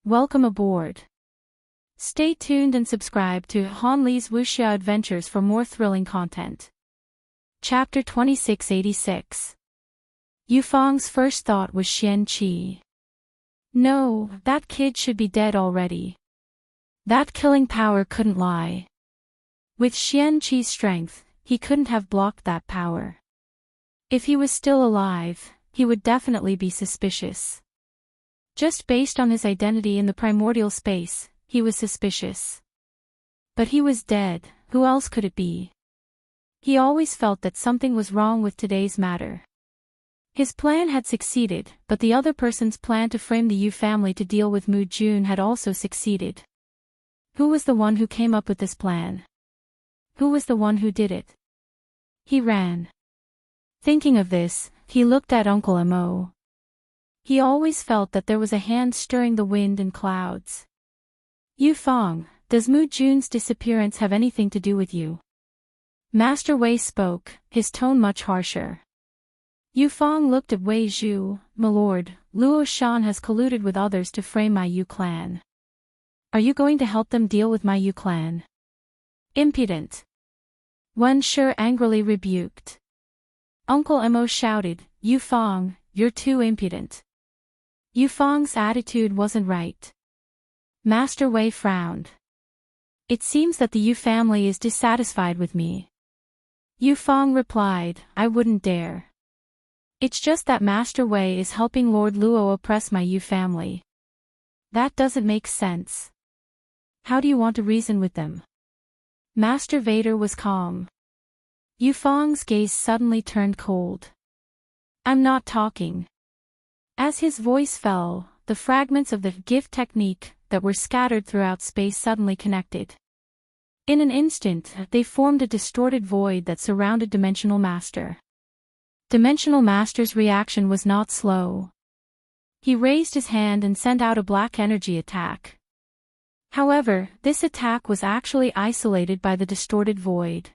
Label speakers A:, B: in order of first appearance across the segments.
A: Welcome aboard. Stay tuned and subscribe to Han Li's Wuxia Adventures for more thrilling content. Chapter 2686. Yufang's first thought was Xian Qi. No, that kid should be dead already. That killing power couldn't lie. With Xian Qi's strength, he couldn't have blocked that power. If he was still alive, he would definitely be suspicious. Just based on his identity in the primordial space, he was suspicious. But he was dead, who else could it be? He always felt that something was wrong with today's matter. His plan had succeeded, but the other person's plan to frame the Yu family to deal with Mu Jun had also succeeded. Who was the one who came up with this plan? Who was the one who did it? He ran. Thinking of this, he looked at Uncle Mo. He always felt that there was a hand stirring the wind and clouds. Yufang, does Mu Jun's disappearance have anything to do with you? Master Wei spoke, his tone much harsher. Yufang looked at Wei Zhu. My lord, Luo Shan has colluded with others to frame my Yu clan. Are you going to help them deal with my Yu clan? Impudent. Wen Shi angrily rebuked. Uncle Mo shouted, Yufang, you're too impudent. Yufang's attitude wasn't right. Master Wei frowned. It seems that the Yu family is dissatisfied with me. Yufang replied, I wouldn't dare. It's just that Master Wei is helping Lord Luo oppress my Yu family. That doesn't make sense. How do you want to reason with them? Master Vader was calm. Yufang's gaze suddenly turned cold. I'm not talking. As his voice fell, the fragments of the gift technique that were scattered throughout space suddenly connected. In an instant, they formed a distorted void that surrounded Dimensional Master. Dimensional Master's reaction was not slow. He raised his hand and sent out a black energy attack. However, this attack was actually isolated by the distorted void.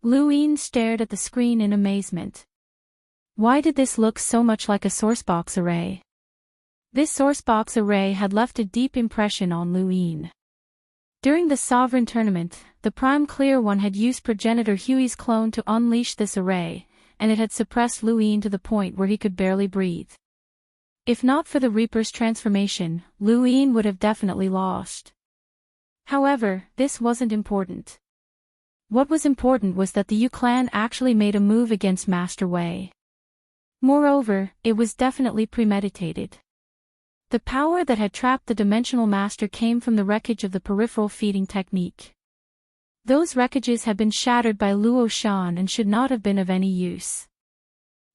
A: Lu Yin stared at the screen in amazement. Why did this look so much like a sourcebox array? This sourcebox array had left a deep impression on Lu Yin. During the Sovereign Tournament, the Prime Clear One had used progenitor Hui's clone to unleash this array, and it had suppressed Lu Yin to the point where he could barely breathe. If not for the Reaper's transformation, Lu Yin would have definitely lost. However, this wasn't important. What was important was that the Yu clan actually made a move against Master Wei. Moreover, it was definitely premeditated. The power that had trapped the Dimensional Master came from the wreckage of the peripheral feeding technique. Those wreckages had been shattered by Luo Shan and should not have been of any use.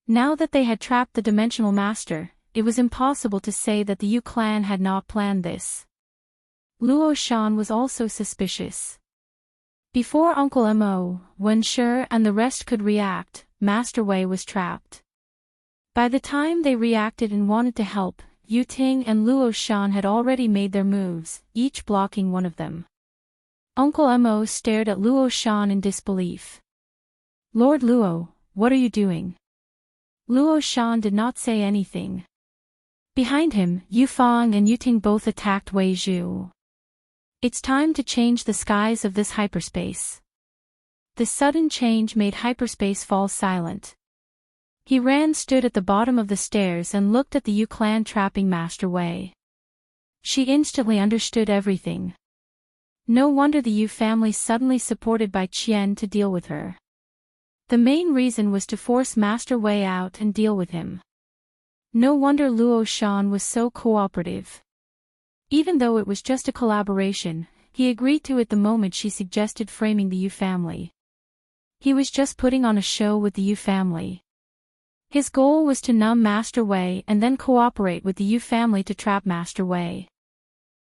A: Now that they had trapped the Dimensional Master, it was impossible to say that the Yu clan had not planned this. Luo Shan was also suspicious. Before Uncle Mo, Wen Shi and the rest could react, Master Wei was trapped. By the time they reacted and wanted to help, Yu Ting and Luo Shan had already made their moves, each blocking one of them. Uncle Mo stared at Luo Shan in disbelief. Lord Luo, what are you doing? Luo Shan did not say anything. Behind him, Yufang and Yu Ting both attacked Wei Zhu. It's time to change the skies of this hyperspace. The sudden change made hyperspace fall silent. He stood at the bottom of the stairs and looked at the Yu clan trapping Master Wei. She instantly understood everything. No wonder the Yu family suddenly supported by Qian to deal with her. The main reason was to force Master Wei out and deal with him. No wonder Luo Shan was so cooperative. Even though it was just a collaboration, he agreed to it the moment she suggested framing the Yu family. He was just putting on a show with the Yu family. His goal was to numb Master Wei and then cooperate with the Yu family to trap Master Wei.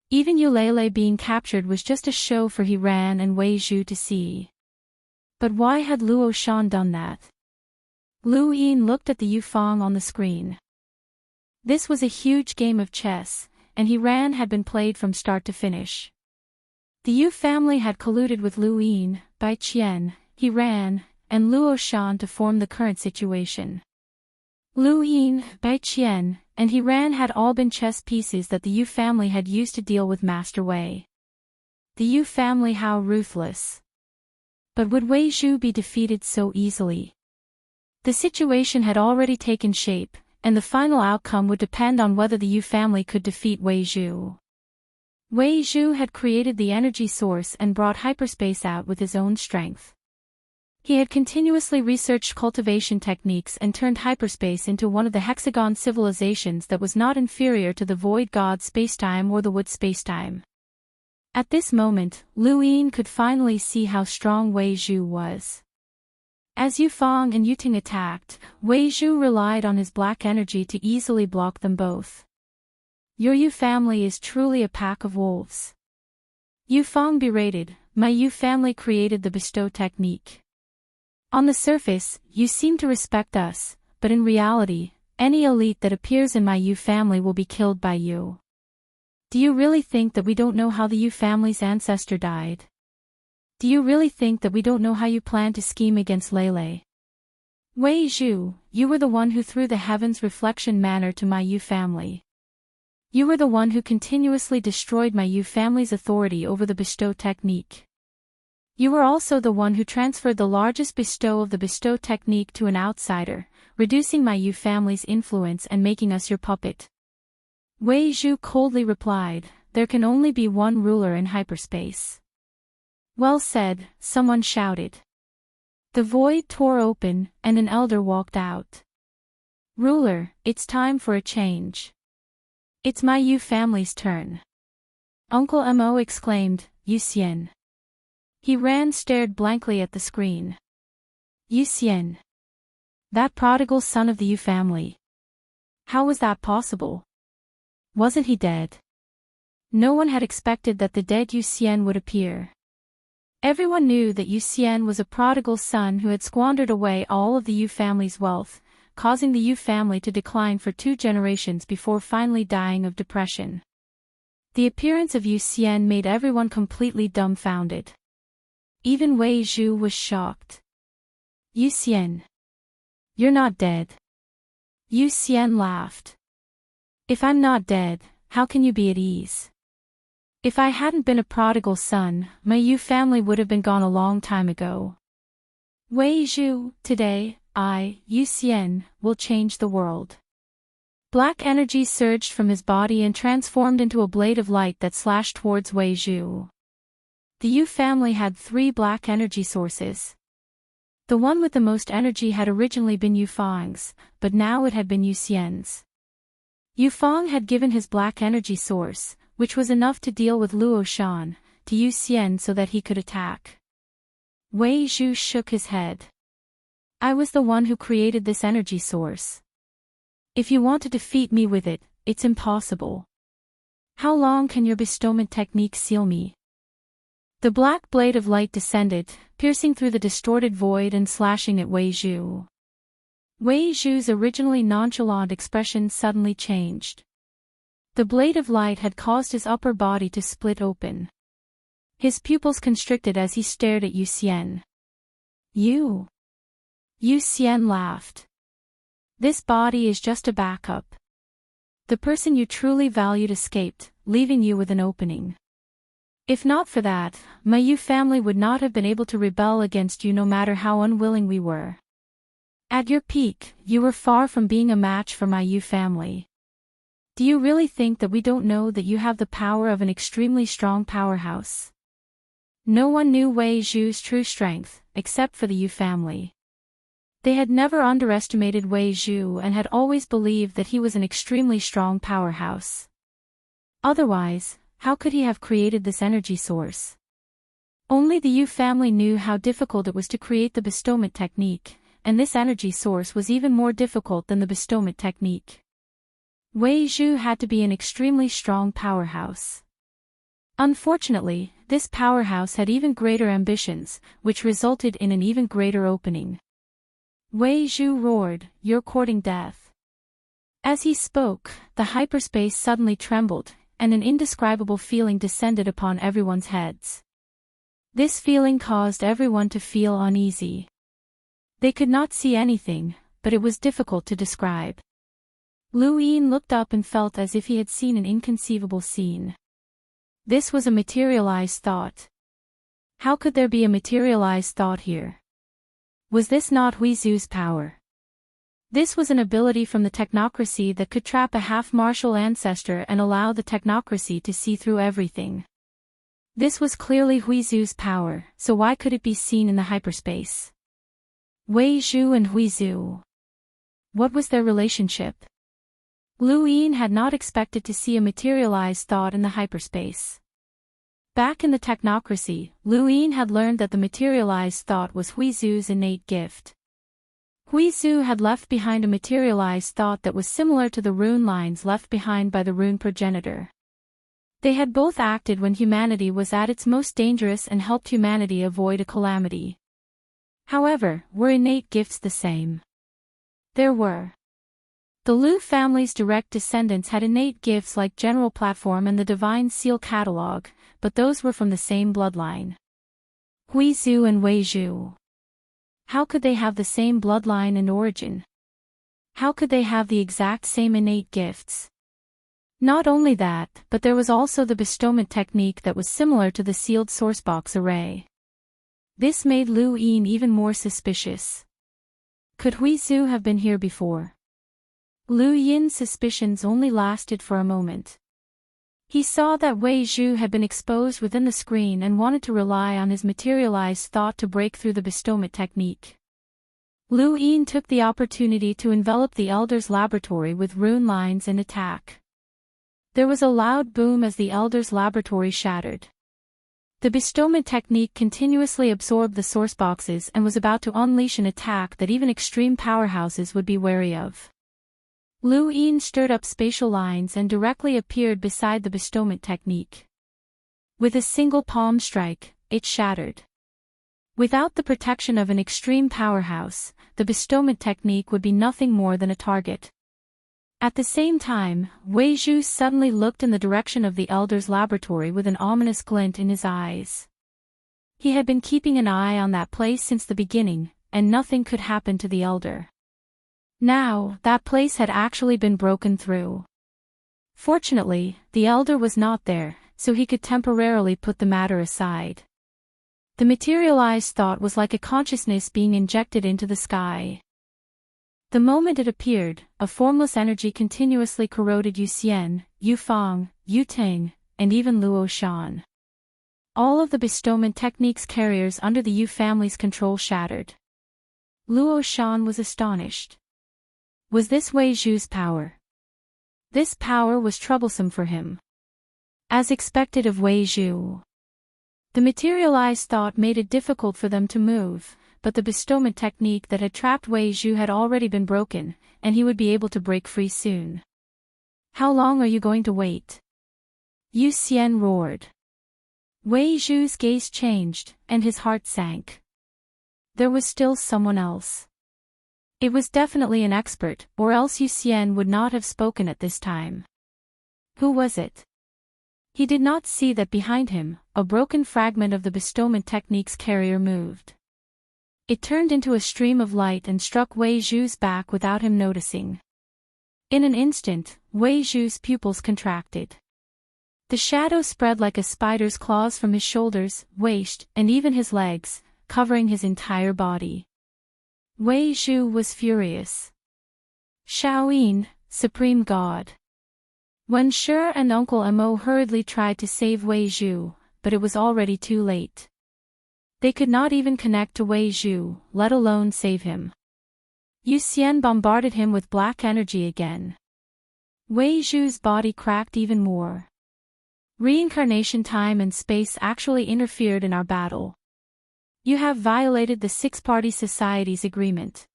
A: Even Eulele being captured was just a show for He Ran and Wei Zhu to see. But why had Luo Shan done that? Lu Yin looked at the Yufang on the screen. This was a huge game of chess, and He Ran had been played from start to finish. The Yu family had colluded with Lu Yin, Bai Qian, He Ran, and Luo Shan to form the current situation. Lu Yin, Bai Qian, and he ran had all been chess pieces that the Yu family had used to deal with Master Wei. The Yu family, how ruthless. But would Wei Zhu be defeated so easily? The situation had already taken shape, and the final outcome would depend on whether the Yu family could defeat Wei Zhu. Wei Zhu had created the energy source and brought hyperspace out with his own strength. He had continuously researched cultivation techniques and turned hyperspace into one of the hexagon civilizations that was not inferior to the void god spacetime or the wood spacetime. At this moment, Lu Yin could finally see how strong Wei Zhu was. As Yufang and Yuting attacked, Wei Zhu relied on his black energy to easily block them both. Your Yu family is truly a pack of wolves. Yufang berated, my Yu family created the bestow technique. On the surface, you seem to respect us, but in reality, any elite that appears in my Yu family will be killed by you. Do you really think that we don't know how the Yu family's ancestor died? Do you really think that we don't know how you plan to scheme against Lele? Wei Zhu, you were the one who threw the heavens reflection manner to my Yu family. You were the one who continuously destroyed my Yu family's authority over the bestow technique. You were also the one who transferred the largest bestow of the bestow technique to an outsider, reducing my Yu family's influence and making us your puppet. Wei Zhu coldly replied, there can only be one ruler in hyperspace. Well said, someone shouted. The void tore open, and an elder walked out. Ruler, it's time for a change. It's my Yu family's turn. Uncle Mo exclaimed, Yu Xian. He stared blankly at the screen. Yu Xian. That prodigal son of the Yu family. How was that possible? Wasn't he dead? No one had expected that the dead Yu Xian would appear. Everyone knew that Yu Xian was a prodigal son who had squandered away all of the Yu family's wealth, causing the Yu family to decline for 2 generations before finally dying of depression. The appearance of Yu Xian made everyone completely dumbfounded. Even Wei Zhu was shocked. Yu Xian. You're not dead. Yu Xian laughed. If I'm not dead, how can you be at ease? If I hadn't been a prodigal son, my Yu family would have been gone a long time ago. Wei Zhu, today, I, Yu Xian, will change the world. Black energy surged from his body and transformed into a blade of light that slashed towards Wei Zhu. The Yu family had 3 black energy sources. The one with the most energy had originally been Yufang's, but now it had been Yu Xian's. Yufang had given his black energy source, which was enough to deal with Luo Shan, to Yu Xian so that he could attack. Wei Zhu shook his head. I was the one who created this energy source. If you want to defeat me with it, it's impossible. How long can your bestowment technique seal me? The black blade of light descended, piercing through the distorted void and slashing at Wei Zhu. Wei Zhu's originally nonchalant expression suddenly changed. The blade of light had caused his upper body to split open. His pupils constricted as he stared at Yu Xian. You? Yu Xian laughed. This body is just a backup. The person you truly valued escaped, leaving you with an opening. If not for that, my Yu family would not have been able to rebel against you no matter how unwilling we were. At your peak, you were far from being a match for my Yu family. Do you really think that we don't know that you have the power of an extremely strong powerhouse? No one knew Wei Zhu's true strength, except for the Yu family. They had never underestimated Wei Zhu and had always believed that he was an extremely strong powerhouse. Otherwise, how could he have created this energy source? Only the Yu family knew how difficult it was to create the bestowment technique, and this energy source was even more difficult than the bestowment technique. Wei Zhu had to be an extremely strong powerhouse. Unfortunately, this powerhouse had even greater ambitions, which resulted in an even greater opening. Wei Zhu roared, "You're courting death." As he spoke, the hyperspace suddenly trembled, and an indescribable feeling descended upon everyone's heads. This feeling caused everyone to feel uneasy. They could not see anything, but it was difficult to describe. Lu Yin looked up and felt as if he had seen an inconceivable scene. This was a materialized thought. How could there be a materialized thought here? Was this not Huizu's power? This was an ability from the technocracy that could trap a half-martial ancestor and allow the technocracy to see through everything. This was clearly Huizu's power, so why could it be seen in the hyperspace? Wei Zhu and Huizu. What was their relationship? Lu Yin had not expected to see a materialized thought in the hyperspace. Back in the technocracy, Lu Yin had learned that the materialized thought was Huizu's innate gift. Huizu had left behind a materialized thought that was similar to the rune lines left behind by the rune progenitor. They had both acted when humanity was at its most dangerous and helped humanity avoid a calamity. However, were innate gifts the same? There were. The Lu family's direct descendants had innate gifts like General Platform and the Divine Seal Catalog, but those were from the same bloodline. Huizu and Wei Zhu. How could they have the same bloodline and origin? How could they have the exact same innate gifts? Not only that, but there was also the bestowment technique that was similar to the sealed sourcebox array. This made Lu Yin even more suspicious. Could Huizu have been here before? Lu Yin's suspicions only lasted for a moment. He saw that Wei Zhu had been exposed within the screen and wanted to rely on his materialized thought to break through the bestowment technique. Lu Yin took the opportunity to envelop the Elder's laboratory with rune lines and attack. There was a loud boom as the Elder's laboratory shattered. The bestowment technique continuously absorbed the source boxes and was about to unleash an attack that even extreme powerhouses would be wary of. Lu Yin stirred up spatial lines and directly appeared beside the bestowment technique. With a single palm strike, it shattered. Without the protection of an extreme powerhouse, the bestowment technique would be nothing more than a target. At the same time, Wei Zhu suddenly looked in the direction of the Elder's laboratory with an ominous glint in his eyes. He had been keeping an eye on that place since the beginning, and nothing could happen to the Elder. Now, that place had actually been broken through. Fortunately, the Elder was not there, so he could temporarily put the matter aside. The materialized thought was like a consciousness being injected into the sky. The moment it appeared, a formless energy continuously corroded Yu Xian, Yu Fang, Yu Ting, and even Luo Shan. All of the bestowment technique's carriers under the Yu family's control shattered. Luo Shan was astonished. Was this Wei Zhu's power? This power was troublesome for him. As expected of Wei Zhu. The materialized thought made it difficult for them to move, but the bestowment technique that had trapped Wei Zhu had already been broken, and he would be able to break free soon. How long are you going to wait? Yu Xian roared. Wei Zhu's gaze changed, and his heart sank. There was still someone else. It was definitely an expert, or else Yu Xian would not have spoken at this time. Who was it? He did not see that behind him, a broken fragment of the bestowment technique's carrier moved. It turned into a stream of light and struck Wei Zhu's back without him noticing. In an instant, Wei Zhu's pupils contracted. The shadow spread like a spider's claws from his shoulders, waist, and even his legs, covering his entire body. Wei Zhu was furious. Shaoyin, Supreme God. Wen Shi and Uncle Mo hurriedly tried to save Wei Zhu, but it was already too late. They could not even connect to Wei Zhu, let alone save him. Yu Xian bombarded him with black energy again. Wei Zhu's body cracked even more. Reincarnation time and space actually interfered in our battle. You have violated the Six-Party Society's agreement.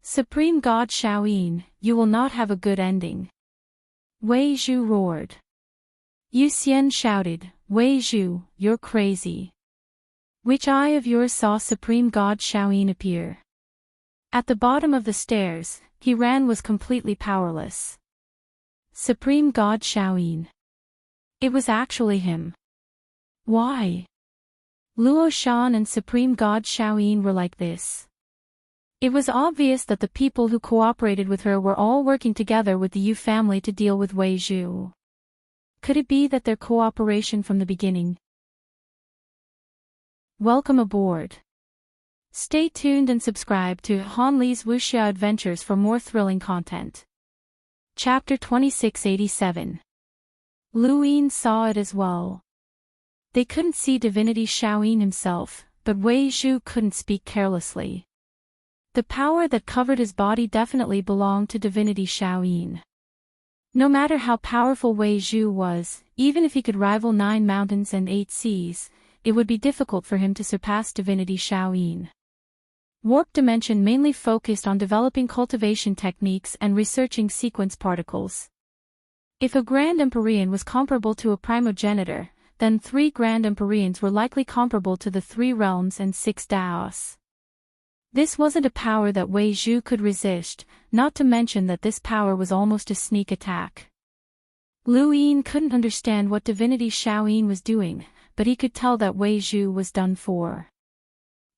A: Supreme God Shaoyin, you will not have a good ending. Wei Zhu roared. Yu Xian shouted, Wei Zhu, you're crazy. Which eye of yours saw Supreme God Shaoyin appear? At the bottom of the stairs, he was completely powerless. Supreme God Shaoyin. It was actually him. Why? Luo Shan and Supreme God Shaoyin were like this. It was obvious that the people who cooperated with her were all working together with the Yu family to deal with Wei Zhu. Could it be that their cooperation from the beginning? Welcome aboard. Stay tuned and subscribe to Han Li's Wuxia Adventures for more thrilling content. Chapter 2687. Lu Yin saw it as well. They couldn't see Divinity Shaoyin himself, but Wei Zhu couldn't speak carelessly. The power that covered his body definitely belonged to Divinity Shaoyin. No matter how powerful Wei Zhu was, even if he could rival 9 mountains and 8 seas, it would be difficult for him to surpass Divinity Shaoyin. Warp Dimension mainly focused on developing cultivation techniques and researching sequence particles. If a Grand Empyrean was comparable to a primogenitor, then 3 Grand Empyreans were likely comparable to the 3 realms and 6 Daos. This wasn't a power that Wei Zhu could resist, not to mention that this power was almost a sneak attack. Lu Yin couldn't understand what Divinity Shaoyin was doing, but he could tell that Wei Zhu was done for.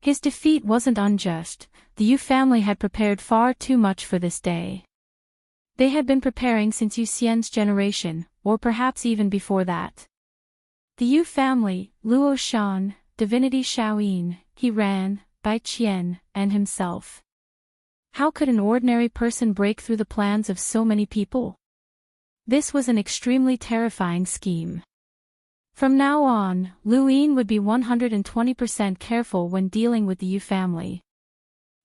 A: His defeat wasn't unjust. The Yu family had prepared far too much for this day. They had been preparing since Yu Xian's generation, or perhaps even before that. The Yu family, Luo Shan, Divinity Shaoyin, He Ran, Bai Qian, and himself. How could an ordinary person break through the plans of so many people? This was an extremely terrifying scheme. From now on, Lu Yin would be 120% careful when dealing with the Yu family.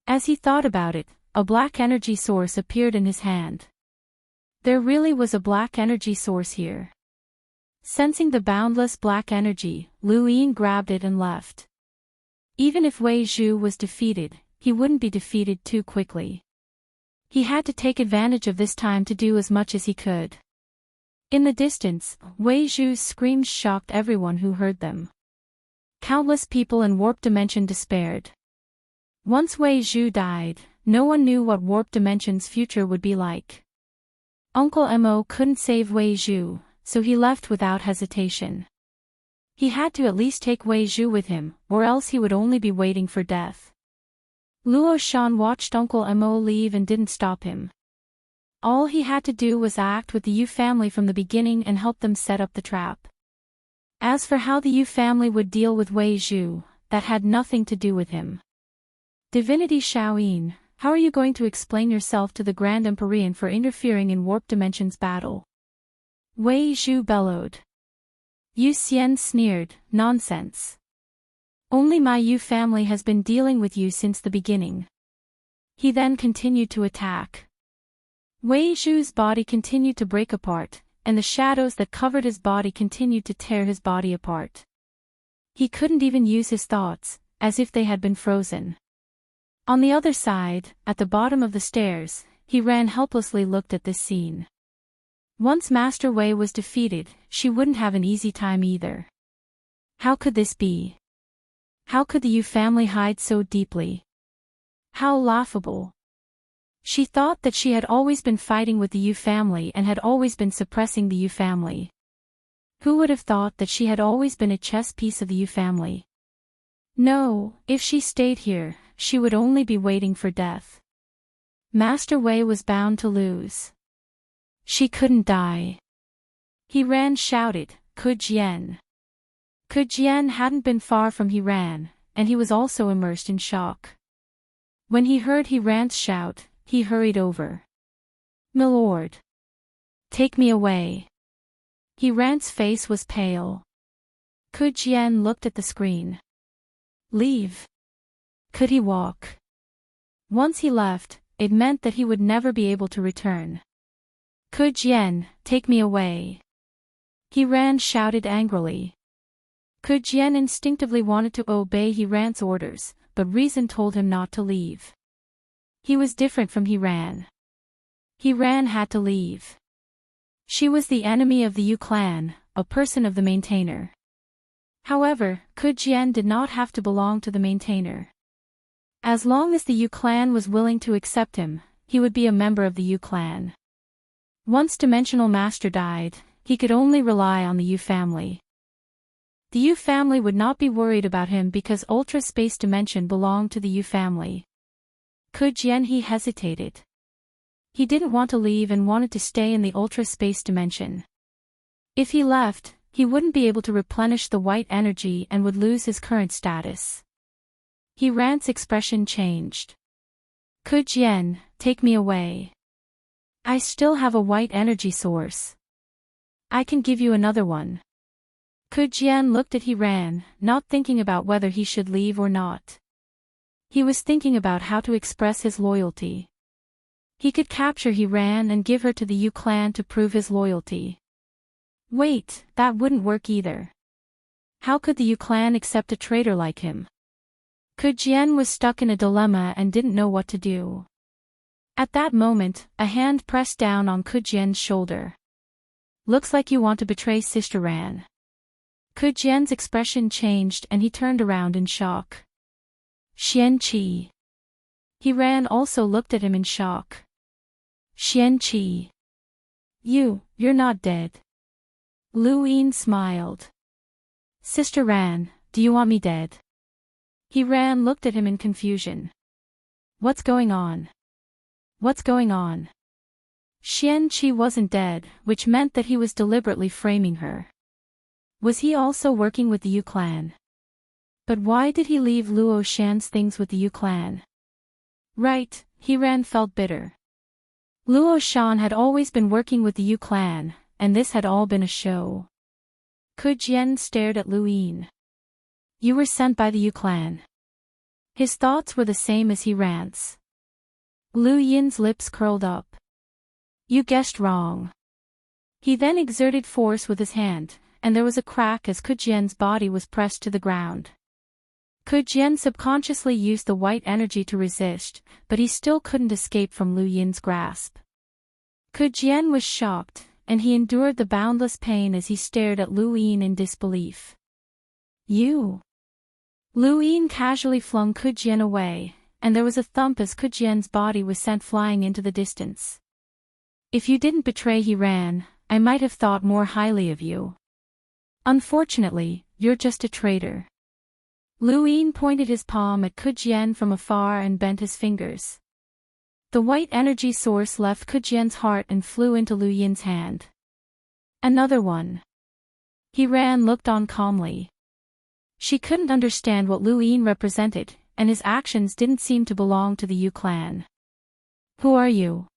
A: As he thought about it, a black energy source appeared in his hand. There really was a black energy source here. Sensing the boundless black energy, Lu Yin grabbed it and left. Even if Wei Zhu was defeated, he wouldn't be defeated too quickly. He had to take advantage of this time to do as much as he could. In the distance, Wei Zhu's screams shocked everyone who heard them. Countless people in Warp Dimension despaired. Once Wei Zhu died, no one knew what Warp Dimension's future would be like. Uncle Mo couldn't save Wei Zhu, so he left without hesitation. He had to at least take Wei Zhu with him, or else he would only be waiting for death. Luo Shan watched Uncle Mo leave and didn't stop him. All he had to do was act with the Yu family from the beginning and help them set up the trap. As for how the Yu family would deal with Wei Zhu, that had nothing to do with him. Divinity Shaoyin, how are you going to explain yourself to the Grand Empyrean for interfering in Warp Dimension's battle? Wei Zhu bellowed. Yu Xian sneered, nonsense. Only my Yu family has been dealing with you since the beginning. He then continued to attack. Wei Zhu's body continued to break apart, and the shadows that covered his body continued to tear his body apart. He couldn't even use his thoughts, as if they had been frozen. On the other side, at the bottom of the stairs, He Ran helplessly looked at this scene. Once Master Wei was defeated, she wouldn't have an easy time either. How could this be? How could the Yu family hide so deeply? How laughable. She thought that she had always been fighting with the Yu family and had always been suppressing the Yu family. Who would have thought that she had always been a chess piece of the Yu family? No, if she stayed here, she would only be waiting for death. Master Wei was bound to lose. She couldn't die. He Ran shouted, Ku Jian. Ku Jian hadn't been far from He Ran, and he was also immersed in shock. When he heard He Ran's shout, he hurried over. Milord. Take me away. He Ran's face was pale. Ku Jian looked at the screen. Leave. Could he walk? Once he left, it meant that he would never be able to return. Ku Jian, take me away. He Ran shouted angrily. Ku Jian instinctively wanted to obey He Ran's orders, but reason told him not to leave. He was different from He Ran. He Ran had to leave. She was the enemy of the Yu clan, a person of the maintainer. However, Ku Jian did not have to belong to the maintainer. As long as the Yu clan was willing to accept him, he would be a member of the Yu clan. Once Dimensional Master died, he could only rely on the Yu family. The Yu family would not be worried about him because Ultra Space Dimension belonged to the Yu family. He hesitated. He didn't want to leave and wanted to stay in the ultra-space dimension. If he left, he wouldn't be able to replenish the white energy and would lose his current status. Rand's expression changed. Kujian, take me away. I still have a white energy source. I can give you another one. Kujian looked at Rand, not thinking about whether he should leave or not. He was thinking about how to express his loyalty. He could capture Rand and give her to the Yu clan to prove his loyalty. Wait, that wouldn't work either. How could the Yu clan accept a traitor like him? Kujian was stuck in a dilemma and didn't know what to do. At that moment, a hand pressed down on Kujian's shoulder. Looks like you want to betray Sister Rand. Kujian's expression changed and he turned around in shock. Xianqi. Rand also looked at him in shock. Xianqi. You're not dead. Lu Yin smiled. Sister Rand, do you want me dead? Rand looked at him in confusion. What's going on? What's going on? Xianqi wasn't dead, which meant that he was deliberately framing her. Was he also working with the Yu clan? But why did he leave Luo Shan's things with the Yu clan? Right, Rand felt bitter. Luo Shan had always been working with the Yu clan, and this had all been a show. Kujian stared at Lu Yin. You were sent by the Yu clan. His thoughts were the same as Rand's. Lu Yin's lips curled up. You guessed wrong. He then exerted force with his hand, and there was a crack as Kujian's body was pressed to the ground. Kujian subconsciously used the white energy to resist, but he still couldn't escape from Lu Yin's grasp. Kujian was shocked, and he endured the boundless pain as he stared at Lu Yin in disbelief. You! Lu Yin casually flung Kujian away, and there was a thump as Kujian's body was sent flying into the distance. If you didn't betray Rand, I might have thought more highly of you. Unfortunately, you're just a traitor. Lu Yin pointed his palm at Kujian from afar and bent his fingers. The white energy source left Kujian's heart and flew into Lu Yin's hand. Another one. Rand looked on calmly. She couldn't understand what Lu Yin represented, and his actions didn't seem to belong to the Yu clan. Who are you?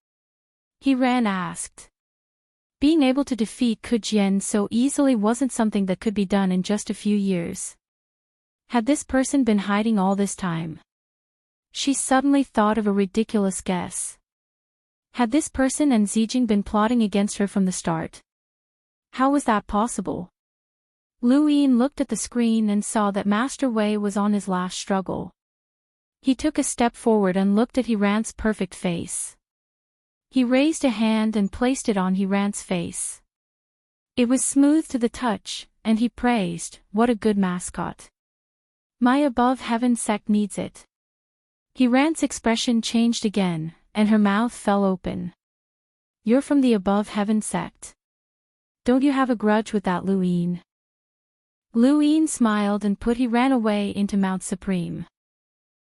A: Rand asked. Being able to defeat Kujian so easily wasn't something that could be done in just a few years. Had this person been hiding all this time? She suddenly thought of a ridiculous guess. Had this person and Zijing been plotting against her from the start? How was that possible? Lu Yin looked at the screen and saw that Master Wei was on his last struggle. He took a step forward and looked at Rand's perfect face. He raised a hand and placed it on Rand's face. It was smooth to the touch, and he praised, "What a good mascot. My above heaven sect needs it." Rand's expression changed again, and her mouth fell open. You're from the above heaven sect. Don't you have a grudge with that Lu Yin? Lu Yin smiled and put Rand away into Mount Supreme.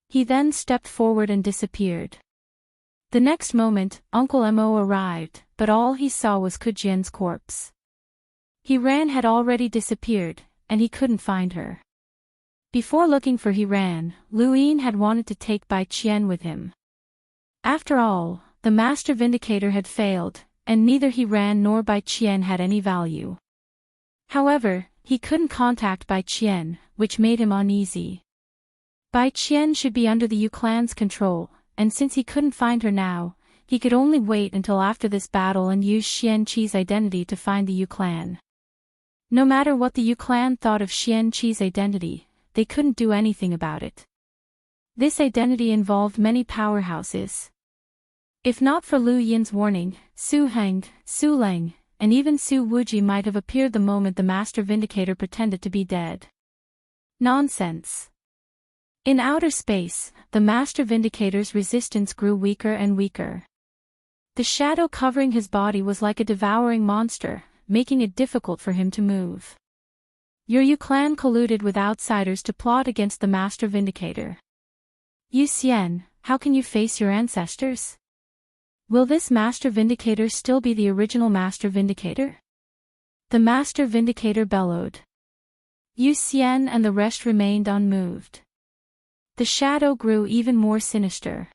A: He then stepped forward and disappeared. The next moment, Uncle Mo arrived, but all he saw was Kujian's corpse. Rand had already disappeared, and he couldn't find her. Before looking for Rand, Lu Yin had wanted to take Bai Qian with him. After all, the Master Vindicator had failed, and neither Rand nor Bai Qian had any value. However, he couldn't contact Bai Qian, which made him uneasy. Bai Qian should be under the Yu clan's control, and since he couldn't find her now, he could only wait until after this battle and use Xianqi's identity to find the Yu clan. No matter what the Yu clan thought of Xianqi's identity, they couldn't do anything about it. This identity involved many powerhouses. If not for Lu Yin's warning, Su Heng, Su Leng, and even Su Wuji might have appeared the moment the Master Vindicator pretended to be dead. Nonsense. In outer space, the Master Vindicator's resistance grew weaker and weaker. The shadow covering his body was like a devouring monster, making it difficult for him to move. Your Yu clan colluded with outsiders to plot against the Master Vindicator. Yu Xian, how can you face your ancestors? Will this Master Vindicator still be the original Master Vindicator? The Master Vindicator bellowed. Yu Xian and the rest remained unmoved. The shadow grew even more sinister.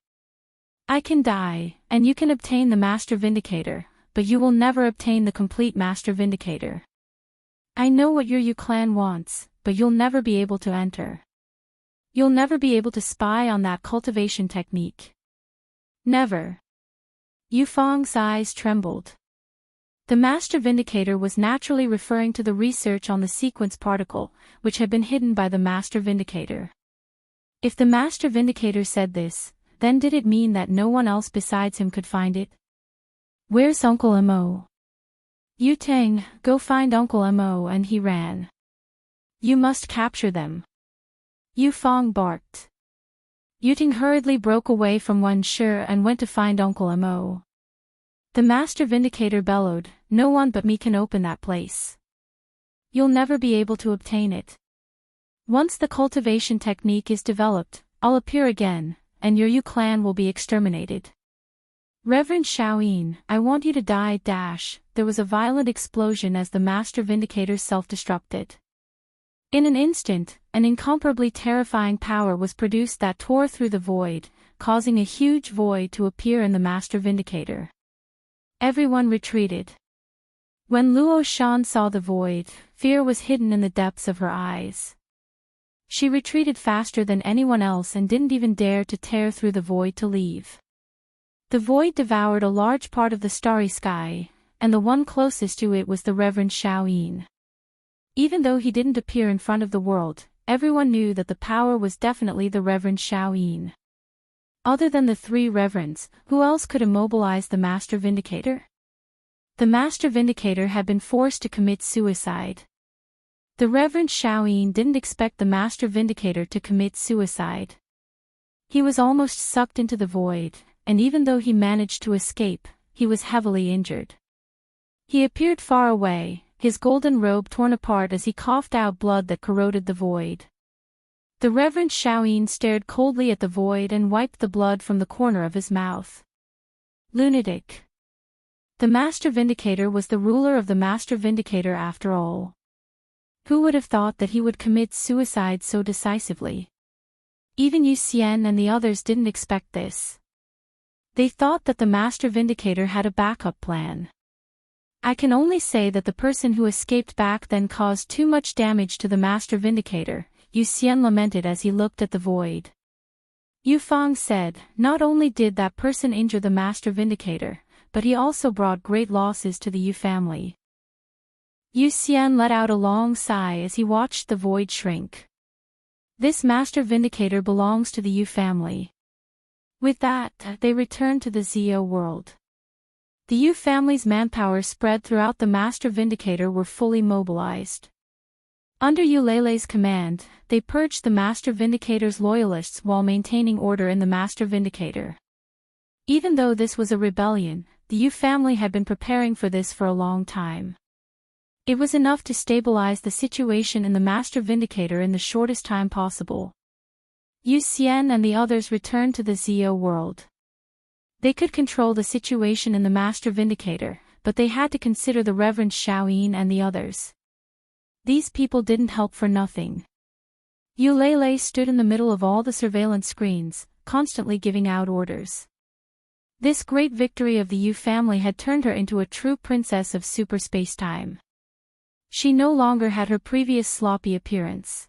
A: I can die, and you can obtain the Master Vindicator, but you will never obtain the complete Master Vindicator. I know what your Yu clan wants, but you'll never be able to enter. You'll never be able to spy on that cultivation technique. Never. Yu Fang's eyes trembled. The Master Vindicator was naturally referring to the research on the sequence particle, which had been hidden by the Master Vindicator. If the Master Vindicator said this, then did it mean that no one else besides him could find it? Where's Uncle Mo? Yu Teng, go find Uncle Mo, and he ran. You must capture them. Yu Fang barked. Yu Teng hurriedly broke away from Wen Shi and went to find Uncle Mo. The Master Vindicator bellowed, no one but me can open that place. You'll never be able to obtain it. Once the cultivation technique is developed, I'll appear again, and your Yu clan will be exterminated. Reverend Shaoyin, I want you to die. There was a violent explosion as the Master Vindicator self-destructed. In an instant, an incomparably terrifying power was produced that tore through the void, causing a huge void to appear in the Master Vindicator. Everyone retreated. When Luo Shan saw the void, fear was hidden in the depths of her eyes. She retreated faster than anyone else and didn't even dare to tear through the void to leave. The void devoured a large part of the starry sky, and the one closest to it was the Reverend Shaoyin. Even though he didn't appear in front of the world, everyone knew that the power was definitely the Reverend Shaoyin. Other than the three reverends, who else could immobilize the Master Vindicator? The Master Vindicator had been forced to commit suicide. The Reverend Shaoyin didn't expect the Master Vindicator to commit suicide. He was almost sucked into the void, and even though he managed to escape, he was heavily injured. He appeared far away, his golden robe torn apart as he coughed out blood that corroded the void. The Reverend Shaoyin stared coldly at the void and wiped the blood from the corner of his mouth. Lunatic. The Master Vindicator was the ruler of the Master Vindicator after all. Who would have thought that he would commit suicide so decisively? Even Yu Xian and the others didn't expect this. They thought that the Master Vindicator had a backup plan. I can only say that the person who escaped back then caused too much damage to the Master Vindicator, Yu Xian lamented as he looked at the void. Yu Fang said, not only did that person injure the Master Vindicator, but he also brought great losses to the Yu family. Yu Xian let out a long sigh as he watched the void shrink. This Master Vindicator belongs to the Yu family. With that, they returned to the Zio world. The Yu family's manpower spread throughout the Master Vindicator were fully mobilized. Under Yu Leilei's command, they purged the Master Vindicator's loyalists while maintaining order in the Master Vindicator. Even though this was a rebellion, the Yu family had been preparing for this for a long time. It was enough to stabilize the situation in the Master Vindicator in the shortest time possible. Yu Xian and the others returned to the Zio world. They could control the situation in the Master Vindicator, but they had to consider the Reverend Shaoyin and the others. These people didn't help for nothing. Yu Leilei stood in the middle of all the surveillance screens, constantly giving out orders. This great victory of the Yu family had turned her into a true princess of super space-time. She no longer had her previous sloppy appearance.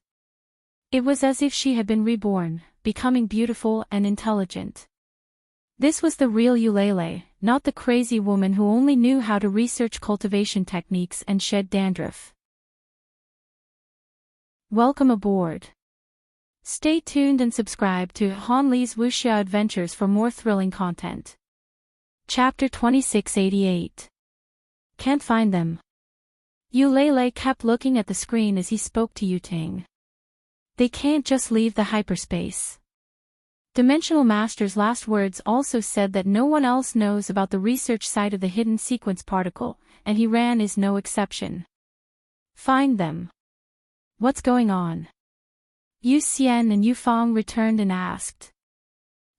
A: It was as if she had been reborn, becoming beautiful and intelligent. This was the real Yu Leilei, not the crazy woman who only knew how to research cultivation techniques and shed dandruff. Welcome aboard. Stay tuned and subscribe to Han Li's Wuxia Adventures for more thrilling content. Chapter 2688. Can't find them. Yu Leilei kept looking at the screen as he spoke to Yu Ting. They can't just leave the hyperspace. Dimensional Master's last words also said that no one else knows about the research site of the hidden sequence particle, and he ran is no exception. Find them. What's going on? Yu Xian and Yu Fang returned and asked.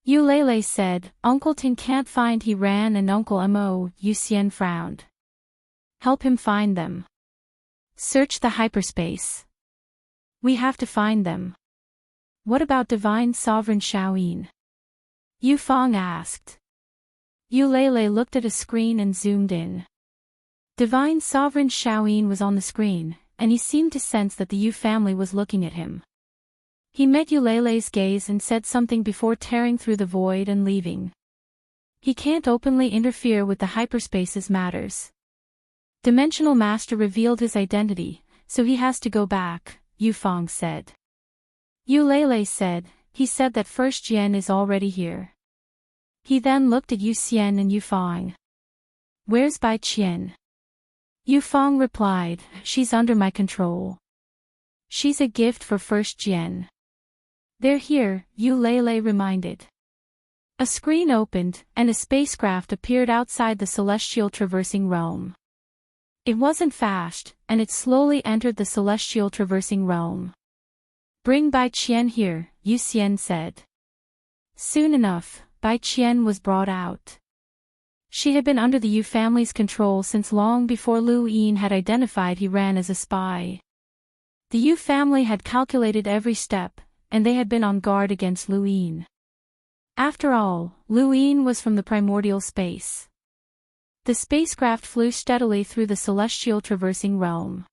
A: Eulele said. Uncle Tin can't find. He ran and Uncle Mo. Yuxian frowned. Help him find them. Search the hyperspace. We have to find them. What about divine sovereign Shaoyin? Yufang asked. Eulele looked at a screen and zoomed in. Divine sovereign Shaoyin was on the screen, and he seemed to sense that the Yu family was looking at him. He met Eulele's gaze and said something before tearing through the void and leaving. He can't openly interfere with the hyperspace's matters. Dimensional Master revealed his identity, so he has to go back, Yufang said. Eulele said. He said that first Jian is already here. He then looked at Yu Xian and Yufang. Where's Bai Qian? Yufang replied. She's under my control. She's a gift for first Jian. They're here, Eulele reminded. A screen opened, and a spacecraft appeared outside the celestial traversing realm. It wasn't fast, and it slowly entered the celestial traversing realm. Bring Bai Qian here, Yu Xian said. Soon enough, Bai Qian was brought out. She had been under the Yu family's control since long before Lu Yin had identified he ran as a spy. The Yu family had calculated every step, and they had been on guard against Lu Yin. After all, Lu Yin was from the primordial space. The spacecraft flew steadily through the celestial traversing realm.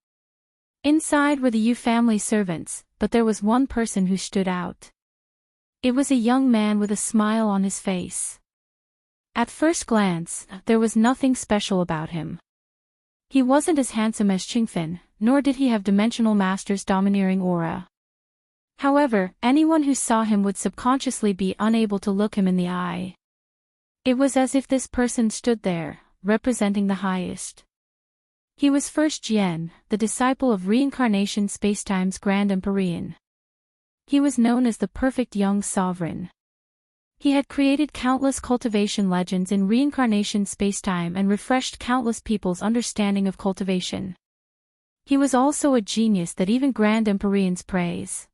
A: Inside were the Yu family servants, but there was one person who stood out. It was a young man with a smile on his face. At first glance, there was nothing special about him. He wasn't as handsome as Qingfen, nor did he have Dimensional Master's domineering aura. However, anyone who saw him would subconsciously be unable to look him in the eye. It was as if this person stood there, representing the highest. He was first Jian, the disciple of reincarnation spacetime's Grand Empyrean. He was known as the perfect young sovereign. He had created countless cultivation legends in reincarnation spacetime and refreshed countless people's understanding of cultivation. He was also a genius that even Grand Empyreans praise.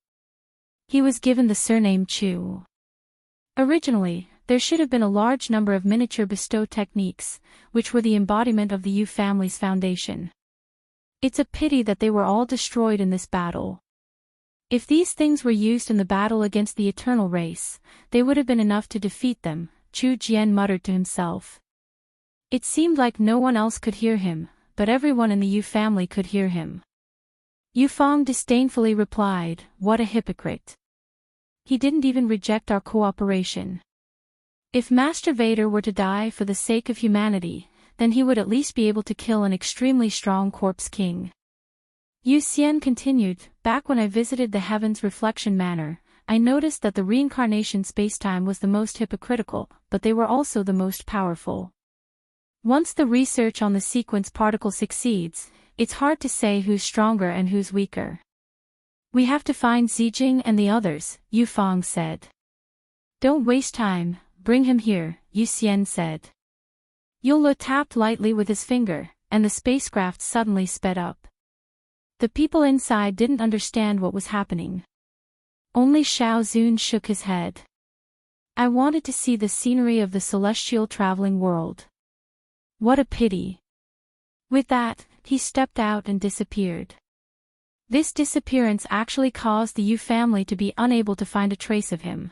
A: He was given the surname Chu. Originally, there should have been a large number of miniature bestow techniques, which were the embodiment of the Yu family's foundation. It's a pity that they were all destroyed in this battle. If these things were used in the battle against the eternal race, they would have been enough to defeat them, Chu Jian muttered to himself. It seemed like no one else could hear him, but everyone in the Yu family could hear him. Yufang disdainfully replied, "What a hypocrite. He didn't even reject our cooperation. If Master Vader were to die for the sake of humanity, then he would at least be able to kill an extremely strong corpse king." Yu Xian continued, "Back when I visited the Heaven's Reflection Manor, I noticed that the reincarnation spacetime was the most hypocritical, but they were also the most powerful. Once the research on the sequence particle succeeds, it's hard to say who's stronger and who's weaker. We have to find Zijing and the others," Yufang said. "Don't waste time, bring him here," Yu Xian said. Yulu tapped lightly with his finger, and the spacecraft suddenly sped up. The people inside didn't understand what was happening. Only Xiao Zun shook his head. "I wanted to see the scenery of the celestial traveling world. What a pity." With that, he stepped out and disappeared. This disappearance actually caused the Yu family to be unable to find a trace of him.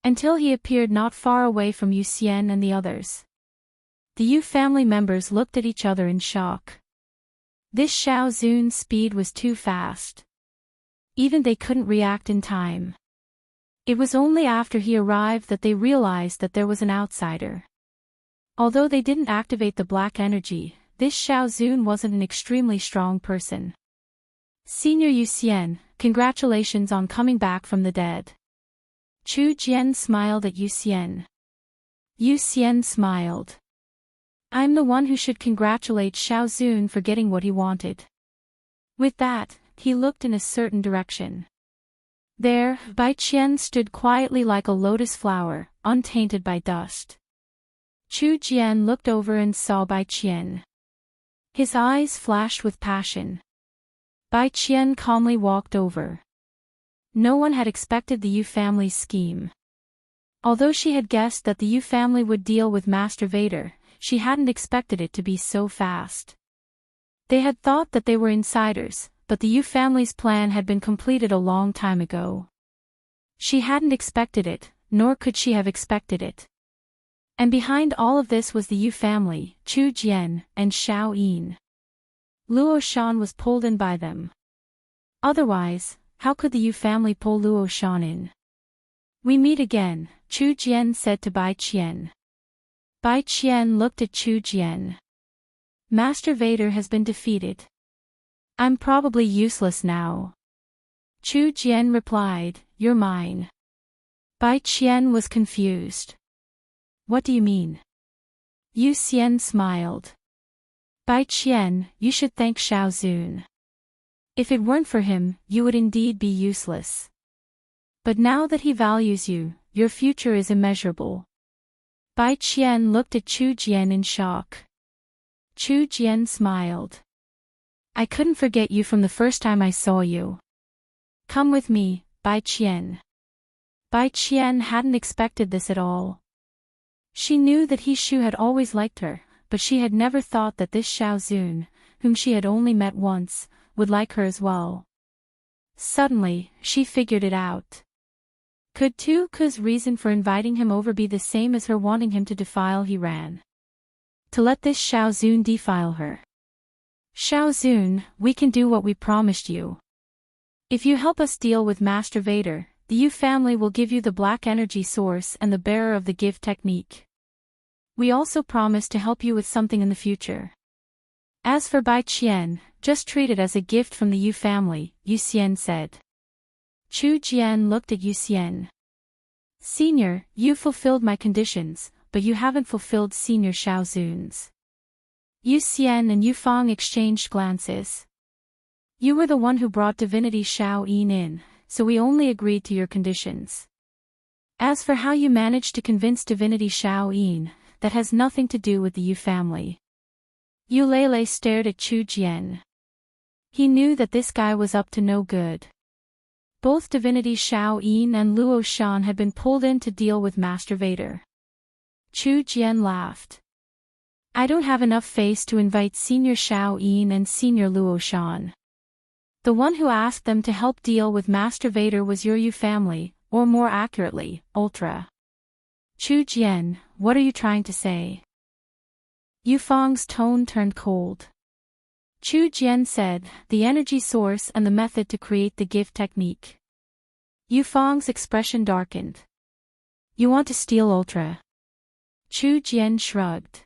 A: Until he appeared not far away from Yu Xian and the others. The Yu family members looked at each other in shock. This Xiao Zun's speed was too fast. Even they couldn't react in time. It was only after he arrived that they realized that there was an outsider. Although they didn't activate the black energy, this Xiao Zun wasn't an extremely strong person. "Senior Yu Xian, congratulations on coming back from the dead." Chu Jian smiled at Yu Xian. Yu Xian smiled. "I'm the one who should congratulate Xiao Zun for getting what he wanted." With that, he looked in a certain direction. There, Bai Qian stood quietly like a lotus flower, untainted by dust. Chu Jian looked over and saw Bai Qian. His eyes flashed with passion. Bai Qian calmly walked over. No one had expected the Yu family's scheme. Although she had guessed that the Yu family would deal with Master Vader, she hadn't expected it to be so fast. They had thought that they were insiders, but the Yu family's plan had been completed a long time ago. She hadn't expected it, nor could she have expected it. And behind all of this was the Yu family, Chu Jian, and Xiao Yin. Luo Shan was pulled in by them. Otherwise, how could the Yu family pull Luo Shan in? "We meet again," Chu Jian said to Bai Qian. Bai Qian looked at Chu Jian. "Master Vader has been defeated. I'm probably useless now." Chu Jian replied, "You're mine." Bai Qian was confused. "What do you mean?" Yu Xian smiled. "Bai Qian, you should thank Xiao Zun. If it weren't for him, you would indeed be useless. But now that he values you, your future is immeasurable." Bai Qian looked at Chu Jian in shock. Chu Jian smiled. "I couldn't forget you from the first time I saw you. Come with me, Bai Qian." Bai Qian hadn't expected this at all. She knew that he Shu had always liked her, but she had never thought that this Xiao Zun, whom she had only met once, would like her as well. Suddenly, she figured it out. Could Tu Ku's reason for inviting him over be the same as her wanting him to defile He Ran? To let this Xiao Zun defile her. "Xiao Zun, we can do what we promised you. If you help us deal with Master Vader, the Yu family will give you the black energy source and the bearer of the gift technique. We also promise to help you with something in the future. As for Bai Qian, just treat it as a gift from the Yu family," Yu Xian said. Chu Jian looked at Yu Xian. "Senior, you fulfilled my conditions, but you haven't fulfilled Senior Xiao Zun's." Yu Xian and Yu Fang exchanged glances. "You were the one who brought Divinity Xiao Yin in, so we only agreed to your conditions. As for how you managed to convince Divinity Xiao Yin, that has nothing to do with the Yu family." Yu Lele stared at Chu Jian. He knew that this guy was up to no good. Both Divinity Xiao Yin and Luo Shan had been pulled in to deal with Master Vader. Chu Jian laughed. "I don't have enough face to invite Senior Xiao Yin and Senior Luo Shan. The one who asked them to help deal with Master Vader was your Yu family, or more accurately, Ultra." "Chu Jian, what are you trying to say?" Yu Fang's tone turned cold. Chu Jian said, "The energy source and the method to create the gift technique." Yu Fang's expression darkened. "You want to steal Ultra?" Chu Jian shrugged.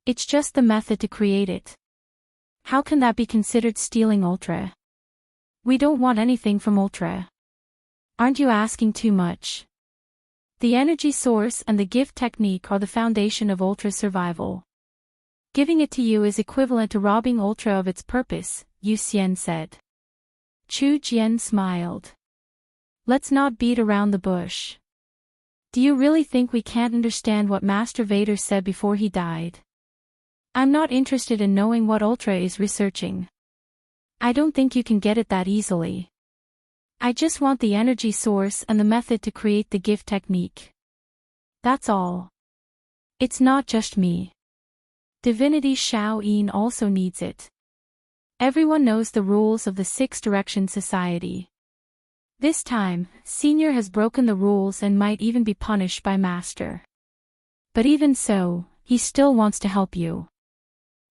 A: "It's just the method to create it. How can that be considered stealing Ultra? We don't want anything from Ultra. Aren't you asking too much? The energy source and the gift technique are the foundation of Ultra's survival. Giving it to you is equivalent to robbing Ultra of its purpose," Yu Xian said. Chu Jian smiled. "Let's not beat around the bush. Do you really think we can't understand what Master Vader said before he died? I'm not interested in knowing what Ultra is researching. I don't think you can get it that easily. I just want the energy source and the method to create the gift technique. That's all. It's not just me. Divinity Xiao Yin also needs it. Everyone knows the rules of the Six Direction Society. This time, Senior has broken the rules and might even be punished by Master. But even so, he still wants to help you.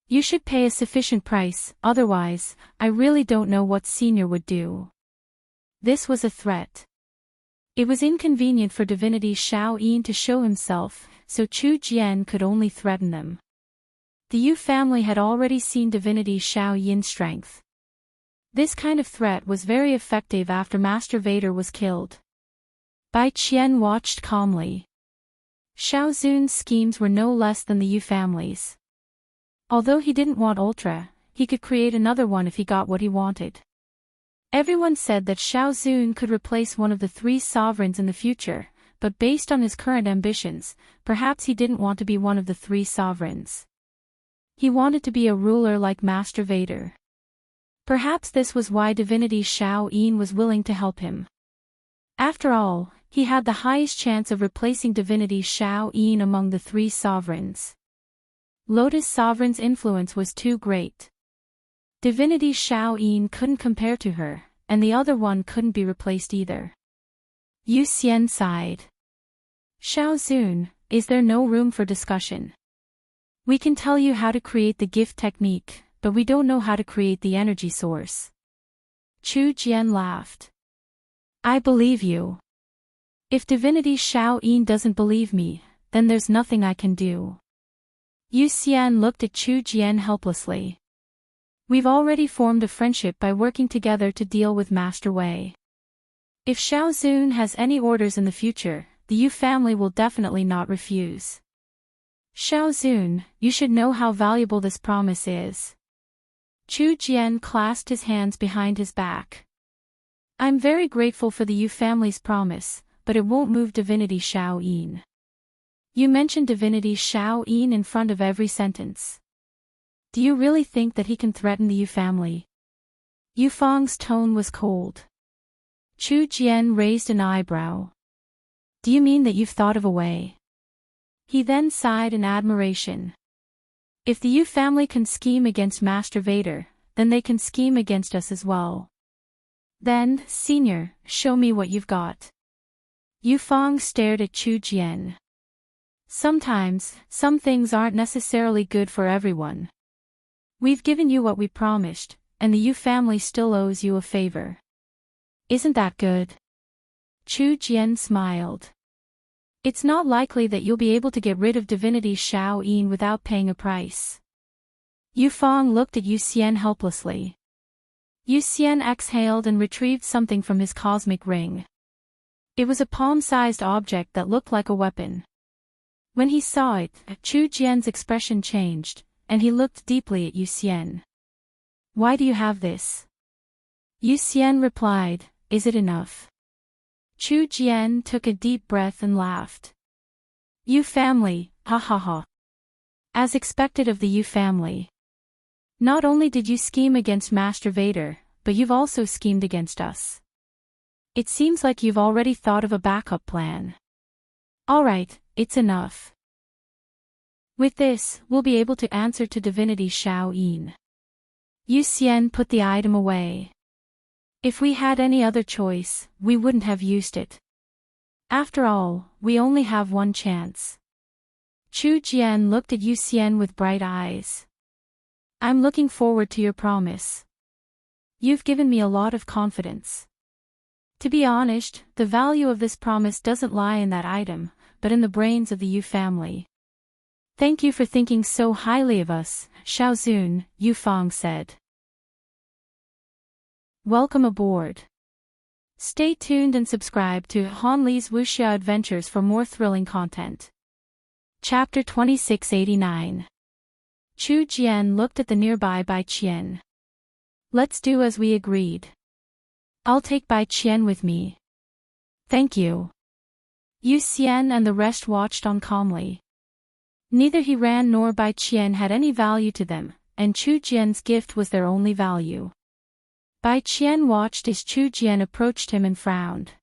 A: You should pay a sufficient price, otherwise, I really don't know what Senior would do." This was a threat. It was inconvenient for Divinity Xiao Yin to show himself, so Chu Jian could only threaten them. The Yu family had already seen Divinity Xiao Yin's strength. This kind of threat was very effective after Master Vader was killed. Bai Qian watched calmly. Xiao Zun's schemes were no less than the Yu family's. Although he didn't want Ultra, he could create another one if he got what he wanted. Everyone said that Xiao Zun could replace one of the three sovereigns in the future, but based on his current ambitions, perhaps he didn't want to be one of the three sovereigns. He wanted to be a ruler like Master Vader. Perhaps this was why Divinity Xiao Yin was willing to help him. After all, he had the highest chance of replacing divinity Shao Yin among the three sovereigns. Lotus Sovereign's influence was too great. Divinity Shao Yin couldn't compare to her, and the other one couldn't be replaced either. Yu Xian sighed. Shao Zun, is there no room for discussion? We can tell you how to create the gift technique, but we don't know how to create the energy source. Chu Jian laughed. I believe you. If divinity Shao Yin doesn't believe me, then there's nothing I can do. Yu Xian looked at Chu Jian helplessly. We've already formed a friendship by working together to deal with Master Wei. If Shao Zun has any orders in the future, the Yu family will definitely not refuse. Shao Zun, you should know how valuable this promise is. Chu Jian clasped his hands behind his back. I'm very grateful for the Yu family's promise, but it won't move divinity Shao Yin. You mentioned divinity Shao Yin in front of every sentence. Do you really think that he can threaten the Yu family? Yu Fang's tone was cold. Chu Jian raised an eyebrow. Do you mean that you've thought of a way? He then sighed in admiration. If the Yu family can scheme against Master Vader, then they can scheme against us as well. Then, Senior, show me what you've got. Yu Fang stared at Chu Jian. Sometimes, some things aren't necessarily good for everyone. We've given you what we promised, and the Yu family still owes you a favor. Isn't that good? Chu Jian smiled. It's not likely that you'll be able to get rid of divinity Shao Yin without paying a price. Yu Fang looked at Yu Xian helplessly. Yu Xian exhaled and retrieved something from his cosmic ring. It was a palm-sized object that looked like a weapon. When he saw it, Chu Jian's expression changed, and he looked deeply at Yu Xian. Why do you have this? Yu Xian replied, Is it enough? Chu Jian took a deep breath and laughed. Yu family, ha ha ha. As expected of the Yu family. Not only did you scheme against Master Vader, but you've also schemed against us. It seems like you've already thought of a backup plan. Alright, it's enough. With this, we'll be able to answer to divinity Shao Yin. Yu Xian put the item away. If we had any other choice, we wouldn't have used it. After all, we only have one chance. Chu Jian looked at Yu Xian with bright eyes. I'm looking forward to your promise. You've given me a lot of confidence. To be honest, the value of this promise doesn't lie in that item, but in the brains of the Yu family. Thank you for thinking so highly of us, Shao Zun, Yu Fang said. Welcome aboard. Stay tuned and subscribe to Han Li's Wuxia Adventures for more thrilling content. Chapter 2689. Chu Jian looked at the nearby Bai Qian. Let's do as we agreed. I'll take Bai Qian with me. Thank you. Yu Xian and the rest watched on calmly. Neither he ran nor Bai Qian had any value to them, and Chu Jian's gift was their only value. Bai Qian watched as Chu Jian approached him and frowned.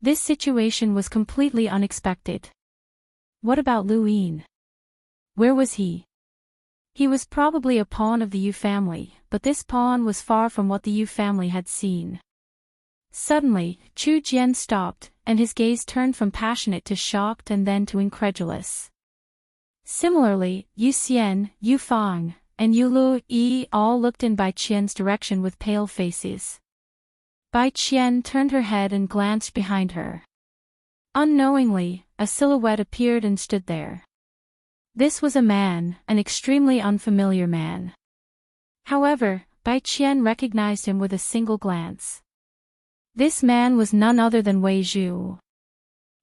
A: This situation was completely unexpected. What about Lu Yin? Where was he? He was probably a pawn of the Yu family, but this pawn was far from what the Yu family had seen. Suddenly, Chu Jian stopped, and his gaze turned from passionate to shocked and then to incredulous. Similarly, Yu Xian, Yu Fang, and Yu Lu Yi all looked in Bai Qian's direction with pale faces. Bai Qian turned her head and glanced behind her. Unknowingly, a silhouette appeared and stood there. This was a man, an extremely unfamiliar man. However, Bai Qian recognized him with a single glance. This man was none other than Wei Zhu.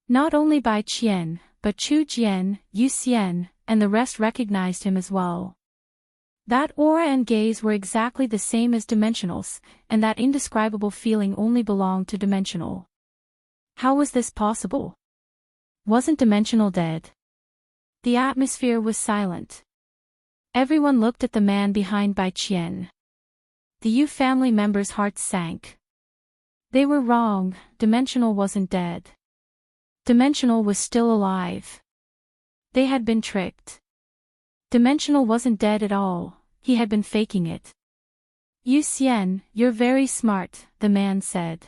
A: Not only Bai Qian, but Chu Jian, Yu Xian, and the rest recognized him as well. That aura and gaze were exactly the same as Dimensional's, and that indescribable feeling only belonged to Dimensional. How was this possible? Wasn't Dimensional dead? The atmosphere was silent. Everyone looked at the man behind Bai Qian. The Yu family members' hearts sank. They were wrong, Dimensional wasn't dead. Dimensional was still alive. They had been tricked. Dimensional wasn't dead at all, he had been faking it. Yu Xian, you're very smart, the man said.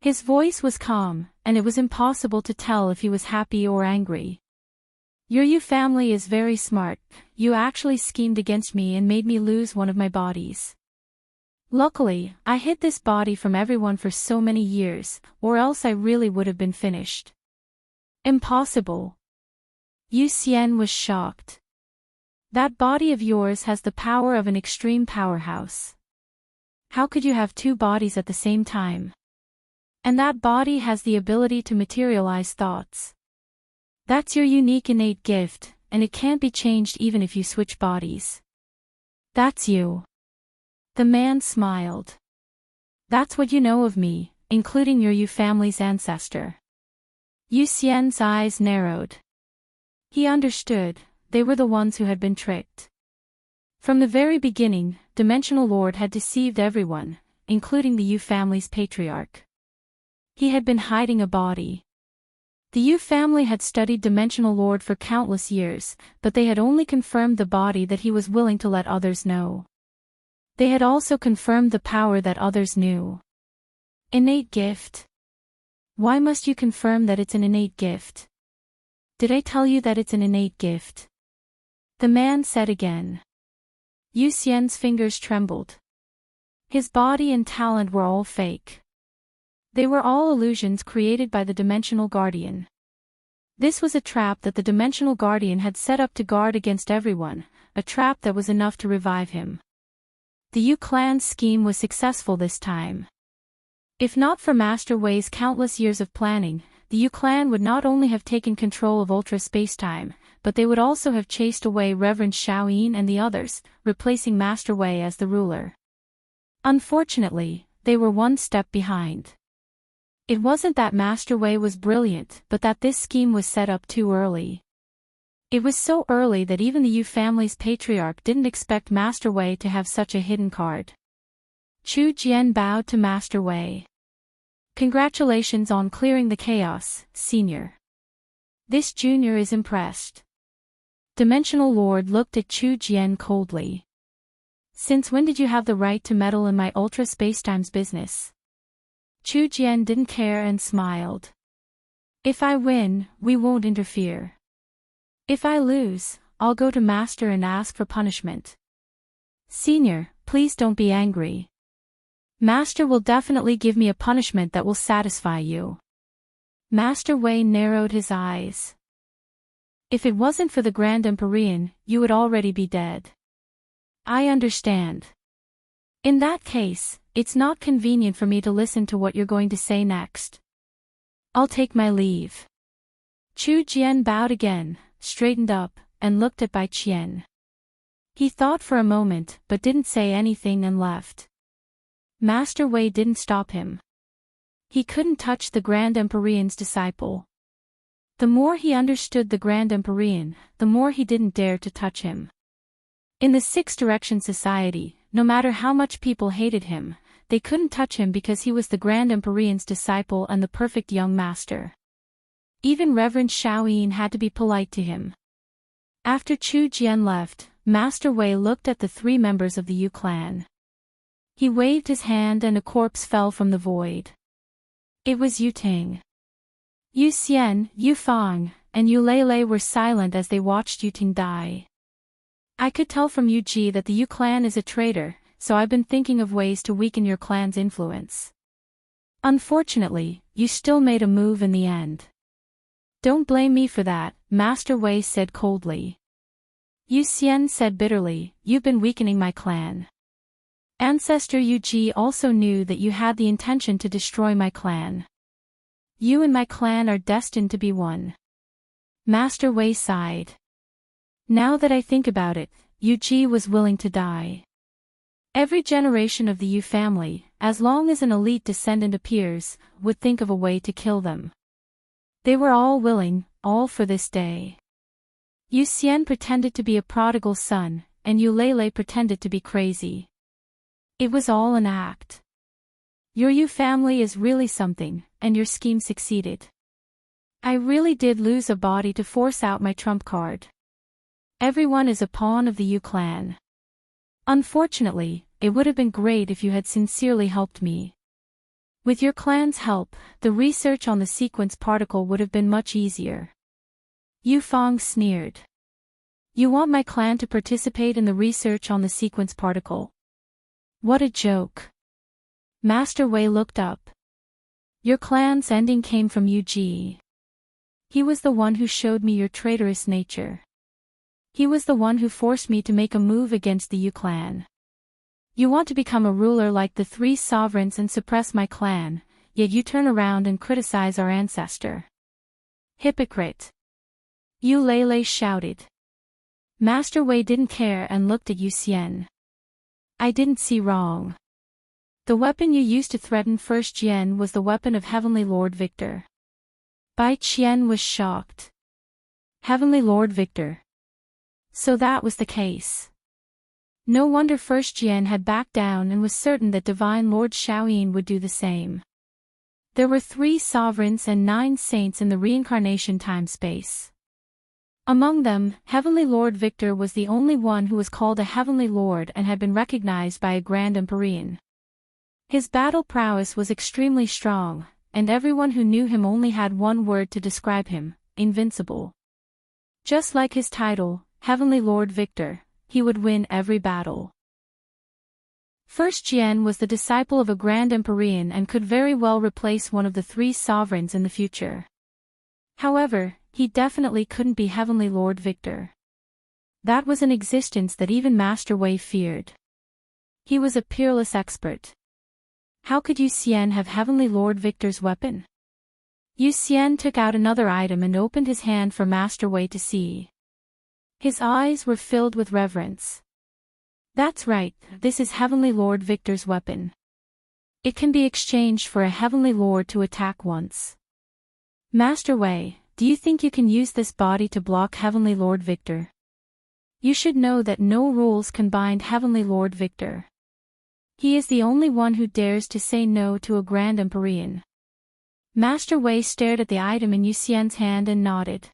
A: His voice was calm, and it was impossible to tell if he was happy or angry. Your Yu family is very smart, you actually schemed against me and made me lose one of my bodies. Luckily, I hid this body from everyone for so many years, or else I really would have been finished. Impossible. Yu Xian was shocked. That body of yours has the power of an extreme powerhouse. How could you have two bodies at the same time? And that body has the ability to materialize thoughts. That's your unique innate gift, and it can't be changed even if you switch bodies. That's you. The man smiled. That's what you know of me, including your Yu family's ancestor. Yu Xian's eyes narrowed. He understood, they were the ones who had been tricked. From the very beginning, Dimensional Lord had deceived everyone, including the Yu family's patriarch. He had been hiding a body. The Yu family had studied Dimensional Lord for countless years, but they had only confirmed the body that he was willing to let others know. They had also confirmed the power that others knew. Innate gift. Why must you confirm that it's an innate gift? Did I tell you that it's an innate gift? The man said again. Yu Xian's fingers trembled. His body and talent were all fake. They were all illusions created by the Dimensional Guardian. This was a trap that the Dimensional Guardian had set up to guard against everyone, a trap that was enough to revive him. The Yu clan's scheme was successful this time. If not for Master Wei's countless years of planning, the Yu clan would not only have taken control of ultra spacetime, but they would also have chased away Reverend Shaoyin and the others, replacing Master Wei as the ruler. Unfortunately, they were one step behind. It wasn't that Master Wei was brilliant, but that this scheme was set up too early. It was so early that even the Yu family's patriarch didn't expect Master Wei to have such a hidden card. Chu Jian bowed to Master Wei. Congratulations on clearing the chaos, Senior. This junior is impressed. Dimensional Lord looked at Chu Jian coldly. Since when did you have the right to meddle in my ultra spacetime's business? Chu Jian didn't care and smiled. If I win, we won't interfere. If I lose, I'll go to Master and ask for punishment. Senior, please don't be angry. Master will definitely give me a punishment that will satisfy you. Master Wei narrowed his eyes. If it wasn't for the Grand Empyrean, you would already be dead. I understand. In that case, it's not convenient for me to listen to what you're going to say next. I'll take my leave. Chu Jian bowed again, straightened up, and looked at Bai Qian. He thought for a moment, but didn't say anything and left. Master Wei didn't stop him. He couldn't touch the Grand Empyrean's disciple. The more he understood the Grand Empyrean, the more he didn't dare to touch him. In the Six Direction Society, no matter how much people hated him, they couldn't touch him because he was the Grand Empyrean's disciple and the perfect young master. Even Reverend Shaoyin had to be polite to him. After Chu Jian left, Master Wei looked at the three members of the Yu clan. He waved his hand and a corpse fell from the void. It was Yu Ting. Yu Xian, Yu Fang, and Yu Lei were silent as they watched Yu Ting die. I could tell from Yu Ji that the Yu clan is a traitor, so I've been thinking of ways to weaken your clan's influence. Unfortunately, you still made a move in the end. Don't blame me for that, Master Wei said coldly. Yu Xian said bitterly, you've been weakening my clan. Ancestor Yu Ji also knew that you had the intention to destroy my clan. You and my clan are destined to be one. Master Wei sighed. Now that I think about it, Yu Ji was willing to die. Every generation of the Yu family, as long as an elite descendant appears, would think of a way to kill them. They were all willing, all for this day. Yu Xian pretended to be a prodigal son, and Yu Lei pretended to be crazy. It was all an act. Your Yu family is really something, and your scheme succeeded. I really did lose a body to force out my trump card. Everyone is a pawn of the Yu clan. Unfortunately, it would have been great if you had sincerely helped me. With your clan's help, the research on the sequence particle would have been much easier. Yu Fang sneered. You want my clan to participate in the research on the sequence particle? What a joke. Master Wei looked up. Your clan's ending came from Yu Ji. He was the one who showed me your traitorous nature. He was the one who forced me to make a move against the Yu clan. You want to become a ruler like the three sovereigns and suppress my clan, yet you turn around and criticize our ancestor. Hypocrite. Yu Lei shouted. Master Wei didn't care and looked at Yu Xian. I didn't see wrong. The weapon you used to threaten First Jian was the weapon of Heavenly Lord Victor. Bai Qian was shocked. Heavenly Lord Victor. So that was the case. No wonder First Jian had backed down and was certain that Divine Lord Shaoyin would do the same. There were 3 sovereigns and 9 saints in the reincarnation time-space. Among them, Heavenly Lord Victor was the only one who was called a Heavenly Lord and had been recognized by a Grand Empyrean. His battle prowess was extremely strong, and everyone who knew him only had one word to describe him: invincible. Just like his title, Heavenly Lord Victor, he would win every battle. First Jian was the disciple of a Grand Empyrean and could very well replace one of the 3 sovereigns in the future. However, he definitely couldn't be Heavenly Lord Victor. That was an existence that even Master Wei feared. He was a peerless expert. How could Yu Xian have Heavenly Lord Victor's weapon? Yu Xian took out another item and opened his hand for Master Wei to see. His eyes were filled with reverence. That's right, this is Heavenly Lord Victor's weapon. It can be exchanged for a Heavenly Lord to attack once. Master Wei, do you think you can use this body to block Heavenly Lord Victor? You should know that no rules can bind Heavenly Lord Victor. He is the only one who dares to say no to a Grand Empyrean. Master Wei stared at the item in Yu Xian's hand and nodded.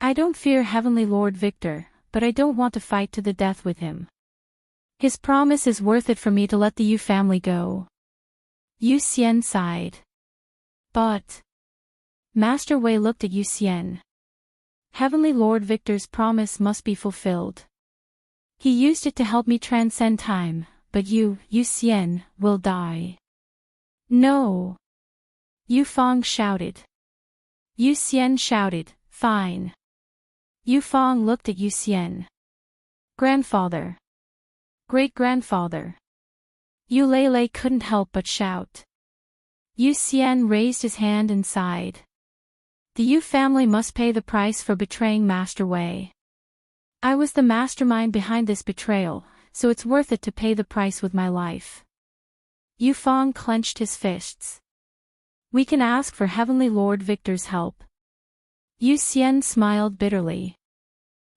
A: I don't fear Heavenly Lord Victor, but I don't want to fight to the death with him. His promise is worth it for me to let the Yu family go. Yu Xian sighed. But... Master Wei looked at Yu Xian. Heavenly Lord Victor's promise must be fulfilled. He used it to help me transcend time, but Yu Xian, will die. No! Yu Fang shouted. Yu Xian shouted, fine. Yu Fang looked at Yu Xian. Grandfather. Great-grandfather. Yu Lei couldn't help but shout. Yu Xian raised his hand and sighed. The Yu family must pay the price for betraying Master Wei. I was the mastermind behind this betrayal, so it's worth it to pay the price with my life. Yu Fang clenched his fists. We can ask for Heavenly Lord Victor's help. Yu Xian smiled bitterly.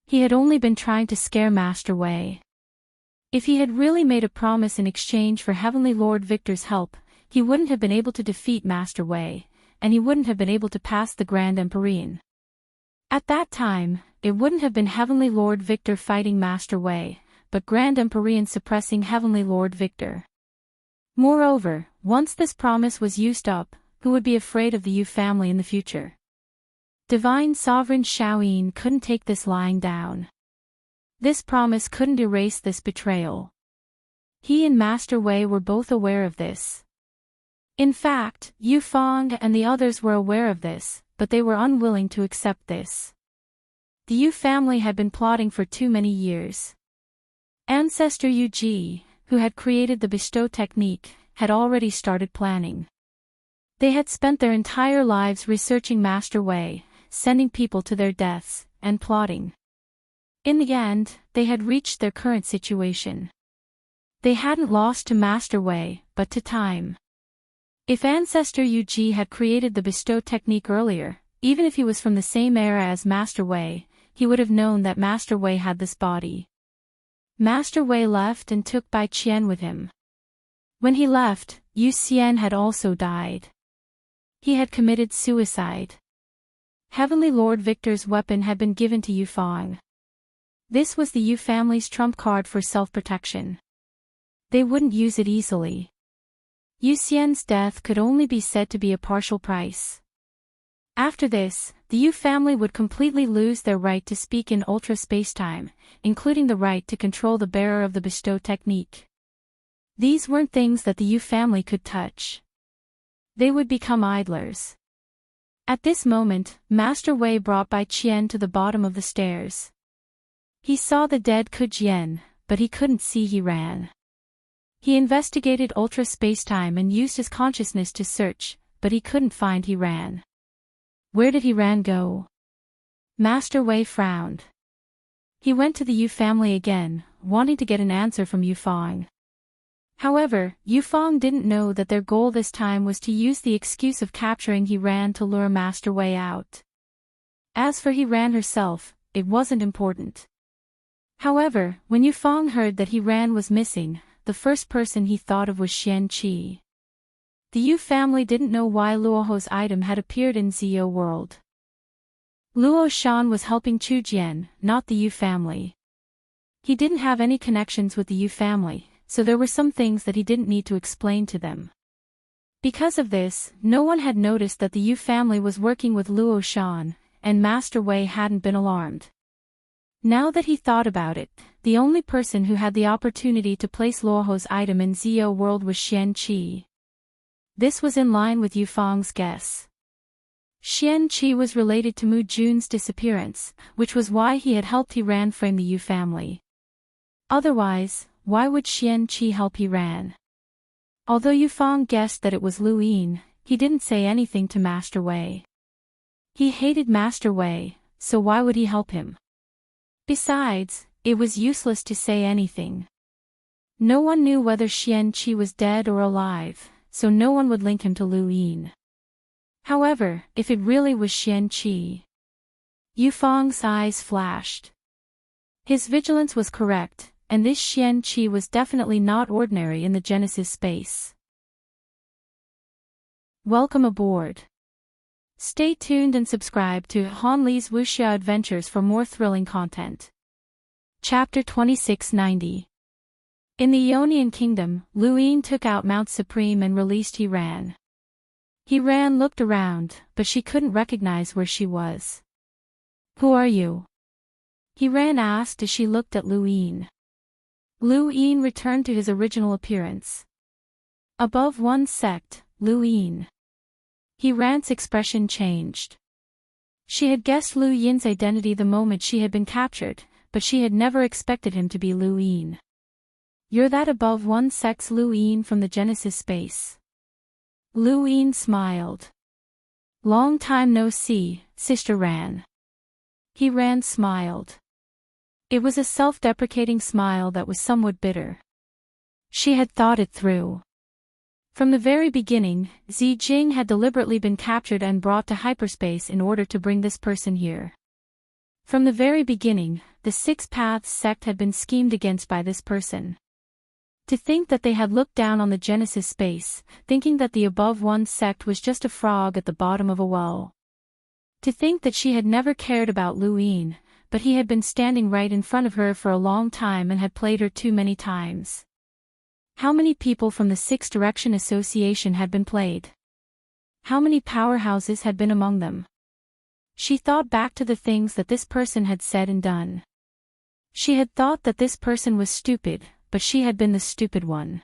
A: He had only been trying to scare Master Wei. If he had really made a promise in exchange for Heavenly Lord Victor's help, he wouldn't have been able to defeat Master Wei, and he wouldn't have been able to pass the Grand Empyrean. At that time, it wouldn't have been Heavenly Lord Victor fighting Master Wei, but Grand Empyrean suppressing Heavenly Lord Victor. Moreover, once this promise was used up, who would be afraid of the Yu family in the future? Divine Sovereign Shaoyin couldn't take this lying down. This promise couldn't erase this betrayal. He and Master Wei were both aware of this. In fact, Yu Fang and the others were aware of this, but they were unwilling to accept this. The Yu family had been plotting for too many years. Ancestor Yu Ji, who had created the bestow technique, had already started planning. They had spent their entire lives researching Master Wei, sending people to their deaths, and plotting. In the end, they had reached their current situation. They hadn't lost to Master Wei, but to time. If Ancestor Yu Ji had created the bestow technique earlier, even if he was from the same era as Master Wei, he would have known that Master Wei had this body. Master Wei left and took Bai Qian with him. When he left, Yu Xian had also died. He had committed suicide. Heavenly Lord Victor's weapon had been given to Yufang. This was the Yu family's trump card for self-protection. They wouldn't use it easily. Yu Xian's death could only be said to be a partial price. After this, the Yu family would completely lose their right to speak in ultra spacetime, including the right to control the bearer of the bestow technique. These weren't things that the Yu family could touch. They would become idlers. At this moment, Master Wei brought Bai Qian to the bottom of the stairs. He saw the dead Ku Jian, but he couldn't see. He ran. He investigated ultra spacetime and used his consciousness to search, but he couldn't find. He ran. Where did he ran go? Master Wei frowned. He went to the Yu family again, wanting to get an answer from Yufang. However, Yufang didn't know that their goal this time was to use the excuse of capturing He Ran to lure Master Wei out. As for He Ran herself, it wasn't important. However, when Yufang heard that He Ran was missing, the first person he thought of was Xian Qi. The Yu family didn't know why Luoho's item had appeared in Zio world. Luo Shan was helping Chu Jian, not the Yu family. He didn't have any connections with the Yu family, so there were some things that he didn't need to explain to them. Because of this, no one had noticed that the Yu family was working with Luo Shan, and Master Wei hadn't been alarmed. Now that he thought about it, the only person who had the opportunity to place Luoho's item in Zio world was Xian Qi. This was in line with Yufang's guess. Xian Qi was related to Mu Jun's disappearance, which was why he had helped He Ran frame the Yu family. Otherwise, why would Xian Qi help He Ran? Although Yufang guessed that it was Lu Yin, he didn't say anything to Master Wei. He hated Master Wei, so why would he help him? Besides, it was useless to say anything. No one knew whether Xian Qi was dead or alive, so no one would link him to Lu Yin. However, if it really was Xian Qi... Yufang's eyes flashed. His vigilance was correct, and this Xian Qi was definitely not ordinary in the Genesis space. Welcome aboard. Stay tuned and subscribe to Han Li's Wuxia Adventures for more thrilling content. Chapter 2690. In the Ionian Kingdom, Lu Yin took out Mount Supreme and released He Ran. He Ran looked around, but she couldn't recognize where she was. Who are you? He Ran asked as she looked at Lu Yin. Lu Yin returned to his original appearance. Above one sect, Lu Yin. He Ran's expression changed. She had guessed Lu Yin's identity the moment she had been captured, but she had never expected him to be Lu Yin. You're that above one sect's Lu Yin from the Genesis space. Lu Yin smiled. Long time no see, Sister Ran. He Ran smiled. It was a self-deprecating smile that was somewhat bitter. She had thought it through. From the very beginning, Zi Jing had deliberately been captured and brought to hyperspace in order to bring this person here. From the very beginning, the Six Paths sect had been schemed against by this person. To think that they had looked down on the Genesis space, thinking that the above one sect was just a frog at the bottom of a well. To think that she had never cared about Lu Yin, but he had been standing right in front of her for a long time and had played her too many times. How many people from the Six Direction Association had been played? How many powerhouses had been among them? She thought back to the things that this person had said and done. She had thought that this person was stupid, but she had been the stupid one.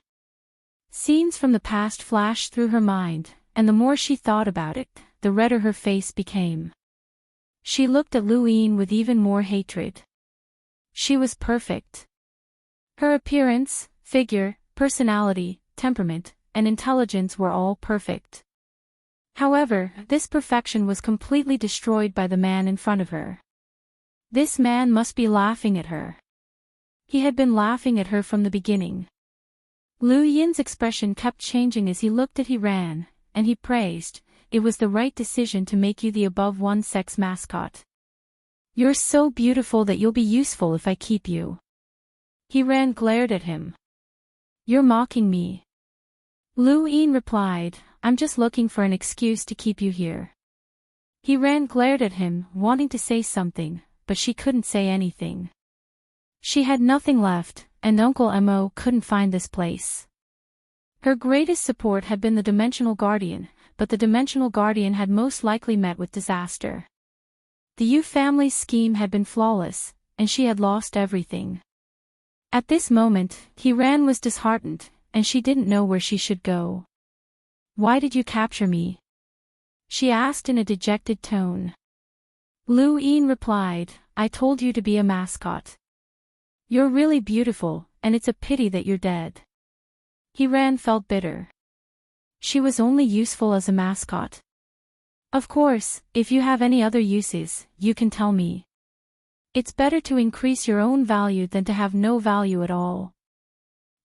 A: Scenes from the past flashed through her mind, and the more she thought about it, the redder her face became. She looked at Lu Yin with even more hatred. She was perfect. Her appearance, figure, personality, temperament, and intelligence were all perfect. However, this perfection was completely destroyed by the man in front of her. This man must be laughing at her. He had been laughing at her from the beginning. Lu Yin's expression kept changing as he looked at He Ran, and he praised, "It was the right decision to make you the above one sex mascot. You're so beautiful that you'll be useful if I keep you." He Ran glared at him. "You're mocking me." Lu Yin replied, "I'm just looking for an excuse to keep you here." Ran glared at him, wanting to say something, but she couldn't say anything. She had nothing left, and Uncle Mo couldn't find this place. Her greatest support had been the Dimensional Guardian, but the Dimensional Guardian had most likely met with disaster. The Yu family's scheme had been flawless, and she had lost everything. At this moment, Ran was disheartened, and she didn't know where she should go. "Why did you capture me?" she asked in a dejected tone. Lu Yin replied, "I told you to be a mascot. You're really beautiful, and it's a pity that you're dead." Ran felt bitter. She was only useful as a mascot. "Of course, if you have any other uses, you can tell me. It's better to increase your own value than to have no value at all.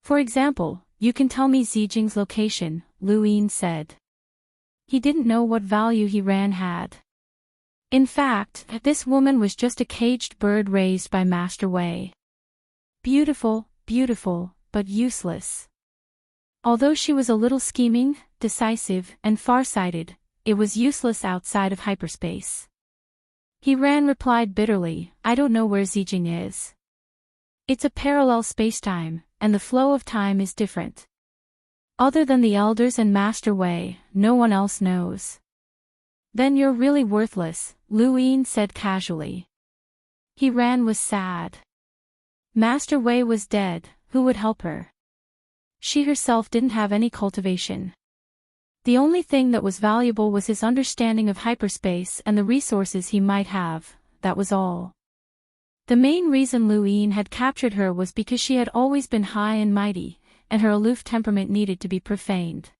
A: For example, you can tell me Zijing's location," Lu Yin said. He didn't know what value Ran had. In fact, this woman was just a caged bird raised by Master Wei. Beautiful, beautiful, but useless. Although she was a little scheming, decisive, and far-sighted, it was useless outside of hyperspace. Ran replied bitterly, "I don't know where Zijing is. It's a parallel spacetime, and the flow of time is different. Other than the elders and Master Wei, no one else knows." "Then you're really worthless," Lu Yin said casually. Ran was sad. Master Wei was dead, who would help her? She herself didn't have any cultivation. The only thing that was valuable was his understanding of hyperspace and the resources he might have, that was all. The main reason Lu Yin had captured her was because she had always been high and mighty, and her aloof temperament needed to be profaned.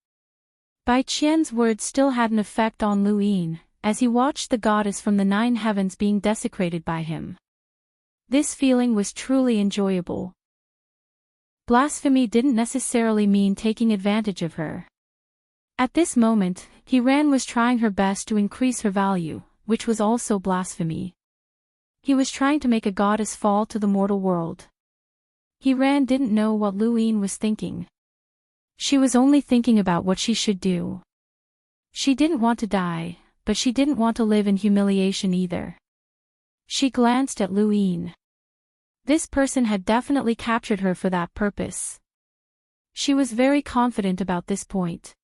A: Bai Qian's words still had an effect on Lu Yin, as he watched the goddess from the 9 heavens being desecrated by him. This feeling was truly enjoyable. Blasphemy didn't necessarily mean taking advantage of her. At this moment, Ran was trying her best to increase her value, which was also blasphemy. He was trying to make a goddess fall to the mortal world. Ran didn't know what Lu Yin was thinking. She was only thinking about what she should do. She didn't want to die, but she didn't want to live in humiliation either. She glanced at Lu Yin. This person had definitely captured her for that purpose. She was very confident about this point.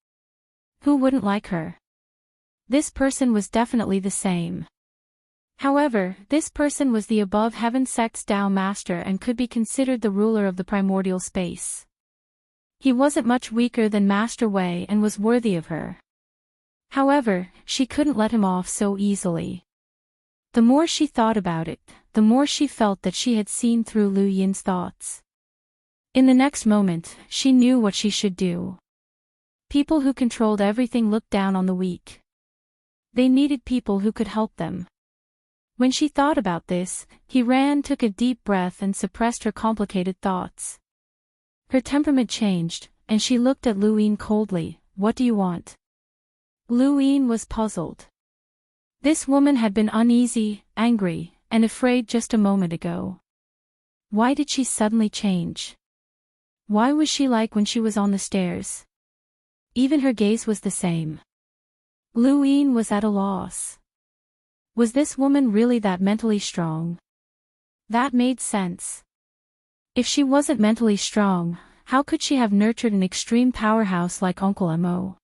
A: Who wouldn't like her? This person was definitely the same. However, this person was the above heaven sect's Tao master and could be considered the ruler of the primordial space. He wasn't much weaker than Master Wei and was worthy of her. However, she couldn't let him off so easily. The more she thought about it, the more she felt that she had seen through Lu Yin's thoughts. In the next moment, she knew what she should do. People who controlled everything looked down on the weak. They needed people who could help them. When she thought about this, Ran took a deep breath and suppressed her complicated thoughts. Her temperament changed, and she looked at Lu Yin coldly. "What do you want?" Lu Yin was puzzled. This woman had been uneasy, angry, and afraid just a moment ago. Why did she suddenly change? Why was she like when she was on the stairs? Even her gaze was the same. Lu Yin was at a loss. Was this woman really that mentally strong? That made sense. If she wasn't mentally strong, how could she have nurtured an extreme powerhouse like Uncle Mo?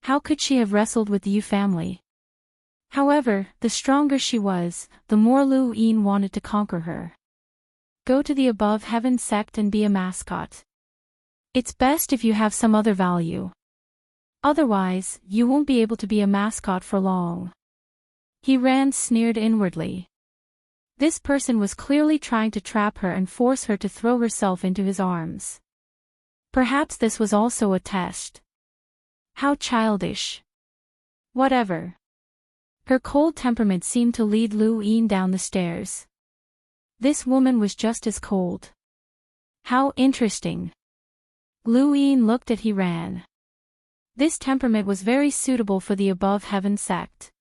A: How could she have wrestled with the Yu family? However, the stronger she was, the more Lu Yin wanted to conquer her. Go to the above heaven sect and be a mascot. It's best if you have some other value. Otherwise, you won't be able to be a mascot for long. Ran sneered inwardly. This person was clearly trying to trap her and force her to throw herself into his arms. Perhaps this was also a test. How childish. Whatever. Her cold temperament seemed to lead Lu Yin down the stairs. This woman was just as cold. How interesting. Lu Yin looked at Ran. This temperament was very suitable for the above heaven sect.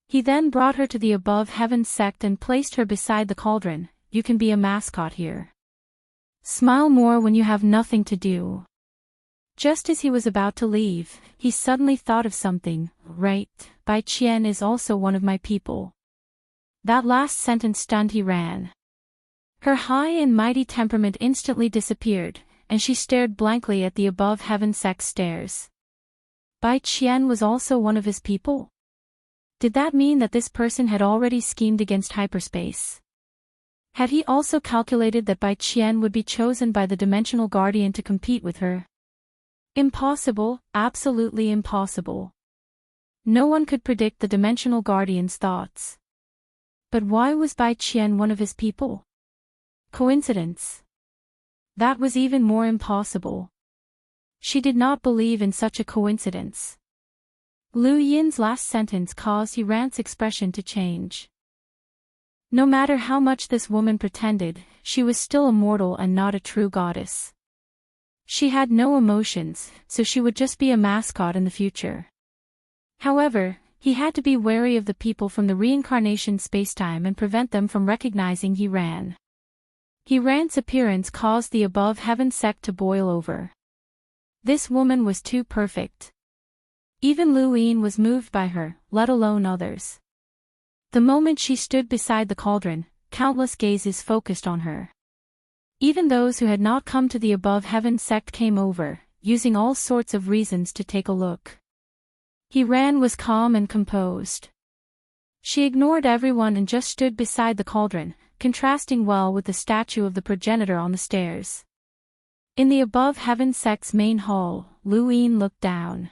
A: He then brought her to the above heaven sect and placed her beside the cauldron. "You can be a mascot here. Smile more when you have nothing to do." Just as he was about to leave, he suddenly thought of something. Right, Bai Qian is also one of my people. That last sentence stunned he ran. Her high and mighty temperament instantly disappeared, and she stared blankly at the above heaven sect stairs. Bai Qian was also one of his people? Did that mean that this person had already schemed against hyperspace? Had he also calculated that Bai Qian would be chosen by the dimensional guardian to compete with her? Impossible, absolutely impossible. No one could predict the dimensional guardian's thoughts. But why was Bai Qian one of his people? Coincidence? That was even more impossible. She did not believe in such a coincidence. Lu Yin's last sentence caused He Ran's expression to change. No matter how much this woman pretended, she was still a mortal and not a true goddess. She had no emotions, so she would just be a mascot in the future. However, he had to be wary of the people from the reincarnation spacetime and prevent them from recognizing He Ran. He Ran's appearance caused the above heaven sect to boil over. This woman was too perfect. Even Lu Yin was moved by her, let alone others. The moment she stood beside the cauldron, countless gazes focused on her. Even those who had not come to the above heaven sect came over, using all sorts of reasons to take a look. He Ran was calm and composed. She ignored everyone and just stood beside the cauldron, contrasting well with the statue of the progenitor on the stairs. In the above heaven sect's main hall, Lu Yin looked down.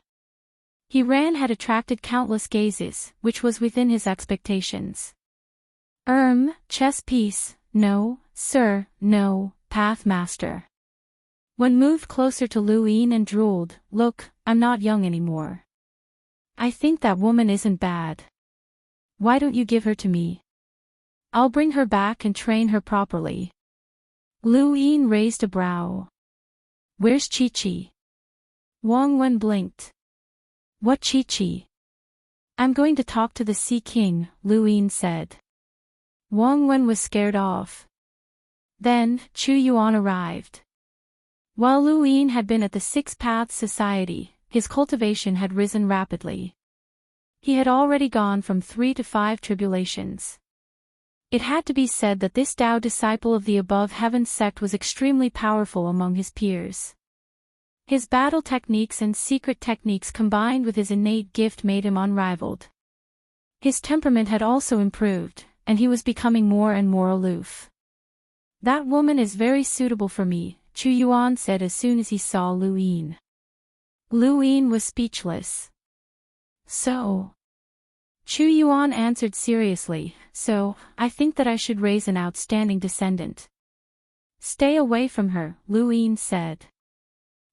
A: He Ran had attracted countless gazes, which was within his expectations. Chess piece, no, sir, no, path master. When moved closer to Lu Yin and drooled, look, I'm not young anymore. I think that woman isn't bad. Why don't you give her to me? I'll bring her back and train her properly. Lu Yin raised a brow. Where's Chi-Chi? Wang Wen blinked. What Chi-Chi? I'm going to talk to the Sea King, Lu Yin said. Wang Wen was scared off. Then, Chu Yuan arrived. While Lu Yin had been at the Six Paths Society, his cultivation had risen rapidly. He had already gone from 3 to 5 tribulations. It had to be said that this Tao disciple of the above heaven sect was extremely powerful among his peers. His battle techniques and secret techniques combined with his innate gift made him unrivaled. His temperament had also improved, and he was becoming more and more aloof. That woman is very suitable for me, Chu Yuan said as soon as he saw Lu Yin. Lu Yin was speechless. So? Chu Yuan answered seriously, so, I think that I should raise an outstanding descendant. Stay away from her, Lu Yin said.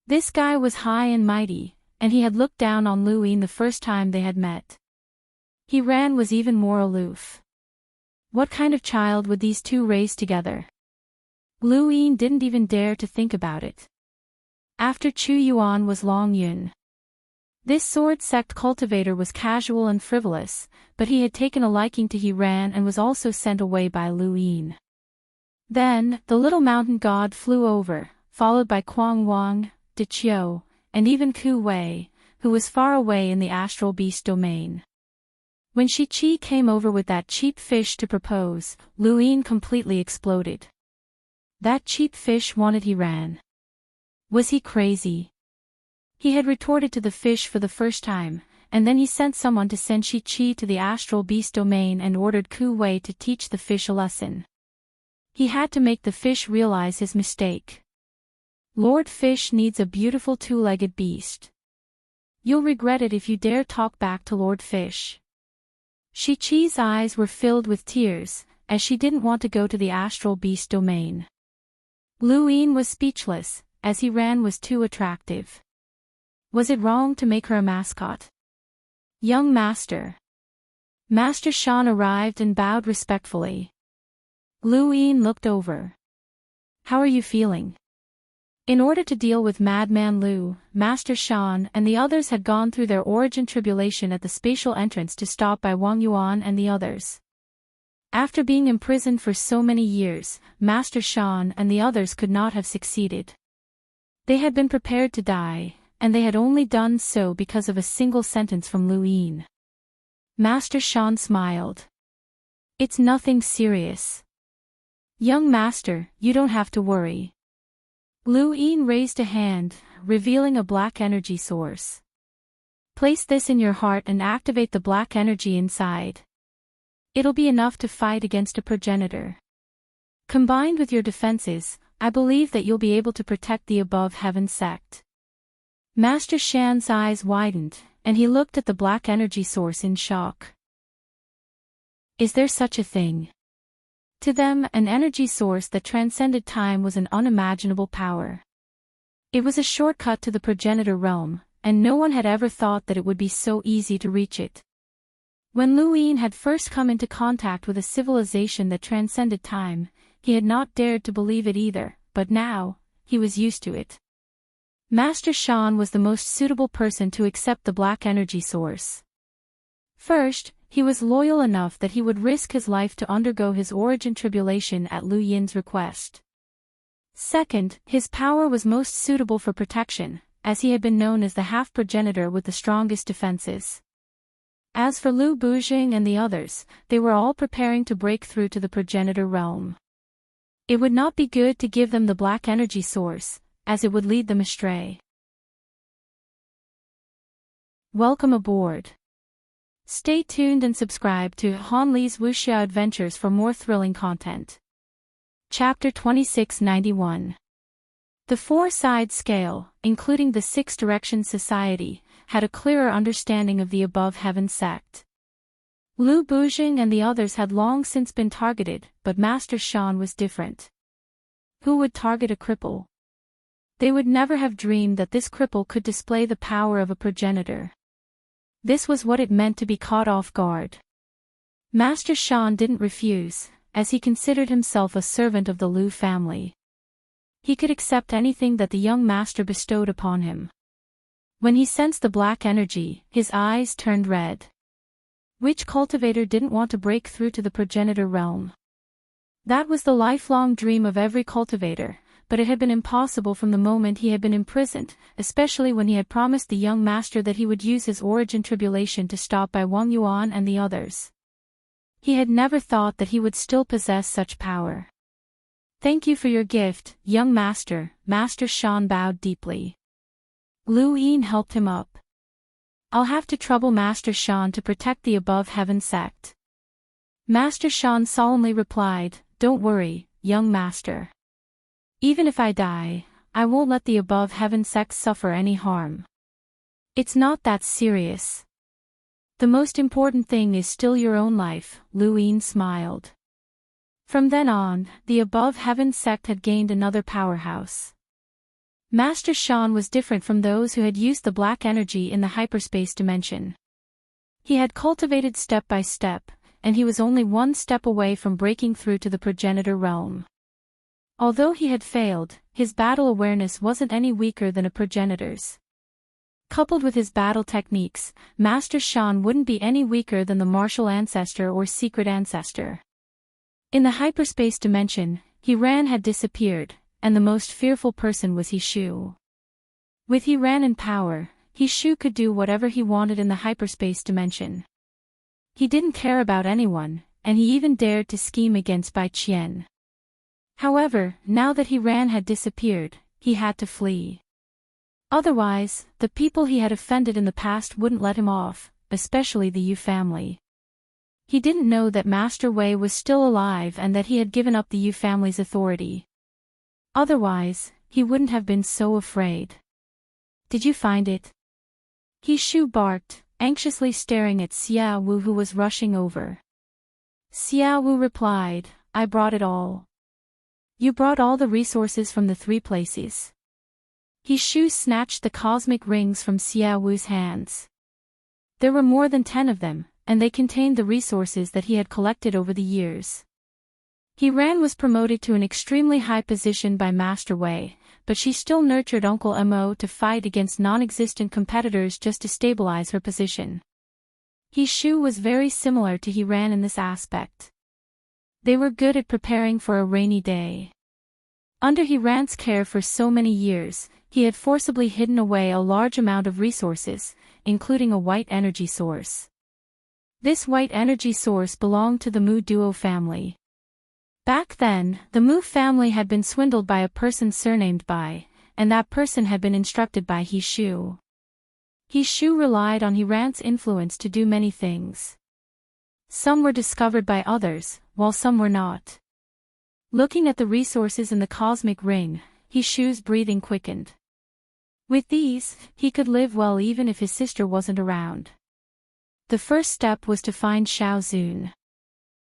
A: This guy was high and mighty, and he had looked down on Lu Yin the first time they had met. He Ran was even more aloof. What kind of child would these two raise together? Lu Yin didn't even dare to think about it. After Chu Yuan was Long Yun. This sword sect cultivator was casual and frivolous, but he had taken a liking to He Ran and was also sent away by Lu Yin. Then, the little mountain god flew over, followed by Quang Wang, De Chiu, and even Ku Wei, who was far away in the astral beast domain. When Shi-Chi came over with that cheap fish to propose, Lu Yin completely exploded. That cheap fish wanted He Ran. Was he crazy? He had retorted to the fish for the first time, and then he sent someone to send Shi-Chi to the astral beast domain and ordered Ku Wei to teach the fish a lesson. He had to make the fish realize his mistake. Lord Fish needs a beautiful two-legged beast. You'll regret it if you dare talk back to Lord Fish. Shi-Chi's eyes were filled with tears, as she didn't want to go to the astral beast domain. Lu Yin was speechless, as He Ran was too attractive. Was it wrong to make her a mascot? Young Master. Master Shan arrived and bowed respectfully. Lu Yin looked over. How are you feeling? In order to deal with Madman Lu, Master Shan and the others had gone through their origin tribulation at the spatial entrance to stop by Wang Yuan and the others. After being imprisoned for so many years, Master Shan and the others could not have succeeded. They had been prepared to die, and they had only done so because of a single sentence from Lu Yin. Master Shan smiled. It's nothing serious. Young master, you don't have to worry. Lu Yin raised a hand, revealing a black energy source. Place this in your heart and activate the black energy inside. It'll be enough to fight against a progenitor. Combined with your defenses, I believe that you'll be able to protect the above heaven sect. Master Shan's eyes widened, and he looked at the black energy source in shock. Is there such a thing? To them, an energy source that transcended time was an unimaginable power. It was a shortcut to the progenitor realm, and no one had ever thought that it would be so easy to reach it. When Lu Yin had first come into contact with a civilization that transcended time, he had not dared to believe it either, but now, he was used to it. Master Shan was the most suitable person to accept the black energy source. First, he was loyal enough that he would risk his life to undergo his origin tribulation at Lu Yin's request. Second, his power was most suitable for protection, as he had been known as the half-progenitor with the strongest defenses. As for Lu Bujing and the others, they were all preparing to break through to the progenitor realm. It would not be good to give them the black energy source, as it would lead them astray. Welcome aboard. Stay tuned and subscribe to Han Li's Wuxia Adventures for more thrilling content. Chapter 2691. The four-side scale, including the six-direction society, had a clearer understanding of the above heaven sect. Lu Bujing and the others had long since been targeted, but Master Shan was different. Who would target a cripple? They would never have dreamed that this cripple could display the power of a progenitor. This was what it meant to be caught off guard. Master Shan didn't refuse, as he considered himself a servant of the Lu family. He could accept anything that the young master bestowed upon him. When he sensed the black energy, his eyes turned red. Which cultivator didn't want to break through to the progenitor realm? That was the lifelong dream of every cultivator, but it had been impossible from the moment he had been imprisoned, especially when he had promised the young master that he would use his origin tribulation to stop by Wang Yuan and the others. He had never thought that he would still possess such power. Thank you for your gift, young master. Master Shan bowed deeply. Lu Yin helped him up. I'll have to trouble Master Shan to protect the above heaven sect. Master Shan solemnly replied, Don't worry, young master. Even if I die, I won't let the above heaven sect suffer any harm. It's not that serious. The most important thing is still your own life. Lu Yin smiled. From then on, the above heaven sect had gained another powerhouse. Master Shan was different from those who had used the black energy in the hyperspace dimension. He had cultivated step by step, and he was only one step away from breaking through to the progenitor realm. Although he had failed, his battle awareness wasn't any weaker than a progenitor's. Coupled with his battle techniques, Master Shan wouldn't be any weaker than the martial ancestor or secret ancestor. In the hyperspace dimension, He Ran had disappeared, and the most fearful person was He Shu. With He Ran in power, He Shu could do whatever he wanted in the hyperspace dimension. He didn't care about anyone, and he even dared to scheme against Bai Qian. However, now that He Ran had disappeared, he had to flee. Otherwise, the people he had offended in the past wouldn't let him off, especially the Yu family. He didn't know that Master Wei was still alive and that he had given up the Yu family's authority. Otherwise, he wouldn't have been so afraid. Did you find it? He Shu barked, anxiously staring at Xiao Wu who was rushing over. Xiao Wu replied, I brought it all. You brought all the resources from the three places. He Shu snatched the cosmic rings from Xiao Wu's hands. There were more than 10 of them, and they contained the resources that he had collected over the years. He Ran was promoted to an extremely high position by Master Wei, but she still nurtured Uncle Mo to fight against non-existent competitors just to stabilize her position. He Shu was very similar to He Ran in this aspect. They were good at preparing for a rainy day. Under He Ran's care for so many years, he had forcibly hidden away a large amount of resources, including a white energy source. This white energy source belonged to the Mu Duo family. Back then, the Mu family had been swindled by a person surnamed Bai, and that person had been instructed by He Shu. He Shu relied on He Rant's influence to do many things. Some were discovered by others, while some were not. Looking at the resources in the cosmic ring, He Shu's breathing quickened. With these, he could live well even if his sister wasn't around. The first step was to find Xiao Zun.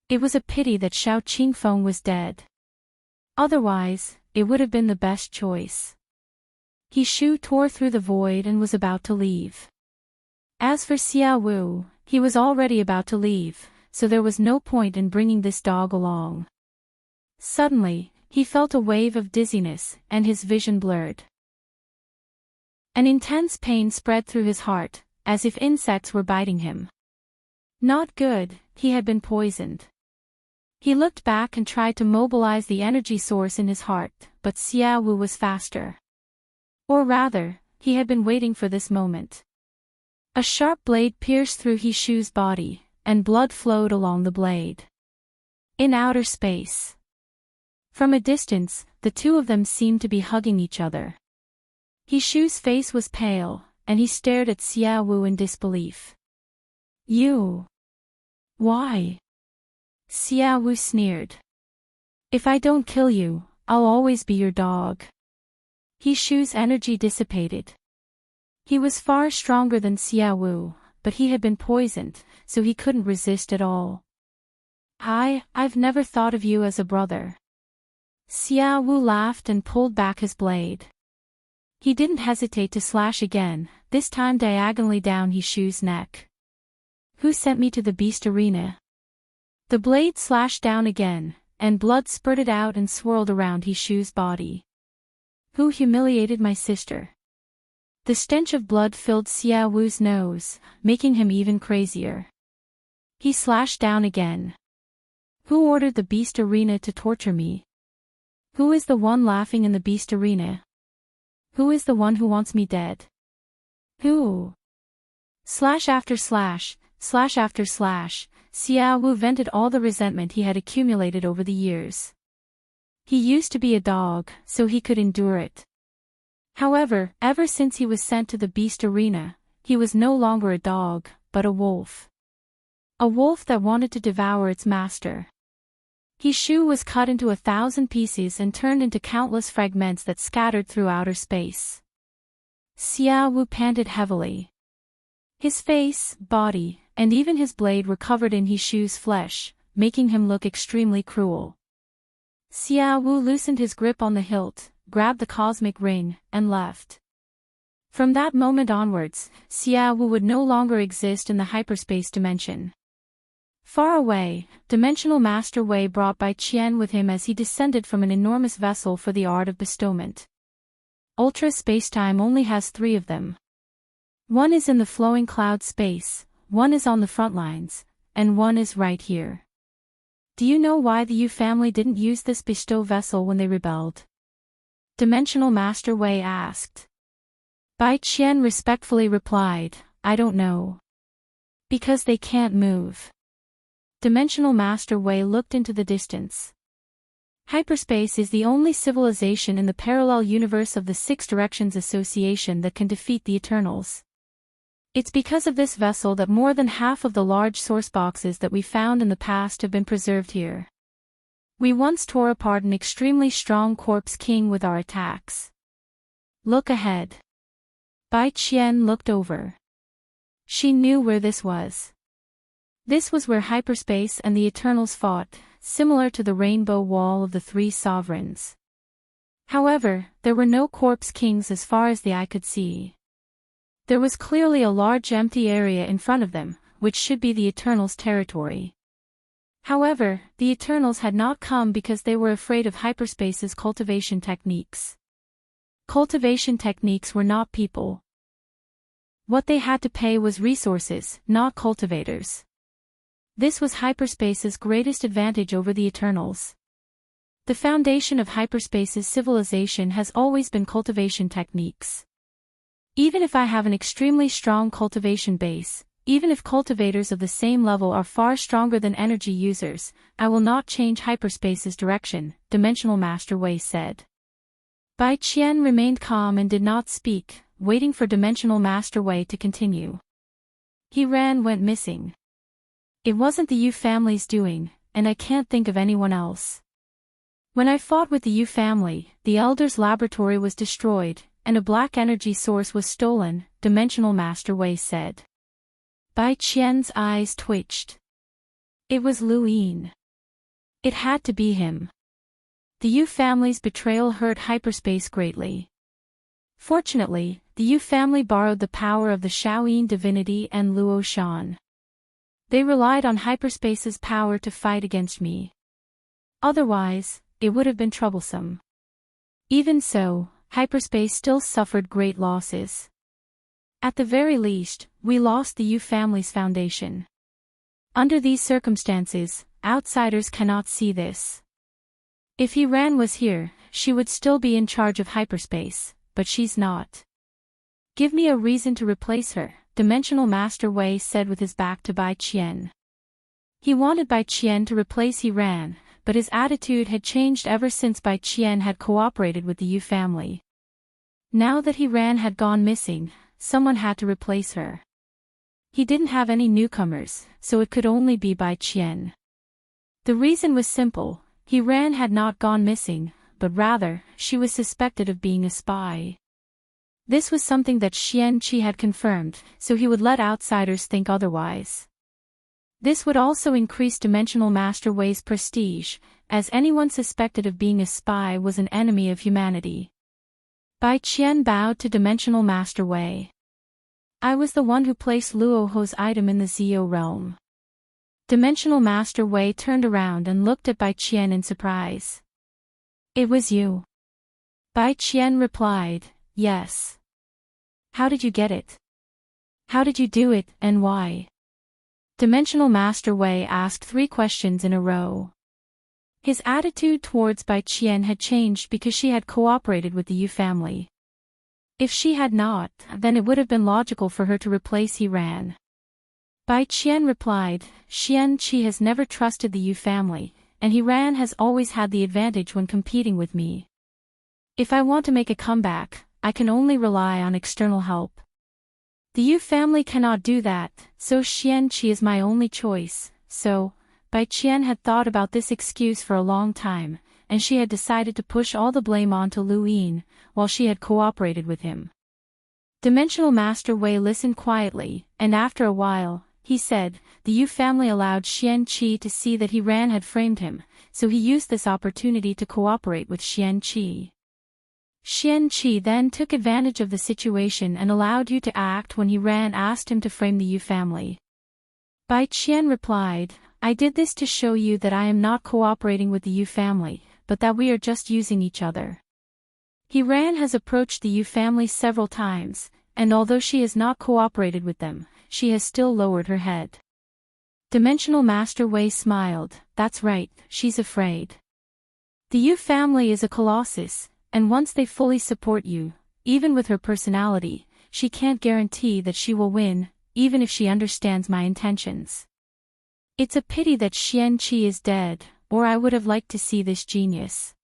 A: It was a pity that Xiao Qingfeng was dead. Otherwise, it would have been the best choice. He Shu tore through the void and was about to leave. As for Xiao Wu, he was already about to leave, so there was no point in bringing this dog along. Suddenly, he felt a wave of dizziness, and his vision blurred. An intense pain spread through his heart, as if insects were biting him. Not good, he had been poisoned. He looked back and tried to mobilize the energy source in his heart, but Xiao Wu was faster. Or rather, he had been waiting for this moment. A sharp blade pierced through He Shu's body, and blood flowed along the blade. In outer space. From a distance, the two of them seemed to be hugging each other. He Shu's face was pale, and he stared at Xiao Wu in disbelief. You. Why? Xiao Wu sneered. If I don't kill you, I'll always be your dog. He Shu's energy dissipated. He was far stronger than Xiao Wu, but he had been poisoned, so he couldn't resist at all. I've never thought of you as a brother. Xiao Wu laughed and pulled back his blade. He didn't hesitate to slash again, this time diagonally down He Shu's neck. Who sent me to the beast arena? The blade slashed down again, and blood spurted out and swirled around He Shu's body. Who humiliated my sister? The stench of blood filled Xiao Wu's nose, making him even crazier. He slashed down again. Who ordered the beast arena to torture me? Who is the one laughing in the beast arena? Who is the one who wants me dead? Who? Slash after slash, slash after slash, Xiao Wu vented all the resentment he had accumulated over the years. He used to be a dog, so he could endure it. However, ever since he was sent to the beast arena, he was no longer a dog, but a wolf. A wolf that wanted to devour its master. He Shu was cut into 1,000 pieces and turned into countless fragments that scattered through outer space. Xiao Wu panted heavily. His face, body, and even his blade were covered in He Shu's flesh, making him look extremely cruel. Xiao Wu loosened his grip on the hilt, grabbed the cosmic ring, and left. From that moment onwards, Xiao Wu would no longer exist in the hyperspace dimension. Far away, Dimensional Master Wei brought Bai Qian with him as he descended from an enormous vessel for the art of bestowment. Ultra spacetime only has 3 of them. One is in the flowing cloud space, one is on the front lines, and one is right here. Do you know why the Yu family didn't use this bestow vessel when they rebelled? Dimensional Master Wei asked. Bai Qian respectfully replied, I don't know. Because they can't move. Dimensional Master Wei looked into the distance. Hyperspace is the only civilization in the parallel universe of the Six Directions Association that can defeat the Eternals. It's because of this vessel that more than half of the large source boxes that we found in the past have been preserved here. We once tore apart an extremely strong Corpse King with our attacks. Look ahead. Bai Qian looked over. She knew where this was. This was where hyperspace and the Eternals fought, similar to the rainbow wall of the 3 sovereigns. However, there were no Corpse Kings as far as the eye could see. There was clearly a large empty area in front of them, which should be the Eternals' territory. However, the Eternals had not come because they were afraid of hyperspace's cultivation techniques. Cultivation techniques were not people. What they had to pay was resources, not cultivators. This was hyperspace's greatest advantage over the Eternals. The foundation of hyperspace's civilization has always been cultivation techniques. Even if I have an extremely strong cultivation base, even if cultivators of the same level are far stronger than energy users, I will not change hyperspace's direction, Dimensional Master Wei said. Bai Qian remained calm and did not speak, waiting for Dimensional Master Wei to continue. He went missing. It wasn't the Yu family's doing, and I can't think of anyone else. When I fought with the Yu family, the Elder's laboratory was destroyed, and a black energy source was stolen, Dimensional Master Wei said. Bai Qian's eyes twitched. It was Lu Yin. It had to be him. The Yu family's betrayal hurt hyperspace greatly. Fortunately, the Yu family borrowed the power of the Shaoyin divinity and Luo Shan. They relied on hyperspace's power to fight against me. Otherwise, it would have been troublesome. Even so, hyperspace still suffered great losses. At the very least, we lost the Yu family's foundation. Under these circumstances, outsiders cannot see this. If Ran was here, she would still be in charge of hyperspace, but she's not. Give me a reason to replace her, Dimensional Master Wei said with his back to Bai Qian. He wanted Bai Qian to replace Ran, but his attitude had changed ever since Bai Qian had cooperated with the Yu family. Now that Ran had gone missing, someone had to replace her. He didn't have any newcomers, so it could only be Bai Qian. The reason was simple. Ran had not gone missing, but rather, she was suspected of being a spy. This was something that Xian Qi had confirmed, so he would let outsiders think otherwise. This would also increase Dimensional Master Wei's prestige, as anyone suspected of being a spy was an enemy of humanity. Bai Qian bowed to Dimensional Master Wei. I was the one who placed Luo Ho's item in the Zio realm. Dimensional Master Wei turned around and looked at Bai Qian in surprise. It was you. Bai Qian replied, yes. How did you get it? How did you do it, and why? Dimensional Master Wei asked 3 questions in a row. His attitude towards Bai Qian had changed because she had cooperated with the Yu family. If she had not, then it would have been logical for her to replace Ran. Bai Qian replied, Xian Qi has never trusted the Yu family, and Ran has always had the advantage when competing with me. If I want to make a comeback, I can only rely on external help. The Yu family cannot do that, so Xian Qi is my only choice, so, Bai Qian had thought about this excuse for a long time, and she had decided to push all the blame onto Lu Yin, while she had cooperated with him. Dimensional Master Wei listened quietly, and after a while, he said, the Yu family allowed Xian Qi to see that Ran had framed him, so he used this opportunity to cooperate with Xian Qi. Xian Qi then took advantage of the situation and allowed you to act when Ran asked him to frame the Yu family. Bai Qian replied, I did this to show you that I am not cooperating with the Yu family, but that we are just using each other. Ran has approached the Yu family several times, and although she has not cooperated with them, she has still lowered her head. Dimensional Master Wei smiled, that's right, she's afraid. The Yu family is a colossus, and once they fully support you, even with her personality, she can't guarantee that she will win, even if she understands my intentions. It's a pity that Xian Qi is dead, or I would have liked to see this genius.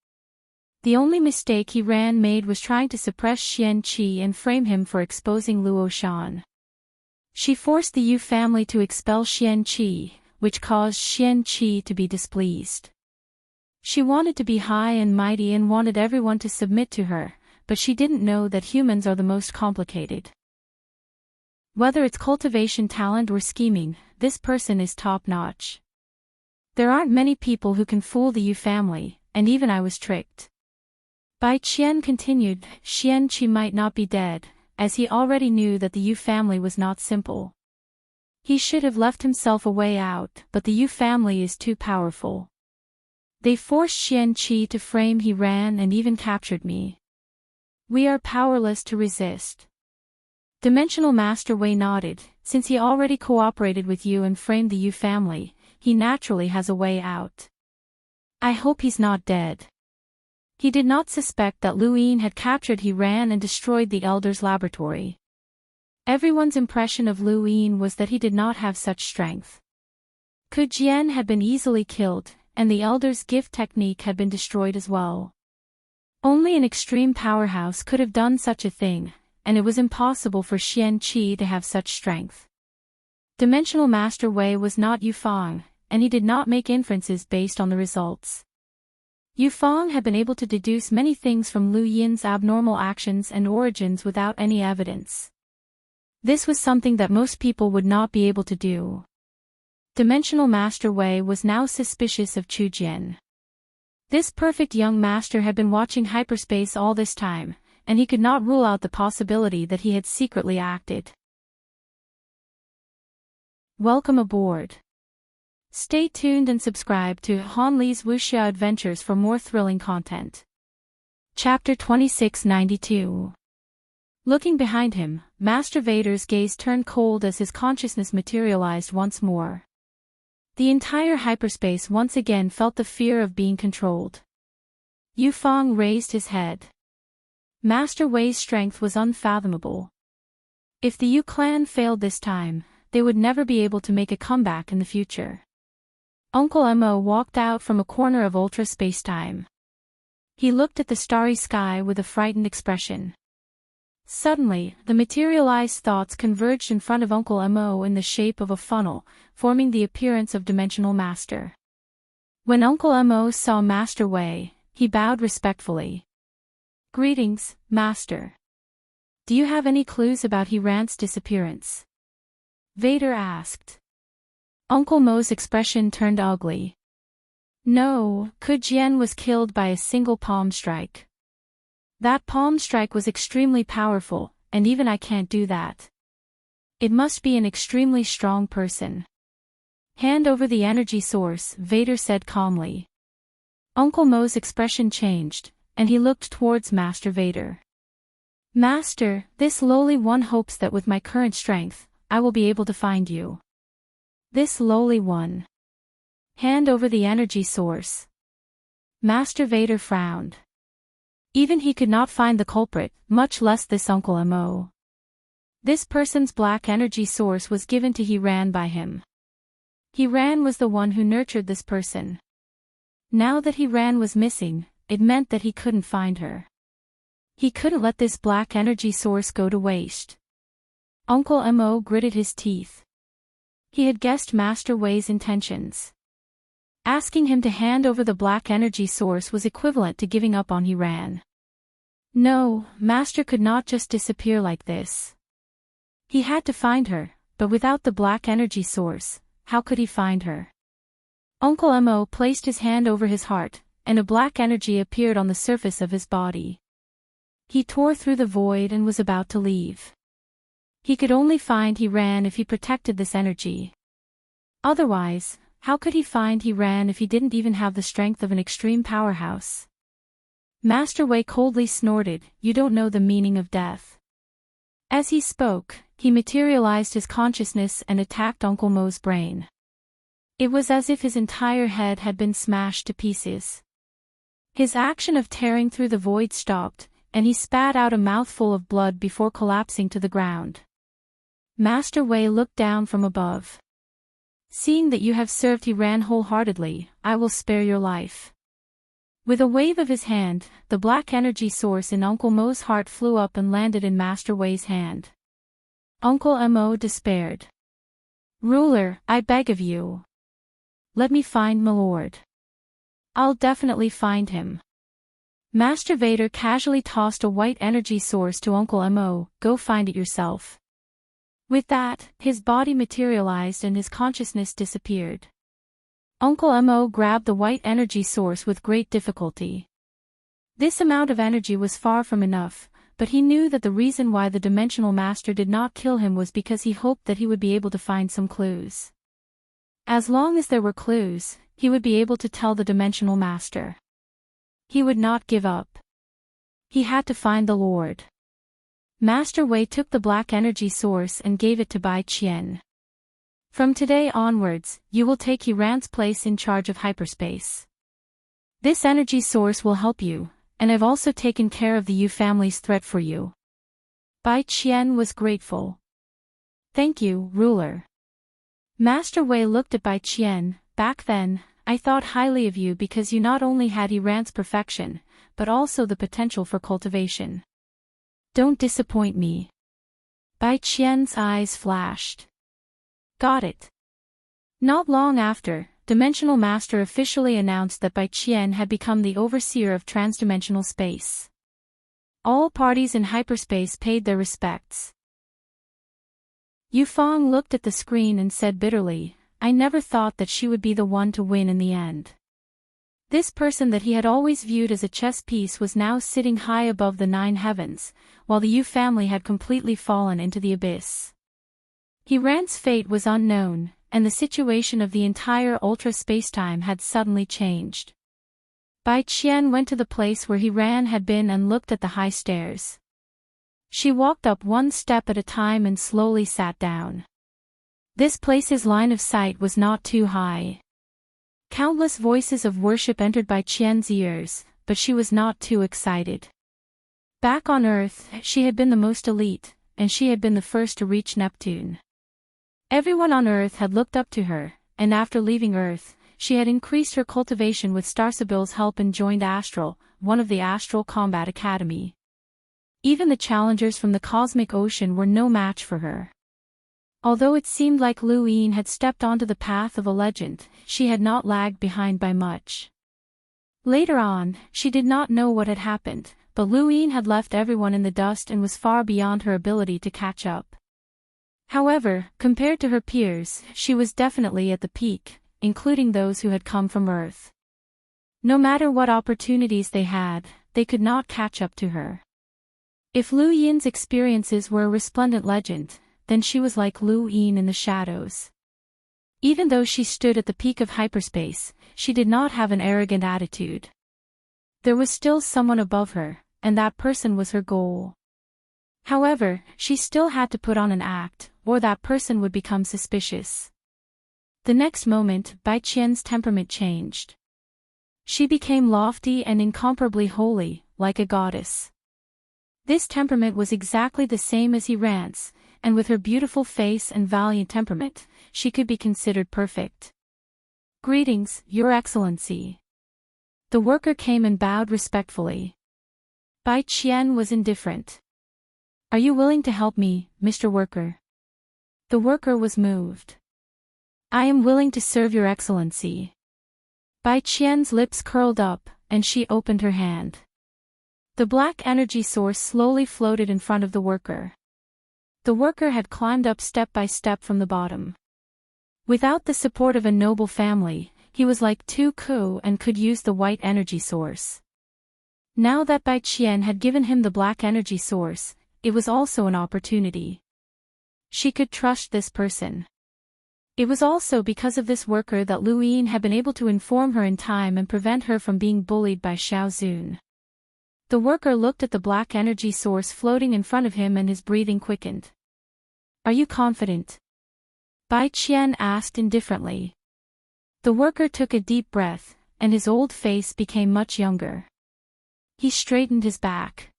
A: The only mistake Ran made was trying to suppress Xian Qi and frame him for exposing Luo Shan. She forced the Yu family to expel Xian Qi, which caused Xian Qi to be displeased. She wanted to be high and mighty and wanted everyone to submit to her, but she didn't know that humans are the most complicated. Whether it's cultivation talent or scheming, this person is top-notch. There aren't many people who can fool the Yu family, and even I was tricked. Bai Qian continued, Xian Qi might not be dead, as he already knew that the Yu family was not simple. He should have left himself a way out, but the Yu family is too powerful. They forced Xian Qi to frame Ran and even captured me. We are powerless to resist. Dimensional Master Wei nodded, since he already cooperated with you and framed the Yu family, he naturally has a way out. I hope he's not dead. He did not suspect that Lu Yin had captured He-Ran and destroyed the Elder's laboratory. Everyone's impression of Lu Yin was that he did not have such strength. Ku Jian had been easily killed, and the Elder's gift technique had been destroyed as well. Only an extreme powerhouse could have done such a thing, and it was impossible for Xian Qi to have such strength. Dimensional Master Wei was not Yufang, and he did not make inferences based on the results. Yufang had been able to deduce many things from Lu Yin's abnormal actions and origins without any evidence. This was something that most people would not be able to do. Dimensional Master Wei was now suspicious of Chu Jian. This perfect young master had been watching hyperspace all this time, and he could not rule out the possibility that he had secretly acted. Welcome aboard. Stay tuned and subscribe to Han Li's Wuxia Adventures for more thrilling content. Chapter 2692. Looking behind him, Master Vader's gaze turned cold as his consciousness materialized once more. The entire hyperspace once again felt the fear of being controlled. Yufang raised his head. Master Wei's strength was unfathomable. If the Yu clan failed this time, they would never be able to make a comeback in the future. Uncle Mo walked out from a corner of ultra space-time. He looked at the starry sky with a frightened expression. Suddenly, the materialized thoughts converged in front of Uncle Mo in the shape of a funnel, forming the appearance of Dimensional Master. When Uncle Mo saw Master Wei, he bowed respectfully. "Greetings, Master. Do you have any clues about He-Ran's disappearance?" Vader asked. Uncle Mo's expression turned ugly. "No, Ku Jian was killed by a single palm strike. That palm strike was extremely powerful, and even I can't do that. It must be an extremely strong person." "Hand over the energy source," Vader said calmly. Uncle Mo's expression changed, and he looked towards Master Vader. "Master, this lowly one hopes that with my current strength, I will be able to find you." "This lowly one. Hand over the energy source." Master Vader frowned. Even he could not find the culprit, much less this Uncle Mo. This person's black energy source was given to He-Ran by him. He-Ran was the one who nurtured this person. Now that He-Ran was missing, it meant that he couldn't find her. He couldn't let this black energy source go to waste. Uncle Mo gritted his teeth. He had guessed Master Wei's intentions. Asking him to hand over the black energy source was equivalent to giving up on He-Ran. No, Master could not just disappear like this. He had to find her, but without the black energy source, how could he find her? Uncle Mo placed his hand over his heart, and a black energy appeared on the surface of his body. He tore through the void and was about to leave. He could only find He-Ran if he protected this energy. Otherwise, how could he find He-Ran if he didn't even have the strength of an extreme powerhouse? Master Wei coldly snorted, "You don't know the meaning of death." As he spoke, he materialized his consciousness and attacked Uncle Mo's brain. It was as if his entire head had been smashed to pieces. His action of tearing through the void stopped, and he spat out a mouthful of blood before collapsing to the ground. Master Wei looked down from above. "Seeing that you have served He-Ran wholeheartedly, I will spare your life." With a wave of his hand, the black energy source in Uncle Mo's heart flew up and landed in Master Wei's hand. Uncle Mo despaired. "Ruler, I beg of you. Let me find my lord. I'll definitely find him." Master Vader casually tossed a white energy source to Uncle Mo, "Go find it yourself." With that, his body materialized and his consciousness disappeared. Uncle Mo grabbed the white energy source with great difficulty. This amount of energy was far from enough, but he knew that the reason why the Dimensional Master did not kill him was because he hoped that he would be able to find some clues. As long as there were clues, he would be able to tell the Dimensional Master. He would not give up. He had to find the Lord. Master Wei took the black energy source and gave it to Bai Qian. "From today onwards, you will take He-Ran's place in charge of hyperspace. This energy source will help you, and I've also taken care of the Yu family's threat for you. Bai Qian was grateful. Thank you, ruler. Master Wei looked at Bai Qian. Back then, I thought highly of you because you not only had Iran's perfection, but also the potential for cultivation. Don't disappoint me. Bai Qian's eyes flashed. Got it. Not long after, Dimensional Master officially announced that Bai Qian had become the overseer of transdimensional space. All parties in hyperspace paid their respects. Yufeng looked at the screen and said bitterly, I never thought that she would be the one to win in the end. This person that he had always viewed as a chess piece was now sitting high above the 9 heavens, while the Yu family had completely fallen into the abyss. Iran's fate was unknown, and the situation of the entire ultra-spacetime had suddenly changed. Bai Qian went to the place where Iran had been and looked at the high stairs. She walked up one step at a time and slowly sat down. This place's line of sight was not too high. Countless voices of worship entered Bai Qian's ears, but she was not too excited. Back on Earth, she had been the most elite, and she had been the first to reach Neptune. Everyone on Earth had looked up to her, and after leaving Earth, she had increased her cultivation with Starsabil's help and joined Astral, one of the Astral Combat Academy. Even the challengers from the cosmic ocean were no match for her. Although it seemed like Lu Yin had stepped onto the path of a legend, she had not lagged behind by much. Later on, she did not know what had happened, but Lu Yin had left everyone in the dust and was far beyond her ability to catch up. However, compared to her peers, she was definitely at the peak, including those who had come from Earth. No matter what opportunities they had, they could not catch up to her. If Lu Yin's experiences were a resplendent legend, then she was like Lu Yin in the shadows. Even though she stood at the peak of hyperspace, she did not have an arrogant attitude. There was still someone above her, and that person was her goal. However, she still had to put on an act, or that person would become suspicious. The next moment, Bai Qian's temperament changed. She became lofty and incomparably holy, like a goddess. This temperament was exactly the same as Iran's, and with her beautiful face and valiant temperament, she could be considered perfect. Greetings, Your Excellency. The worker came and bowed respectfully. Bai Qian was indifferent. Are you willing to help me, Mr. Worker? The worker was moved. I am willing to serve Your Excellency. Bai Qian's lips curled up, and she opened her hand. The black energy source slowly floated in front of the worker. The worker had climbed up step by step from the bottom. Without the support of a noble family, he was like Tu Ku and could use the white energy source. Now that Bai Qian had given him the black energy source, it was also an opportunity. She could trust this person. It was also because of this worker that Lu Yin had been able to inform her in time and prevent her from being bullied by Xiao Zun. The worker looked at the black energy source floating in front of him and his breathing quickened. Are you confident? Bai Qian asked indifferently. The worker took a deep breath, and his old face became much younger. He straightened his back.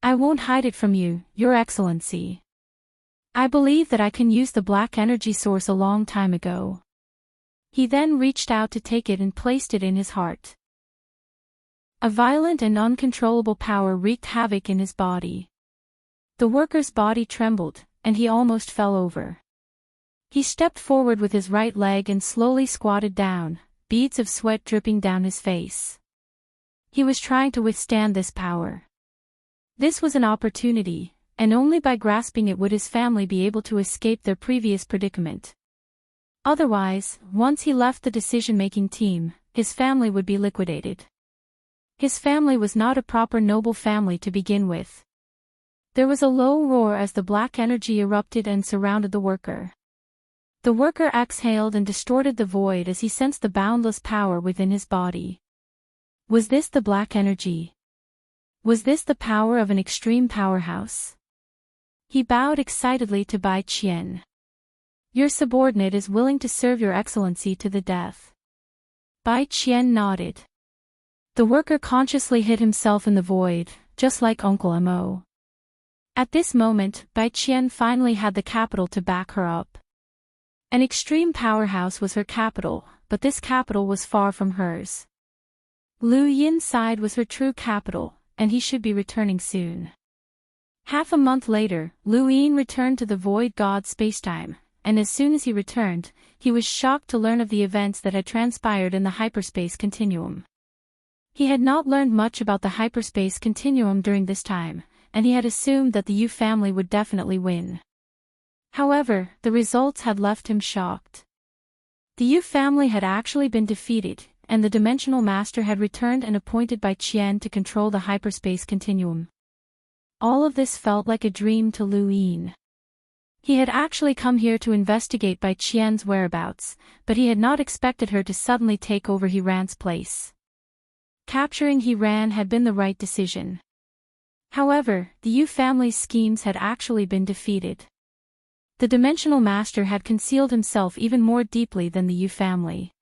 A: I won't hide it from you, Your Excellency. I believe that I can use the black energy source a long time ago. He then reached out to take it and placed it in his heart. A violent and uncontrollable power wreaked havoc in his body. The worker's body trembled, and he almost fell over. He stepped forward with his right leg and slowly squatted down, beads of sweat dripping down his face. He was trying to withstand this power. This was an opportunity, and only by grasping it would his family be able to escape their previous predicament. Otherwise, once he left the decision-making team, his family would be liquidated. His family was not a proper noble family to begin with. There was a low roar as the black energy erupted and surrounded the worker. The worker exhaled and distorted the void as he sensed the boundless power within his body. Was this the black energy? Was this the power of an extreme powerhouse? He bowed excitedly to Bai Qian. Your subordinate is willing to serve Your Excellency to the death. Bai Qian nodded. The worker consciously hid himself in the void, just like Uncle Mo. At this moment, Bai Qian finally had the capital to back her up. An extreme powerhouse was her capital, but this capital was far from hers. Lu Yin's side was her true capital, and he should be returning soon. Half a month later, Lu Yin returned to the void god spacetime, and as soon as he returned, he was shocked to learn of the events that had transpired in the hyperspace continuum. He had not learned much about the hyperspace continuum during this time, and he had assumed that the Yu family would definitely win. However, the results had left him shocked. The Yu family had actually been defeated, and the Dimensional Master had returned and appointed Bai Qian to control the hyperspace continuum. All of this felt like a dream to Lu Yin. He had actually come here to investigate Bai Qian's whereabouts, but he had not expected her to suddenly take over He Ran's place. Capturing He Ran had been the right decision. However, the Yu family's schemes had actually been defeated. The Dimensional Master had concealed himself even more deeply than the Yu family.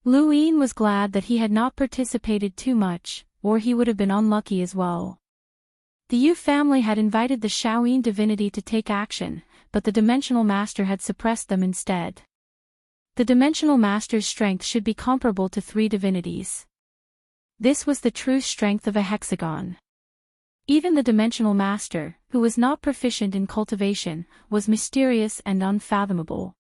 A: Lu Yin was glad that he had not participated too much, or he would have been unlucky as well. The Yu family had invited the Shaoyin divinity to take action, but the Dimensional Master had suppressed them instead. The Dimensional Master's strength should be comparable to 3 divinities. This was the true strength of a hexagon. Even the Dimensional Master, who was not proficient in cultivation, was mysterious and unfathomable.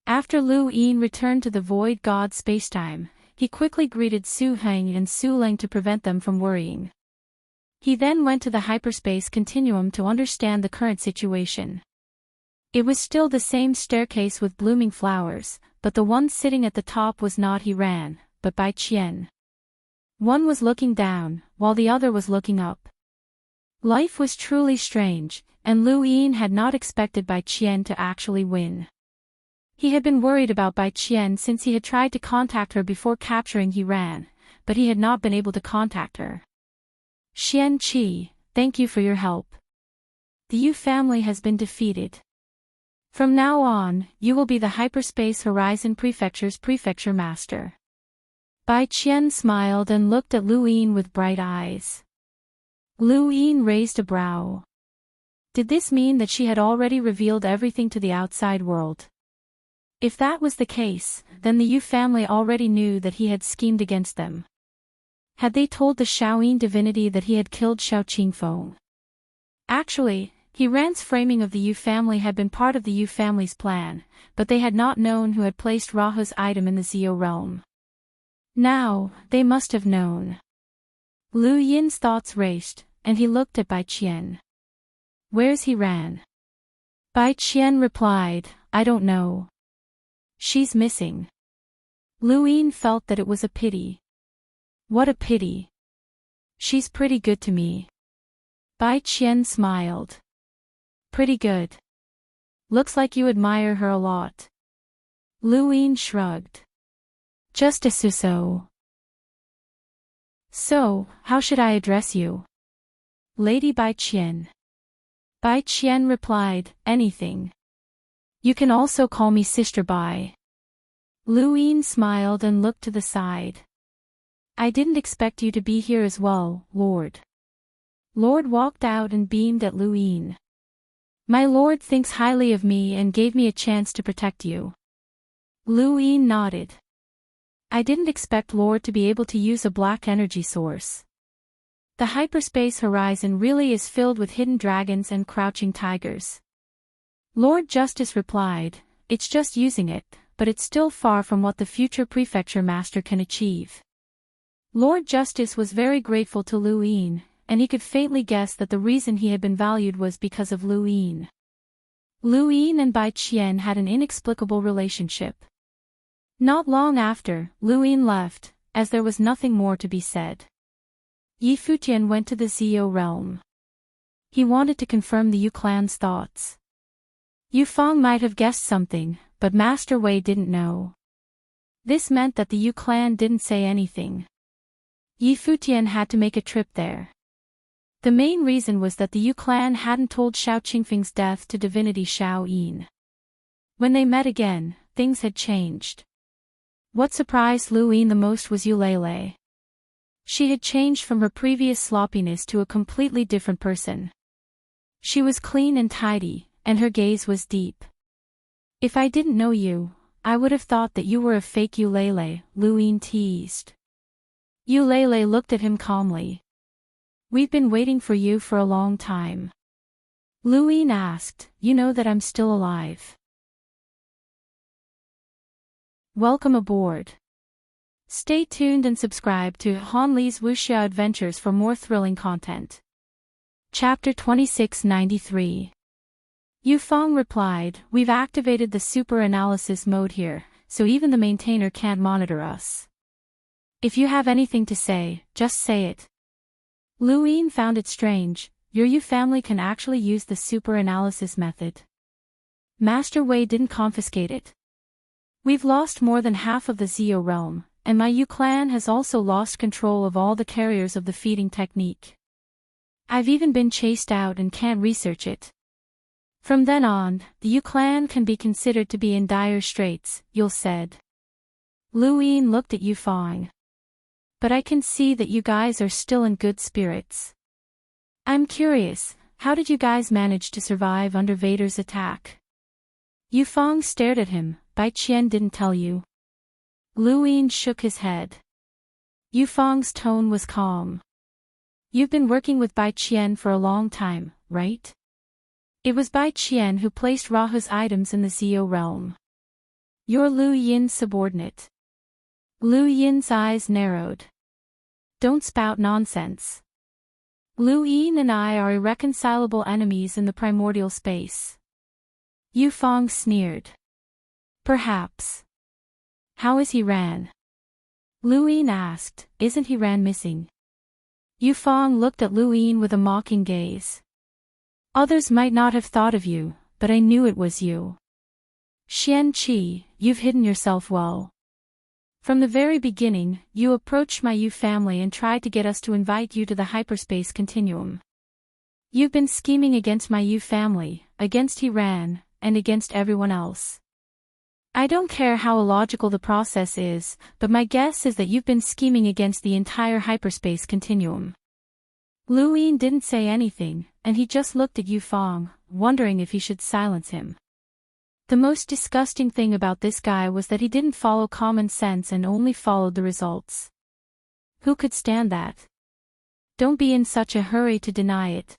A: After Lu Yin returned to the void god spacetime, he quickly greeted Su Heng and Su Ling to prevent them from worrying. He then went to the hyperspace continuum to understand the current situation. It was still the same staircase with blooming flowers, but the one sitting at the top was not He Ran, but Bai Qian. One was looking down, while the other was looking up. Life was truly strange, and Lu Yin had not expected Bai Qian to actually win. He had been worried about Bai Qian since he had tried to contact her before capturing He Ran, but he had not been able to contact her. Xian Qi, thank you for your help. The Yu family has been defeated. From now on, you will be the Hyperspace Horizon Prefecture's Prefecture Master. Bai Qian smiled and looked at Lu Yin with bright eyes. Lu Yin raised a brow. Did this mean that she had already revealed everything to the outside world? If that was the case, then the Yu family already knew that he had schemed against them. Had they told the Shaoyin divinity that he had killed Xiao Qingfeng? Actually, He Ran's framing of the Yu family had been part of the Yu family's plan, but they had not known who had placed Rahu's item in the Zio realm. Now, they must have known. Lu Yin's thoughts raced, and he looked at Bai Qian. Where's He Ran? Bai Qian replied, I don't know. She's missing. Lu Yin felt that it was a pity. What a pity. She's pretty good to me. Bai Qian smiled. Pretty good. Looks like you admire her a lot. Lu Yin shrugged. Just a so. So, how should I address you? Lady Bai Qian. Bai Qian replied, anything. You can also call me Sister Bai. Lu Yin smiled and looked to the side. I didn't expect you to be here as well, Lord. Lord walked out and beamed at Lu Yin. My Lord thinks highly of me and gave me a chance to protect you. Lu Yin nodded. I didn't expect Lord to be able to use a black energy source. The hyperspace horizon really is filled with hidden dragons and crouching tigers. Lord Justice replied, it's just using it, but it's still far from what the future prefecture master can achieve. Lord Justice was very grateful to Lu Yin, and he could faintly guess that the reason he had been valued was because of Lu Yin. Lu Yin and Bai Qian had an inexplicable relationship. Not long after, Lu Yin left, as there was nothing more to be said. Yi Futian went to the Zio realm. He wanted to confirm the Yu clan's thoughts. Yu Fang might have guessed something, but Master Wei didn't know. This meant that the Yu clan didn't say anything. Yi Futian had to make a trip there. The main reason was that the Yu clan hadn't told Xiao Qingfeng's death to divinity Xiao Yin. When they met again, things had changed. What surprised Lu Yin the most was Yu Lei. She had changed from her previous sloppiness to a completely different person. She was clean and tidy, and her gaze was deep. "If I didn't know you, I would have thought that you were a fake ukulele," Luine teased. Ukulele looked at him calmly. "We've been waiting for you for a long time." Luine asked, "You know that I'm still alive?" Welcome aboard. Stay tuned and subscribe to Hanli's Wuxia Adventures for more thrilling content. Chapter 2693. Yufeng replied, "We've activated the super analysis mode here, so even the maintainer can't monitor us. If you have anything to say, just say it." Luine found it strange. Your Yu family can actually use the super analysis method. Master Wei didn't confiscate it. We've lost more than half of the Zio realm, and my Yu clan has also lost control of all the carriers of the feeding technique. I've even been chased out and can't research it. From then on, the Yu clan can be considered to be in dire straits, Yul said. Luine looked at Yufeng. "But I can see that you guys are still in good spirits. I'm curious, how did you guys manage to survive under Vader's attack?" Yufeng stared at him. "Bai Qian didn't tell you?" Luine shook his head. Yufeng's tone was calm. "You've been working with Bai Qian for a long time, right? It was Bai Qian who placed Rahu's items in the Zio realm. You're Lu Yin's subordinate." Lu Yin's eyes narrowed. "Don't spout nonsense. Lu Yin and I are irreconcilable enemies in the primordial space." Yufeng sneered. "Perhaps. How is he Ran?" Luine asked. "Isn't he Ran missing?" Yufeng looked at Luine with a mocking gaze. "Others might not have thought of you, but I knew it was you. Xian Qi, you've hidden yourself well. From the very beginning, you approached my Yu family and tried to get us to invite you to the hyperspace continuum. You've been scheming against my Yu family, against Ran, and against everyone else. I don't care how illogical the process is, but my guess is that you've been scheming against the entire hyperspace continuum." Luine didn't say anything, and he just looked at Yufeng, wondering if he should silence him. The most disgusting thing about this guy was that he didn't follow common sense and only followed the results. Who could stand that? "Don't be in such a hurry to deny it.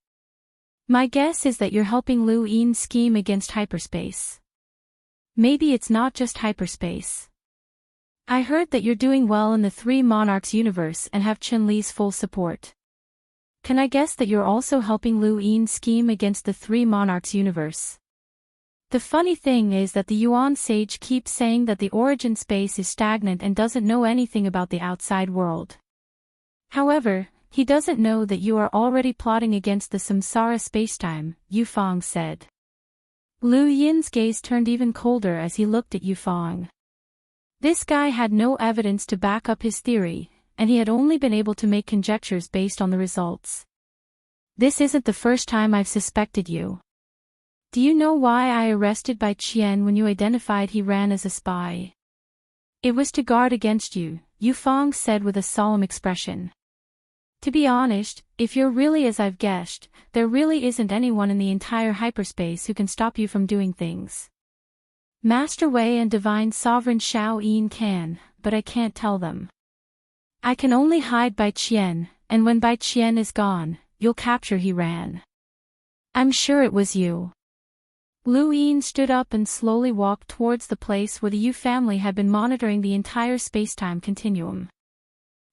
A: My guess is that you're helping Luine scheme against hyperspace. Maybe it's not just hyperspace. I heard that you're doing well in the Three Monarchs universe and have Chun-Li's full support. Can I guess that you're also helping Luine scheme against the Three Monarchs universe?" The funny thing is that the Yuan sage keeps saying that the origin space is stagnant and doesn't know anything about the outside world. However, he doesn't know that you are already plotting against the samsara spacetime, Yufeng said. Lu Yin's gaze turned even colder as he looked at Yufeng. This guy had no evidence to back up his theory, and he had only been able to make conjectures based on the results. "This isn't the first time I've suspected you. Do you know why I arrested Bai Qian when you identified he ran as a spy?" "It was to guard against you," Yufeng said with a solemn expression. "To be honest, if you're really as I've guessed, there really isn't anyone in the entire hyperspace who can stop you from doing things. Master Wei and Divine Sovereign Shao Yin can, but I can't tell them. I can only hide Bai Qian, and when Bai Qian is gone, you'll capture he ran. I'm sure it was you." Lu Yin stood up and slowly walked towards the place where the Yu family had been monitoring the entire spacetime continuum.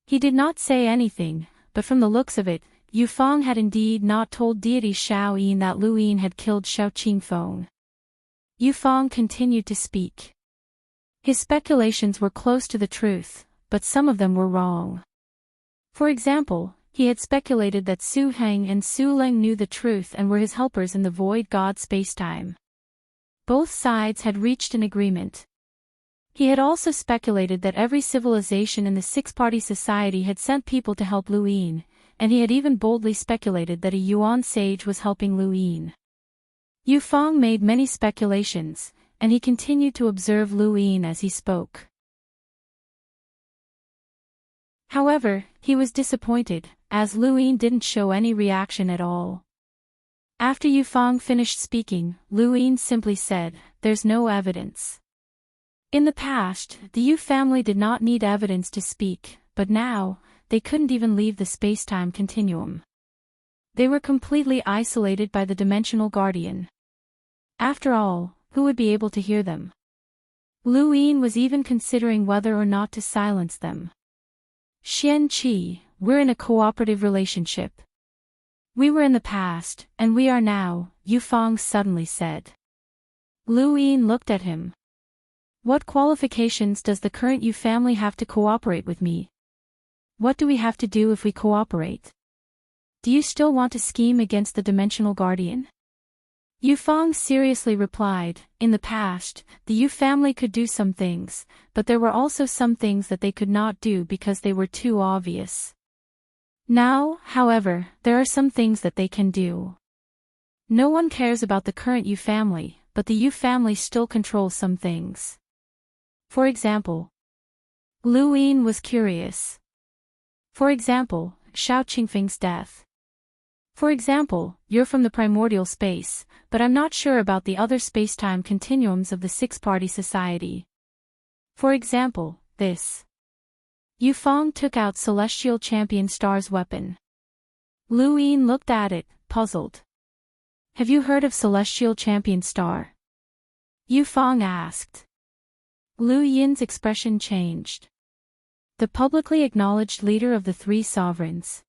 A: He did not say anything, but from the looks of it, Yufeng had indeed not told deity Shao Yin that Lu Yin had killed Shao Qingfeng. Yufeng continued to speak. His speculations were close to the truth, but some of them were wrong. For example, he had speculated that Su Heng and Su Leng knew the truth and were his helpers in the Void God spacetime. Both sides had reached an agreement. He had also speculated that every civilization in the six-party society had sent people to help Lu Yin, and he had even boldly speculated that a Yuan sage was helping Lu Yin. Yufeng made many speculations, and he continued to observe Lu Yin as he spoke. However, he was disappointed, as Luyin didn't show any reaction at all. After Yufang finished speaking, Luyin simply said, "There's no evidence." In the past, the Yu family did not need evidence to speak, but now, they couldn't even leave the space-time continuum. They were completely isolated by the dimensional guardian. After all, who would be able to hear them? Luyin was even considering whether or not to silence them. "Xian-Qi, we're in a cooperative relationship. We were in the past, and we are now," Yufang suddenly said. Luyin looked at him. "What qualifications does the current Yu family have to cooperate with me? What do we have to do if we cooperate? Do you still want to scheme against the dimensional guardian?" Yufang seriously replied, "In the past, the Yu family could do some things, but there were also some things that they could not do because they were too obvious. Now, however, there are some things that they can do. No one cares about the current Yu family, but the Yu family still controls some things. For example." Luyin was curious. "For example, Xiao Qingfeng's death. For example, you're from the primordial space, but I'm not sure about the other space-time continuums of the six-party society. For example, this." Yufang took out Celestial Champion Star's weapon. Luyin looked at it, puzzled. "Have you heard of Celestial Champion Star?" Yufang asked. Luyin's expression changed. The publicly acknowledged leader of the three sovereigns.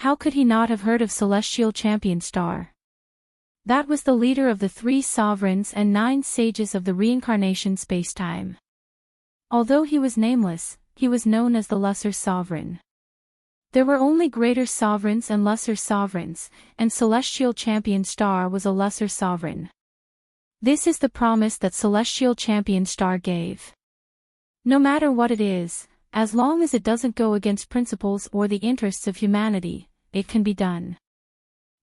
A: How could he not have heard of Celestial Champion Star? That was the leader of the three sovereigns and 9 sages of the reincarnation spacetime. Although he was nameless, he was known as the Lesser Sovereign. There were only greater sovereigns and lesser sovereigns, and Celestial Champion Star was a lesser sovereign. This is the promise that Celestial Champion Star gave. No matter what it is, as long as it doesn't go against principles or the interests of humanity, it can be done.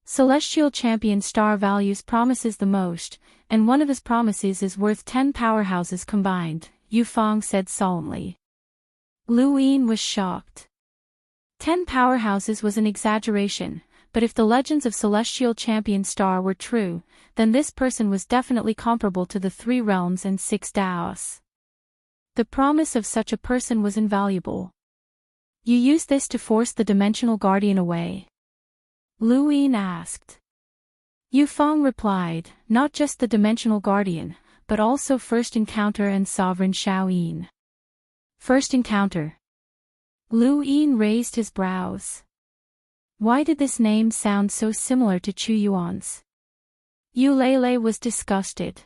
A: Celestial Champion Star values promises the most, and one of his promises is worth 10 powerhouses combined, Yufang said solemnly. Luyin was shocked. 10 powerhouses was an exaggeration, but if the legends of Celestial Champion Star were true, then this person was definitely comparable to the 3 realms and 6 Daos. The promise of such a person was invaluable. "You use this to force the dimensional guardian away?" Luyin asked. Yufang replied, "Not just the dimensional guardian, but also First Encounter and Sovereign Shaoyin." First Encounter. Luyin raised his brows. Why did this name sound so similar to Chu Yuan's? Eulele was disgusted.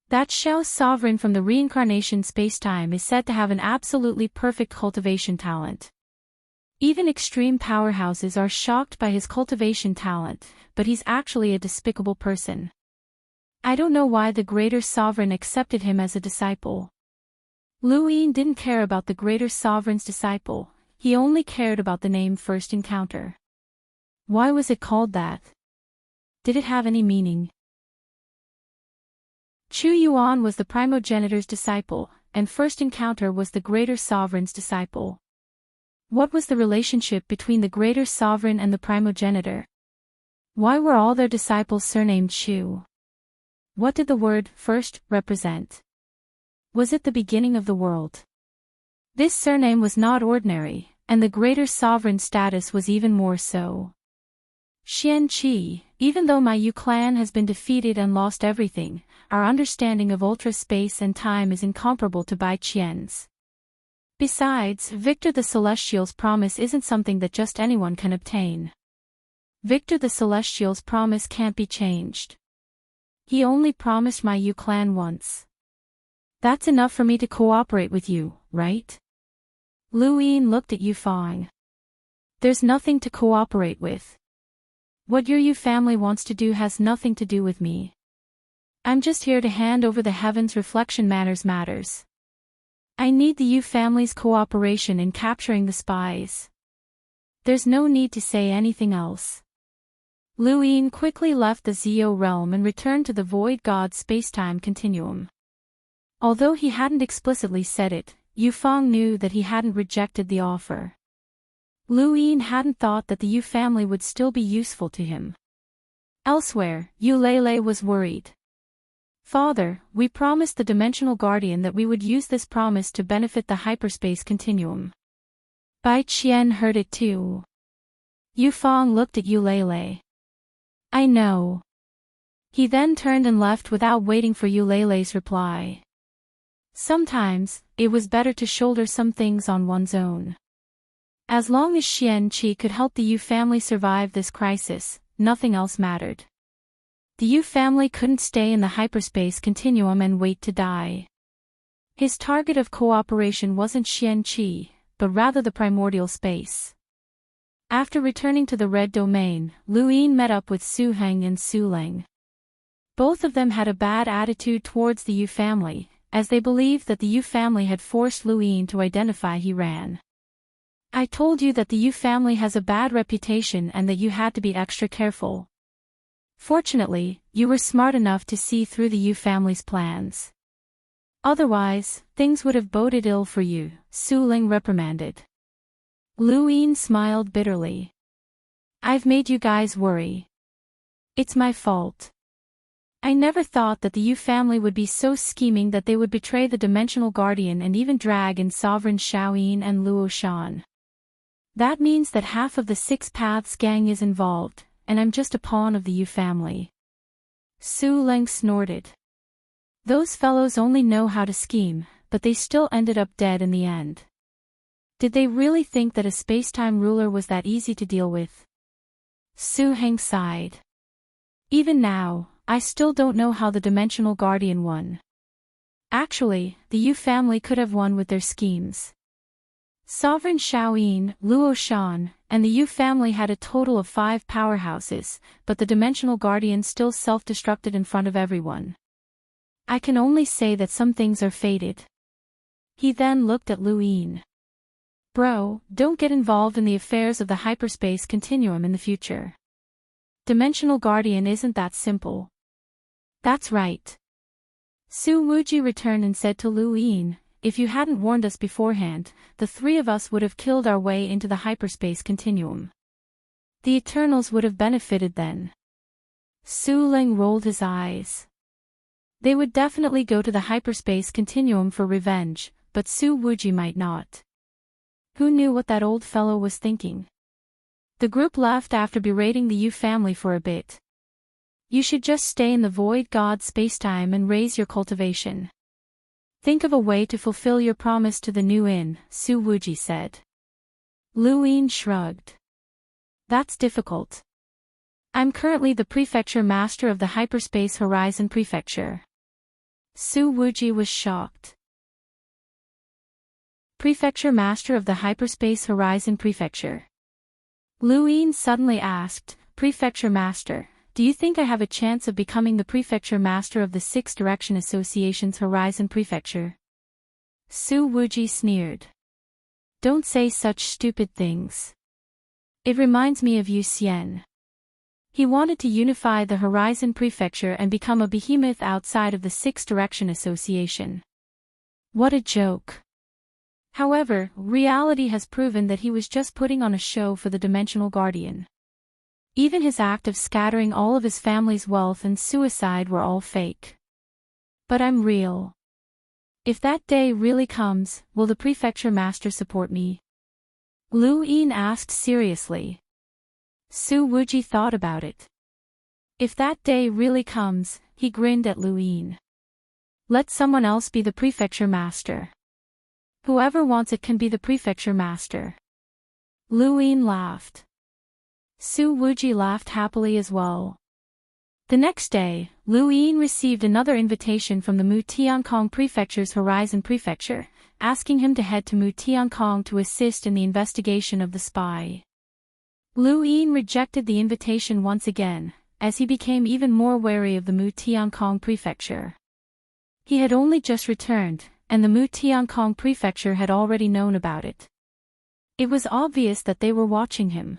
A: That Xiao sovereign from the reincarnation spacetime is said to have an absolutely perfect cultivation talent. Even extreme powerhouses are shocked by his cultivation talent, but he's actually a despicable person. I don't know why the greater sovereign accepted him as a disciple. Luyin didn't care about the greater sovereign's disciple, he only cared about the name First Encounter. Why was it called that? Did it have any meaning? Chu Yuan was the primogenitor's disciple, and First Encounter was the greater sovereign's disciple. What was the relationship between the greater sovereign and the primogenitor? Why were all their disciples surnamed Chu? What did the word first represent? Was it the beginning of the world? This surname was not ordinary, and the greater sovereign status was even more so. Xian-Qi, even though my Yu clan has been defeated and lost everything, our understanding of ultra-space and time is incomparable to Bai Qian's. Besides, Victor the Celestial's promise isn't something that just anyone can obtain. Victor the Celestial's promise can't be changed. He only promised my Yu clan once. That's enough for me to cooperate with you, right? Luyin looked at Yufang. There's nothing to cooperate with. What your Yu family wants to do has nothing to do with me. I'm just here to hand over the heavens reflection matters. I need the Yu family's cooperation in capturing the spies. There's no need to say anything else. Luyin quickly left the Zio realm and returned to the Void God spacetime continuum. Although he hadn't explicitly said it, Yufeng knew that he hadn't rejected the offer. Lu Yin hadn't thought that the Yu family would still be useful to him. Elsewhere, Eulele was worried. Father, we promised the Dimensional Guardian that we would use this promise to benefit the hyperspace continuum. Bai Qian heard it too. Yufeng looked at Eulele. I know. He then turned and left without waiting for Eulele's reply. Sometimes, it was better to shoulder some things on one's own. As long as Xian Qi could help the Yu family survive this crisis, nothing else mattered. The Yu family couldn't stay in the hyperspace continuum and wait to die. His target of cooperation wasn't Xian Qi, but rather the primordial space. After returning to the Red Domain, Lu Yin met up with Su Heng and Su Leng. Both of them had a bad attitude towards the Yu family, as they believed that the Yu family had forced Lu Yin to identify he ran. I told you that the Yu family has a bad reputation and that you had to be extra careful. Fortunately, you were smart enough to see through the Yu family's plans. Otherwise, things would have boded ill for you, Su Ling reprimanded. Lu Yin smiled bitterly. I've made you guys worry. It's my fault. I never thought that the Yu family would be so scheming that they would betray the Dimensional Guardian and even drag in Sovereign Shaoyin and Luo Shan. That means that half of the Six Paths gang is involved, and I'm just a pawn of the Yu family. Su Leng snorted. Those fellows only know how to scheme, but they still ended up dead in the end. Did they really think that a spacetime ruler was that easy to deal with? Su Heng sighed. Even now, I still don't know how the Dimensional Guardian won. Actually, the Yu family could have won with their schemes. Sovereign Shaoyin, Luo Shan, and the Yu family had a total of 5 powerhouses, but the Dimensional Guardian still self-destructed in front of everyone. I can only say that some things are fated. He then looked at Lu Yin. Bro, don't get involved in the affairs of the hyperspace continuum in the future. Dimensional Guardian isn't that simple. That's right. Su Wuji returned and said to Lu Yin, if you hadn't warned us beforehand, the 3 of us would have killed our way into the hyperspace continuum. The Eternals would have benefited then. Su Ling rolled his eyes. They would definitely go to the hyperspace continuum for revenge, but Su Wuji might not. Who knew what that old fellow was thinking? The group left after berating the Yu family for a bit. You should just stay in the void god spacetime and raise your cultivation. Think of a way to fulfill your promise to the new inn, Su Wuji said. Lu Yin shrugged. That's difficult. I'm currently the prefecture master of the Hyperspace Horizon Prefecture. Su Wuji was shocked. Prefecture Master of the Hyperspace Horizon Prefecture. Lu Yin suddenly asked, Prefecture Master, do you think I have a chance of becoming the Prefecture Master of the Six Direction Association's Horizon Prefecture? Su Wuji sneered. Don't say such stupid things. It reminds me of Yu Xian. He wanted to unify the Horizon Prefecture and become a behemoth outside of the Six Direction Association. What a joke. However, reality has proven that he was just putting on a show for the Dimensional Guardian. Even his act of scattering all of his family's wealth and suicide were all fake. But I'm real. If that day really comes, will the Prefecture Master support me? Lu Yin asked seriously. Su Wuji thought about it. If that day really comes, he grinned at Lu Yin. Let someone else be the Prefecture Master. Whoever wants it can be the Prefecture Master. Lu Yin laughed. Su Wuji laughed happily as well. The next day, Lu Yin received another invitation from the Mu Tiankong Prefecture's Horizon Prefecture, asking him to head to Mu Tiankong to assist in the investigation of the spy. Lu Yin rejected the invitation once again, as he became even more wary of the Mu Tiankong Prefecture. He had only just returned, and the Mu Tiankong Prefecture had already known about it. It was obvious that they were watching him.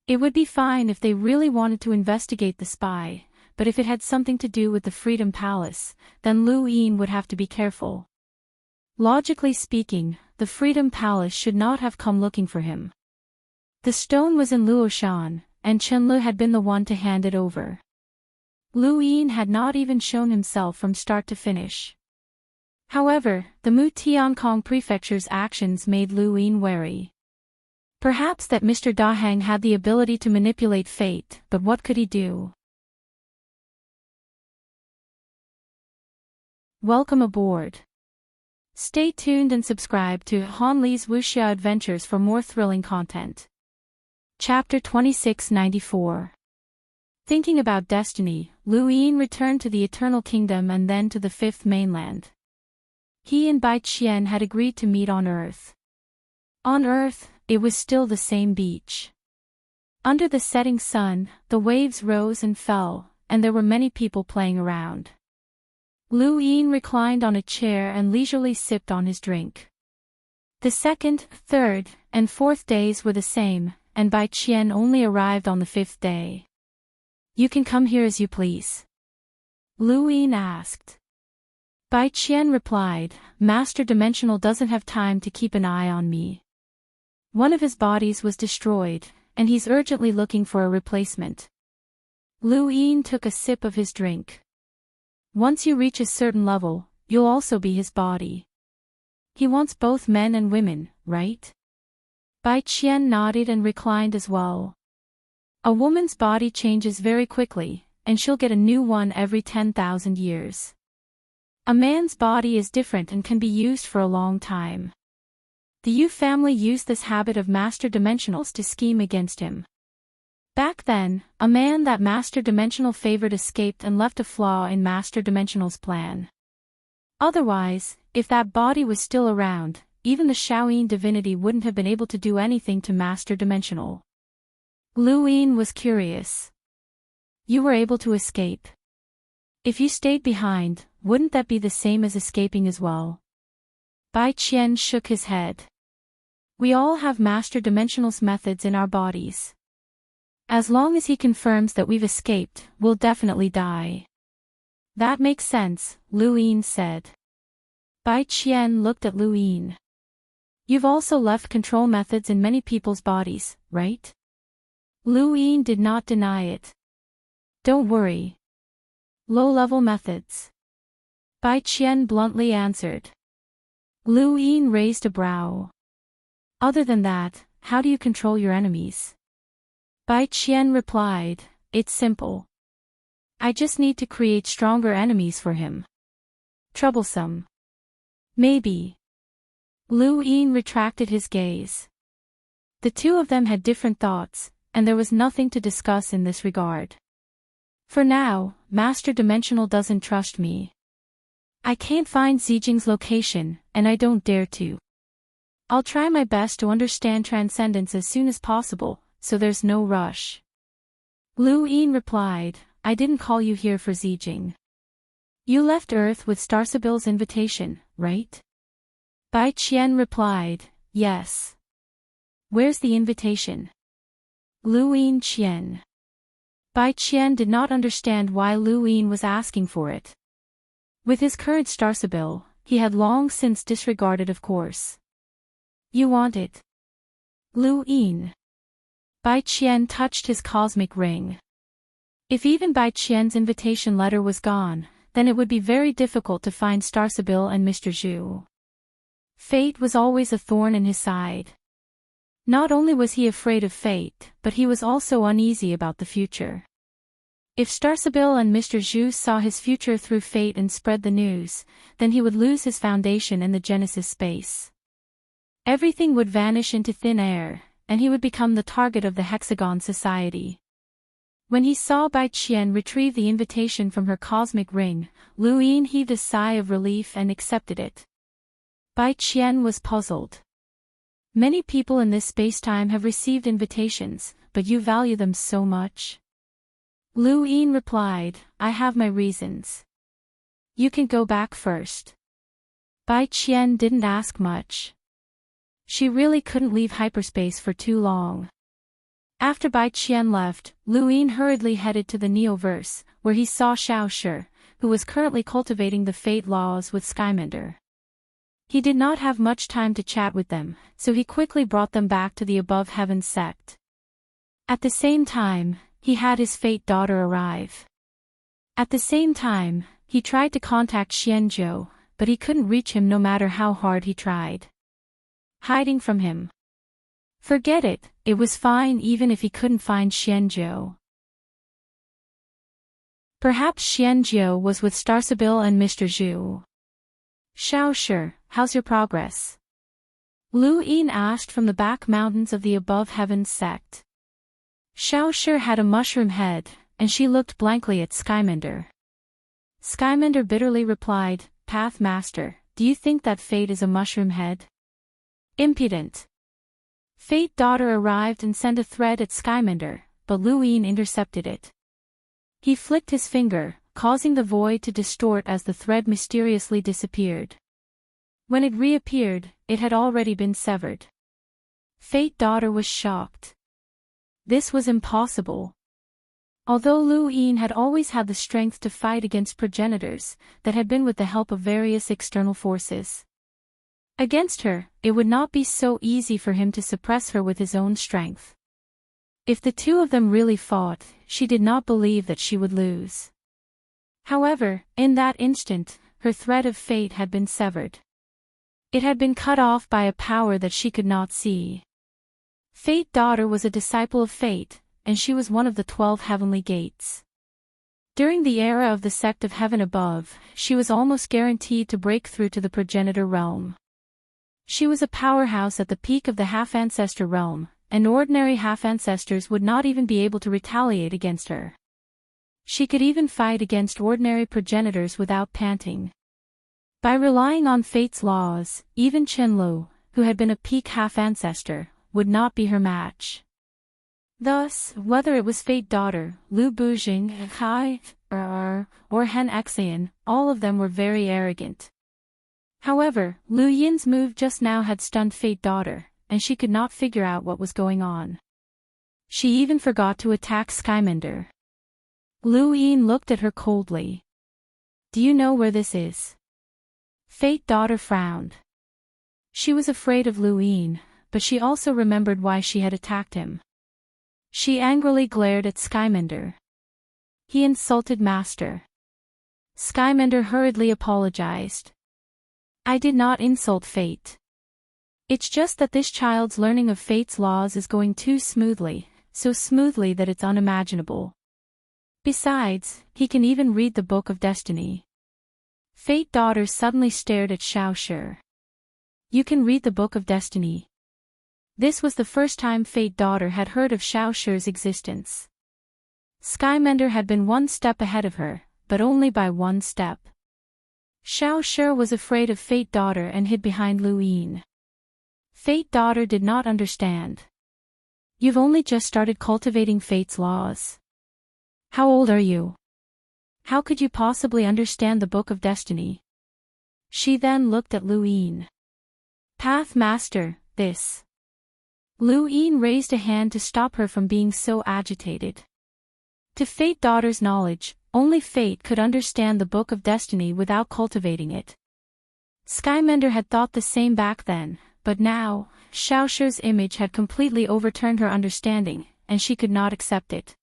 A: It would be fine if they really wanted to investigate the spy, but if it had something to do with the Freedom Palace, then Lu Yin would have to be careful. Logically speaking, the Freedom Palace should not have come looking for him. The stone was in Luoshan, and Chenlu had been the one to hand it over. Lu Yin had not even shown himself from start to finish. However, the Mu Tiankong Prefecture's actions made Lu Yin wary. Perhaps that Mr. Dahang had the ability to manipulate fate, but what could he do? Welcome aboard. Stay tuned and subscribe to Han Li's Wuxia Adventures for more thrilling content. Chapter 2694. Thinking about destiny, Lu Yin returned to the Eternal Kingdom and then to the Fifth Mainland. He and Bai Qian had agreed to meet on Earth. On Earth, it was still the same beach. Under the setting sun, the waves rose and fell, and there were many people playing around. Lu Yin reclined on a chair and leisurely sipped on his drink. The second, third, and fourth days were the same, and Bai Qian only arrived on the fifth day. You can come here as you please. Lu Yin asked. Bai Qian replied, Master Dimensional doesn't have time to keep an eye on me. One of his bodies was destroyed, and he's urgently looking for a replacement. Lu Yin took a sip of his drink. Once you reach a certain level, you'll also be his body. He wants both men and women, right? Bai Qian nodded and reclined as well. A woman's body changes very quickly, and she'll get a new one every 10,000 years. A man's body is different and can be used for a long time. The Yu family used this habit of Master Dimensionals to scheme against him. Back then, a man that Master Dimensional favored escaped and left a flaw in Master Dimensional's plan. Otherwise, if that body was still around, even the Shaoyin divinity wouldn't have been able to do anything to Master Dimensional. Lu Yin was curious. You were able to escape. If you stayed behind, wouldn't that be the same as escaping as well? Bai Qian shook his head. We all have Master Dimensional's methods in our bodies. As long as he confirms that we've escaped, we'll definitely die. That makes sense, Lu Yin said. Bai Qian looked at Lu Yin. You've also left control methods in many people's bodies, right? Lu Yin did not deny it. Don't worry. Low-level methods. Bai Qian bluntly answered. Lu Yin raised a brow. Other than that, how do you control your enemies? Bai Qian replied, It's simple. I just need to create stronger enemies for him. Troublesome. Maybe. Lu Yin retracted his gaze. The two of them had different thoughts, and there was nothing to discuss in this regard. For now, Master Dimensional doesn't trust me. I can't find Zijing's location, and I don't dare to. I'll try my best to understand transcendence as soon as possible, so there's no rush. Lu Yin replied, I didn't call you here for Zijing. You left Earth with Starsabil's invitation, right? Bai Qian replied, Yes. Where's the invitation? Lu Yin Qian. Bai Qian did not understand why Lu Yin was asking for it. With his current Starsabil, he had long since disregarded of course. You want it? Lu Yin. Bai Qian touched his cosmic ring. If even Bai Qian's invitation letter was gone, then it would be very difficult to find Starsabil and Mr. Zhu. Fate was always a thorn in his side. Not only was he afraid of fate, but he was also uneasy about the future. If Starsabil and Mr. Zhu saw his future through fate and spread the news, then he would lose his foundation in the Genesis space. Everything would vanish into thin air, and he would become the target of the Hexagon Society. When he saw Bai Qian retrieve the invitation from her cosmic ring, Lu Yin heaved a sigh of relief and accepted it. Bai Qian was puzzled. Many people in this spacetime have received invitations, but you value them so much? Lu Yin replied, I have my reasons. You can go back first. Bai Qian didn't ask much. She really couldn't leave hyperspace for too long. After Bai Qian left, Lu Yin hurriedly headed to the Neoverse, where he saw Xiao Shi, who was currently cultivating the fate laws with Skymender. He did not have much time to chat with them, so he quickly brought them back to the above heavens sect. At the same time, he had his fate daughter arrive. At the same time, he tried to contact Xianzhou, but he couldn't reach him no matter how hard he tried. Hiding from him. Forget it, it was fine even if he couldn't find Xianzhou. Perhaps Xianzhou was with Starsabil and Mr. Zhu. Xiaoshi, how's your progress? Lu Yin asked from the back mountains of the above heavens sect. Xiaoshi had a mushroom head, and she looked blankly at Skymender. Skymender bitterly replied, Path Master, do you think that fate is a mushroom head? Impudent. Fate daughter arrived and sent a thread at Skymender, but Lu Yin intercepted it. He flicked his finger, causing the void to distort as the thread mysteriously disappeared. When it reappeared, it had already been severed. Fate daughter was shocked. This was impossible. Although Lu Yin had always had the strength to fight against progenitors, that had been with the help of various external forces. Against her, it would not be so easy for him to suppress her with his own strength. If the two of them really fought, she did not believe that she would lose. However, in that instant, her thread of fate had been severed. It had been cut off by a power that she could not see. Fate daughter was a disciple of fate, and she was one of the 12 heavenly gates. During the era of the sect of heaven above, she was almost guaranteed to break through to the progenitor realm. She was a powerhouse at the peak of the half-ancestor realm, and ordinary half-ancestors would not even be able to retaliate against her. She could even fight against ordinary progenitors without panting. By relying on fate's laws, even Qianlu, who had been a peak half-ancestor, would not be her match. Thus, whether it was fate daughter, Lu Bujing, Kai, or Hen Xian, all of them were very arrogant. However, Lu Yin's move just now had stunned fate daughter, and she could not figure out what was going on. She even forgot to attack Skymender. Lu Yin looked at her coldly. Do you know where this is? Fate daughter frowned. She was afraid of Lu Yin, but she also remembered why she had attacked him. She angrily glared at Skymender. He insulted Master. Skymender hurriedly apologized. I did not insult fate. It's just that this child's learning of fate's laws is going too smoothly, so smoothly that it's unimaginable. Besides, he can even read the Book of Destiny. Fate daughter suddenly stared at Xiaoshi. You can read the Book of Destiny. This was the first time fate daughter had heard of Xiaoshi's existence. Skymender had been one step ahead of her, but only by one step. Xiaoshi was afraid of fate daughter and hid behind Lu Yin. Fate daughter did not understand. You've only just started cultivating fate's laws. How old are you? How could you possibly understand the Book of Destiny? She then looked at Lu Yin. Path Master, this. Lu Yin raised a hand to stop her from being so agitated. To fate daughter's knowledge, only fate could understand the Book of Destiny without cultivating it. Skymender had thought the same back then, but now, Xiaoshi's image had completely overturned her understanding, and she could not accept it.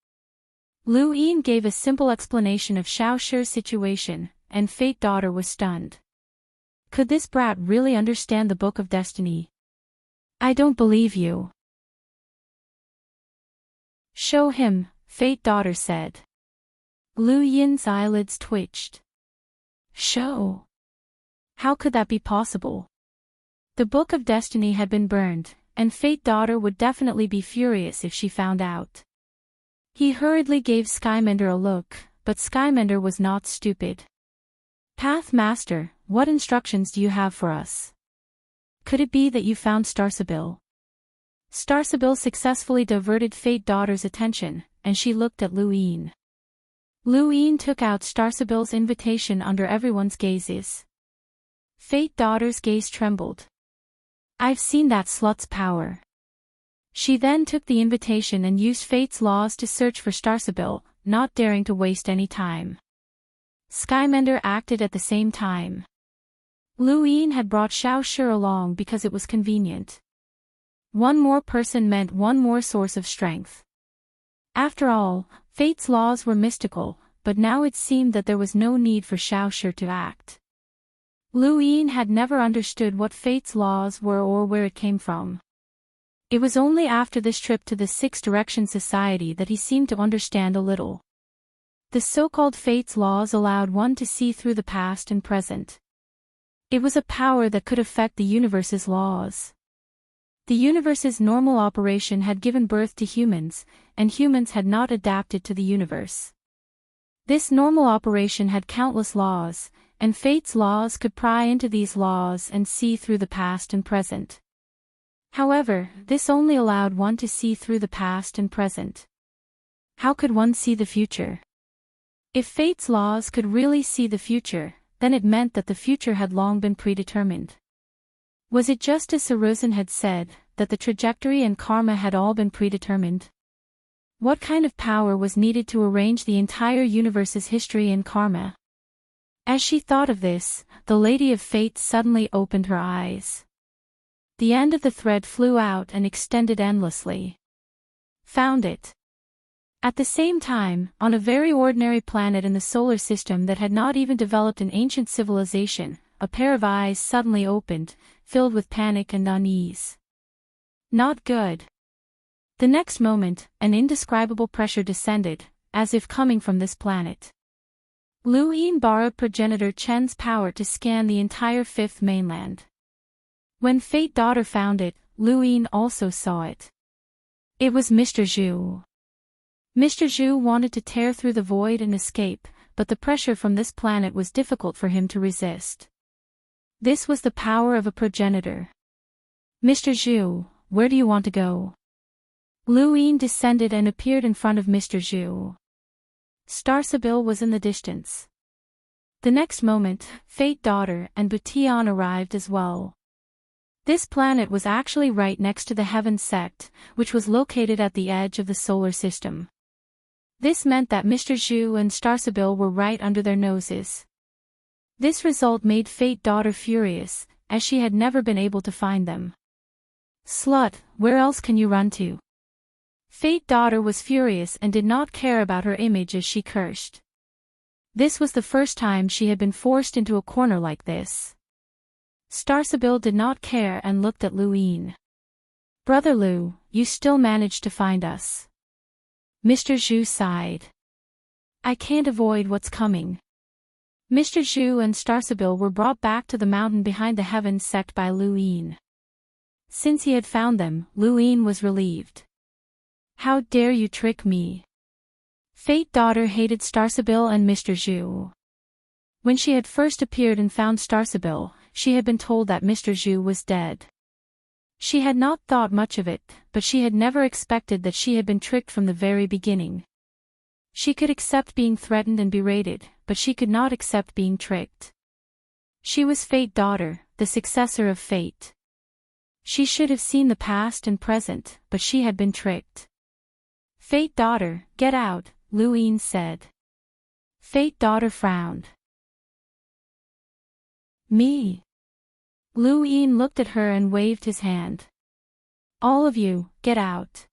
A: Lu Yin gave a simple explanation of Xiaoshi's situation, and fate daughter was stunned. Could this brat really understand the Book of Destiny? I don't believe you. Show him, fate daughter said. Lu Yin's eyelids twitched. Show? How could that be possible? The Book of Destiny had been burned, and fate daughter would definitely be furious if she found out. He hurriedly gave Skymender a look, but Skymender was not stupid. Path Master, what instructions do you have for us? Could it be that you found Starsabil? Starsabil successfully diverted fate daughter's attention, and she looked at Lu Yin. Lu Yin took out Starsabil's invitation under everyone's gazes. Fate daughter's gaze trembled. I've seen that slut's power. She then took the invitation and used fate's laws to search for Starsabil, not daring to waste any time. Skymender acted at the same time. Lu Yin had brought Xiao Shi along because it was convenient. One more person meant one more source of strength. After all, fate's laws were mystical, but now it seemed that there was no need for Xiao Shi to act. Lu Yin had never understood what fate's laws were or where it came from. It was only after this trip to the Six Direction Society that he seemed to understand a little. The so-called fate's laws allowed one to see through the past and present. It was a power that could affect the universe's laws. The universe's normal operation had given birth to humans, and humans had not adapted to the universe. This normal operation had countless laws, and fate's laws could pry into these laws and see through the past and present. However, this only allowed one to see through the past and present. How could one see the future? If fate's laws could really see the future, then it meant that the future had long been predetermined. Was it just as Saruzin had said, that the trajectory and karma had all been predetermined? What kind of power was needed to arrange the entire universe's history and karma? As she thought of this, the Lady of Fate suddenly opened her eyes. The end of the thread flew out and extended endlessly. Found it. At the same time, on a very ordinary planet in the solar system that had not even developed an ancient civilization, a pair of eyes suddenly opened, filled with panic and unease. Not good. The next moment, an indescribable pressure descended, as if coming from this planet. Lu Yin borrowed progenitor Chen's power to scan the entire fifth mainland. When Fate Daughter found it, Lu Yin also saw it. It was Mr. Zhu. Mr. Zhu wanted to tear through the void and escape, but the pressure from this planet was difficult for him to resist. This was the power of a progenitor. Mr. Zhu, where do you want to go? Lu Yin descended and appeared in front of Mr. Zhu. Starsabil was in the distance. The next moment, Fate Daughter and Butian arrived as well. This planet was actually right next to the Heaven sect, which was located at the edge of the solar system. This meant that Mr. Zhu and Starsabil were right under their noses. This result made Fate Daughter furious, as she had never been able to find them. Slut, where else can you run to? Fate Daughter was furious and did not care about her image as she cursed. This was the first time she had been forced into a corner like this. Starsabil did not care and looked at Lu Yin. Brother Lu, you still managed to find us. Mr. Zhu sighed. I can't avoid what's coming. Mr. Zhu and Starsabil were brought back to the mountain behind the Heaven sect by Lu Yin. Since he had found them, Lu Yin was relieved. How dare you trick me? Fate Daughter hated Starsabil and Mr. Zhu. When she had first appeared and found Starsabil, she had been told that Mr. Zhu was dead. She had not thought much of it, but she had never expected that she had been tricked from the very beginning. She could accept being threatened and berated, but she could not accept being tricked. She was Fate Daughter, the successor of Fate. She should have seen the past and present, but she had been tricked. Fate Daughter, get out, Lu Yin said. Fate Daughter frowned. Me? Lu Yin looked at her and waved his hand. All of you, get out.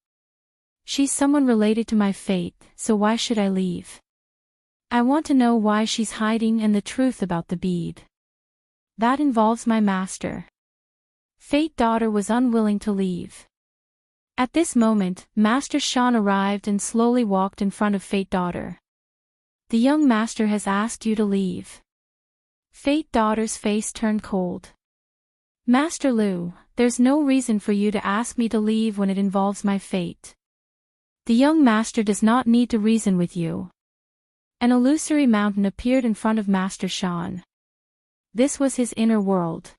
A: She's someone related to my fate, so why should I leave? I want to know why she's hiding and the truth about the bead. That involves my master. Fate Daughter was unwilling to leave. At this moment, Master Shan arrived and slowly walked in front of Fate Daughter. The young master has asked you to leave. Fate Daughter's face turned cold. Master Lu, there's no reason for you to ask me to leave when it involves my fate. The young master does not need to reason with you. An illusory mountain appeared in front of Master Shan. This was his inner world.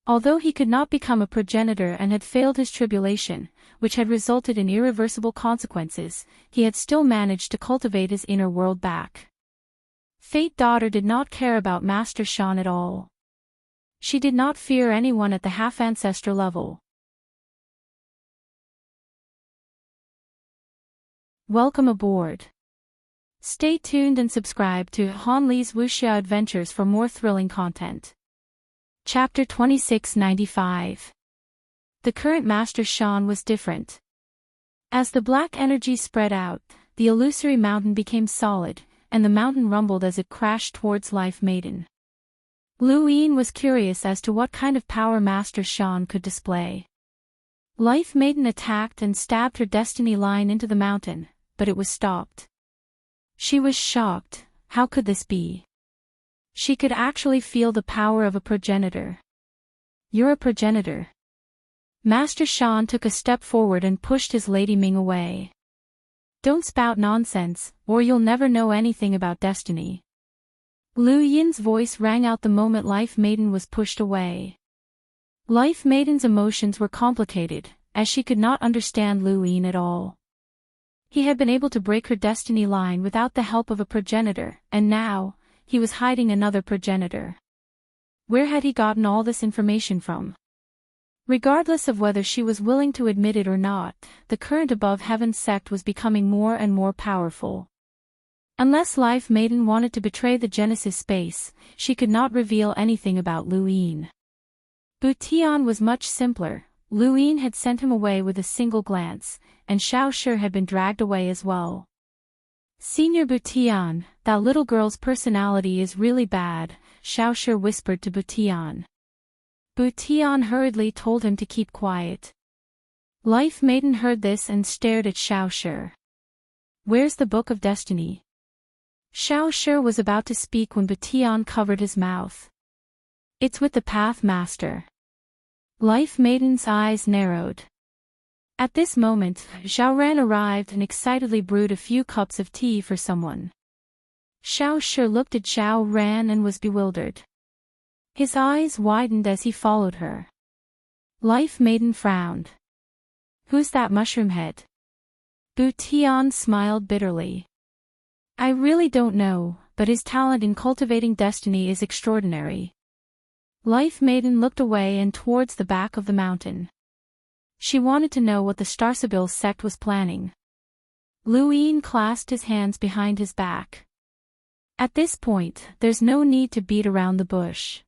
A: Although he could not become a progenitor and had failed his tribulation, which had resulted in irreversible consequences, he had still managed to cultivate his inner world back. Fate Daughter did not care about Master Shan at all. She did not fear anyone at the half-ancestor level. Welcome aboard. Stay tuned and subscribe to Han Li's Wuxia Adventures for more thrilling content. Chapter 2695. The current Master Shan was different. As the black energy spread out, the illusory mountain became solid, and the mountain rumbled as it crashed towards Life Maiden. Lu Yin was curious as to what kind of power Master Shan could display. Life Maiden attacked and stabbed her destiny line into the mountain, but it was stopped. She was shocked. How could this be? She could actually feel the power of a progenitor. You're a progenitor. Master Shan took a step forward and pushed his Lady Ming away. Don't spout nonsense, or you'll never know anything about destiny. Lu Yin's voice rang out the moment Life Maiden was pushed away. Life Maiden's emotions were complicated, as she could not understand Lu Yin at all. He had been able to break her destiny line without the help of a progenitor, and now, he was hiding another progenitor. Where had he gotten all this information from? Regardless of whether she was willing to admit it or not, the current above heaven sect was becoming more and more powerful. Unless Life Maiden wanted to betray the Genesis space, she could not reveal anything about Lu Yin. Butian was much simpler. Lu Yin had sent him away with a single glance, and Xiao Shi had been dragged away as well. Senior Butian, that little girl's personality is really bad, Xiao Shi whispered to Butian. Butian hurriedly told him to keep quiet. Life Maiden heard this and stared at Xiao Shi. Where's the Book of Destiny? Xiao Shi was about to speak when Butian covered his mouth. It's with the Path Master. Life Maiden's eyes narrowed. At this moment, Zhao Ran arrived and excitedly brewed a few cups of tea for someone. Xiao Shi looked at Zhao Ran and was bewildered. His eyes widened as he followed her. Life Maiden frowned. Who's that mushroom head? Butian smiled bitterly. I really don't know, but his talent in cultivating destiny is extraordinary. Life Maiden looked away and towards the back of the mountain. She wanted to know what the Starsabil sect was planning. Lu Yin clasped his hands behind his back. At this point, there's no need to beat around the bush.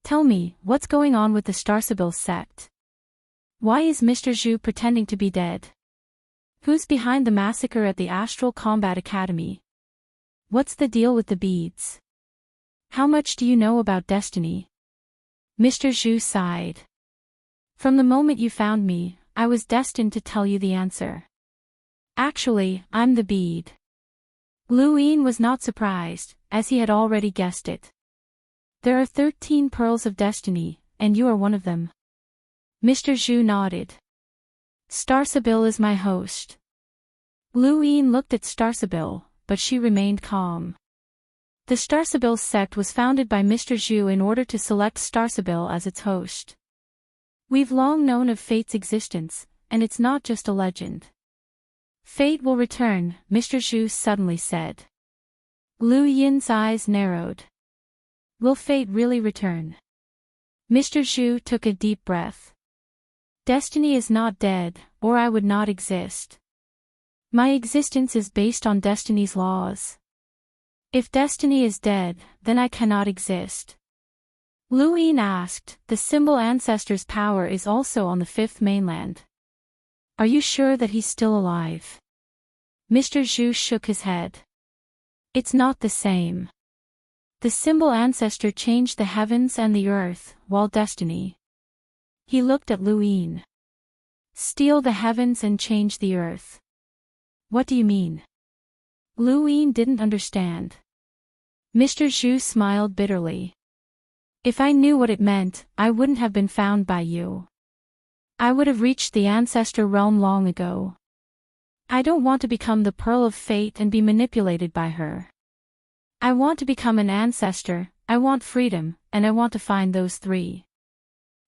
A: Tell me, what's going on with the Starsabil sect? Why is Mr. Zhu pretending to be dead? Who's behind the massacre at the Astral Combat Academy? What's the deal with the beads? How much do you know about destiny? Mr. Zhu sighed. From the moment you found me, I was destined to tell you the answer. Actually, I'm the bead. Lu Yin was not surprised, as he had already guessed it. There are 13 pearls of destiny, and you are one of them. Mr. Zhu nodded. Starsabil is my host. Lu Yin looked at Starsabil, but she remained calm. The Starsabil sect was founded by Mr. Zhu in order to select Starsabil as its host. We've long known of fate's existence, and it's not just a legend. Fate will return, Mr. Zhu suddenly said. Lu Yin's eyes narrowed. Will fate really return? Mr. Zhu took a deep breath. Destiny is not dead, or I would not exist. My existence is based on destiny's laws. If destiny is dead, then I cannot exist. Lu Yin asked, the symbol ancestor's power is also on the fifth mainland. Are you sure that he's still alive? Mr. Zhu shook his head. It's not the same. The symbol ancestor changed the heavens and the earth, while destiny. He looked at Lu Yin. Steal the heavens and change the earth. What do you mean? Lu Yin didn't understand. Mr. Zhu smiled bitterly. If I knew what it meant, I wouldn't have been found by you. I would have reached the ancestor realm long ago. I don't want to become the pearl of fate and be manipulated by her. I want to become an ancestor, I want freedom, and I want to find those three.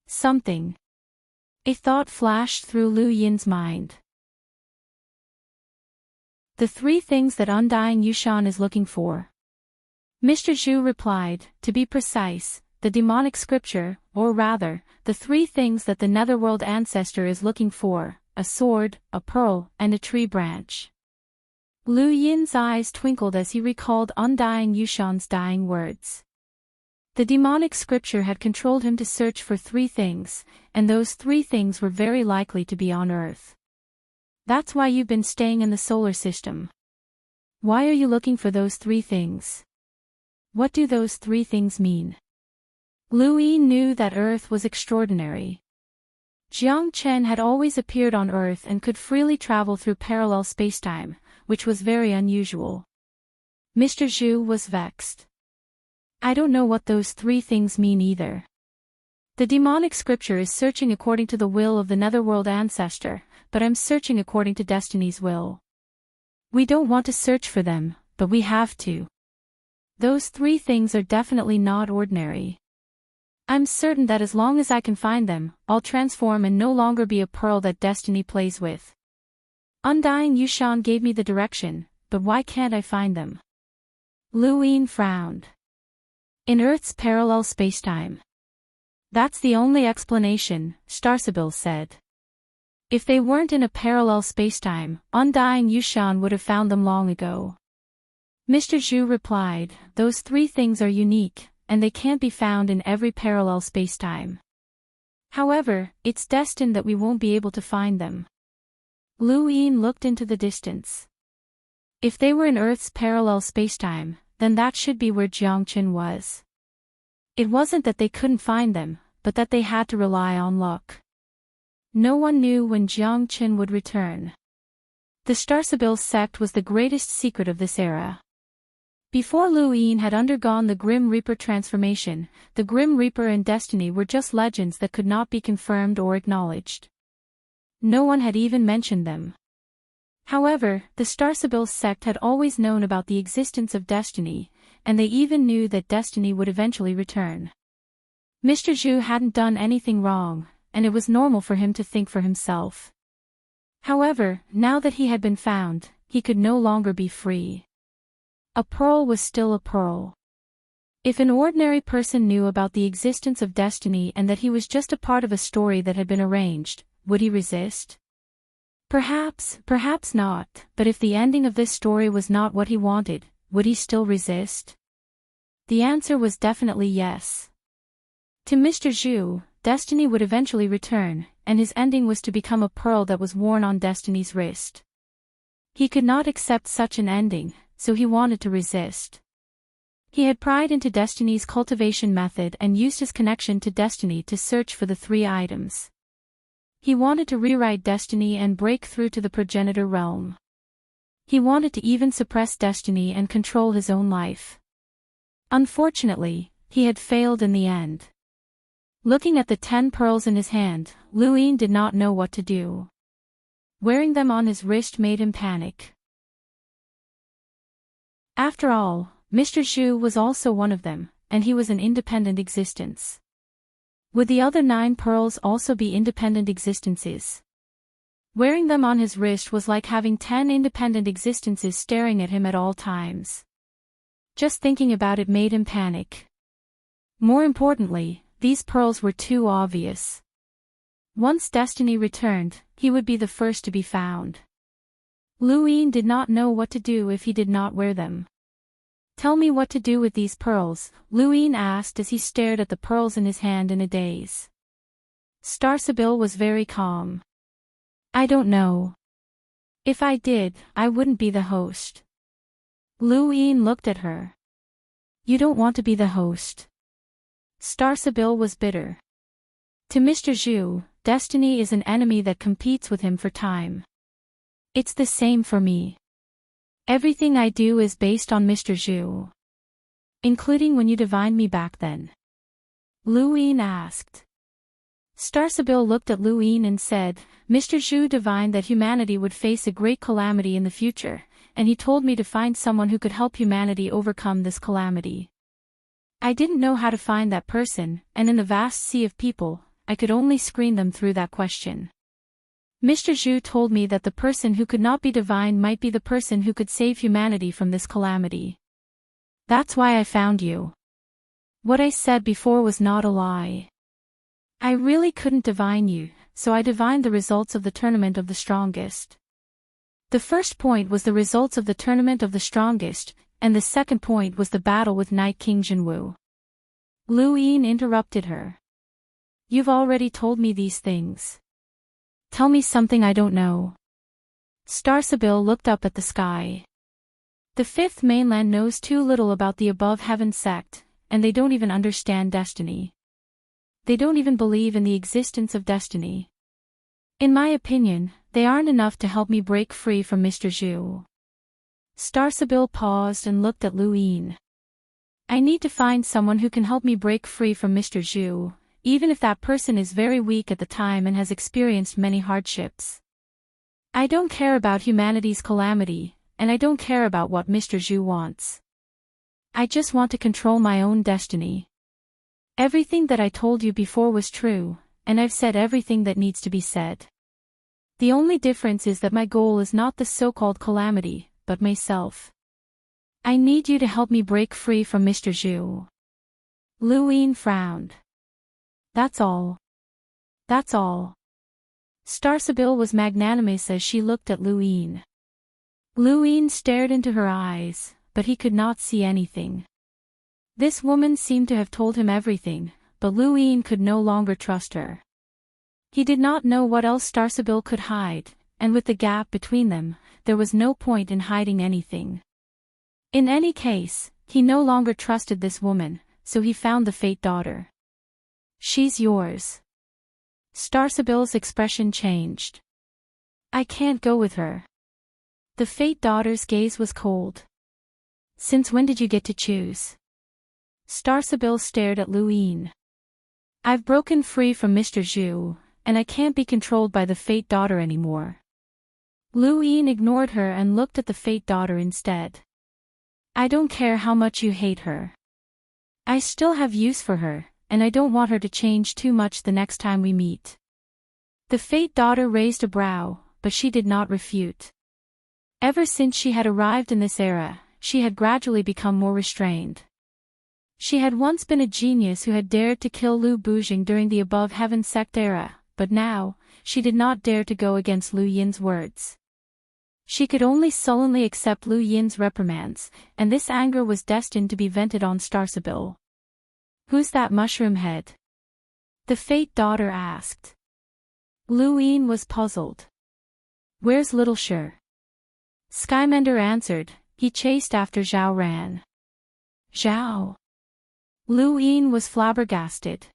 A: Something. A thought flashed through Lu Yin's mind. The three things that Undying Yushan is looking for. Mr. Zhu replied, to be precise, the demonic scripture, or rather, the three things that the netherworld ancestor is looking for, a sword, a pearl, and a tree branch. Lu Yin's eyes twinkled as he recalled Undying Yushan's dying words. The demonic scripture had controlled him to search for 3 things, and those 3 things were very likely to be on Earth. That's why you've been staying in the solar system. Why are you looking for those 3 things? What do those 3 things mean? Lu Yin knew that Earth was extraordinary. Jiang Chen had always appeared on Earth and could freely travel through parallel spacetime, which was very unusual. Mr. Zhu was vexed. I don't know what those 3 things mean either. The demonic scripture is searching according to the will of the netherworld ancestor, but I'm searching according to destiny's will. We don't want to search for them, but we have to. Those 3 things are definitely not ordinary. I'm certain that as long as I can find them, I'll transform and no longer be a pearl that destiny plays with. Undying Yushan gave me the direction, but why can't I find them? Lu Yin frowned. In Earth's parallel spacetime. That's the only explanation, Starsabil said. If they weren't in a parallel spacetime, Undying Yushan would have found them long ago. Mr. Zhu replied, those 3 things are unique, and they can't be found in every parallel spacetime. However, it's destined that we won't be able to find them. Lu Yin looked into the distance. If they were in Earth's parallel spacetime, then that should be where Jiang Chen was. It wasn't that they couldn't find them, but that they had to rely on luck. No one knew when Jiang Chen would return. The Starsabil sect was the greatest secret of this era. Before Lu Yin had undergone the Grim Reaper transformation, the Grim Reaper and Destiny were just legends that could not be confirmed or acknowledged. No one had even mentioned them. However, the Starsabil sect had always known about the existence of Destiny, and they even knew that Destiny would eventually return. Mr. Zhu hadn't done anything wrong, and it was normal for him to think for himself. However, now that he had been found, he could no longer be free. A pearl was still a pearl. If an ordinary person knew about the existence of Destiny and that he was just a part of a story that had been arranged, would he resist? Perhaps, perhaps not, but if the ending of this story was not what he wanted, would he still resist? The answer was definitely yes. To Mr. Zhu, Destiny would eventually return, and his ending was to become a pearl that was worn on Destiny's wrist. He could not accept such an ending, so he wanted to resist. He had pried into Destiny's cultivation method and used his connection to Destiny to search for the 3 items. He wanted to rewrite Destiny and break through to the progenitor realm. He wanted to even suppress Destiny and control his own life. Unfortunately, he had failed in the end. Looking at the 10 pearls in his hand, Lu Yin did not know what to do. Wearing them on his wrist made him panic. After all, Mr. Zhu was also one of them, and he was an independent existence. Would the other 9 pearls also be independent existences? Wearing them on his wrist was like having 10 independent existences staring at him at all times. Just thinking about it made him panic. More importantly, these pearls were too obvious. Once Destiny returned, he would be the first to be found. Lu Yin did not know what to do if he did not wear them. Tell me what to do with these pearls, Lu Yin asked as he stared at the pearls in his hand in a daze. Starsabil was very calm. I don't know. If I did, I wouldn't be the host. Lu Yin looked at her. You don't want to be the host. Starsabil was bitter. To Mr. Zhu, Destiny is an enemy that competes with him for time. It's the same for me. Everything I do is based on Mr. Zhu. Including when you divined me back then? Lu Yin asked. Starsabil looked at Lu Yin and said, Mr. Zhu divined that humanity would face a great calamity in the future, and he told me to find someone who could help humanity overcome this calamity. I didn't know how to find that person, and in the vast sea of people, I could only screen them through that question. Mr. Zhu told me that the person who could not be divine might be the person who could save humanity from this calamity. That's why I found you. What I said before was not a lie. I really couldn't divine you, so I divined the results of the tournament of the strongest. The first point was the results of the tournament of the strongest, and the second point was the battle with Night King Jinwu. Lu Yin interrupted her. You've already told me these things. Tell me something I don't know. Starsabil looked up at the sky. The fifth mainland knows too little about the above heaven sect, and they don't even understand destiny. They don't even believe in the existence of destiny. In my opinion, they aren't enough to help me break free from Mr. Zhu. Starsabil paused and looked at Lu Yin. I need to find someone who can help me break free from Mr. Zhu, even if that person is very weak at the time and has experienced many hardships. I don't care about humanity's calamity, and I don't care about what Mr. Zhu wants. I just want to control my own destiny. Everything that I told you before was true, and I've said everything that needs to be said. The only difference is that my goal is not the so-called calamity, but myself. I need you to help me break free from Mr. Zhu. Lu Yin frowned. That's all. That's all. Starsabil was magnanimous as she looked at Lu Yin. Lu Yin stared into her eyes, but he could not see anything. This woman seemed to have told him everything, but Lu Yin could no longer trust her. He did not know what else Starsabil could hide, and with the gap between them, there was no point in hiding anything. In any case, he no longer trusted this woman, so he found the Fate Daughter. She's yours. Starsabil's expression changed. I can't go with her. The Fate Daughter's gaze was cold. Since when did you get to choose? Starsabil stared at Lu Yin. I've broken free from Mr. Zhu, and I can't be controlled by the Fate Daughter anymore. Lu Yin ignored her and looked at the Fate Daughter instead. I don't care how much you hate her. I still have use for her, and I don't want her to change too much the next time we meet. The Fate Daughter raised a brow, but she did not refute. Ever since she had arrived in this era, she had gradually become more restrained. She had once been a genius who had dared to kill Lu Bujing during the above heaven sect era, but now, she did not dare to go against Lu Yin's words. She could only sullenly accept Lu Yin's reprimands, and this anger was destined to be vented on Starsabil. Who's that mushroom head? The Fate Daughter asked. Lu Yin was puzzled. Where's Little Shi? Skymender answered, he chased after Zhao Ran. Zhao? Lu Yin was flabbergasted.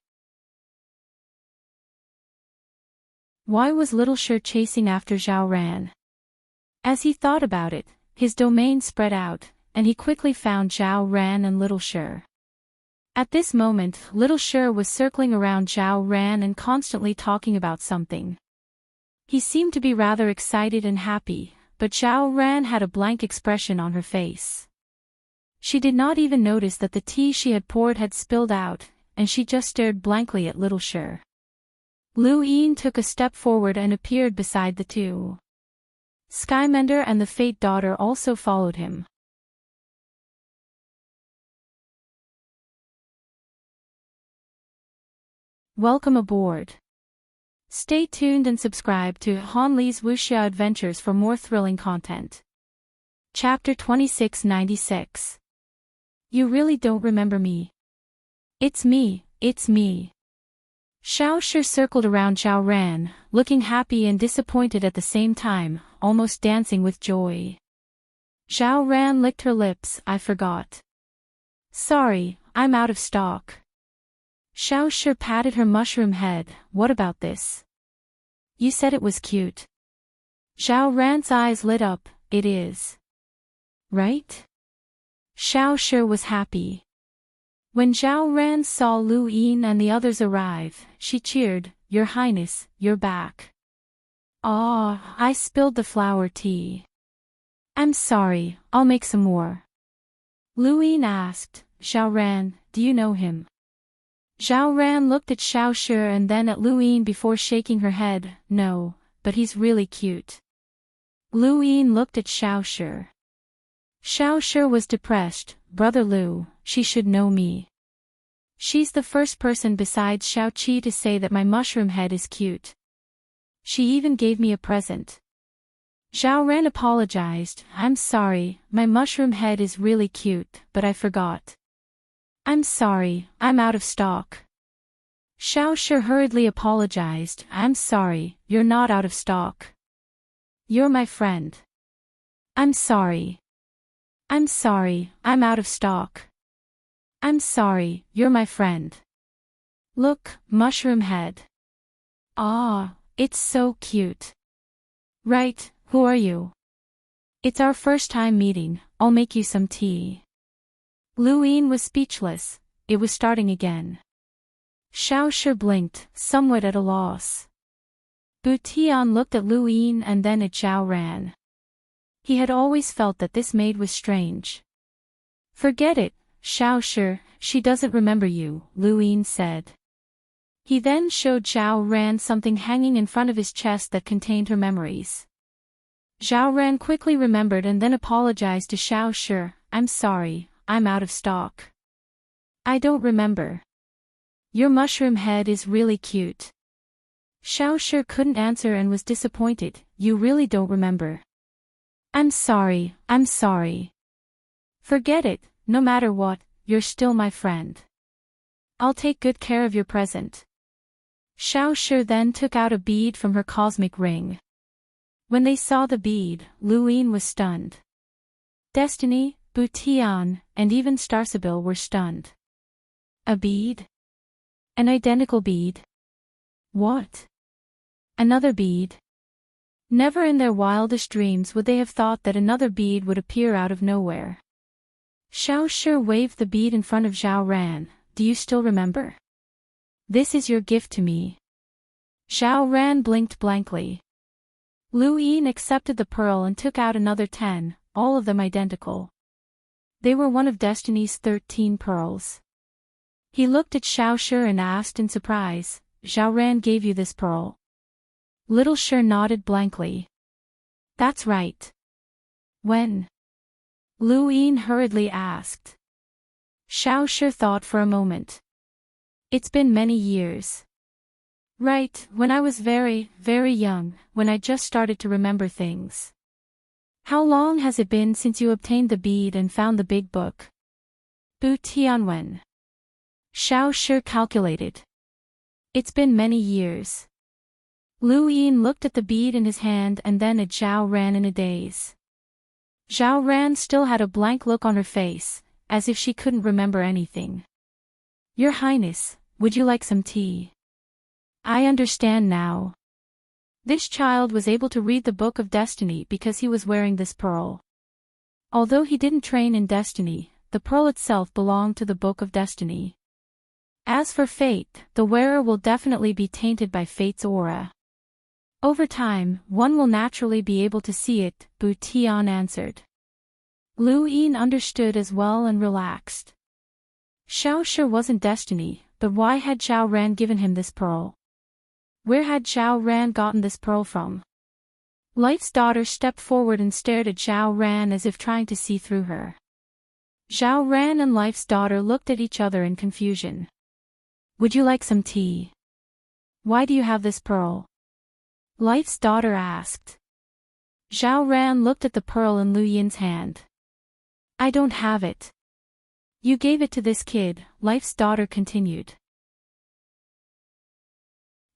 A: Why was Little Shi chasing after Zhao Ran? As he thought about it, his domain spread out, and he quickly found Zhao Ran and Little Shi. At this moment, Little Shi was circling around Zhao Ran and constantly talking about something. He seemed to be rather excited and happy, but Zhao Ran had a blank expression on her face. She did not even notice that the tea she had poured had spilled out, and she just stared blankly at Little Shi. Lu Yin took a step forward and appeared beside the two. Skymender and the Fate Daughter also followed him. Welcome aboard. Stay tuned and subscribe to Han Li's Wuxia Adventures for more thrilling content. Chapter 2696. You really don't remember me. It's me, it's me. Xiao Shi circled around Zhao Ran, looking happy and disappointed at the same time, almost dancing with joy. Zhao Ran licked her lips. I forgot. Sorry, I'm out of stock. Xiao Shi patted her mushroom head. What about this? You said it was cute. Zhao Ran's eyes lit up. It is. Right? Xiao Shi was happy. When Zhao Ran saw Lu Yin and the others arrive, she cheered, Your Highness, you're back. Ah, I spilled the flower tea. I'm sorry, I'll make some more. Lu Yin asked, Zhao Ran, do you know him? Zhao Ran looked at Xiao Shi and then at Lu Yin before shaking her head. No, but he's really cute. Lu Yin looked at Xiao Shi. Xiao Shi was depressed. Brother Lu, she should know me. She's the first person besides Xiao Qi to say that my mushroom head is cute. She even gave me a present. Zhao Ran apologized. I'm sorry, my mushroom head is really cute, but I forgot. I'm sorry, I'm out of stock. Xiao Shi hurriedly apologized. I'm sorry, you're not out of stock. You're my friend. I'm sorry. I'm sorry, I'm out of stock. I'm sorry, you're my friend. Look, mushroom head. Ah, it's so cute. Right, who are you? It's our first time meeting, I'll make you some tea. Lu Yin was speechless, it was starting again. Xiao Shi blinked, somewhat at a loss. Bu Tian looked at Lu Yin and then at Zhao Ran. He had always felt that this maid was strange. Forget it, Xiao Shi, she doesn't remember you, Lu Yin said. He then showed Zhao Ran something hanging in front of his chest that contained her memories. Zhao Ran quickly remembered and then apologized to Xiao Shi. I'm sorry, I'm out of stock. I don't remember. Your mushroom head is really cute. Xiao Shi couldn't answer and was disappointed. You really don't remember. I'm sorry, I'm sorry. Forget it, no matter what, you're still my friend. I'll take good care of your present. Xiao Shi then took out a bead from her cosmic ring. When they saw the bead, Lu Yin was stunned. Destiny, Bu Tian, and even Starsabil were stunned. A bead? An identical bead? What? Another bead? Never in their wildest dreams would they have thought that another bead would appear out of nowhere. Xiao Shi waved the bead in front of Zhao Ran. Do you still remember? This is your gift to me. Zhao Ran blinked blankly. Lu Yin accepted the pearl and took out another 10, all of them identical. They were one of Destiny's 13 pearls. He looked at Xiao Shi and asked in surprise, Zhao Ran gave you this pearl? Little Shi nodded blankly. That's right. When? Lu Yin hurriedly asked. Xiao Shi thought for a moment. It's been many years. Right, when I was very, very young, when I just started to remember things. How long has it been since you obtained the bead and found the big book? Bu Tianwen. Xiao Shi calculated. It's been many years. Lu Yin looked at the bead in his hand and then at Zhao Ran in a daze. Zhao Ran still had a blank look on her face, as if she couldn't remember anything. Your Highness, would you like some tea? I understand now. This child was able to read the Book of Destiny because he was wearing this pearl. Although he didn't train in Destiny, the pearl itself belonged to the Book of Destiny. As for fate, the wearer will definitely be tainted by fate's aura. Over time, one will naturally be able to see it, Bu Tian answered. Lu Yin understood as well and relaxed. Xiao Shi wasn't Destiny, but why had Zhao Ran given him this pearl? Where had Zhao Ran gotten this pearl from? Life's daughter stepped forward and stared at Zhao Ran as if trying to see through her. Zhao Ran and Life's daughter looked at each other in confusion. Would you like some tea? Why do you have this pearl? Life's daughter asked. Zhao Ran looked at the pearl in Lu Yin's hand. I don't have it. You gave it to this kid, Life's daughter continued.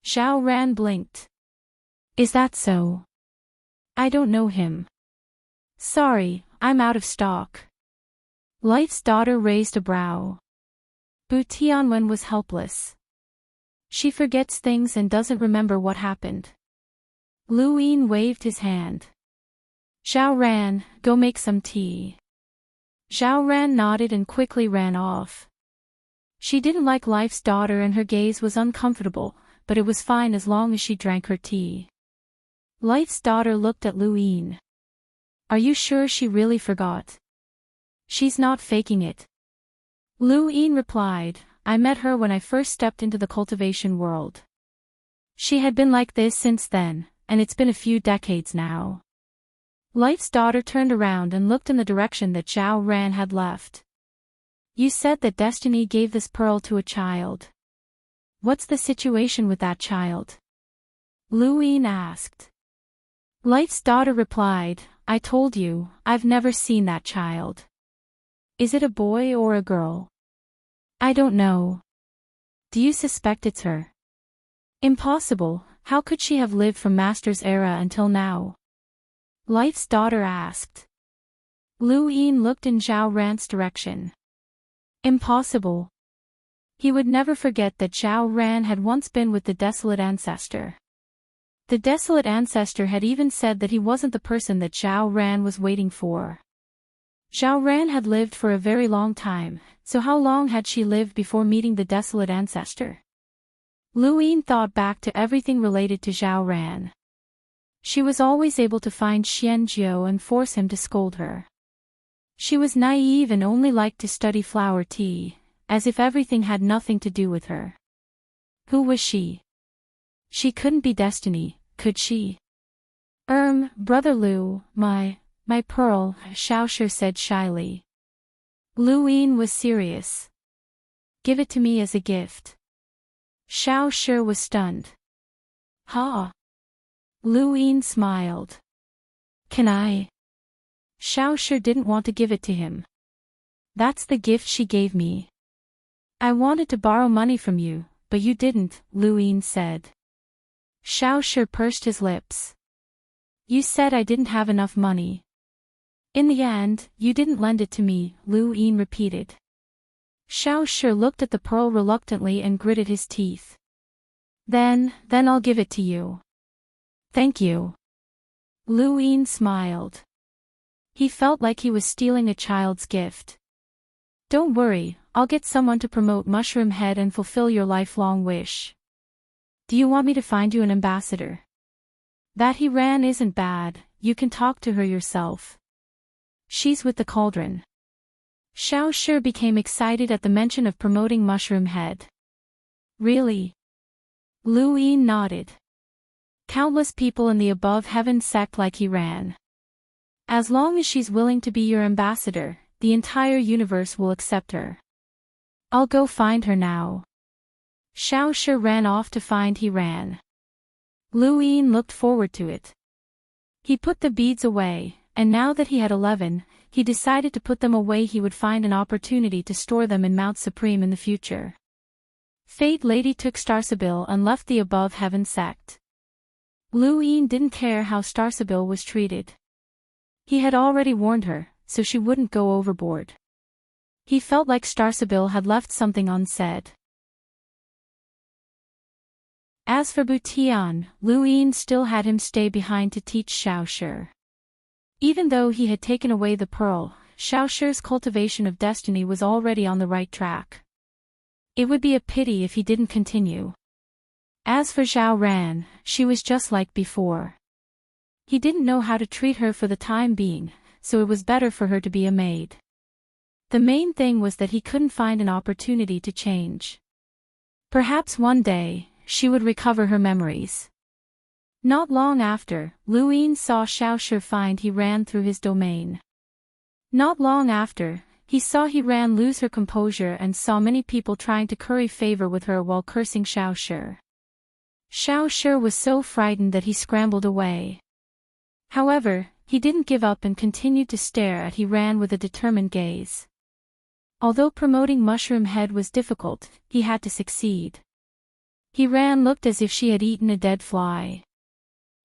A: Zhao Ran blinked. Is that so? I don't know him. Sorry, I'm out of stock. Life's daughter raised a brow. Bu Tianwen was helpless. She forgets things and doesn't remember what happened. Lu Yin waved his hand. Zhao Ran, go make some tea. Zhao Ran nodded and quickly ran off. She didn't like Life's daughter and her gaze was uncomfortable, but it was fine as long as she drank her tea. Life's daughter looked at Lu Yin. Are you sure she really forgot? She's not faking it. Lu Yin replied, I met her when I first stepped into the cultivation world. She had been like this since then, and it's been a few decades now. Life's daughter turned around and looked in the direction that Zhao Ran had left. You said that Destiny gave this pearl to a child. What's the situation with that child? Lu Yin asked. Life's daughter replied, I told you, I've never seen that child. Is it a boy or a girl? I don't know. Do you suspect it's her? Impossible, how could she have lived from Master's era until now? Life's daughter asked. Lu Yin looked in Zhao Ran's direction. Impossible. He would never forget that Zhao Ran had once been with the desolate ancestor. The desolate ancestor had even said that he wasn't the person that Zhao Ran was waiting for. Zhao Ran had lived for a very long time, so how long had she lived before meeting the desolate ancestor? Lu Yin thought back to everything related to Zhao Ran. She was always able to find Xian Jiu and force him to scold her. She was naive and only liked to study flower tea, as if everything had nothing to do with her. Who was she? She couldn't be Destiny, could she? Brother Lu, my pearl, Xiaoshi said shyly. Lu Yin was serious. Give it to me as a gift. Xiaoshi was stunned. Ha! Lu Yin smiled. Can I? Xiaoshi didn't want to give it to him. That's the gift she gave me. I wanted to borrow money from you, but you didn't, Lu Yin said. Xiaoshi pursed his lips. You said I didn't have enough money. In the end, you didn't lend it to me, Lu Yin repeated. Xiaoshi looked at the pearl reluctantly and gritted his teeth. Then I'll give it to you. Thank you. Lu Yin smiled. He felt like he was stealing a child's gift. Don't worry, I'll get someone to promote Mushroom Head and fulfill your lifelong wish. Do you want me to find you an ambassador? That he ran isn't bad, you can talk to her yourself. She's with the cauldron. Xiaoshi became excited at the mention of promoting Mushroom Head. Really? Lu Yin nodded. Countless people in the above heaven sect like he ran. As long as she's willing to be your ambassador, the entire universe will accept her. I'll go find her now. Xiaoshi ran off to find he ran. Lu Yin looked forward to it. He put the beads away, and now that he had 11, he decided to put them away. He would find an opportunity to store them in Mount Supreme in the future. Fate Lady took Starsabil and left the above heaven sect. Lu Yin didn't care how Starsabil was treated. He had already warned her, so she wouldn't go overboard. He felt like Starsabil had left something unsaid. As for Butian, Lu Yin still had him stay behind to teach Xiaoshi. Even though he had taken away the pearl, Xiaoshi's cultivation of destiny was already on the right track. It would be a pity if he didn't continue. As for Zhao Ran, she was just like before. He didn't know how to treat her for the time being, so it was better for her to be a maid. The main thing was that he couldn't find an opportunity to change. Perhaps one day, she would recover her memories. Not long after, Lu Yin saw Xiaoshi find he ran through his domain. Not long after, he saw he ran lose her composure and saw many people trying to curry favor with her while cursing Xiaoshi. Xiaoshi was so frightened that he scrambled away. However, he didn't give up and continued to stare at he ran with a determined gaze. Although promoting Mushroom Head was difficult, he had to succeed. He ran looked as if she had eaten a dead fly.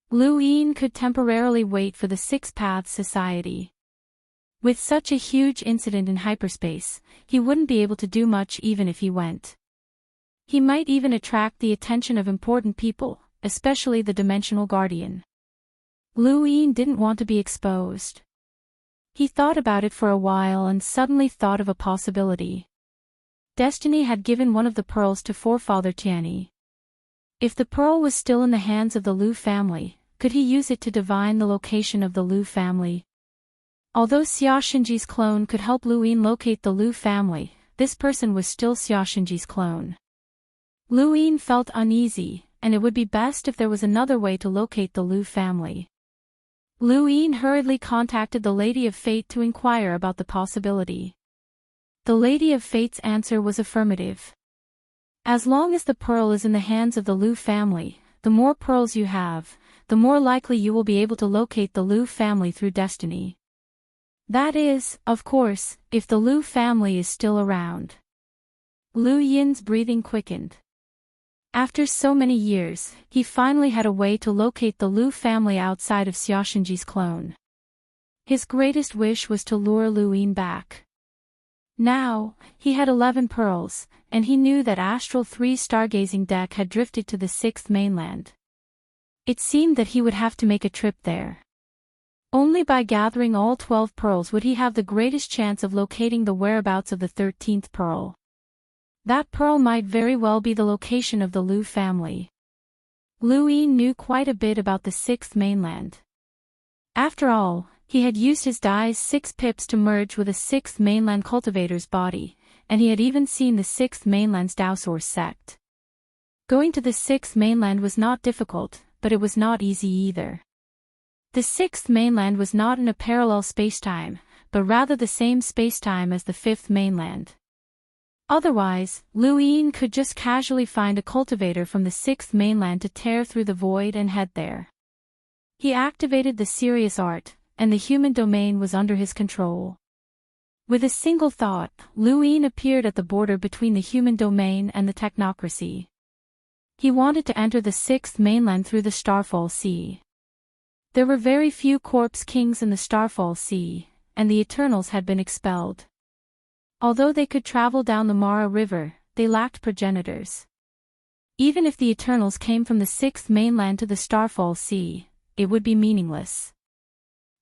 A: Lu Yin could temporarily wait for the Six Paths Society. With such a huge incident in hyperspace, he wouldn't be able to do much even if he went. He might even attract the attention of important people, especially the Dimensional Guardian. Lu Yin didn't want to be exposed. He thought about it for a while and suddenly thought of a possibility. Destiny had given one of the pearls to forefather Tianyi. If the pearl was still in the hands of the Lu family, could he use it to divine the location of the Lu family? Although Xia Xinji's clone could help Lu Yin locate the Lu family, this person was still Xia Xinji's clone. Lu Yin felt uneasy, and it would be best if there was another way to locate the Lu family. Lu Yin hurriedly contacted the Lady of Fate to inquire about the possibility. The Lady of Fate's answer was affirmative. As long as the pearl is in the hands of the Lu family, the more pearls you have, the more likely you will be able to locate the Lu family through destiny. That is, of course, if the Lu family is still around. Lu Yin's breathing quickened. After so many years, he finally had a way to locate the Lu family outside of Xiaoshenji's clone. His greatest wish was to lure Lu Yin back. Now, he had 11 pearls, and he knew that Astral 3 stargazing deck had drifted to the 6th mainland. It seemed that he would have to make a trip there. Only by gathering all 12 pearls would he have the greatest chance of locating the whereabouts of the 13th pearl. That pearl might very well be the location of the Lu family. Lu Yin knew quite a bit about the 6th mainland. After all, he had used his Dai's 6 pips to merge with a 6th mainland cultivator's body, and he had even seen the 6th mainland's Dao source sect. Going to the 6th mainland was not difficult, but it was not easy either. The 6th mainland was not in a parallel spacetime, but rather the same spacetime as the 5th mainland. Otherwise, Lu Yin could just casually find a cultivator from the 6th mainland to tear through the void and head there. He activated the serious art, and the human domain was under his control. With a single thought, Lu Yin appeared at the border between the human domain and the technocracy. He wanted to enter the 6th mainland through the Starfall Sea. There were very few corpse kings in the Starfall Sea, and the Eternals had been expelled. Although they could travel down the Mara River, they lacked progenitors. Even if the Eternals came from the 6th mainland to the Starfall Sea, it would be meaningless.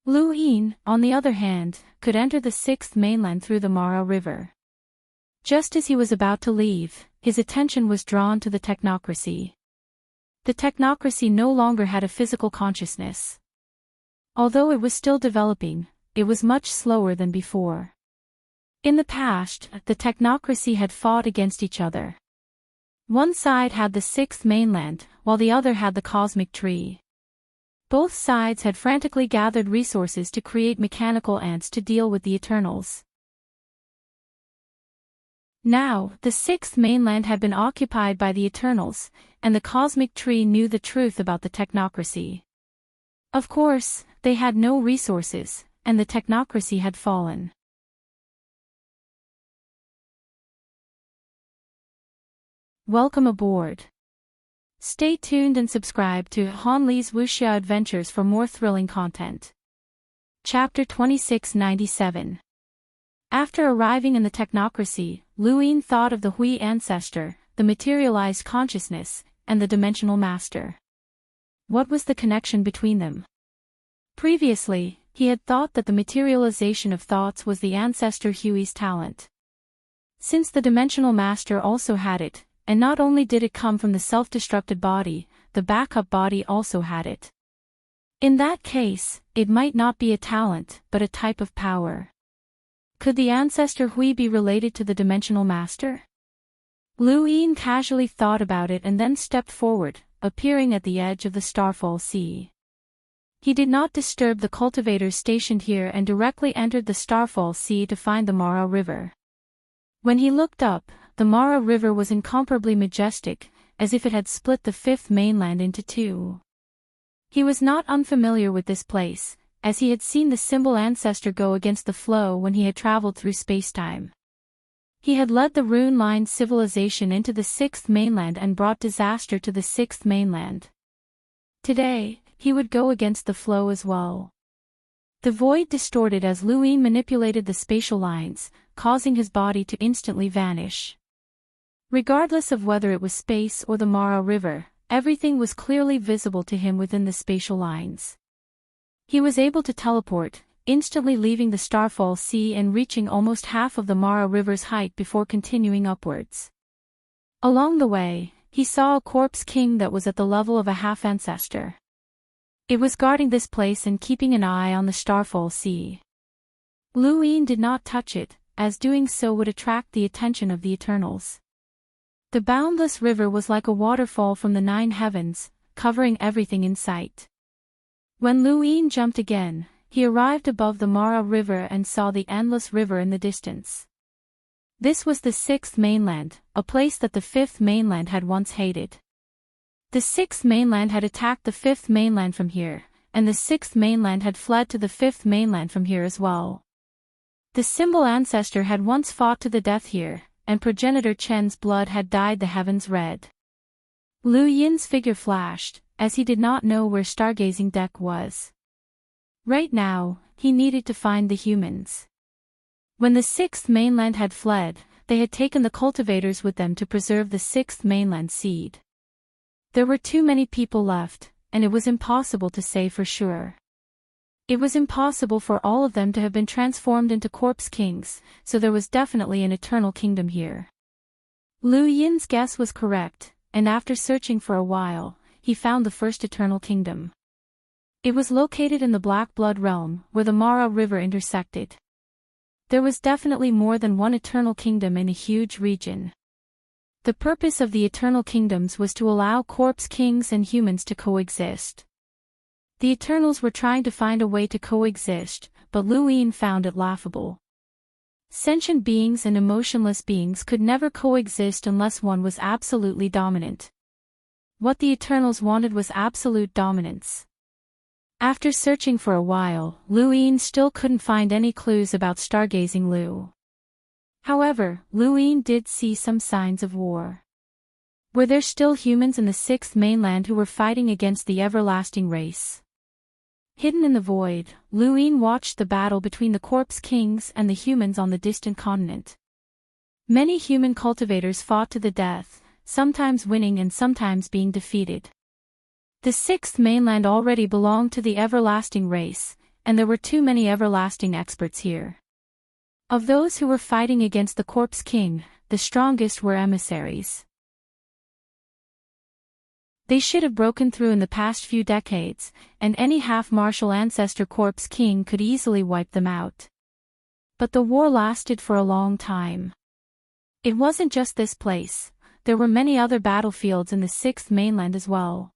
A: Lu Yin, on the other hand, could enter the 6th mainland through the Mara River. Just as he was about to leave, his attention was drawn to the technocracy. The technocracy no longer had a physical consciousness. Although it was still developing, it was much slower than before. In the past, the technocracy had fought against each other. One side had the 6th mainland, while the other had the cosmic tree. Both sides had frantically gathered resources to create mechanical ants to deal with the Eternals. Now, the 6th mainland had been occupied by the Eternals, and the cosmic tree knew the truth about the technocracy. Of course, they had no resources, and the technocracy had fallen. Welcome aboard. Stay tuned and subscribe to Han Li's Wuxia Adventures for more thrilling content. Chapter 2697. After arriving in the technocracy, Lu Yin thought of the Hui ancestor, the materialized consciousness, and the dimensional master. What was the connection between them? Previously, he had thought that the materialization of thoughts was the ancestor Hui's talent. Since the dimensional master also had it, and not only did it come from the self-destructed body, the backup body also had it. In that case, it might not be a talent, but a type of power. Could the ancestor Hui be related to the dimensional master? Lu Yin casually thought about it and then stepped forward, appearing at the edge of the Starfall Sea. He did not disturb the cultivators stationed here and directly entered the Starfall Sea to find the Mara River. When he looked up, the Mara River was incomparably majestic, as if it had split the 5th mainland into two. He was not unfamiliar with this place, as he had seen the symbol ancestor go against the flow when he had traveled through spacetime. He had led the rune-lined civilization into the 6th mainland and brought disaster to the 6th mainland. Today, he would go against the flow as well. The void distorted as Lu Yin manipulated the spatial lines, causing his body to instantly vanish. Regardless of whether it was space or the Mara River, everything was clearly visible to him within the spatial lines. He was able to teleport, instantly leaving the Starfall Sea and reaching almost half of the Mara River's height before continuing upwards. Along the way, he saw a corpse king that was at the level of a half-ancestor. It was guarding this place and keeping an eye on the Starfall Sea. Lu Yin did not touch it, as doing so would attract the attention of the Eternals. The boundless river was like a waterfall from the 9 heavens, covering everything in sight. When Lu Yin jumped again, he arrived above the Mara River and saw the endless river in the distance. This was the 6th mainland, a place that the 5th mainland had once hated. The 6th mainland had attacked the 5th mainland from here, and the 6th mainland had fled to the 5th mainland from here as well. The symbol ancestor had once fought to the death here, and progenitor Chen's blood had dyed the heavens red. Lu Yin's figure flashed, as he did not know where Stargazing Deck was. Right now, he needed to find the humans. When the sixth mainland had fled, they had taken the cultivators with them to preserve the sixth mainland seed. There were too many people left, and it was impossible to say for sure. It was impossible for all of them to have been transformed into corpse kings, so there was definitely an eternal kingdom here. Lu Yin's guess was correct, and after searching for a while, he found the first eternal kingdom. It was located in the Black Blood realm, where the Mara River intersected. There was definitely more than one eternal kingdom in a huge region. The purpose of the eternal kingdoms was to allow corpse kings and humans to coexist. The Eternals were trying to find a way to coexist, but Lu Yin found it laughable. Sentient beings and emotionless beings could never coexist unless one was absolutely dominant. What the Eternals wanted was absolute dominance. After searching for a while, Lu Yin still couldn't find any clues about Stargazing Lu. However, Lu Yin did see some signs of war. Were there still humans in the sixth mainland who were fighting against the everlasting race? Hidden in the void, Lu Yin watched the battle between the corpse kings and the humans on the distant continent. Many human cultivators fought to the death, sometimes winning and sometimes being defeated. The sixth mainland already belonged to the everlasting race, and there were too many everlasting experts here. Of those who were fighting against the corpse king, the strongest were emissaries. They should have broken through in the past few decades, and any half-martial ancestor corpse king could easily wipe them out. But the war lasted for a long time. It wasn't just this place, there were many other battlefields in the sixth mainland as well.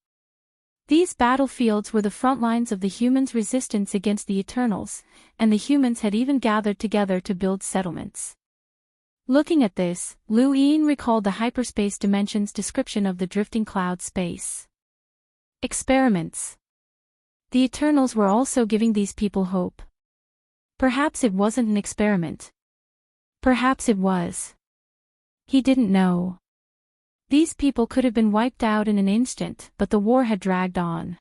A: These battlefields were the front lines of the humans' resistance against the Eternals, and the humans had even gathered together to build settlements. Looking at this, Lu Yin recalled the hyperspace dimension's description of the drifting cloud space. Experiments. The Eternals were also giving these people hope. Perhaps it wasn't an experiment. Perhaps it was. He didn't know. These people could have been wiped out in an instant, but the war had dragged on.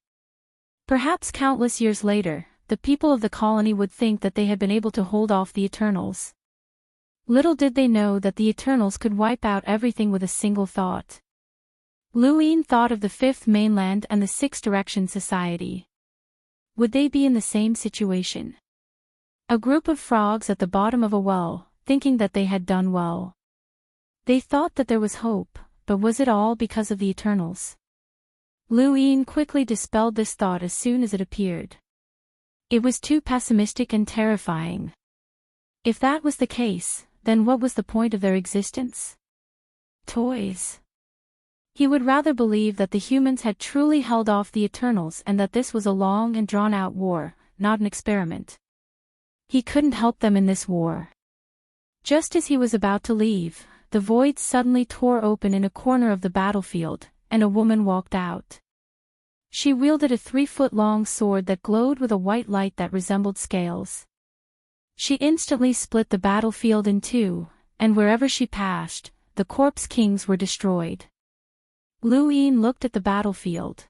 A: Perhaps countless years later, the people of the colony would think that they had been able to hold off the Eternals. Little did they know that the Eternals could wipe out everything with a single thought. Lu Yin thought of the fifth mainland and the Sixth Direction Society. Would they be in the same situation? A group of frogs at the bottom of a well, thinking that they had done well. They thought that there was hope. But was it all because of the Eternals? Lu Yin quickly dispelled this thought as soon as it appeared. It was too pessimistic and terrifying. If that was the case, then what was the point of their existence? Toys. He would rather believe that the humans had truly held off the Eternals and that this was a long and drawn-out war, not an experiment. He couldn't help them in this war. Just as he was about to leave, the void suddenly tore open in a corner of the battlefield, and a woman walked out. She wielded a 3-foot-long sword that glowed with a white light that resembled scales. She instantly split the battlefield in two, and wherever she passed, the corpse kings were destroyed. Lu Yin looked at the battlefield.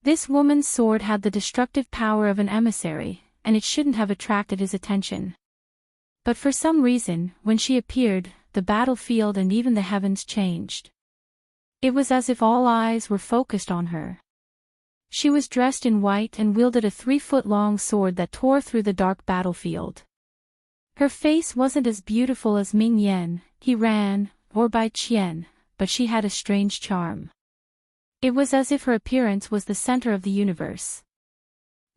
A: This woman's sword had the destructive power of an emissary, and it shouldn't have attracted his attention. But for some reason, when she appeared, the battlefield and even the heavens changed. It was as if all eyes were focused on her. She was dressed in white and wielded a 3-foot-long sword that tore through the dark battlefield. Her face wasn't as beautiful as Ming Yan, He Ran, or Bai Qian, but she had a strange charm. It was as if her appearance was the center of the universe.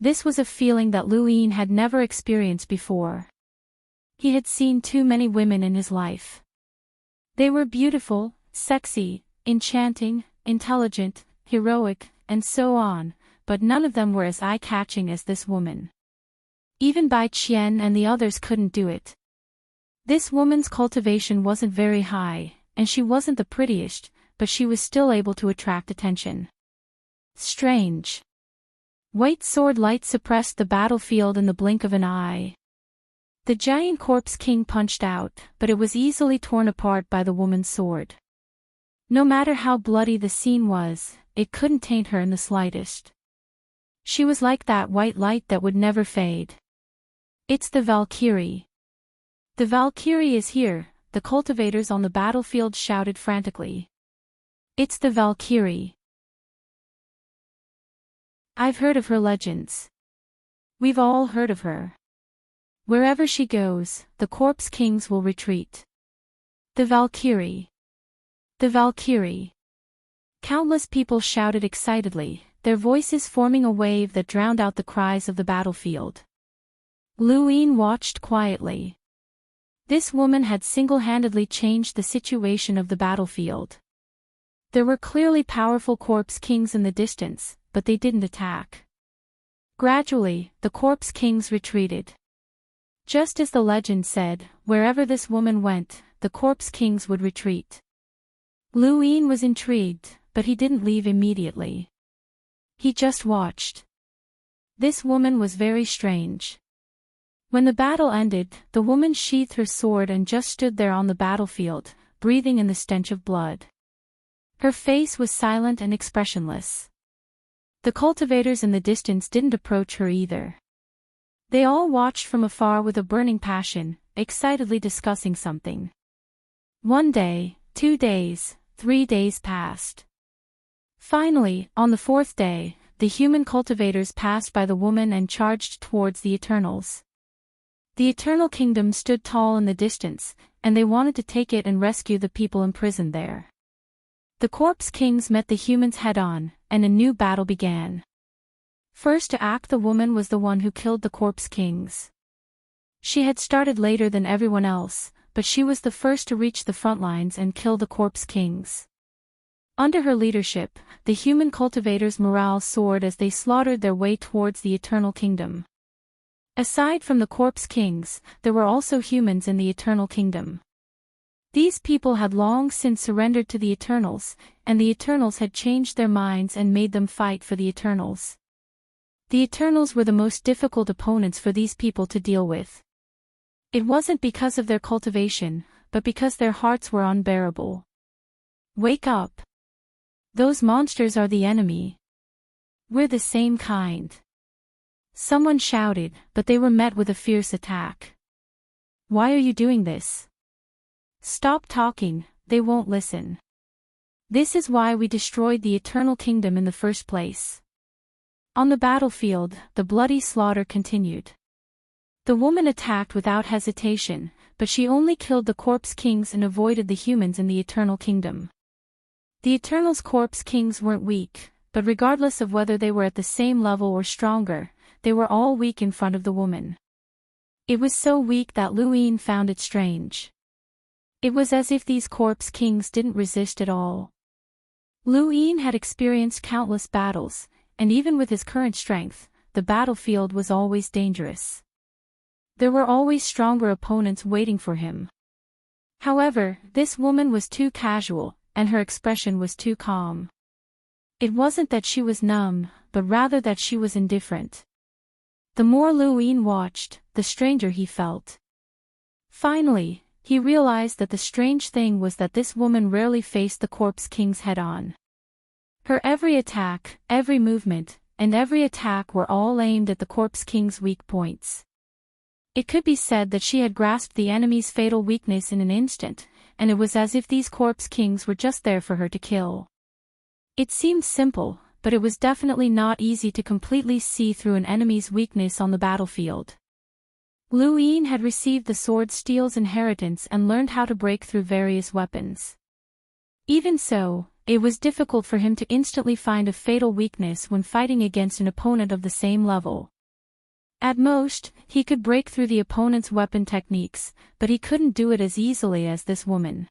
A: This was a feeling that Lu Yin had never experienced before. He had seen too many women in his life. They were beautiful, sexy, enchanting, intelligent, heroic, and so on, but none of them were as eye-catching as this woman. Even Bai Qian and the others couldn't do it. This woman's cultivation wasn't very high, and she wasn't the prettiest, but she was still able to attract attention. Strange. White sword light suppressed the battlefield in the blink of an eye. The giant corpse king punched out, but it was easily torn apart by the woman's sword. No matter how bloody the scene was, it couldn't taint her in the slightest. She was like that white light that would never fade. It's the Valkyrie. The Valkyrie is here, the cultivators on the battlefield shouted frantically. It's the Valkyrie. I've heard of her legends. We've all heard of her. Wherever she goes, the corpse kings will retreat. The Valkyrie. The Valkyrie. Countless people shouted excitedly, their voices forming a wave that drowned out the cries of the battlefield. Luin watched quietly. This woman had single-handedly changed the situation of the battlefield. There were clearly powerful corpse kings in the distance, but they didn't attack. Gradually, the corpse kings retreated. Just as the legend said, wherever this woman went, the corpse kings would retreat. Luin was intrigued, but he didn't leave immediately. He just watched. This woman was very strange. When the battle ended, the woman sheathed her sword and just stood there on the battlefield, breathing in the stench of blood. Her face was silent and expressionless. The cultivators in the distance didn't approach her either. They all watched from afar with a burning passion, excitedly discussing something. 1 day, 2 days, 3 days passed. Finally, on the 4th day, the human cultivators passed by the woman and charged towards the Eternals. The Eternal Kingdom stood tall in the distance, and they wanted to take it and rescue the people imprisoned there. The corpse kings met the humans head-on, and a new battle began. First to act, the woman was the one who killed the corpse kings. She had started later than everyone else, but she was the first to reach the front lines and kill the corpse kings. Under her leadership, the human cultivators' morale soared as they slaughtered their way towards the Eternal Kingdom. Aside from the corpse kings, there were also humans in the Eternal Kingdom. These people had long since surrendered to the Eternals, and the Eternals had changed their minds and made them fight for the Eternals. The Eternals were the most difficult opponents for these people to deal with. It wasn't because of their cultivation, but because their hearts were unbearable. Wake up! Those monsters are the enemy. We're the same kind. Someone shouted, but they were met with a fierce attack. Why are you doing this? Stop talking, they won't listen. This is why we destroyed the Eternal Kingdom in the first place. On the battlefield, the bloody slaughter continued. The woman attacked without hesitation, but she only killed the corpse kings and avoided the humans in the Eternal Kingdom. The Eternals' corpse kings weren't weak, but regardless of whether they were at the same level or stronger, they were all weak in front of the woman. It was so weak that Luin found it strange. It was as if these corpse kings didn't resist at all. Luin had experienced countless battles, and even with his current strength, the battlefield was always dangerous. There were always stronger opponents waiting for him. However, this woman was too casual, and her expression was too calm. It wasn't that she was numb, but rather that she was indifferent. The more Luin watched, the stranger he felt. Finally, he realized that the strange thing was that this woman rarely faced the corpse kings head-on. Her every attack, every movement, and every attack were all aimed at the corpse king's weak points. It could be said that she had grasped the enemy's fatal weakness in an instant, and it was as if these corpse kings were just there for her to kill. It seemed simple, but it was definitely not easy to completely see through an enemy's weakness on the battlefield. Luin had received the sword steel's inheritance and learned how to break through various weapons. Even so, it was difficult for him to instantly find a fatal weakness when fighting against an opponent of the same level. At most, he could break through the opponent's weapon techniques, but he couldn't do it as easily as this woman.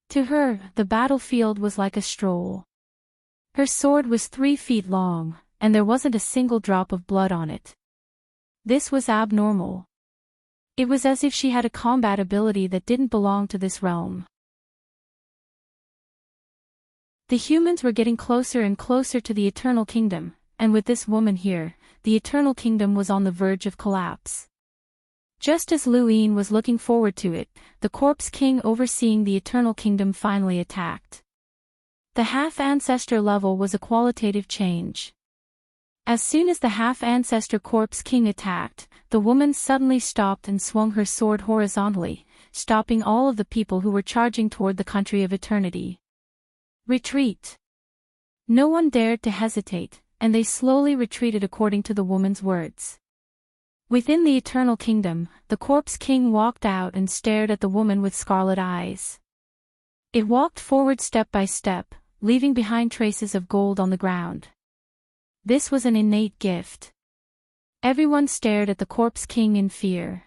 A: To her, the battlefield was like a stroll. Her sword was 3 feet long, and there wasn't a single drop of blood on it. This was abnormal. It was as if she had a combat ability that didn't belong to this realm. The humans were getting closer and closer to the Eternal Kingdom, and with this woman here, the Eternal Kingdom was on the verge of collapse. Just as Luin was looking forward to it, the Corpse King overseeing the Eternal Kingdom finally attacked. The half-ancestor level was a qualitative change. As soon as the half-ancestor Corpse King attacked, the woman suddenly stopped and swung her sword horizontally, stopping all of the people who were charging toward the country of eternity. Retreat. No one dared to hesitate, and they slowly retreated according to the woman's words. Within the Eternal Kingdom, the Corpse King walked out and stared at the woman with scarlet eyes. It walked forward step by step, leaving behind traces of gold on the ground. This was an innate gift. Everyone stared at the Corpse King in fear.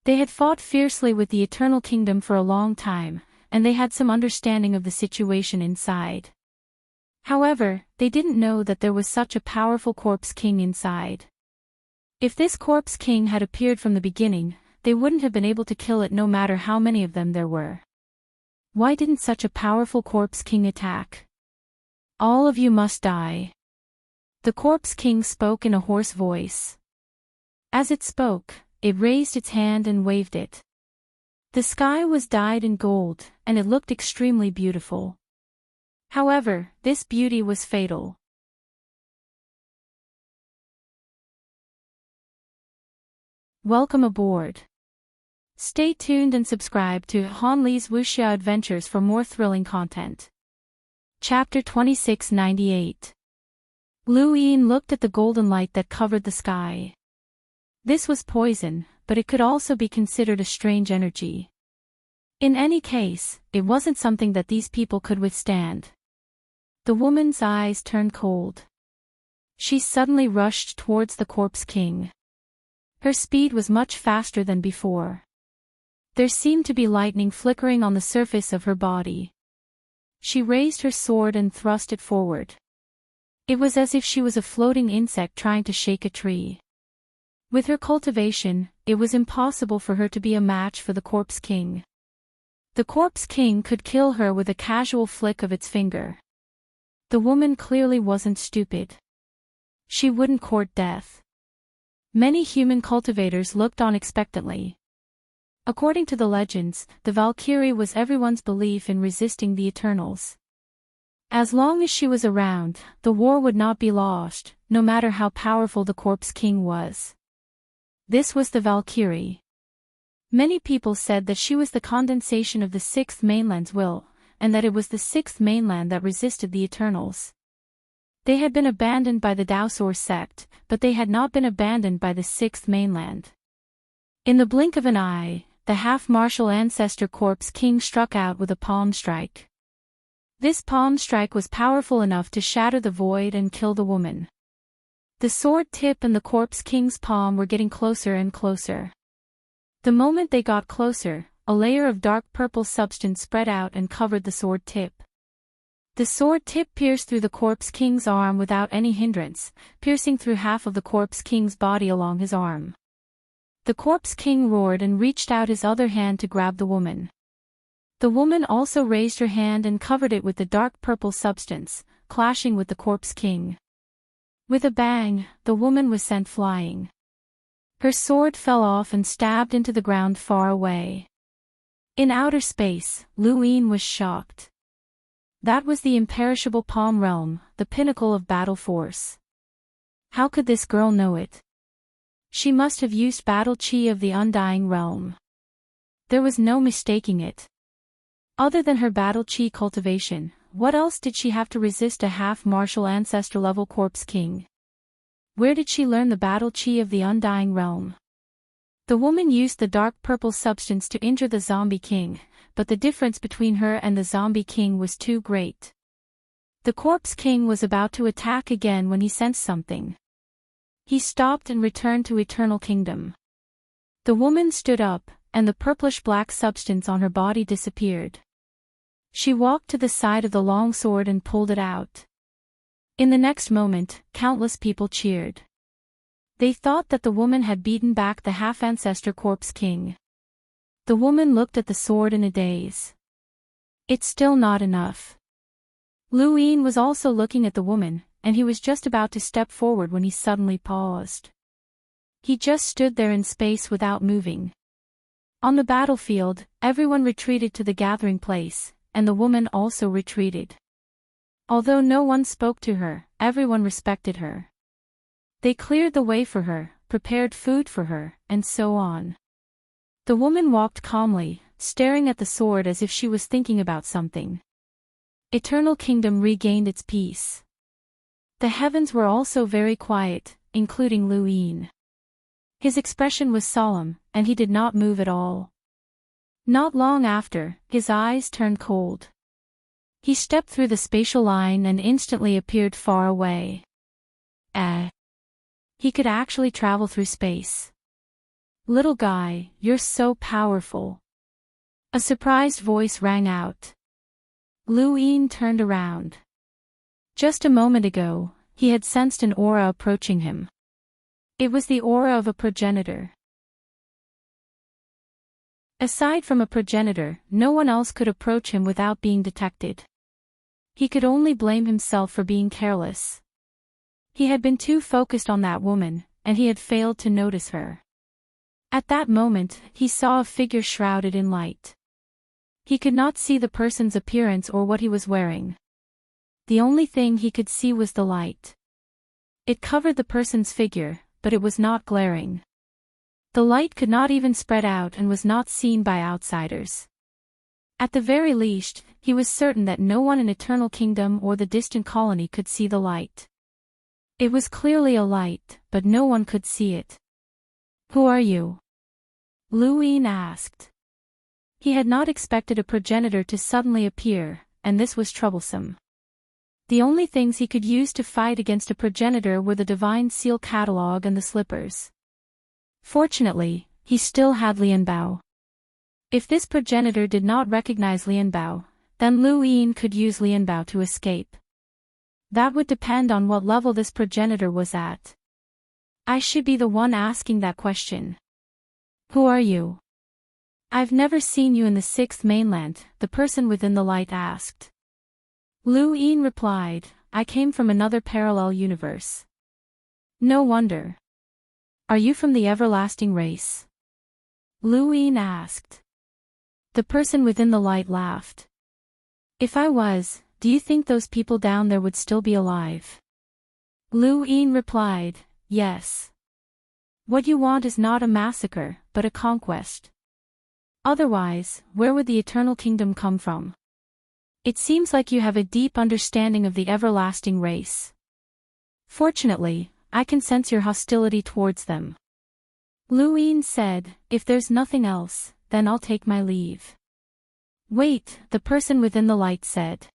A: They had fought fiercely with the Eternal Kingdom for a long time, and they had some understanding of the situation inside. However, they didn't know that there was such a powerful Corpse King inside. If this Corpse King had appeared from the beginning, they wouldn't have been able to kill it no matter how many of them there were. Why didn't such a powerful Corpse King attack? All of you must die. The Corpse King spoke in a hoarse voice. As it spoke, it raised its hand and waved it. The sky was dyed in gold, and it looked extremely beautiful. However, this beauty was fatal. Welcome aboard. Stay tuned and subscribe to Han Li's Wuxia Adventures for more thrilling content. Chapter 2698. Luin looked at the golden light that covered the sky. This was poison, but it could also be considered a strange energy. In any case, it wasn't something that these people could withstand. The woman's eyes turned cold. She suddenly rushed towards the Corpse King. Her speed was much faster than before. There seemed to be lightning flickering on the surface of her body. She raised her sword and thrust it forward. It was as if she was a floating insect trying to shake a tree. With her cultivation, it was impossible for her to be a match for the Corpse King. The Corpse King could kill her with a casual flick of its finger. The woman clearly wasn't stupid. She wouldn't court death. Many human cultivators looked on expectantly. According to the legends, the Valkyrie was everyone's belief in resisting the Eternals. As long as she was around, the war would not be lost, no matter how powerful the Corpse King was. This was the Valkyrie. Many people said that she was the condensation of the Sixth Mainland's will, and that it was the Sixth Mainland that resisted the Eternals. They had been abandoned by the Daosor sect, but they had not been abandoned by the Sixth Mainland. In the blink of an eye, the half-martial ancestor Corpse King struck out with a palm strike. This palm strike was powerful enough to shatter the void and kill the woman. The sword tip and the Corpse King's palm were getting closer and closer. The moment they got closer, a layer of dark purple substance spread out and covered the sword tip. The sword tip pierced through the Corpse King's arm without any hindrance, piercing through half of the Corpse King's body along his arm. The Corpse King roared and reached out his other hand to grab the woman. The woman also raised her hand and covered it with the dark purple substance, clashing with the Corpse King. With a bang, the woman was sent flying. Her sword fell off and stabbed into the ground far away. In outer space, Luin was shocked. That was the imperishable Palm Realm, the pinnacle of battle force. How could this girl know it? She must have used battle chi of the Undying Realm. There was no mistaking it. Other than her battle chi cultivation, what else did she have to resist a half-martial ancestor-level Corpse King? Where did she learn the battle chi of the Undying Realm? The woman used the dark purple substance to injure the Zombie King, but the difference between her and the Zombie King was too great. The Corpse King was about to attack again when he sensed something. He stopped and returned to Eternal Kingdom. The woman stood up, and the purplish-black substance on her body disappeared. She walked to the side of the long sword and pulled it out. In the next moment, countless people cheered. They thought that the woman had beaten back the half-ancestor Corpse King. The woman looked at the sword in a daze. It's still not enough. Luin was also looking at the woman, and he was just about to step forward when he suddenly paused. He just stood there in space without moving. On the battlefield, everyone retreated to the gathering place, and the woman also retreated. Although no one spoke to her, everyone respected her. They cleared the way for her, prepared food for her, and so on. The woman walked calmly, staring at the sword as if she was thinking about something. Eternal Kingdom regained its peace. The heavens were also very quiet, including Lu Yin. His expression was solemn, and he did not move at all. Not long after, his eyes turned cold. He stepped through the spatial line and instantly appeared far away. He could actually travel through space. Little guy, you're so powerful. A surprised voice rang out. Lu Yin turned around. Just a moment ago, he had sensed an aura approaching him. It was the aura of a progenitor. Aside from a progenitor, no one else could approach him without being detected. He could only blame himself for being careless. He had been too focused on that woman, and he had failed to notice her. At that moment, he saw a figure shrouded in light. He could not see the person's appearance or what he was wearing. The only thing he could see was the light. It covered the person's figure, but it was not glaring. The light could not even spread out and was not seen by outsiders. At the very least, he was certain that no one in Eternal Kingdom or the distant colony could see the light. It was clearly a light, but no one could see it. Who are you? Lu Yin asked. He had not expected a progenitor to suddenly appear, and this was troublesome. The only things he could use to fight against a progenitor were the Divine Seal Catalog and the slippers. Fortunately, he still had Lianbao. If this progenitor did not recognize Lianbao, then Lu Yin could use Lianbao to escape. That would depend on what level this progenitor was at. I should be the one asking that question. Who are you? I've never seen you in the sixth mainland, the person within the light asked. Lu Yin replied, I came from another parallel universe. No wonder. Are you from the everlasting race? Lu Yin asked. The person within the light laughed. If I was, do you think those people down there would still be alive? Lu Yin replied, yes. What you want is not a massacre, but a conquest. Otherwise, where would the Eternal Kingdom come from? It seems like you have a deep understanding of the everlasting race. Fortunately, I can sense your hostility towards them. Lu Yin said, if there's nothing else, then I'll take my leave. Wait, the person within the light said.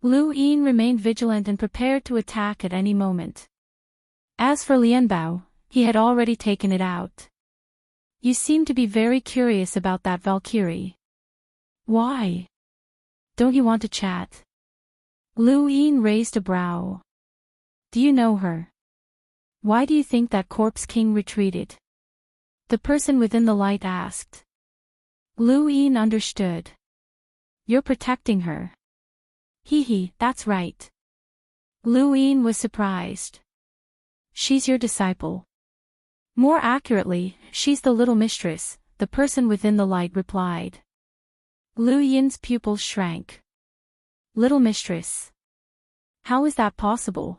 A: Lu Yin remained vigilant and prepared to attack at any moment. As for Lianbao, he had already taken it out. You seem to be very curious about that Valkyrie. Why? Don't you want to chat? Lu Yin raised a brow. Do you know her? Why do you think that corpse king retreated? The person within the light asked. Lu Yin understood. You're protecting her. Hee, that's right. Lu Yin was surprised. She's your disciple. More accurately, she's the little mistress, the person within the light replied. Lu Yin's pupils shrank. Little mistress. How is that possible?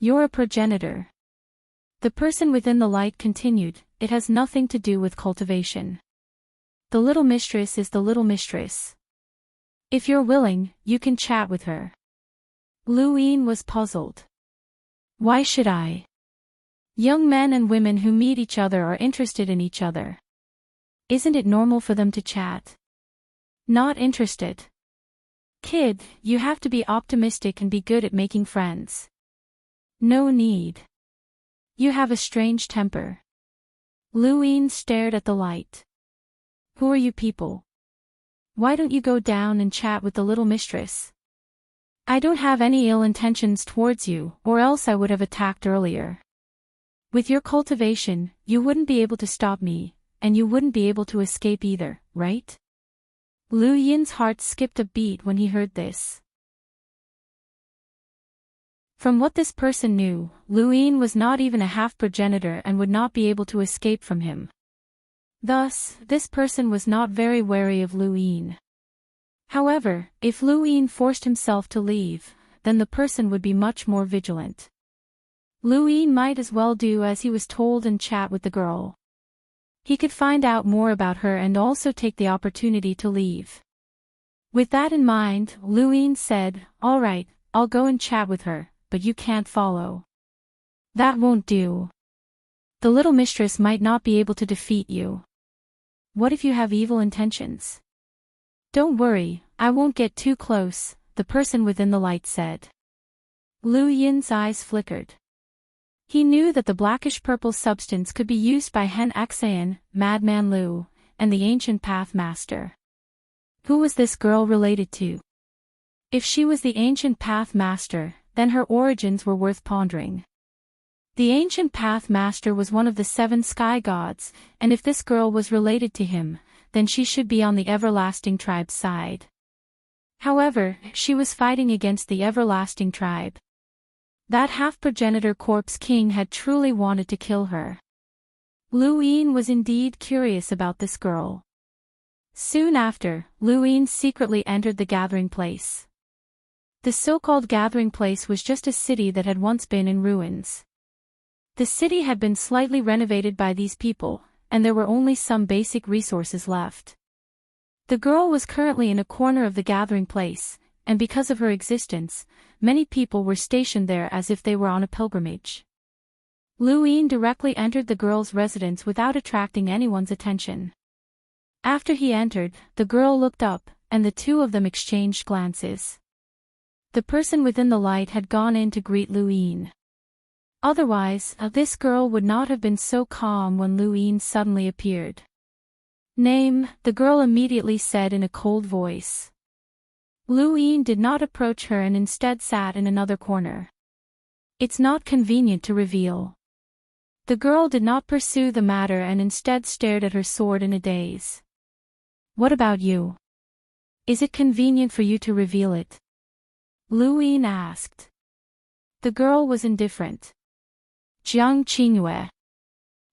A: You're a progenitor. The person within the light continued, it has nothing to do with cultivation. The little mistress is the little mistress. If you're willing, you can chat with her. Lu Yin was puzzled. Why should I? Young men and women who meet each other are interested in each other. Isn't it normal for them to chat? Not interested. Kid, you have to be optimistic and be good at making friends. No need. You have a strange temper. Lu Yin stared at the light. Who are you people? Why don't you go down and chat with the little mistress? I don't have any ill intentions towards you, or else I would have attacked earlier. With your cultivation, you wouldn't be able to stop me, and you wouldn't be able to escape either, right? Lu Yin's heart skipped a beat when he heard this. From what this person knew, Luin was not even a half-progenitor and would not be able to escape from him. Thus, this person was not very wary of Luin. However, if Luin forced himself to leave, then the person would be much more vigilant. Luin might as well do as he was told and chat with the girl. He could find out more about her and also take the opportunity to leave. With that in mind, Luin said, "All right, I'll go and chat with her, but you can't follow. That won't do. The little mistress might not be able to defeat you. What if you have evil intentions?" "Don't worry, I won't get too close," the person within the light said. Lu Yin's eyes flickered. He knew that the blackish-purple substance could be used by Hen Xayan, Madman Lu, and the ancient Path Master. Who was this girl related to? If she was the ancient Path Master, then her origins were worth pondering. The ancient Path Master was one of the 7 sky gods, and if this girl was related to him, then she should be on the everlasting tribe's side. However, she was fighting against the everlasting tribe. That half-progenitor corpse king had truly wanted to kill her. Luin was indeed curious about this girl. Soon after, Luin secretly entered the gathering place. The so-called gathering place was just a city that had once been in ruins. The city had been slightly renovated by these people, and there were only some basic resources left. The girl was currently in a corner of the gathering place, and because of her existence, many people were stationed there as if they were on a pilgrimage. Luin directly entered the girl's residence without attracting anyone's attention. After he entered, the girl looked up, and the two of them exchanged glances. The person within the light had gone in to greet Luin. Otherwise, this girl would not have been so calm when Luin suddenly appeared. "Name," the girl immediately said in a cold voice. Luin did not approach her and instead sat in another corner. "It's not convenient to reveal." The girl did not pursue the matter and instead stared at her sword in a daze. "What about you? Is it convenient for you to reveal it?" Luin asked. The girl was indifferent. "Jiang Qingyue."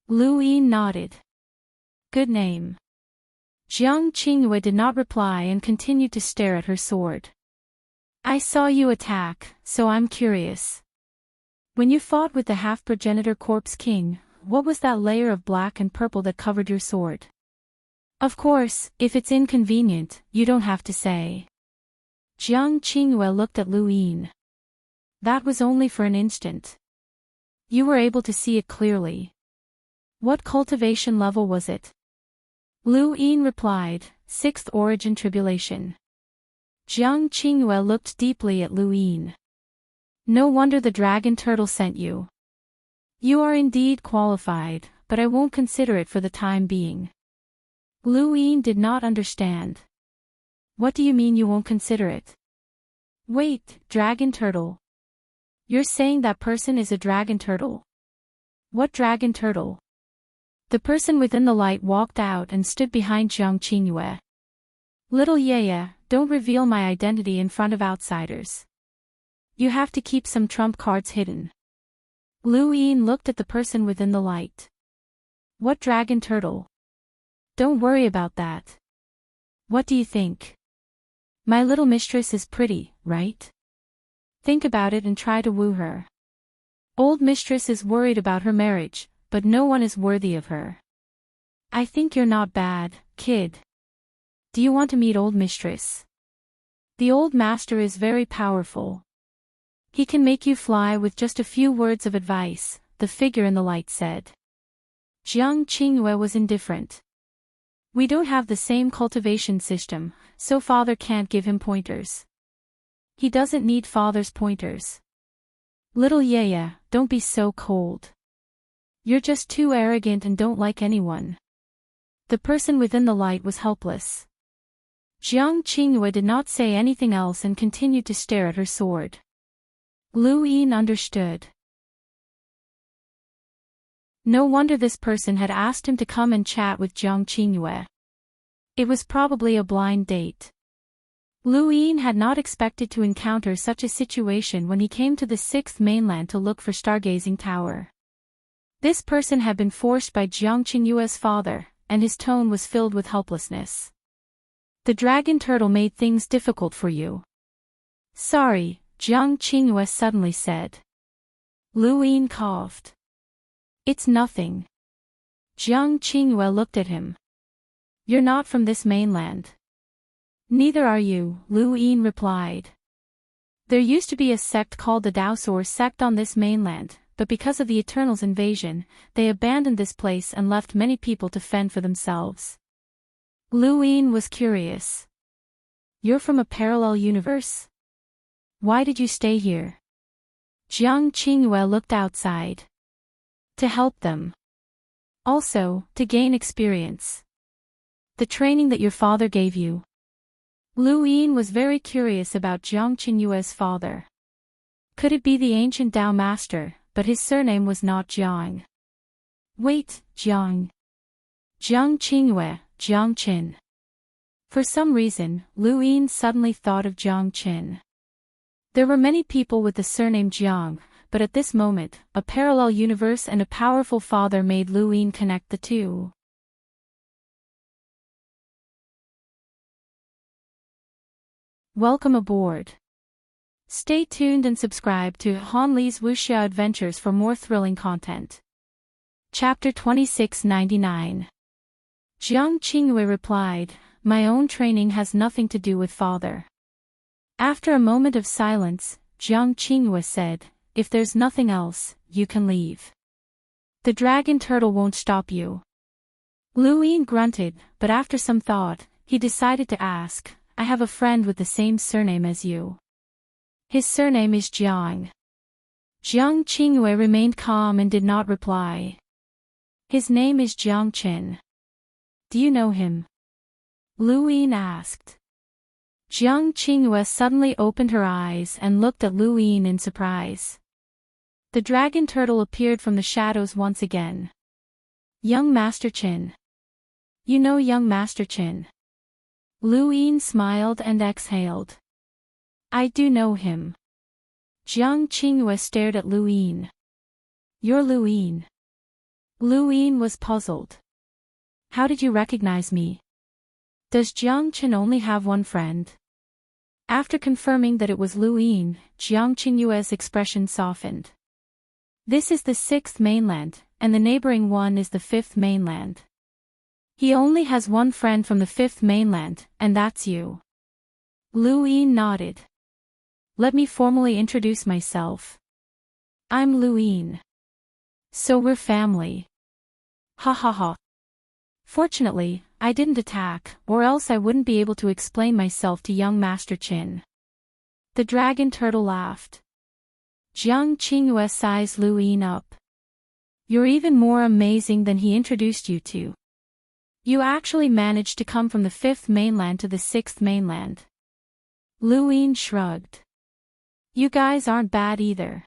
A: Luin nodded. "Good name." Jiang Qingyue did not reply and continued to stare at her sword. "I saw you attack, so I'm curious. When you fought with the half-progenitor corpse king, what was that layer of black and purple that covered your sword?" "Of course, if it's inconvenient, you don't have to say." Jiang Qingyue looked at Luin. "That was only for an instant. You were able to see it clearly. What cultivation level was it?" Luin replied, 6th origin tribulation." Jiang Qingyue looked deeply at Luin. "No wonder the dragon turtle sent you. You are indeed qualified, but I won't consider it for the time being." Luin did not understand. "What do you mean you won't consider it?" "Wait, dragon turtle. You're saying that person is a dragon turtle? What dragon turtle?" The person within the light walked out and stood behind Jiang Qingyue. "Little Yaya, don't reveal my identity in front of outsiders. You have to keep some trump cards hidden." Luin looked at the person within the light. "What dragon turtle? Don't worry about that. What do you think? My little mistress is pretty, right? Think about it and try to woo her. Old mistress is worried about her marriage, but no one is worthy of her. I think you're not bad, kid. Do you want to meet old mistress? The old master is very powerful. He can make you fly with just a few words of advice," the figure in the light said. Jiang Qingyue was indifferent. "We don't have the same cultivation system, so father can't give him pointers." "He doesn't need father's pointers." "Little Yaya, don't be so cold. You're just too arrogant and don't like anyone." The person within the light was helpless. Jiang Qingyue did not say anything else and continued to stare at her sword. Luin understood. No wonder this person had asked him to come and chat with Jiang Qingyue. It was probably a blind date. Lu Yin had not expected to encounter such a situation when he came to the sixth mainland to look for Stargazing Tower. This person had been forced by Jiang Qingyue's father, and his tone was filled with helplessness. The dragon turtle made things difficult for you. Sorry, Jiang Qingyue suddenly said. Lu Yin coughed. It's nothing. Jiang Qingyue looked at him. You're not from this mainland. Neither are you, Lu Yin replied. There used to be a sect called the Daosor sect on this mainland, but because of the Eternals' invasion, they abandoned this place and left many people to fend for themselves. Lu Yin was curious. You're from a parallel universe? Why did you stay here? Jiang Qingyue looked outside. To help them. Also, to gain experience. The training that your father gave you. Lu Yin was very curious about Jiang Qingyue's father. Could it be the ancient Tao master, but his surname was not Jiang. Wait, Jiang. Jiang Qingyue, Jiang Qin. For some reason, Lu Yin suddenly thought of Jiang Qin. There were many people with the surname Jiang, but at this moment, a parallel universe and a powerful father made Lu Yin connect the two. Welcome aboard. Stay tuned and subscribe to Han Li's Wuxia Adventures for more thrilling content. Chapter 2699. Jiang Qingyue replied, My own training has nothing to do with father. After a moment of silence, Jiang Qingyue said, If there's nothing else, you can leave. The dragon turtle won't stop you. Lu Yin grunted, but after some thought, he decided to ask, I have a friend with the same surname as you. His surname is Jiang. Jiang Qingyue remained calm and did not reply. His name is Jiang Qin. Do you know him? Lu Yin asked. Jiang Qingyue suddenly opened her eyes and looked at Lu Yin in surprise. The dragon turtle appeared from the shadows once again. Young Master Qin. You know young Master Qin. Lu Yin smiled and exhaled. I do know him. Jiang Qingyue stared at Lu Yin. You're Lu Yin. Lu Yin was puzzled. How did you recognize me? Does Jiang Qin only have one friend? After confirming that it was Lu Yin, Jiang Qingyue's expression softened. This is the sixth mainland, and the neighboring one is the fifth mainland. He only has one friend from the fifth mainland, and that's you. Lu Yin nodded. Let me formally introduce myself. I'm Lu Yin. So we're family. Ha ha ha. Fortunately, I didn't attack, or else I wouldn't be able to explain myself to young Master Qin. The dragon turtle laughed. Jiang Qingyue sized Lu Yin up. You're even more amazing than he introduced you to. You actually managed to come from the fifth mainland to the sixth mainland. Lu Yin shrugged. You guys aren't bad either.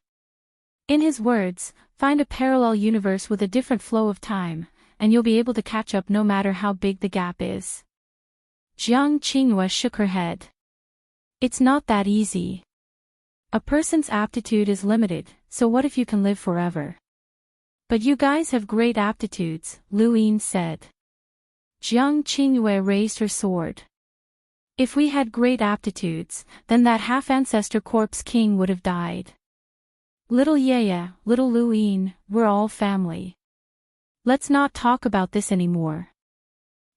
A: In his words, find a parallel universe with a different flow of time, and you'll be able to catch up no matter how big the gap is. Jiang Qingyue shook her head. It's not that easy. A person's aptitude is limited, so what if you can live forever? But you guys have great aptitudes, Lu Yin said. Jiang Qingyue raised her sword. If we had great aptitudes, then that half-ancestor corpse king would have died. Little Yaya, little Lu Yin, we're all family. Let's not talk about this anymore.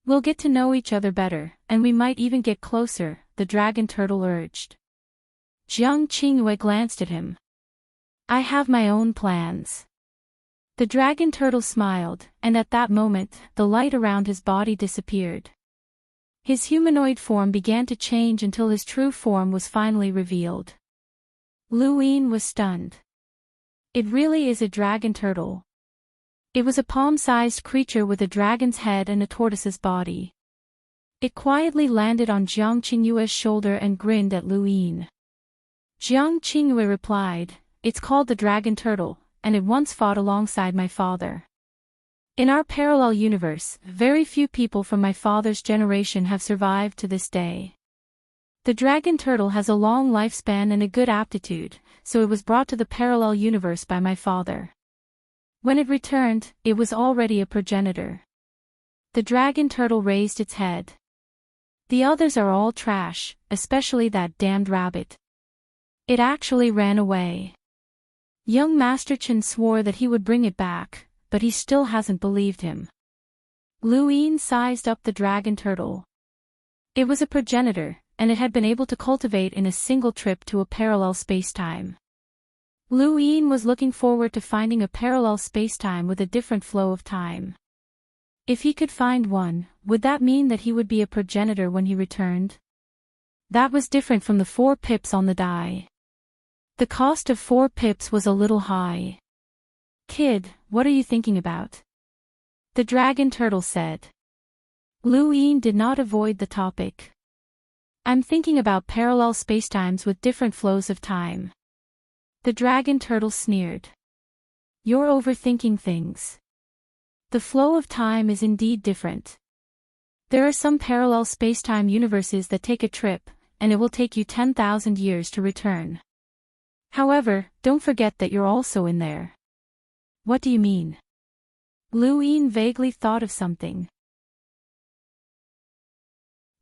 A: We'll get to know each other better, and we might even get closer, the dragon turtle urged. Jiang Qingyue glanced at him. I have my own plans. The dragon turtle smiled, and at that moment, the light around his body disappeared. His humanoid form began to change until his true form was finally revealed. Lu Yin was stunned. It really is a dragon turtle. It was a palm-sized creature with a dragon's head and a tortoise's body. It quietly landed on Jiang Qingyue's shoulder and grinned at Lu Yin. Jiang Qingyue replied, It's called the dragon turtle, and it once fought alongside my father. In our parallel universe, very few people from my father's generation have survived to this day. The dragon turtle has a long lifespan and a good aptitude, so it was brought to the parallel universe by my father. When it returned, it was already a progenitor. The dragon turtle raised its head. The others are all trash, especially that damned rabbit. It actually ran away. Young Master Chen swore that he would bring it back, but he still hasn't believed him. Lu Yin sized up the dragon turtle. It was a progenitor, and it had been able to cultivate in a single trip to a parallel spacetime. Lu Yin was looking forward to finding a parallel spacetime with a different flow of time. If he could find one, would that mean that he would be a progenitor when he returned? That was different from the 4 pips on the die. The cost of 4 pips was a little high. Kid, what are you thinking about? The dragon turtle said. Lu Yin did not avoid the topic. I'm thinking about parallel spacetimes with different flows of time. The dragon turtle sneered. You're overthinking things. The flow of time is indeed different. There are some parallel spacetime universes that take a trip, and it will take you 10,000 years to return. However, don't forget that you're also in there. What do you mean? Lu Yin vaguely thought of something.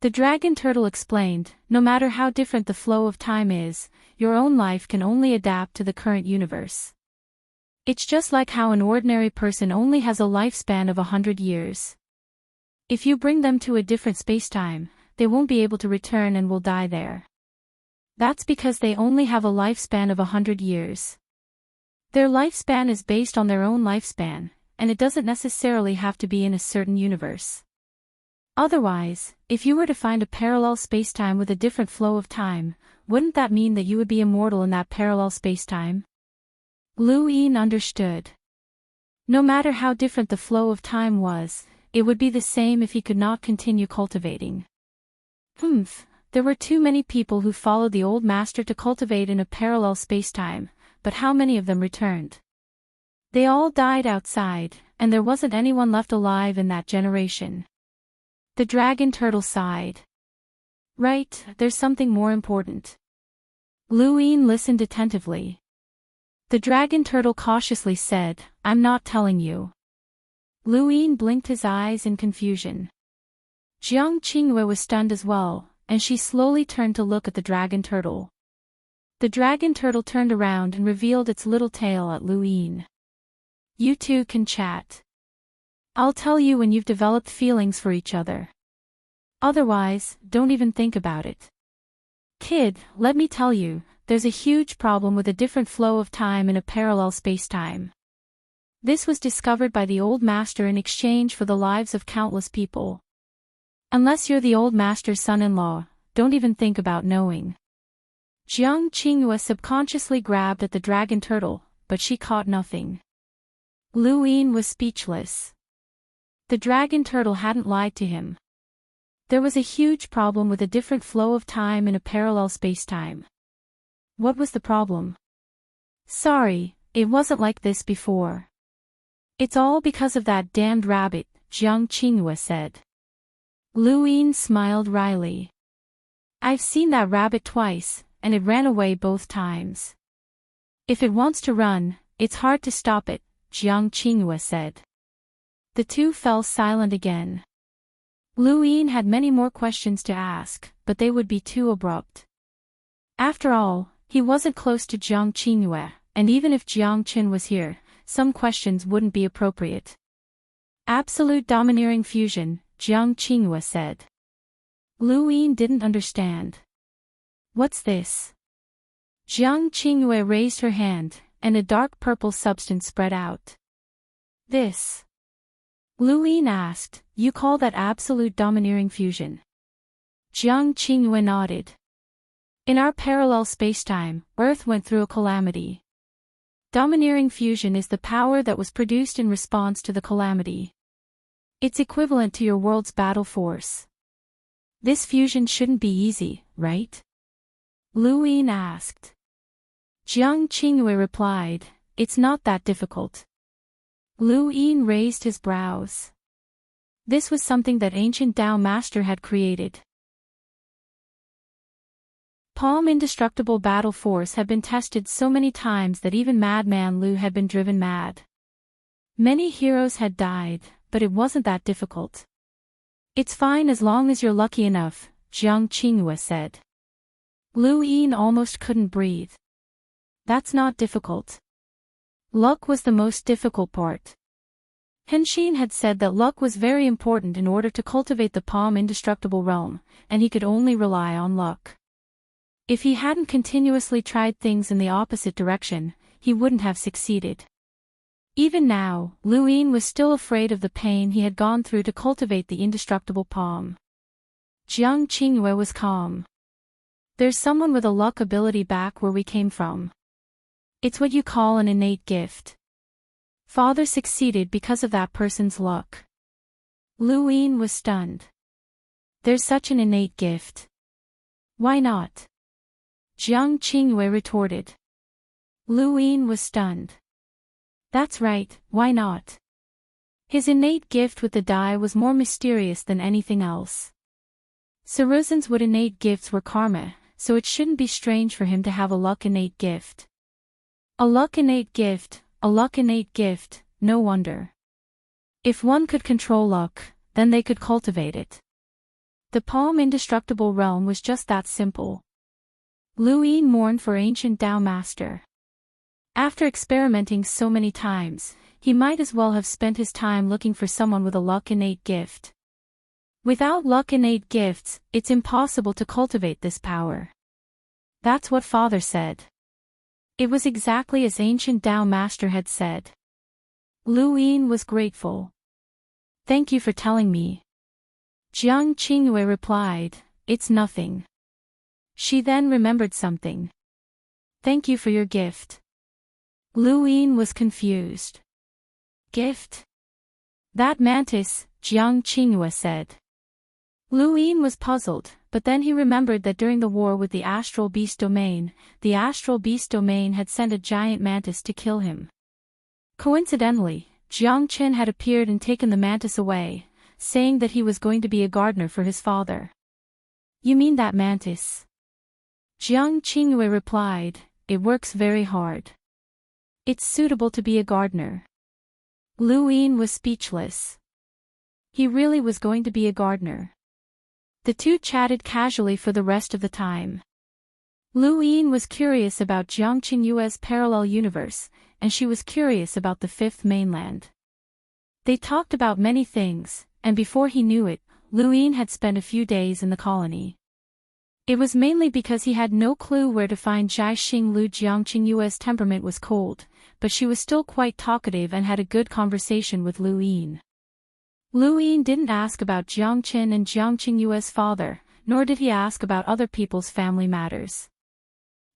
A: The dragon turtle explained, no matter how different the flow of time is, your own life can only adapt to the current universe. It's just like how an ordinary person only has a lifespan of 100 years. If you bring them to a different spacetime, they won't be able to return and will die there. That's because they only have a lifespan of 100 years. Their lifespan is based on their own lifespan, and it doesn't necessarily have to be in a certain universe. Otherwise, if you were to find a parallel spacetime with a different flow of time, wouldn't that mean that you would be immortal in that parallel spacetime? Lu Yin understood. No matter how different the flow of time was, it would be the same if he could not continue cultivating. There were too many people who followed the old master to cultivate in a parallel spacetime, but how many of them returned? They all died outside, and there wasn't anyone left alive in that generation. The dragon turtle sighed. Right, there's something more important. Lu Yin listened attentively. The dragon turtle cautiously said, I'm not telling you. Lu Yin blinked his eyes in confusion. Jiang Qingyue was stunned as well, and she slowly turned to look at the dragon turtle. The dragon turtle turned around and revealed its little tail at Lu Yin. You two can chat. I'll tell you when you've developed feelings for each other. Otherwise, don't even think about it. Kid, let me tell you, there's a huge problem with a different flow of time in a parallel spacetime. This was discovered by the old master in exchange for the lives of countless people. Unless you're the old master's son-in-law, don't even think about knowing. Jiang Qingyue subconsciously grabbed at the dragon turtle, but she caught nothing. Lu Yin was speechless. The dragon turtle hadn't lied to him. There was a huge problem with a different flow of time in a parallel spacetime. What was the problem? Sorry, it wasn't like this before. It's all because of that damned rabbit, Jiang Qingyue said. Lu Yin smiled wryly. I've seen that rabbit twice, and it ran away both times. If it wants to run, it's hard to stop it, Jiang Qingyue said. The two fell silent again. Lu Yin had many more questions to ask, but they would be too abrupt. After all, he wasn't close to Jiang Qingyue, and even if Jiang Qin was here, some questions wouldn't be appropriate. Absolute domineering fusion, Jiang Qingyue said. Lu Yin didn't understand. What's this? Jiang Qingyue raised her hand, and a dark purple substance spread out. This? Lu Yin asked, you call that absolute domineering fusion? Jiang Qingyue nodded. In our parallel spacetime, Earth went through a calamity. Domineering fusion is the power that was produced in response to the calamity. It's equivalent to your world's battle force. This fusion shouldn't be easy, right? Lu Yin asked. Jiang Qingyue replied, it's not that difficult. Lu Yin raised his brows. This was something that ancient Tao master had created. Palm indestructible battle force had been tested so many times that even Madman Lu had been driven mad. Many heroes had died, but it wasn't that difficult. It's fine as long as you're lucky enough, Jiang Qinghua said. Lu Yin almost couldn't breathe. That's not difficult. Luck was the most difficult part. Henshin had said that luck was very important in order to cultivate the palm indestructible realm, and he could only rely on luck. If he hadn't continuously tried things in the opposite direction, he wouldn't have succeeded. Even now, Lu Yin was still afraid of the pain he had gone through to cultivate the indestructible palm. Jiang Qinghua was calm. There's someone with a luck ability back where we came from. It's what you call an innate gift. Father succeeded because of that person's luck. Lu Yin was stunned. There's such an innate gift. Why not? Jiang Qinghua retorted. Lu Yin was stunned. That's right, why not? His innate gift with the die was more mysterious than anything else. Saruzan's wood innate gifts were karma, so it shouldn't be strange for him to have a luck innate gift. A luck innate gift, no wonder. If one could control luck, then they could cultivate it. The palm indestructible realm was just that simple. Lu Yin mourned for ancient Tao master. After experimenting so many times, he might as well have spent his time looking for someone with a luck innate gift. Without luck innate gifts, it's impossible to cultivate this power. That's what Father said. It was exactly as ancient Tao master had said. Lu Yin was grateful. Thank you for telling me. Jiang Qinghua replied, it's nothing. She then remembered something. Thank you for your gift. Lu Yin was confused. Gift? That mantis, Jiang Qinghua said. Lu Yin was puzzled, but then he remembered that during the war with the astral beast domain, the astral beast domain had sent a giant mantis to kill him. Coincidentally, Jiang Chen had appeared and taken the mantis away, saying that he was going to be a gardener for his father. You mean that mantis? Jiang Qinghua replied, it works very hard. It's suitable to be a gardener. Lu Yin was speechless. He really was going to be a gardener. The two chatted casually for the rest of the time. Lu Yin was curious about Jiang Qinghua's parallel universe, and she was curious about the fifth mainland. They talked about many things, and before he knew it, Lu Yin had spent a few days in the colony. It was mainly because he had no clue where to find Jai Xing Lu. Jiang Qinghua's temperament was cold, but she was still quite talkative and had a good conversation with Lu Yin. Lu Yin didn't ask about Jiang Qin and Jiang Qinghua's father, nor did he ask about other people's family matters.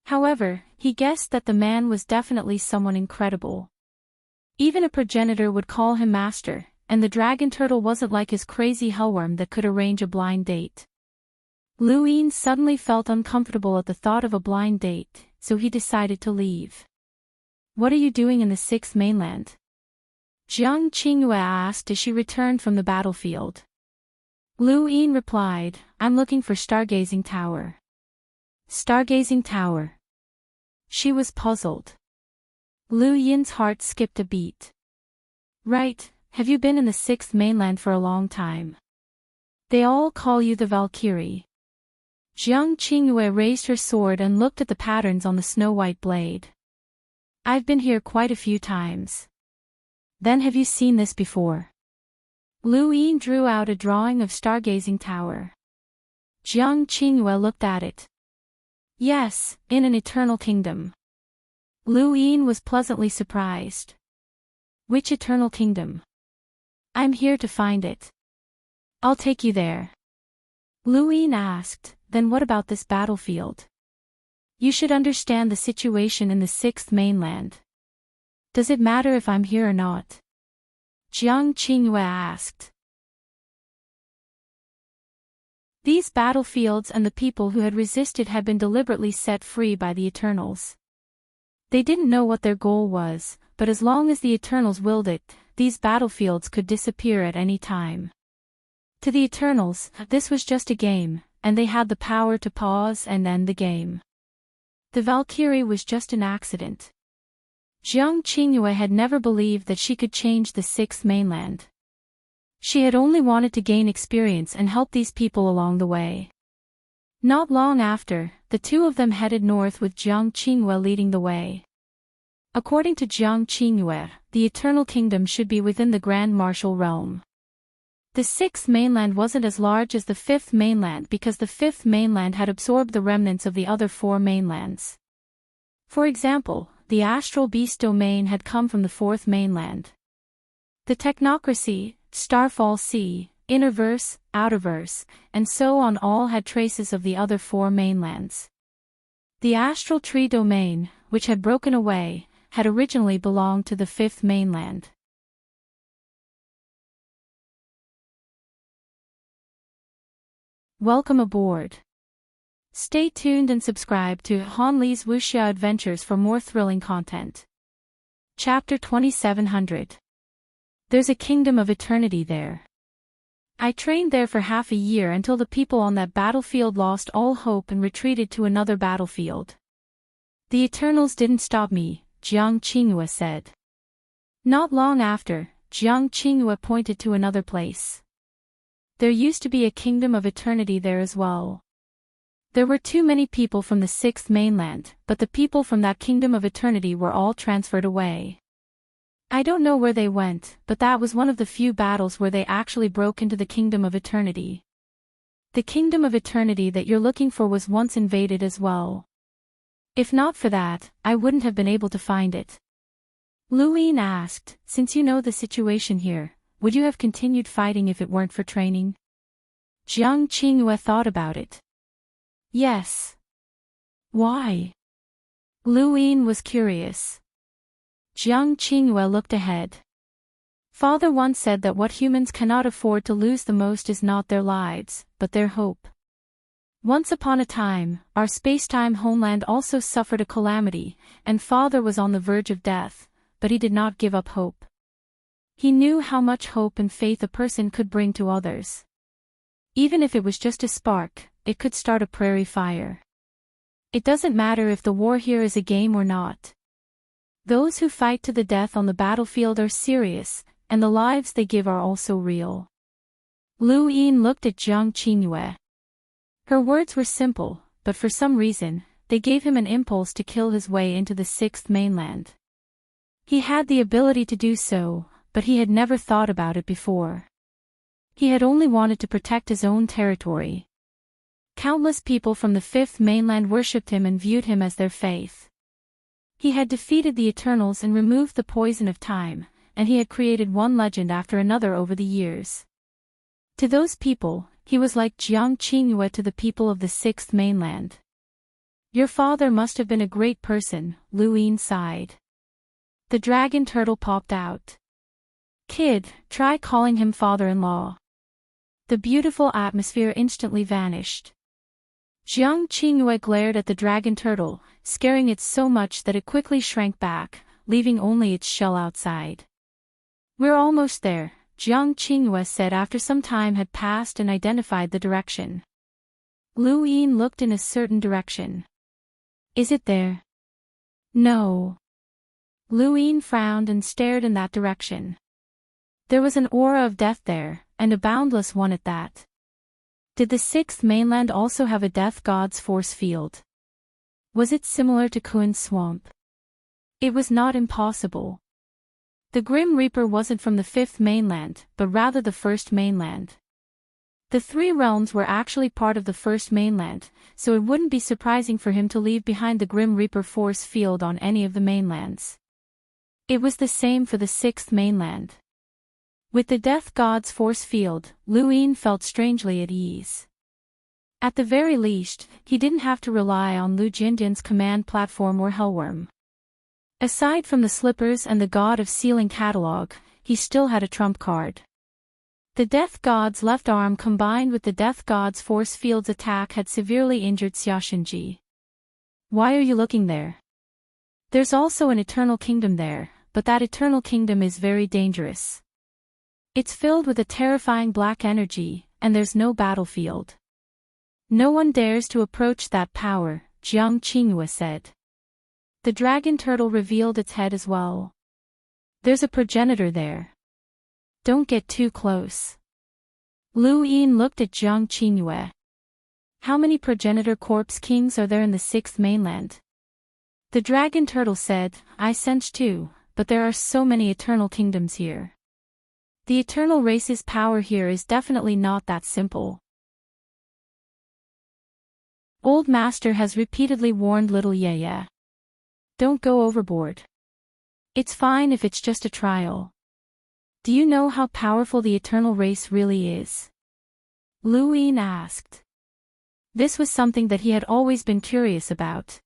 A: However, he guessed that the man was definitely someone incredible. Even a progenitor would call him master, and the dragon turtle wasn't like his crazy hellworm that could arrange a blind date. Lu Yin suddenly felt uncomfortable at the thought of a blind date, so he decided to leave. What are you doing in the sixth mainland? Jiang Qinghua asked as she returned from the battlefield. Lu Yin replied, I'm looking for Stargazing Tower. Stargazing Tower. She was puzzled. Lu Yin's heart skipped a beat. Right, have you been in the sixth mainland for a long time? They all call you the Valkyrie. Jiang Qinghua raised her sword and looked at the patterns on the snow-white blade. I've been here quite a few times. Then have you seen this before? Lu Yin drew out a drawing of Stargazing Tower. Jiang Qinghua looked at it. Yes, in an eternal kingdom. Lu Yin was pleasantly surprised. Which eternal kingdom? I'm here to find it. I'll take you there. Lu Yin asked, then what about this battlefield? You should understand the situation in the sixth mainland. Does it matter if I'm here or not? Jiang Qinghua asked. These battlefields and the people who had resisted had been deliberately set free by the Eternals. They didn't know what their goal was, but as long as the Eternals willed it, these battlefields could disappear at any time. To the Eternals, this was just a game, and they had the power to pause and end the game. The Valkyrie was just an accident. Jiang Qingyue had never believed that she could change the sixth mainland. She had only wanted to gain experience and help these people along the way. Not long after, the two of them headed north with Jiang Qingyue leading the way. According to Jiang Qingyue, the Eternal Kingdom should be within the Grand Martial Realm. The sixth mainland wasn't as large as the fifth mainland because the fifth mainland had absorbed the remnants of the other four mainlands. For example, the astral beast domain had come from the fourth mainland. The technocracy, Starfall Sea, Innerverse, Outerverse, and so on all had traces of the other four mainlands. The astral tree domain, which had broken away, had originally belonged to the fifth mainland. Welcome aboard. Stay tuned and subscribe to Han Li's Wuxia Adventures for more thrilling content. Chapter 2700. There's a kingdom of eternity there. I trained there for half a year until the people on that battlefield lost all hope and retreated to another battlefield. The Eternals didn't stop me, Jiang Qingyue said. Not long after, Jiang Qingyue pointed to another place. There used to be a kingdom of eternity there as well. There were too many people from the sixth mainland, but the people from that kingdom of eternity were all transferred away. I don't know where they went, but that was one of the few battles where they actually broke into the kingdom of eternity. The kingdom of eternity that you're looking for was once invaded as well. If not for that, I wouldn't have been able to find it. Lu Yin asked, since you know the situation here, would you have continued fighting if it weren't for training? Jiang Qingyue thought about it. Yes. Why? Lu Yin was curious. Jiang Qingyue looked ahead. Father once said that what humans cannot afford to lose the most is not their lives, but their hope. Once upon a time, our space-time homeland also suffered a calamity, and Father was on the verge of death, but he did not give up hope. He knew how much hope and faith a person could bring to others. Even if it was just a spark, it could start a prairie fire. It doesn't matter if the war here is a game or not. Those who fight to the death on the battlefield are serious, and the lives they give are also real. Lu Yin looked at Jiang Qingyue. Her words were simple, but for some reason, they gave him an impulse to kill his way into the sixth mainland. He had the ability to do so, but he had never thought about it before. He had only wanted to protect his own territory. Countless people from the fifth mainland worshipped him and viewed him as their faith. He had defeated the Eternals and removed the poison of time, and he had created one legend after another over the years. To those people, he was like Jiang Qingyue to the people of the sixth mainland. Your father must have been a great person, Lu Yin sighed. The dragon turtle popped out. Kid, try calling him father-in-law. The beautiful atmosphere instantly vanished. Jiang Qingyue glared at the dragon turtle, scaring it so much that it quickly shrank back, leaving only its shell outside. We're almost there, Jiang Qingyue said after some time had passed and identified the direction. Lu Yin looked in a certain direction. Is it there? No. Lu Yin frowned and stared in that direction. There was an aura of death there, and a boundless one at that. Did the sixth mainland also have a death god's force field? Was it similar to Kuin's swamp? It was not impossible. The Grim Reaper wasn't from the fifth mainland, but rather the first mainland. The three realms were actually part of the first mainland, so it wouldn't be surprising for him to leave behind the Grim Reaper force field on any of the mainlands. It was the same for the sixth mainland. With the death god's force field, Lu Yin felt strangely at ease. At the very least, he didn't have to rely on Lu Jinjin's command platform or Hellworm. Aside from the slippers and the God of Sealing catalog, he still had a trump card. The death god's left arm combined with the death god's force field's attack had severely injured Xiaoshenji. Why are you looking there? There's also an eternal kingdom there, but that eternal kingdom is very dangerous. It's filled with a terrifying black energy, and there's no battlefield. No one dares to approach that power, Jiang Qingyue said. The dragon turtle revealed its head as well. There's a progenitor there. Don't get too close. Lu Yin looked at Jiang Qingyue. How many progenitor corpse kings are there in the sixth mainland? The dragon turtle said, I sense 2, but there are so many eternal kingdoms here. The eternal race's power here is definitely not that simple. Old Master has repeatedly warned little Yeye. Don't go overboard. It's fine if it's just a trial. Do you know how powerful the eternal race really is? Lu Yin asked. This was something that he had always been curious about.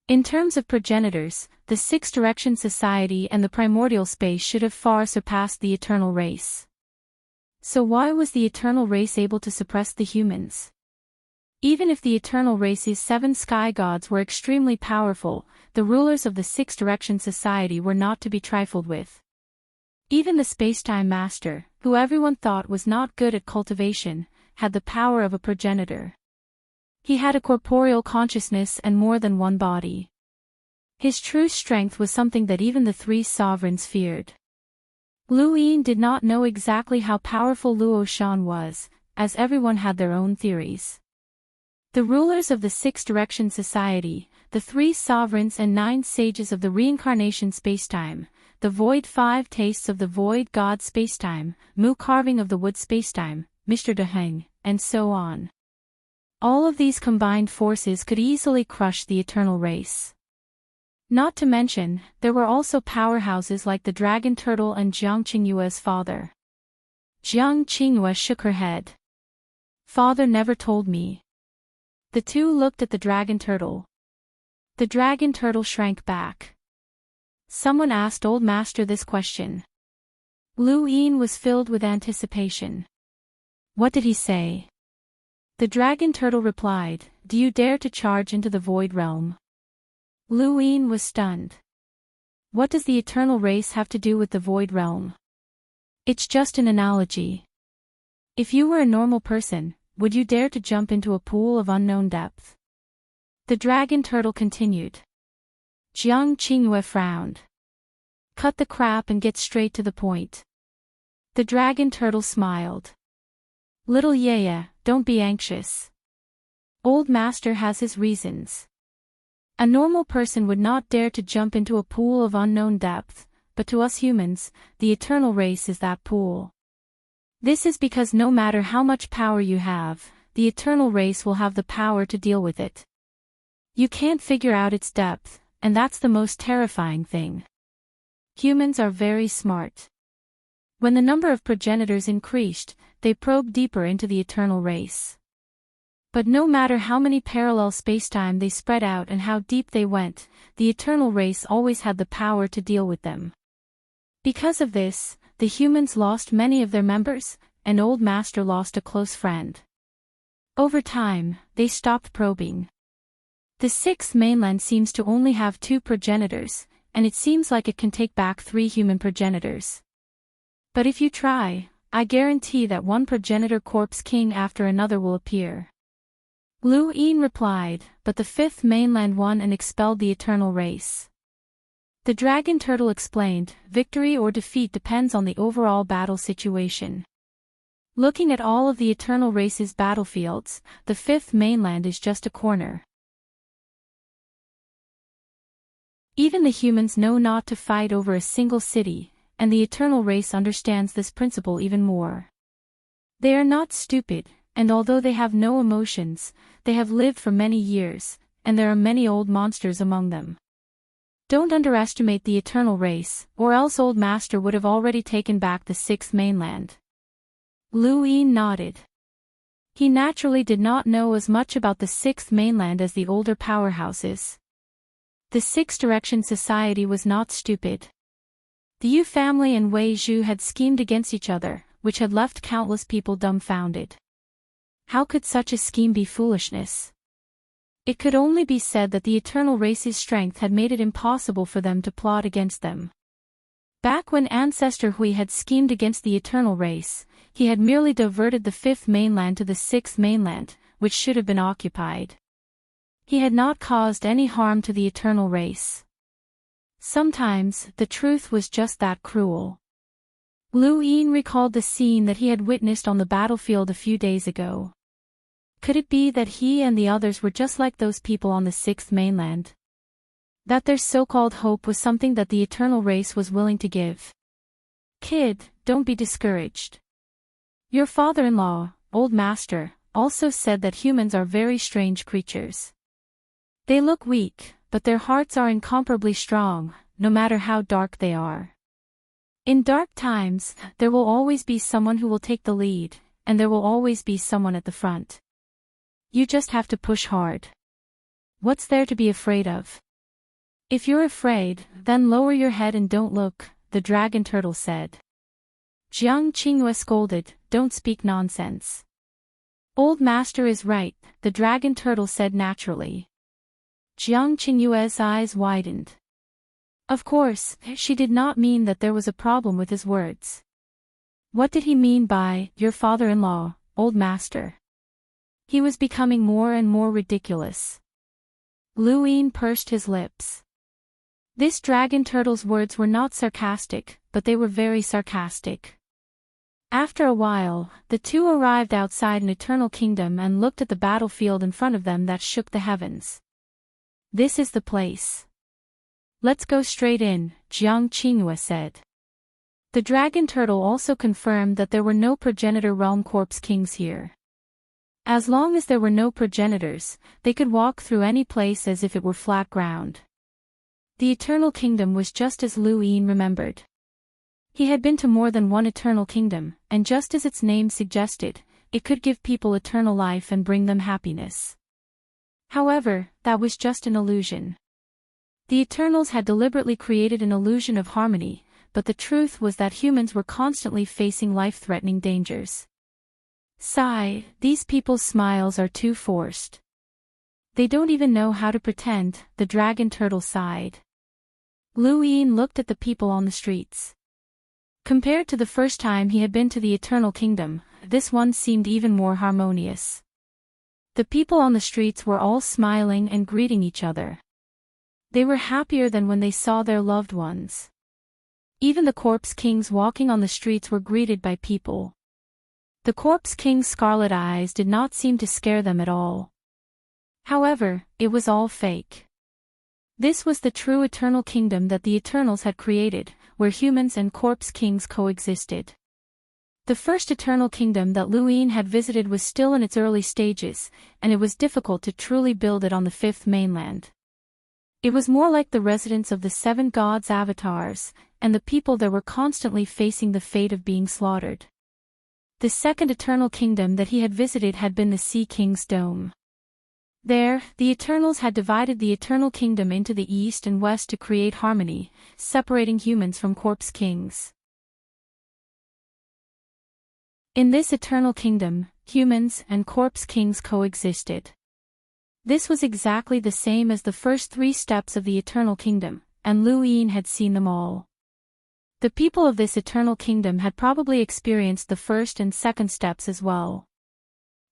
A: In terms of progenitors, the Six Direction Society and the primordial space should have far surpassed the eternal race. So why was the eternal race able to suppress the humans? Even if the eternal race's 7 sky gods were extremely powerful, the rulers of the Six Direction Society were not to be trifled with. Even the Spacetime Master, who everyone thought was not good at cultivation, had the power of a progenitor. He had a corporeal consciousness and more than one body. His true strength was something that even the 3 sovereigns feared. Lu Yin did not know exactly how powerful Luo Shan was, as everyone had their own theories. The rulers of the Six Direction Society, the 3 sovereigns and 9 sages of the reincarnation spacetime, the void 5 tastes of the void god spacetime, Mu carving of the wood spacetime, Mr. Deheng, and so on. All of these combined forces could easily crush the eternal race. Not to mention, there were also powerhouses like the dragon turtle and Jiang Qingyue's father. Jiang Qingyue shook her head. Father never told me. The 2 looked at the dragon turtle. The dragon turtle shrank back. Someone asked Old Master this question. Lu Yin was filled with anticipation. What did he say? The dragon turtle replied, Do you dare to charge into the void realm? Lu Yin was stunned. What does the eternal race have to do with the void realm? It's just an analogy. If you were a normal person, would you dare to jump into a pool of unknown depth? The dragon turtle continued. Jiang Qingyue frowned. Cut the crap and get straight to the point. The dragon turtle smiled. Little Yeye, don't be anxious. Old Master has his reasons. A normal person would not dare to jump into a pool of unknown depth, but to us humans, the eternal race is that pool. This is because no matter how much power you have, the eternal race will have the power to deal with it. You can't figure out its depth, and that's the most terrifying thing. Humans are very smart. When the number of progenitors increased, they probed deeper into the eternal race. But no matter how many parallel spacetime they spread out and how deep they went, the eternal race always had the power to deal with them. Because of this, the humans lost many of their members, and Old Master lost a close friend. Over time, they stopped probing. The sixth mainland seems to only have 2 progenitors, and it seems like it can take back 3 human progenitors. But if you try, I guarantee that one progenitor corpse king after another will appear. Lu Yin replied, but the 5th mainland won and expelled the eternal race. The dragon turtle explained, victory or defeat depends on the overall battle situation. Looking at all of the eternal race's battlefields, the 5th mainland is just a corner. Even the humans know not to fight over a single city, and the eternal race understands this principle even more. They are not stupid, and although they have no emotions, they have lived for many years, and there are many old monsters among them. Don't underestimate the eternal race, or else Old Master would have already taken back the 6th mainland. Lu Yin nodded. He naturally did not know as much about the 6th mainland as the older powerhouses. The Six Direction Society was not stupid. The Yu family and Wei Zhu had schemed against each other, which had left countless people dumbfounded. How could such a scheme be foolishness? It could only be said that the eternal race's strength had made it impossible for them to plot against them. Back when Ancestor Hui had schemed against the eternal race, he had merely diverted the 5th mainland to the 6th mainland, which should have been occupied. He had not caused any harm to the eternal race. Sometimes, the truth was just that cruel. Lu Yin recalled the scene that he had witnessed on the battlefield a few days ago. Could it be that he and the others were just like those people on the sixth mainland? That their so-called hope was something that the eternal race was willing to give? Kid, don't be discouraged. Your father-in-law, old master, also said that humans are very strange creatures. They look weak, but their hearts are incomparably strong, no matter how dark they are. In dark times, there will always be someone who will take the lead, and there will always be someone at the front. You just have to push hard. What's there to be afraid of? If you're afraid, then lower your head and don't look, the dragon turtle said. Jiang Qingyue scolded, don't speak nonsense. Old master is right, the dragon turtle said naturally. Jiang Qingyue's eyes widened. Of course, she did not mean that there was a problem with his words. What did he mean by, your father-in-law, old master? He was becoming more and more ridiculous. Lu Yin pursed his lips. This dragon turtle's words were not sarcastic, but they were very sarcastic. After a while, the two arrived outside an eternal kingdom and looked at the battlefield in front of them that shook the heavens. This is the place. Let's go straight in, Jiang Qingyue said. The dragon turtle also confirmed that there were no progenitor realm corpse kings here. As long as there were no progenitors, they could walk through any place as if it were flat ground. The eternal kingdom was just as Lu Yin remembered. He had been to more than one eternal kingdom, and just as its name suggested, it could give people eternal life and bring them happiness. However, that was just an illusion. The Eternals had deliberately created an illusion of harmony, but the truth was that humans were constantly facing life-threatening dangers. Sigh, these people's smiles are too forced. They don't even know how to pretend, the dragon turtle sighed. Lu Yin looked at the people on the streets. Compared to the first time he had been to the Eternal Kingdom, this one seemed even more harmonious. The people on the streets were all smiling and greeting each other. They were happier than when they saw their loved ones. Even the corpse kings walking on the streets were greeted by people. The corpse king's scarlet eyes did not seem to scare them at all. However, it was all fake. This was the true eternal kingdom that the Eternals had created, where humans and corpse kings coexisted. The first eternal kingdom that Lu Yin had visited was still in its early stages, and it was difficult to truly build it on the fifth mainland. It was more like the residence of the seven gods' avatars, and the people there were constantly facing the fate of being slaughtered. The second eternal kingdom that he had visited had been the Sea King's Dome. There, the Eternals had divided the eternal kingdom into the east and west to create harmony, separating humans from corpse kings. In this eternal kingdom, humans and corpse kings coexisted. This was exactly the same as the first 3 steps of the eternal kingdom, and Lu Yin had seen them all. The people of this eternal kingdom had probably experienced the first and second steps as well.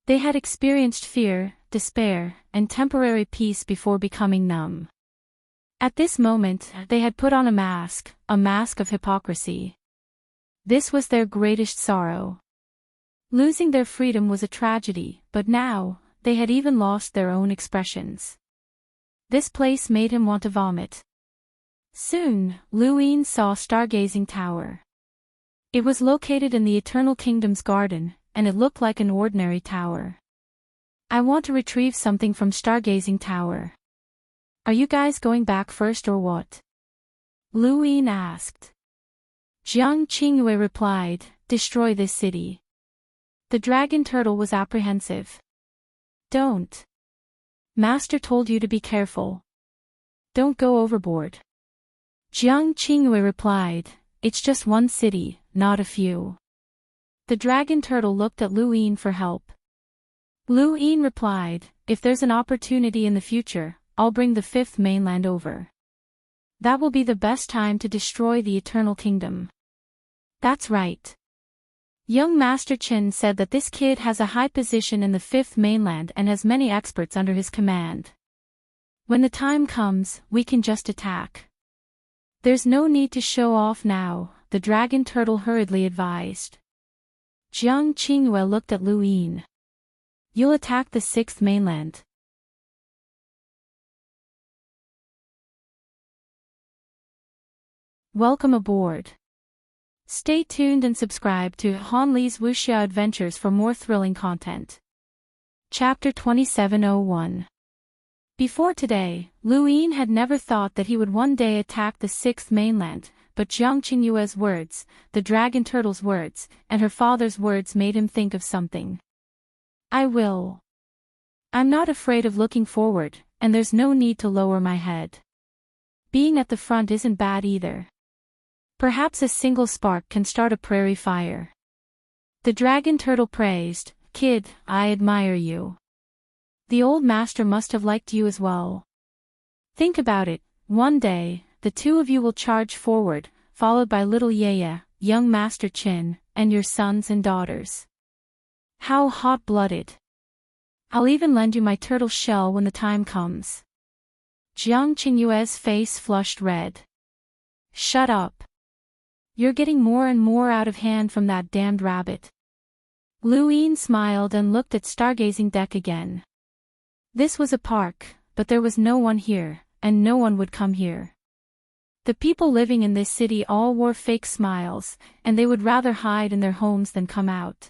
A: They had experienced fear, despair, and temporary peace before becoming numb. At this moment, they had put on a mask of hypocrisy. This was their greatest sorrow. Losing their freedom was a tragedy, but now, they had even lost their own expressions. This place made him want to vomit. Soon, Lu Yin saw a stargazing tower. It was located in the Eternal Kingdom's garden, and it looked like an ordinary tower. I want to retrieve something from stargazing tower. Are you guys going back first or what? Lu Yin asked. Jiang Qingyue replied, destroy this city. The dragon turtle was apprehensive. Don't. Master told you to be careful. Don't go overboard. Jiang Qingyue replied, it's just one city, not a few. The dragon turtle looked at Lu Yin for help. Lu Yin replied, if there's an opportunity in the future, I'll bring the fifth mainland over. That will be the best time to destroy the Eternal Kingdom. That's right. Young Master Chen said that this kid has a high position in the fifth mainland and has many experts under his command. When the time comes, we can just attack. There's no need to show off now, the dragon turtle hurriedly advised. Jiang Qingyue looked at Lu Yin. You'll attack the sixth mainland. Welcome aboard. Stay tuned and subscribe to Han Li's Wuxia Adventures for more thrilling content. Chapter 2701. Before today, Lu Yin had never thought that he would one day attack the sixth mainland, but Jiang Qingyue's words, the dragon turtle's words, and her father's words made him think of something. I will. I'm not afraid of looking forward, and there's no need to lower my head. Being at the front isn't bad either. Perhaps a single spark can start a prairie fire. The dragon turtle praised, Kid, I admire you. The old master must have liked you as well. Think about it, one day, the two of you will charge forward, followed by little Yaya, young Master Qin, and your sons and daughters. How hot-blooded. I'll even lend you my turtle shell when the time comes. Jiang Qingyue's face flushed red. Shut up. You're getting more and more out of hand from that damned rabbit. Lu Yin smiled and looked at stargazing deck again. This was a park, but there was no one here, and no one would come here. The people living in this city all wore fake smiles, and they would rather hide in their homes than come out.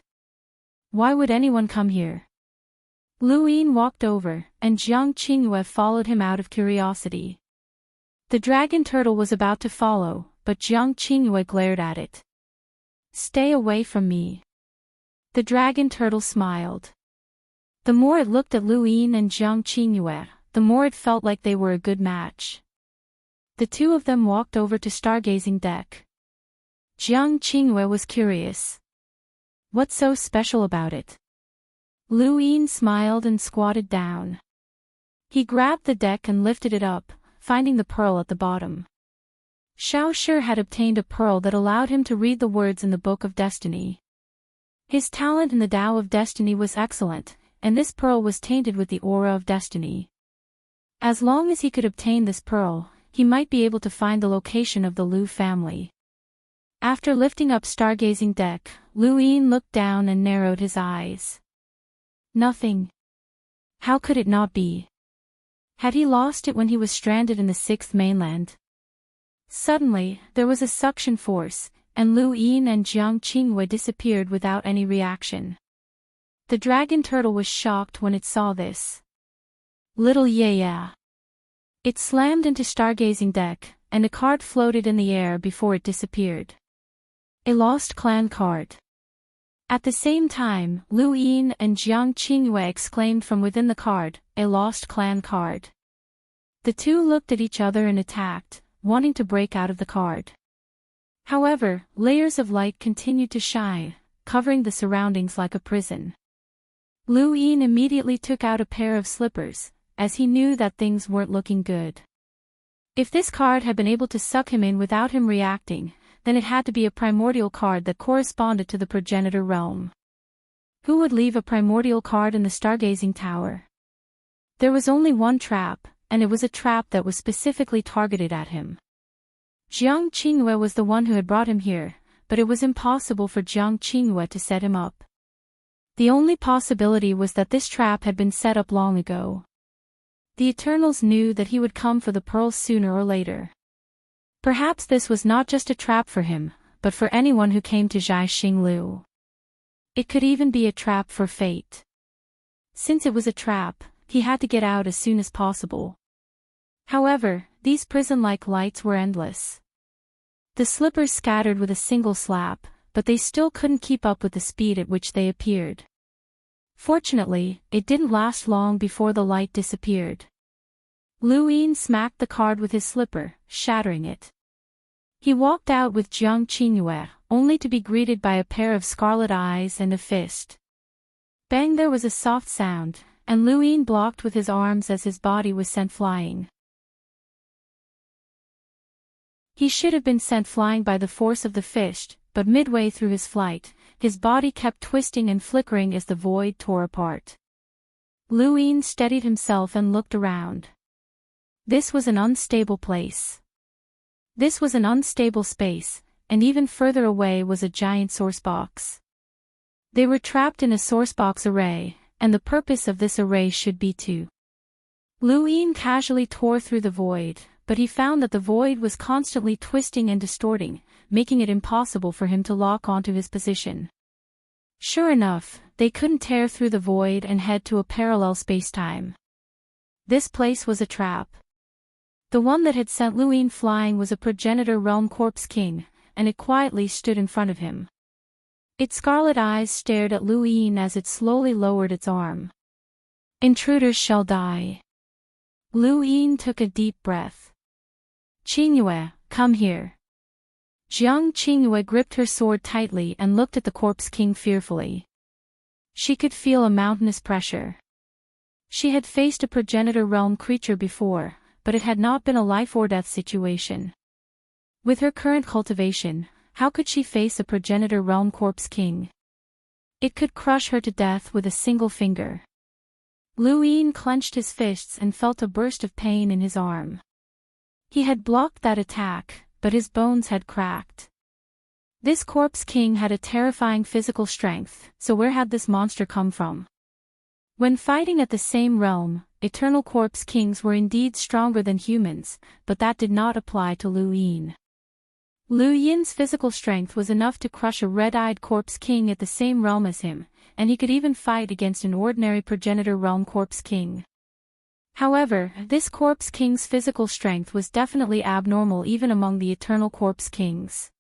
A: Why would anyone come here? Lu Yin walked over, and Jiang Qingyue followed him out of curiosity. The dragon turtle was about to follow, but Jiang Qingyue glared at it. Stay away from me. The dragon turtle smiled. The more it looked at Lu Yin and Jiang Qingyue, the more it felt like they were a good match. The two of them walked over to stargazing deck. Jiang Qingyue was curious. What's so special about it? Lu Yin smiled and squatted down. He grabbed the deck and lifted it up, finding the pearl at the bottom. Xiao Shi had obtained a pearl that allowed him to read the words in the Book of Destiny. His talent in the Tao of Destiny was excellent, and this pearl was tainted with the aura of destiny. As long as he could obtain this pearl, he might be able to find the location of the Lu family. After lifting up stargazing deck, Lu Yin looked down and narrowed his eyes. Nothing. How could it not be? Had he lost it when he was stranded in the sixth mainland? Suddenly, there was a suction force, and Lu Yin and Jiang Qingyue disappeared without any reaction. The dragon turtle was shocked when it saw this. Little Yaya. It slammed into stargazing deck, and a card floated in the air before it disappeared. A lost clan card. At the same time, Lu Yin and Jiang Qingyue exclaimed from within the card, a lost clan card. The two looked at each other and attacked, wanting to break out of the card. However, layers of light continued to shine, covering the surroundings like a prison. Lu Yin immediately took out a pair of slippers, as he knew that things weren't looking good. If this card had been able to suck him in without him reacting, then it had to be a primordial card that corresponded to the progenitor realm. Who would leave a primordial card in the stargazing tower? There was only one trap, and it was a trap that was specifically targeted at him. Jiang Qingyue was the one who had brought him here, but it was impossible for Jiang Qingyue to set him up. The only possibility was that this trap had been set up long ago. The Eternals knew that he would come for the pearls sooner or later. Perhaps this was not just a trap for him, but for anyone who came to Zhai Xinglu. It could even be a trap for fate. Since it was a trap, he had to get out as soon as possible. However, these prison-like lights were endless. The slippers scattered with a single slap, but they still couldn't keep up with the speed at which they appeared. Fortunately, it didn't last long before the light disappeared. Lu Yin smacked the card with his slipper, shattering it. He walked out with Jiang Qingyue, only to be greeted by a pair of scarlet eyes and a fist. Bang! There was a soft sound, and Lu Yin blocked with his arms as his body was sent flying. He should have been sent flying by the force of the fist, but midway through his flight, his body kept twisting and flickering as the void tore apart. Lu Yin steadied himself and looked around. This was an unstable place. This was an unstable space, and even further away was a giant sourcebox. They were trapped in a sourcebox array, and the purpose of this array should be to. Lu Yin casually tore through the void, but he found that the void was constantly twisting and distorting, making it impossible for him to lock onto his position. Sure enough, they couldn't tear through the void and head to a parallel spacetime. This place was a trap. The one that had sent Lu Yin flying was a progenitor realm corpse king, and it quietly stood in front of him. Its scarlet eyes stared at Lu Yin as it slowly lowered its arm. Intruders shall die. Lu Yin took a deep breath. Qingyue, come here. Jiang Qingyue gripped her sword tightly and looked at the corpse king fearfully. She could feel a mountainous pressure. She had faced a progenitor realm creature before, but it had not been a life-or-death situation. With her current cultivation, how could she face a progenitor realm corpse king? It could crush her to death with a single finger. Lu Yin clenched his fists and felt a burst of pain in his arm. He had blocked that attack, but his bones had cracked. This corpse king had a terrifying physical strength, so where had this monster come from? When fighting at the same realm, eternal corpse kings were indeed stronger than humans, but that did not apply to Lu Yin. Lu Yin's physical strength was enough to crush a red-eyed corpse king at the same realm as him, and he could even fight against an ordinary progenitor realm corpse king. However, this corpse king's physical strength was definitely abnormal even among the eternal corpse kings.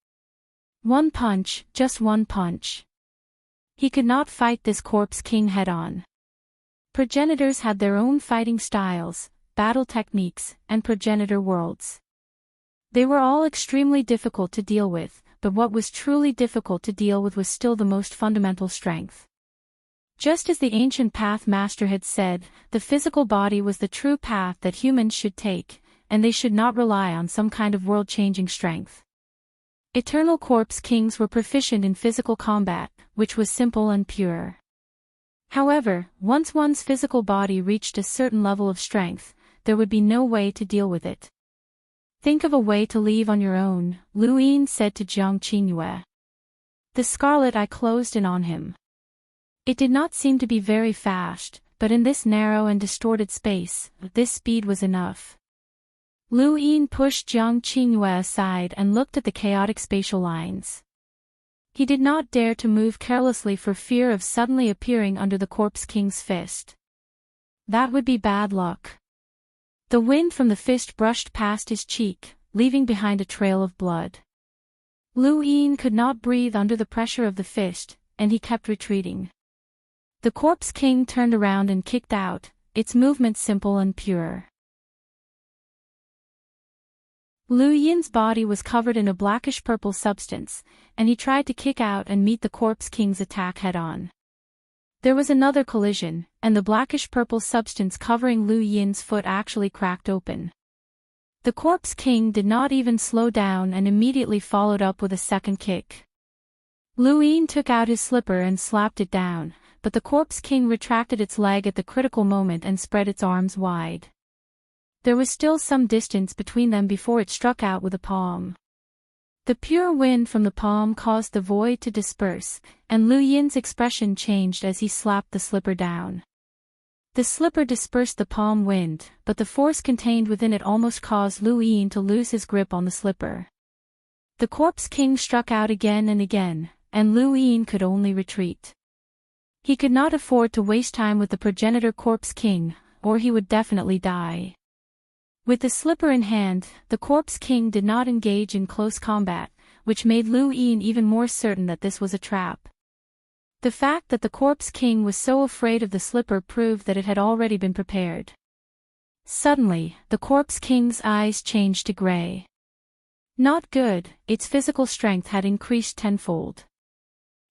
A: One punch, just one punch. He could not fight this corpse king head-on. Progenitors had their own fighting styles, battle techniques, and progenitor worlds. They were all extremely difficult to deal with, but what was truly difficult to deal with was still the most fundamental strength. Just as the ancient path master had said, the physical body was the true path that humans should take, and they should not rely on some kind of world-changing strength. Eternal corpse kings were proficient in physical combat, which was simple and pure. However, once one's physical body reached a certain level of strength, there would be no way to deal with it. Think of a way to leave on your own, Lu Yin said to Jiang Qingyue. The scarlet eye closed in on him. It did not seem to be very fast, but in this narrow and distorted space, this speed was enough. Lu Yin pushed Jiang Qingyue aside and looked at the chaotic spatial lines. He did not dare to move carelessly for fear of suddenly appearing under the corpse king's fist. That would be bad luck. The wind from the fist brushed past his cheek, leaving behind a trail of blood. Lu Yin could not breathe under the pressure of the fist, and he kept retreating. The corpse king turned around and kicked out, its movement simple and pure. Lu Yin's body was covered in a blackish-purple substance, and he tried to kick out and meet the corpse king's attack head-on. There was another collision, and the blackish-purple substance covering Lu Yin's foot actually cracked open. The corpse king did not even slow down and immediately followed up with a second kick. Lu Yin took out his slipper and slapped it down, but the corpse king retracted its leg at the critical moment and spread its arms wide. There was still some distance between them before it struck out with a palm. The pure wind from the palm caused the void to disperse, and Lu Yin's expression changed as he slapped the slipper down. The slipper dispersed the palm wind, but the force contained within it almost caused Lu Yin to lose his grip on the slipper. The corpse king struck out again and again, and Lu Yin could only retreat. He could not afford to waste time with the progenitor corpse king, or he would definitely die. With the slipper in hand, the corpse king did not engage in close combat, which made Lu Yin even more certain that this was a trap. The fact that the corpse king was so afraid of the slipper proved that it had already been prepared. Suddenly, the corpse king's eyes changed to gray. Not good, its physical strength had increased tenfold.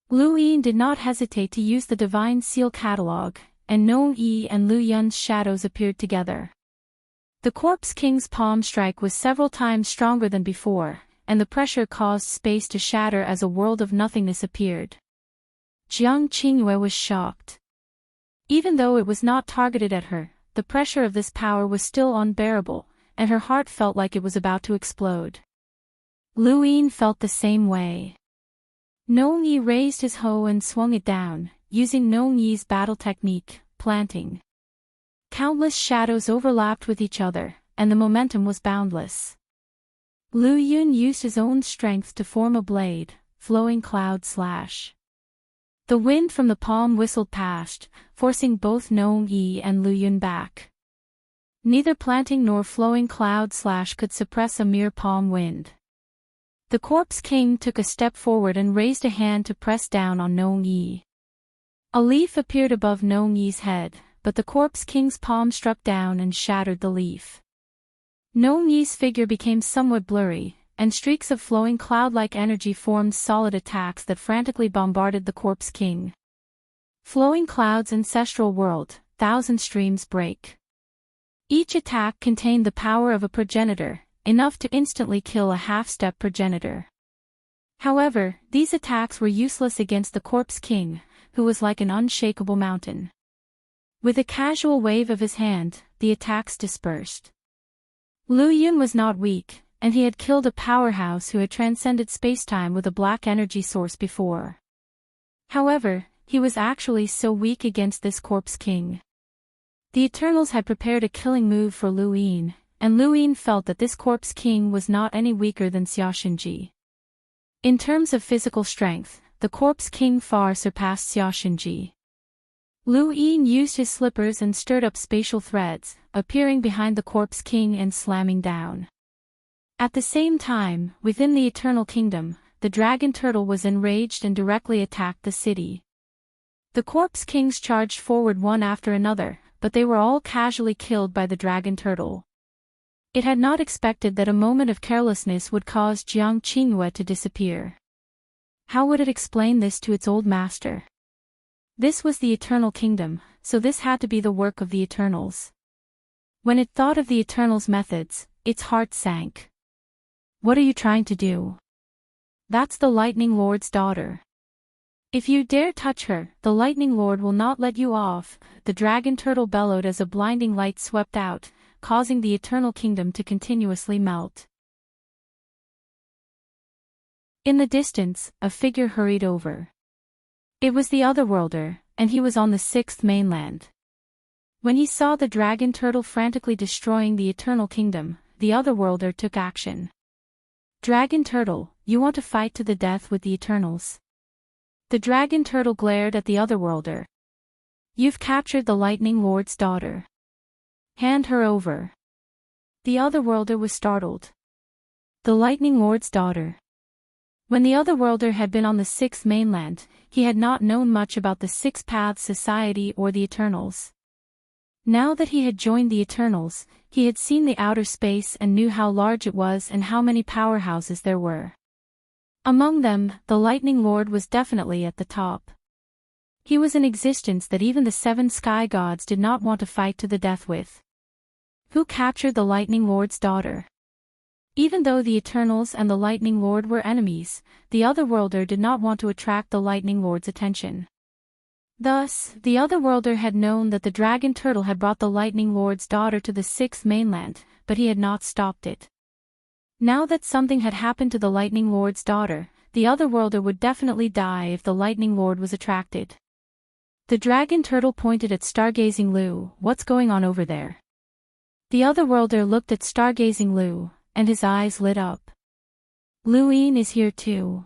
A: Lu Yin did not hesitate to use the Divine Seal Catalog, and No Yi and Lu Yun's shadows appeared together. The corpse king's palm strike was several times stronger than before, and the pressure caused space to shatter as a world of nothingness appeared. Jiang Qingyue was shocked. Even though it was not targeted at her, the pressure of this power was still unbearable, and her heart felt like it was about to explode. Lu Yin felt the same way. Nong Yi raised his hoe and swung it down, using Nong Yi's battle technique, planting. Countless shadows overlapped with each other, and the momentum was boundless. Lu Yun used his own strength to form a blade, flowing cloud slash. The wind from the palm whistled past, forcing both Nong Yi and Lu Yun back. Neither planting nor flowing cloud slash could suppress a mere palm wind. The Corpse King took a step forward and raised a hand to press down on Nong Yi. A leaf appeared above Nong Yi's head, but the Corpse King's palm struck down and shattered the leaf. Nong Yi's figure became somewhat blurry, and streaks of flowing cloud-like energy formed solid attacks that frantically bombarded the Corpse King. Flowing clouds, ancestral world, thousand streams break. Each attack contained the power of a progenitor, enough to instantly kill a half-step progenitor. However, these attacks were useless against the Corpse King, who was like an unshakable mountain. With a casual wave of his hand, the attacks dispersed. Lu Yun was not weak, and he had killed a powerhouse who had transcended spacetime with a black energy source before. However, he was actually so weak against this Corpse King. The Eternals had prepared a killing move for Lu Yin, and Lu Yin felt that this Corpse King was not any weaker than Xiaoxinji. In terms of physical strength, the Corpse King far surpassed Xiaoxinji. Lu Yin used his slippers and stirred up spatial threads, appearing behind the Corpse King and slamming down. At the same time, within the Eternal Kingdom, the Dragon Turtle was enraged and directly attacked the city. The Corpse Kings charged forward one after another, but they were all casually killed by the Dragon Turtle. It had not expected that a moment of carelessness would cause Jiang Qingyue to disappear. How would it explain this to its old master? This was the Eternal Kingdom, so this had to be the work of the Eternals. When it thought of the Eternals' methods, its heart sank. What are you trying to do? That's the Lightning Lord's daughter. If you dare touch her, the Lightning Lord will not let you off, the Dragon Turtle bellowed as a blinding light swept out, causing the Eternal Kingdom to continuously melt. In the distance, a figure hurried over. It was the Otherworlder, and he was on the 6th mainland. When he saw the Dragon Turtle frantically destroying the Eternal Kingdom, the Otherworlder took action. Dragon Turtle, you want to fight to the death with the Eternals? The Dragon Turtle glared at the Otherworlder. You've captured the Lightning Lord's daughter. Hand her over. The Otherworlder was startled. The Lightning Lord's daughter. When the Otherworlder had been on the 6th mainland, he had not known much about the Six Paths Society or the Eternals. Now that he had joined the Eternals, he had seen the outer space and knew how large it was and how many powerhouses there were. Among them, the Lightning Lord was definitely at the top. He was an existence that even the 7 sky gods did not want to fight to the death with. Who captured the Lightning Lord's daughter? Even though the Eternals and the Lightning Lord were enemies, the Otherworlder did not want to attract the Lightning Lord's attention. Thus, the Otherworlder had known that the Dragon Turtle had brought the Lightning Lord's daughter to the 6th mainland, but he had not stopped it. Now that something had happened to the Lightning Lord's daughter, the Otherworlder would definitely die if the Lightning Lord was attracted. The Dragon Turtle pointed at Stargazing Lu. What's going on over there? The Otherworlder looked at Stargazing Lu, and his eyes lit up. Lu Yin is here too.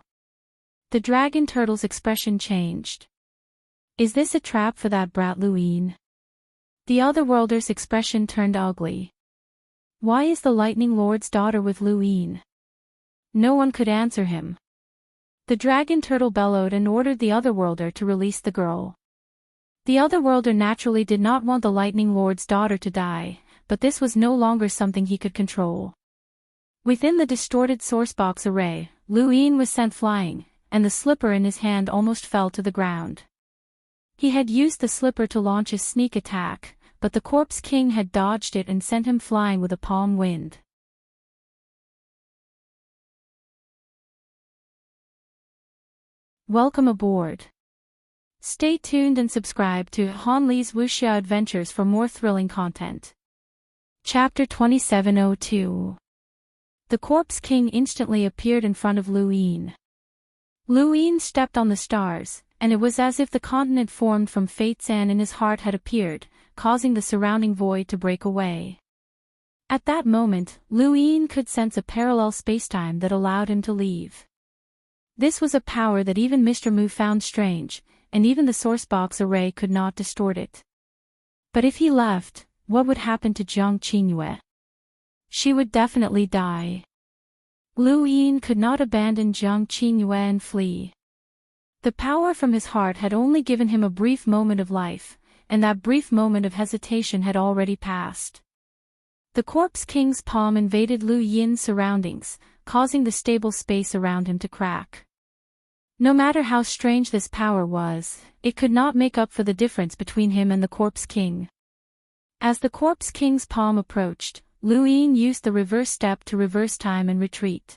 A: The Dragon Turtle's expression changed. Is this a trap for that brat Lu Yin? The Otherworlder's expression turned ugly. Why is the Lightning Lord's daughter with Lu Yin? No one could answer him. The Dragon Turtle bellowed and ordered the Otherworlder to release the girl. The Otherworlder naturally did not want the Lightning Lord's daughter to die, but this was no longer something he could control. Within the distorted sourcebox array, Lu Yin was sent flying, and the slipper in his hand almost fell to the ground. He had used the slipper to launch his sneak attack, but the Corpse King had dodged it and sent him flying with a palm wind. Welcome aboard. Stay tuned and subscribe to Han Li's Wuxia Adventures for more thrilling content. Chapter 2702. The Corpse King instantly appeared in front of Lu Yin. Lu Yin stepped on the stars, and it was as if the continent formed from fate's hand in his heart had appeared, causing the surrounding void to break away. At that moment, Lu Yin could sense a parallel spacetime that allowed him to leave. This was a power that even Mr. Mu found strange, and even the sourcebox array could not distort it. But if he left, what would happen to Jiang Qingyue? She would definitely die. Lu Yin could not abandon Jiang Qingyue and flee. The power from his heart had only given him a brief moment of life, and that brief moment of hesitation had already passed. The Corpse King's palm invaded Lu Yin's surroundings, causing the stable space around him to crack. No matter how strange this power was, it could not make up for the difference between him and the Corpse King. As the Corpse King's palm approached, Lu Yin used the reverse step to reverse time and retreat.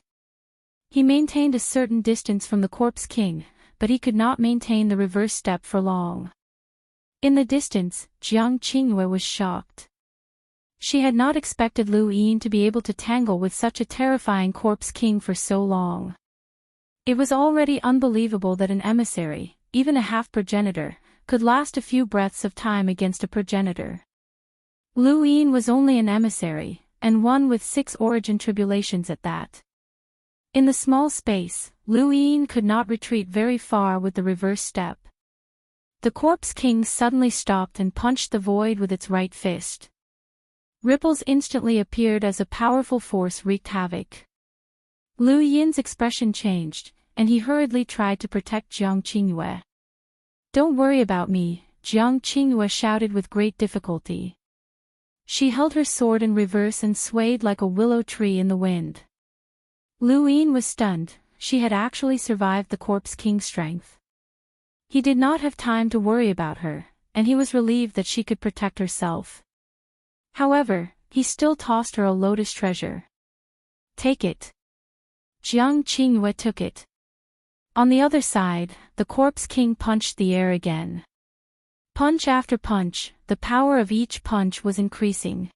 A: He maintained a certain distance from the Corpse King, but he could not maintain the reverse step for long. In the distance, Jiang Qingyue was shocked. She had not expected Lu Yin to be able to tangle with such a terrifying Corpse King for so long. It was already unbelievable that an emissary, even a half-progenitor, could last a few breaths of time against a progenitor. Lu Yin was only an emissary, and one with 6 origin tribulations at that. In the small space, Lu Yin could not retreat very far with the reverse step. The Corpse King suddenly stopped and punched the void with its right fist. Ripples instantly appeared as a powerful force wreaked havoc. Lu Yin's expression changed, and he hurriedly tried to protect Jiang Qingyue. "Don't worry about me," Jiang Qingyue shouted with great difficulty. She held her sword in reverse and swayed like a willow tree in the wind. Lu Yin was stunned. She had actually survived the Corpse King's strength. He did not have time to worry about her, and he was relieved that she could protect herself. However, he still tossed her a lotus treasure. "Take it." Jiang Qingyue took it. On the other side, the Corpse King punched the air again. Punch after punch, the power of each punch was increasing.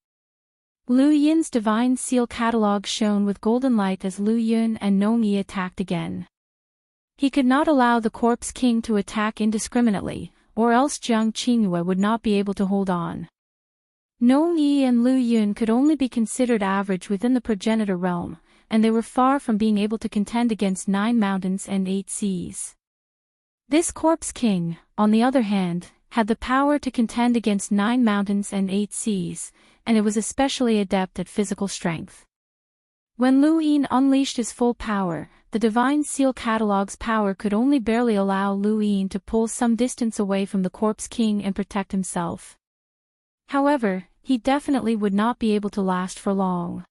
A: Lu Yin's divine seal catalog shone with golden light as Lu Yun and Nong Yi attacked again. He could not allow the Corpse King to attack indiscriminately, or else Jiang Qingyue would not be able to hold on. Nong Yi and Lu Yun could only be considered average within the progenitor realm, and they were far from being able to contend against 9 mountains and 8 seas. This Corpse King, on the other hand, had the power to contend against 9 mountains and 8 seas, and it was especially adept at physical strength. When Lu Yin unleashed his full power, the Divine Seal Catalog's power could only barely allow Lu Yin to pull some distance away from the Corpse King and protect himself. However, he definitely would not be able to last for long.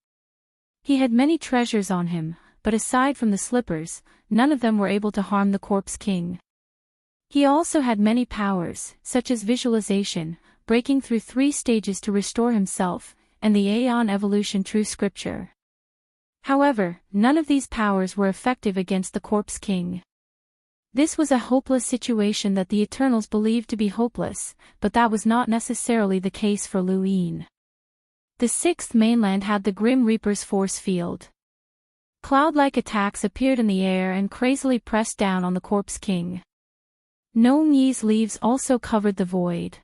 A: He had many treasures on him, but aside from the slippers, none of them were able to harm the Corpse King. He also had many powers, such as visualization, breaking through 3 stages to restore himself, and the Aeon Evolution True Scripture. However, none of these powers were effective against the Corpse King. This was a hopeless situation that the Eternals believed to be hopeless, but that was not necessarily the case for Lu Yin. The 6th mainland had the Grim Reaper's force field. Cloud-like attacks appeared in the air and crazily pressed down on the Corpse King. Nong Yi's leaves also covered the void.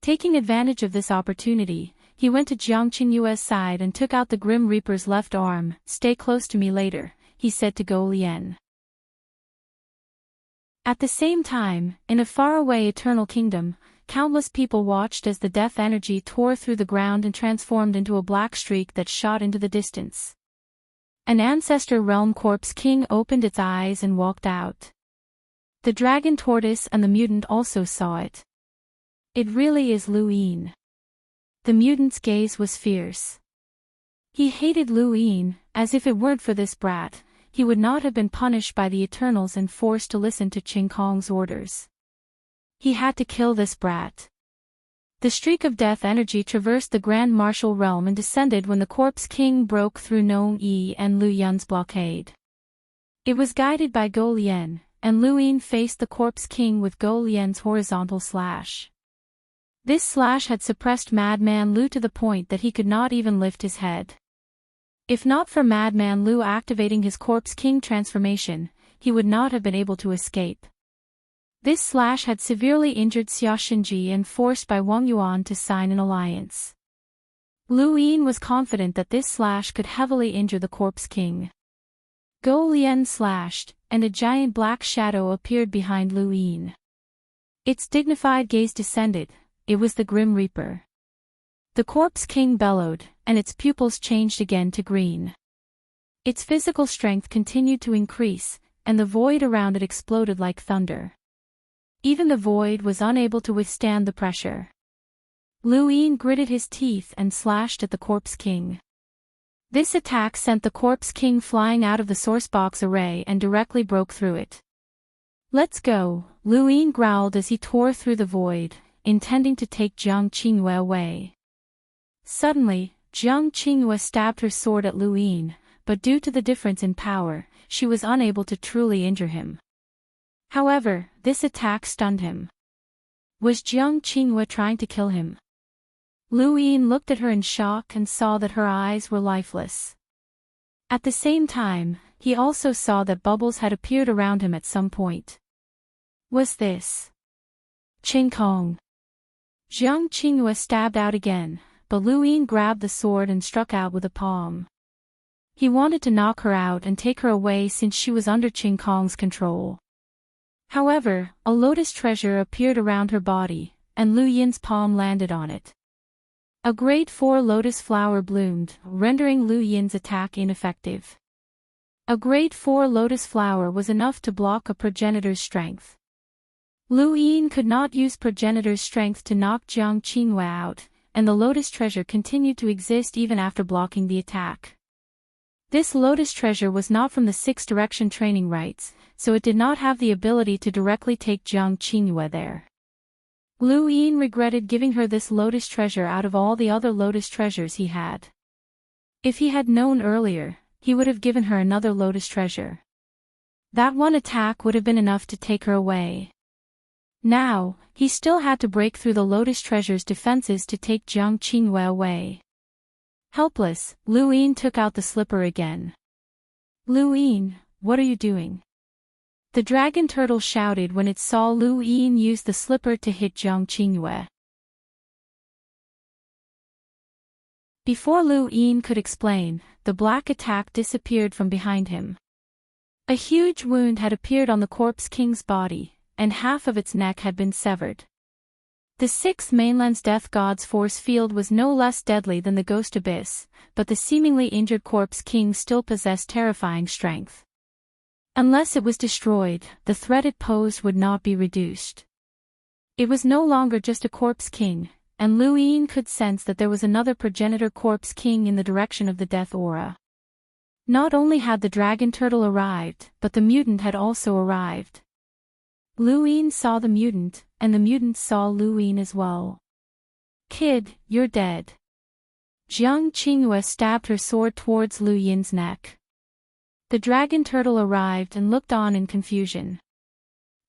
A: Taking advantage of this opportunity, he went to Jiang Qingyue's side and took out the Grim Reaper's left arm. "Stay close to me later," he said to Go Lian. At the same time, in a faraway eternal kingdom, countless people watched as the death energy tore through the ground and transformed into a black streak that shot into the distance. An ancestor realm Corpse King opened its eyes and walked out. The dragon tortoise and the mutant also saw it. "It really is Lu Yin." The mutant's gaze was fierce. He hated Lu Yin, as if it weren't for this brat, he would not have been punished by the Eternals and forced to listen to Qing Kong's orders. He had to kill this brat. The streak of death energy traversed the Grand Martial realm and descended when the Corpse King broke through Nong Yi and Lu Yun's blockade. It was guided by Go Lian, and Lu Yin faced the Corpse King with Go Lian's horizontal slash. This slash had suppressed Madman Lu to the point that he could not even lift his head. If not for Madman Lu activating his Corpse King transformation, he would not have been able to escape. This slash had severely injured Xia Xinji and forced by Wang Yuan to sign an alliance. Lu Yin was confident that this slash could heavily injure the Corpse King. Go Lian slashed, and a giant black shadow appeared behind Lu Yin. Its dignified gaze descended. It was the Grim Reaper. The Corpse King bellowed, and its pupils changed again to green. Its physical strength continued to increase, and the void around it exploded like thunder. Even the void was unable to withstand the pressure. Lu Yin gritted his teeth and slashed at the Corpse King. This attack sent the Corpse King flying out of the sourcebox array and directly broke through it. "Let's go," Lu Yin growled as he tore through the void, intending to take Jiang Qingyue away. Suddenly, Jiang Qingyue stabbed her sword at Lu Yin, but due to the difference in power, she was unable to truly injure him. However, this attack stunned him. Was Jiang Qingyue trying to kill him? Lu Yin looked at her in shock and saw that her eyes were lifeless. At the same time, he also saw that bubbles had appeared around him at some point. Was this Qing Kong? Jiang Qingyue stabbed out again, but Lu Yin grabbed the sword and struck out with a palm. He wanted to knock her out and take her away since she was under Qing Kong's control. However, a lotus treasure appeared around her body, and Lu Yin's palm landed on it. A great 4 lotus flower bloomed, rendering Lu Yin's attack ineffective. A great 4 lotus flower was enough to block a progenitor's strength. Lu Yin could not use progenitor's strength to knock Jiang Qingyue out, and the lotus treasure continued to exist even after blocking the attack. This lotus treasure was not from the 6 direction training rites, so it did not have the ability to directly take Jiang Qingyue there. Lu Yin regretted giving her this lotus treasure out of all the other lotus treasures he had. If he had known earlier, he would have given her another lotus treasure. That one attack would have been enough to take her away. Now, he still had to break through the lotus treasure's defenses to take Jiang Qingyue away. Helpless, Lu Yin took out the slipper again. "Lu Yin, what are you doing?" The dragon turtle shouted when it saw Lu Yin use the slipper to hit Jiang Qingyue. Before Lu Yin could explain, the black attack disappeared from behind him. A huge wound had appeared on the Corpse King's body, and half of its neck had been severed. The 6th mainland's death god's force field was no less deadly than the Ghost Abyss, but the seemingly injured Corpse King still possessed terrifying strength. Unless it was destroyed, the threat it posed would not be reduced. It was no longer just a Corpse King, and Lu Yin could sense that there was another progenitor Corpse King in the direction of the death aura. Not only had the dragon turtle arrived, but the mutant had also arrived. Lu Yin saw the mutant, and the mutant saw Lu Yin as well. "Kid, you're dead." Jiang Qingyue stabbed her sword towards Lu Yin's neck. The dragon turtle arrived and looked on in confusion.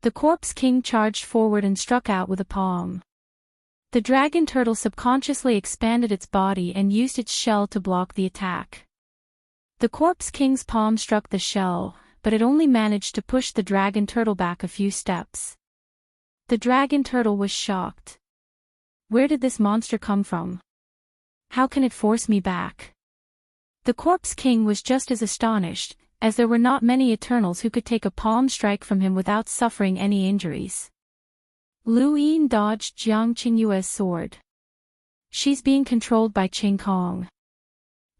A: The Corpse King charged forward and struck out with a palm. The dragon turtle subconsciously expanded its body and used its shell to block the attack. The Corpse King's palm struck the shell, but it only managed to push the dragon turtle back a few steps. The dragon turtle was shocked. Where did this monster come from? How can it force me back? The Corpse King was just as astonished, as there were not many Eternals who could take a palm strike from him without suffering any injuries. Lu Yin dodged Jiang Qingyue's sword. "She's being controlled by Qing Kong.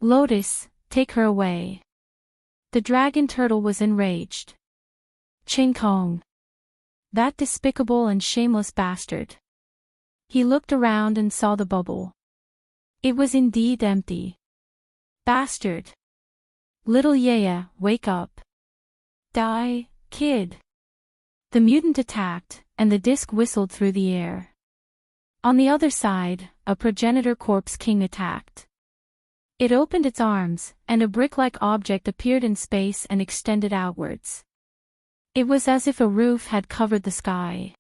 A: Lotus, take her away." The dragon turtle was enraged. "Qing Kong. That despicable and shameless bastard." He looked around and saw the bubble. It was indeed empty. "Bastard. Little Yaya, wake up. Die, kid." The mutant attacked, and the disc whistled through the air. On the other side, a progenitor Corpse King attacked. It opened its arms, and a brick-like object appeared in space and extended outwards. It was as if a roof had covered the sky.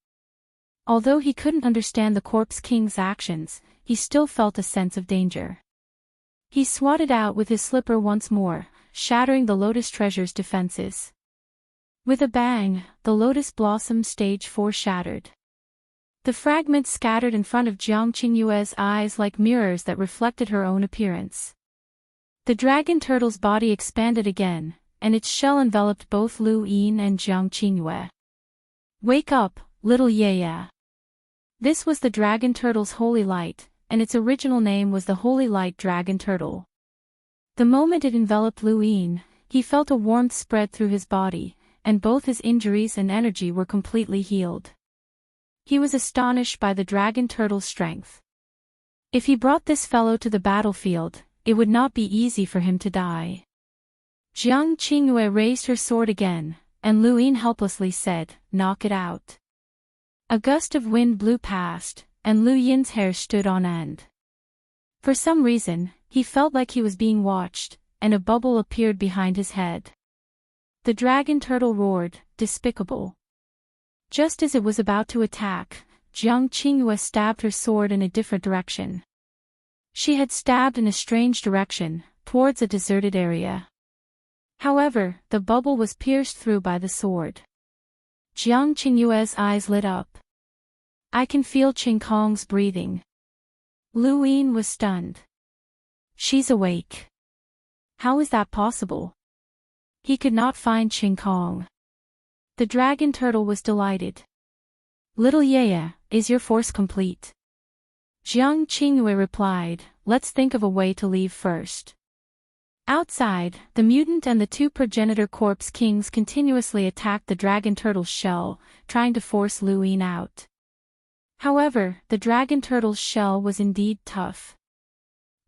A: Although he couldn't understand the Corpse King's actions, he still felt a sense of danger. He swatted out with his slipper once more, shattering the Lotus Treasure's defenses. With a bang, the Lotus Blossom Stage 4 shattered. The fragments scattered in front of Jiang Qingyue's eyes like mirrors that reflected her own appearance. The dragon turtle's body expanded again, and its shell enveloped both Lu Yin and Jiang Qingyue. "Wake up, little Yaya." This was the dragon turtle's holy light, and its original name was the Holy Light Dragon Turtle. The moment it enveloped Lu Yin, he felt a warmth spread through his body, and both his injuries and energy were completely healed. He was astonished by the dragon turtle's strength. If he brought this fellow to the battlefield, it would not be easy for him to die. Jiang Qingyue raised her sword again, and Lu Yin helplessly said, "Knock it out." A gust of wind blew past, and Lu Yin's hair stood on end. For some reason, he felt like he was being watched, and a bubble appeared behind his head. The dragon turtle roared, "Despicable." Just as it was about to attack, Jiang Qingyue stabbed her sword in a different direction. She had stabbed in a strange direction, towards a deserted area. However, the bubble was pierced through by the sword. Jiang Qingyue's eyes lit up. "I can feel Qing Kong's breathing." Lu Yin was stunned. "She's awake. How is that possible?" He could not find Qing Kong. The dragon turtle was delighted. "Little Yaya, is your force complete?" Jiang Qingyue replied, "Let's think of a way to leave first." Outside, the mutant and the two progenitor corpse kings continuously attacked the dragon turtle's shell, trying to force Lu Yin out. However, the dragon turtle's shell was indeed tough.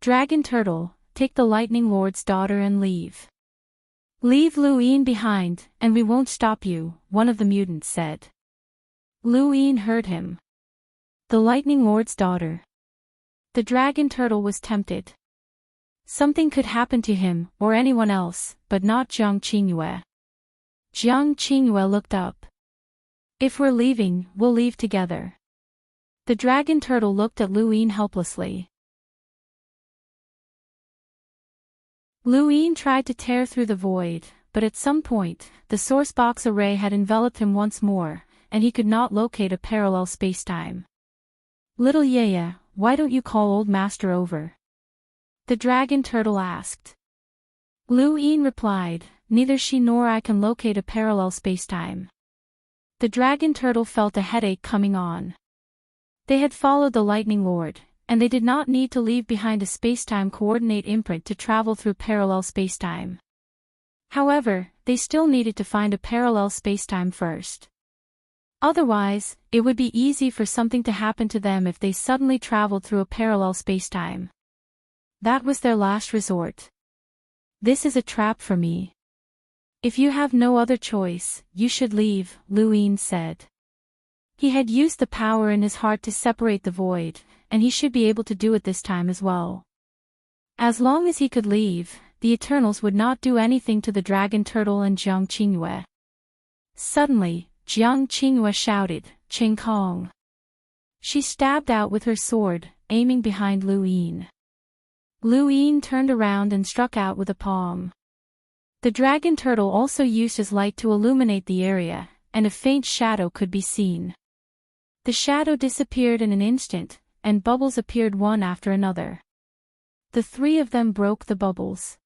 A: "Dragon turtle, take the Lightning Lord's daughter and leave. Leave Lu Yin behind, and we won't stop you," one of the mutants said. Lu Yin heard him. The Lightning Lord's daughter. The dragon turtle was tempted. Something could happen to him, or anyone else, but not Jiang Qingyue. Jiang Qingyue looked up. "If we're leaving, we'll leave together." The dragon turtle looked at Lu Yin helplessly. Lu Yin tried to tear through the void, but at some point, the source box array had enveloped him once more, and he could not locate a parallel spacetime. "Little Yaya, why don't you call Old Master over?" the dragon turtle asked. Lu Yin replied, "Neither she nor I can locate a parallel spacetime." The dragon turtle felt a headache coming on. They had followed the Lightning Lord, and they did not need to leave behind a spacetime coordinate imprint to travel through parallel spacetime. However, they still needed to find a parallel spacetime first. Otherwise, it would be easy for something to happen to them if they suddenly traveled through a parallel spacetime. That was their last resort. "This is a trap for me. If you have no other choice, you should leave," Lu Yin said. He had used the power in his heart to separate the void, and he should be able to do it this time as well. As long as he could leave, the Eternals would not do anything to the dragon turtle and Jiang Qingyue. Suddenly, Jiang Qingyue shouted, "Qing Kong!" She stabbed out with her sword, aiming behind Lu Yin. Lu Yin turned around and struck out with a palm. The dragon turtle also used his light to illuminate the area, and a faint shadow could be seen. The shadow disappeared in an instant, and bubbles appeared one after another. The three of them broke the bubbles.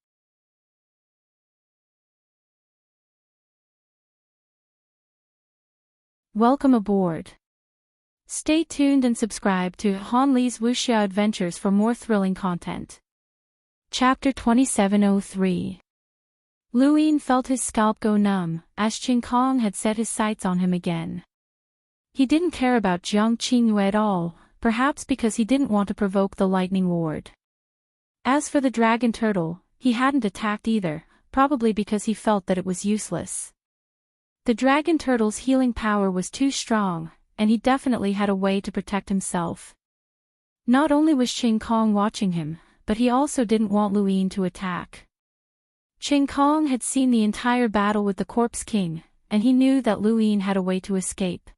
A: Welcome aboard. Stay tuned and subscribe to Han Li's Wuxia Adventures for more thrilling content. Chapter 2703. Lu Yin felt his scalp go numb, as Qing Kong had set his sights on him again. He didn't care about Jiang Qingyue at all, perhaps because he didn't want to provoke the Lightning Lord. As for the dragon turtle, he hadn't attacked either, probably because he felt that it was useless. The dragon turtle's healing power was too strong, and he definitely had a way to protect himself. Not only was Qing Kong watching him, but he also didn't want Lu Yin to attack. Qing Kong had seen the entire battle with the Corpse King, and he knew that Lu Yin had a way to escape.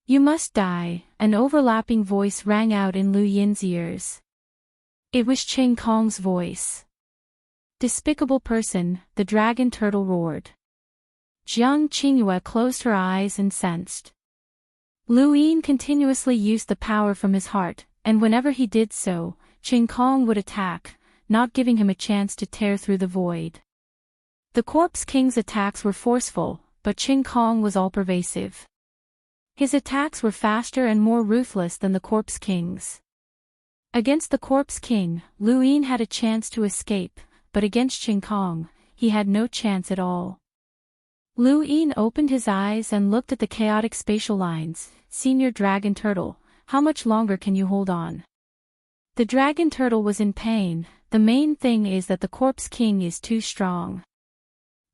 A: "You must die," an overlapping voice rang out in Lu Yin's ears. It was Qing Kong's voice. "Despicable person," the dragon turtle roared. Jiang Qingyue closed her eyes and sensed. Lu Yin continuously used the power from his heart, and whenever he did so, Qing Kong would attack, not giving him a chance to tear through the void. The Corpse King's attacks were forceful, but Qing Kong was all-pervasive. His attacks were faster and more ruthless than the Corpse King's. Against the Corpse King, Lu Yin had a chance to escape, but against Qing Kong, he had no chance at all. Lu Yin opened his eyes and looked at the chaotic spatial lines. "Senior Dragon Turtle, how much longer can you hold on?" The Dragon Turtle was in pain. "The main thing is that the Corpse King is too strong.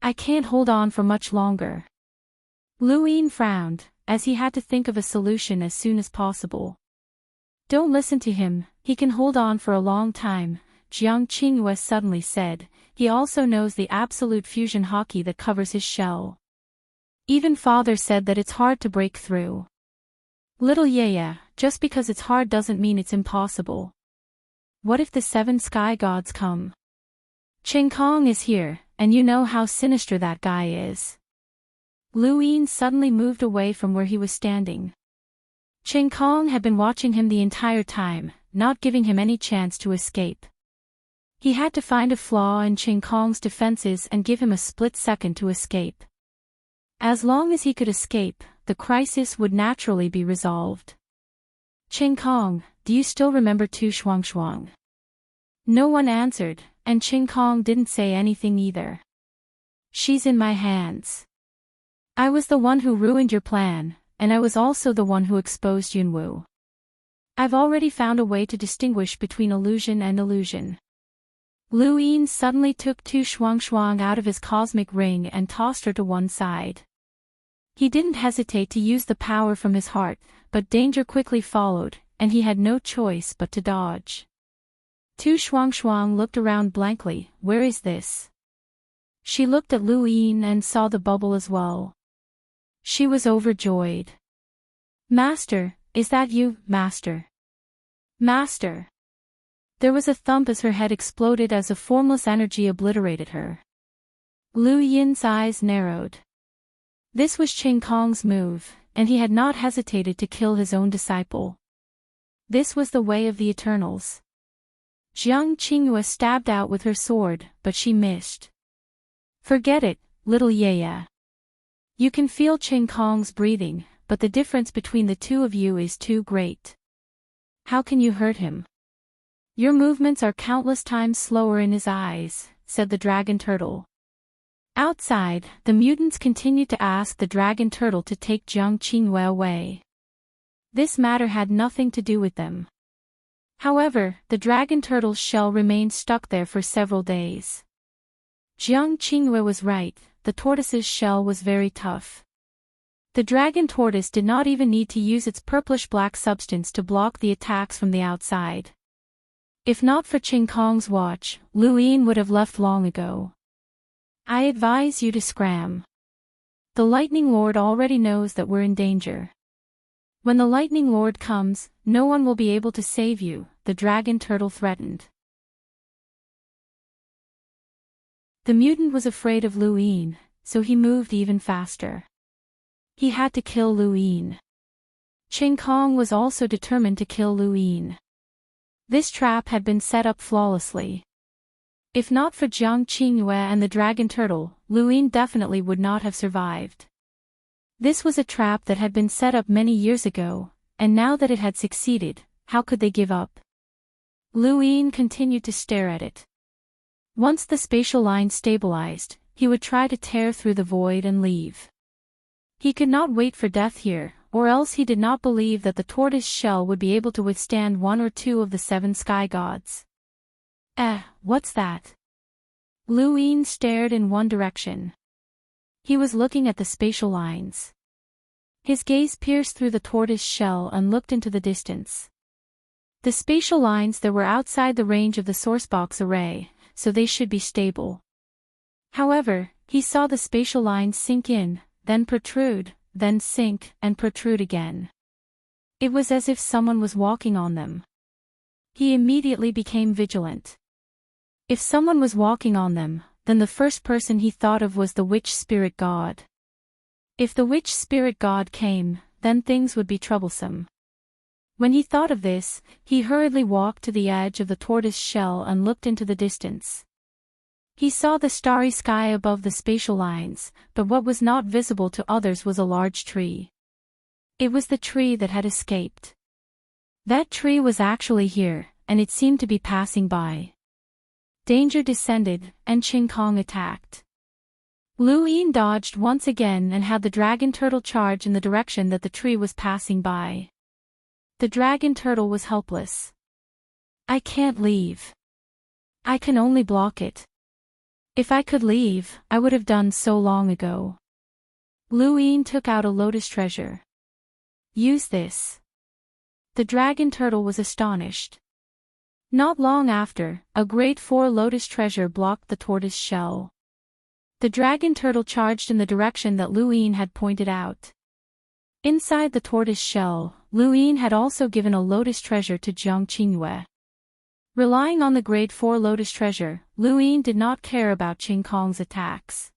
A: I can't hold on for much longer." Lu Yin frowned, as he had to think of a solution as soon as possible. "Don't listen to him, he can hold on for a long time," Jiang Qingyue suddenly said. "He also knows the absolute fusion haki that covers his shell. Even father said that it's hard to break through." "Little Yaya, just because it's hard doesn't mean it's impossible. What if the 7 sky gods come? Qing Kong is here, and you know how sinister that guy is." Lu Yin suddenly moved away from where he was standing. Qing Kong had been watching him the entire time, not giving him any chance to escape. He had to find a flaw in Qing Kong's defenses and give him a split second to escape. As long as he could escape, the crisis would naturally be resolved. "Qing Kong, do you still remember Tu Shuang?" No one answered, and Qing Kong didn't say anything either. "She's in my hands. I was the one who ruined your plan, and I was also the one who exposed Yunwu. I've already found a way to distinguish between illusion and illusion." Lu Yin suddenly took Tu Shuang out of his cosmic ring and tossed her to one side. He didn't hesitate to use the power from his heart, but danger quickly followed, and he had no choice but to dodge. Tu Shuang looked around blankly. "Where is this?" She looked at Lu Yin and saw the bubble as well. She was overjoyed. "Master, is that you, Master? Master!" There was a thump as her head exploded as a formless energy obliterated her. Lu Yin's eyes narrowed. This was Qing Kong's move, and he had not hesitated to kill his own disciple. This was the way of the Eternals. Jiang Qingyue stabbed out with her sword, but she missed. "Forget it, little Yaya. You can feel Qing Kong's breathing, but the difference between the two of you is too great. How can you hurt him? Your movements are countless times slower in his eyes," said the Dragon Turtle. Outside, the mutants continued to ask the Dragon Turtle to take Jiang Qingyue away. This matter had nothing to do with them. However, the Dragon Turtle's shell remained stuck there for several days. Jiang Qingyue was right, the tortoise's shell was very tough. The dragon tortoise did not even need to use its purplish-black substance to block the attacks from the outside. If not for Qing Kong's watch, Lu Yin would have left long ago. "I advise you to scram. The Lightning Lord already knows that we're in danger. When the Lightning Lord comes, no one will be able to save you," the Dragon Turtle threatened. The mutant was afraid of Lu Yin, so he moved even faster. He had to kill Lu Yin. Qing Kong was also determined to kill Lu Yin. This trap had been set up flawlessly. If not for Jiang Qingyue and the Dragon Turtle, Lu Yin definitely would not have survived. This was a trap that had been set up many years ago, and now that it had succeeded, how could they give up? Lu Yin continued to stare at it. Once the spatial line stabilized, he would try to tear through the void and leave. He could not wait for death here, or else he did not believe that the tortoise shell would be able to withstand 1 or 2 of the 7 sky gods. What's that? Lu Yin stared in one direction. He was looking at the spatial lines. His gaze pierced through the tortoise shell and looked into the distance. The spatial lines there were outside the range of the sourcebox array, so they should be stable. However, he saw the spatial lines sink in, then protrude, then sink and protrude again. It was as if someone was walking on them. He immediately became vigilant. If someone was walking on them, then the first person he thought of was the witch spirit god. If the witch spirit god came, then things would be troublesome. When he thought of this, he hurriedly walked to the edge of the tortoise shell and looked into the distance. He saw the starry sky above the spatial lines, but what was not visible to others was a large tree. It was the tree that had escaped. That tree was actually here, and it seemed to be passing by. Danger descended, and Ching Kong attacked. Lu Yin dodged once again and had the dragon turtle charge in the direction that the tree was passing by. The dragon turtle was helpless. I can't leave. I can only block it. If I could leave, I would have done so long ago. Lu Yin took out a lotus treasure. Use this. The dragon turtle was astonished. Not long after, a great 4 lotus treasure blocked the tortoise shell. The dragon turtle charged in the direction that Lu Yin had pointed out. Inside the tortoise shell, Lu Yin had also given a lotus treasure to Jiang Qingyue. Relying on the grade 4 lotus treasure, Lu Yin did not care about Ching Kong's attacks.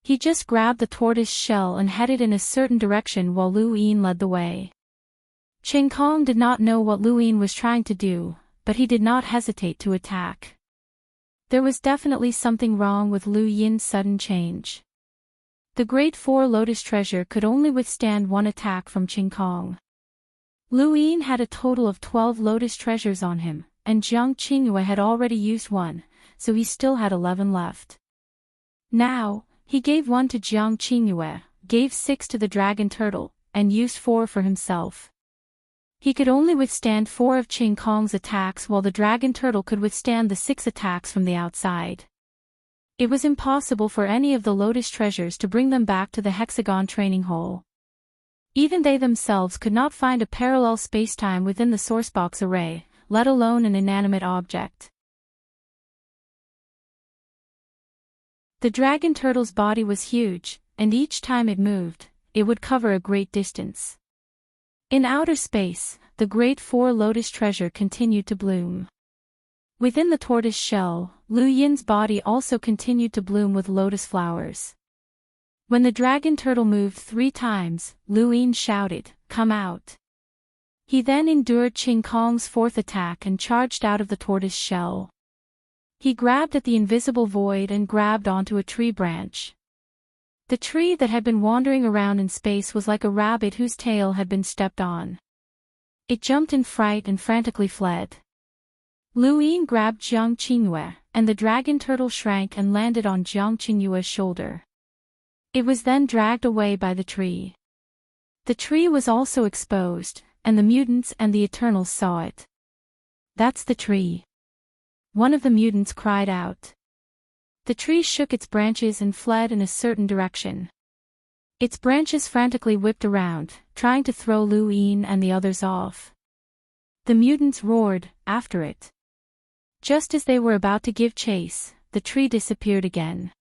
A: He just grabbed the tortoise shell and headed in a certain direction while Lu Yin led the way. Ching Kong did not know what Lu Yin was trying to do, but he did not hesitate to attack. There was definitely something wrong with Lu Yin's sudden change. The grade 4 lotus treasure could only withstand 1 attack from Ching Kong. Lu Yin had a total of 12 lotus treasures on him, and Jiang Qingyue had already used 1, so he still had 11 left. Now, he gave 1 to Jiang Qingyue, gave 6 to the dragon turtle, and used 4 for himself. He could only withstand 4 of Ching Kong's attacks while the dragon turtle could withstand the 6 attacks from the outside. It was impossible for any of the lotus treasures to bring them back to the hexagon training hole. Even they themselves could not find a parallel spacetime within the sourcebox array, let alone an inanimate object. The dragon turtle's body was huge, and each time it moved, it would cover a great distance. In outer space, the great 4 lotus treasure continued to bloom. Within the tortoise shell, Lu Yin's body also continued to bloom with lotus flowers. When the dragon turtle moved 3 times, Lu Yin shouted, "Come out." He then endured Ching Kong's 4th attack and charged out of the tortoise shell. He grabbed at the invisible void and grabbed onto a tree branch. The tree that had been wandering around in space was like a rabbit whose tail had been stepped on. It jumped in fright and frantically fled. Lu Yin grabbed Jiang Qingyue, and the dragon turtle shrank and landed on Jiang Qingyue's shoulder. It was then dragged away by the tree. The tree was also exposed, and the mutants and the Eternals saw it. "That's the tree." One of the mutants cried out. The tree shook its branches and fled in a certain direction. Its branches frantically whipped around, trying to throw Lu Yin and the others off. The mutants roared after it. Just as they were about to give chase, the tree disappeared again.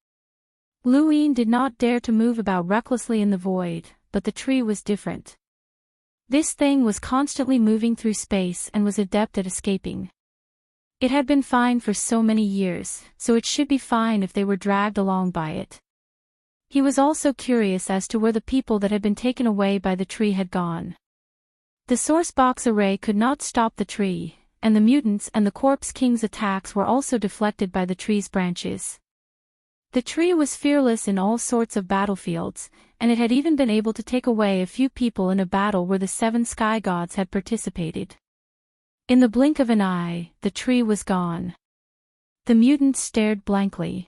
A: Lu Yin did not dare to move about recklessly in the void, but the tree was different. This thing was constantly moving through space and was adept at escaping. It had been fine for so many years, so it should be fine if they were dragged along by it. He was also curious as to where the people that had been taken away by the tree had gone. The sourcebox array could not stop the tree, and the mutants and the corpse king's attacks were also deflected by the tree's branches. The tree was fearless in all sorts of battlefields, and it had even been able to take away a few people in a battle where the 7 sky gods had participated. In the blink of an eye, the tree was gone. The mutants stared blankly.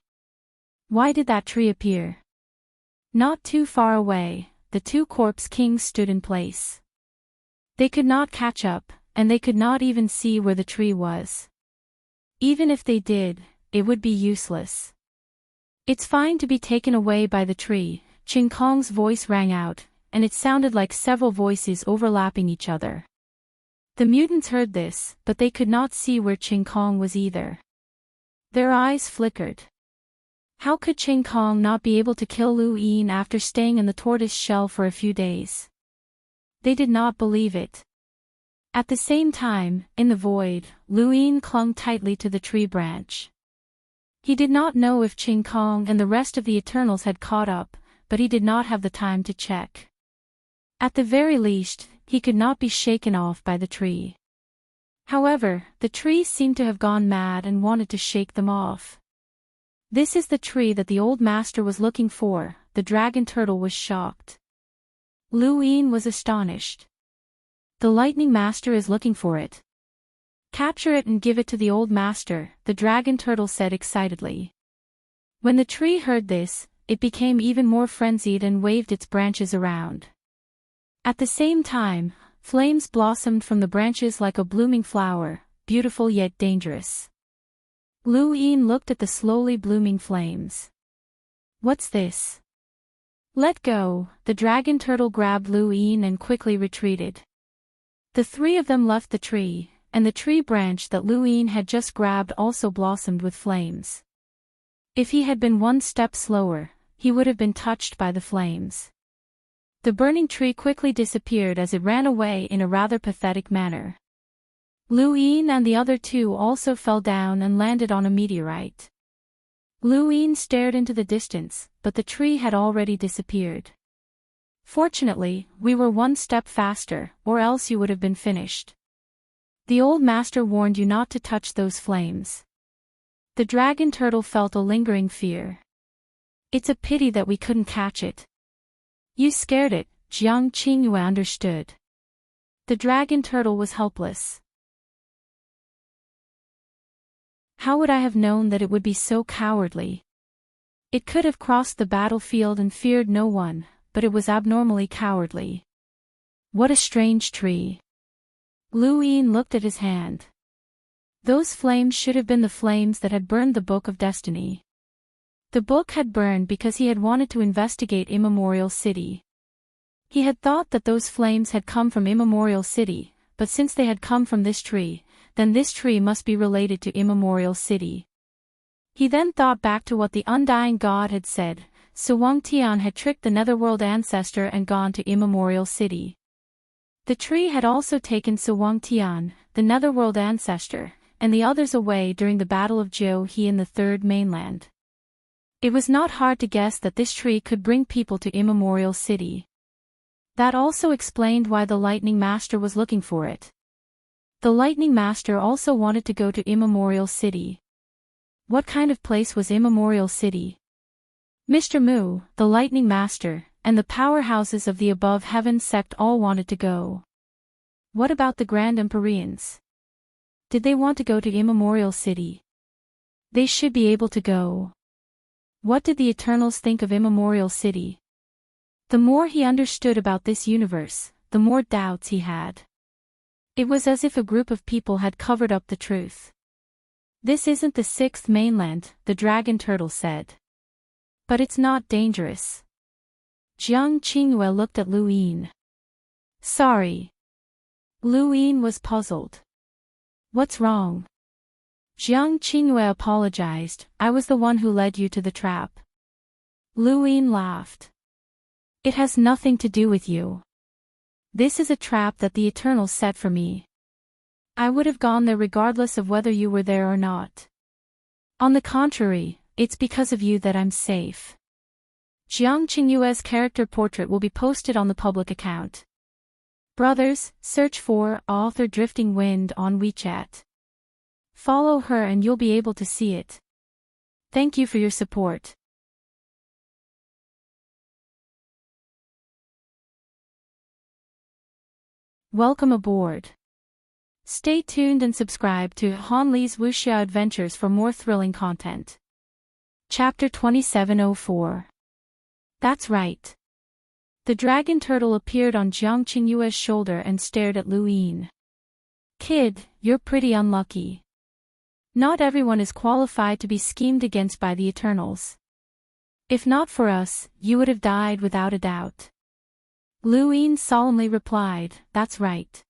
A: Why did that tree appear? Not too far away, the 2 corpse kings stood in place. They could not catch up, and they could not even see where the tree was. Even if they did, it would be useless. "It's fine to be taken away by the tree," Ching Kong's voice rang out, and it sounded like several voices overlapping each other. The mutants heard this, but they could not see where Ching Kong was either. Their eyes flickered. How could Ching Kong not be able to kill Lu Yin after staying in the tortoise shell for a few days? They did not believe it. At the same time, in the void, Lu Yin clung tightly to the tree branch. He did not know if Ching Kong and the rest of the Eternals had caught up, but he did not have the time to check. At the very least, he could not be shaken off by the tree. However, the tree seemed to have gone mad and wanted to shake them off. This is the tree that the old master was looking for. The dragon turtle was shocked. Lu Yin was astonished. The lightning master is looking for it. Capture it and give it to the old master, the dragon turtle said excitedly. When the tree heard this, it became even more frenzied and waved its branches around. At the same time, flames blossomed from the branches like a blooming flower, beautiful yet dangerous. Lu Yin looked at the slowly blooming flames. What's this? Let go. The dragon turtle grabbed Lu Yin and quickly retreated. The three of them left the tree, and the tree branch that Lu Yin had just grabbed also blossomed with flames. If he had been one step slower, he would have been touched by the flames. The burning tree quickly disappeared as it ran away in a rather pathetic manner. Lu Yin and the other two also fell down and landed on a meteorite. Lu Yin stared into the distance, but the tree had already disappeared. Fortunately, we were one step faster, or else you would have been finished. The old master warned you not to touch those flames. The dragon turtle felt a lingering fear. It's a pity that we couldn't catch it. You scared it, Jiang Qingyue understood. The dragon turtle was helpless. How would I have known that it would be so cowardly? It could have crossed the battlefield and feared no one, but it was abnormally cowardly. What a strange tree. Lu Yin looked at his hand. Those flames should have been the flames that had burned the Book of Destiny. The book had burned because he had wanted to investigate Immemorial City. He had thought that those flames had come from Immemorial City, but since they had come from this tree, then this tree must be related to Immemorial City. He then thought back to what the undying god had said. Suwang Tian had tricked the netherworld ancestor and gone to Immemorial City. The tree had also taken Suwang Tian, the netherworld ancestor, and the others away during the Battle of Jiu He in the Third Mainland. It was not hard to guess that this tree could bring people to Immemorial City. That also explained why the Lightning Master was looking for it. The Lightning Master also wanted to go to Immemorial City. What kind of place was Immemorial City? Mr. Mu, the Lightning Master, and the powerhouses of the Above Heaven sect all wanted to go. What about the Grand Empyreans? Did they want to go to Immemorial City? They should be able to go. What did the Eternals think of Immemorial City? The more he understood about this universe, the more doubts he had. It was as if a group of people had covered up the truth. This isn't the sixth mainland, the dragon turtle said. But it's not dangerous. Jiang Qingyue looked at Lu Yin. Sorry. Lu Yin was puzzled. What's wrong? Jiang Qingyue apologized. I was the one who led you to the trap. Lu Yin laughed. It has nothing to do with you. This is a trap that the Eternals set for me. I would have gone there regardless of whether you were there or not. On the contrary, it's because of you that I'm safe. Jiang Qingyue's character portrait will be posted on the public account. Brothers, search for author Drifting Wind on WeChat. Follow her and you'll be able to see it. Thank you for your support. Welcome aboard. Stay tuned and subscribe to Han Li's Wuxia Adventures for more thrilling content. Chapter 2704. That's right. The dragon turtle appeared on Jiang Qingyue's shoulder and stared at Lu Yin. Kid, you're pretty unlucky. Not everyone is qualified to be schemed against by the Eternals. If not for us, you would have died without a doubt. Lu Yin solemnly replied, That's right.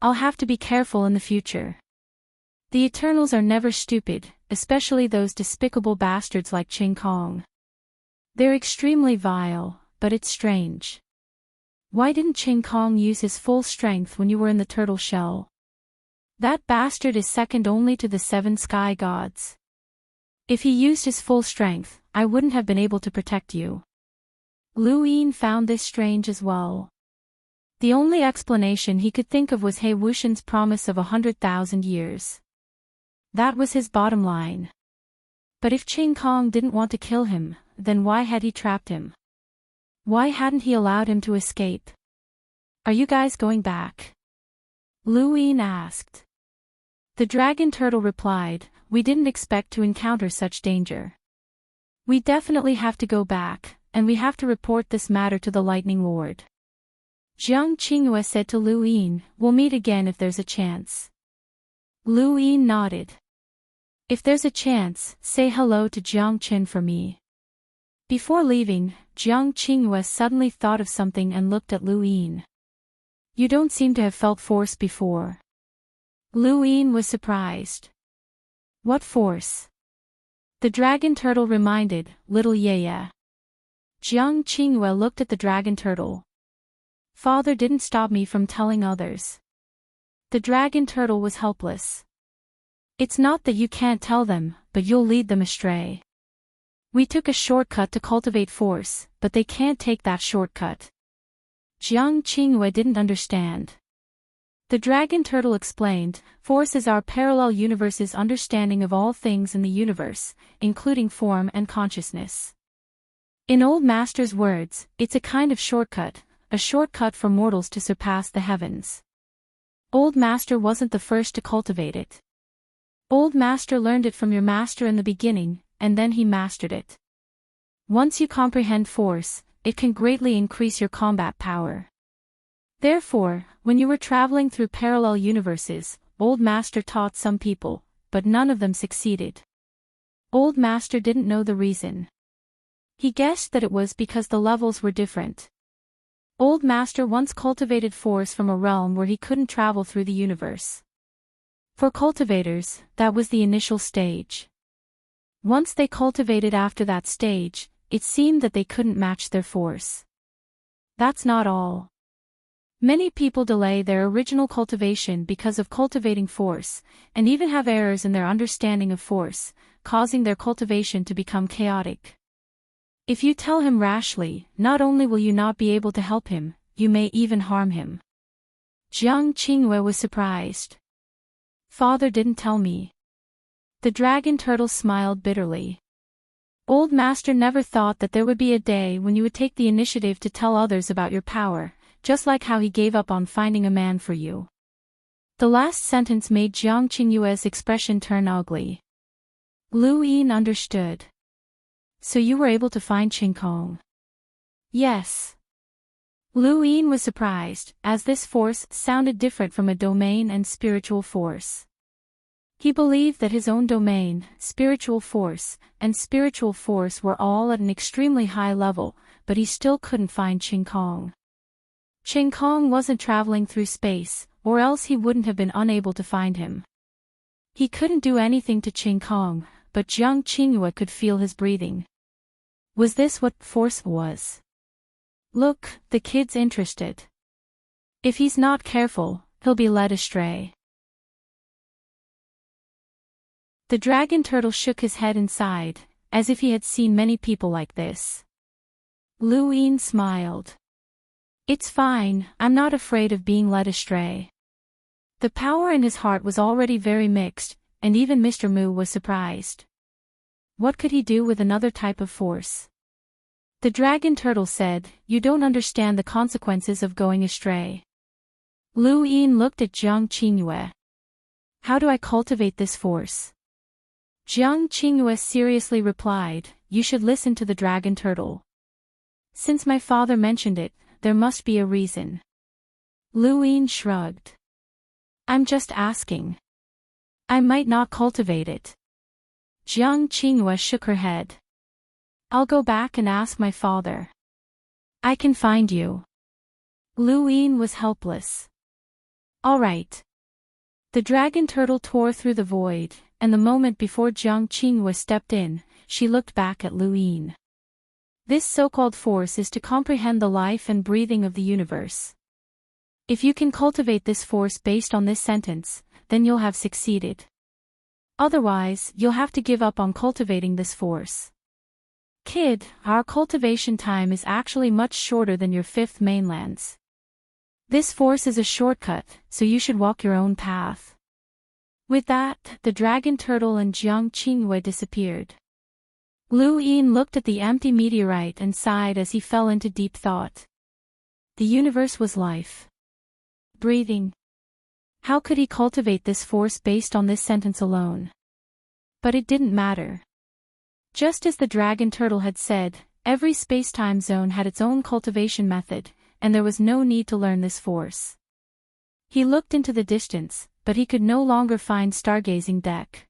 A: I'll have to be careful in the future. The Eternals are never stupid, especially those despicable bastards like Qing Kong. They're extremely vile, but it's strange. Why didn't Qing Kong use his full strength when you were in the turtle shell? That bastard is second only to the 7 sky gods. If he used his full strength, I wouldn't have been able to protect you. Lu Yin found this strange as well. The only explanation he could think of was He Wuxian's promise of 100,000 years. That was his bottom line. But if Qing Kong didn't want to kill him, then why had he trapped him? Why hadn't he allowed him to escape? Are you guys going back? Lu Yin asked. The dragon turtle replied, we didn't expect to encounter such danger. We definitely have to go back, and we have to report this matter to the Lightning Lord. Jiang Qingyue said to Lu Yin, we'll meet again if there's a chance. Lu Yin nodded. If there's a chance, say hello to Jiang Qin for me. Before leaving, Jiang Qingyue suddenly thought of something and looked at Lu Yin. You don't seem to have felt force before. Lu Yin was surprised. What force? The dragon turtle reminded, little Yaya. Jiang Qingyue looked at the dragon turtle. Father didn't stop me from telling others. The dragon turtle was helpless. It's not that you can't tell them, but you'll lead them astray. We took a shortcut to cultivate force, but they can't take that shortcut. Jiang Qingyue didn't understand. The dragon turtle explained, force is our parallel universe's understanding of all things in the universe, including form and consciousness. In Old Master's words, it's a kind of shortcut, a shortcut for mortals to surpass the heavens. Old Master wasn't the first to cultivate it. Old Master learned it from your master in the beginning, and then he mastered it. Once you comprehend force, it can greatly increase your combat power. Therefore, when you were traveling through parallel universes, Old Master taught some people, but none of them succeeded. Old Master didn't know the reason. He guessed that it was because the levels were different. Old Master once cultivated force from a realm where he couldn't travel through the universe. For cultivators, that was the initial stage. Once they cultivated after that stage, it seemed that they couldn't match their force. That's not all. Many people delay their original cultivation because of cultivating force, and even have errors in their understanding of force, causing their cultivation to become chaotic. If you tell him rashly, not only will you not be able to help him, you may even harm him. Jiang Qingyue was surprised. Father didn't tell me. The dragon turtle smiled bitterly. Old Master never thought that there would be a day when you would take the initiative to tell others about your power, just like how he gave up on finding a man for you. The last sentence made Jiang Qingyue's expression turn ugly. Lu Yin understood. So you were able to find Qing Kong? Yes. Lu Yin was surprised, as this force sounded different from a domain and spiritual force. He believed that his own domain, spiritual force, and spiritual force were all at an extremely high level, but he still couldn't find Qing Kong. Qing Kong wasn't traveling through space, or else he wouldn't have been unable to find him. He couldn't do anything to Qing Kong, but Jiang Qingyue could feel his breathing. Was this what force was? Look, the kid's interested. If he's not careful, he'll be led astray. The dragon turtle shook his head and sighed, as if he had seen many people like this. Lu Yin smiled. It's fine, I'm not afraid of being led astray. The power in his heart was already very mixed, and even Mr. Mu was surprised. What could he do with another type of force? The dragon turtle said, you don't understand the consequences of going astray. Lu Yin looked at Jiang Qingyue. How do I cultivate this force? Jiang Qingyue seriously replied, you should listen to the dragon turtle. Since my father mentioned it, there must be a reason. Lu Yin shrugged. I'm just asking. I might not cultivate it. Jiang Qingyue shook her head. I'll go back and ask my father. I can find you. Lu Yin was helpless. All right. The dragon turtle tore through the void, and the moment before Jiang Qinghua stepped in, she looked back at Lu Yin. This so-called force is to comprehend the life and breathing of the universe. If you can cultivate this force based on this sentence, then you'll have succeeded. Otherwise, you'll have to give up on cultivating this force. Kid, our cultivation time is actually much shorter than your fifth mainlands. This force is a shortcut, so you should walk your own path. With that, the dragon turtle and Jiang Qinghua disappeared. Lu Yin looked at the empty meteorite and sighed as he fell into deep thought. The universe was life. Breathing. How could he cultivate this force based on this sentence alone? But it didn't matter. Just as the dragon turtle had said, every space-time zone had its own cultivation method, and there was no need to learn this force. He looked into the distance, but he could no longer find stargazing deck.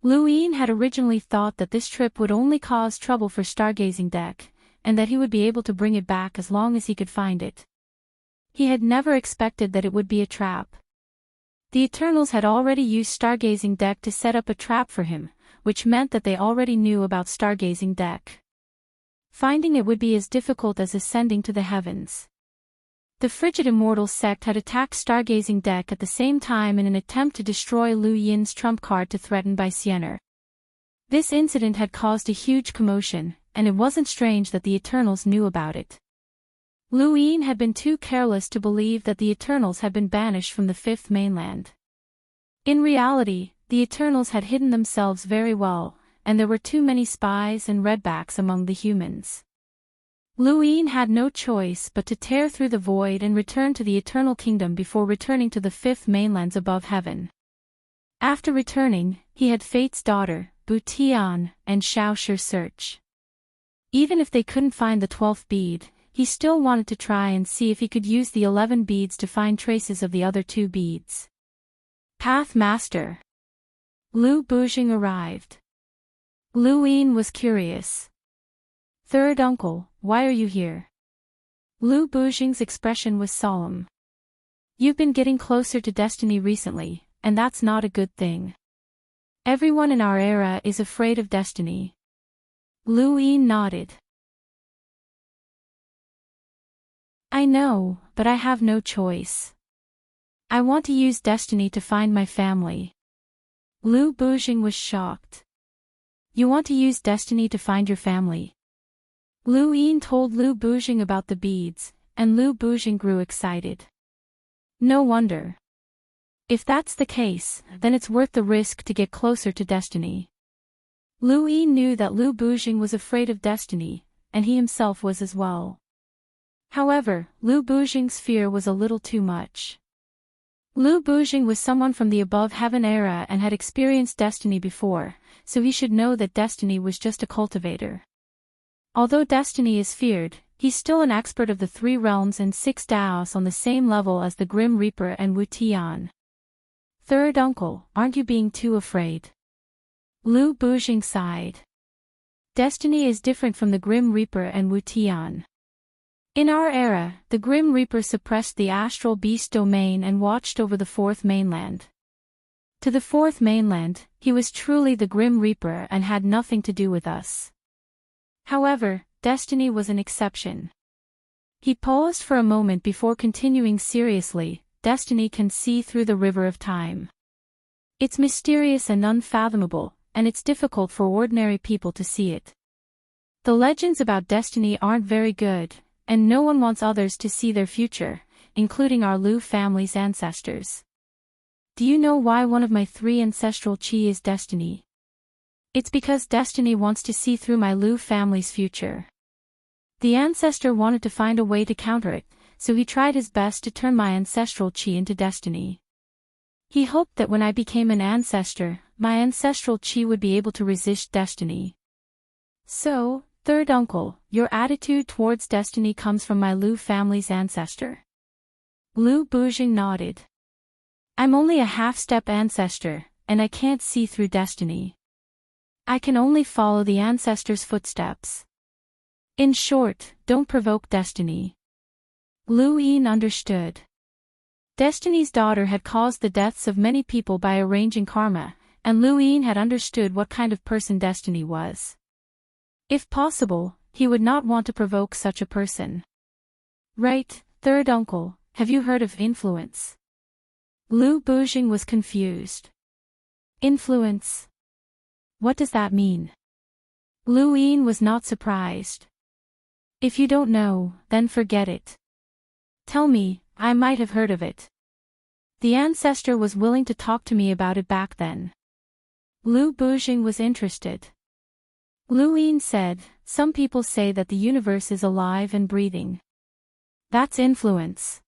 A: Lu Yin had originally thought that this trip would only cause trouble for stargazing deck, and that he would be able to bring it back as long as he could find it. He had never expected that it would be a trap. The Eternals had already used stargazing deck to set up a trap for him, which meant that they already knew about stargazing deck. Finding it would be as difficult as ascending to the heavens. The frigid immortal sect had attacked stargazing deck at the same time in an attempt to destroy Lu Yin's trump card to threaten by Siener. This incident had caused a huge commotion, and it wasn't strange that the Eternals knew about it. Lu Yin had been too careless to believe that the Eternals had been banished from the fifth mainland. In reality, the Eternals had hidden themselves very well, and there were too many spies and redbacks among the humans. Lu Yin had no choice but to tear through the void and return to the Eternal Kingdom before returning to the fifth mainlands above heaven. After returning, he had Fate's daughter, Bu Tian, and Shao Shi search. Even if they couldn't find the 12th bead, he still wanted to try and see if he could use the 11 beads to find traces of the other 2 beads. Path Master. Lu Bujing arrived. Lu Yin was curious. Third uncle, why are you here? Lu Bujing's expression was solemn. You've been getting closer to destiny recently, and that's not a good thing. Everyone in our era is afraid of destiny. Lu Yin nodded. I know, but I have no choice. I want to use destiny to find my family. Lu Bujing was shocked. You want to use destiny to find your family? Lu Yin told Lu Bujing about the beads, and Lu Bujing grew excited. No wonder. If that's the case, then it's worth the risk to get closer to destiny. Lu Yin knew that Lu Bujing was afraid of destiny, and he himself was as well. However, Lu Bujing's fear was a little too much. Lu Bujing was someone from the above heaven era and had experienced destiny before, so he should know that destiny was just a cultivator. Although destiny is feared, he's still an expert of the 3 realms and 6 Daos on the same level as the Grim Reaper and Wu Tian. Third uncle, aren't you being too afraid? Lu Bujing sighed. Destiny is different from the Grim Reaper and Wu Tian. In our era, the Grim Reaper suppressed the astral beast domain and watched over the 4th mainland. To the 4th mainland, he was truly the Grim Reaper and had nothing to do with us. However, destiny was an exception. He paused for a moment before continuing seriously, destiny can see through the river of time. It's mysterious and unfathomable, and it's difficult for ordinary people to see it. The legends about destiny aren't very good, and no one wants others to see their future, including our Lu family's ancestors. Do you know why one of my 3 ancestral chi is destiny? It's because destiny wants to see through my Lu family's future. The ancestor wanted to find a way to counter it, so he tried his best to turn my ancestral chi into destiny. He hoped that when I became an ancestor, my ancestral chi would be able to resist destiny. So, third uncle, your attitude towards destiny comes from my Lu family's ancestor. Lu Bujing nodded. I'm only a half-step ancestor, and I can't see through destiny. I can only follow the ancestor's footsteps. In short, don't provoke destiny. Lu Yin understood. Destiny's daughter had caused the deaths of many people by arranging karma, and Lu Yin had understood what kind of person Destiny was. If possible, he would not want to provoke such a person. Right, third uncle, have you heard of influence? Lu Bujing was confused. Influence? What does that mean? Lu Yin was not surprised. If you don't know, then forget it. Tell me, I might have heard of it. The ancestor was willing to talk to me about it back then. Lu Bujing was interested. Lu Yin said, some people say that the universe is alive and breathing. That's influence.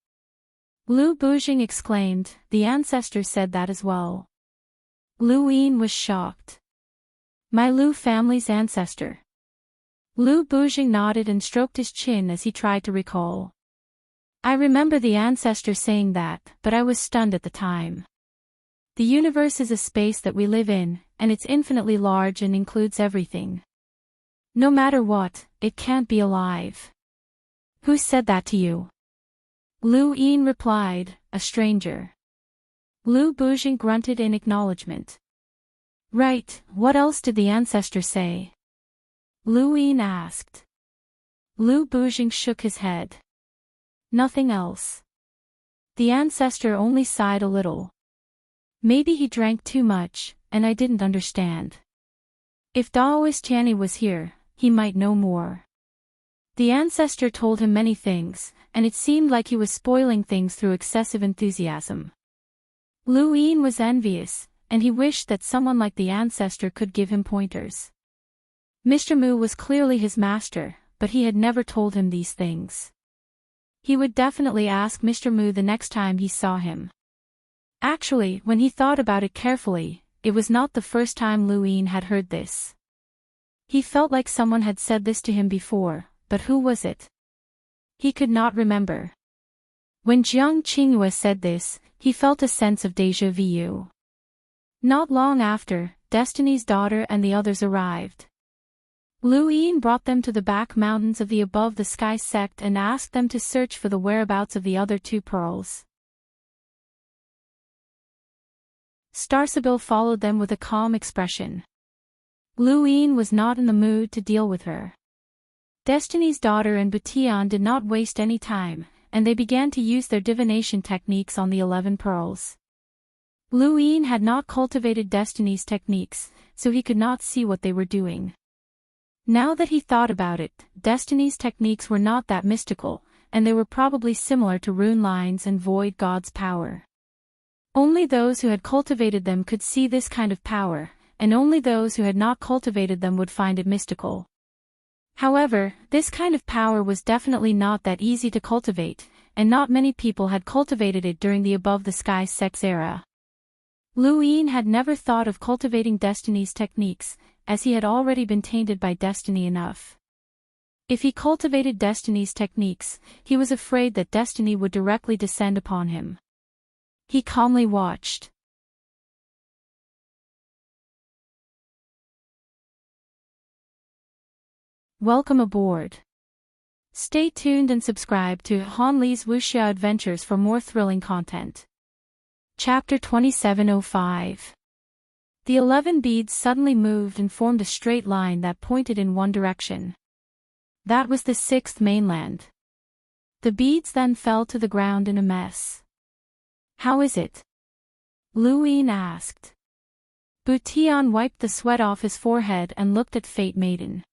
A: Lu Bujing exclaimed, the ancestor said that as well. Lu Yin was shocked. My Lu family's ancestor. Lu Bujing nodded and stroked his chin as he tried to recall. I remember the ancestor saying that, but I was stunned at the time. The universe is a space that we live in, and it's infinitely large and includes everything. No matter what, it can't be alive. Who said that to you? Lu Yin replied, a stranger. Lu Bujing grunted in acknowledgement. Right, what else did the ancestor say? Lu Yin asked. Lu Bujing shook his head. Nothing else. The ancestor only sighed a little. Maybe he drank too much, and I didn't understand. If Daoist Tianyi was here, he might know more. The ancestor told him many things, and it seemed like he was spoiling things through excessive enthusiasm. Lu Yin was envious, and he wished that someone like the ancestor could give him pointers. Mr. Mu was clearly his master, but he had never told him these things. He would definitely ask Mr. Mu the next time he saw him. Actually, when he thought about it carefully, it was not the first time Lu Yin had heard this. He felt like someone had said this to him before, but who was it? He could not remember. When Jiang Qingyue said this, he felt a sense of déjà vu. Not long after, Destiny's daughter and the others arrived. Lu Yin brought them to the back mountains of the Above the Sky sect and asked them to search for the whereabouts of the other two pearls. Starsabil followed them with a calm expression. Lu Yin was not in the mood to deal with her. Destiny's daughter and Butian did not waste any time, and they began to use their divination techniques on the 11 pearls. Lu Yin had not cultivated Destiny's techniques, so he could not see what they were doing. Now that he thought about it, Destiny's techniques were not that mystical, and they were probably similar to rune lines and void god's power. Only those who had cultivated them could see this kind of power, and only those who had not cultivated them would find it mystical. However, this kind of power was definitely not that easy to cultivate, and not many people had cultivated it during the Above the Sky sect's era. Lu Yin had never thought of cultivating Destiny's techniques, as he had already been tainted by Destiny enough. If he cultivated Destiny's techniques, he was afraid that Destiny would directly descend upon him. He calmly watched. Welcome aboard. Stay tuned and subscribe to Han Li's Wuxia Adventures for more thrilling content. Chapter 2705. The 11 beads suddenly moved and formed a straight line that pointed in one direction. That was the 6th mainland. The beads then fell to the ground in a mess. How is it? Lu Yin asked. Butian wiped the sweat off his forehead and looked at Fate Maiden.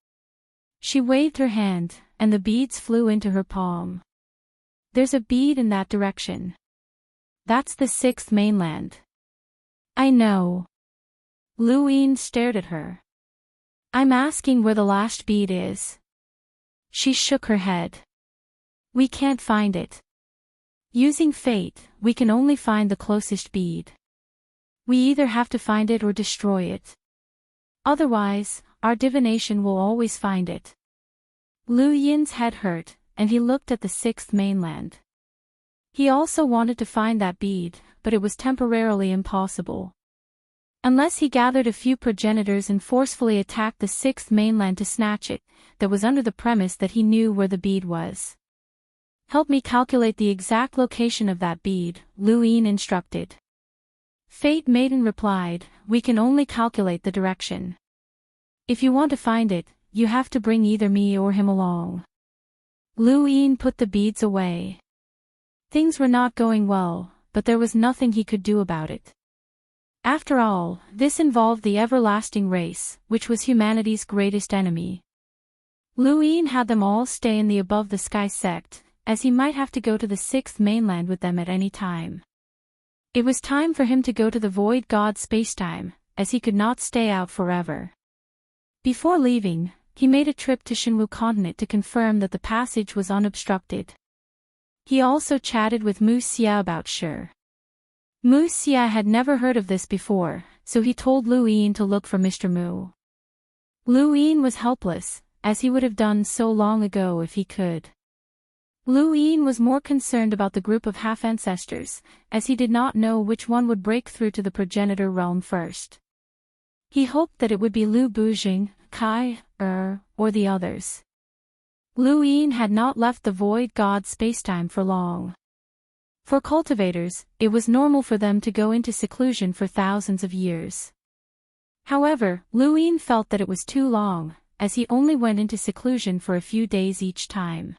A: She waved her hand, and the beads flew into her palm. There's a bead in that direction. That's the 6th mainland. I know. Lu Yin stared at her. I'm asking where the last bead is. She shook her head. We can't find it. Using fate, we can only find the closest bead. We either have to find it or destroy it. Otherwise, our divination will always find it. Lu Yin's head hurt, and he looked at the 6th mainland. He also wanted to find that bead, but it was temporarily impossible. Unless he gathered a few progenitors and forcefully attacked the 6th mainland to snatch it, that was under the premise that he knew where the bead was. Help me calculate the exact location of that bead, Lu Yin instructed. Fate Maiden replied, we can only calculate the direction. If you want to find it, you have to bring either me or him along. Lu Yin put the beads away. Things were not going well, but there was nothing he could do about it. After all, this involved the everlasting race, which was humanity's greatest enemy. Lu Yin had them all stay in the above the sky sect, as he might have to go to the sixth mainland with them at any time. It was time for him to go to the void god spacetime, as he could not stay out forever. Before leaving, he made a trip to Shinwu continent to confirm that the passage was unobstructed. He also chatted with Mu Xia about Shi. Mu Xia had never heard of this before, so he told Lu Yin to look for Mr. Mu. Lu Yin was helpless, as he would have done so long ago if he could. Lu Yin was more concerned about the group of half-ancestors, as he did not know which one would break through to the progenitor realm first. He hoped that it would be Lu Bujing, Kai, or the others. Lu Yin had not left the void god spacetime for long. For cultivators, it was normal for them to go into seclusion for thousands of years. However, Lu Yin felt that it was too long, as he only went into seclusion for a few days each time.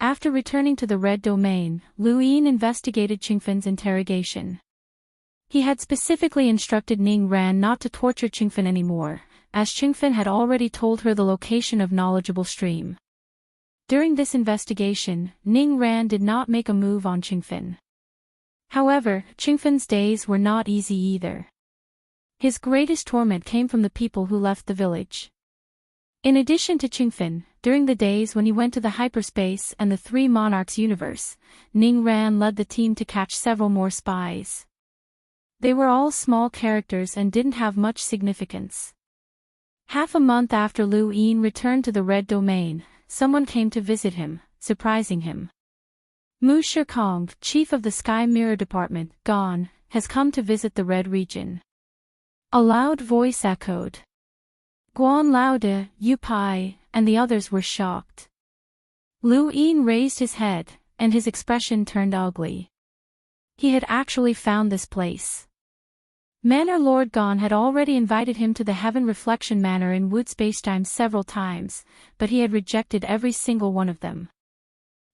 A: After returning to the Red Domain, Lu Yin investigated Qingfen's interrogation. He had specifically instructed Ning Ran not to torture Qingfen anymore, as Qingfen had already told her the location of knowledgeable stream. During this investigation, Ning Ran did not make a move on Qingfen. However, Qingfen's days were not easy either. His greatest torment came from the people who left the village. In addition to Qingfen, during the days when he went to the hyperspace and the Three Monarchs universe, Ning Ran led the team to catch several more spies. They were all small characters and didn't have much significance. Half a month after Lu Yin returned to the Red Domain, someone came to visit him, surprising him. Mu Shikong, chief of the Sky Mirror Department, gone, has come to visit the Red region. A loud voice echoed. Guan Laode, Yu Pai, and the others were shocked. Lu Yin raised his head, and his expression turned ugly. He had actually found this place. Manor Lord Gon had already invited him to the Heaven Reflection Manor in Wood Spacetime several times, but he had rejected every single one of them.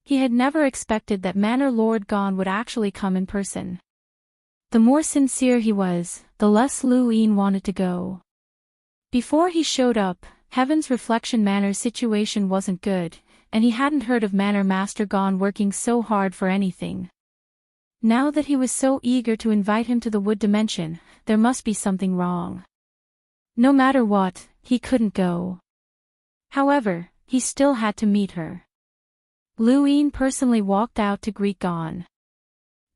A: He had never expected that Manor Lord Gon would actually come in person. The more sincere he was, the less Lu Yin wanted to go. Before he showed up, Heaven's Reflection Manor's situation wasn't good, and he hadn't heard of Manor Master Gon working so hard for anything. Now that he was so eager to invite him to the Wood Dimension, there must be something wrong. No matter what, he couldn't go. However, he still had to meet her. Lu Yin personally walked out to greet Gon.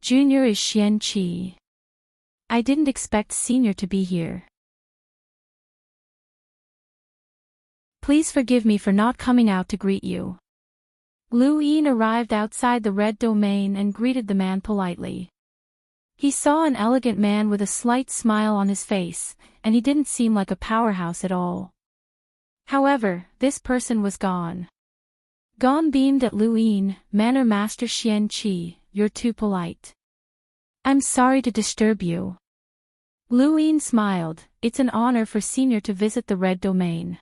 A: Junior is Xian Qi. I didn't expect Senior to be here. Please forgive me for not coming out to greet you. Lu Yin arrived outside the Red Domain and greeted the man politely. He saw an elegant man with a slight smile on his face, and he didn't seem like a powerhouse at all. However, this person was Gon. Gon beamed at Lu Yin. Manor Master Xian Qi, you're too polite. I'm sorry to disturb you. Lu Yin smiled. It's an honor for Senior to visit the Red Domain.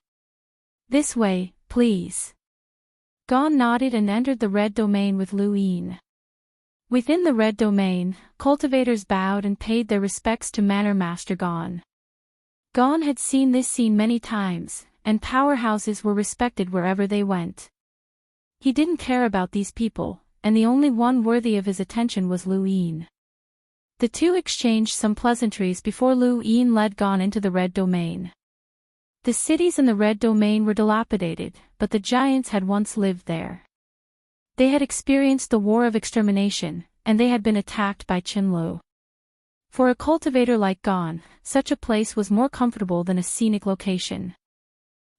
A: This way, please. Gon nodded and entered the Red Domain with Lu Yin. Within the Red Domain, cultivators bowed and paid their respects to Manor Master Gon. Gon had seen this scene many times, and powerhouses were respected wherever they went. He didn't care about these people, and the only one worthy of his attention was Lu Yin. The two exchanged some pleasantries before Lu Yin led Gon into the Red Domain. The cities in the Red Domain were dilapidated, but the giants had once lived there. They had experienced the War of Extermination, and they had been attacked by Qinlu. For a cultivator like Gon, such a place was more comfortable than a scenic location.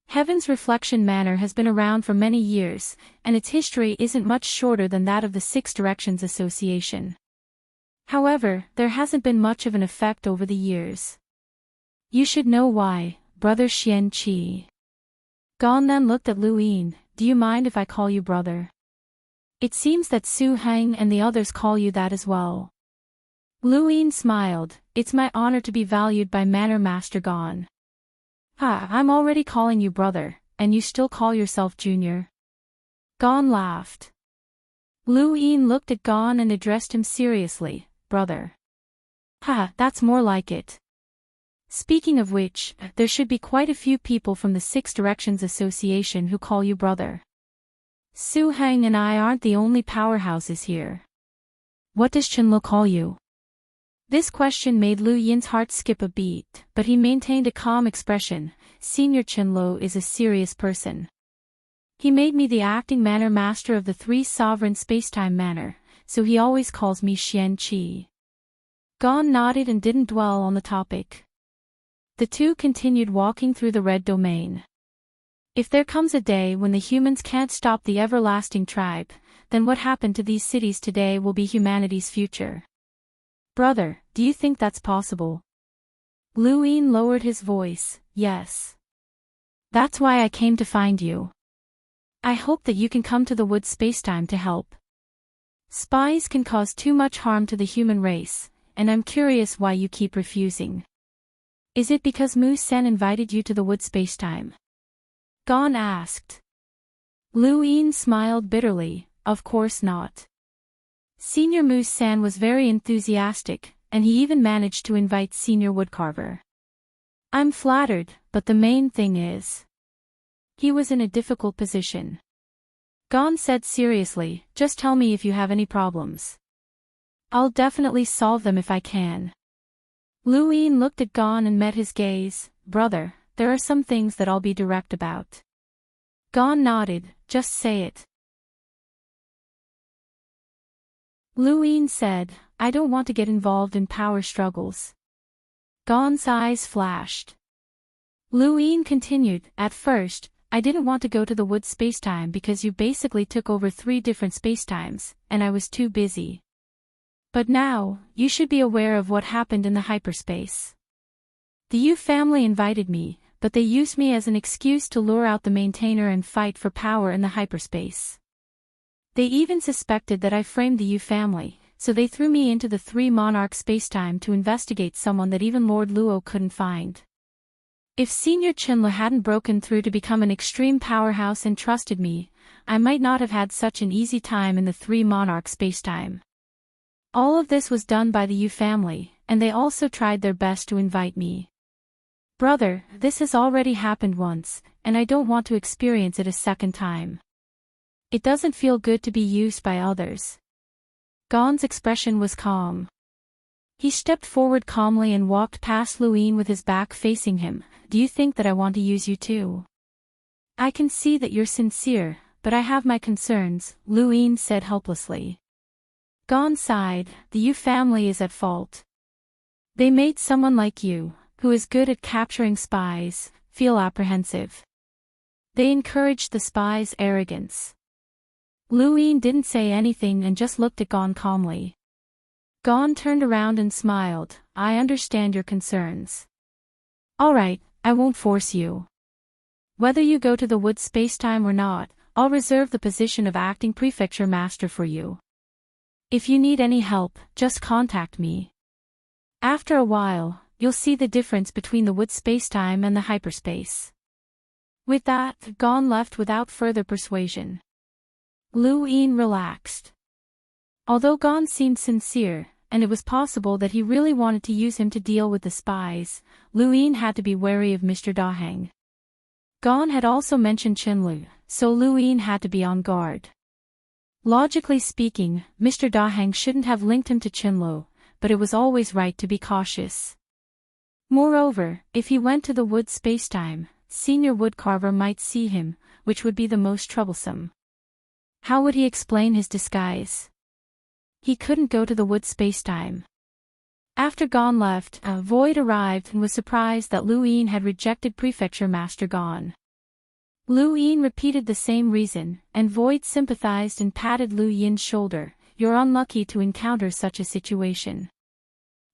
A: Heaven's Reflection Manor has been around for many years, and its history isn't much shorter than that of the Six Directions Association. However, there hasn't been much of an effect over the years. You should know why, Brother Xian Qi. Gon then looked at Lu Yin. Do you mind if I call you brother? It seems that Su Hang and the others call you that as well. Lu Yin smiled. It's my honor to be valued by Manor Master Gon. I'm already calling you brother, and you still call yourself junior. Gon laughed. Lu Yin looked at Gon and addressed him seriously, brother. That's more like it. Speaking of which, there should be quite a few people from the Six Directions Association who call you brother. Su Hang and I aren't the only powerhouses here. What does Chenlo call you? This question made Lu Yin's heart skip a beat, but he maintained a calm expression. Senior Chenlo is a serious person. He made me the acting manor master of the 3 sovereign spacetime manor, so he always calls me Xian Qi. Gon nodded and didn't dwell on the topic. The two continued walking through the red domain. If there comes a day when the humans can't stop the everlasting tribe, then what happened to these cities today will be humanity's future. Brother, do you think that's possible? Lu Yin lowered his voice. Yes. That's why I came to find you. I hope that you can come to the wood spacetime to help. Spies can cause too much harm to the human race, and I'm curious why you keep refusing. Is it because Mu Sen invited you to the wood spacetime? Gon asked. Lu Yin smiled bitterly. Of course not. Senior Mu Sen was very enthusiastic, and he even managed to invite Senior Woodcarver. I'm flattered, but the main thing is, he was in a difficult position. Gon said seriously, just tell me if you have any problems. I'll definitely solve them if I can. Lu Yin looked at Gon and met his gaze. Brother, there are some things that I'll be direct about. Gon nodded, just say it. Lu Yin said, I don't want to get involved in power struggles. Gon's eyes flashed. Lu Yin continued, at first, I didn't want to go to the wood spacetime because you basically took over 3 different spacetimes, and I was too busy. But now, you should be aware of what happened in the hyperspace. The Yu family invited me, but they used me as an excuse to lure out the maintainer and fight for power in the hyperspace. They even suspected that I framed the Yu family, so they threw me into the 3 monarch spacetime to investigate someone that even Lord Luo couldn't find. If Senior Chenlo hadn't broken through to become an extreme powerhouse and trusted me, I might not have had such an easy time in the 3 monarch spacetime. All of this was done by the Yu family, and they also tried their best to invite me. Brother, this has already happened once, and I don't want to experience it a second time. It doesn't feel good to be used by others. Gon's expression was calm. He stepped forward calmly and walked past Lu Yin with his back facing him. Do you think that I want to use you too? I can see that you're sincere, but I have my concerns, Lu Yin said helplessly. Gon sighed, the Yu family is at fault. They made someone like you, who is good at capturing spies, feel apprehensive. They encouraged the spies' arrogance. Lu Yin didn't say anything and just looked at Gon calmly. Gon turned around and smiled, I understand your concerns. Alright, I won't force you. Whether you go to the wood spacetime or not, I'll reserve the position of acting prefecture master for you. If you need any help, just contact me. After a while, you'll see the difference between the wood spacetime and the hyperspace. With that, Gon left without further persuasion. Lu Yin relaxed. Although Gon seemed sincere, and it was possible that he really wanted to use him to deal with the spies, Lu Yin had to be wary of Mr. Daheng. Gon had also mentioned Chenlu, so Lu Yin had to be on guard. Logically speaking, Mr. Daheng shouldn't have linked him to Chenlu, but it was always right to be cautious. Moreover, if he went to the wood spacetime, Senior Woodcarver might see him, which would be the most troublesome. How would he explain his disguise? He couldn't go to the wood spacetime. After Gon left, Void arrived and was surprised that Lu Yin had rejected Prefecture Master Gon. Lu Yin repeated the same reason, and Void sympathized and patted Lu Yin's shoulder. You're unlucky to encounter such a situation.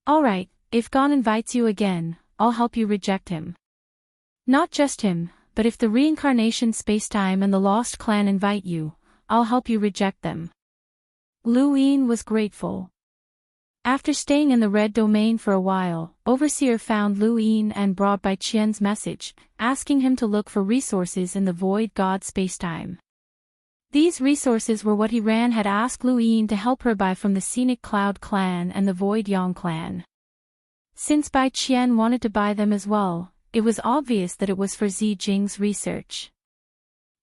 A: Alright, if Gon invites you again, I'll help you reject him. Not just him, but if the reincarnation spacetime and the Lost Clan invite you, I'll help you reject them. Lu Yin was grateful. After staying in the red domain for a while, Overseer found Lu Yin and brought by Qian's message, asking him to look for resources in the void god spacetime. These resources were what he had asked Lu Yin to help her buy from the Scenic Cloud clan and the Void Yang clan. Since Bai Qian wanted to buy them as well, it was obvious that it was for Zi Jing's research.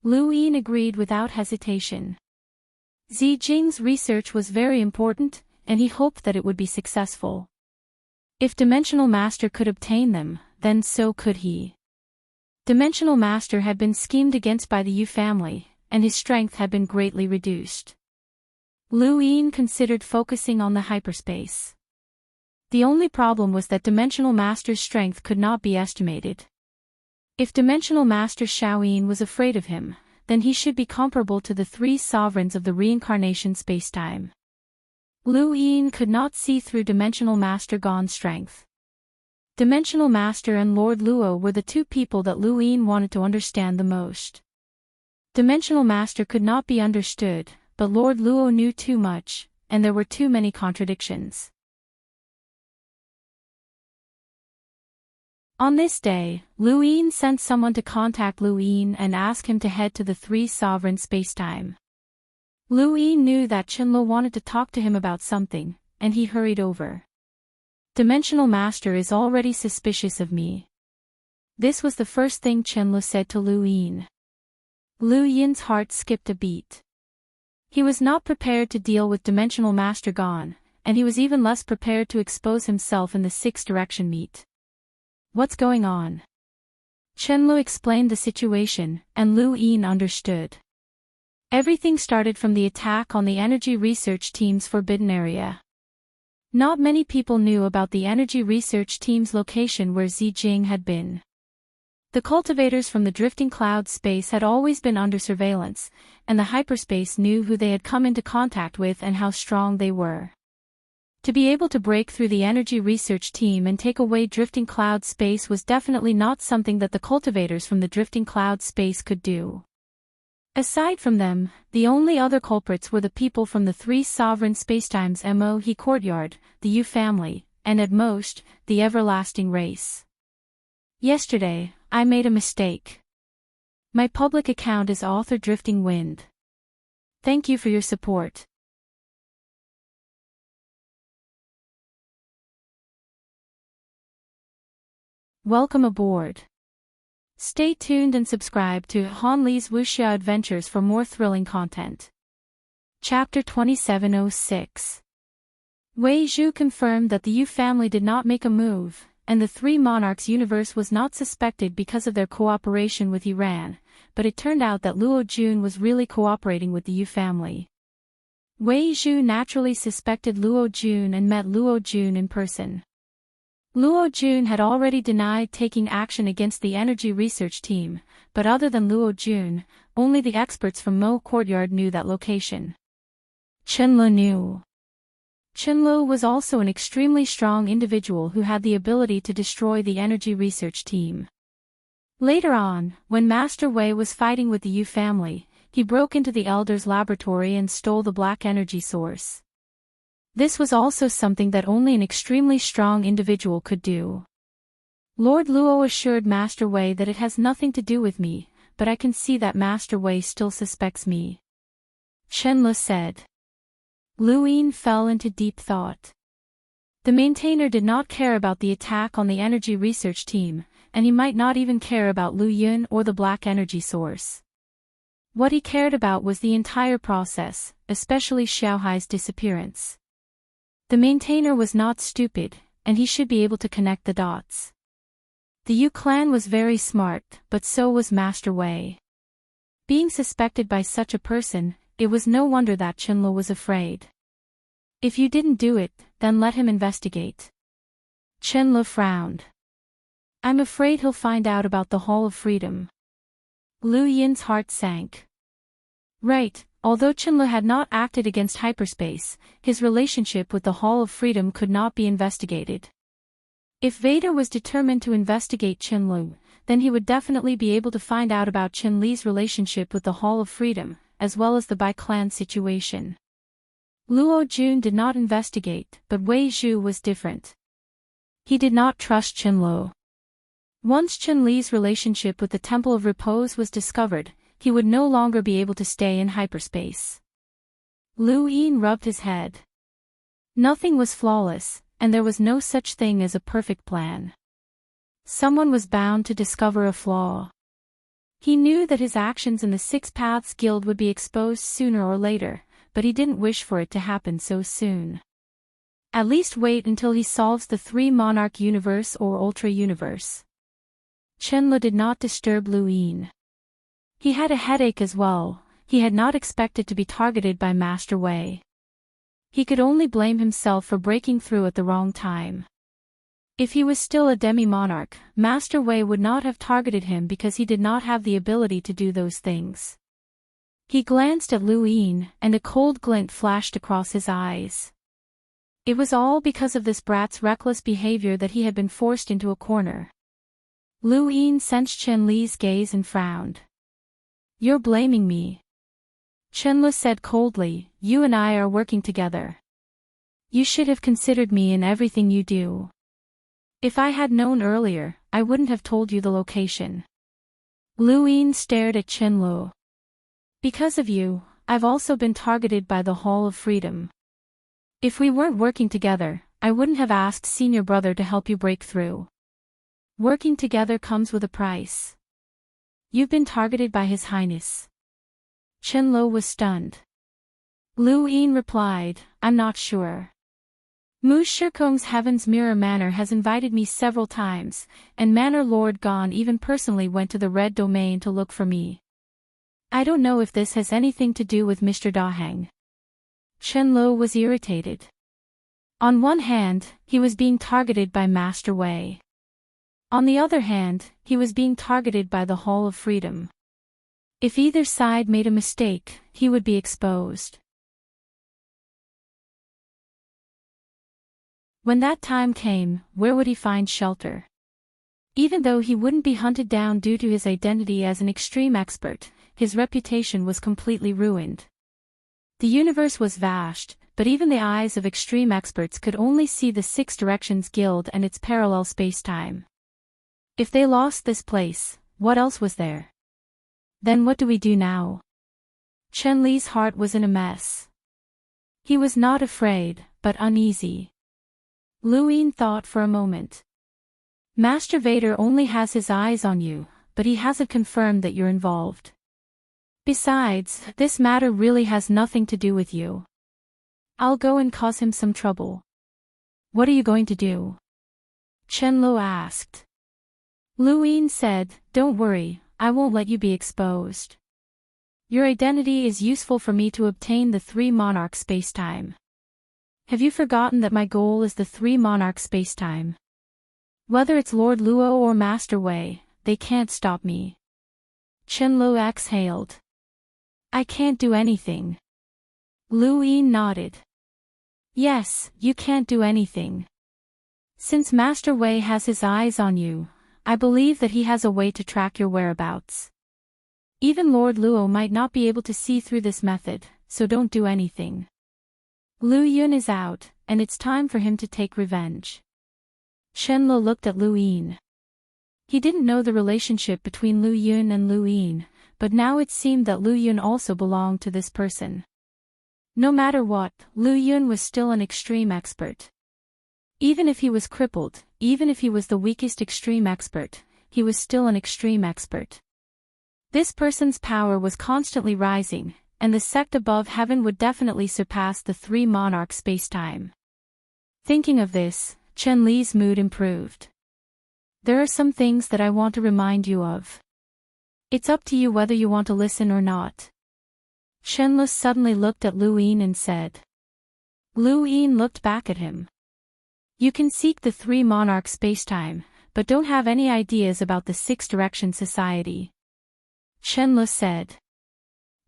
A: Lu Yin agreed without hesitation. Zi Jing's research was very important, and he hoped that it would be successful. If Dimensional Master could obtain them, then so could he. Dimensional Master had been schemed against by the Yu family, and his strength had been greatly reduced. Lu Yin considered focusing on the hyperspace. The only problem was that Dimensional Master's strength could not be estimated. If Dimensional Master Shaoyin was afraid of him, then he should be comparable to the three sovereigns of the reincarnation spacetime. Lu Yin could not see through Dimensional Master Gon's strength. Dimensional Master and Lord Luo were the two people that Lu Yin wanted to understand the most. Dimensional Master could not be understood, but Lord Luo knew too much, and there were too many contradictions. On this day, Lu Yin sent someone to contact Lu Yin and ask him to head to the three sovereign spacetime. Lu Yin knew that Qianlu wanted to talk to him about something, and he hurried over. Dimensional Master is already suspicious of me. This was the first thing Qianlu said to Lu Yin. Lu Yin's heart skipped a beat. He was not prepared to deal with Dimensional Master Gon, and he was even less prepared to expose himself in the Six Direction meet. What's going on? Qianlu explained the situation, and Lu Yin understood. Everything started from the attack on the energy research team's forbidden area. Not many people knew about the energy research team's location where Zi Jing had been. The cultivators from the drifting cloud space had always been under surveillance, and the hyperspace knew who they had come into contact with and how strong they were. To be able to break through the energy research team and take away drifting cloud space was definitely not something that the cultivators from the drifting cloud space could do. Aside from them, the only other culprits were the people from the three sovereign spacetimes Mohe Courtyard, the Yu family, and at most, the everlasting race. Yesterday, I made a mistake. My public account is author Drifting Wind. Thank you for your support. Welcome aboard. Stay tuned and subscribe to Han Li's Wuxia Adventures for more thrilling content. Chapter 2706. Wei Zhu confirmed that the Yu family did not make a move, and the Three Monarchs universe was not suspected because of their cooperation with Iran, but it turned out that Luo Jun was really cooperating with the Yu family. Wei Zhu naturally suspected Luo Jun and met Luo Jun in person. Luo Jun had already denied taking action against the energy research team, but other than Luo Jun, only the experts from Mohe Courtyard knew that location. Qianlu knew. Qianlu was also an extremely strong individual who had the ability to destroy the energy research team. Later on, when Master Wei was fighting with the Yu family, he broke into the Elder's laboratory and stole the black energy source. This was also something that only an extremely strong individual could do. Lord Luo assured Master Wei that it has nothing to do with me, but I can see that Master Wei still suspects me. Qianlu said. Lu Yin fell into deep thought. The maintainer did not care about the attack on the energy research team, and he might not even care about Lu Yun or the black energy source. What he cared about was the entire process, especially Xiaohai's disappearance. The maintainer was not stupid, and he should be able to connect the dots. The Yu clan was very smart, but so was Master Wei. Being suspected by such a person, it was no wonder that Qianlu was afraid. If you didn't do it, then let him investigate. Qianlu frowned. I'm afraid he'll find out about the Hall of Freedom. Lu Yin's heart sank. Right. Although Qianlu had not acted against hyperspace, his relationship with the Hall of Freedom could not be investigated. If Vader was determined to investigate Qianlu, then he would definitely be able to find out about Qianli's relationship with the Hall of Freedom, as well as the Bai-clan situation. Luo Jun did not investigate, but Wei Zhu was different. He did not trust Qinluo. Once Qinli's relationship with the Temple of Repose was discovered, he would no longer be able to stay in hyperspace. Lu Yin rubbed his head. Nothing was flawless, and there was no such thing as a perfect plan. Someone was bound to discover a flaw. He knew that his actions in the Six Paths Guild would be exposed sooner or later, but he didn't wish for it to happen so soon. At least wait until he solves the Three Monarch Universe or Ultra Universe. Qinluo did not disturb Lu Yin. He had a headache as well. He had not expected to be targeted by Master Wei. He could only blame himself for breaking through at the wrong time. If he was still a demi-monarch, Master Wei would not have targeted him because he did not have the ability to do those things. He glanced at Lu Yin, and a cold glint flashed across his eyes. It was all because of this brat's reckless behavior that he had been forced into a corner. Lu Yin sensed Qinli's gaze and frowned. "You're blaming me." Qinlu said coldly, "You and I are working together. You should have considered me in everything you do. If I had known earlier, I wouldn't have told you the location." Lu Yin stared at Qinlu. "Because of you, I've also been targeted by the Hall of Freedom. If we weren't working together, I wouldn't have asked senior brother to help you break through. Working together comes with a price. You've been targeted by His Highness." Qinlu was stunned. Lu Yin replied, "I'm not sure. Mu Shikong's Heaven's Mirror Manor has invited me several times, and Manor Lord Gon even personally went to the Red Domain to look for me. I don't know if this has anything to do with Mr. Daheng." Qinlu was irritated. On one hand, he was being targeted by Master Wei. On the other hand, he was being targeted by the Hall of Freedom. If either side made a mistake, he would be exposed. When that time came, where would he find shelter? Even though he wouldn't be hunted down due to his identity as an extreme expert, his reputation was completely ruined. The universe was vast, but even the eyes of extreme experts could only see the Six Directions Guild and its parallel space-time. If they lost this place, what else was there? Then what do we do now? Qinli's heart was in a mess. He was not afraid, but uneasy. Lu Yin thought for a moment. "Master Vader only has his eyes on you, but he hasn't confirmed that you're involved. Besides, this matter really has nothing to do with you. I'll go and cause him some trouble." "What are you going to do?" Qinlu asked. Lu Yin said, "Don't worry, I won't let you be exposed. Your identity is useful for me to obtain the Three Monarch spacetime. Have you forgotten that my goal is the Three Monarch spacetime? Whether it's Lord Luo or Master Wei, they can't stop me." Qinlu exhaled. "I can't do anything." Lu Yin nodded. "Yes, you can't do anything. Since Master Wei has his eyes on you, I believe that he has a way to track your whereabouts. Even Lord Luo might not be able to see through this method, so don't do anything. Lu Yun is out, and it's time for him to take revenge." Qinlu looked at Lu Yin. He didn't know the relationship between Lu Yun and Lu Yin, but now it seemed that Lu Yun also belonged to this person. No matter what, Lu Yun was still an extreme expert. Even if he was crippled, even if he was the weakest extreme expert, he was still an extreme expert. This person's power was constantly rising, and the sect above heaven would definitely surpass the Three Monarch spacetime. Thinking of this, Qinli's mood improved. "There are some things that I want to remind you of. It's up to you whether you want to listen or not." Qinlu suddenly looked at Lu Yin and said. Lu Yin looked back at him. "You can seek the Three Monarch spacetime, but don't have any ideas about the Six Direction Society." Qinlu said.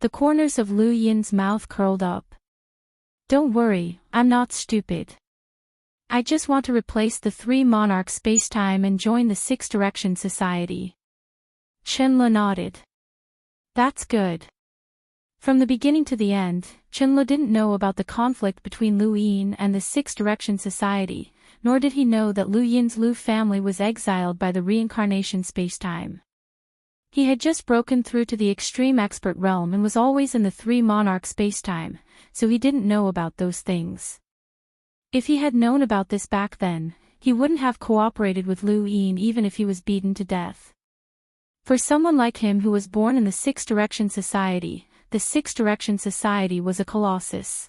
A: The corners of Lu Yin's mouth curled up. "Don't worry, I'm not stupid. I just want to replace the Three Monarch spacetime and join the Six Direction Society." Qinlu nodded. "That's good. From the beginning to the end, Chunlo didn't know about the conflict between Lu Yin and the Six Direction Society, nor did he know that Lu Yin's Lu family was exiled by the reincarnation spacetime. He had just broken through to the extreme expert realm and was always in the Three Monarch spacetime, so he didn't know about those things. If he had known about this back then, he wouldn't have cooperated with Lu Yin even if he was beaten to death. For someone like him who was born in the Six Direction Society, the Six Direction Society was a colossus.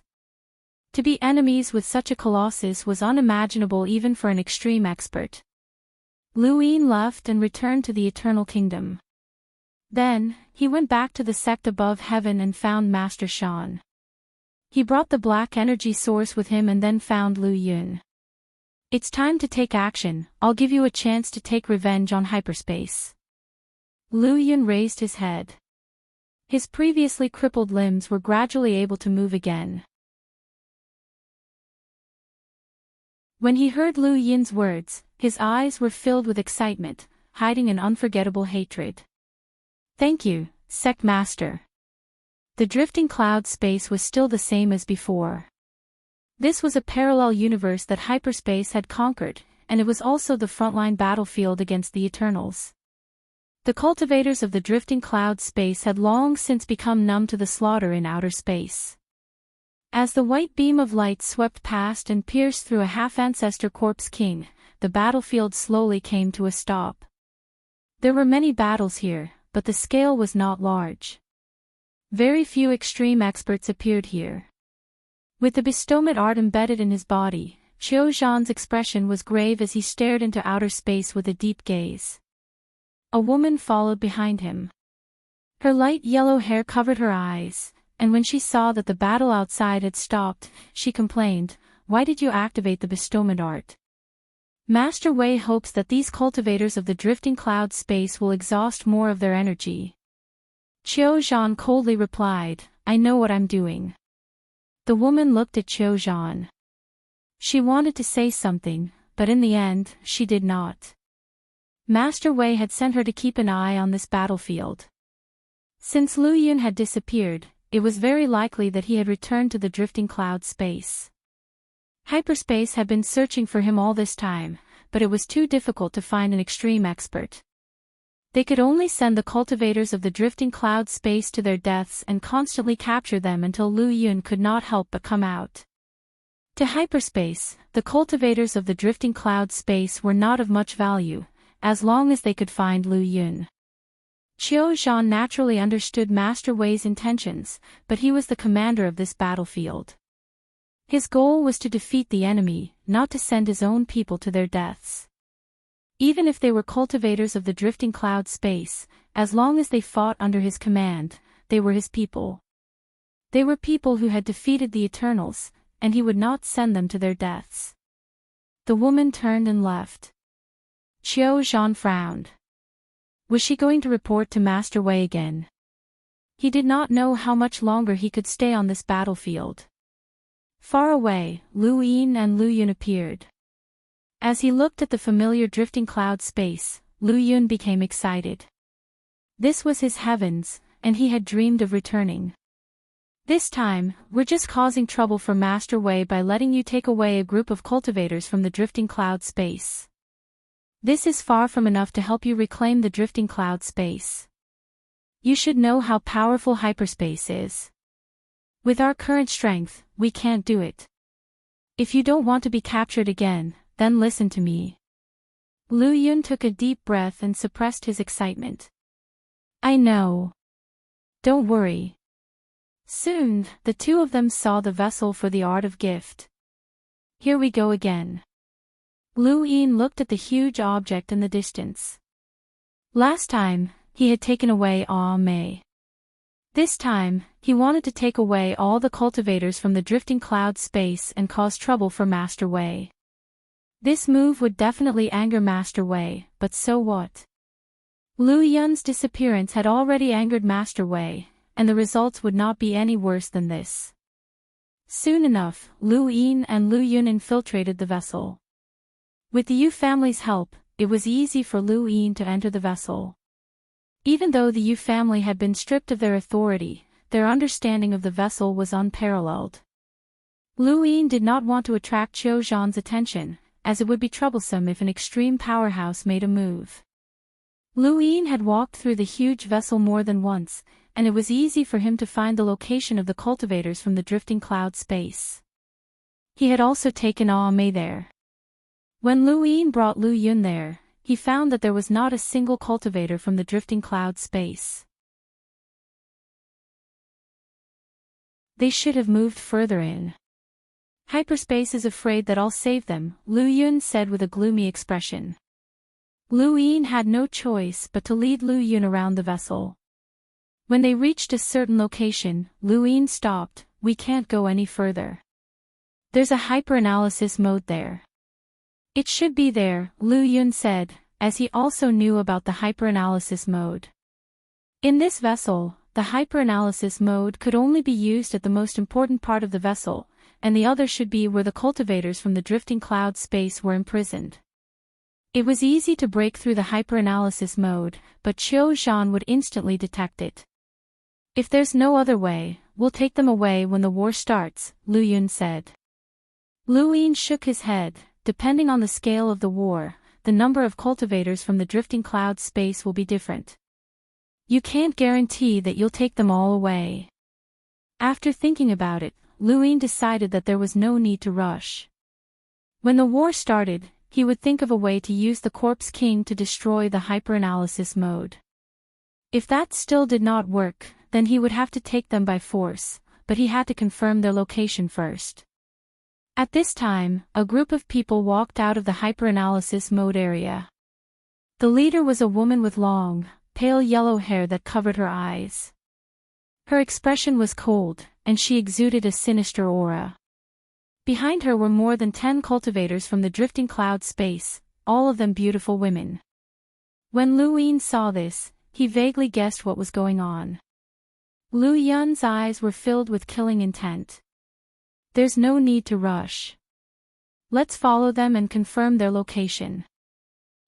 A: To be enemies with such a colossus was unimaginable even for an extreme expert. Lu Yin left and returned to the Eternal Kingdom. Then, he went back to the sect above heaven and found Master Shan. He brought the black energy source with him and then found Lu Yun. It's time to take action, I'll give you a chance to take revenge on hyperspace. Lu Yun raised his head. His previously crippled limbs were gradually able to move again. When he heard Lu Yin's words, his eyes were filled with excitement, hiding an unforgettable hatred. Thank you, Sect Master. The drifting cloud space was still the same as before. This was a parallel universe that hyperspace had conquered, and it was also the frontline battlefield against the Eternals. The cultivators of the drifting cloud space had long since become numb to the slaughter in outer space. As the white beam of light swept past and pierced through a half-ancestor corpse king, the battlefield slowly came to a stop. There were many battles here, but the scale was not large. Very few extreme experts appeared here. With the bestowment art embedded in his body, Qiu Zhan's expression was grave as he stared into outer space with a deep gaze. A woman followed behind him. Her light yellow hair covered her eyes, and when she saw that the battle outside had stopped, she complained, "Why did you activate the bestowment art?" Master Wei hopes that these cultivators of the drifting cloud space will exhaust more of their energy. Qiu Zhan coldly replied, "I know what I'm doing." The woman looked at Qiu Zhan. She wanted to say something, but in the end, she did not. Master Wei had sent her to keep an eye on this battlefield. Since Lu Yun had disappeared, it was very likely that he had returned to the drifting cloud space. Hyperspace had been searching for him all this time, but it was too difficult to find an extreme expert. They could only send the cultivators of the drifting cloud space to their deaths and constantly capture them until Lu Yun could not help but come out. To hyperspace, the cultivators of the drifting cloud space were not of much value, as long as they could find Lu Yun. Qiu Zhan naturally understood Master Wei's intentions, but he was the commander of this battlefield. His goal was to defeat the enemy, not to send his own people to their deaths. Even if they were cultivators of the drifting cloud space, as long as they fought under his command, they were his people. They were people who had defeated the Eternals, and he would not send them to their deaths. The woman turned and left. Qiu Zhan frowned. Was she going to report to Master Wei again? He did not know how much longer he could stay on this battlefield. Far away, Lu Yin and Lu Yun appeared. As he looked at the familiar drifting cloud space, Lu Yun became excited. This was his heavens, and he had dreamed of returning. This time, we're just causing trouble for Master Wei by letting you take away a group of cultivators from the drifting cloud space. This is far from enough to help you reclaim the drifting cloud space. You should know how powerful hyperspace is. With our current strength, we can't do it. If you don't want to be captured again, then listen to me. Lu Yun took a deep breath and suppressed his excitement. I know. Don't worry. Soon, the two of them saw the vessel for the art of gift. Here we go again. Lu Yin looked at the huge object in the distance. Last time, he had taken away Ah Mei. This time, he wanted to take away all the cultivators from the drifting cloud space and cause trouble for Master Wei. This move would definitely anger Master Wei, but so what? Lu Yun's disappearance had already angered Master Wei, and the results would not be any worse than this. Soon enough, Lu Yin and Lu Yun infiltrated the vessel. With the Yu family's help, it was easy for Lu Yin to enter the vessel. Even though the Yu family had been stripped of their authority, their understanding of the vessel was unparalleled. Lu Yin did not want to attract Qiu Zhan's attention, as it would be troublesome if an extreme powerhouse made a move. Lu Yin had walked through the huge vessel more than once, and it was easy for him to find the location of the cultivators from the drifting cloud space. He had also taken Ah Mei there. When Lu Yin brought Lu Yun there, he found that there was not a single cultivator from the drifting cloud space. They should have moved further in. Hyperspace is afraid that I'll save them, Lu Yun said with a gloomy expression. Lu Yin had no choice but to lead Lu Yun around the vessel. When they reached a certain location, Lu Yin stopped. We can't go any further. There's a hyperanalysis mode there. It should be there, Lu Yun said, as he also knew about the hyperanalysis mode. In this vessel, the hyperanalysis mode could only be used at the most important part of the vessel, and the other should be where the cultivators from the drifting cloud space were imprisoned. It was easy to break through the hyperanalysis mode, but Qiu Zhan would instantly detect it. If there's no other way, we'll take them away when the war starts, Lu Yun said. Lu Yin shook his head. Depending on the scale of the war, the number of cultivators from the drifting cloud space will be different. You can't guarantee that you'll take them all away. After thinking about it, Lu Yin decided that there was no need to rush. When the war started, he would think of a way to use the Corpse King to destroy the hyperanalysis mode. If that still did not work, then he would have to take them by force, but he had to confirm their location first. At this time, a group of people walked out of the hyperanalysis mode area. The leader was a woman with long, pale yellow hair that covered her eyes. Her expression was cold, and she exuded a sinister aura. Behind her were more than 10 cultivators from the drifting cloud space, all of them beautiful women. When Lu Yin saw this, he vaguely guessed what was going on. Lu Yun's eyes were filled with killing intent. There's no need to rush. Let's follow them and confirm their location.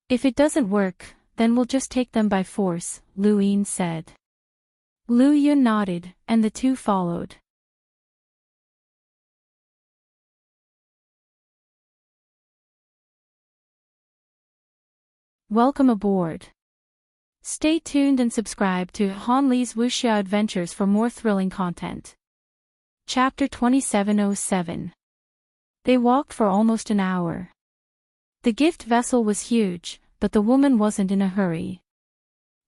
A: If it doesn't work, then we'll just take them by force, Lu Yin said. Lu Yun nodded, and the two followed. Welcome aboard. Stay tuned and subscribe to Han Li's Wuxia Adventures for more thrilling content. Chapter 2707. They walked for almost an hour. The gift vessel was huge, but the woman wasn't in a hurry.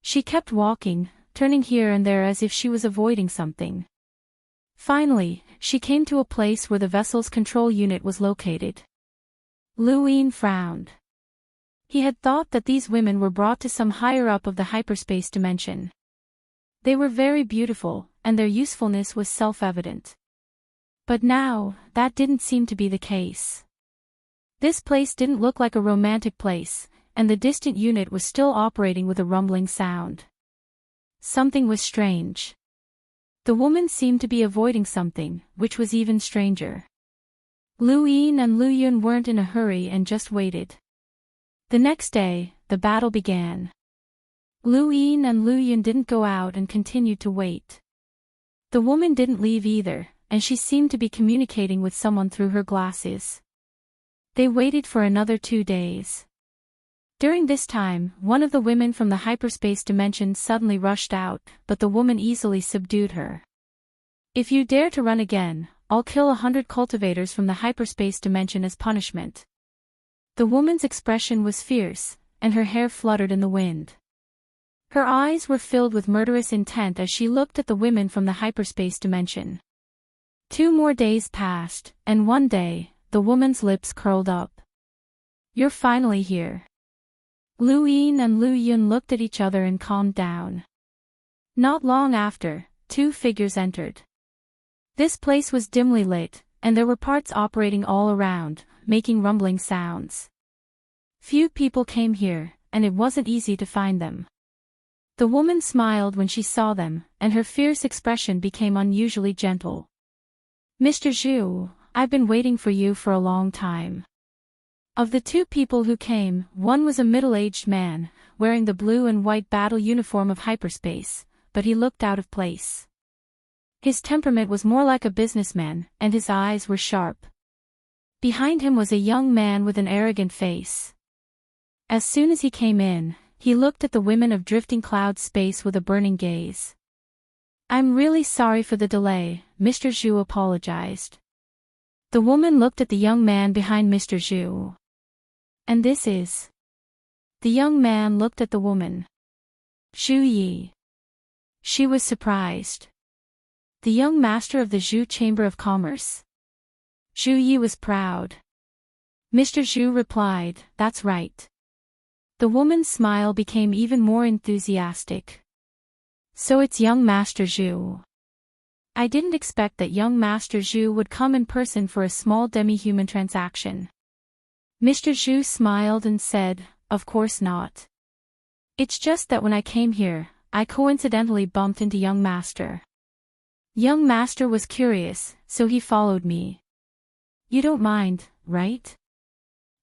A: She kept walking, turning here and there as if she was avoiding something. Finally, she came to a place where the vessel's control unit was located. Lu Yin frowned. He had thought that these women were brought to some higher up of the hyperspace dimension. They were very beautiful, and their usefulness was self-evident. But now, that didn't seem to be the case. This place didn't look like a romantic place, and the distant unit was still operating with a rumbling sound. Something was strange. The woman seemed to be avoiding something, which was even stranger. Lu Yin and Lu Yun weren't in a hurry and just waited. The next day, the battle began. Lu Yin and Lu Yun didn't go out and continued to wait. The woman didn't leave either, and she seemed to be communicating with someone through her glasses. They waited for another 2 days. During this time, one of the women from the hyperspace dimension suddenly rushed out, but the woman easily subdued her. If you dare to run again, I'll kill 100 cultivators from the hyperspace dimension as punishment. The woman's expression was fierce, and her hair fluttered in the wind. Her eyes were filled with murderous intent as she looked at the women from the hyperspace dimension. 2 more days passed, and one day, the woman's lips curled up. You're finally here. Lu Yin and Lu Yun looked at each other and calmed down. Not long after, 2 figures entered. This place was dimly lit, and there were parts operating all around, making rumbling sounds. Few people came here, and it wasn't easy to find them. The woman smiled when she saw them, and her fierce expression became unusually gentle. Mr. Zhu, I've been waiting for you for a long time. Of the 2 people who came, one was a middle-aged man, wearing the blue and white battle uniform of hyperspace, but he looked out of place. His temperament was more like a businessman, and his eyes were sharp. Behind him was a young man with an arrogant face. As soon as he came in, he looked at the women of drifting cloud space with a burning gaze. "I'm really sorry for the delay," Mr. Zhu apologized. The woman looked at the young man behind Mr. Zhu. "And this is?" The young man looked at the woman. "Zhu Yi." She was surprised. "The young master of the Zhu Chamber of Commerce." Zhu Yi was proud. Mr. Zhu replied, "That's right." The woman's smile became even more enthusiastic. "So it's young Master Zhu. I didn't expect that young Master Zhu would come in person for a small demi-human transaction." Mr. Zhu smiled and said, "Of course not. It's just that when I came here, I coincidentally bumped into young Master. Young Master was curious, so he followed me. You don't mind, right?"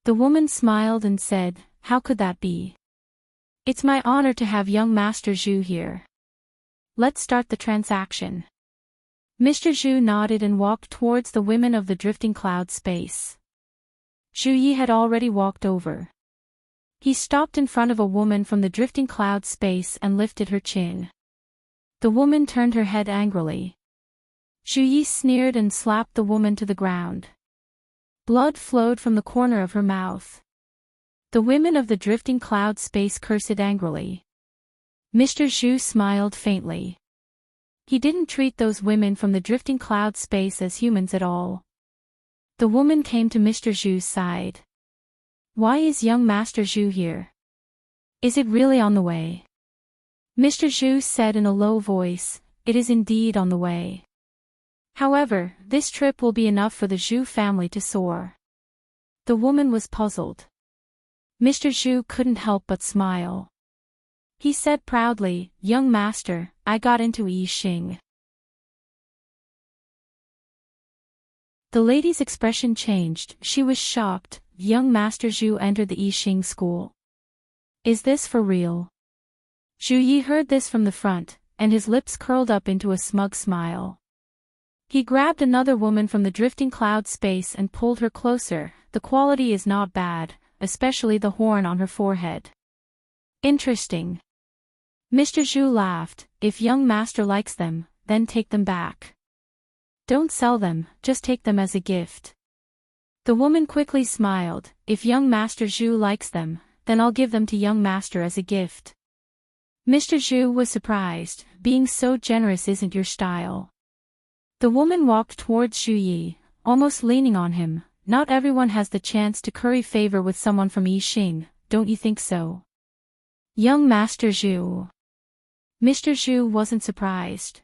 A: The woman smiled and said, "How could that be? It's my honor to have young Master Zhu here. Let's start the transaction." Mr. Zhu nodded and walked towards the women of the drifting cloud space. Zhu Yi had already walked over. He stopped in front of a woman from the drifting cloud space and lifted her chin. The woman turned her head angrily. Zhu Yi sneered and slapped the woman to the ground. Blood flowed from the corner of her mouth. The women of the drifting cloud space cursed angrily. Mr. Zhu smiled faintly. He didn't treat those women from the drifting cloud space as humans at all. The woman came to Mr. Zhu's side. "Why is young Master Zhu here? Is it really on the way?" Mr. Zhu said in a low voice, "It is indeed on the way. However, this trip will be enough for the Zhu family to soar." The woman was puzzled. Mr. Zhu couldn't help but smile. He said proudly, "Young Master, I got into Yi Xing." The lady's expression changed. She was shocked. Young Master Zhu entered the Yi Xing school. "Is this for real?" Zhu Yi heard this from the front, and his lips curled up into a smug smile. He grabbed another woman from the drifting cloud space and pulled her closer. "The quality is not bad, especially the horn on her forehead." "Interesting." Mr. Zhu laughed. "If young master likes them, then take them back. Don't sell them, just take them as a gift." The woman quickly smiled. "If young Master Zhu likes them, then I'll give them to young master as a gift." Mr. Zhu was surprised. "Being so generous isn't your style." The woman walked towards Zhu Yi, almost leaning on him. "Not everyone has the chance to curry favor with someone from Yi Xing, don't you think so?" "Young Master Zhu." Mr. Zhu wasn't surprised.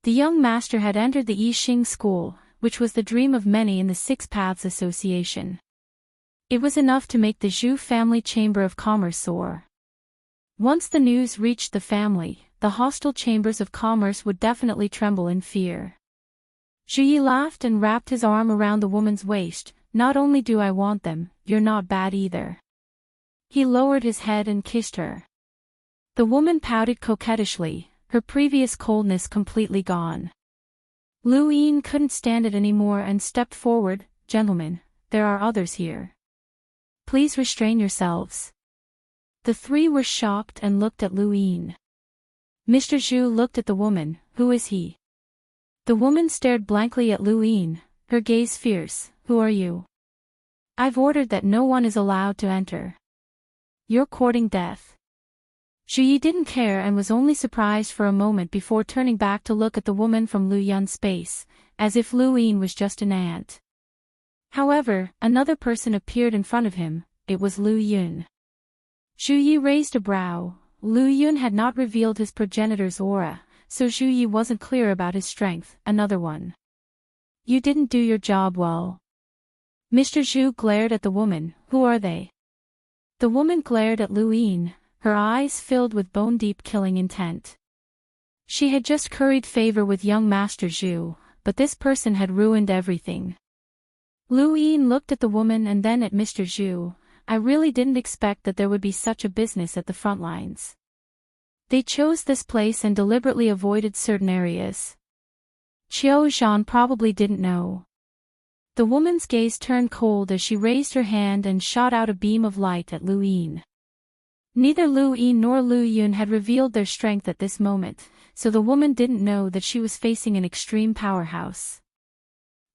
A: The young master had entered the Yi Xing school, which was the dream of many in the Six Paths Association. It was enough to make the Zhu family Chamber of Commerce soar. Once the news reached the family, the hostile chambers of commerce would definitely tremble in fear. Zhu Yi laughed and wrapped his arm around the woman's waist. "Not only do I want them, you're not bad either." He lowered his head and kissed her. The woman pouted coquettishly, her previous coldness completely gone. Lu Yin couldn't stand it anymore and stepped forward. "Gentlemen, there are others here. Please restrain yourselves." The three were shocked and looked at Lu Yin. Mr. Zhu looked at the woman. "Who is he?" The woman stared blankly at Lu Yin, her gaze fierce. "Who are you?" "I've ordered that no one is allowed to enter. You're courting death." Zhu Yi didn't care and was only surprised for a moment before turning back to look at the woman from Lu Yun's space, as if Lu Yin was just an ant. However, another person appeared in front of him. It was Lu Yun. Zhu Yi raised a brow. Lu Yun had not revealed his progenitor's aura, so Zhu Yi wasn't clear about his strength. "Another one. You didn't do your job well." Mr. Zhu glared at the woman. "Who are they?" The woman glared at Lu Yin, her eyes filled with bone-deep killing intent. She had just curried favor with young Master Zhu, but this person had ruined everything. Lu Yin looked at the woman and then at Mr. Zhu. "I really didn't expect that there would be such a business at the front lines. They chose this place and deliberately avoided certain areas. Qiu Zhan probably didn't know. The woman's gaze turned cold as she raised her hand and shot out a beam of light at Lu Yin. Neither Lu Yin nor Lu Yun had revealed their strength at this moment, so the woman didn't know that she was facing an extreme powerhouse.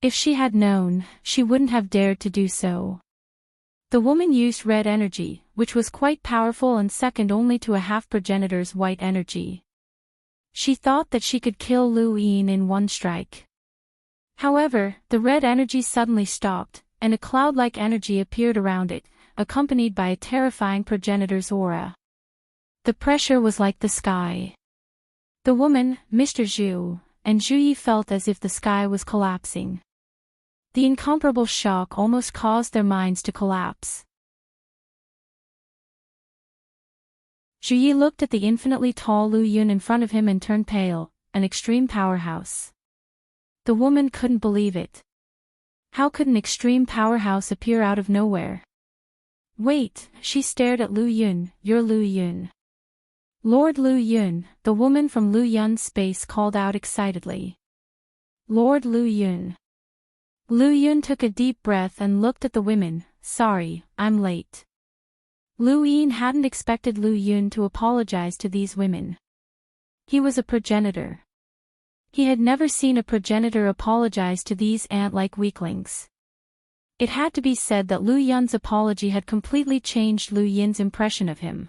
A: If she had known, she wouldn't have dared to do so. The woman used red energy, which was quite powerful and second only to a half-progenitor's white energy. She thought that she could kill Lu Yin in one strike. However, the red energy suddenly stopped, and a cloud-like energy appeared around it, accompanied by a terrifying progenitor's aura. The pressure was like the sky. The woman, Mr. Zhu, and Zhu Yi felt as if the sky was collapsing. The incomparable shock almost caused their minds to collapse. Zhu Yi looked at the infinitely tall Lu Yun in front of him and turned pale, an extreme powerhouse. The woman couldn't believe it. How could an extreme powerhouse appear out of nowhere? Wait, she stared at Lu Yun, you're Lu Yun. Lord Lu Yun, the woman from Lu Yun's space called out excitedly. Lord Lu Yun. Lu Yun took a deep breath and looked at the women. Sorry, I'm late. Lu Yin hadn't expected Lu Yun to apologize to these women. He was a progenitor. He had never seen a progenitor apologize to these ant-like weaklings. It had to be said that Lu Yun's apology had completely changed Lu Yin's impression of him.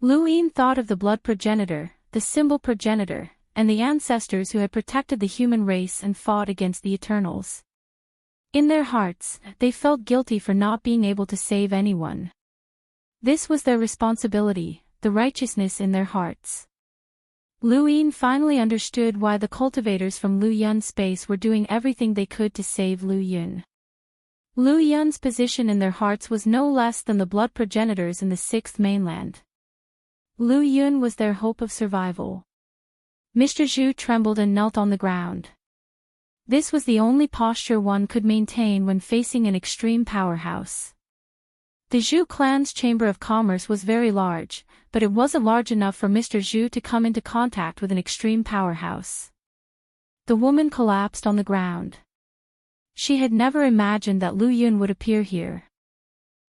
A: Lu Yin thought of the blood progenitor, the symbol progenitor, and the ancestors who had protected the human race and fought against the Eternals. In their hearts, they felt guilty for not being able to save anyone. This was their responsibility, the righteousness in their hearts. Lu Yin finally understood why the cultivators from Lu Yun's space were doing everything they could to save Lu Yun. Lu Yun's position in their hearts was no less than the blood progenitors in the sixth mainland. Lu Yun was their hope of survival. Mr. Zhu trembled and knelt on the ground. This was the only posture one could maintain when facing an extreme powerhouse. The Zhu clan's chamber of commerce was very large, but it wasn't large enough for Mr. Zhu to come into contact with an extreme powerhouse. The woman collapsed on the ground. She had never imagined that Lu Yun would appear here.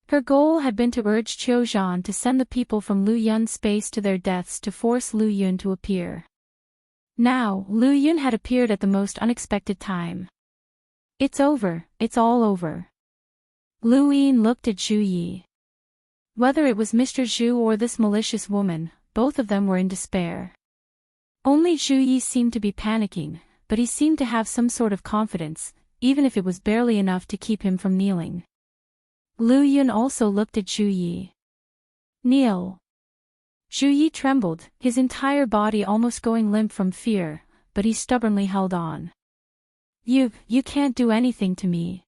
A: Her goal had been to urge Qiu Zhan to send the people from Lu Yun's space to their deaths to force Lu Yun to appear. Now, Lu Yun had appeared at the most unexpected time. It's over, it's all over. Lu Yin looked at Zhu Yi. Whether it was Mr. Zhu or this malicious woman, both of them were in despair. Only Zhu Yi seemed to be panicking, but he seemed to have some sort of confidence, even if it was barely enough to keep him from kneeling. Lu Yun also looked at Zhu Yi. Kneel. Zhu Yi trembled, his entire body almost going limp from fear, but he stubbornly held on. You can't do anything to me.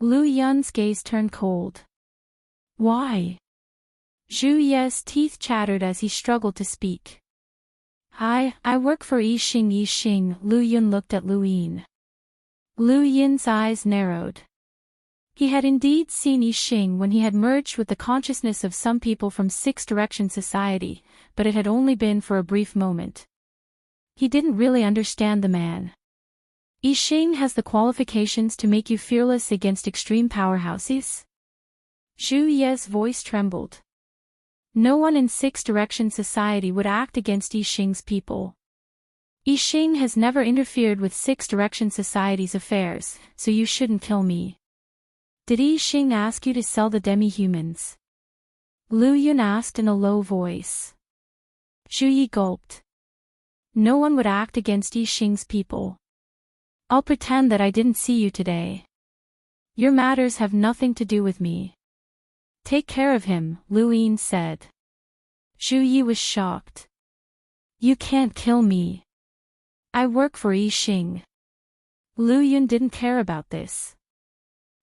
A: Lu Yun's gaze turned cold. Why? Zhu Yi's teeth chattered as he struggled to speak. I work for Yixing. Lu Yun looked at Lu Yin. Lu Yin's eyes narrowed. He had indeed seen Yixing when he had merged with the consciousness of some people from Six Direction Society, but it had only been for a brief moment. He didn't really understand the man. Yixing has the qualifications to make you fearless against extreme powerhouses? Zhu Yi's voice trembled. No one in Six Direction Society would act against Yixing's people. Yixing has never interfered with Six Direction Society's affairs, so you shouldn't kill me. Did Yixing ask you to sell the demi-humans? Lu Yun asked in a low voice. Zhu Yi gulped. No one would act against Yixing's people. I'll pretend that I didn't see you today. Your matters have nothing to do with me. Take care of him, Lu Yin said. Zhu Yi was shocked. You can't kill me. I work for Yixing. Lu Yun didn't care about this.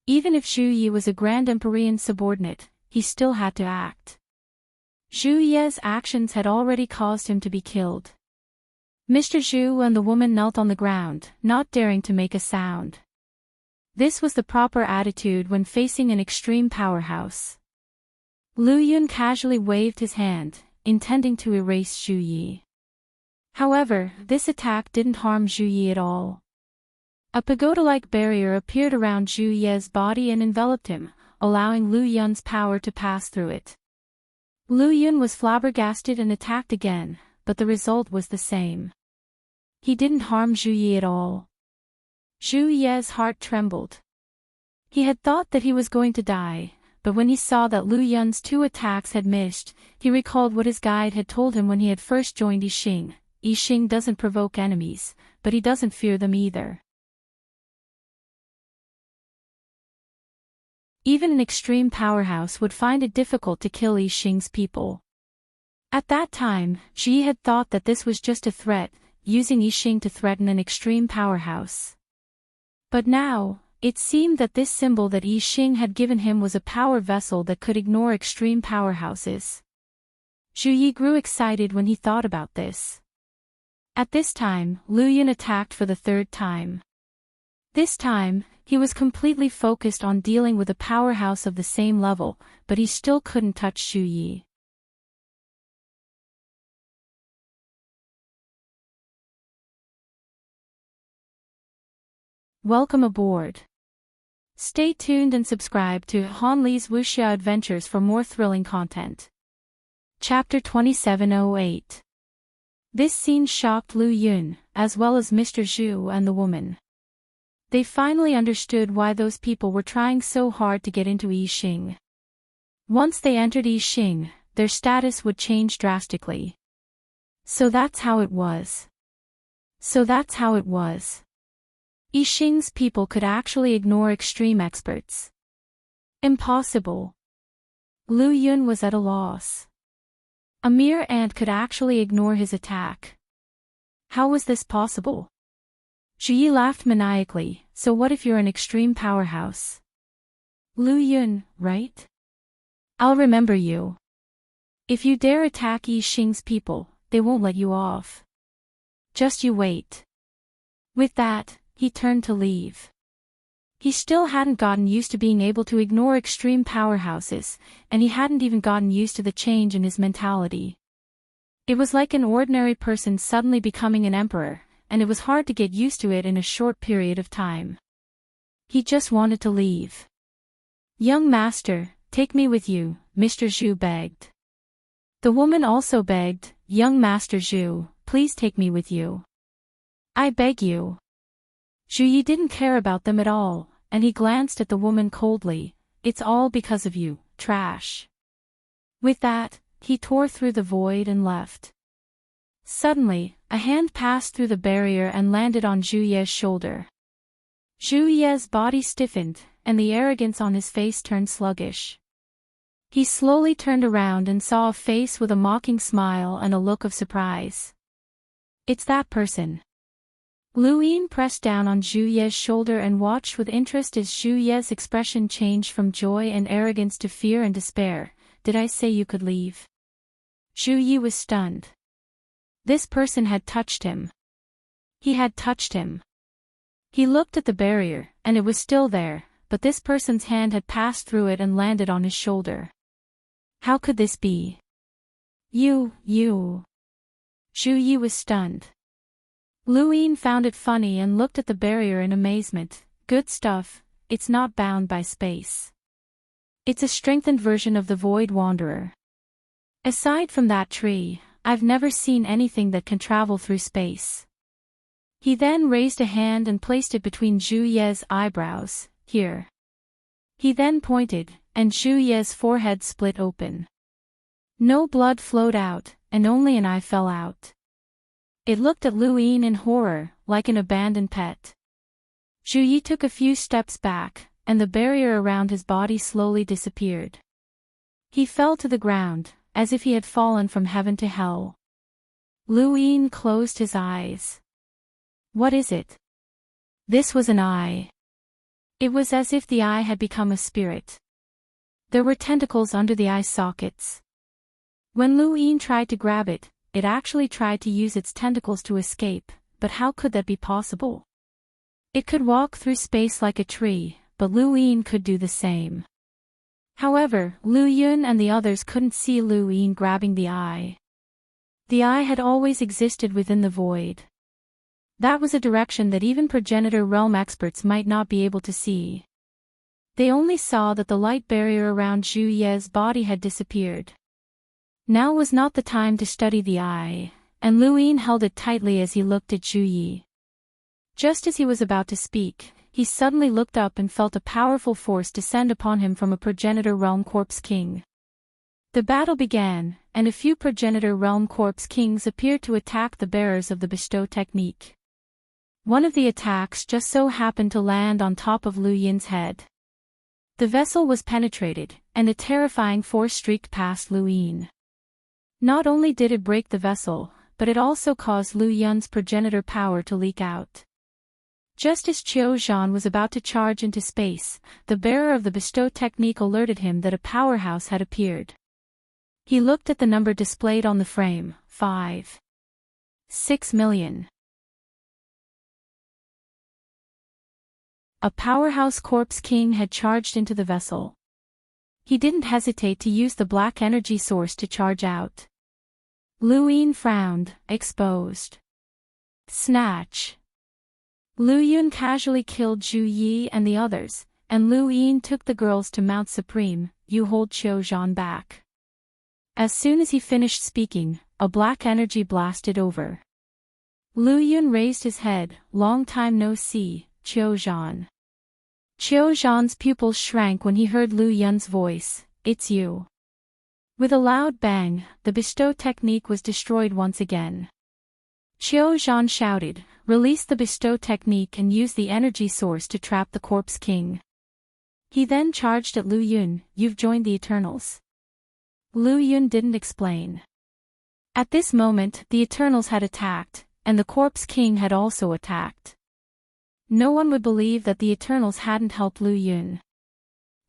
A: Even if Zhu Yi was a Grand Empyrean subordinate, he still had to act. Zhu Yi's actions had already caused him to be killed. Mr. Zhu and the woman knelt on the ground, not daring to make a sound. This was the proper attitude when facing an extreme powerhouse. Lu Yun casually waved his hand, intending to erase Zhu Yi. However, this attack didn't harm Zhu Yi at all. A pagoda-like barrier appeared around Zhu Ye's body and enveloped him, allowing Lu Yun's power to pass through it. Lu Yun was flabbergasted and attacked again, but the result was the same. He didn't harm Zhu Yi at all. Zhu Ye's heart trembled. He had thought that he was going to die, but when he saw that Lu Yun's 2 attacks had missed, he recalled what his guide had told him when he had first joined Yixing. Yixing doesn't provoke enemies, but he doesn't fear them either. Even an extreme powerhouse would find it difficult to kill Yixing's people. At that time, Zhi had thought that this was just a threat, using Yixing to threaten an extreme powerhouse. But now, it seemed that this symbol that Yixing had given him was a power vessel that could ignore extreme powerhouses. Zhu Yi grew excited when he thought about this. At this time, Lu Yun attacked for the 3rd time. This time, he was completely focused on dealing with a powerhouse of the same level, but he still couldn't touch Zhu Yi. Welcome aboard. Stay tuned and subscribe to Han Li's Wuxia Adventures for more thrilling content. Chapter 2708. This scene shocked Lu Yun, as well as Mr. Zhu and the woman. They finally understood why those people were trying so hard to get into Yixing. Once they entered Yixing, their status would change drastically. So that's how it was. Yixing's people could actually ignore extreme experts. Impossible. Lu Yun was at a loss. A mere ant could actually ignore his attack. How was this possible? Zhu Yi laughed maniacally. So what if you're an extreme powerhouse? Lu Yun, right? I'll remember you. If you dare attack Yixing's people, they won't let you off. Just you wait. With that, he turned to leave. He still hadn't gotten used to being able to ignore extreme powerhouses, and he hadn't even gotten used to the change in his mentality. It was like an ordinary person suddenly becoming an emperor, and it was hard to get used to it in a short period of time. He just wanted to leave. Young master, take me with you, Mr. Zhu begged. The woman also begged, Young Master Zhu, please take me with you. I beg you. Zhu Yi didn't care about them at all, and he glanced at the woman coldly. It's all because of you, trash. With that, he tore through the void and left. Suddenly, a hand passed through the barrier and landed on Zhu Ye's shoulder. Zhu Ye's body stiffened, and the arrogance on his face turned sluggish. He slowly turned around and saw a face with a mocking smile and a look of surprise. It's that person. Lu Yun pressed down on Zhu Ye's shoulder and watched with interest as Zhu Ye's expression changed from joy and arrogance to fear and despair. Did I say you could leave? Zhu Yi was stunned. This person had touched him. He had touched him. He looked at the barrier, and it was still there, but this person's hand had passed through it and landed on his shoulder. How could this be? You. Zhu Yi was stunned. Lu Yun found it funny and looked at the barrier in amazement. Good stuff, it's not bound by space. It's a strengthened version of the Void Wanderer. Aside from that tree, I've never seen anything that can travel through space. He then raised a hand and placed it between Zhu Ye's eyebrows. Here. He then pointed, and Zhu Ye's forehead split open. No blood flowed out, and only an eye fell out. It looked at Lu Yun in horror, like an abandoned pet. Zhu Yi took a few steps back, and the barrier around his body slowly disappeared. He fell to the ground, as if he had fallen from heaven to hell. Lu Yun closed his eyes. What is it? This was an eye. It was as if the eye had become a spirit. There were tentacles under the eye sockets. When Lu Yun tried to grab it, it actually tried to use its tentacles to escape, but how could that be possible? It could walk through space like a tree, but Lu Yun could do the same. However, Lu Yun and the others couldn't see Lu Yun grabbing the eye. The eye had always existed within the void. That was a direction that even progenitor realm experts might not be able to see. They only saw that the light barrier around Zhu Ye's body had disappeared. Now was not the time to study the eye, and Lu Yin held it tightly as he looked at Zhu Yi. Just as he was about to speak, he suddenly looked up and felt a powerful force descend upon him from a progenitor realm corpse king. The battle began, and a few progenitor realm corpse kings appeared to attack the bearers of the bestow technique. One of the attacks just so happened to land on top of Lu Yin's head. The vessel was penetrated, and a terrifying force streaked past Lu Yin. Not only did it break the vessel, but it also caused Lu Yun's progenitor power to leak out. Just as Qiu Zhan was about to charge into space, the bearer of the bestow technique alerted him that a powerhouse had appeared. He looked at the number displayed on the frame, 5.6 million. A powerhouse corpse king had charged into the vessel. He didn't hesitate to use the black energy source to charge out. Lu Yin frowned, exposed. Snatch. Lu Yun casually killed Zhu Yi and the others, and Lu Yin took the girls to Mount Supreme. You hold Qiu Zhan back. As soon as he finished speaking, a black energy blasted over. Lu Yun raised his head. Long time no see, Qiu Zhan. Qiu Zhan's pupils shrank when he heard Lu Yun's voice. It's you. With a loud bang, the bestow technique was destroyed once again. Qiu Zhan shouted, release the bestow technique and use the energy source to trap the corpse king. He then charged at Lu Yun. You've joined the Eternals. Lu Yun didn't explain. At this moment, the Eternals had attacked, and the corpse king had also attacked. No one would believe that the Eternals hadn't helped Lu Yun.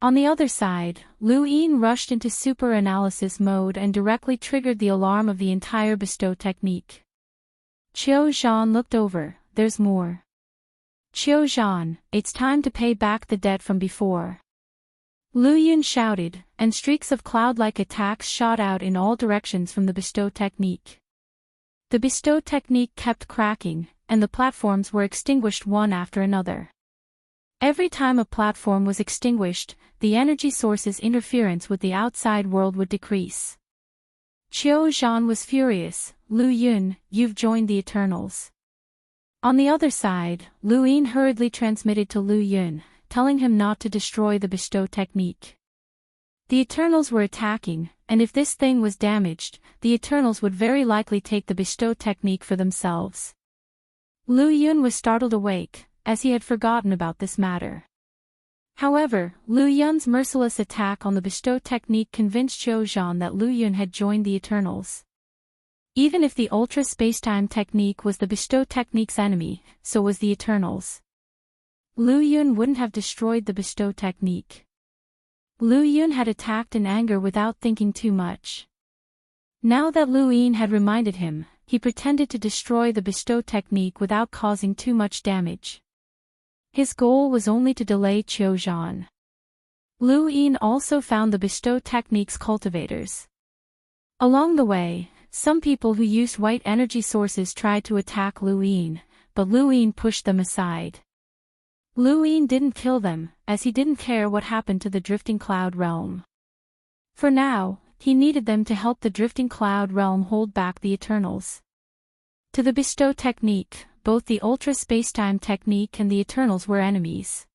A: On the other side, Lu Yin rushed into super analysis mode and directly triggered the alarm of the entire bestow technique. Qiu Zhan looked over. There's more. Qiu Zhan, it's time to pay back the debt from before. Lu Yun shouted, and streaks of cloud-like attacks shot out in all directions from the bestow technique. The bestow technique kept cracking, and the platforms were extinguished one after another. Every time a platform was extinguished, the energy source's interference with the outside world would decrease. Qiu Zhan was furious. Lu Yun, you've joined the Eternals. On the other side, Lu Yin hurriedly transmitted to Lu Yun, telling him not to destroy the bestow technique. The Eternals were attacking, and if this thing was damaged, the Eternals would very likely take the bestow technique for themselves. Lu Yun was startled awake, as he had forgotten about this matter. However, Lu Yun's merciless attack on the bestow technique convinced Qiu Zhan that Lu Yun had joined the Eternals. Even if the ultra spacetime technique was the bestow technique's enemy, so was the Eternals. Lu Yun wouldn't have destroyed the bestow technique. Lu Yun had attacked in anger without thinking too much. Now that Lu Yin had reminded him, he pretended to destroy the bestow technique without causing too much damage. His goal was only to delay Qiu Zhan. Lu Yin also found the bestow technique's cultivators. Along the way, some people who used white energy sources tried to attack Lu Yin, but Lu Yin pushed them aside. Lu Yin didn't kill them, as he didn't care what happened to the drifting cloud realm. For now, he needed them to help the drifting cloud realm hold back the Eternals. To the bestow technique, both the ultra spacetime technique and the Eternals were enemies.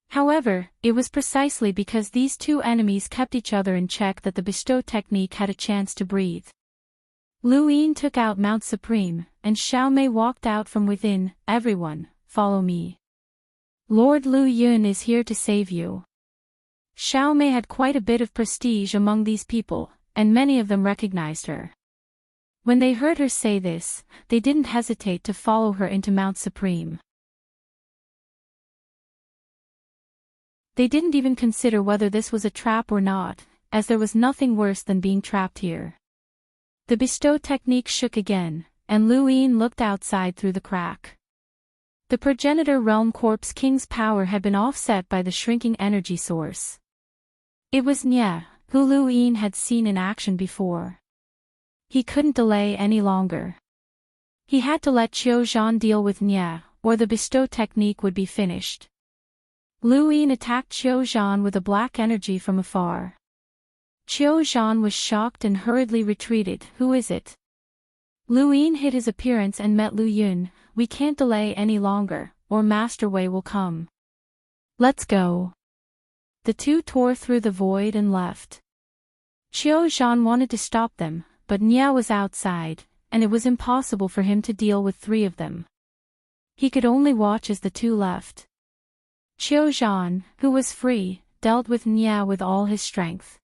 A: However, it was precisely because these two enemies kept each other in check that the bestow technique had a chance to breathe. Lu Yin took out Mount Supreme, and Xiao Mei walked out from within. Everyone, follow me. Lord Lu Yun is here to save you. Xiao Mei had quite a bit of prestige among these people, and many of them recognized her. When they heard her say this, they didn't hesitate to follow her into Mount Supreme. They didn't even consider whether this was a trap or not, as there was nothing worse than being trapped here. The bestow technique shook again, and Lu Yin looked outside through the crack. The progenitor realm corpse king's power had been offset by the shrinking energy source. It was Nye, who Lu Yin had seen in action before. He couldn't delay any longer. He had to let Qiu Zhan deal with Nya, or the bestow technique would be finished. Lu Yin attacked Qiu Zhan with a black energy from afar. Qiu Zhan was shocked and hurriedly retreated. Who is it? Lu Yin hid his appearance and met Lu Yun. We can't delay any longer, or Master Wei will come. Let's go. The two tore through the void and left. Qiu Zhan wanted to stop them, but Nya was outside, and it was impossible for him to deal with three of them. He could only watch as the two left. Qiu Zhan, who was free, dealt with Nya with all his strength.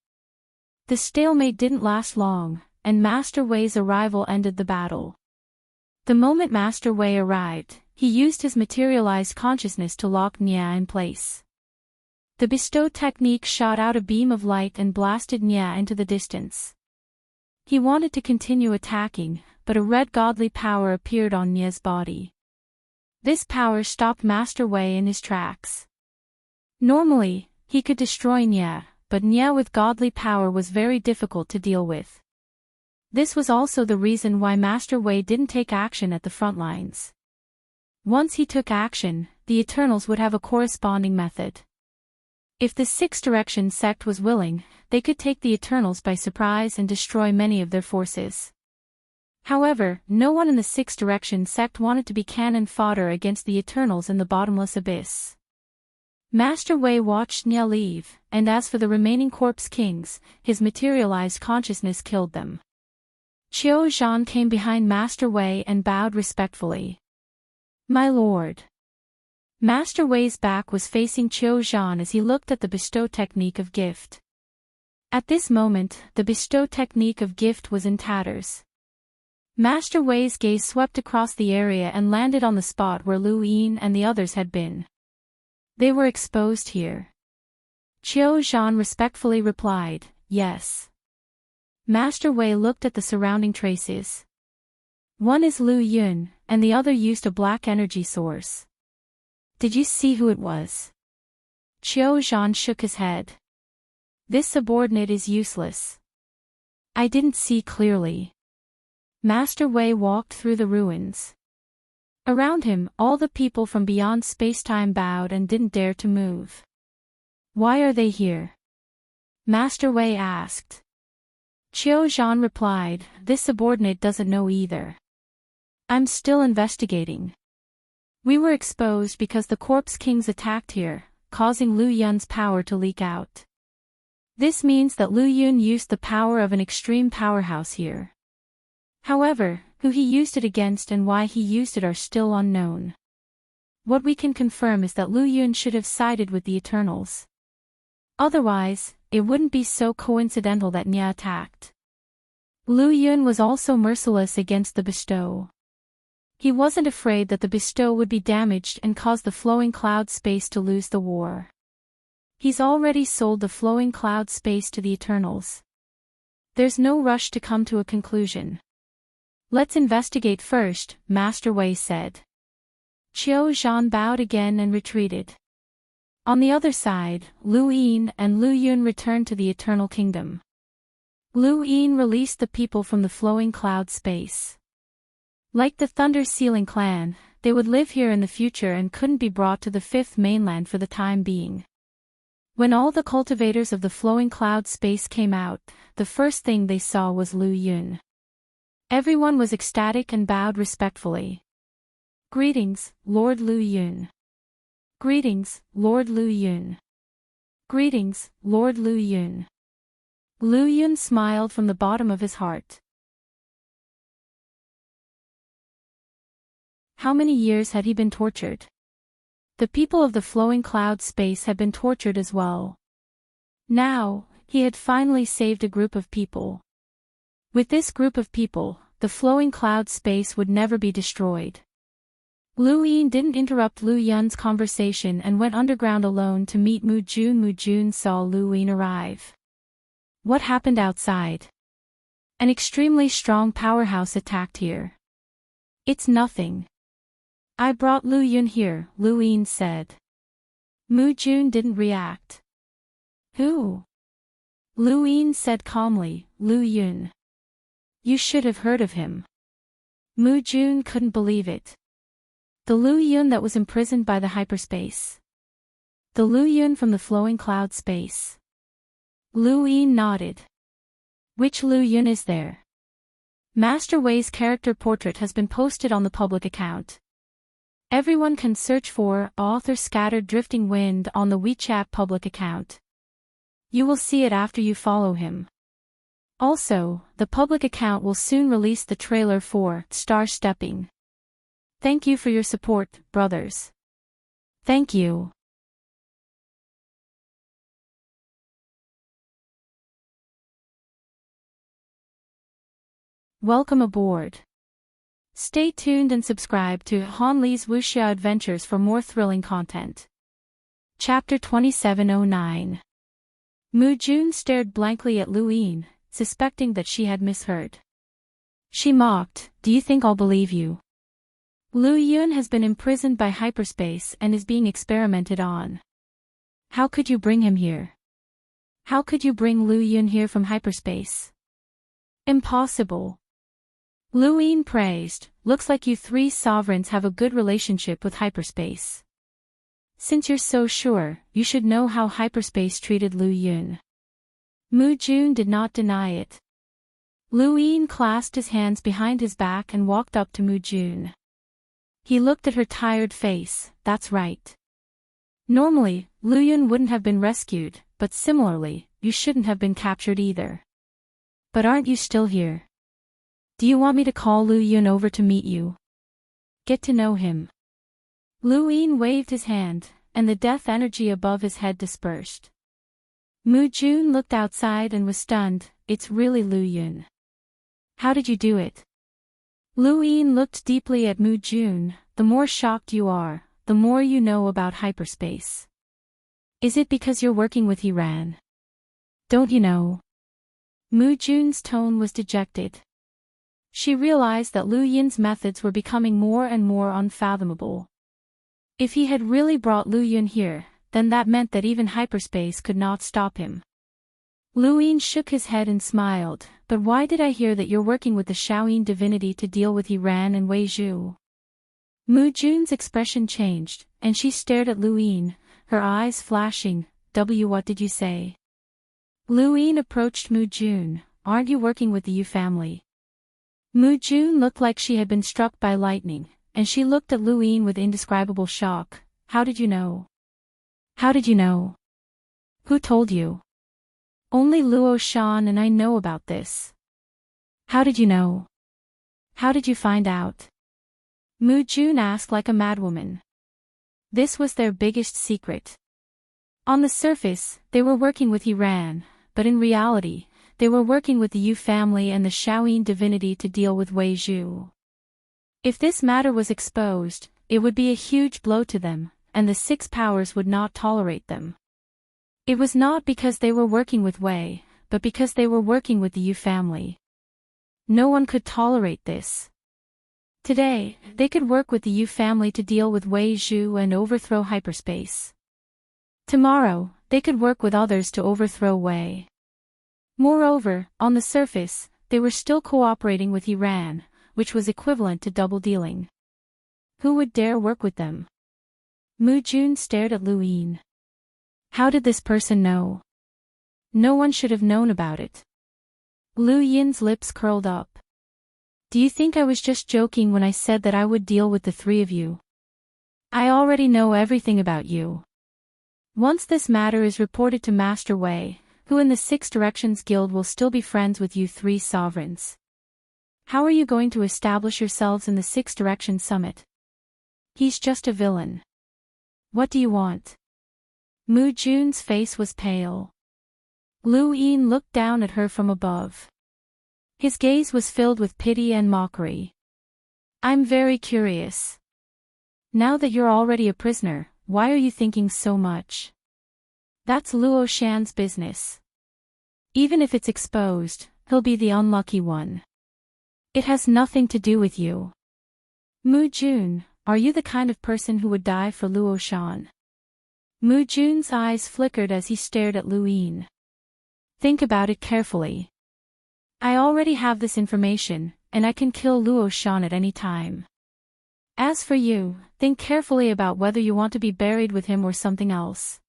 A: The stalemate didn't last long, and Master Wei's arrival ended the battle. The moment Master Wei arrived, he used his materialized consciousness to lock Nya in place. The bestow technique shot out a beam of light and blasted Nya into the distance. He wanted to continue attacking, but a red godly power appeared on Nya's body. This power stopped Master Wei in his tracks. Normally, he could destroy Nya, but Nya with godly power was very difficult to deal with. This was also the reason why Master Wei didn't take action at the front lines. Once he took action, the Eternals would have a corresponding method. If the Six Direction sect was willing, they could take the Eternals by surprise and destroy many of their forces. However, no one in the Six Direction sect wanted to be cannon fodder against the Eternals in the bottomless abyss. Master Wei watched Nya leave, and as for the remaining corpse kings, his materialized consciousness killed them. Qiu Zhan came behind Master Wei and bowed respectfully. My lord. Master Wei's back was facing Qiu Zhan as he looked at the bestow technique of gift. At this moment, the bestow technique of gift was in tatters. Master Wei's gaze swept across the area and landed on the spot where Lu Yin and the others had been. They were exposed here. Qiu Zhan respectfully replied, yes. Master Wei looked at the surrounding traces. One is Lu Yun, and the other used a black energy source. Did you see who it was? Qiu Zhan shook his head. This subordinate is useless. I didn't see clearly. Master Wei walked through the ruins. Around him, all the people from beyond space-time bowed and didn't dare to move. Why are they here? Master Wei asked. Qiu Zhan replied, this subordinate doesn't know either. I'm still investigating. We were exposed because the corpse kings attacked here, causing Lu Yun's power to leak out. This means that Lu Yun used the power of an extreme powerhouse here. However, who he used it against and why he used it are still unknown. What we can confirm is that Lu Yun should have sided with the Eternals. Otherwise, it wouldn't be so coincidental that Nya attacked. Lu Yun was also merciless against the bestow. He wasn't afraid that the bestow would be damaged and cause the flowing cloud space to lose the war. He's already sold the flowing cloud space to the Eternals. There's no rush to come to a conclusion. Let's investigate first, Master Wei said. Qiu Zhan bowed again and retreated. On the other side, Lu Yin and Lu Yun returned to the Eternal Kingdom. Lu Yin released the people from the flowing cloud space. Like the Thunder Sealing clan, they would live here in the future and couldn't be brought to the fifth mainland for the time being. When all the cultivators of the flowing cloud space came out, the first thing they saw was Lu Yun. Everyone was ecstatic and bowed respectfully. Greetings, Lord Lu Yun. Greetings, Lord Lu Yun. Greetings, Lord Lu Yun. Lu Yun smiled from the bottom of his heart. How many years had he been tortured? The people of the flowing cloud space had been tortured as well. Now, he had finally saved a group of people. With this group of people, the flowing cloud space would never be destroyed. Lu Yin didn't interrupt Lu Yun's conversation and went underground alone to meet Mu Jun. Mu Jun saw Lu Yin arrive. What happened outside? An extremely strong powerhouse attacked here. It's nothing. I brought Lu Yun here, Lu Yin said. Mu Jun didn't react. Who? Lu Yin said calmly, Lu Yun. You should have heard of him. Mu Jun couldn't believe it. The Lu Yun that was imprisoned by the hyperspace. The Lu Yun from the flowing cloud space. Lu Yin nodded. Which Lu Yun is there? Master Wei's character portrait has been posted on the public account. Everyone can search for author Scattered Drifting Wind on the WeChat public account. You will see it after you follow him. Also, the public account will soon release the trailer for Star Stepping. Thank you for your support, brothers. Thank you. Welcome aboard. Stay tuned and subscribe to Han Li's Wuxia Adventures for more thrilling content. Chapter 2709. Mu Jun stared blankly at Lu Yin, suspecting that she had misheard. She mocked, "Do you think I'll believe you? Lu Yun has been imprisoned by hyperspace and is being experimented on. How could you bring him here? How could you bring Lu Yun here from hyperspace? Impossible." Lu Yin praised, "Looks like you three sovereigns have a good relationship with hyperspace. Since you're so sure, you should know how hyperspace treated Lu Yun." Mu Jun did not deny it. Lu Yin clasped his hands behind his back and walked up to Mu Jun. He looked at her tired face. "That's right. Normally, Lu Yun wouldn't have been rescued, but similarly, you shouldn't have been captured either. But aren't you still here? Do you want me to call Lu Yun over to meet you? Get to know him?" Lu Yin waved his hand, and the death energy above his head dispersed. Mu Jun looked outside and was stunned. "It's really Lu Yun. How did you do it?" Lu Yin looked deeply at Mu Jun. "The more shocked you are, the more you know about hyperspace. Is it because you're working with Iran? Don't you know?" Mu Jun's tone was dejected. She realized that Lu Yin's methods were becoming more and more unfathomable. If he had really brought Lu Yun here, then that meant that even hyperspace could not stop him. Lu Yin shook his head and smiled. "But why did I hear that you're working with the Shaoyin divinity to deal with Iran and Wei Zhu?" Mu Jun's expression changed, and she stared at Lu Yin, her eyes flashing. What did you say?" Lu Yin approached Mu Jun. "Aren't you working with the Yu family?" Mu Jun looked like she had been struck by lightning, and she looked at Lu Yin with indescribable shock. "How did you know? How did you know? Who told you?" "Only Luo Shan and I know about this." "How did you know? How did you find out?" Mu Jun asked like a madwoman. This was their biggest secret. On the surface, they were working with Iran, but in reality, they were working with the Yu family and the Shaoyin divinity to deal with Wei Zhu. If this matter was exposed, it would be a huge blow to them, and the Six Powers would not tolerate them. It was not because they were working with Wei, but because they were working with the Yu family. No one could tolerate this. Today, they could work with the Yu family to deal with Wei Zhu and overthrow hyperspace. Tomorrow, they could work with others to overthrow Wei. Moreover, on the surface, they were still cooperating with Iran, which was equivalent to double dealing. Who would dare work with them? Mu Jun stared at Lu Yin. How did this person know? No one should have known about it. Lu Yin's lips curled up. Do you think I was just joking when I said that I would deal with the three of you? I already know everything about you. Once this matter is reported to Master Wei, who in the Six Directions Guild will still be friends with you three sovereigns. How are you going to establish yourselves in the Six Directions Summit? He's just a villain. What do you want? Mu Jun's face was pale. Lu Yin looked down at her from above. His gaze was filled with pity and mockery. I'm very curious. Now that you're already a prisoner, why are you thinking so much? That's Luo Shan's business. Even if it's exposed, he'll be the unlucky one. It has nothing to do with you. Mu Jun, are you the kind of person who would die for Luo Shan? Mu Jun's eyes flickered as he stared at Lu Yin. Think about it carefully. I already have this information, and I can kill Luo Shan at any time. As for you, think carefully about whether you want to be buried with him or something else.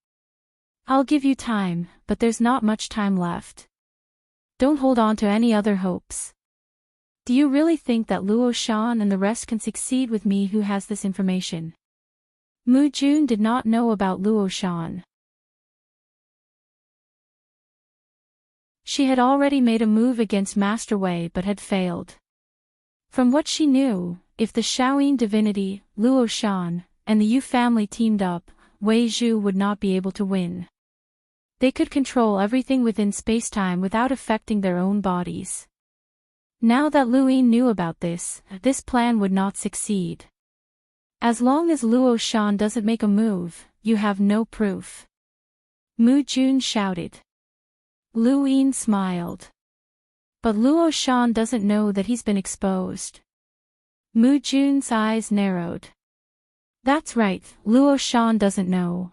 A: I'll give you time, but there's not much time left. Don't hold on to any other hopes. Do you really think that Luo Shan and the rest can succeed with me who has this information? Mu Jun did not know about Luo Shan. She had already made a move against Master Wei but had failed. From what she knew, if the Shaoyin divinity, Luo Shan, and the Yu family teamed up, Wei Zhu would not be able to win. They could control everything within spacetime without affecting their own bodies. Now that Luoyin knew about this plan would not succeed. As long as Luo Shan doesn't make a move, you have no proof. Mu Jun shouted. Luoyin smiled. But Luo Shan doesn't know that he's been exposed. Mu Jun's eyes narrowed. That's right, Luo Shan doesn't know.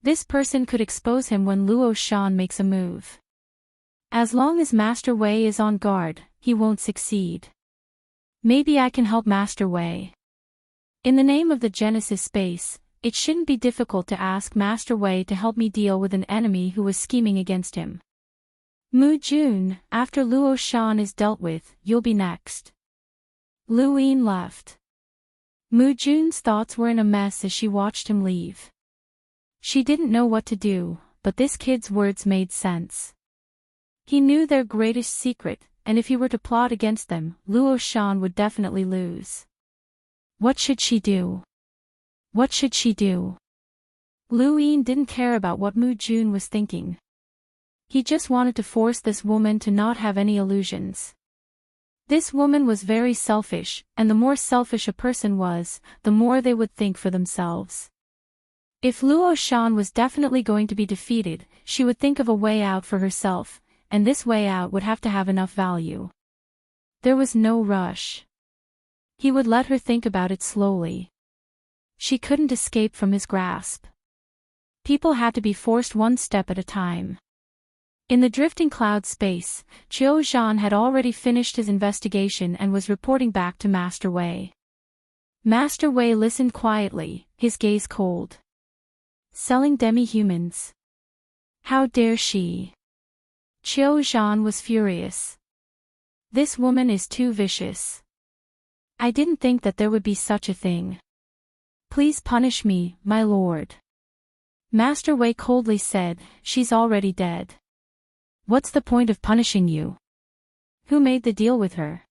A: This person could expose him when Luo Shan makes a move. As long as Master Wei is on guard, he won't succeed. Maybe I can help Master Wei. In the name of the Genesis space, it shouldn't be difficult to ask Master Wei to help me deal with an enemy who was scheming against him. Mu Jun, after Luo Shan is dealt with, you'll be next. Luoyin left. Mu Jun's thoughts were in a mess as she watched him leave. She didn't know what to do, but this kid's words made sense. He knew their greatest secret, and if he were to plot against them, Luo Shan would definitely lose. What should she do? What should she do? Luoyin didn't care about what Mu Jun was thinking. He just wanted to force this woman to not have any illusions. This woman was very selfish, and the more selfish a person was, the more they would think for themselves. If Luo Shan was definitely going to be defeated, she would think of a way out for herself, and this way out would have to have enough value. There was no rush. He would let her think about it slowly. She couldn't escape from his grasp. People had to be forced one step at a time. In the drifting cloud space, Qiu Zhan had already finished his investigation and was reporting back to Master Wei. Master Wei listened quietly, his gaze cold. Selling demi-humans. How dare she? Qiu Zhan was furious. This woman is too vicious. I didn't think that there would be such a thing. Please punish me, my lord. Master Wei coldly said, she's already dead. What's the point of punishing you? Who made the deal with her?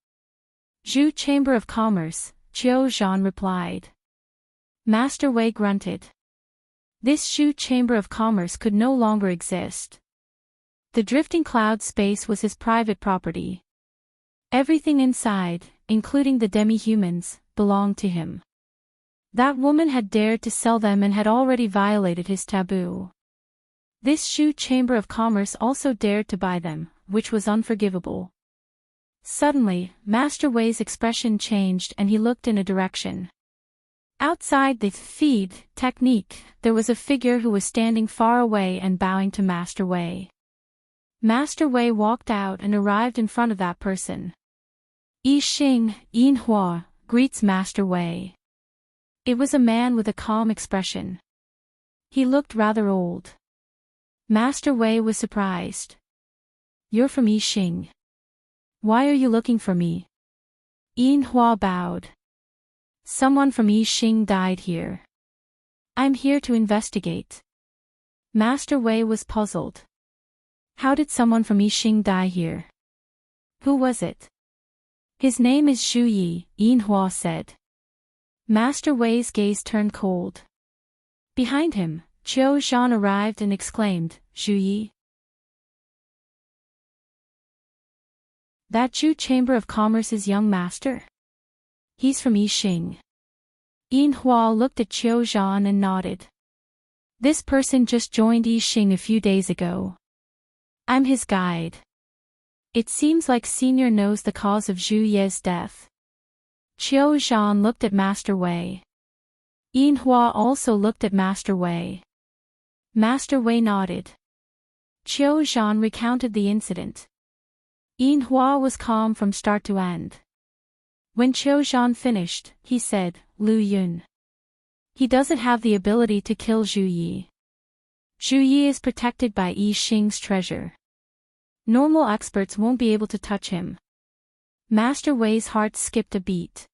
A: Zhu Chamber of Commerce, Qiu Zhan replied. Master Wei grunted. This Zhu Chamber of Commerce could no longer exist. The drifting cloud space was his private property. Everything inside, including the demi-humans, belonged to him. That woman had dared to sell them and had already violated his taboo. This Zhu Chamber of Commerce also dared to buy them, which was unforgivable. Suddenly, Master Wei's expression changed and he looked in a direction. Outside the feed technique, there was a figure who was standing far away and bowing to Master Wei. Master Wei walked out and arrived in front of that person. Yi Xing, Yin Hua, greets Master Wei. It was a man with a calm expression. He looked rather old. Master Wei was surprised. You're from Yi Xing. Why are you looking for me? Yin Hua bowed. Someone from Yi Xing died here. I'm here to investigate. Master Wei was puzzled. How did someone from Yi Xing die here? Who was it? His name is Zhu Yi, Yin Hua said. Master Wei's gaze turned cold. Behind him, Qiu Zhan arrived and exclaimed, Zhu Yi? That Zhu Chamber of Commerce's young master? He's from Yi Xing. Yin Hua looked at Qiu Zhan and nodded. This person just joined Yi Xing a few days ago. I'm his guide. It seems like Senior knows the cause of Zhu Ye's death. Qiu Zhan looked at Master Wei. Yin Hua also looked at Master Wei. Master Wei nodded. Qiu Zhan recounted the incident. Yin Hua was calm from start to end. When Qiu Zhan finished, he said, Lu Yun. He doesn't have the ability to kill Zhu Yi. Zhu Yi is protected by Yi Xing's treasure. Normal experts won't be able to touch him. Master Wei's heart skipped a beat.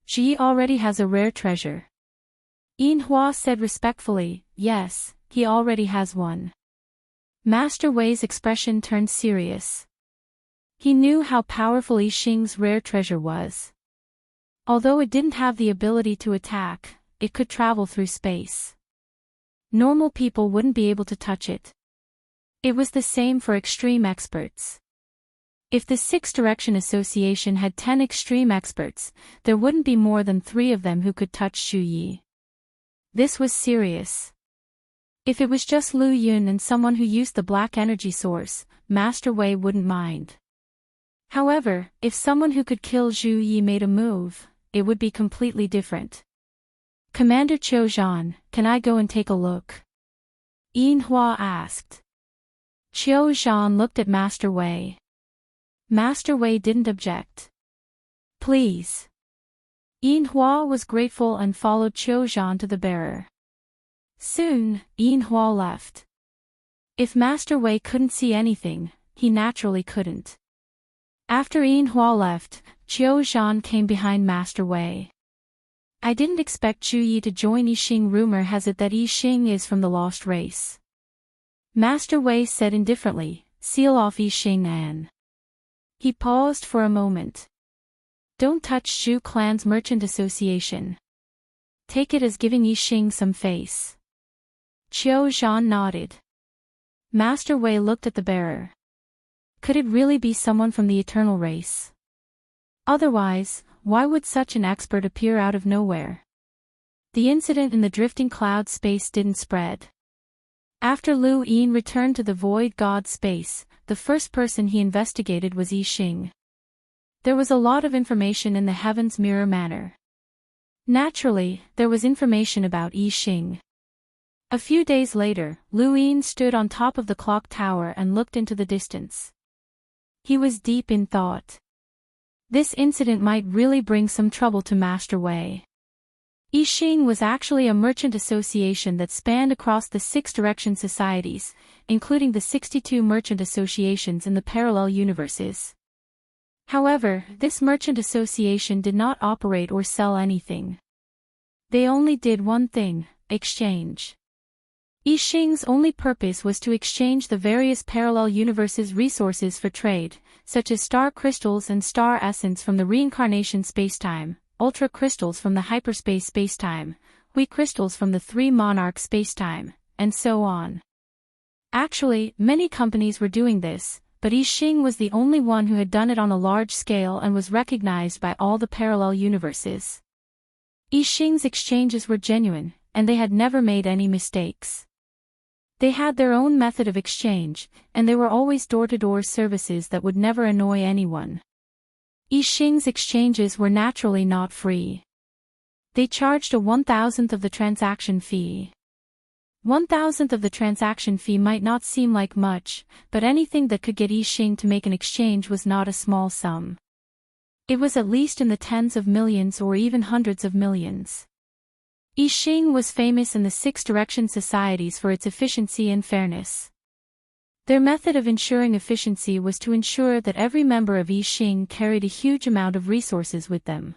A: Zhu Yi already has a rare treasure. Yin Hua said respectfully, yes, he already has one. Master Wei's expression turned serious. He knew how powerful Yi Xing's rare treasure was. Although it didn't have the ability to attack, it could travel through space. Normal people wouldn't be able to touch it. It was the same for extreme experts. If the Six Direction Association had 10 extreme experts, there wouldn't be more than 3 of them who could touch Zhu Yi. This was serious. If it was just Lu Yun and someone who used the black energy source, Master Wei wouldn't mind. However, if someone who could kill Zhu Yi made a move, it would be completely different. Commander Qiu Zhan, can I go and take a look? Yin Hua asked. Qiu Zhan looked at Master Wei. Master Wei didn't object. Please. Yin Hua was grateful and followed Qiu Zhan to the bearer. Soon, Yin Hua left. If Master Wei couldn't see anything, he naturally couldn't. After Yin Hua left, Qiu Zhan came behind Master Wei. I didn't expect Zhu Yi to join Yi Xing. Rumor has it that Yi Xing is from the lost race. Master Wei said indifferently, seal off Yi Xing and... He paused for a moment. Don't touch Zhu Clan's merchant association. Take it as giving Yi Xing some face. Qiu Zhan nodded. Master Wei looked at the bearer. Could it really be someone from the eternal race? Otherwise, why would such an expert appear out of nowhere? The incident in the drifting cloud space didn't spread. After Lu Yin returned to the void god space, the first person he investigated was Yi Xing. There was a lot of information in the Heaven's Mirror Manor. Naturally, there was information about Yi Xing. A few days later, Lu Yin stood on top of the clock tower and looked into the distance. He was deep in thought. This incident might really bring some trouble to Master Wei. Yi Xing was actually a merchant association that spanned across the 6 direction societies, including the 62 merchant associations in the parallel universes. However, this merchant association did not operate or sell anything. They only did one thing, exchange. Yi Xing's only purpose was to exchange the various parallel universes' resources for trade, such as star crystals and star essence from the reincarnation spacetime, ultra crystals from the hyperspace spacetime, weak crystals from the 3 monarch spacetime, and so on. Actually, many companies were doing this, but Yi Xing was the only one who had done it on a large scale and was recognized by all the parallel universes. Yi Xing's exchanges were genuine, and they had never made any mistakes. They had their own method of exchange, and they were always door-to-door services that would never annoy anyone. Yi Xing's exchanges were naturally not free. They charged a 1,000th of the transaction fee. 1,000th of the transaction fee might not seem like much, but anything that could get Yi Xing to make an exchange was not a small sum. It was at least in the tens of millions or even hundreds of millions. Yi Xing was famous in the 6 direction societies for its efficiency and fairness. Their method of ensuring efficiency was to ensure that every member of Yi Xing carried a huge amount of resources with them.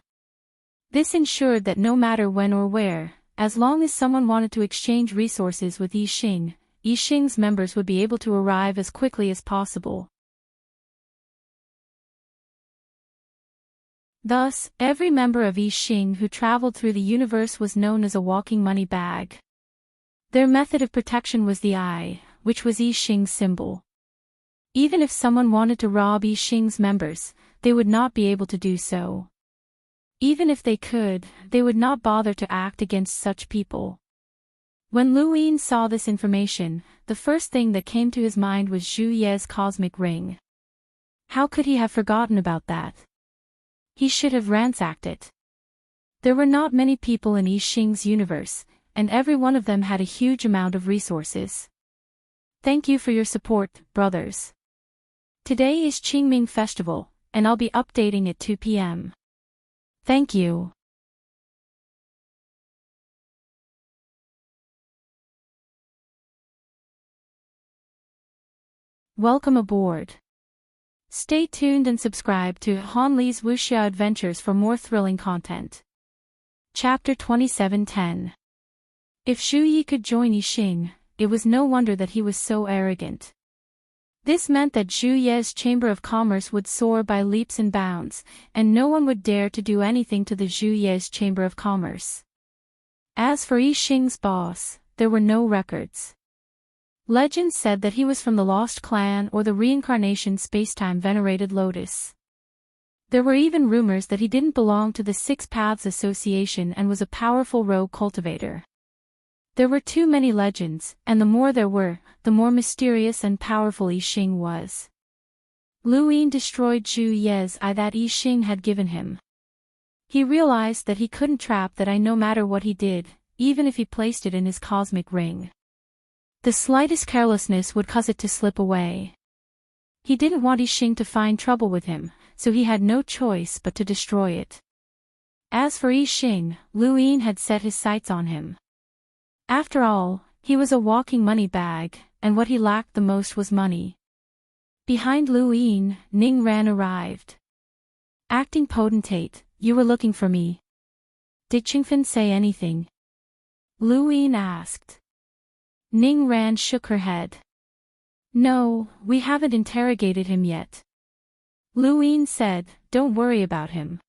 A: This ensured that no matter when or where, as long as someone wanted to exchange resources with Yi Xing's members would be able to arrive as quickly as possible. Thus, every member of Yi Xing who traveled through the universe was known as a walking money bag. Their method of protection was the eye, which was Yi Xing's symbol. Even if someone wanted to rob Yi Xing's members, they would not be able to do so. Even if they could, they would not bother to act against such people. When Lu Yin saw this information, the first thing that came to his mind was Zhu Ye's cosmic ring. How could he have forgotten about that? He should have ransacked it. There were not many people in Yi Xing's universe, and every one of them had a huge amount of resources. Thank you for your support, brothers. Today is Qingming Festival, and I'll be updating at 2 p.m. Thank you. Welcome aboard. Stay tuned and subscribe to Han Li's Wuxia Adventures for more thrilling content. Chapter 27:10. If Xu Yi could join Yixing, it was no wonder that he was so arrogant. This meant that Zhu Ye's Chamber of Commerce would soar by leaps and bounds, and no one would dare to do anything to the Zhu Ye's Chamber of Commerce. As for Yixing's boss, there were no records. Legends said that he was from the Lost Clan or the reincarnation spacetime venerated Lotus. There were even rumors that he didn't belong to the Six Paths Association and was a powerful rogue cultivator. There were too many legends, and the more there were, the more mysterious and powerful Yixing was. Lu Yin destroyed Zhu Ye's eye that Yixing had given him. He realized that he couldn't trap that eye no matter what he did, even if he placed it in his cosmic ring. The slightest carelessness would cause it to slip away. He didn't want Yixing to find trouble with him, so he had no choice but to destroy it. As for Yixing, Lu Yin had set his sights on him. After all, he was a walking money bag, and what he lacked the most was money. Behind Lu Yin, Ning Ran arrived. Acting potentate, you were looking for me. Did Qingfen say anything? Lu Yin asked. Ning Ran shook her head. No, we haven't interrogated him yet. Lu Yin said, don't worry about him.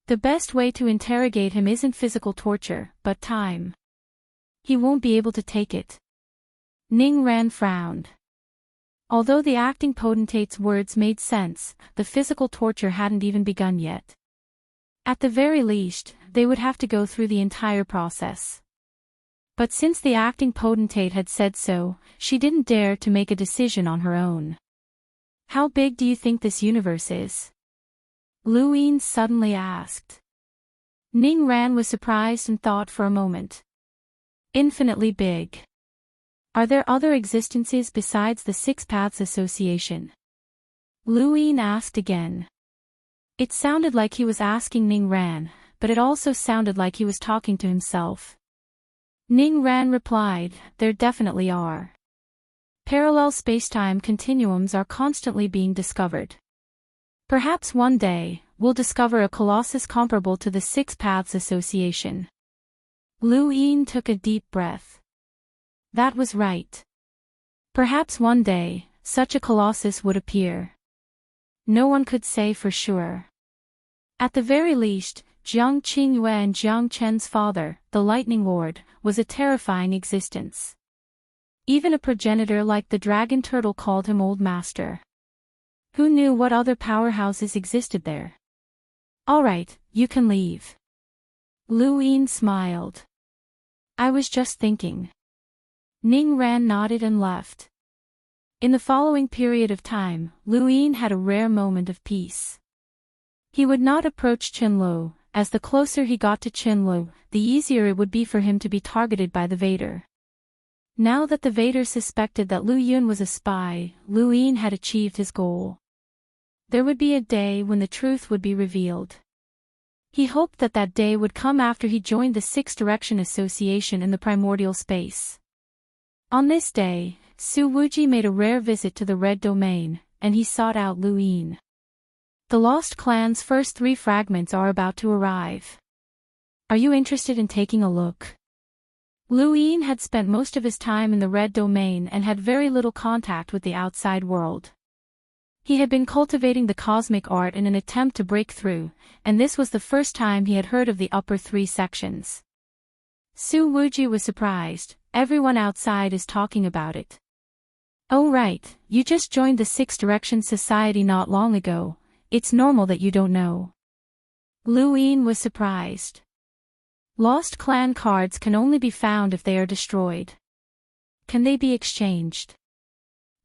A: The best way to interrogate him isn't physical torture, but time. He won't be able to take it. Ning Ran frowned. Although the acting potentate's words made sense, the physical torture hadn't even begun yet. At the very least, they would have to go through the entire process. But since the acting potentate had said so, she didn't dare to make a decision on her own. How big do you think this universe is? Lu Yin suddenly asked. Ning Ran was surprised and thought for a moment. Infinitely big. Are there other existences besides the Six Paths Association? Lu Yin asked again. It sounded like he was asking Ning Ran, but it also sounded like he was talking to himself. Ning Ran replied, there definitely are. Parallel spacetime continuums are constantly being discovered. Perhaps one day, we'll discover a colossus comparable to the Six Paths Association. Lu Yin took a deep breath. That was right. Perhaps one day, such a colossus would appear. No one could say for sure. At the very least, Jiang Qingyue and Jiang Chen's father, the Lightning Lord, was a terrifying existence. Even a progenitor like the dragon turtle called him Old Master. Who knew what other powerhouses existed there? All right, you can leave. Lu Yin smiled. I was just thinking. Ning Ran nodded and left. In the following period of time, Lu Yin had a rare moment of peace. He would not approach Qinlu, as the closer he got to Qinlu, the easier it would be for him to be targeted by the Vader. Now that the Vader suspected that Lu Yun was a spy, Lu Yin had achieved his goal. There would be a day when the truth would be revealed. He hoped that that day would come after he joined the Six Direction Association in the primordial space. On this day, Su Wuji made a rare visit to the Red Domain, and he sought out Lu Yin. The Lost Clan's first 3 fragments are about to arrive. Are you interested in taking a look? Lu Yin had spent most of his time in the Red Domain and had very little contact with the outside world. He had been cultivating the cosmic art in an attempt to break through, and this was the first time he had heard of the upper 3 sections. Su Wuji was surprised, everyone outside is talking about it. Oh right, you just joined the Six Directions Society not long ago, it's normal that you don't know. Lu Yin was surprised. Lost Clan cards can only be found if they are destroyed. Can they be exchanged?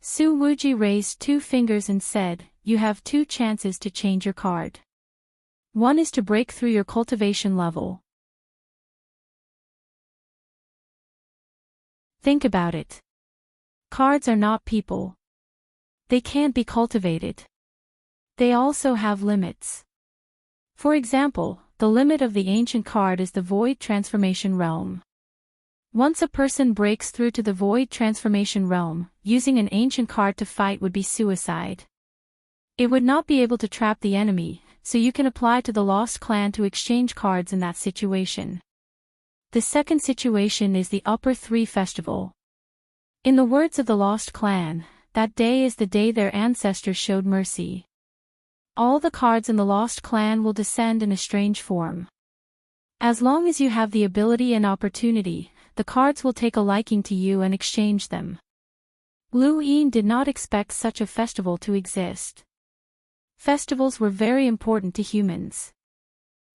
A: Su Wuji raised 2 fingers and said, you have 2 chances to change your card. One is to break through your cultivation level. Think about it. Cards are not people. They can't be cultivated. They also have limits. For example, the limit of the ancient card is the void transformation realm. Once a person breaks through to the void transformation realm, using an ancient card to fight would be suicide. It would not be able to trap the enemy, so you can apply to the Lost Clan to exchange cards in that situation. The second situation is the Upper Three Festival. In the words of the Lost Clan, that day is the day their ancestors showed mercy. All the cards in the Lost Clan will descend in a strange form. As long as you have the ability and opportunity, the cards will take a liking to you and exchange them. Lu Yin did not expect such a festival to exist. Festivals were very important to humans.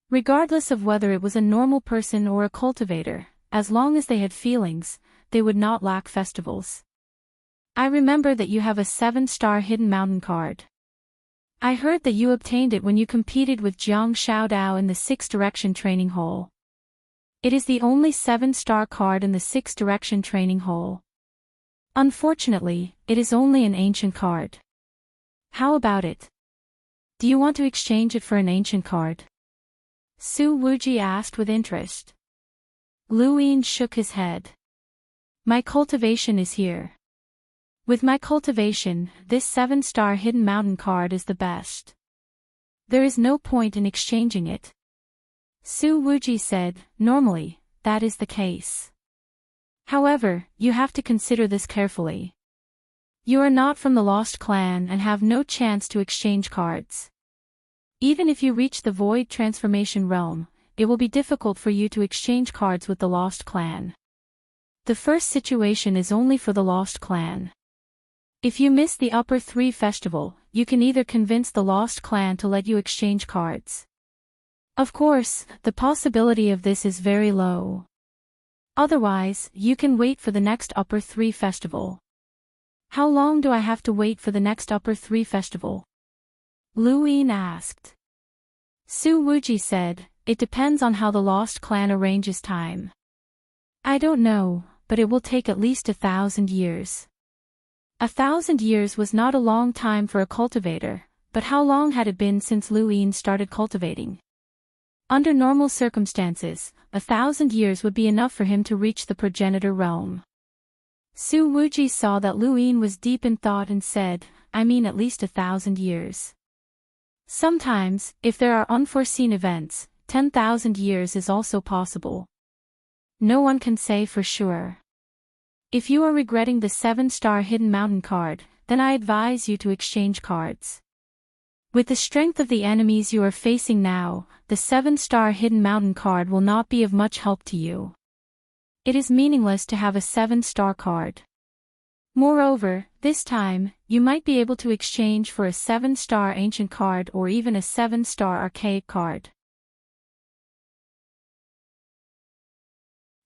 A: Regardless of whether it was a normal person or a cultivator, as long as they had feelings, they would not lack festivals. I remember that you have a 7-star hidden mountain card. I heard that you obtained it when you competed with Jiang Xiaodao in the 6-direction training hole. It is the only 7-star card in the 6-direction training hole. Unfortunately, it is only an ancient card. How about it? Do you want to exchange it for an ancient card? Su Wuji asked with interest. Lu Yin shook his head. My cultivation is here. With my cultivation, this 7-star hidden mountain card is the best. There is no point in exchanging it. Su Wuji said, normally, that is the case. However, you have to consider this carefully. You are not from the Lost Clan and have no chance to exchange cards. Even if you reach the Void Transformation Realm, it will be difficult for you to exchange cards with the Lost Clan. The first situation is only for the Lost Clan. If you miss the Upper Three Festival, you can either convince the Lost Clan to let you exchange cards. Of course, the possibility of this is very low. Otherwise, you can wait for the next Upper Three Festival. How long do I have to wait for the next Upper Three Festival? Lu Yin asked. Su Wuji said, it depends on how the Lost Clan arranges time. I don't know, but it will take at least 1,000 years. 1,000 years was not a long time for a cultivator, but how long had it been since Lu Yin started cultivating? Under normal circumstances, 1,000 years would be enough for him to reach the progenitor realm. Su Wuji saw that Lu Yin was deep in thought and said, I mean at least 1,000 years. Sometimes, if there are unforeseen events, 10,000 years is also possible. No one can say for sure. If you are regretting the 7-star hidden mountain card, then I advise you to exchange cards. With the strength of the enemies you are facing now, the 7-star hidden mountain card will not be of much help to you. It is meaningless to have a 7-star card. Moreover, this time, you might be able to exchange for a 7-star ancient card or even a 7-star archaic card.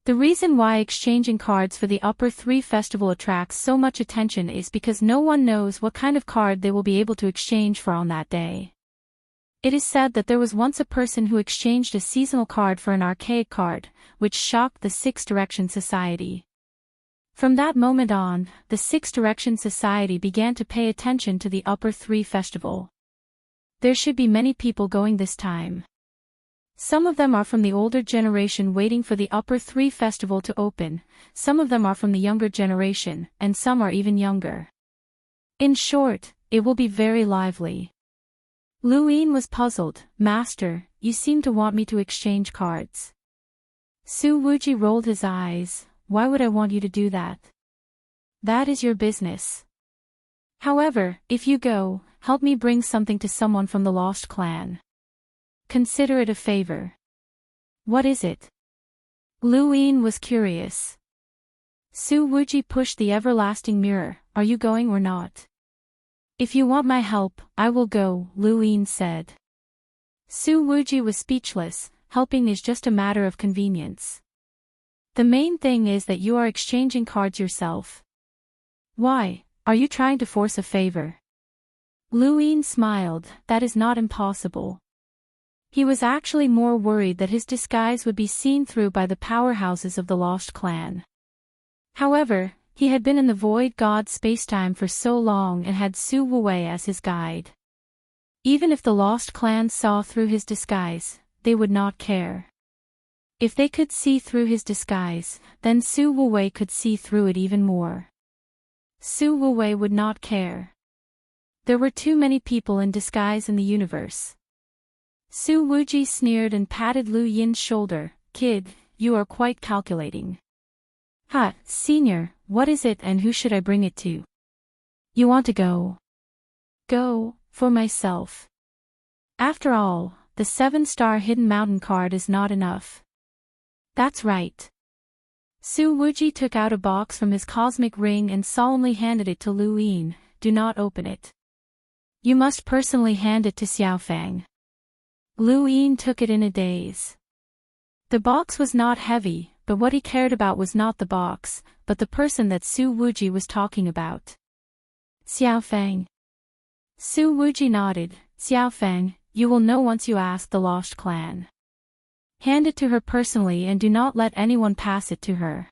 A: The reason why exchanging cards for the Upper Three Festival attracts so much attention is because no one knows what kind of card they will be able to exchange for on that day. It is said that there was once a person who exchanged a seasonal card for an archaic card, which shocked the 6-Direction Society. From that moment on, the 6-Direction Society began to pay attention to the Upper Three Festival. There should be many people going this time. Some of them are from the older generation waiting for the Upper Three Festival to open, some of them are from the younger generation, and some are even younger. In short, it will be very lively. Lu Yin was puzzled. Master, you seem to want me to exchange cards. Su Wuji rolled his eyes. Why would I want you to do that? That is your business. However, if you go, help me bring something to someone from the Lost Clan. Consider it a favor. What is it? Lu Yin was curious. Su Wuji pushed the everlasting mirror. Are you going or not? If you want my help, I will go, Lu Yin said. Su Wuji was speechless. Helping is just a matter of convenience. The main thing is that you are exchanging cards yourself. Why, are you trying to force a favor? Lu Yin smiled. That is not impossible. He was actually more worried that his disguise would be seen through by the powerhouses of the Lost Clan. However, He had been in the void god spacetime for so long and had Su Wuwei as his guide. Even if the lost clans saw through his disguise, they would not care. If they could see through his disguise, then Su Wuwei could see through it even more. Su Wuwei would not care. There were too many people in disguise in the universe. Su Wuji sneered and patted Lu Yin's shoulder. "Kid, you are quite calculating." "Ha, senior, what is it and who should I bring it to?" "You want to go?" "Go, for myself. After all, the 7-star hidden mountain card is not enough." "That's right." Su Wuji took out a box from his cosmic ring and solemnly handed it to Lu Yin. "Do not open it. You must personally hand it to Xiaofang." Lu Yin took it in a daze. The box was not heavy, but what he cared about was not the box, but the person that Su Wuji was talking about. "Xiaofang." Su Wuji nodded. "Xiaofang, you will know once you ask the lost clan. Hand it to her personally and do not let anyone pass it to her.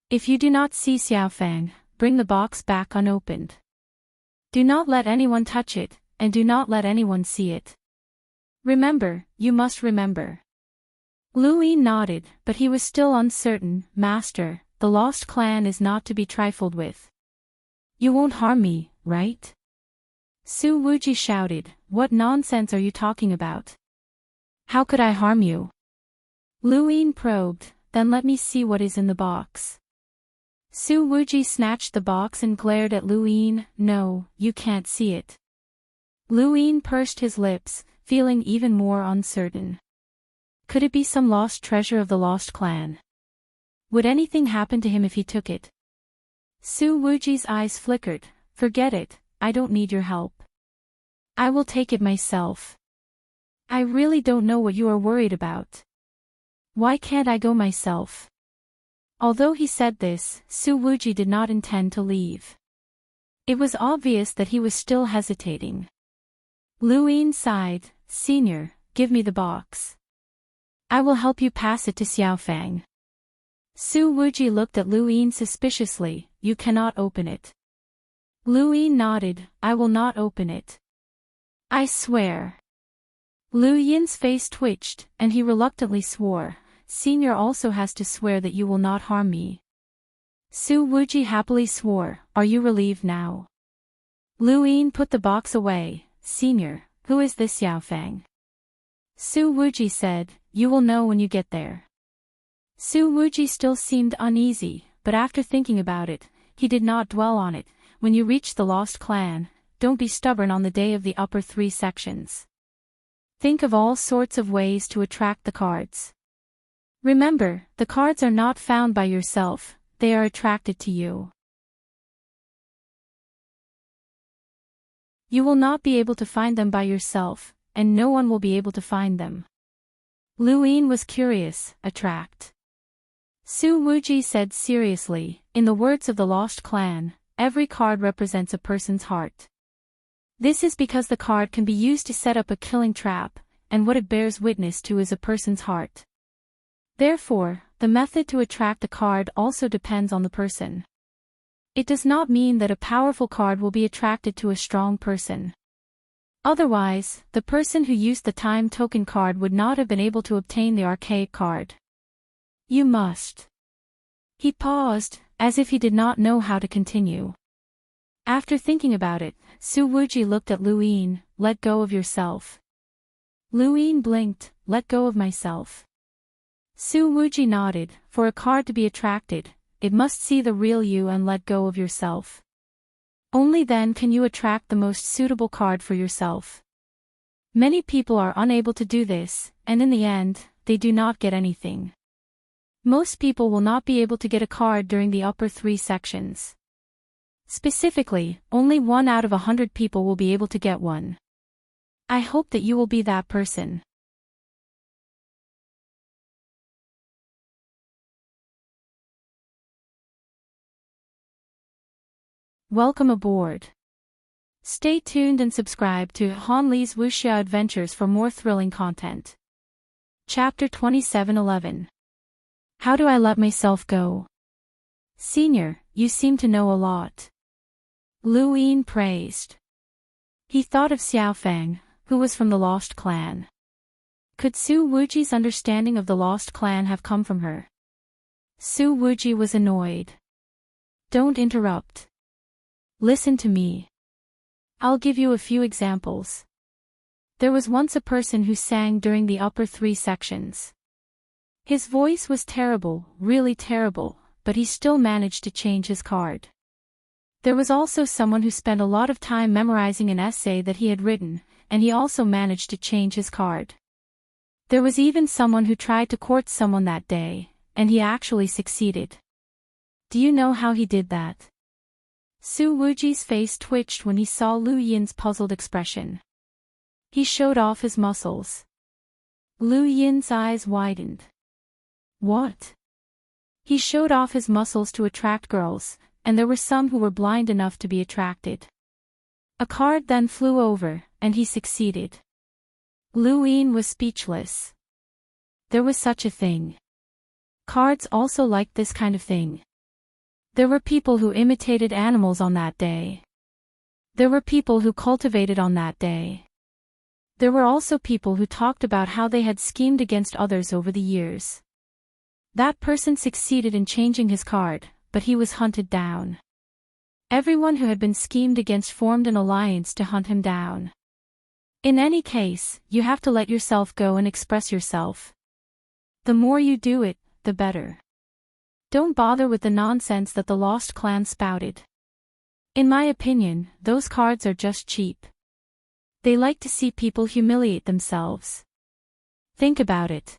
A: If you do not see Xiaofang, bring the box back unopened. Do not let anyone touch it, and do not let anyone see it. Remember, you must remember." Lu Yin nodded, but he was still uncertain. "Master, the lost clan is not to be trifled with. You won't harm me, right?" Su Wuji shouted. "What nonsense are you talking about? How could I harm you?" Lu Yin probed. "Then let me see what is in the box." Su Wuji snatched the box and glared at Lu Yin. "No, you can't see it." Lu Yin pursed his lips, feeling even more uncertain. Could it be some lost treasure of the lost clan? Would anything happen to him if he took it? Su Wuji's eyes flickered. "Forget it, I don't need your help. I will take it myself. I really don't know what you are worried about. Why can't I go myself?" Although he said this, Su Wuji did not intend to leave. It was obvious that he was still hesitating. Lu Yin sighed. "Senior, give me the box. I will help you pass it to Xiaofang." Su Wuji looked at Lu Yin suspiciously. "You cannot open it." Lu Yin nodded. "I will not open it. I swear." Lu Yin's face twitched, and he reluctantly swore. "Senior also has to swear that you will not harm me." Su Wuji happily swore. "Are you relieved now?" Lu Yin put the box away. "Senior, who is this Xiaofang?" Su Wuji said, "You will know when you get there." Su Wuji still seemed uneasy, but after thinking about it, he did not dwell on it. "When you reach the lost clan, don't be stubborn on the day of the upper 3 sections. Think of all sorts of ways to attract the cards. Remember, the cards are not found by yourself, they are attracted to you. You will not be able to find them by yourself, and no one will be able to find them." Lu Yin was curious. "Attract?" Su Wuji said seriously. "In the words of the lost clan, every card represents a person's heart. This is because the card can be used to set up a killing trap, and what it bears witness to is a person's heart. Therefore, the method to attract the card also depends on the person. It does not mean that a powerful card will be attracted to a strong person. Otherwise, the person who used the time token card would not have been able to obtain the archaic card. You must." He paused, as if he did not know how to continue. After thinking about it, Su Wuji looked at Lu Yin. "Let go of yourself." Lu Yin blinked. "Let go of myself." Su Wuji nodded. "For a card to be attracted, it must see the real you and let go of yourself. Only then can you attract the most suitable card for yourself. Many people are unable to do this, and in the end, they do not get anything. Most people will not be able to get a card during the upper 3 sections. Specifically, only 1 out of 100 people will be able to get one. I hope that you will be that person." Welcome aboard. Stay tuned and subscribe to Han Li's Wuxia Adventures for more thrilling content. Chapter 27:11. How do I let myself go? Senior, you seem to know a lot. Lu Yin praised. He thought of Xiao Feng, who was from the Lost Clan. Could Su Wuji's understanding of the Lost Clan have come from her? Su Wuji was annoyed. Don't interrupt. Listen to me. I'll give you a few examples. There was once a person who sang during the upper 3 sections. His voice was terrible, really terrible, but he still managed to change his card. There was also someone who spent a lot of time memorizing an essay that he had written, and he also managed to change his card. There was even someone who tried to court someone that day, and he actually succeeded. Do you know how he did that? Su Wuji's face twitched when he saw Lu Yin's puzzled expression. He showed off his muscles. Lu Yin's eyes widened. What? He showed off his muscles to attract girls, and there were some who were blind enough to be attracted. A card then flew over, and he succeeded. Lu Yin was speechless. There was such a thing. Cards also liked this kind of thing. There were people who imitated animals on that day. There were people who cultivated on that day. There were also people who talked about how they had schemed against others over the years. That person succeeded in changing his card, but he was hunted down. Everyone who had been schemed against formed an alliance to hunt him down. In any case, you have to let yourself go and express yourself. The more you do it, the better. Don't bother with the nonsense that the Lost Clan spouted. In my opinion, those cards are just cheap. They like to see people humiliate themselves. Think about it.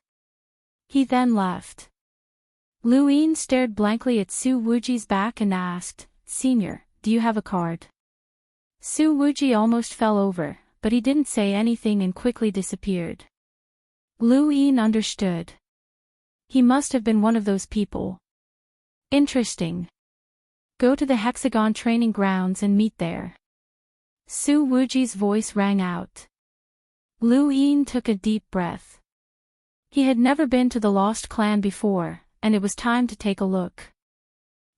A: He then left. Lu Yin stared blankly at Su Wuji's back and asked, Senior, do you have a card? Su Wuji almost fell over, but he didn't say anything and quickly disappeared. Lu Yin understood. He must have been one of those people. Interesting. Go to the Hexagon training grounds and meet there. Su Wuji's voice rang out. Lu Yin took a deep breath. He had never been to the Lost Clan before, and it was time to take a look.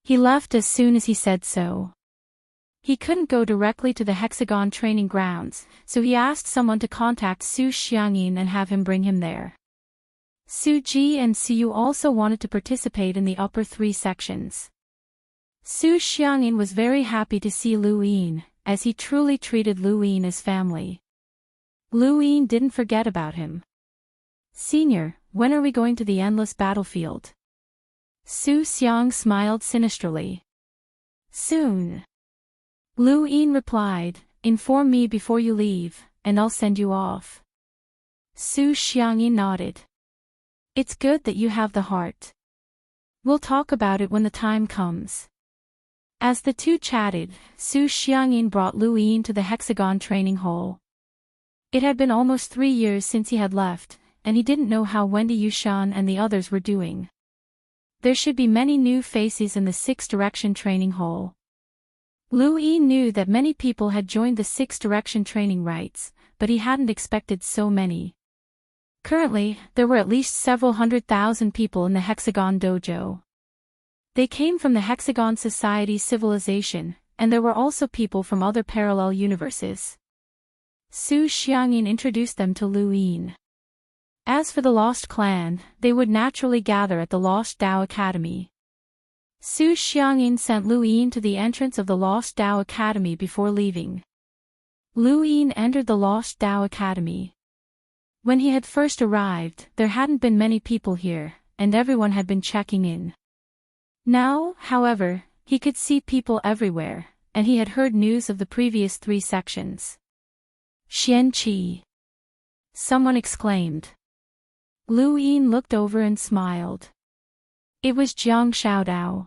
A: He left as soon as he said so. He couldn't go directly to the Hexagon training grounds, so he asked someone to contact Su Xiangyin and have him bring him there. Su Ji and Su Yu also wanted to participate in the upper 3 sections. Su Xiangyin was very happy to see Lu Yin, as he truly treated Lu Yin as family. Lu Yin didn't forget about him. Senior, when are we going to the endless battlefield? Su Xiang smiled sinisterly. Soon. Lu Yin replied, inform me before you leave, and I'll send you off. Su Xiangyin nodded. It's good that you have the heart. We'll talk about it when the time comes. As the two chatted, Su Xiangyin brought Lu Yin to the Hexagon training hall. It had been almost 3 years since he had left, and he didn't know how Wendy Yushan and the others were doing. There should be many new faces in the 6 Direction training hall. Lu Yin knew that many people had joined the 6 Direction training rites, but he hadn't expected so many. Currently, there were at least several 100,000 people in the Hexagon dojo. They came from the Hexagon Society civilization, and there were also people from other parallel universes. Su Xiangyin introduced them to Lu Yin. As for the Lost Clan, they would naturally gather at the Lost Dao Academy. Su Xiangyin sent Lu Yin to the entrance of the Lost Dao Academy before leaving. Lu Yin entered the Lost Dao Academy. When he had first arrived, there hadn't been many people here, and everyone had been checking in. Now, however, he could see people everywhere, and he had heard news of the previous 3 sections. Xian Qi! Someone exclaimed. Lu Yin looked over and smiled. It was Jiang Xiaodao.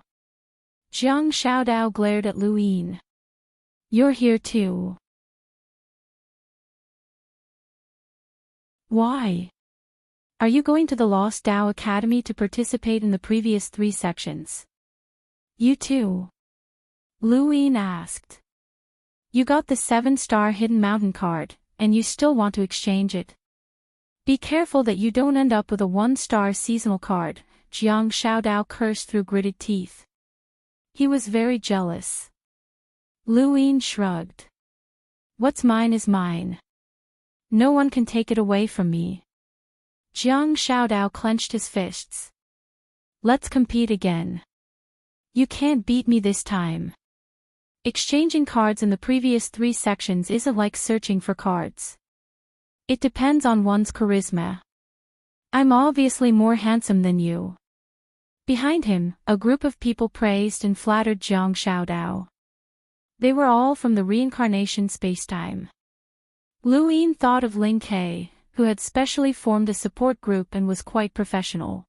A: Jiang Xiaodao glared at Lu Yin. You're here too. Why? Are you going to the Lost Dao Academy to participate in the previous 3 sections? You too? Lu Yin asked. You got the 7-star Hidden Mountain card, and you still want to exchange it. Be careful that you don't end up with a 1-star seasonal card, Jiang Xiaodao cursed through gritted teeth. He was very jealous. Lu Yin shrugged. What's mine is mine. No one can take it away from me. Jiang Xiaodao clenched his fists. Let's compete again. You can't beat me this time. Exchanging cards in the previous 3 sections isn't like searching for cards. It depends on one's charisma. I'm obviously more handsome than you. Behind him, a group of people praised and flattered Jiang Xiaodao. They were all from the reincarnation spacetime. Lu Yin thought of Ling Ke, who had specially formed a support group and was quite professional.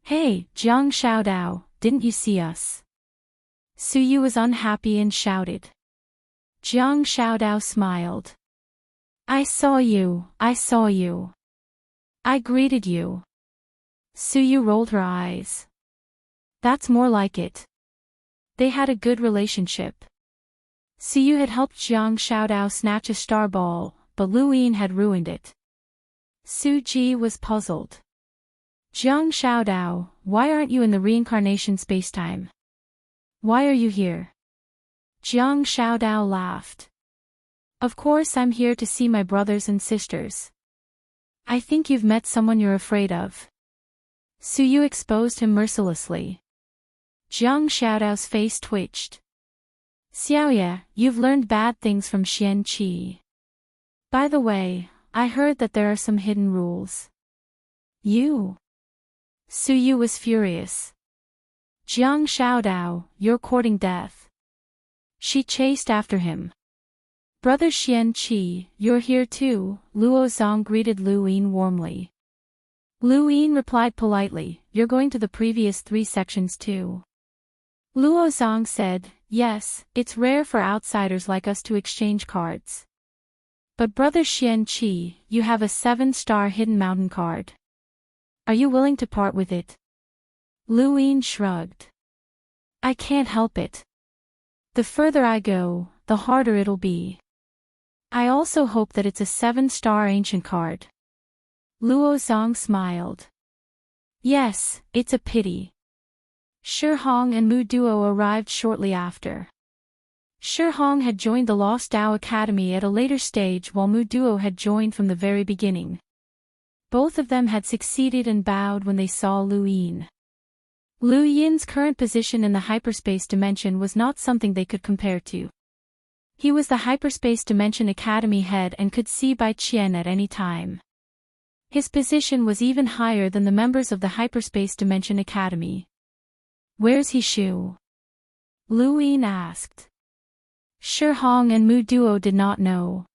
A: Hey, Jiang Xiaodao, didn't you see us? Su Yu was unhappy and shouted. Jiang Xiaodao smiled. I saw you, I saw you. I greeted you. Su Yu rolled her eyes. That's more like it. They had a good relationship. Su Yu had helped Jiang Xiaodao snatch a star ball, but Lu Yin had ruined it. Su Ji was puzzled. Jiang Xiaodao, why aren't you in the reincarnation spacetime? Why are you here? Jiang Xiaodao laughed. Of course I'm here to see my brothers and sisters. I think you've met someone you're afraid of. Su Yu exposed him mercilessly. Jiang Xiaodao's face twitched. Xiaoye, you've learned bad things from Xian Qi. By the way, I heard that there are some hidden rules. You? Su Yu was furious. Jiang Xiaodao, you're courting death. She chased after him. Brother Xian Qi, you're here too, Luo Zong greeted Lu Yin warmly. Lu Yin replied politely, you're going to the previous 3 sections too. Luo Zong said, yes, it's rare for outsiders like us to exchange cards. But Brother Xian Qi, you have a 7-star hidden mountain card. Are you willing to part with it? Lu Yin shrugged. I can't help it. The further I go, the harder it'll be. I also hope that it's a 7-star ancient card. Luo Zong smiled. Yes, it's a pity. Shi Hong and Mu Duo arrived shortly after. Shi Hong had joined the Lost Dao Academy at a later stage while Mu Duo had joined from the very beginning. Both of them had succeeded and bowed when they saw Lu Yin. Lu Yin's current position in the hyperspace dimension was not something they could compare to. He was the Hyperspace Dimension Academy head and could see Bai Qian at any time. His position was even higher than the members of the Hyperspace Dimension Academy. Where's he Shu? Lu Yin asked. Shi Hong and Mu Duo did not know.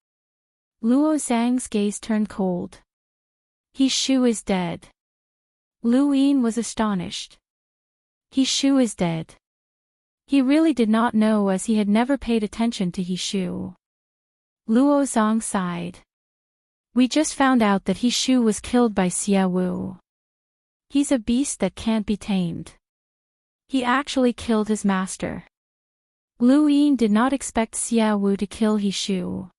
A: Luo Zhang's gaze turned cold. He Shu is dead. Lu Yin was astonished. He Shu is dead. He really did not know as he had never paid attention to He Shu. Luo Zong sighed. We just found out that He Shu was killed by Xia Wu. He's a beast that can't be tamed. He actually killed his master. Lu Yin did not expect Xia Wu to kill He Shu.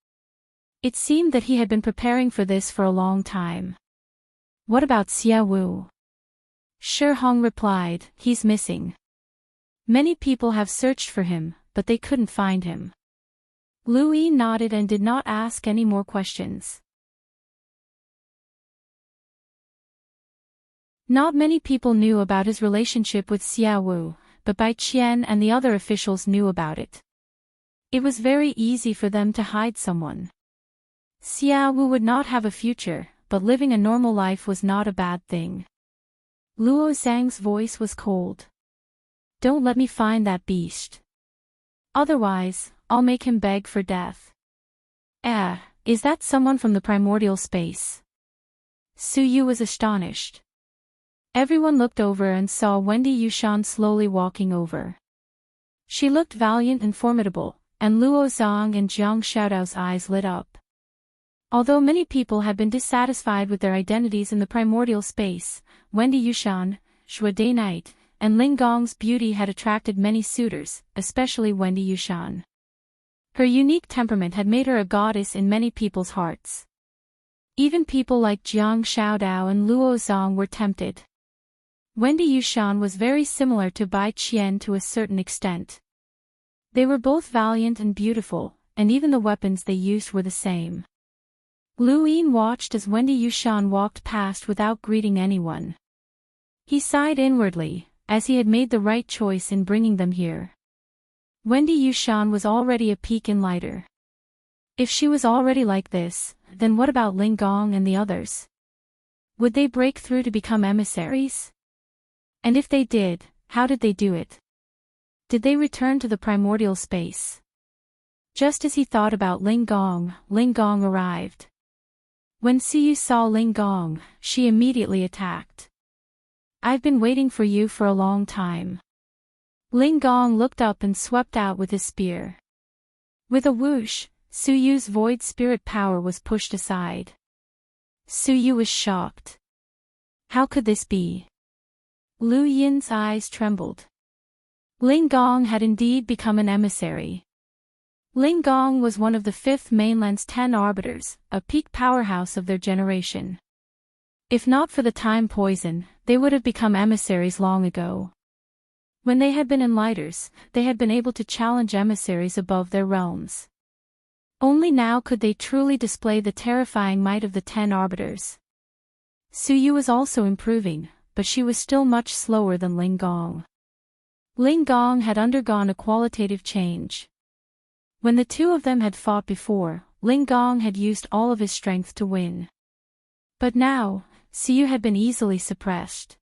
A: It seemed that he had been preparing for this for a long time. What about Xia Wu? Shi Hong replied, he's missing. Many people have searched for him, but they couldn't find him. Lu Yin nodded and did not ask any more questions. Not many people knew about his relationship with Xia Wu, but Bai Qian and the other officials knew about it. It was very easy for them to hide someone. Xia Wu would not have a future, but living a normal life was not a bad thing. Luo Zhang's voice was cold. Don't let me find that beast. Otherwise, I'll make him beg for death. Is that someone from the primordial space? Su Yu was astonished. Everyone looked over and saw Wendy Yushan slowly walking over. She looked valiant and formidable, and Luo Zong and Jiang Xiaodao's eyes lit up. Although many people had been dissatisfied with their identities in the primordial space, Wendy Yushan, Xue Day Night, and Ling Gong's beauty had attracted many suitors, especially Wendy Yushan. Her unique temperament had made her a goddess in many people's hearts. Even people like Jiang Xiaodao and Luo Zong were tempted. Wendy Yushan was very similar to Bai Qian to a certain extent. They were both valiant and beautiful, and even the weapons they used were the same. Lu Yin watched as Wendy Yushan walked past without greeting anyone. He sighed inwardly, as he had made the right choice in bringing them here. Wendy Yushan was already a peak in lighter. If she was already like this, then what about Ling Gong and the others? Would they break through to become emissaries? And if they did, how did they do it? Did they return to the primordial space? Just as he thought about Ling Gong arrived. When Suyu saw Ling Gong, she immediately attacked. "I've been waiting for you for a long time." Ling Gong looked up and swept out with his spear. With a whoosh, Suyu's void spirit power was pushed aside. Suyu was shocked. How could this be? Lu Yin's eyes trembled. Ling Gong had indeed become an emissary. Ling Gong was one of the Fifth Mainland's 10 arbiters, a peak powerhouse of their generation. If not for the time poison, they would have become emissaries long ago. When they had been in lighters, they had been able to challenge emissaries above their realms. Only now could they truly display the terrifying might of the 10 arbiters. Suyu was also improving, but she was still much slower than Ling Gong. Ling Gong had undergone a qualitative change. When the two of them had fought before, Ling Gong had used all of his strength to win. But now, Suyu had been easily suppressed.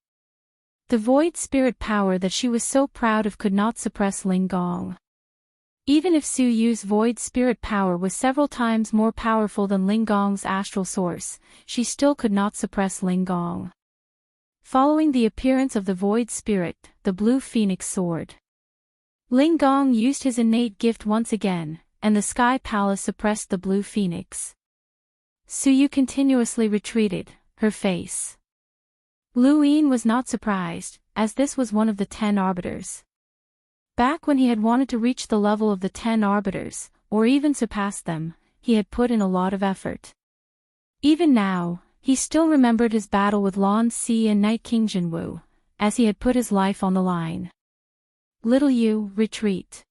A: The void spirit power that she was so proud of could not suppress Ling Gong. Even if Suyu's void spirit power was several times more powerful than Ling Gong's astral source, she still could not suppress Ling Gong. Following the appearance of the void spirit, the blue phoenix soared. Ling Gong used his innate gift once again, and the sky palace suppressed the blue phoenix. Suyu continuously retreated, her face. Lu Yin was not surprised, as this was one of the 10 arbiters. Back when he had wanted to reach the level of the 10 arbiters, or even surpass them, he had put in a lot of effort. Even now, he still remembered his battle with Lan Si and Night King Jinwu, as he had put his life on the line. "Little you, retreat."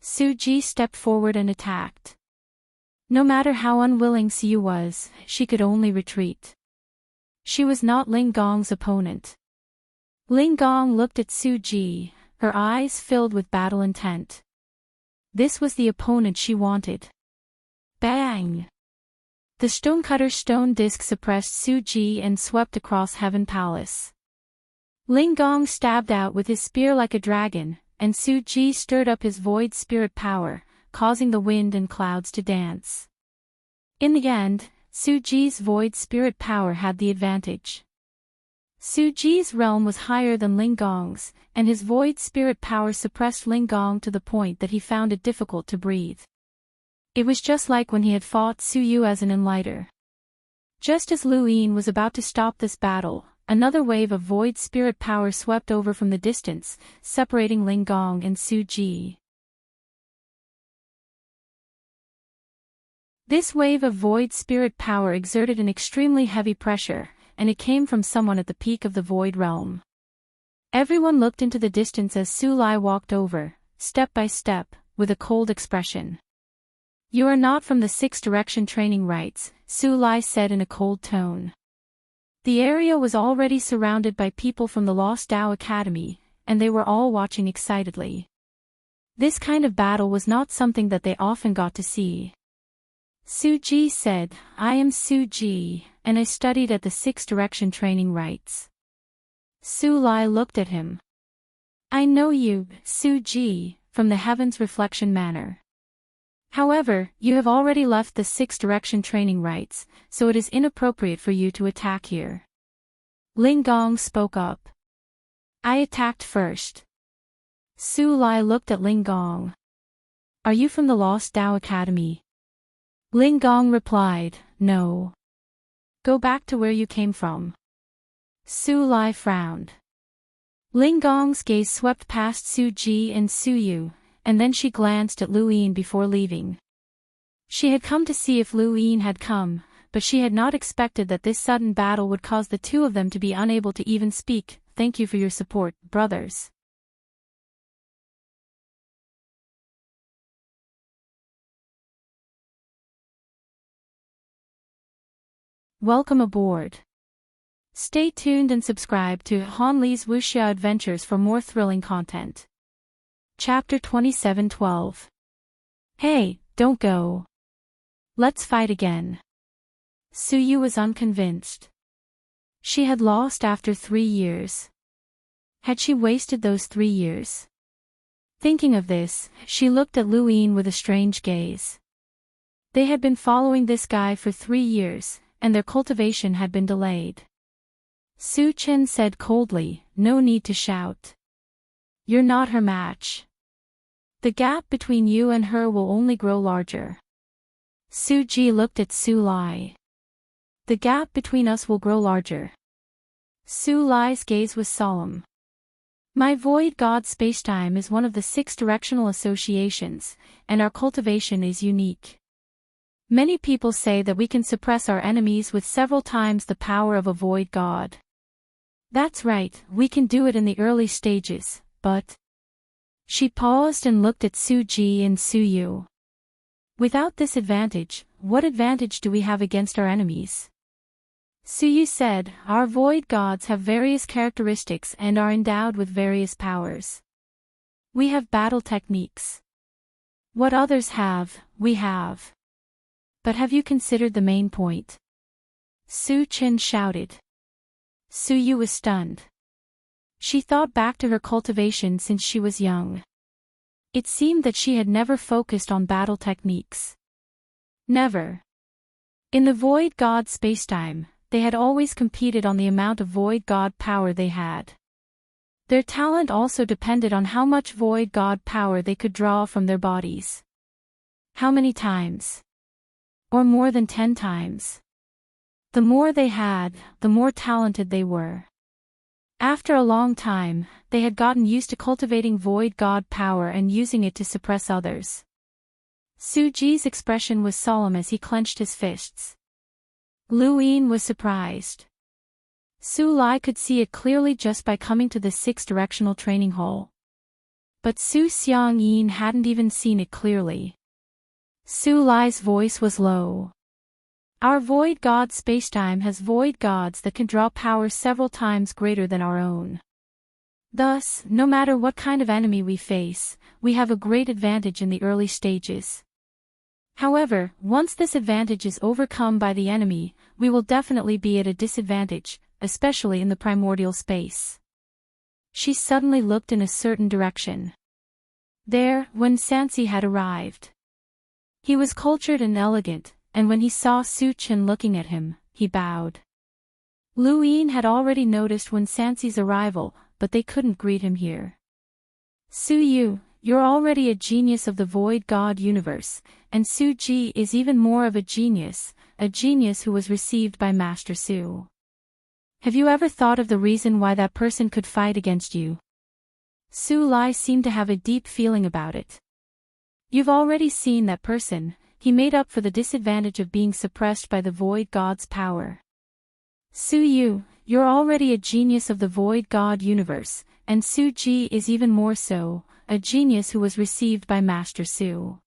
A: Su Ji stepped forward and attacked. No matter how unwilling Suyu was, she could only retreat. She was not Ling Gong's opponent. Ling Gong looked at Su Ji, her eyes filled with battle intent. This was the opponent she wanted. Bang! The stonecutter's stone disc suppressed Su Ji and swept across Heaven Palace. Ling Gong stabbed out with his spear like a dragon, and Su Ji stirred up his void spirit power, causing the wind and clouds to dance. In the end, Su Ji's void spirit power had the advantage. Su Ji's realm was higher than Ling Gong's, and his void spirit power suppressed Ling Gong to the point that he found it difficult to breathe. It was just like when he had fought Suyu as an enlighter. Just as Lu Yin was about to stop this battle, another wave of void spirit power swept over from the distance, separating Ling Gong and Su Ji. This wave of void spirit power exerted an extremely heavy pressure, and it came from someone at the peak of the void realm. Everyone looked into the distance as Su Lai walked over, step by step, with a cold expression. "You are not from the Six Direction Training Rites," Su Lai said in a cold tone. The area was already surrounded by people from the Lost Tao Academy, and they were all watching excitedly. This kind of battle was not something that they often got to see. Su Ji said, "I am Su Ji, and I studied at the Six Direction Training Rites." Su Lai looked at him. "I know you, Su Ji, from the Heaven's Reflection Manor. However, you have already left the Six Direction Training Rites, so it is inappropriate for you to attack here." Ling Gong spoke up. "I attacked first." Su Lai looked at Ling Gong. "Are you from the Lost Tao Academy?" Ling Gong replied, "No." "Go back to where you came from." Su Lai frowned. Ling Gong's gaze swept past Su Ji and Suyu, and then she glanced at Lu Yin before leaving. She had come to see if Lu Yin had come, but she had not expected that this sudden battle would cause the two of them to be unable to even speak, thank you for your support, brothers. Welcome aboard. Stay tuned and subscribe to Han Li's Wuxia Adventures for more thrilling content. Chapter 27:12. Hey, don't go. Let's fight again. Suyu was unconvinced. She had lost after 3 years. Had she wasted those 3 years? Thinking of this, she looked at Lu Yin with a strange gaze. They had been following this guy for 3 years, and their cultivation had been delayed. Su Chen said coldly, "No need to shout. You're not her match. The gap between you and her will only grow larger." Su Ji looked at Su Lai. "The gap between us will grow larger." Su Lai's gaze was solemn. "My void god spacetime is one of the 6 directional associations, and our cultivation is unique. Many people say that we can suppress our enemies with several times the power of a void god. That's right, we can do it in the early stages, but..." She paused and looked at Su Ji and Su Yu. "Without this advantage, what advantage do we have against our enemies?" Su Yu said, "Our void gods have various characteristics and are endowed with various powers. We have battle techniques. What others have, we have. But have you considered the main point?" Su Chen shouted. Su Yu was stunned. She thought back to her cultivation since she was young. It seemed that she had never focused on battle techniques. Never. In the void god spacetime, they had always competed on the amount of void god power they had. Their talent also depended on how much void god power they could draw from their bodies. How many times? Or more than 10 times. The more they had, the more talented they were. After a long time, they had gotten used to cultivating void god power and using it to suppress others. Su Ji's expression was solemn as he clenched his fists. Lu Yin was surprised. Su Lai could see it clearly just by coming to the 6 directional training hall. But Su Xiang Yin hadn't even seen it clearly. Su Lai's voice was low. "Our void god spacetime has void gods that can draw power several times greater than our own. Thus, no matter what kind of enemy we face, we have a great advantage in the early stages. However, once this advantage is overcome by the enemy, we will definitely be at a disadvantage, especially in the primordial space." She suddenly looked in a certain direction. There, Wen Sansi had arrived. He was cultured and elegant, and when he saw Su Chen looking at him, he bowed. Lu Yin had already noticed Wen Sansi's arrival, but they couldn't greet him here. "Su Yu, you're already a genius of the void god universe, and Su Ji is even more of a genius who was received by Master Su. Have you ever thought of the reason why that person could fight against you?" Su Lai seemed to have a deep feeling about it. "You've already seen that person. He made up for the disadvantage of being suppressed by the void god's power. Su Yu, you're already a genius of the void god universe, and Su Ji is even more so, a genius who was received by Master Su."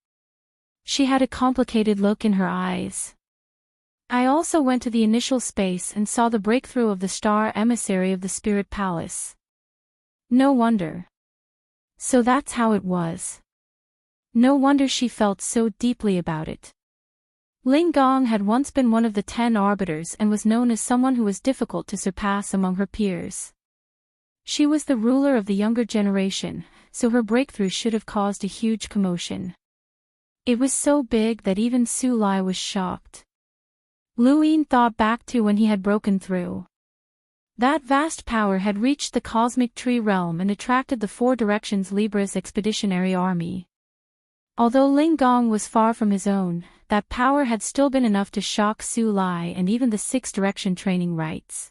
A: She had a complicated look in her eyes. "I also went to the initial space and saw the breakthrough of the star emissary of the Spirit Palace." No wonder. So that's how it was. No wonder she felt so deeply about it. Ling Gong had once been one of the 10 arbiters and was known as someone who was difficult to surpass among her peers. She was the ruler of the younger generation, so her breakthrough should have caused a huge commotion. It was so big that even Su Lai was shocked. Lu Yin thought back to when he had broken through. That vast power had reached the cosmic tree realm and attracted the 4 Directions Libra's expeditionary army. Although Ling Gong was far from his own, that power had still been enough to shock Su Lai and even the 6 Direction training rites.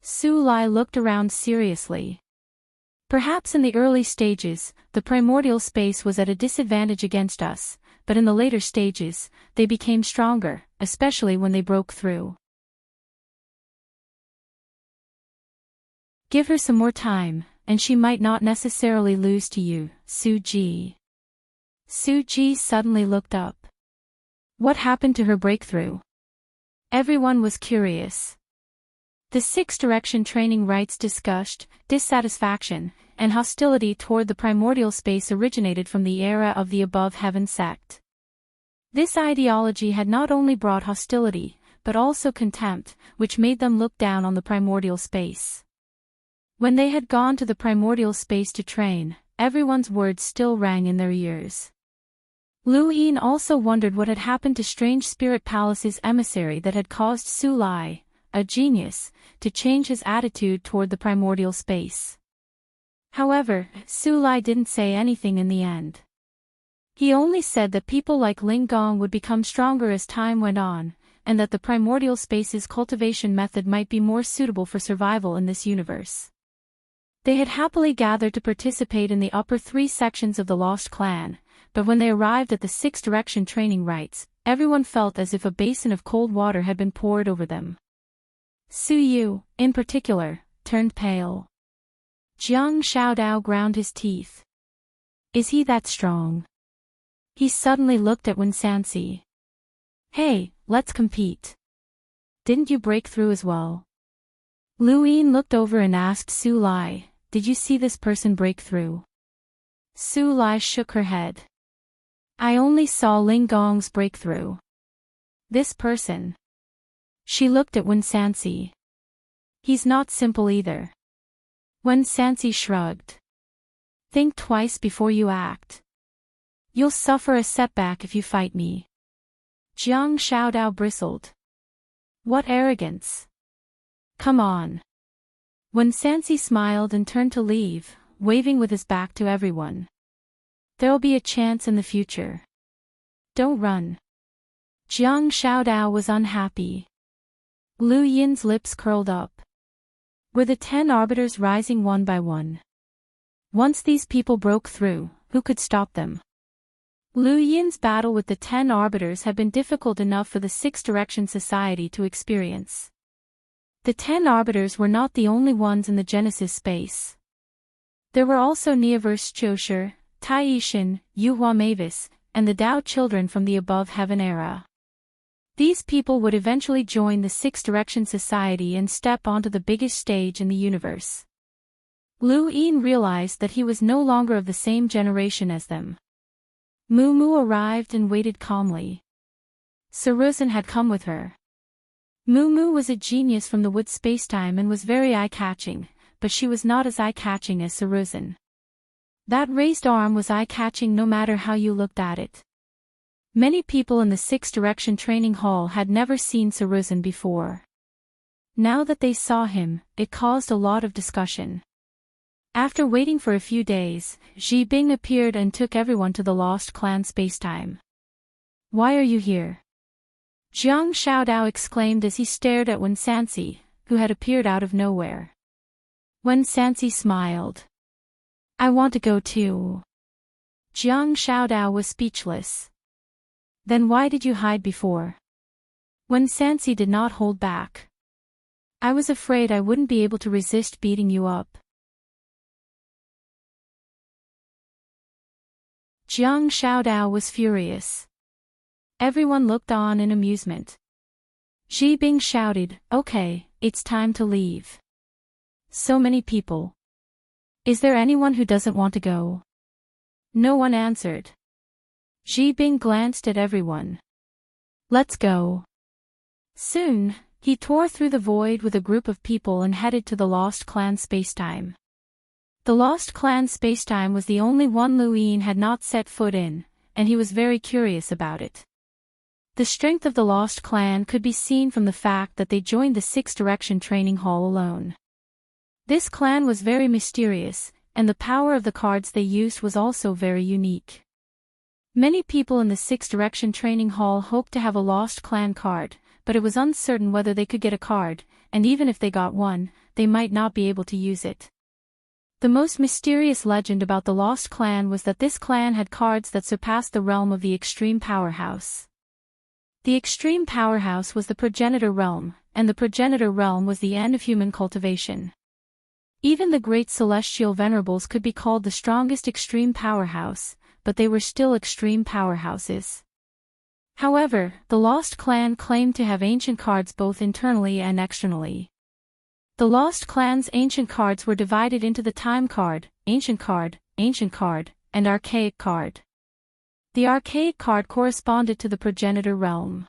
A: Su Lai looked around seriously. Perhaps in the early stages, the primordial space was at a disadvantage against us, but in the later stages, they became stronger, especially when they broke through. Give her some more time, and she might not necessarily lose to you, Suji. Suji suddenly looked up. What happened to her breakthrough? Everyone was curious. The six direction training rites disgust, dissatisfaction, and hostility toward the primordial space originated from the era of the above heaven sect. This ideology had not only brought hostility, but also contempt, which made them look down on the primordial space. When they had gone to the primordial space to train, everyone's words still rang in their ears. Lu Yin also wondered what had happened to Strange Spirit Palace's emissary that had caused Su Lai, a genius, to change his attitude toward the primordial space. However, Su Lai didn't say anything in the end. He only said that people like Ling Gong would become stronger as time went on, and that the primordial space's cultivation method might be more suitable for survival in this universe. They had happily gathered to participate in the upper three sections of the Lost Clan, but when they arrived at the six direction training rites, everyone felt as if a basin of cold water had been poured over them. Su Yu, in particular, turned pale. Jiang Xiaodao ground his teeth. Is he that strong? He suddenly looked at Wen Sansi. Hey, let's compete. Didn't you break through as well? Lu Yin looked over and asked Su Lai, did you see this person break through? Su Lai shook her head. I only saw Ling Gong's breakthrough. This person. She looked at Wen Sansi. He's not simple either. Wen Sansi shrugged. Think twice before you act. You'll suffer a setback if you fight me. Jiang Xiaodao bristled. What arrogance. Come on. Wen Sansi smiled and turned to leave, waving with his back to everyone. There'll be a chance in the future. Don't run. Jiang Xiaodao was unhappy. Lu Yin's lips curled up. Were the 10 arbiters rising one by one? Once these people broke through, who could stop them? Lu Yin's battle with the 10 arbiters had been difficult enough for the Six Direction Society to experience. The 10 arbiters were not the only ones in the Genesis space. There were also Neoverse Chosher, Tai Yishin, Yuhua Mavis, and the Tao children from the above heaven era. These people would eventually join the Six Direction Society and step onto the biggest stage in the universe. Lu Yin realized that he was no longer of the same generation as them. Mu Mu arrived and waited calmly. Saruzin had come with her. Mu Mu was a genius from the wood spacetime and was very eye-catching, but she was not as eye-catching as Saruzin. That raised arm was eye-catching no matter how you looked at it. Many people in the Six Direction Training Hall had never seen Saruzin before. Now that they saw him, it caused a lot of discussion. After waiting for a few days, Ji Bing appeared and took everyone to the Lost Clan spacetime. Why are you here? Jiang Xiaodao exclaimed as he stared at Wen Sansi, who had appeared out of nowhere. Wen Sansi smiled. I want to go too. Jiang Xiaodao was speechless. Then why did you hide before? Wen Sansi did not hold back. I was afraid I wouldn't be able to resist beating you up. Jiang Xiaodao was furious. Everyone looked on in amusement. Ji Bing shouted, okay, it's time to leave. So many people. Is there anyone who doesn't want to go? No one answered. Ji Bing glanced at everyone. Let's go. Soon, he tore through the void with a group of people and headed to the Lost Clan spacetime. The Lost Clan spacetime was the only one Lu Yin had not set foot in, and he was very curious about it. The strength of the Lost Clan could be seen from the fact that they joined the Six Direction Training Hall alone. This clan was very mysterious, and the power of the cards they used was also very unique. Many people in the Six Direction Training Hall hoped to have a Lost Clan card, but it was uncertain whether they could get a card, and even if they got one, they might not be able to use it. The most mysterious legend about the Lost Clan was that this clan had cards that surpassed the realm of the Extreme Powerhouse. The Extreme Powerhouse was the Progenitor Realm, and the Progenitor Realm was the end of human cultivation. Even the great celestial venerables could be called the strongest extreme powerhouse, but they were still extreme powerhouses. However, the Lost Clan claimed to have ancient cards both internally and externally. The Lost Clan's ancient cards were divided into the Time card, Ancient card, and Archaic card. The Archaic card corresponded to the progenitor realm.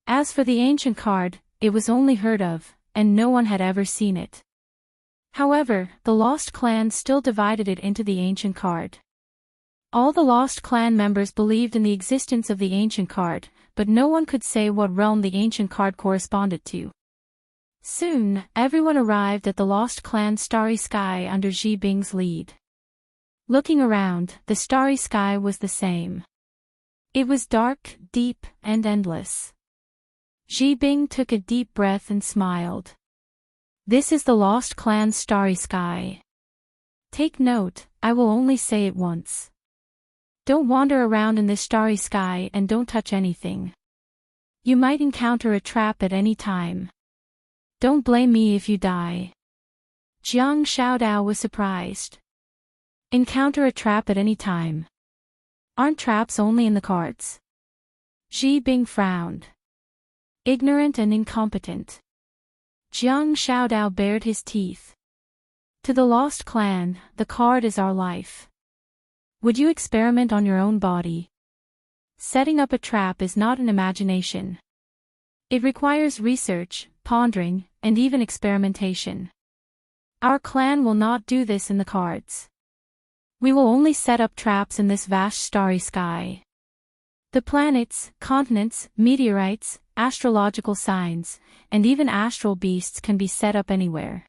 A: As for the Ancient card, it was only heard of, and no one had ever seen it. However, the Lost Clan still divided it into the Ancient card. All the Lost Clan members believed in the existence of the Ancient card, but no one could say what realm the Ancient card corresponded to. Soon, everyone arrived at the Lost Clan's starry sky under Ji Bing's lead. Looking around, the starry sky was the same. It was dark, deep, and endless. Ji Bing took a deep breath and smiled. This is the Lost Clan's starry sky. Take note, I will only say it once. Don't wander around in this starry sky and don't touch anything. You might encounter a trap at any time. Don't blame me if you die. Jiang Xiaodao was surprised. Encounter a trap at any time. Aren't traps only in the cards? Ji Bing frowned. Ignorant and incompetent. Jiang Xiaodao bared his teeth. To the Lost Clan, the card is our life. Would you experiment on your own body? Setting up a trap is not an imagination. It requires research, pondering, and even experimentation. Our clan will not do this in the cards. We will only set up traps in this vast starry sky. The planets, continents, meteorites, astrological signs, and even astral beasts can be set up anywhere.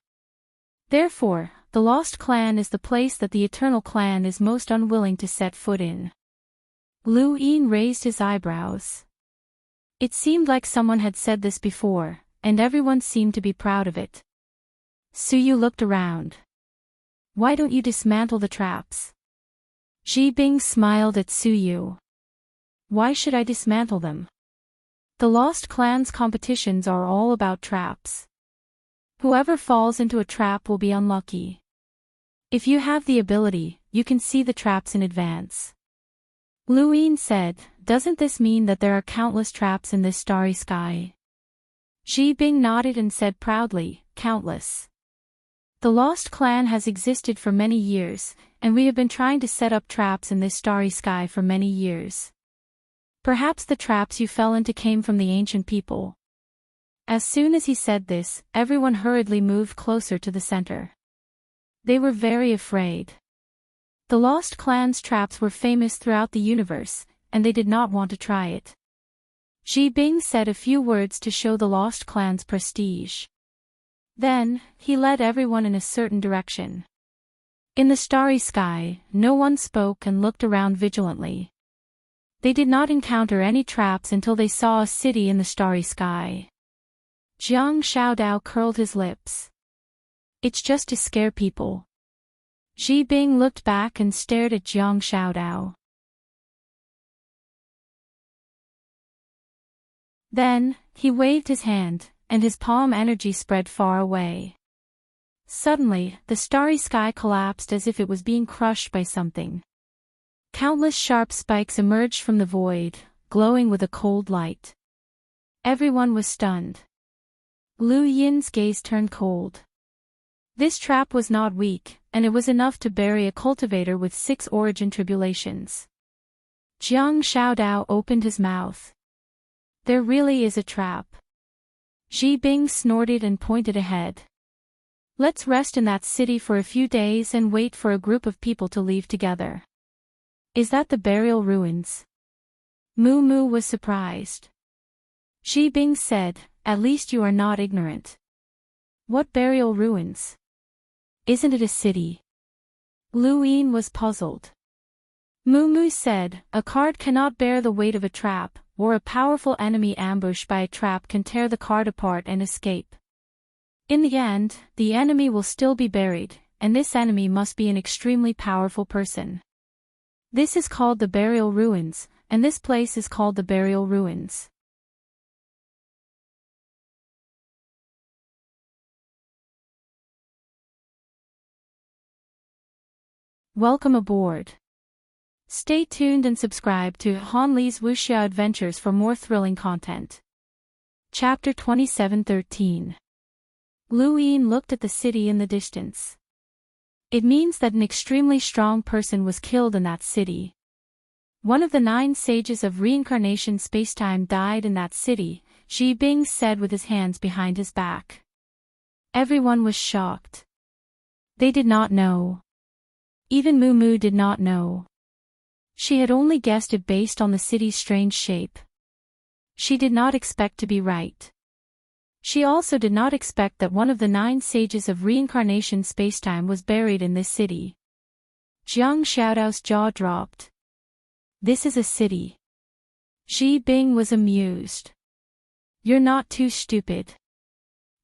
A: Therefore, the Lost Clan is the place that the Eternal Clan is most unwilling to set foot in. Lu Yin raised his eyebrows. It seemed like someone had said this before, and everyone seemed to be proud of it. Suyu looked around. Why don't you dismantle the traps? Ji Bing smiled at Suyu. Why should I dismantle them? The Lost Clan's competitions are all about traps. Whoever falls into a trap will be unlucky. If you have the ability, you can see the traps in advance. Lu Yin said, doesn't this mean that there are countless traps in this starry sky? Ji Bing nodded and said proudly, countless. The Lost Clan has existed for many years, and we have been trying to set up traps in this starry sky for many years. Perhaps the traps you fell into came from the ancient people. As soon as he said this, everyone hurriedly moved closer to the center. They were very afraid. The Lost Clan's traps were famous throughout the universe, and they did not want to try it. Ji Bing said a few words to show the Lost Clan's prestige. Then, he led everyone in a certain direction. In the starry sky, no one spoke and looked around vigilantly. They did not encounter any traps until they saw a city in the starry sky. Jiang Xiaodao curled his lips. It's just to scare people. Ji Bing looked back and stared at Jiang Xiaodao. Then, he waved his hand, and his palm energy spread far away. Suddenly, the starry sky collapsed as if it was being crushed by something. Countless sharp spikes emerged from the void, glowing with a cold light. Everyone was stunned. Lu Yin's gaze turned cold. This trap was not weak, and it was enough to bury a cultivator with 6 origin tribulations. Jiang Xiaodao opened his mouth. There really is a trap. Ji Bing snorted and pointed ahead. Let's rest in that city for a few days and wait for a group of people to leave together. Is that the burial ruins? Mu Mu was surprised. Ji Bing said, at least you are not ignorant. What burial ruins? Isn't it a city? Lu Yin was puzzled. Mu Mu said, a card cannot bear the weight of a trap, or a powerful enemy ambushed by a trap can tear the card apart and escape. In the end, the enemy will still be buried, and this enemy must be an extremely powerful person. This is called the burial ruins, and this place is called the burial ruins. Welcome aboard. Stay tuned and subscribe to Han Li's Wuxia Adventures for more thrilling content. Chapter 27:13. Lu Yin looked at the city in the distance. It means that an extremely strong person was killed in that city. One of the 9 sages of reincarnation spacetime died in that city, Ji Bing said with his hands behind his back. Everyone was shocked. They did not know. Even Mu Mu did not know. She had only guessed it based on the city's strange shape. She did not expect to be right. She also did not expect that one of the 9 sages of reincarnation spacetime was buried in this city. Jiang Xiaodao's jaw dropped. This is a city. Ji Bing was amused. You're not too stupid.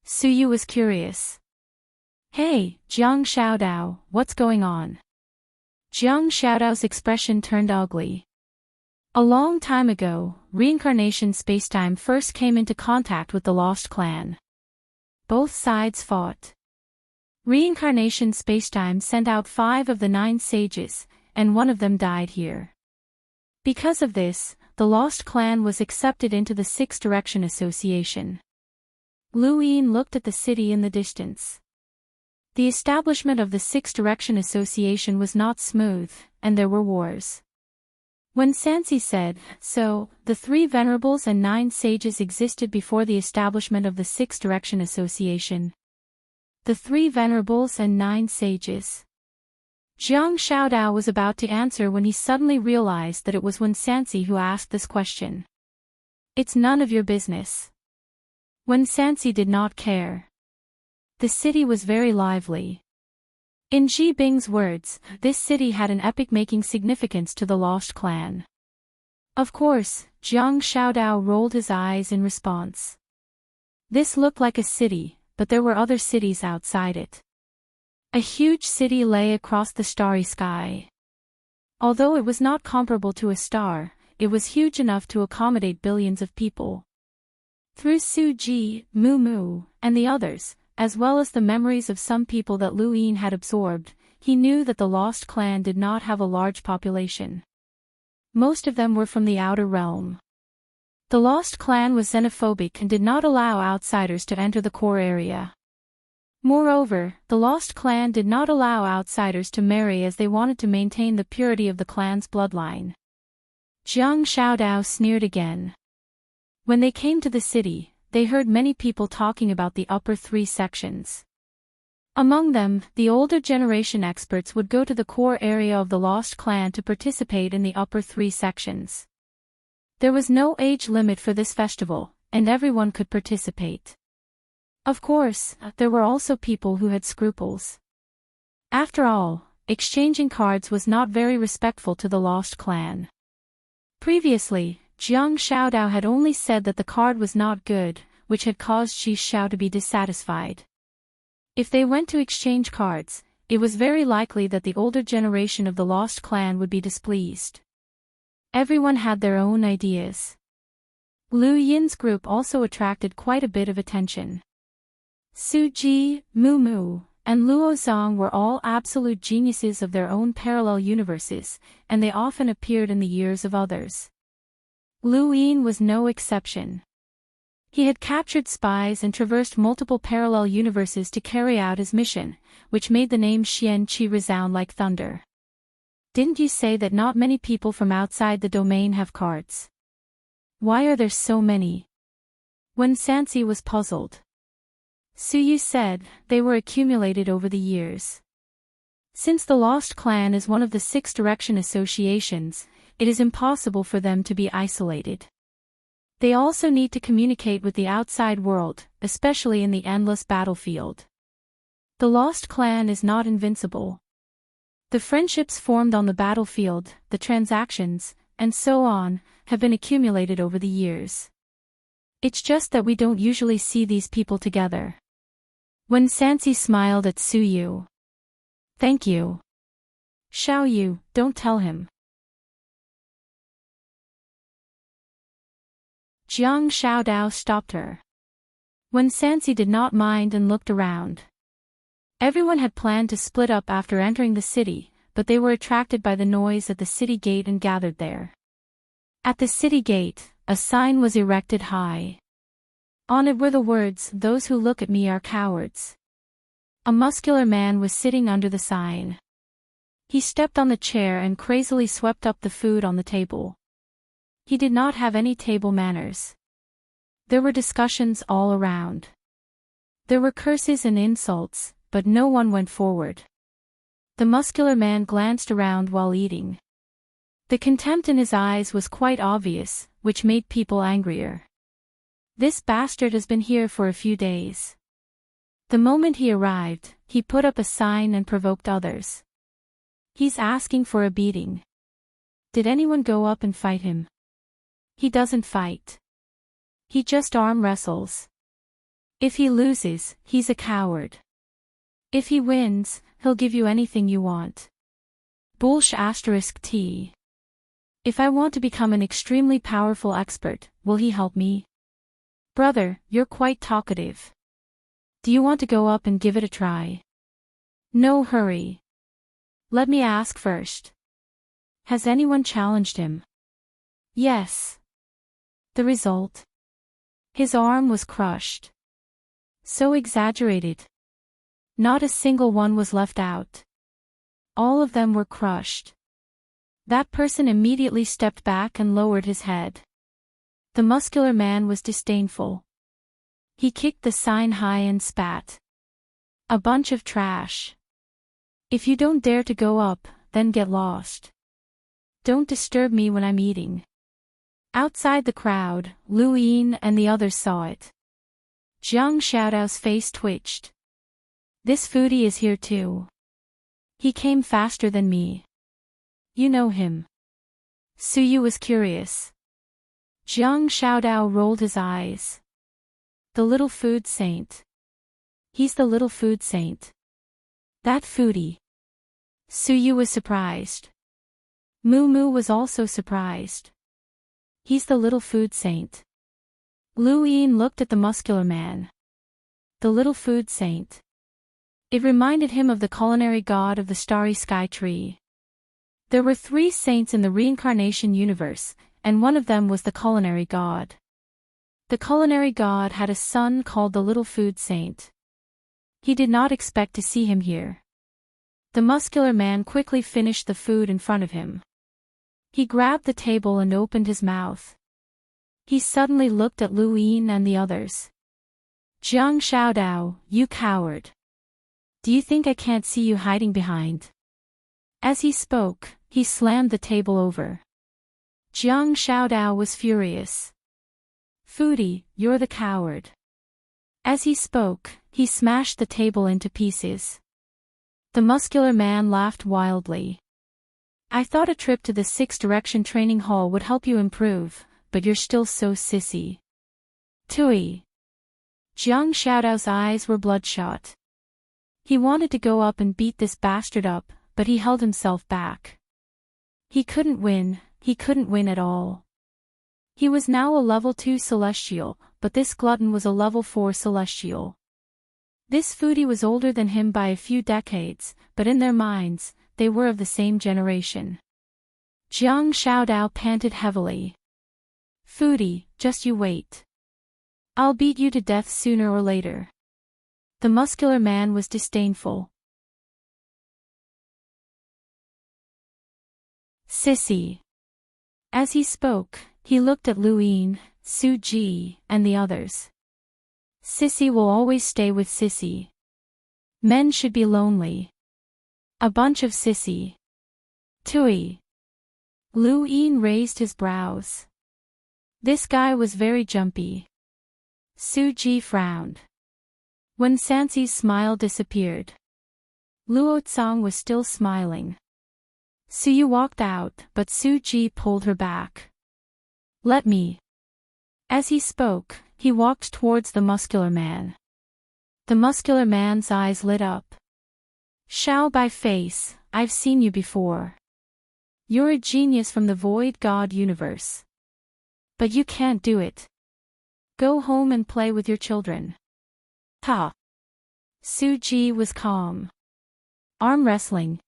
A: Su Yu was curious. Hey, Jiang Xiaodao, what's going on? Jiang Xiaodao's expression turned ugly. A long time ago, reincarnation spacetime first came into contact with the Lost Clan. Both sides fought. Reincarnation spacetime sent out 5 of the 9 sages, and one of them died here. Because of this, the Lost Clan was accepted into the Six Direction Association. Lu Yin looked at the city in the distance. The establishment of the Six Direction Association was not smooth, and there were wars. When Sansi said, so, the 3 venerables and 9 sages existed before the establishment of the Six Direction Association. The 3 venerables and 9 sages. Jiang Xiaodao was about to answer when he suddenly realized that it was Wen Sansi who asked this question. It's none of your business. Wen Sansi did not care. The city was very lively. In Ji Bing's words, this city had an epic-making significance to the Lost Clan. Of course, Jiang Xiaodao rolled his eyes in response. This looked like a city, but there were other cities outside it. A huge city lay across the starry sky. Although it was not comparable to a star, it was huge enough to accommodate billions of people. Through Su Ji, Mu Mu, and the others, as well as the memories of some people that Lu Yin had absorbed, he knew that the Lost Clan did not have a large population. Most of them were from the outer realm. The Lost Clan was xenophobic and did not allow outsiders to enter the core area. Moreover, the Lost Clan did not allow outsiders to marry as they wanted to maintain the purity of the clan's bloodline. Jiang Xiaodao sneered again. When they came to the city, they heard many people talking about the upper 3 sections. Among them, the older generation experts would go to the core area of the Lost Clan to participate in the upper 3 sections. There was no age limit for this festival, and everyone could participate. Of course, there were also people who had scruples. After all, exchanging cards was not very respectful to the Lost Clan. Previously, Jiang Xiaodao had only said that the card was not good, which had caused Xi Xiao to be dissatisfied. If they went to exchange cards, it was very likely that the older generation of the Lost Clan would be displeased. Everyone had their own ideas. Lu Yin's group also attracted quite a bit of attention. Su Ji, Mu Mu, and Luo Zong were all absolute geniuses of their own parallel universes, and they often appeared in the years of others. Lu Yin was no exception. He had captured spies and traversed multiple parallel universes to carry out his mission, which made the name Xian Qi resound like thunder. Didn't you say that not many people from outside the domain have cards? Why are there so many? When Sansi was puzzled. Su Yu said, they were accumulated over the years. Since the Lost Clan is one of the 6 Direction Associations, it is impossible for them to be isolated. They also need to communicate with the outside world, especially in the endless battlefield. The Lost Clan is not invincible. The friendships formed on the battlefield, the transactions, and so on, have been accumulated over the years. It's just that we don't usually see these people together. When Sansi smiled at Su Yu. Thank you. Xiao Yu, don't tell him. Jiang Xiaodao stopped her. When Sansi did not mind and looked around. Everyone had planned to split up after entering the city, but they were attracted by the noise at the city gate and gathered there. At the city gate, a sign was erected high. On it were the words, "Those who look at me are cowards." A muscular man was sitting under the sign. He stepped on the chair and crazily swept up the food on the table. He did not have any table manners. There were discussions all around. There were curses and insults, but no one went forward. The muscular man glanced around while eating. The contempt in his eyes was quite obvious, which made people angrier. This bastard has been here for a few days. The moment he arrived, he put up a sign and provoked others. He's asking for a beating. Did anyone go up and fight him? He doesn't fight. He just arm wrestles. If he loses, he's a coward. If he wins, he'll give you anything you want. *T. If I want to become an extremely powerful expert, will he help me? Brother, you're quite talkative. Do you want to go up and give it a try? No hurry. Let me ask first. Has anyone challenged him? Yes. The result? His arm was crushed. So exaggerated. Not a single one was left out. All of them were crushed. That person immediately stepped back and lowered his head. The muscular man was disdainful. He kicked the sign high and spat. A bunch of trash. If you don't dare to go up, then get lost. Don't disturb me when I'm eating. Outside the crowd, Lu Yin and the others saw it. Jiang Xiaodao's face twitched. This foodie is here too. He came faster than me. You know him. Su Yu was curious. Jiang Xiaodao rolled his eyes. The little food saint. He's the little food saint. That foodie. Su Yu was surprised. Mu Mu was also surprised. He's the little food saint. Lu Yin looked at the muscular man. The little food saint. It reminded him of the culinary god of the starry sky tree. There were 3 saints in the reincarnation universe, and one of them was the culinary god. The culinary god had a son called the little food saint. He did not expect to see him here. The muscular man quickly finished the food in front of him. He grabbed the table and opened his mouth. He suddenly looked at Lu Yin and the others. Jiang Xiaodao, you coward. Do you think I can't see you hiding behind? As he spoke, he slammed the table over. Jiang Xiaodao was furious. Foodie, you're the coward. As he spoke, he smashed the table into pieces. The muscular man laughed wildly. I thought a trip to the 6 Direction training hall would help you improve, but you're still so sissy. Tui. Jiang Xiaodao's eyes were bloodshot. He wanted to go up and beat this bastard up, but he held himself back. He couldn't win at all. He was now a level 2 celestial, but this glutton was a level 4 celestial. This foodie was older than him by a few decades, but in their minds, they were of the same generation. Jiang Xiaodao panted heavily. Foodie, just you wait. I'll beat you to death sooner or later. The muscular man was disdainful. Sissy. As he spoke, he looked at Lu Yin, Su Ji, and the others. Sissy will always stay with sissy. Men should be lonely. A bunch of sissy. Tui. Lu Yin raised his brows. This guy was very jumpy. Su Ji frowned. When Sansi's smile disappeared, Luo Tsang was still smiling. Su Yu walked out, but Su Ji pulled her back. Let me. As he spoke, he walked towards the muscular man. The muscular man's eyes lit up. Shao Bai face, I've seen you before. You're a genius from the Void God universe. But you can't do it. Go home and play with your children. Ha! Su Ji was calm. Arm wrestling.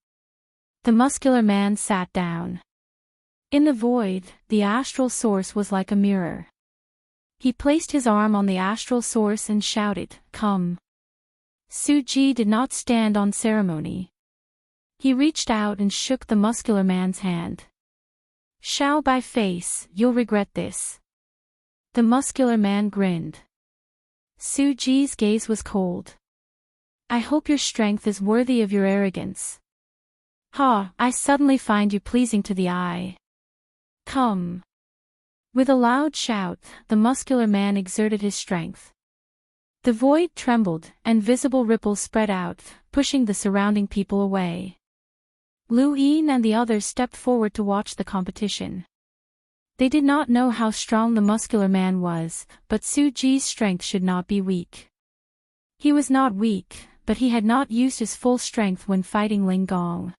A: The muscular man sat down. In the void, the astral source was like a mirror. He placed his arm on the astral source and shouted, "Come." Suji did not stand on ceremony. He reached out and shook the muscular man's hand. "Shao by face, you'll regret this." The muscular man grinned. Suji's gaze was cold. "I hope your strength is worthy of your arrogance." "Ha, I suddenly find you pleasing to the eye." "Come." With a loud shout, the muscular man exerted his strength. The void trembled, and visible ripples spread out, pushing the surrounding people away. Lu Yin and the others stepped forward to watch the competition. They did not know how strong the muscular man was, but Suji's strength should not be weak. He was not weak, but he had not used his full strength when fighting Ling Gong.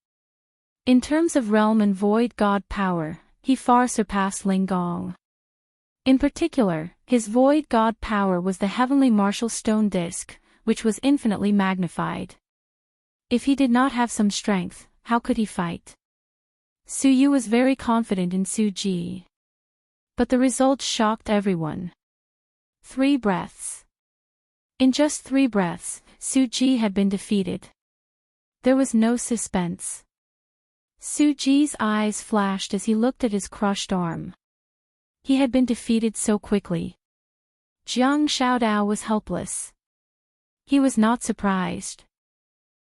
A: In terms of realm and void god power, he far surpassed Ling Gong. In particular, his void god power was the heavenly martial stone disc, which was infinitely magnified. If he did not have some strength, how could he fight? Su Yu was very confident in Suji. But the results shocked everyone. 3 breaths. In just 3 breaths, Suji had been defeated. There was no suspense. Suji's eyes flashed as he looked at his crushed arm. He had been defeated so quickly. Jiang Shaodao was helpless. He was not surprised.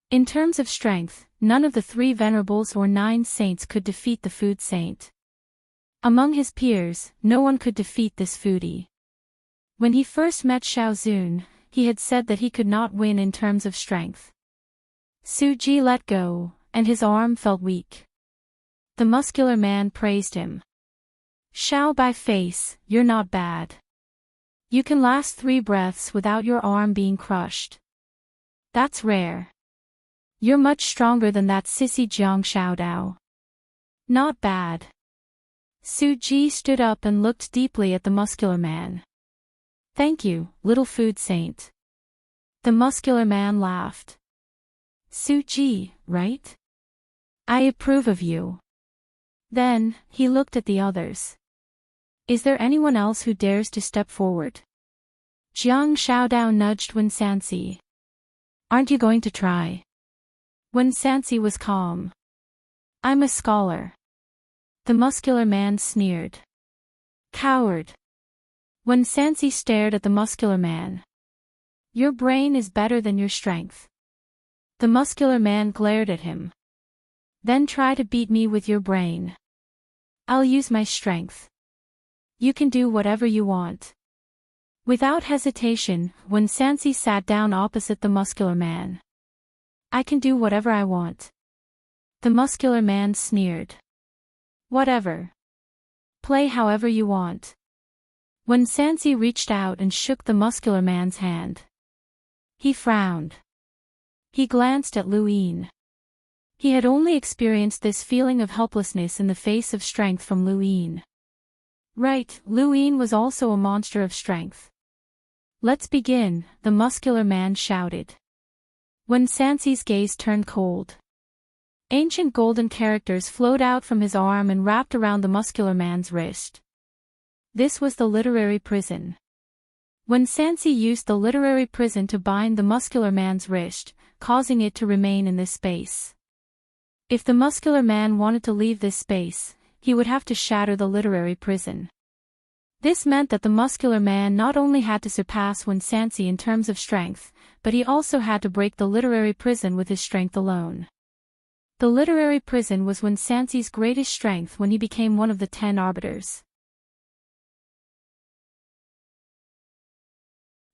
A: In terms of strength, none of the 3 venerables or 9 saints could defeat the food saint. Among his peers, no one could defeat this foodie. When he first met Shaozun, he had said that he could not win in terms of strength. Suji let go, and his arm felt weak. The muscular man praised him. "Shao by face, you're not bad. You can last 3 breaths without your arm being crushed. That's rare. You're much stronger than that sissy Jiang Shaodao." "Not bad." Suji stood up and looked deeply at the muscular man. "Thank you, little food saint." The muscular man laughed. "Suji, right? I approve of you." Then, he looked at the others. "Is there anyone else who dares to step forward?" Jiang Shaodao nudged Wen Sansi. "Aren't you going to try?" Wen Sansi was calm. "I'm a scholar." The muscular man sneered. "Coward." Wen Sansi stared at the muscular man. "Your brain is better than your strength." The muscular man glared at him. "Then try to beat me with your brain. I'll use my strength. You can do whatever you want." Without hesitation, Wen Sansi sat down opposite the muscular man. "I can do whatever I want." The muscular man sneered. "Whatever. Play however you want." Wen Sansi reached out and shook the muscular man's hand. He frowned. He glanced at Lu Yin. He had only experienced this feeling of helplessness in the face of strength from Lu Yin. Right, Lu Yin was also a monster of strength. "Let's begin," the muscular man shouted. Wen Sansi's gaze turned cold. Ancient golden characters flowed out from his arm and wrapped around the muscular man's wrist. This was the literary prison. Wen Sansi used the literary prison to bind the muscular man's wrist, causing it to remain in this space. If the muscular man wanted to leave this space, he would have to shatter the literary prison. This meant that the muscular man not only had to surpass Wen Sansi in terms of strength, but he also had to break the literary prison with his strength alone. The literary prison was Wen Sansi's greatest strength when he became one of the 10 arbiters.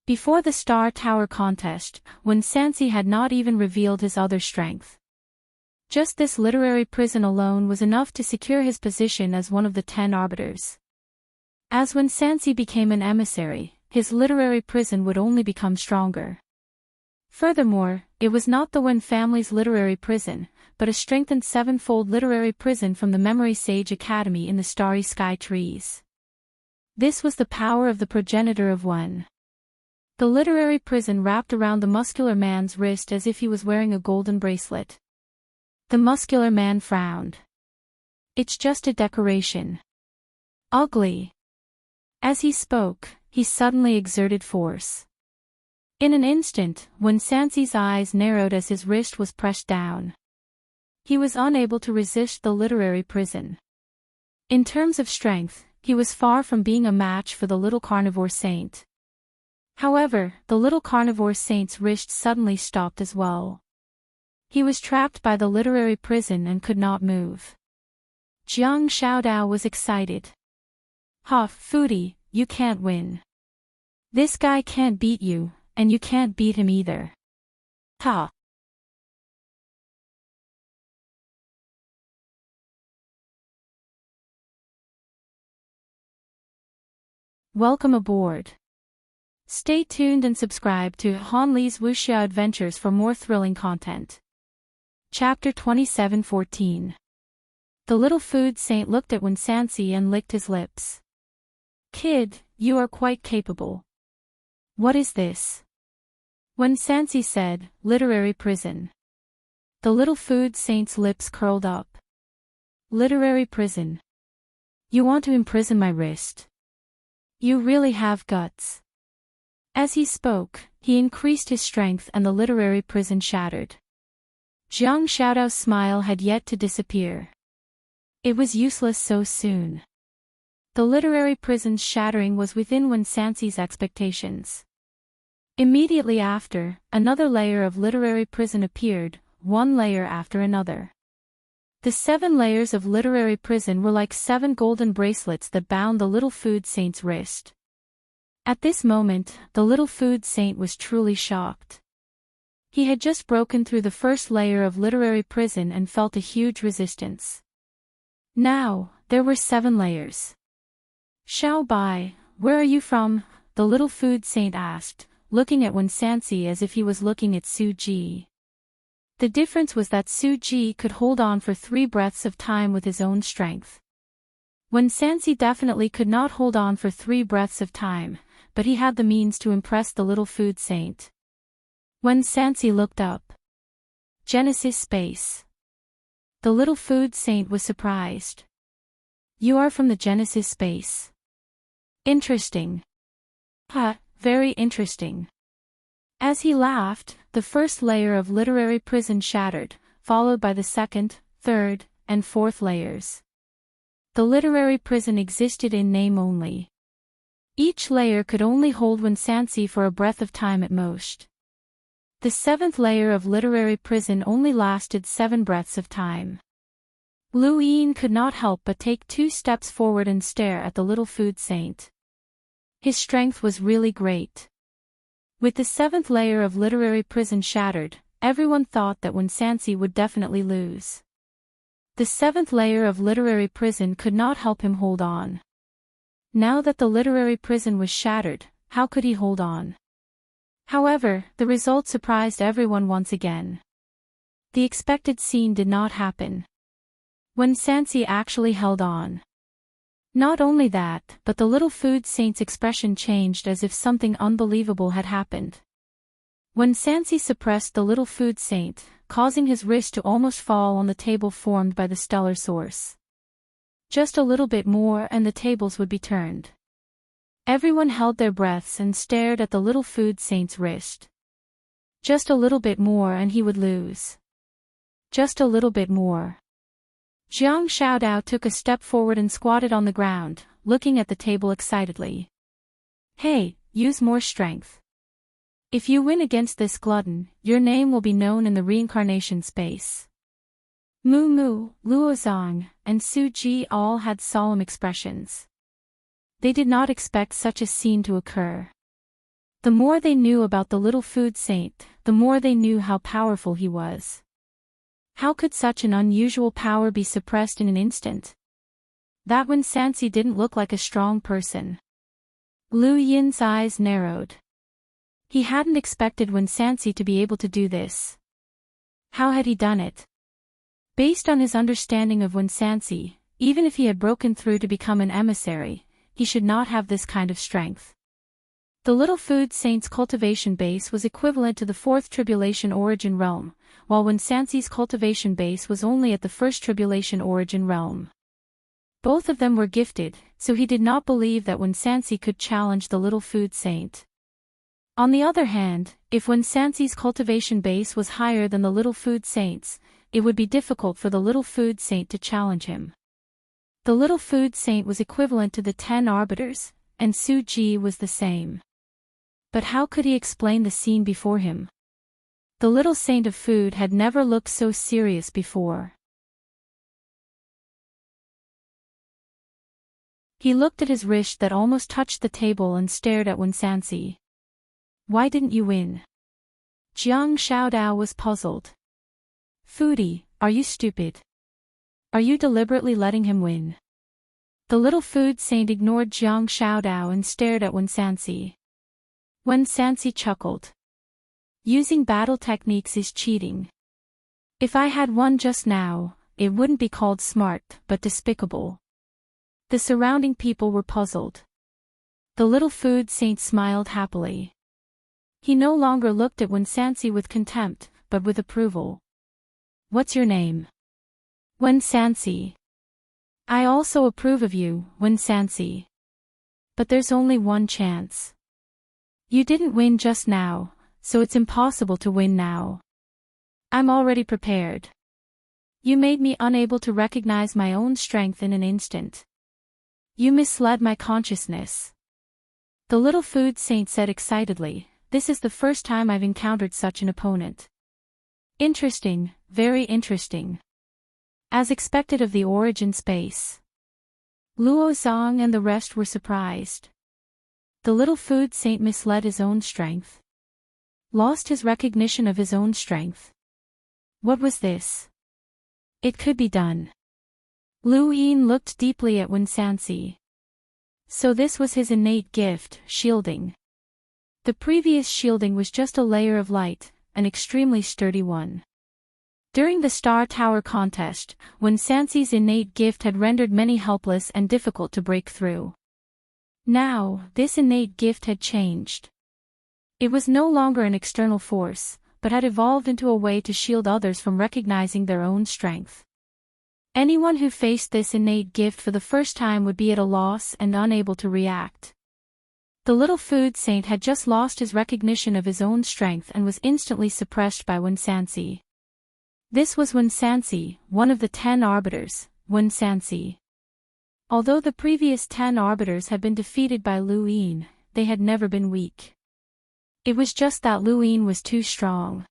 A: Before the Star Tower contest, Wen Sansi had not even revealed his other strength. Just this literary prison alone was enough to secure his position as one of the 10 arbiters. As Wen Sansi became an emissary, his literary prison would only become stronger. Furthermore, it was not the Wen family's literary prison, but a strengthened 7-fold literary prison from the Memory Sage Academy in the Starry Sky Trees. This was the power of the progenitor of Wen. The literary prison wrapped around the muscular man's wrist as if he was wearing a golden bracelet. The muscular man frowned. It's just a decoration. Ugly. As he spoke, he suddenly exerted force. In an instant, when Sansi's eyes narrowed as his wrist was pressed down, he was unable to resist the literary prison. In terms of strength, he was far from being a match for the little carnivore saint. However, the little carnivore saint's wrist suddenly stopped as well. He was trapped by the literary prison and could not move. Jiang Xiaodao was excited. Ha, foodie, you can't win. This guy can't beat you, and you can't beat him either. Ha. Welcome aboard. Stay tuned and subscribe to Han Li's Wuxia Adventures for more thrilling content. Chapter 27:14. The little food saint looked at Wen Sansi and licked his lips. Kid, you are quite capable. What is this? Wen Sansi said, literary prison. The little food saint's lips curled up. Literary prison. You want to imprison my wrist? You really have guts. As he spoke, he increased his strength and the literary prison shattered. Jiang Xiaodao's smile had yet to disappear. It was useless so soon. The literary prison's shattering was within Wen Sansi's expectations. Immediately after, another layer of literary prison appeared, one layer after another. The 7 layers of literary prison were like 7 golden bracelets that bound the little food saint's wrist. At this moment, the little food saint was truly shocked. He had just broken through the first layer of literary prison and felt a huge resistance. Now, there were 7 layers. Xiao Bai, where are you from? The little food saint asked, looking at Wen Sansi as if he was looking at Su Ji. The difference was that Su Ji could hold on for 3 breaths of time with his own strength. Wen Sansi definitely could not hold on for 3 breaths of time, but he had the means to impress the little food saint. Wen Sansi looked up. Genesis space. The little food saint was surprised. You are from the Genesis space. Interesting. Very interesting. As he laughed, the first layer of literary prison shattered, followed by the second, third, and fourth layers. The literary prison existed in name only. Each layer could only hold Wen Sansi for a breath of time at most. The 7th layer of literary prison only lasted 7 breaths of time. Lu Yin could not help but take 2 steps forward and stare at the little food saint. His strength was really great. With the 7th layer of literary prison shattered, everyone thought that Wen Sansi would definitely lose. The 7th layer of literary prison could not help him hold on. Now that the literary prison was shattered, how could he hold on? However, the result surprised everyone once again. The expected scene did not happen. Wen Sansi actually held on. Not only that, but the little food saint's expression changed as if something unbelievable had happened. Wen Sansi suppressed the little food saint, causing his wrist to almost fall on the table formed by the stellar source. Just a little bit more and the tables would be turned. Everyone held their breaths and stared at the little food saint's wrist. Just a little bit more and he would lose. Just a little bit more. Jiang Xiaodao took a step forward and squatted on the ground, looking at the table excitedly. Hey, use more strength. If you win against this glutton, your name will be known in the reincarnation space. Mu Mu, Luozong, and Su Ji all had solemn expressions. They did not expect such a scene to occur. The more they knew about the little food saint, the more they knew how powerful he was. How could such an unusual power be suppressed in an instant? That Wen Sansi didn't look like a strong person. Lu Yin's eyes narrowed. He hadn't expected Wen Sansi to be able to do this. How had he done it? Based on his understanding of Wen Sansi, even if he had broken through to become an emissary, he should not have this kind of strength. The little food saint's cultivation base was equivalent to the fourth tribulation origin realm, while Winsansi's cultivation base was only at the first tribulation origin realm. Both of them were gifted, so he did not believe that Winsansi could challenge the little food saint. On the other hand, if Winsansi's cultivation base was higher than the little food saint's, it would be difficult for the little food saint to challenge him. The little food saint was equivalent to the 10 arbiters, and Suji was the same. But how could he explain the scene before him? The little saint of food had never looked so serious before. He looked at his wrist that almost touched the table and stared at Winsansi. Why didn't you win? Jiang Xiaodao was puzzled. Foodie, are you stupid? Are you deliberately letting him win? The little food saint ignored Jiang Xiaodao and stared at Winsansi. Winsansi chuckled. Using battle techniques is cheating. If I had won just now, it wouldn't be called smart, but despicable. The surrounding people were puzzled. The little food saint smiled happily. He no longer looked at Winsansi with contempt, but with approval. What's your name? Winsansi. I also approve of you, Winsansi. But there's only one chance. You didn't win just now, so it's impossible to win now. I'm already prepared. You made me unable to recognize my own strength in an instant. You misled my consciousness. The little food saint said excitedly, this is the first time I've encountered such an opponent. Interesting, very interesting. As expected of the origin space. Luo Zong and the rest were surprised. The little food saint misled his own strength. Lost his recognition of his own strength. What was this? It could be done. Lu Yin looked deeply at Winsansi. So this was his innate gift, shielding. The previous shielding was just a layer of light, an extremely sturdy one. During the Star Tower contest, Winsansi's innate gift had rendered many helpless and difficult to break through. Now, this innate gift had changed. It was no longer an external force, but had evolved into a way to shield others from recognizing their own strength. Anyone who faced this innate gift for the first time would be at a loss and unable to react. The little food saint had just lost his recognition of his own strength and was instantly suppressed by Winsansi. This was Winsansi, one of the 10 arbiters, Winsansi. Although the previous 10 arbiters had been defeated by Lu Yin, they had never been weak. It was just that Lu Yin was too strong.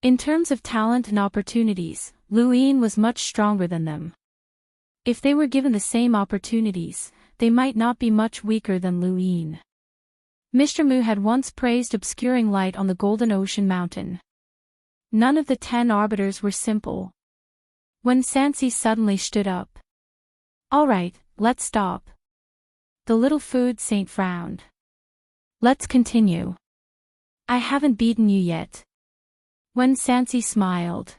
A: In terms of talent and opportunities, Lu Yin was much stronger than them. If they were given the same opportunities, they might not be much weaker than Lu Yin. Mr. Mu had once praised obscuring light on the Golden Ocean Mountain. None of the 10 arbiters were simple. Winsansi suddenly stood up. All right, let's stop. The little food saint frowned. Let's continue. I haven't beaten you yet. Winsansi smiled.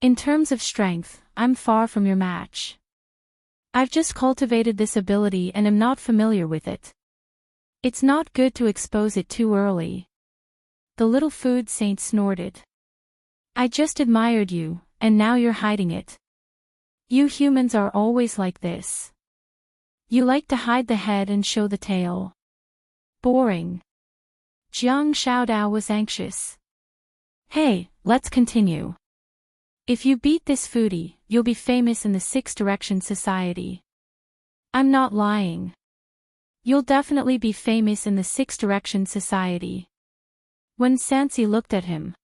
A: In terms of strength, I'm far from your match. I've just cultivated this ability and am not familiar with it. It's not good to expose it too early. The little food saint snorted. I just admired you, and now you're hiding it. You humans are always like this. You like to hide the head and show the tail. Boring. Jiang Xiaodao was anxious. Hey, let's continue. If you beat this foodie, you'll be famous in the Six Direction Society. I'm not lying. You'll definitely be famous in the Six Direction Society. Winsansi looked at him.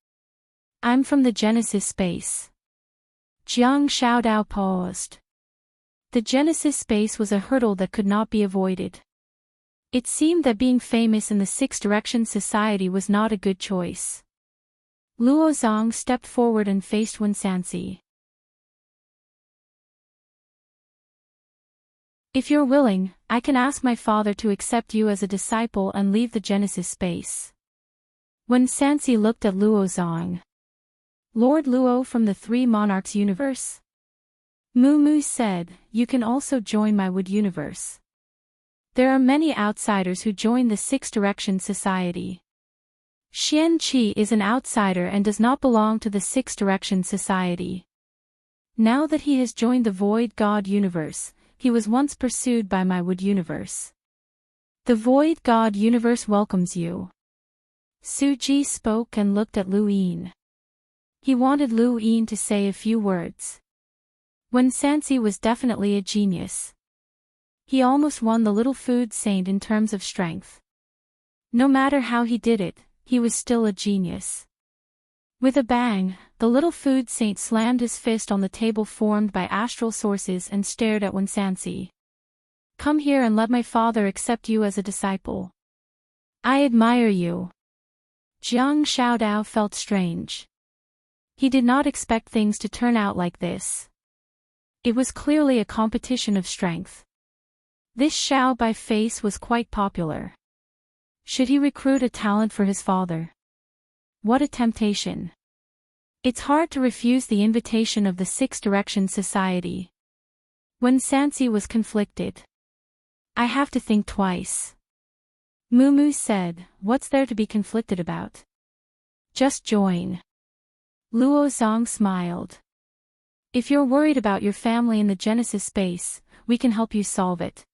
A: I'm from the Genesis space. Jiang Xiaodao paused. The Genesis space was a hurdle that could not be avoided. It seemed that being famous in the Six Direction Society was not a good choice. Luo Zong stepped forward and faced Winsansi. If you're willing, I can ask my father to accept you as a disciple and leave the Genesis space. Winsansi looked at Luo Zong. Lord Luo from the Three Monarchs universe? Mu Mu said, you can also join my Wood universe. There are many outsiders who join the Six Directions Society. Xian Qi is an outsider and does not belong to the Six Directions Society. Now that he has joined the Void God universe, he was once pursued by my Wood universe. The Void God universe welcomes you. Su Ji spoke and looked at Lu Yin. He wanted Lu Yin to say a few words. Wen Sansi was definitely a genius. He almost won the little food saint in terms of strength. No matter how he did it, he was still a genius. With a bang, the little food saint slammed his fist on the table formed by astral sources and stared at Wen Sansi. Come here and let my father accept you as a disciple. I admire you. Jiang Xiaodao felt strange. He did not expect things to turn out like this. It was clearly a competition of strength. This Xiao Bai face was quite popular. Should he recruit a talent for his father? What a temptation. It's hard to refuse the invitation of the Six Directions Society. When Sansi was conflicted. I have to think twice. Mumu said, what's there to be conflicted about? Just join. Luo Zong smiled. If you're worried about your family in the Genesis space, we can help you solve it.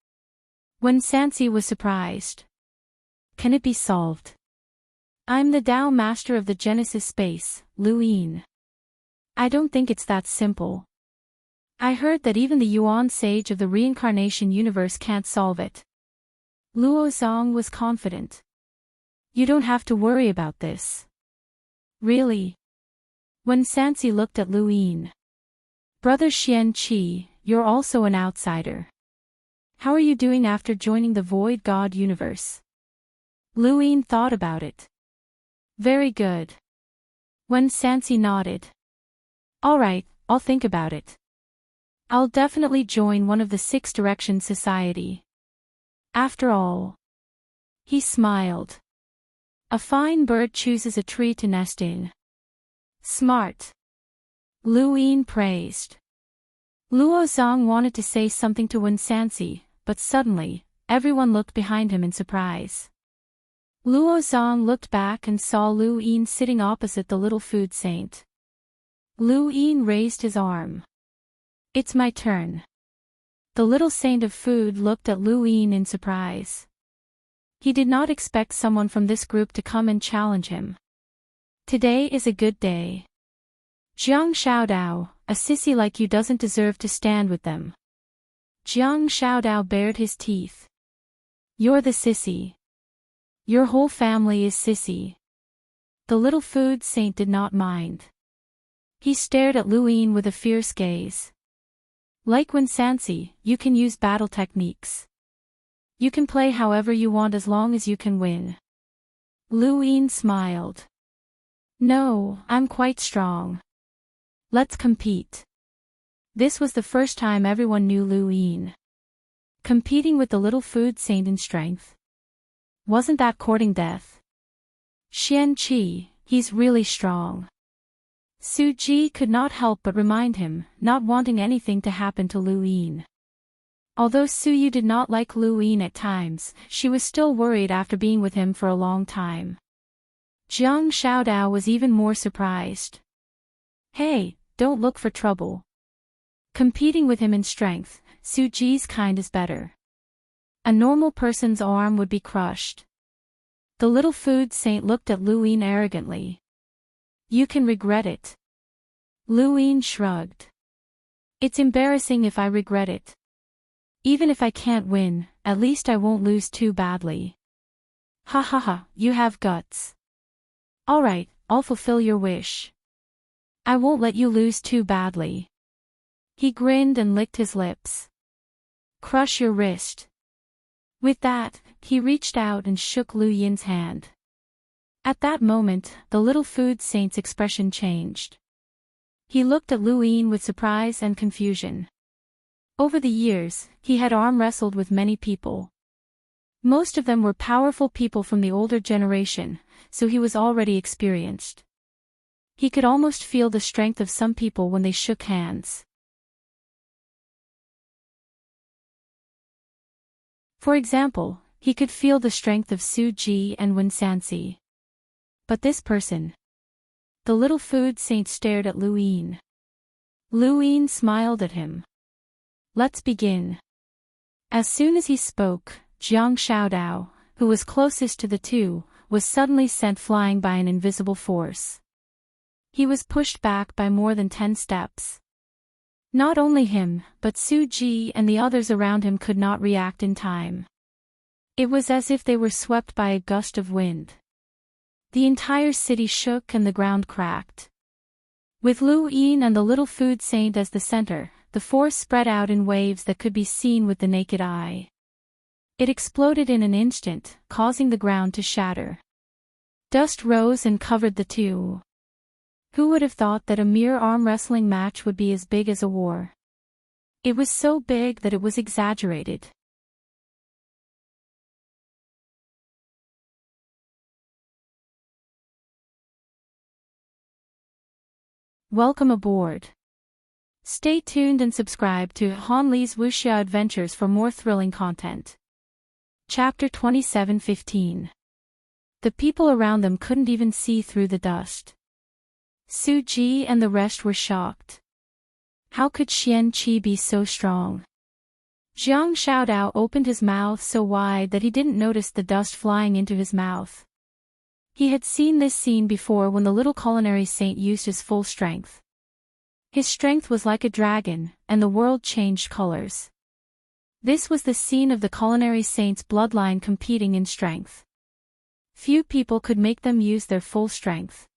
A: When Sansi was surprised. Can it be solved? I'm the Tao master of the Genesis space, Lu Yin. I don't think it's that simple. I heard that even the Yuan sage of the reincarnation universe can't solve it. Luo Zong was confident. You don't have to worry about this. Really? When Sansi looked at Lu Yin. Brother Xian Qi, you're also an outsider. How are you doing after joining the Void God universe? Lu Yin thought about it. Very good. When Sansi nodded. Alright, I'll think about it. I'll definitely join one of the Six Directions Society. After all. He smiled. A fine bird chooses a tree to nest in. Smart. Lu Yin praised. Luo Zong wanted to say something to Wen Sansi, but suddenly, everyone looked behind him in surprise. Luo Zong looked back and saw Lu Yin sitting opposite the little food saint. Lu Yin raised his arm. It's my turn. The little saint of food looked at Lu Yin in surprise. He did not expect someone from this group to come and challenge him. Today is a good day. Jiang Xiaodao, a sissy like you doesn't deserve to stand with them. Jiang Xiaodao bared his teeth. You're the sissy. Your whole family is sissy. The little food saint did not mind. He stared at Lu Yin with a fierce gaze. Like Wen Sansi, you can use battle techniques. You can play however you want as long as you can win. Lu Yin smiled. No, I'm quite strong. Let's compete. This was the first time everyone knew Lu Yin. Competing with the little food saint in strength. Wasn't that courting death? Xian Qi, he's really strong. Su Ji could not help but remind him, not wanting anything to happen to Lu Yin. Although Su Yu did not like Lu Yin at times, she was still worried after being with him for a long time. Jiang Xiaodao was even more surprised. Hey, don't look for trouble. Competing with him in strength, Su Ji's kind is better. A normal person's arm would be crushed. The little food saint looked at Lu Yin arrogantly. You can regret it. Lu Yin shrugged. It's embarrassing if I regret it. Even if I can't win, at least I won't lose too badly. Ha ha ha, you have guts. Alright, I'll fulfill your wish. I won't let you lose too badly. He grinned and licked his lips. Crush your wrist. With that, he reached out and shook Lu Yin's hand. At that moment, the little food saint's expression changed. He looked at Lu Yin with surprise and confusion. Over the years, he had arm wrestled with many people. Most of them were powerful people from the older generation, so he was already experienced. He could almost feel the strength of some people when they shook hands. For example, he could feel the strength of Suji and Winsansi. But this person. The little food saint stared at Lu Yin. Lu Yin smiled at him. Let's begin. As soon as he spoke, Jiang Xiaodao, who was closest to the two, was suddenly sent flying by an invisible force. He was pushed back by more than 10 steps. Not only him, but Suji and the others around him could not react in time. It was as if they were swept by a gust of wind. The entire city shook and the ground cracked. With Lu Yin and the little food saint as the center, the force spread out in waves that could be seen with the naked eye. It exploded in an instant, causing the ground to shatter. Dust rose and covered the two. Who would have thought that a mere arm wrestling match would be as big as a war? It was so big that it was exaggerated. Welcome aboard. Stay tuned and subscribe to Han Li's Wuxia Adventures for more thrilling content. Chapter 27:15. The people around them couldn't even see through the dust. Suji and the rest were shocked. How could Xian Qi be so strong? Jiang Xiaodao opened his mouth so wide that he didn't notice the dust flying into his mouth. He had seen this scene before when the little culinary saint used his full strength. His strength was like a dragon, and the world changed colors. This was the scene of the culinary saint's bloodline competing in strength. Few people could make them use their full strength.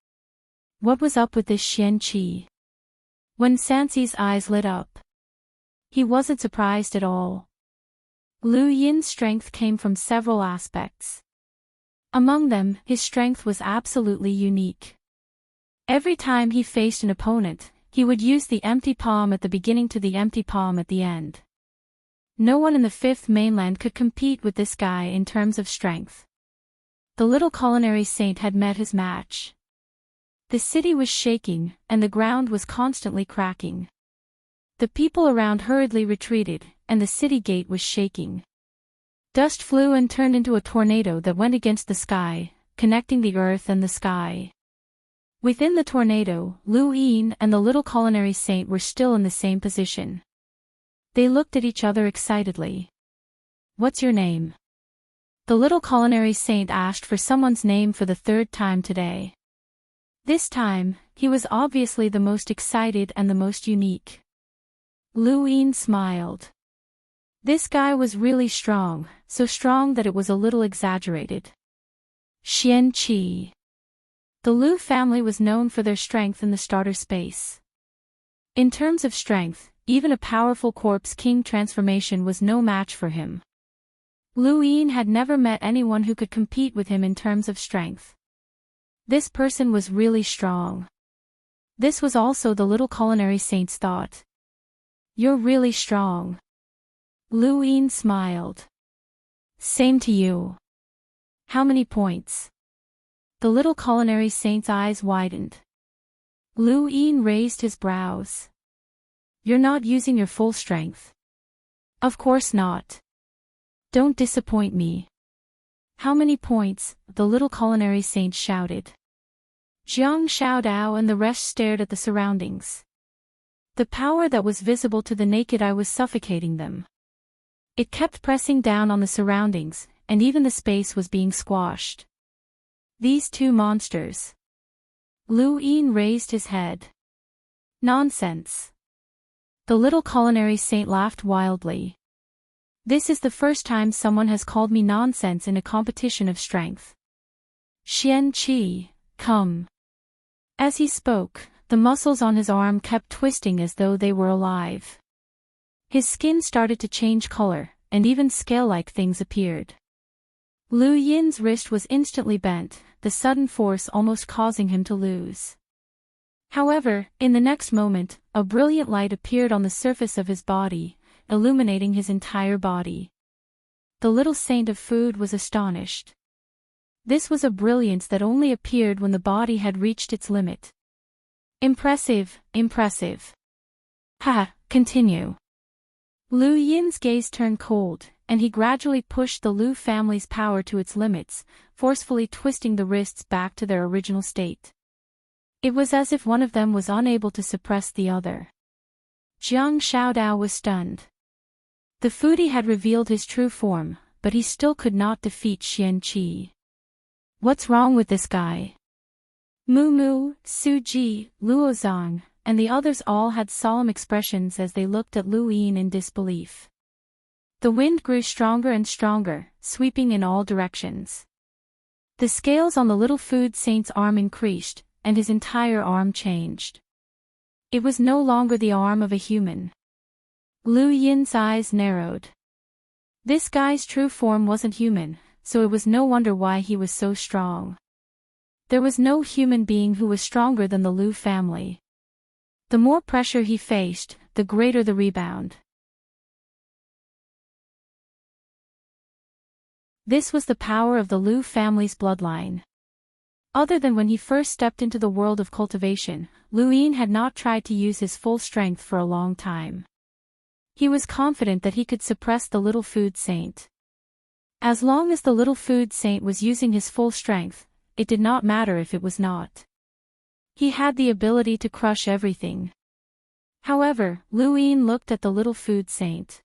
A: What was up with this Xian Qi? Winsansi's eyes lit up. He wasn't surprised at all. Lu Yin's strength came from several aspects. Among them, his strength was absolutely unique. Every time he faced an opponent, he would use the empty palm at the beginning to the empty palm at the end. No one in the Fifth Mainland could compete with this guy in terms of strength. The little culinary saint had met his match. The city was shaking, and the ground was constantly cracking. The people around hurriedly retreated, and the city gate was shaking. Dust flew and turned into a tornado that went against the sky, connecting the earth and the sky. Within the tornado, Lu Yin and the little culinary saint were still in the same position. They looked at each other excitedly. What's your name? The little culinary saint asked for someone's name for the third time today. This time, he was obviously the most excited and the most unique. Lu Yin smiled. This guy was really strong, so strong that it was a little exaggerated. Xian Qi. The Lu family was known for their strength in the starter space. In terms of strength, even a powerful corpse king transformation was no match for him. Lu Yin had never met anyone who could compete with him in terms of strength. This person was really strong. This was also the little culinary saint's thought. You're really strong. Lu Yin smiled. Same to you. How many points? The little culinary saint's eyes widened. Lu Yin raised his brows. You're not using your full strength. Of course not. Don't disappoint me. How many points? The little culinary saint shouted. Jiang Xiaodao and the rest stared at the surroundings. The power that was visible to the naked eye was suffocating them. It kept pressing down on the surroundings, and even the space was being squashed. These two monsters. Lu Yin raised his head. Nonsense. The little culinary saint laughed wildly. This is the first time someone has called me nonsense in a competition of strength. Xian Qi, come. As he spoke, the muscles on his arm kept twisting as though they were alive. His skin started to change color, and even scale-like things appeared. Lu Yin's wrist was instantly bent, the sudden force almost causing him to lose. However, in the next moment, a brilliant light appeared on the surface of his body, illuminating his entire body. The little saint of food was astonished. This was a brilliance that only appeared when the body had reached its limit. Impressive, impressive. Ha, continue. Lu Yin's gaze turned cold, and he gradually pushed the Lu family's power to its limits, forcefully twisting the wrists back to their original state. It was as if one of them was unable to suppress the other. Jiang Xiaodao was stunned. The foodie had revealed his true form, but he still could not defeat Xian Qi. What's wrong with this guy? Mu Mu, Su Ji, Luo Zhang, and the others all had solemn expressions as they looked at Lu Yin in disbelief. The wind grew stronger and stronger, sweeping in all directions. The scales on the little food saint's arm increased, and his entire arm changed. It was no longer the arm of a human. Lu Yin's eyes narrowed. This guy's true form wasn't human, so it was no wonder why he was so strong. There was no human being who was stronger than the Lu family. The more pressure he faced, the greater the rebound. This was the power of the Lu family's bloodline. Other than when he first stepped into the world of cultivation, Lu Yin had not tried to use his full strength for a long time. He was confident that he could suppress the little food saint. As long as the little food saint was using his full strength, it did not matter if it was not. He had the ability to crush everything. However, Lu Yin looked at the little food saint.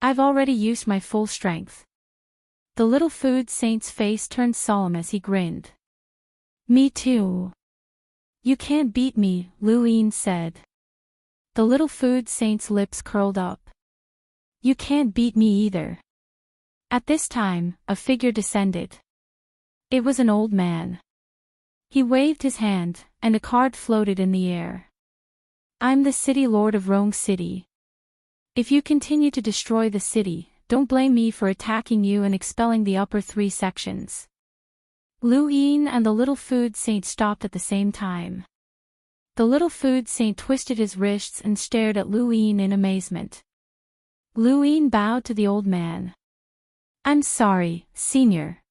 A: I've already used my full strength. The little food saint's face turned solemn as he grinned. Me too. You can't beat me, Lu Yin said. The little food saint's lips curled up. You can't beat me either. At this time, a figure descended. It was an old man. He waved his hand, and a card floated in the air. I'm the city lord of Rong City. If you continue to destroy the city, don't blame me for attacking you and expelling the upper 3 sections. Lu Yin and the little food saint stopped at the same time. The little food saint twisted his wrists and stared at Lu Yin in amazement. Lu Yin bowed to the old man. I'm sorry, senior.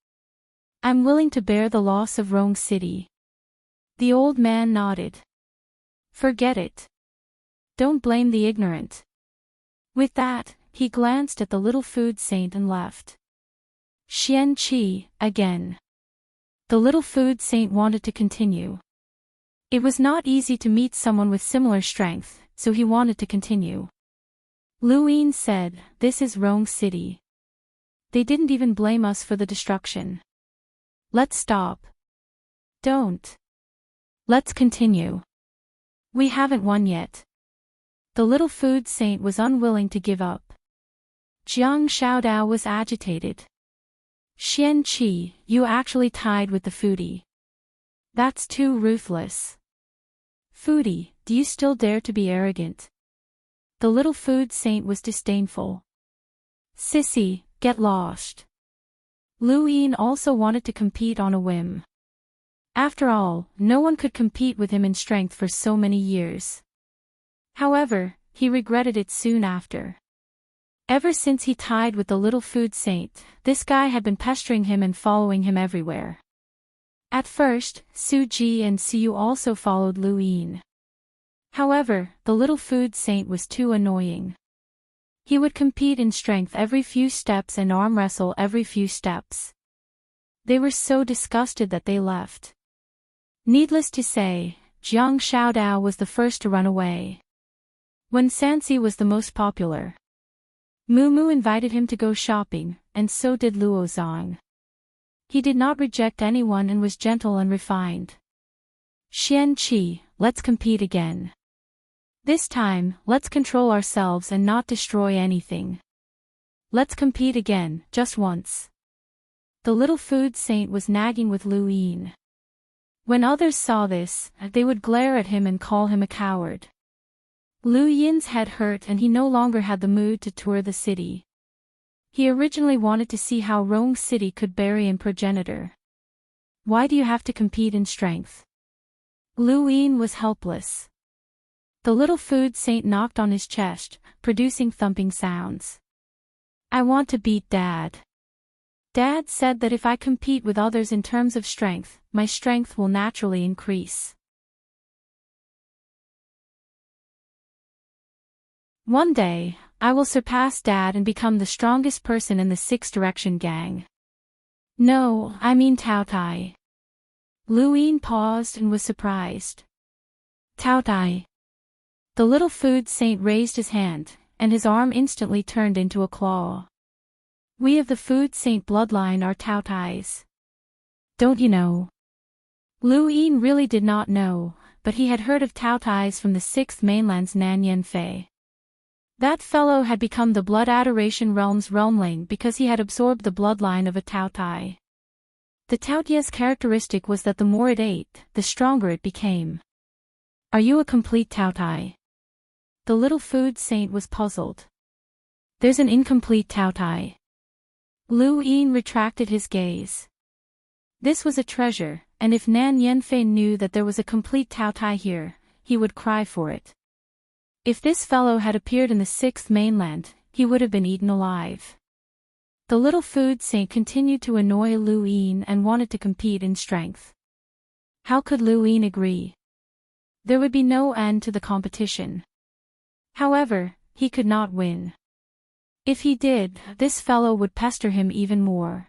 A: I'm willing to bear the loss of Rong City. The old man nodded. Forget it. Don't blame the ignorant. With that, he glanced at the little food saint and left. Xian Qi, again. The little food saint wanted to continue. It was not easy to meet someone with similar strength, so he wanted to continue. Lu Yin said, this is Rong City. They didn't even blame us for the destruction. Let's stop. Don't. Let's continue. We haven't won yet. The little food saint was unwilling to give up. Jiang Xiaodao was agitated. Xian Qi, you actually tied with the foodie. That's too ruthless. Foodie, do you still dare to be arrogant? The little food saint was disdainful. Sissy, get lost. Lu Yin also wanted to compete on a whim. After all, no one could compete with him in strength for so many years. However, he regretted it soon after. Ever since he tied with the little food saint, this guy had been pestering him and following him everywhere. At first, Su Ji and Siu also followed Lu Yin. However, the little food saint was too annoying. He would compete in strength every few steps and arm wrestle every few steps. They were so disgusted that they left. Needless to say, Jiang Xiaodao was the first to run away. When Sansi was the most popular. Mu Mu invited him to go shopping, and so did Luo Zhang. He did not reject anyone and was gentle and refined. Xian Qi, let's compete again. This time, let's control ourselves and not destroy anything. Let's compete again, just once. The little food saint was nagging with Lu Yin. When others saw this, they would glare at him and call him a coward. Lu Yin's head hurt and he no longer had the mood to tour the city. He originally wanted to see how Rong City could bury a progenitor. Why do you have to compete in strength? Lu Yin was helpless. The little food saint knocked on his chest, producing thumping sounds. I want to beat Dad. Dad said that if I compete with others in terms of strength, my strength will naturally increase. One day, I will surpass Dad and become the strongest person in the Six Direction gang. No, I mean Tao Tai. Luin paused and was surprised. Tao Tai. The little food saint raised his hand, and his arm instantly turned into a claw. We of the food saint bloodline are Tao Tais. Don't you know? Luin really did not know, but he had heard of Tao Tais from the Sixth Mainland's Nan Yen Fei. That fellow had become the Blood Adoration Realm's realmling because he had absorbed the bloodline of a Tao Tai. The Tao Tai's characteristic was that the more it ate, the stronger it became. Are you a complete Tao Tai? The little food saint was puzzled. There's an incomplete Tao Tai. Luin retracted his gaze. This was a treasure, and if Nan Yenfei knew that there was a complete Tao Tai here, he would cry for it. If this fellow had appeared in the Sixth Mainland, he would have been eaten alive. The little food saint continued to annoy Luin and wanted to compete in strength. How could Luin agree? There would be no end to the competition. However, he could not win. If he did, this fellow would pester him even more.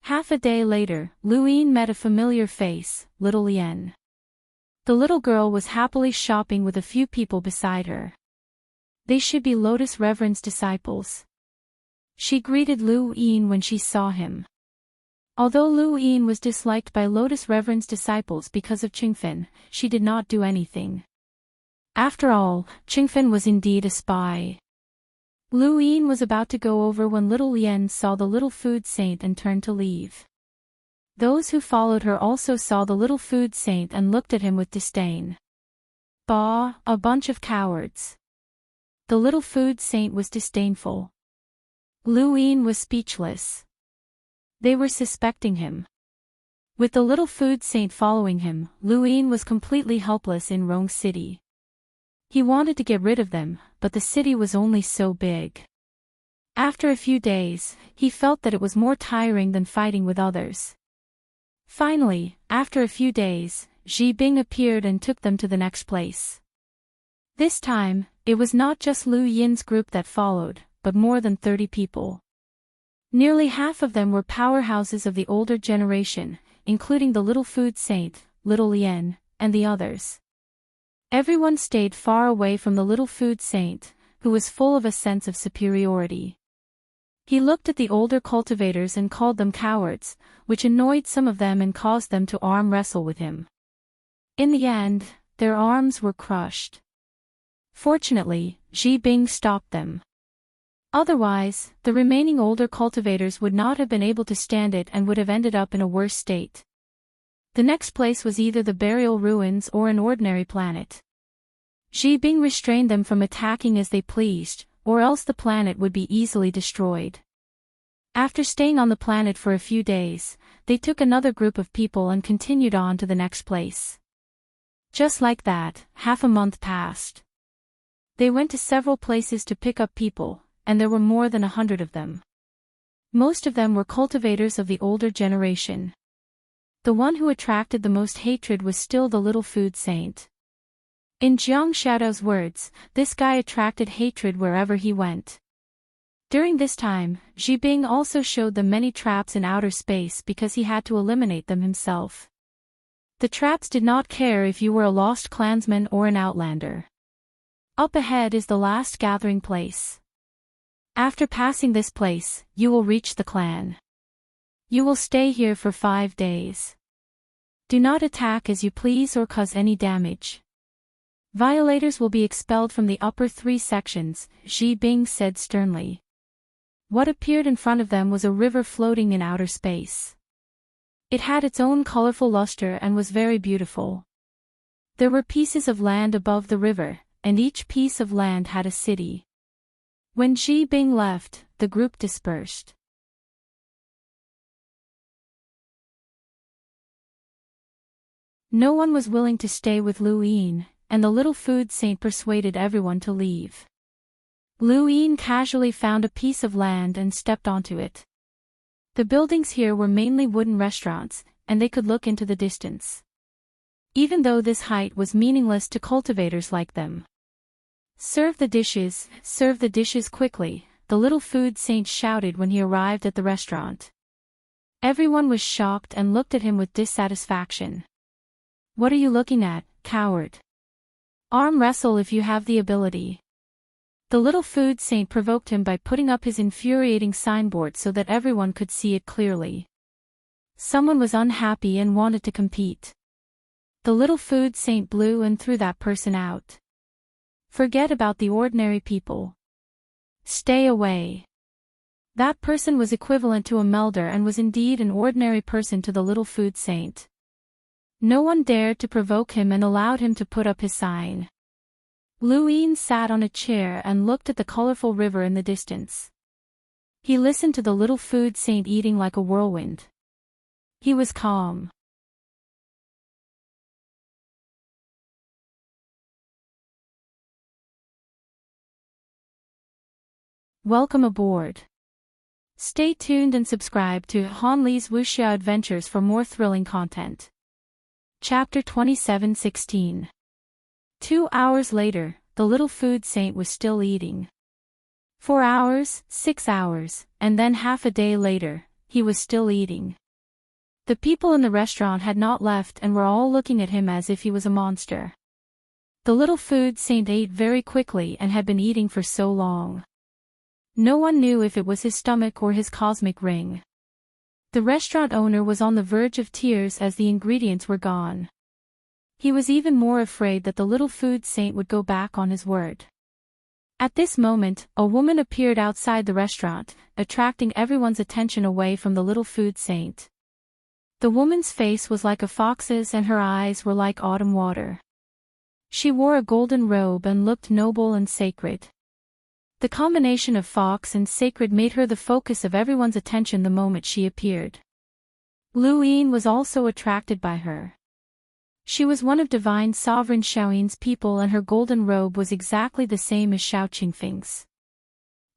A: Half a day later, Luin met a familiar face, Little Lien. The little girl was happily shopping with a few people beside her. They should be Lotus Reverend's disciples. She greeted Luin when she saw him. Although Luin was disliked by Lotus Reverend's disciples because of Qingfen, she did not do anything. After all, Qingfen was indeed a spy. Luin was about to go over when Little Lien saw the little food saint and turned to leave. Those who followed her also saw the little food saint and looked at him with disdain. Bah, a bunch of cowards. The little food saint was disdainful. Luin was speechless. They were suspecting him. With the little food saint following him, Luin was completely helpless in Rong City. He wanted to get rid of them, but the city was only so big. After a few days, he felt that it was more tiring than fighting with others. Finally, after a few days, Ji Bing appeared and took them to the next place. This time, it was not just Lu Yin's group that followed, but more than 30 people. Nearly half of them were powerhouses of the older generation, including the little food saint, Little Lien, and the others. Everyone stayed far away from the little food saint, who was full of a sense of superiority. He looked at the older cultivators and called them cowards, which annoyed some of them and caused them to arm wrestle with him. In the end, their arms were crushed. Fortunately, Ji Bing stopped them. Otherwise, the remaining older cultivators would not have been able to stand it and would have ended up in a worse state. The next place was either the burial ruins or an ordinary planet. Ji Bing restrained them from attacking as they pleased, or else the planet would be easily destroyed. After staying on the planet for a few days, they took another group of people and continued on to the next place. Just like that, half a month passed. They went to several places to pick up people, and there were more than 100 of them. Most of them were cultivators of the older generation. The one who attracted the most hatred was still the little food saint. In Jiang Shaodao's words, this guy attracted hatred wherever he went. During this time, Ji Bing also showed them many traps in outer space because he had to eliminate them himself. The traps did not care if you were a lost clansman or an outlander. Up ahead is the last gathering place. After passing this place, you will reach the clan. You will stay here for 5 days. Do not attack as you please or cause any damage. Violators will be expelled from the upper 3 sections, Ji Bing said sternly. What appeared in front of them was a river floating in outer space. It had its own colorful luster and was very beautiful. There were pieces of land above the river, and each piece of land had a city. When Ji Bing left, the group dispersed. No one was willing to stay with Luin, and the little food saint persuaded everyone to leave. Luin casually found a piece of land and stepped onto it. The buildings here were mainly wooden restaurants, and they could look into the distance. Even though this height was meaningless to cultivators like them. Serve the dishes quickly," the little food saint shouted when he arrived at the restaurant. Everyone was shocked and looked at him with dissatisfaction. "What are you looking at, coward? Arm wrestle if you have the ability." The little food saint provoked him by putting up his infuriating signboard so that everyone could see it clearly. Someone was unhappy and wanted to compete. The little food saint blew and threw that person out. "Forget about the ordinary people. Stay away." That person was equivalent to a melder and was indeed an ordinary person to the little food saint. No one dared to provoke him and allowed him to put up his sign. Luin sat on a chair and looked at the colorful river in the distance. He listened to the little food saint eating like a whirlwind. He was calm. Welcome aboard. Stay tuned and subscribe to Han Li's Wuxia Adventures for more thrilling content. Chapter 27:16. 2 hours later, the little food saint was still eating. 4 hours, 6 hours, and then half a day later, he was still eating. The people in the restaurant had not left and were all looking at him as if he was a monster. The little food saint ate very quickly and had been eating for so long. No one knew if it was his stomach or his cosmic ring. The restaurant owner was on the verge of tears as the ingredients were gone. He was even more afraid that the little food saint would go back on his word. At this moment, a woman appeared outside the restaurant, attracting everyone's attention away from the little food saint. The woman's face was like a fox's and her eyes were like autumn water. She wore a golden robe and looked noble and sacred. The combination of fox and sacred made her the focus of everyone's attention the moment she appeared. Luin was also attracted by her. She was one of divine sovereign Shaoyin's people and her golden robe was exactly the same as Xiao Qingfeng's.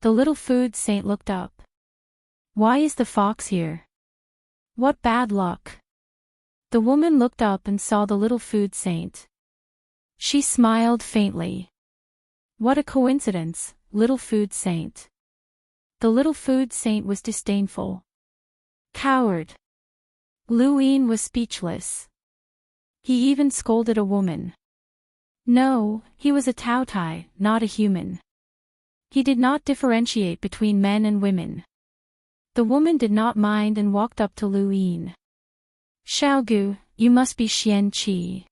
A: The little food saint looked up. "Why is the fox here? What bad luck?" The woman looked up and saw the little food saint. She smiled faintly. "What a coincidence, little food saint." The little food saint was disdainful. "Coward." Luin was speechless. He even scolded a woman. No, he was a Taotai, not a human. He did not differentiate between men and women. The woman did not mind and walked up to Luin. "Xiaogu, you must be Xian Qi."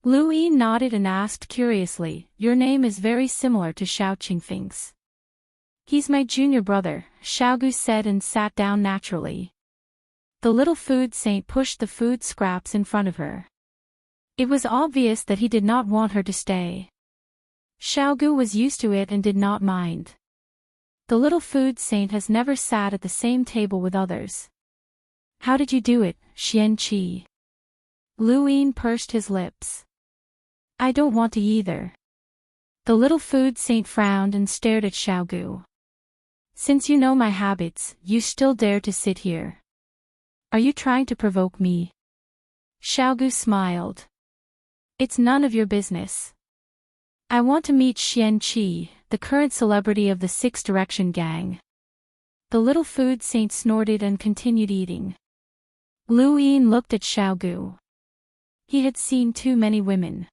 A: Luin nodded and asked curiously, "Your name is very similar to Xiao Qingfeng's." "He's my junior brother," Xiaogu said and sat down naturally. The little food saint pushed the food scraps in front of her. It was obvious that he did not want her to stay. Xiaogu was used to it and did not mind. The little food saint has never sat at the same table with others. "How did you do it, Xian Qi?" Luin pursed his lips. "I don't want to either." The little food saint frowned and stared at Xiaogu. "Since you know my habits, you still dare to sit here. Are you trying to provoke me?" Xiaogu smiled. "It's none of your business. I want to meet Xian Qi, the current celebrity of the Six Direction gang." The little food saint snorted and continued eating. Luin looked at Xiaogu. He had seen too many women.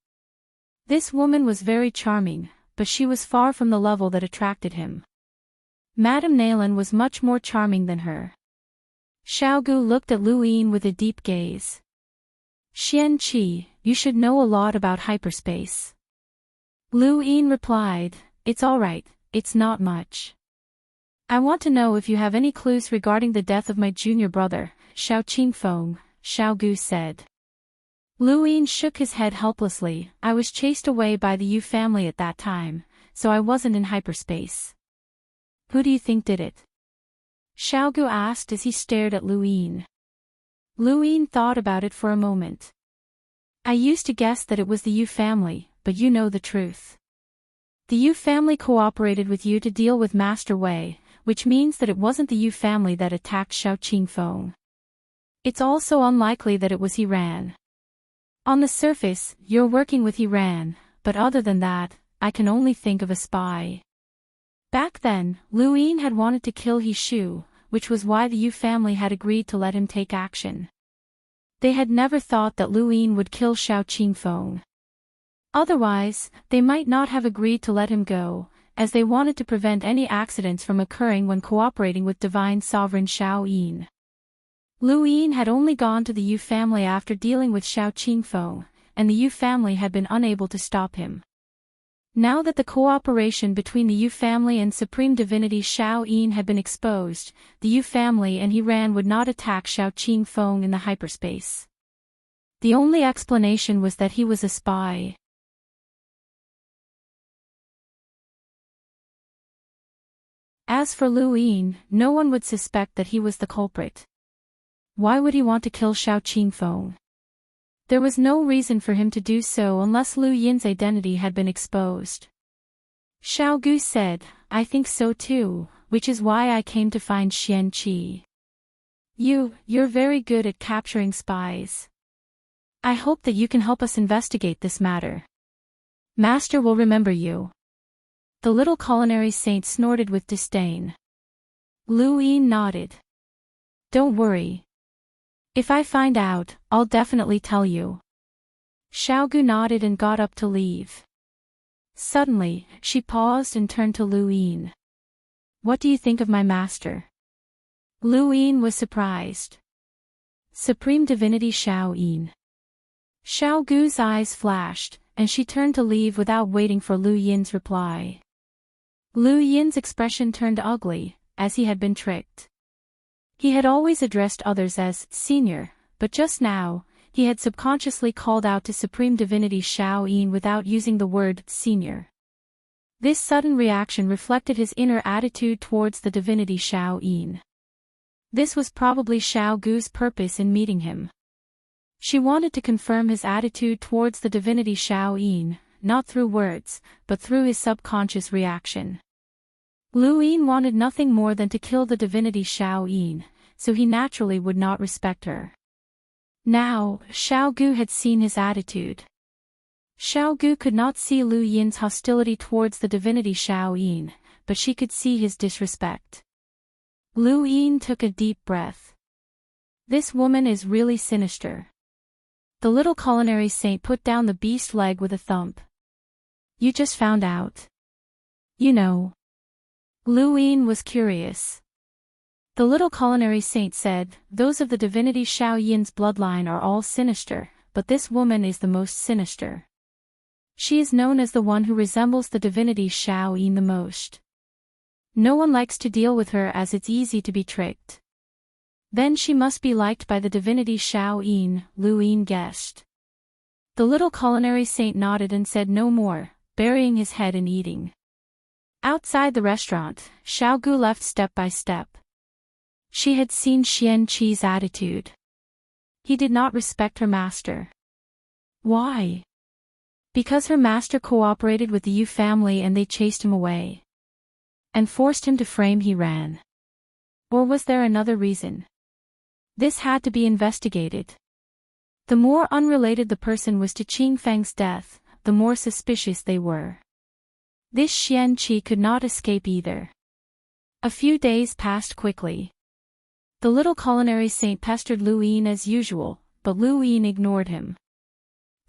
A: This woman was very charming, but she was far from the level that attracted him. Madame Naylan was much more charming than her. Xiaogu looked at Luin with a deep gaze. "Xian Qi, you should know a lot about hyperspace." Luin replied, "It's all right, it's not much. I want to know if you have any clues regarding the death of my junior brother, Xiao Qingfeng," Xiaogu said. Luin shook his head helplessly. "I was chased away by the Yu family at that time, so I wasn't in hyperspace." "Who do you think did it?" Xiaogu asked as he stared at Luin. Luin thought about it for a moment. "I used to guess that it was the Yu family, but you know the truth. The Yu family cooperated with you to deal with Master Wei, which means that it wasn't the Yu family that attacked Xiao Qingfeng. It's also unlikely that it was Iran. On the surface, you're working with Iran, but other than that, I can only think of a spy. Back then, Lu Yin had wanted to kill He Shu, which was why the Yu family had agreed to let him take action. They had never thought that Lu Yin would kill Shao Qingfeng. Otherwise, they might not have agreed to let him go, as they wanted to prevent any accidents from occurring when cooperating with divine sovereign Shao Yin. Lu Yin had only gone to the Yu family after dealing with Shao Qingfeng, and the Yu family had been unable to stop him. Now that the cooperation between the Yu family and Supreme Divinity Shao Yin had been exposed, the Yu family and He Ran would not attack Shao Qingfeng in the hyperspace. The only explanation was that he was a spy. As for Lu Yin, no one would suspect that he was the culprit. Why would he want to kill Shao Qingfeng? There was no reason for him to do so unless Lu Yin's identity had been exposed. Xiao Gu said, I think so too, which is why I came to find Xian Qi. You're very good at capturing spies. I hope that you can help us investigate this matter. Master will remember you. The little culinary saint snorted with disdain. Lu Yin nodded. Don't worry. If I find out, I'll definitely tell you. Xiao Gu nodded and got up to leave. Suddenly, she paused and turned to Lu Yin. What do you think of my master? Lu Yin was surprised. Supreme Divinity Shao Yin. Xiao Gu's eyes flashed, and she turned to leave without waiting for Lu Yin's reply. Lu Yin's expression turned ugly, as he had been tricked. He had always addressed others as senior, but just now, he had subconsciously called out to Supreme Divinity Shao Yin without using the word senior. This sudden reaction reflected his inner attitude towards the divinity Shao Yin. This was probably Xiao Gu's purpose in meeting him. She wanted to confirm his attitude towards the divinity Shao Yin, not through words, but through his subconscious reaction. Lu Yin wanted nothing more than to kill the divinity Shao Yin, so he naturally would not respect her. Now, Xiao Gu had seen his attitude. Xiao Gu could not see Lu Yin's hostility towards the divinity Shao Yin, but she could see his disrespect. Lu Yin took a deep breath. This woman is really sinister. The little culinary saint put down the beast leg with a thump. You just found out. You know. Lu Yin was curious. The little culinary saint said, those of the divinity Shao Yin's bloodline are all sinister, but this woman is the most sinister. She is known as the one who resembles the divinity Shao Yin the most. No one likes to deal with her as it's easy to be tricked. Then she must be liked by the divinity Shao Yin, Lu Yin guessed. The little culinary saint nodded and said no more, burying his head in eating. Outside the restaurant, Xiao Gu left step by step. She had seen Xian Qi's attitude. He did not respect her master. Why? Because her master cooperated with the Yu family and they chased him away. And forced him to frame He Ran. Or was there another reason? This had to be investigated. The more unrelated the person was to Qing Feng's death, the more suspicious they were. This Xian Qi could not escape either. A few days passed quickly. The little culinary saint pestered Lu Yin as usual, but Lu Yin ignored him.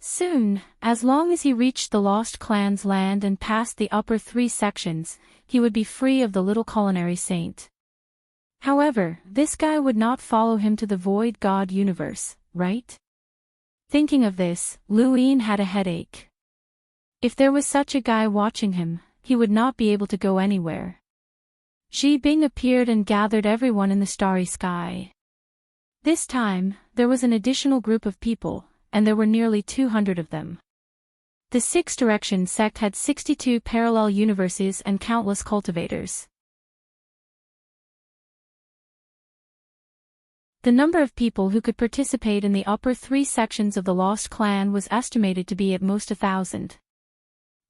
A: Soon, as long as he reached the Lost Clan's land and passed the upper 3 sections, he would be free of the little culinary saint. However, this guy would not follow him to the Void God universe, right? Thinking of this, Lu Yin had a headache. If there was such a guy watching him, he would not be able to go anywhere. Ji Bing appeared and gathered everyone in the starry sky. This time, there was an additional group of people, and there were nearly 200 of them. The Six Direction sect had 62 parallel universes and countless cultivators. The number of people who could participate in the upper 3 sections of the Lost Clan was estimated to be at most 1,000.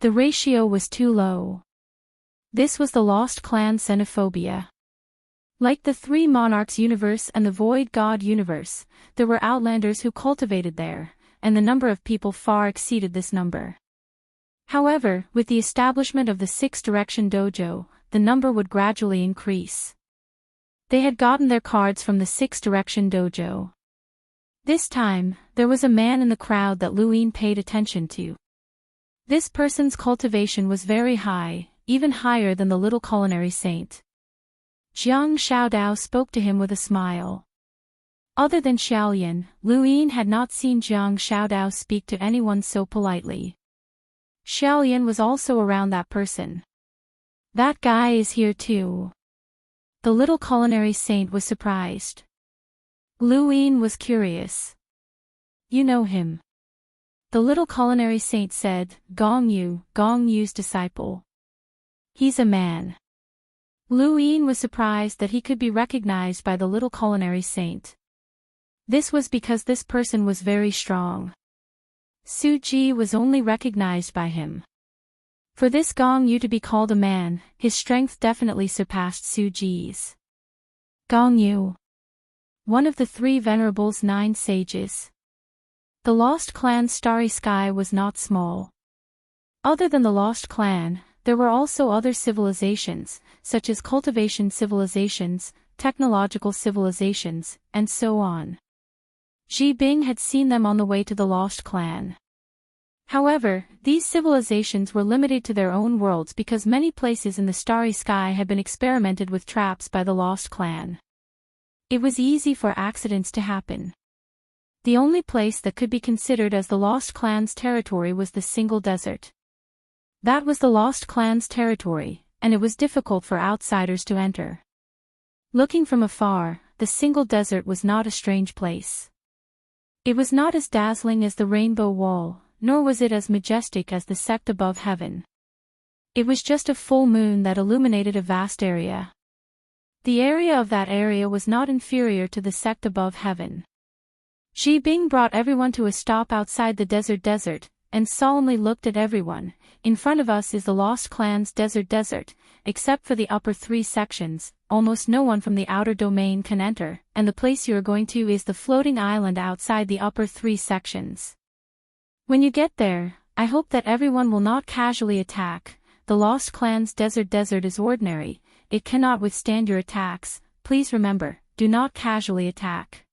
A: The ratio was too low. This was the Lost Clan xenophobia. Like the 3 Monarchs universe and the Void God universe, there were outlanders who cultivated there, and the number of people far exceeded this number. However, with the establishment of the six-direction dojo, the number would gradually increase. They had gotten their cards from the six-direction dojo. This time, there was a man in the crowd that Luin paid attention to. This person's cultivation was very high, even higher than the little culinary saint. Jiang Xiaodao spoke to him with a smile. Other than Xiaolian, Luin had not seen Jiang Xiaodao speak to anyone so politely. Xiaolian was also around that person. That guy is here too. The little culinary saint was surprised. Luin was curious. You know him? The little culinary saint said, Gong Yu's disciple. He's a man. Luin was surprised that he could be recognized by the little culinary saint. This was because this person was very strong. Su Ji was only recognized by him. For this Gong Yu to be called a man, his strength definitely surpassed Su Ji's. Gong Yu. One of the three venerables' 9 sages. The Lost Clan's starry sky was not small. Other than the Lost Clan, there were also other civilizations, such as cultivation civilizations, technological civilizations, and so on. Ji Bing had seen them on the way to the Lost Clan. However, these civilizations were limited to their own worlds because many places in the starry sky had been experimented with traps by the Lost Clan. It was easy for accidents to happen. The only place that could be considered as the Lost Clan's territory was the single desert. That was the Lost Clan's territory, and it was difficult for outsiders to enter. Looking from afar, the single desert was not a strange place. It was not as dazzling as the Rainbow Wall, nor was it as majestic as the sect above heaven. It was just a full moon that illuminated a vast area. The area of that area was not inferior to the sect above heaven. Ji Bing brought everyone to a stop outside the desert, and solemnly looked at everyone. In front of us is the Lost Clan's desert, except for the upper 3 sections, almost no one from the outer domain can enter, and the place you are going to is the floating island outside the upper 3 sections. When you get there, I hope that everyone will not casually attack. The Lost Clan's desert is ordinary, it cannot withstand your attacks. Please remember, do not casually attack.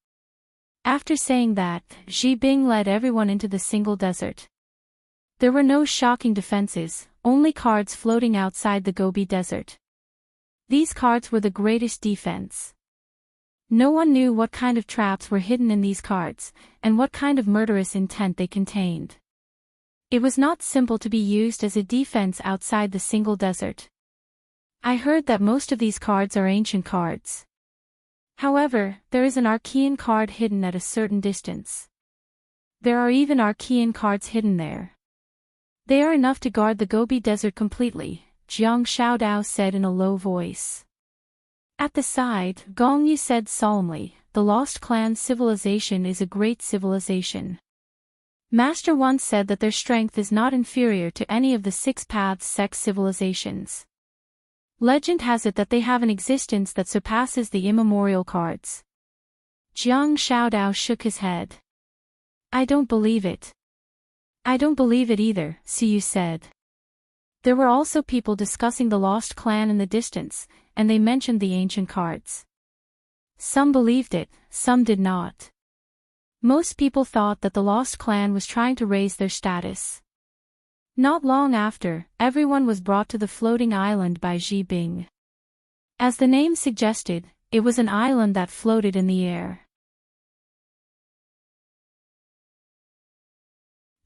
A: After saying that, Ji Bing led everyone into the single desert. There were no shocking defenses, only cards floating outside the Gobi Desert. These cards were the greatest defense. No one knew what kind of traps were hidden in these cards, and what kind of murderous intent they contained. It was not simple to be used as a defense outside the single desert. I heard that most of these cards are ancient cards. However, there is an Archean card hidden at a certain distance. There are even Archean cards hidden there. They are enough to guard the Gobi Desert completely, Jiang Xiaodao said in a low voice. At the side, Gong Yu said solemnly, the Lost Clan civilization is a great civilization. Master once said that their strength is not inferior to any of the 6 paths sect civilizations. Legend has it that they have an existence that surpasses the immemorial cards. Jiang Xiaodao shook his head. I don't believe it. I don't believe it either, Siyu said. There were also people discussing the Lost Clan in the distance, and they mentioned the ancient cards. Some believed it, some did not. Most people thought that the Lost Clan was trying to raise their status. Not long after, everyone was brought to the floating island by Ji Bing. As the name suggested, it was an island that floated in the air.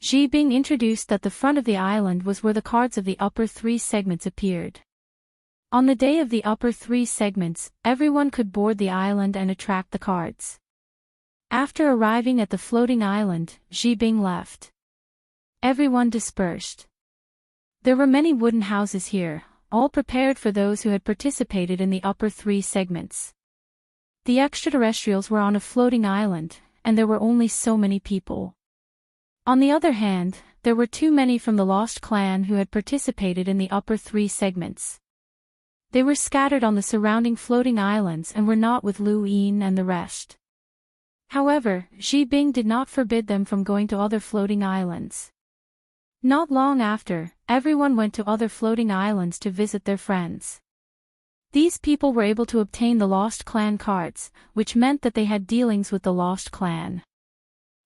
A: Ji Bing introduced that the front of the island was where the cards of the upper 3 segments appeared. On the day of the upper 3 segments, everyone could board the island and attract the cards. After arriving at the floating island, Ji Bing left. Everyone dispersed. There were many wooden houses here, all prepared for those who had participated in the upper 3 segments. The extraterrestrials were on a floating island, and there were only so many people. On the other hand, there were too many from the Lost Clan who had participated in the upper 3 segments. They were scattered on the surrounding floating islands and were not with Lu Yin and the rest. However, Ji Bing did not forbid them from going to other floating islands. Not long after, everyone went to other floating islands to visit their friends. These people were able to obtain the Lost Clan cards, which meant that they had dealings with the Lost Clan.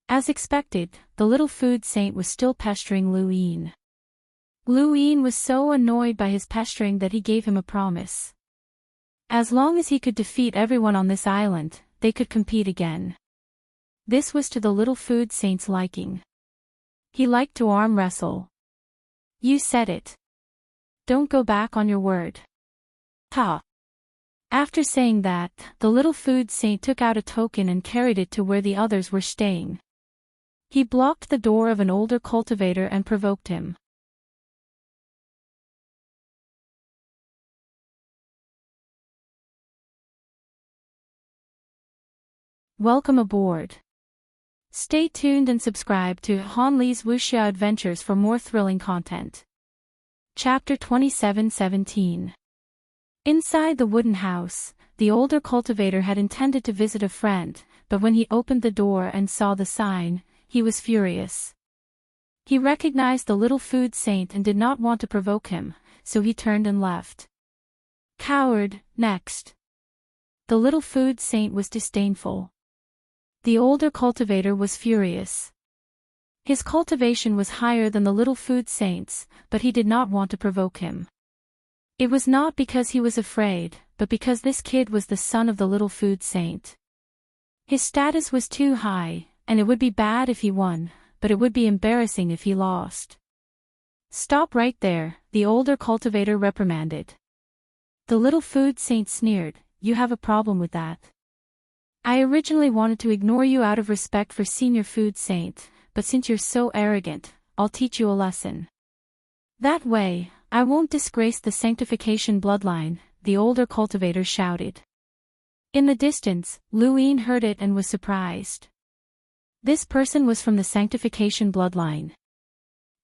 A: As expected, the little food saint was still pestering Luin. Luin was so annoyed by his pestering that he gave him a promise. As long as he could defeat everyone on this island, they could compete again. This was to the little food saint's liking. He liked to arm wrestle. You said it. Don't go back on your word. Ha! After saying that, the little food saint took out a token and carried it to where the others were staying. He blocked the door of an older cultivator and provoked him. Welcome aboard. Stay tuned and subscribe to Han Li's Wuxia Adventures for more thrilling content. Chapter 27:17. Inside the wooden house, the older cultivator had intended to visit a friend, but when he opened the door and saw the sign, he was furious. He recognized the little food saint and did not want to provoke him, so he turned and left. Coward, next. The little food saint was disdainful. The older cultivator was furious. His cultivation was higher than the little food saint's, but he did not want to provoke him. It was not because he was afraid, but because this kid was the son of the little food saint. His status was too high, and it would be bad if he won, but it would be embarrassing if he lost. Stop right there, the older cultivator reprimanded. The little food saint sneered, You have a problem with that. I originally wanted to ignore you out of respect for senior food saint, but since you're so arrogant, I'll teach you a lesson. That way, I won't disgrace the sanctification bloodline, the older cultivator shouted. In the distance, Luin heard it and was surprised. This person was from the sanctification bloodline.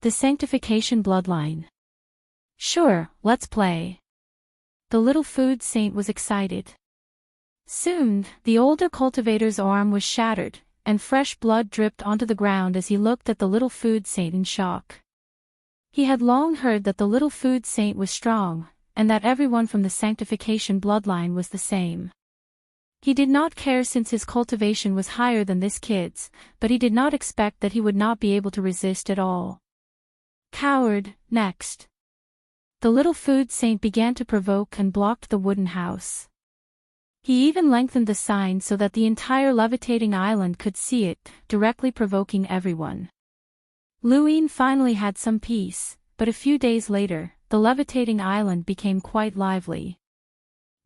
A: The sanctification bloodline. Sure, let's play. The little food saint was excited. Soon, the older cultivator's arm was shattered, and fresh blood dripped onto the ground as he looked at the little food saint in shock. He had long heard that the little food saint was strong, and that everyone from the sanctification bloodline was the same. He did not care since his cultivation was higher than this kid's, but he did not expect that he would not be able to resist at all. Coward, next. The little food saint began to provoke and blocked the wooden house. He even lengthened the sign so that the entire levitating island could see it, directly provoking everyone. Luin finally had some peace, but a few days later, the levitating island became quite lively.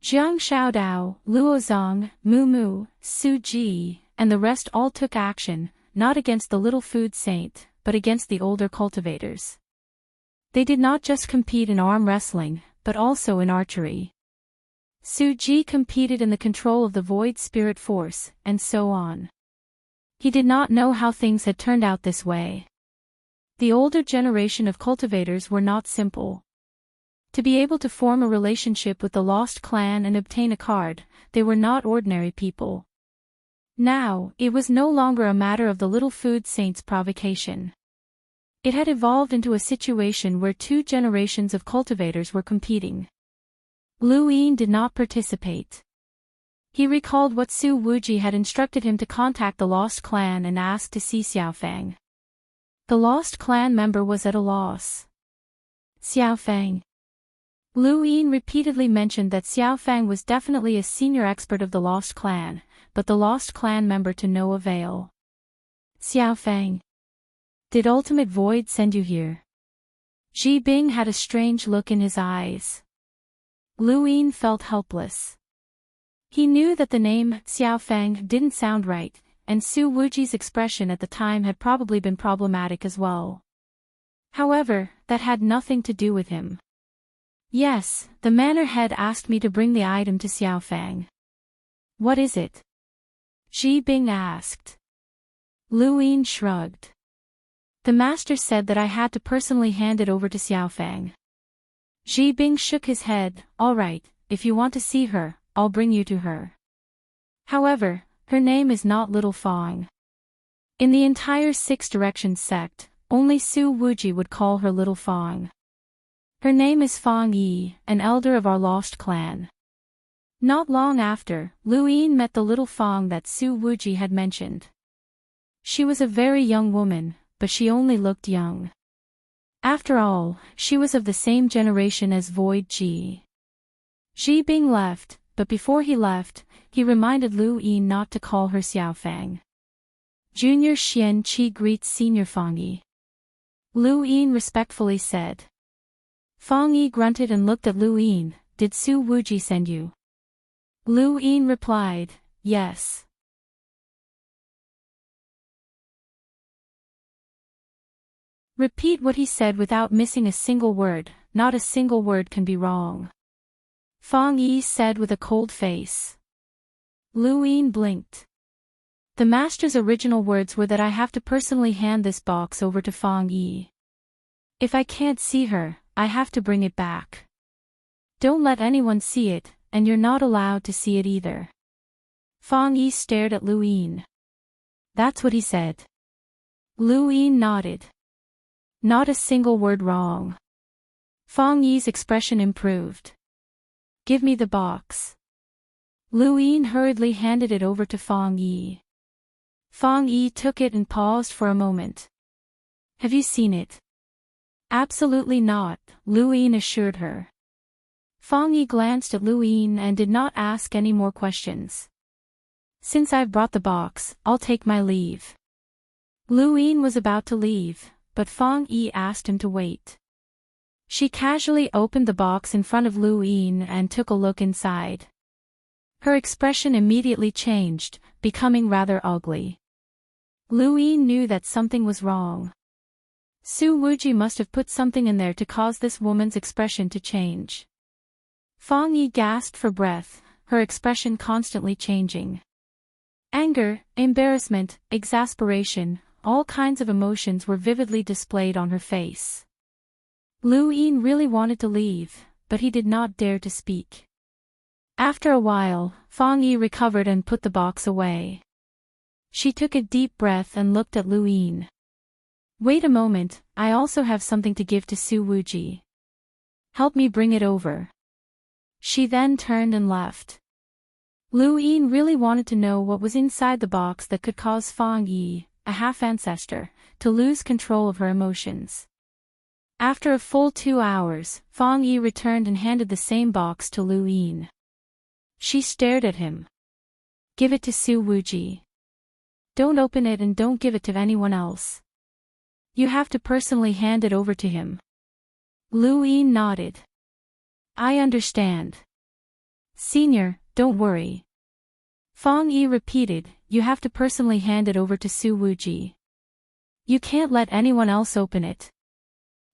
A: Jiang Xiaodao, Luozong, Mu, Su Ji, and the rest all took action, not against the little food saint, but against the older cultivators. They did not just compete in arm wrestling, but also in archery. Su Ji competed in the control of the void spirit force, and so on. He did not know how things had turned out this way. The older generation of cultivators were not simple. To be able to form a relationship with the Lost Clan and obtain a card, they were not ordinary people. Now, it was no longer a matter of the little food saint's provocation. It had evolved into a situation where two generations of cultivators were competing. Luin did not participate. He recalled what Su Wuji had instructed him to contact the Lost Clan and ask to see Xiaofang. The Lost Clan member was at a loss. Xiaofang. Luin repeatedly mentioned that Xiaofang was definitely a senior expert of the Lost Clan, but the Lost Clan member to no avail. Xiaofang. Did Ultimate Void send you here? Ji Bing had a strange look in his eyes. Luin felt helpless. He knew that the name Xiaofang didn't sound right, and Su Wuji's expression at the time had probably been problematic as well. However, that had nothing to do with him. Yes, the manor head asked me to bring the item to Xiaofang. What is it? Ji Bing asked. Luin shrugged. The master said that I had to personally hand it over to Xiaofang. Ji Bing shook his head. All right, if you want to see her, I'll bring you to her. However, her name is not Little Fang. In the entire Six Directions sect, only Su Wuji would call her Little Fang. Her name is Fang Yi, an elder of our lost clan. Not long after, Lu Yin met the little Fang that Su Wuji had mentioned. She was a very young woman, but she only looked young. After all, she was of the same generation as Voyage. Ji Bing left, but before he left, he reminded Lu Yin not to call her Xiao Fang. Junior Xian Qi greets Senior Fang Yi. Lu Yin respectfully said. Fang Yi grunted and looked at Lu Yin. Did Su Wuji send you? Lu Yin replied, yes. Repeat what he said without missing a single word, not a single word can be wrong. Fang Yi said with a cold face. Lu Yin blinked. The master's original words were that I have to personally hand this box over to Fang Yi. If I can't see her, I have to bring it back. Don't let anyone see it, and you're not allowed to see it either. Fang Yi stared at Lu Yin. That's what he said. Lu Yin nodded. Not a single word wrong. Fang Yi's expression improved. Give me the box. Lu Yin hurriedly handed it over to Fang Yi. Fang Yi took it and paused for a moment. Have you seen it? Absolutely not, Lu Yin assured her. Fang Yi glanced at Lu Yin and did not ask any more questions. Since I've brought the box, I'll take my leave. Lu Yin was about to leave, but Fang Yi asked him to wait. She casually opened the box in front of Lu Yin and took a look inside. Her expression immediately changed, becoming rather ugly. Lu Yin knew that something was wrong. Su Wuji must have put something in there to cause this woman's expression to change. Fang Yi gasped for breath, her expression constantly changing. Anger, embarrassment, exasperation, all kinds of emotions were vividly displayed on her face. Lu Yin really wanted to leave, but he did not dare to speak. After a while, Fang Yi recovered and put the box away. She took a deep breath and looked at Lu Yin. Wait a moment, I also have something to give to Su Wuji. Help me bring it over. She then turned and left. Lu Yin really wanted to know what was inside the box that could cause Fang Yi, a half-ancestor, to lose control of her emotions. After a full 2 hours, Fang Yi returned and handed the same box to Lu Yin. She stared at him. Give it to Su Wuji. Don't open it and don't give it to anyone else. You have to personally hand it over to him. Lu Yin nodded. I understand. Senior, don't worry. Fang Yi repeated, you have to personally hand it over to Su Wuji. You can't let anyone else open it.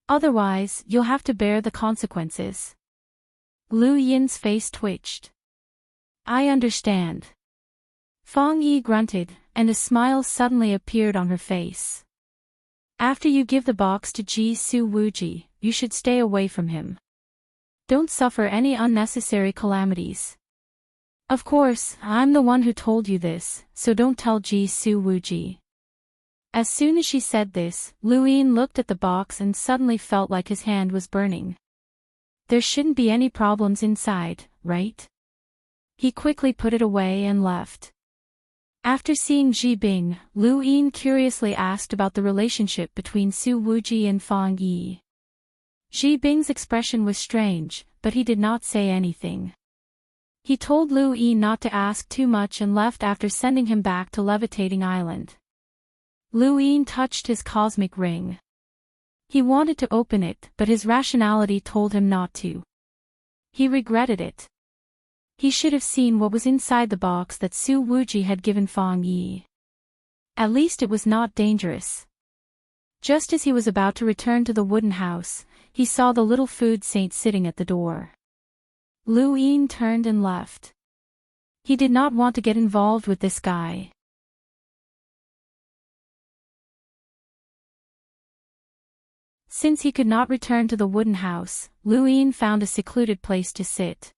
A: Otherwise, you'll have to bear the consequences. Lu Yin's face twitched. I understand. Fang Yi grunted, and a smile suddenly appeared on her face. After you give the box to Su Wuji, you should stay away from him. Don't suffer any unnecessary calamities. Of course, I'm the one who told you this, so don't tell Su Wuji. As soon as she said this, Lu Yin looked at the box and suddenly felt like his hand was burning. There shouldn't be any problems inside, right? He quickly put it away and left. After seeing Ji Bing, Lu Yin curiously asked about the relationship between Su Wuji and Fang Yi. Ji Bing's expression was strange, but he did not say anything. He told Lu Yin not to ask too much and left after sending him back to Levitating Island. Lu Yin touched his cosmic ring. He wanted to open it, but his rationality told him not to. He regretted it. He should have seen what was inside the box that Su Wuji had given Fang Yi. At least it was not dangerous. Just as he was about to return to the wooden house, he saw the little food saint sitting at the door. Lu Yin turned and left. He did not want to get involved with this guy. Since he could not return to the wooden house, Lu Yin found a secluded place to sit.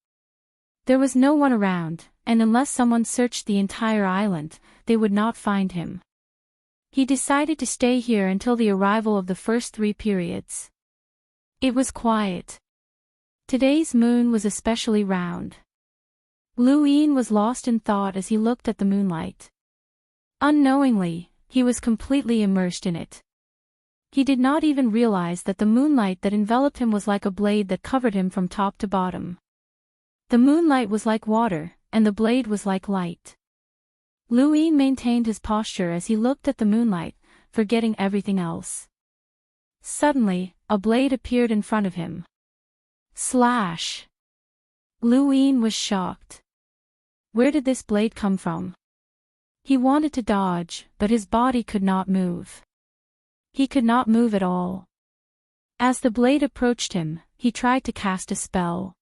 A: There was no one around, and unless someone searched the entire island, they would not find him. He decided to stay here until the arrival of the first 3 periods. It was quiet. Today's moon was especially round. Lu Yin was lost in thought as he looked at the moonlight. Unknowingly, he was completely immersed in it. He did not even realize that the moonlight that enveloped him was like a blade that covered him from top to bottom. The moonlight was like water, and the blade was like light. Lu Yin maintained his posture as he looked at the moonlight, forgetting everything else. Suddenly, a blade appeared in front of him. Slash! Lu Yin was shocked. Where did this blade come from? He wanted to dodge, but his body could not move. He could not move at all. As the blade approached him, he tried to cast a spell.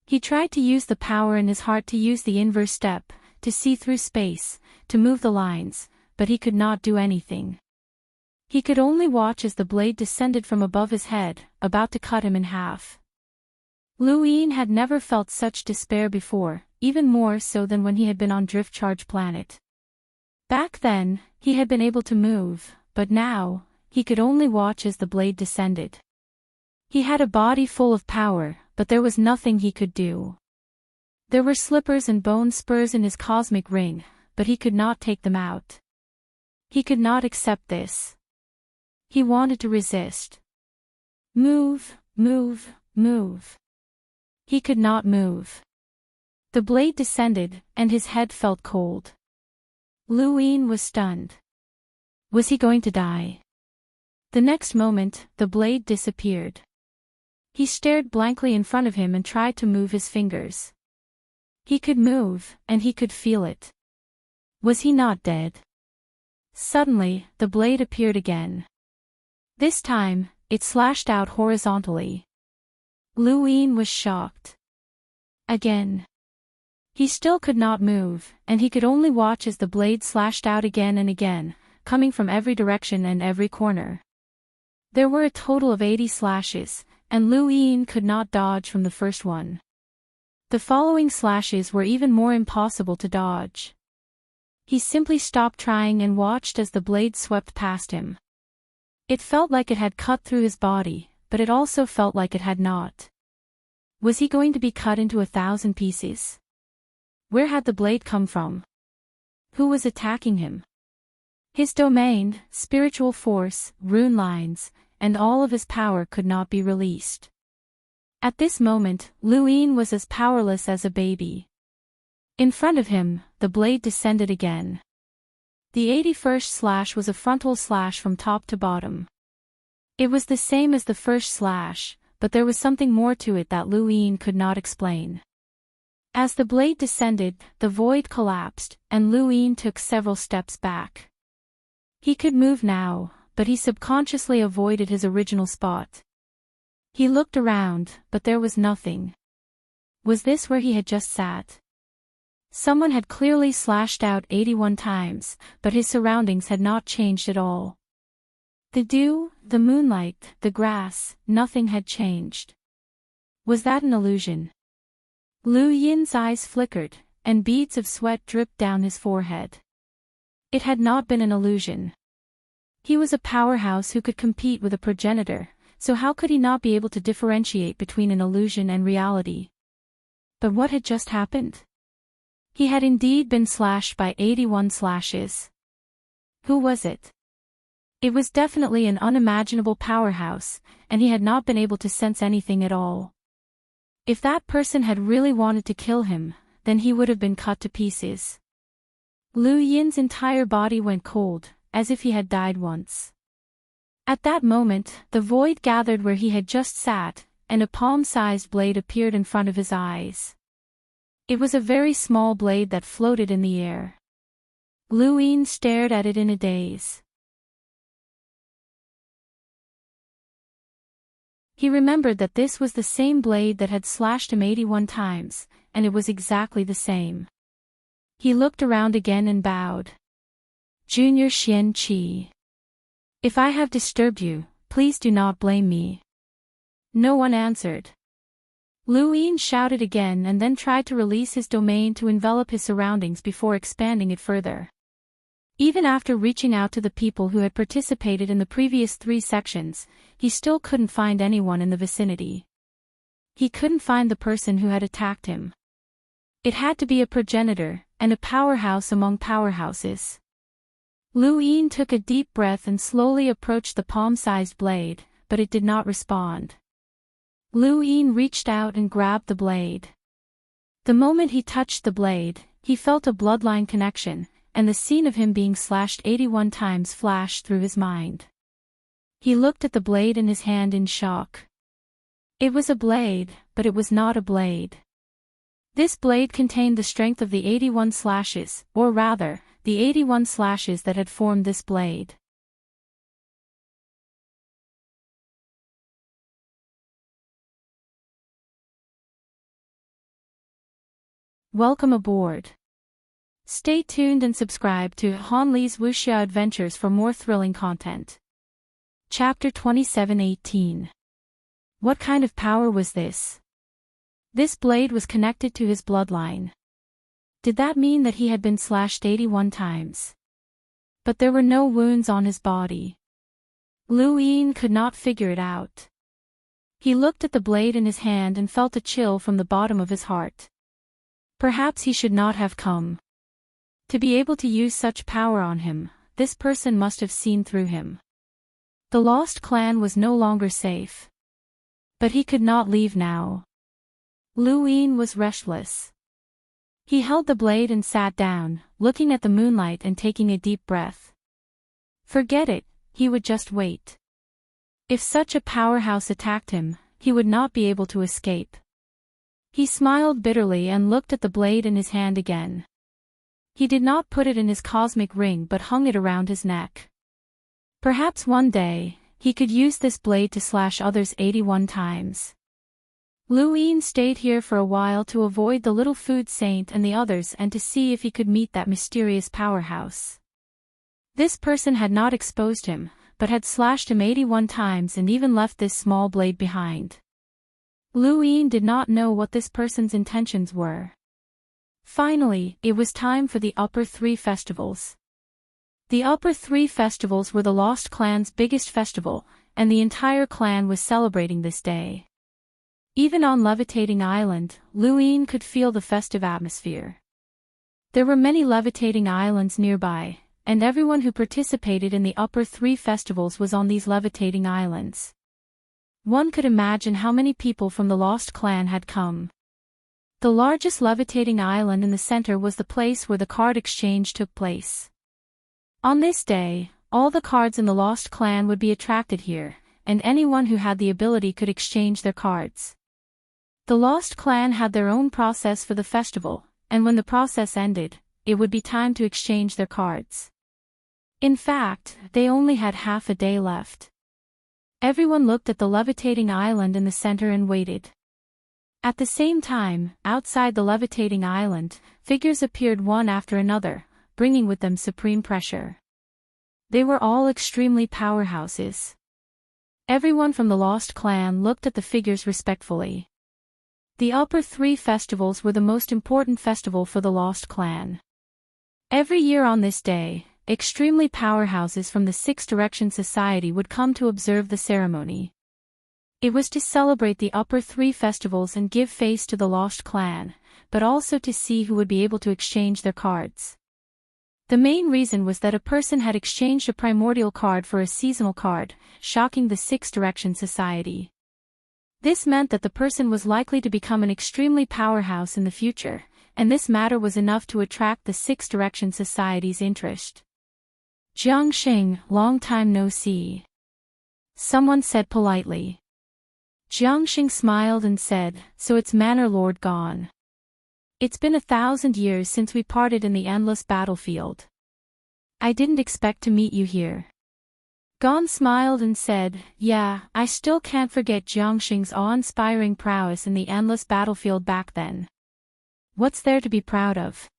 A: He tried to use the power in his heart to use the inverse step, to see through space, to move the lines, but he could not do anything. He could only watch as the blade descended from above his head, about to cut him in half. Lu Yin had never felt such despair before, even more so than when he had been on Drift Charge Planet. Back then, he had been able to move, but now, he could only watch as the blade descended. He had a body full of power, but there was nothing he could do. There were slippers and bone spurs in his cosmic ring, but he could not take them out. He could not accept this. He wanted to resist. Move, move, move. He could not move. The blade descended, and his head felt cold. Lu Yin was stunned. Was he going to die? The next moment, the blade disappeared. He stared blankly in front of him and tried to move his fingers. He could move, and he could feel it. Was he not dead? Suddenly, the blade appeared again. This time, it slashed out horizontally. Lu Yin was shocked. Again. He still could not move, and he could only watch as the blade slashed out again and again, coming from every direction and every corner. There were a total of 80 slashes, and Lu Yin could not dodge from the first one. The following slashes were even more impossible to dodge. He simply stopped trying and watched as the blade swept past him. It felt like it had cut through his body, but it also felt like it had not. Was he going to be cut into 1,000 pieces? Where had the blade come from? Who was attacking him? His domain, spiritual force, rune lines, and all of his power could not be released. At this moment, Lu Yin was as powerless as a baby. In front of him, the blade descended again. The 81st slash was a frontal slash from top to bottom. It was the same as the first slash, but there was something more to it that Lu Yin could not explain. As the blade descended, the void collapsed, and Lu Yin took several steps back. He could move now, but he subconsciously avoided his original spot. He looked around, but there was nothing. Was this where he had just sat? Someone had clearly slashed out 81 times, but his surroundings had not changed at all. The dew, the moonlight, the grass, nothing had changed. Was that an illusion? Lu Yin's eyes flickered, and beads of sweat dripped down his forehead. It had not been an illusion. He was a powerhouse who could compete with a progenitor, so how could he not be able to differentiate between an illusion and reality? But what had just happened? He had indeed been slashed by 81 slashes. Who was it? It was definitely an unimaginable powerhouse, and he had not been able to sense anything at all. If that person had really wanted to kill him, then he would have been cut to pieces. Lu Yin's entire body went cold, as if he had died once. At that moment, the void gathered where he had just sat, and a palm-sized blade appeared in front of his eyes. It was a very small blade that floated in the air. Lu Yin stared at it in a daze. He remembered that this was the same blade that had slashed him 81 times, and it was exactly the same. He looked around again and bowed. Junior Xian Qi. If I have disturbed you, please do not blame me. No one answered. Lu Yin shouted again and then tried to release his domain to envelop his surroundings before expanding it further. Even after reaching out to the people who had participated in the previous 3 sections, he still couldn't find anyone in the vicinity. He couldn't find the person who had attacked him. It had to be a progenitor, and a powerhouse among powerhouses. Lu Yin took a deep breath and slowly approached the palm-sized blade, but it did not respond. Lu Yin reached out and grabbed the blade. The moment he touched the blade, he felt a bloodline connection, and the scene of him being slashed 81 times flashed through his mind. He looked at the blade in his hand in shock. It was a blade, but it was not a blade. This blade contained the strength of the 81 slashes, or rather, the 81 slashes that had formed this blade. Welcome aboard. Stay tuned and subscribe to Han Li's Wuxia Adventures for more thrilling content. Chapter 27:18. What kind of power was this? This blade was connected to his bloodline. Did that mean that he had been slashed 81 times? But there were no wounds on his body. Lu Yin could not figure it out. He looked at the blade in his hand and felt a chill from the bottom of his heart. Perhaps he should not have come. To be able to use such power on him, this person must have seen through him. The lost clan was no longer safe. But he could not leave now. Lu Yin was restless. He held the blade and sat down, looking at the moonlight and taking a deep breath. Forget it, he would just wait. If such a powerhouse attacked him, he would not be able to escape. He smiled bitterly and looked at the blade in his hand again. He did not put it in his cosmic ring but hung it around his neck. Perhaps one day, he could use this blade to slash others 81 times. Lu Yin stayed here for a while to avoid the little food saint and the others and to see if he could meet that mysterious powerhouse. This person had not exposed him, but had slashed him 81 times and even left this small blade behind. Lu Yin did not know what this person's intentions were. Finally, it was time for the Upper 3 festivals. The Upper 3 festivals were the Lost Clan's biggest festival, and the entire clan was celebrating this day. Even on Levitating Island, Lu Yin could feel the festive atmosphere. There were many levitating islands nearby, and everyone who participated in the Upper 3 festivals was on these levitating islands. One could imagine how many people from the Lost Clan had come. The largest levitating island in the center was the place where the card exchange took place. On this day, all the cards in the Lost Clan would be attracted here, and anyone who had the ability could exchange their cards. The Lost Clan had their own process for the festival, and when the process ended, it would be time to exchange their cards. In fact, they only had half a day left. Everyone looked at the levitating island in the center and waited. At the same time, outside the levitating island, figures appeared one after another, bringing with them supreme pressure. They were all extremely powerhouses. Everyone from the Lost Clan looked at the figures respectfully. The Upper 3 festivals were the most important festival for the Lost Clan. Every year on this day, extremely powerhouses from the Six Direction Society would come to observe the ceremony. It was to celebrate the Upper 3 festivals and give face to the Lost Clan, but also to see who would be able to exchange their cards. The main reason was that a person had exchanged a primordial card for a seasonal card, shocking the Six Direction Society. This meant that the person was likely to become an extremely powerhouse in the future, and this matter was enough to attract the Six Direction Society's interest. Jiang Xing, long time no see. Someone said politely. Jiang Xing smiled and said, so it's Manor Lord gone. It's been 1,000 years since we parted in the endless battlefield. I didn't expect to meet you here. Gon smiled and said, yeah, I still can't forget Jiang Xing's awe-inspiring prowess in the endless battlefield back then. What's there to be proud of?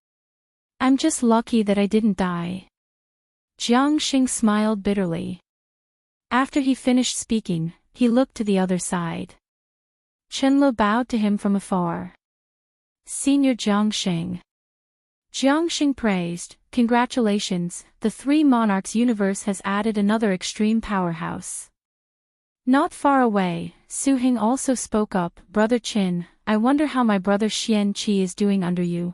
A: I'm just lucky that I didn't die. Jiang Xing smiled bitterly. After he finished speaking, he looked to the other side. Chenlo bowed to him from afar. Senior Jiang Xing. Jiangxing praised, "Congratulations, the Three Monarchs universe has added another extreme powerhouse." Not far away, Su Heng also spoke up, "Brother Qin, I wonder how my brother Xian Qi is doing under you."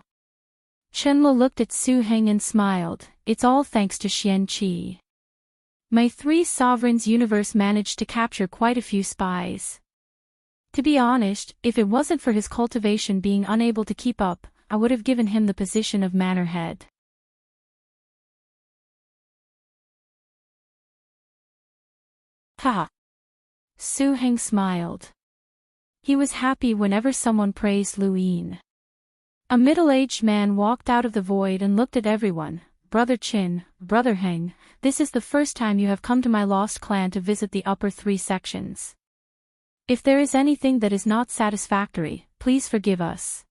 A: Chenlo looked at Su Heng and smiled, "It's all thanks to Xian Qi. My Three Sovereigns universe managed to capture quite a few spies. To be honest, if it wasn't for his cultivation being unable to keep up, I would have given him the position of manor head." Ha! Su Heng smiled. He was happy whenever someone praised Lu Yin. A middle-aged man walked out of the void and looked at everyone. "Brother Qin, Brother Heng, this is the first time you have come to my lost clan to visit the upper three sections. If there is anything that is not satisfactory, please forgive us."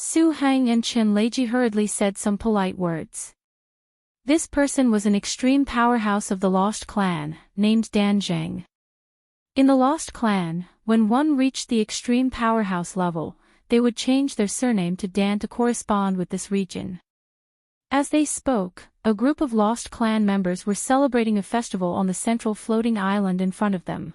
A: Su Heng and Qin Leiji hurriedly said some polite words. This person was an extreme powerhouse of the Lost Clan, named Dan Zheng. In the Lost Clan, when one reached the extreme powerhouse level, they would change their surname to Dan to correspond with this region. As they spoke, a group of Lost Clan members were celebrating a festival on the central floating island in front of them.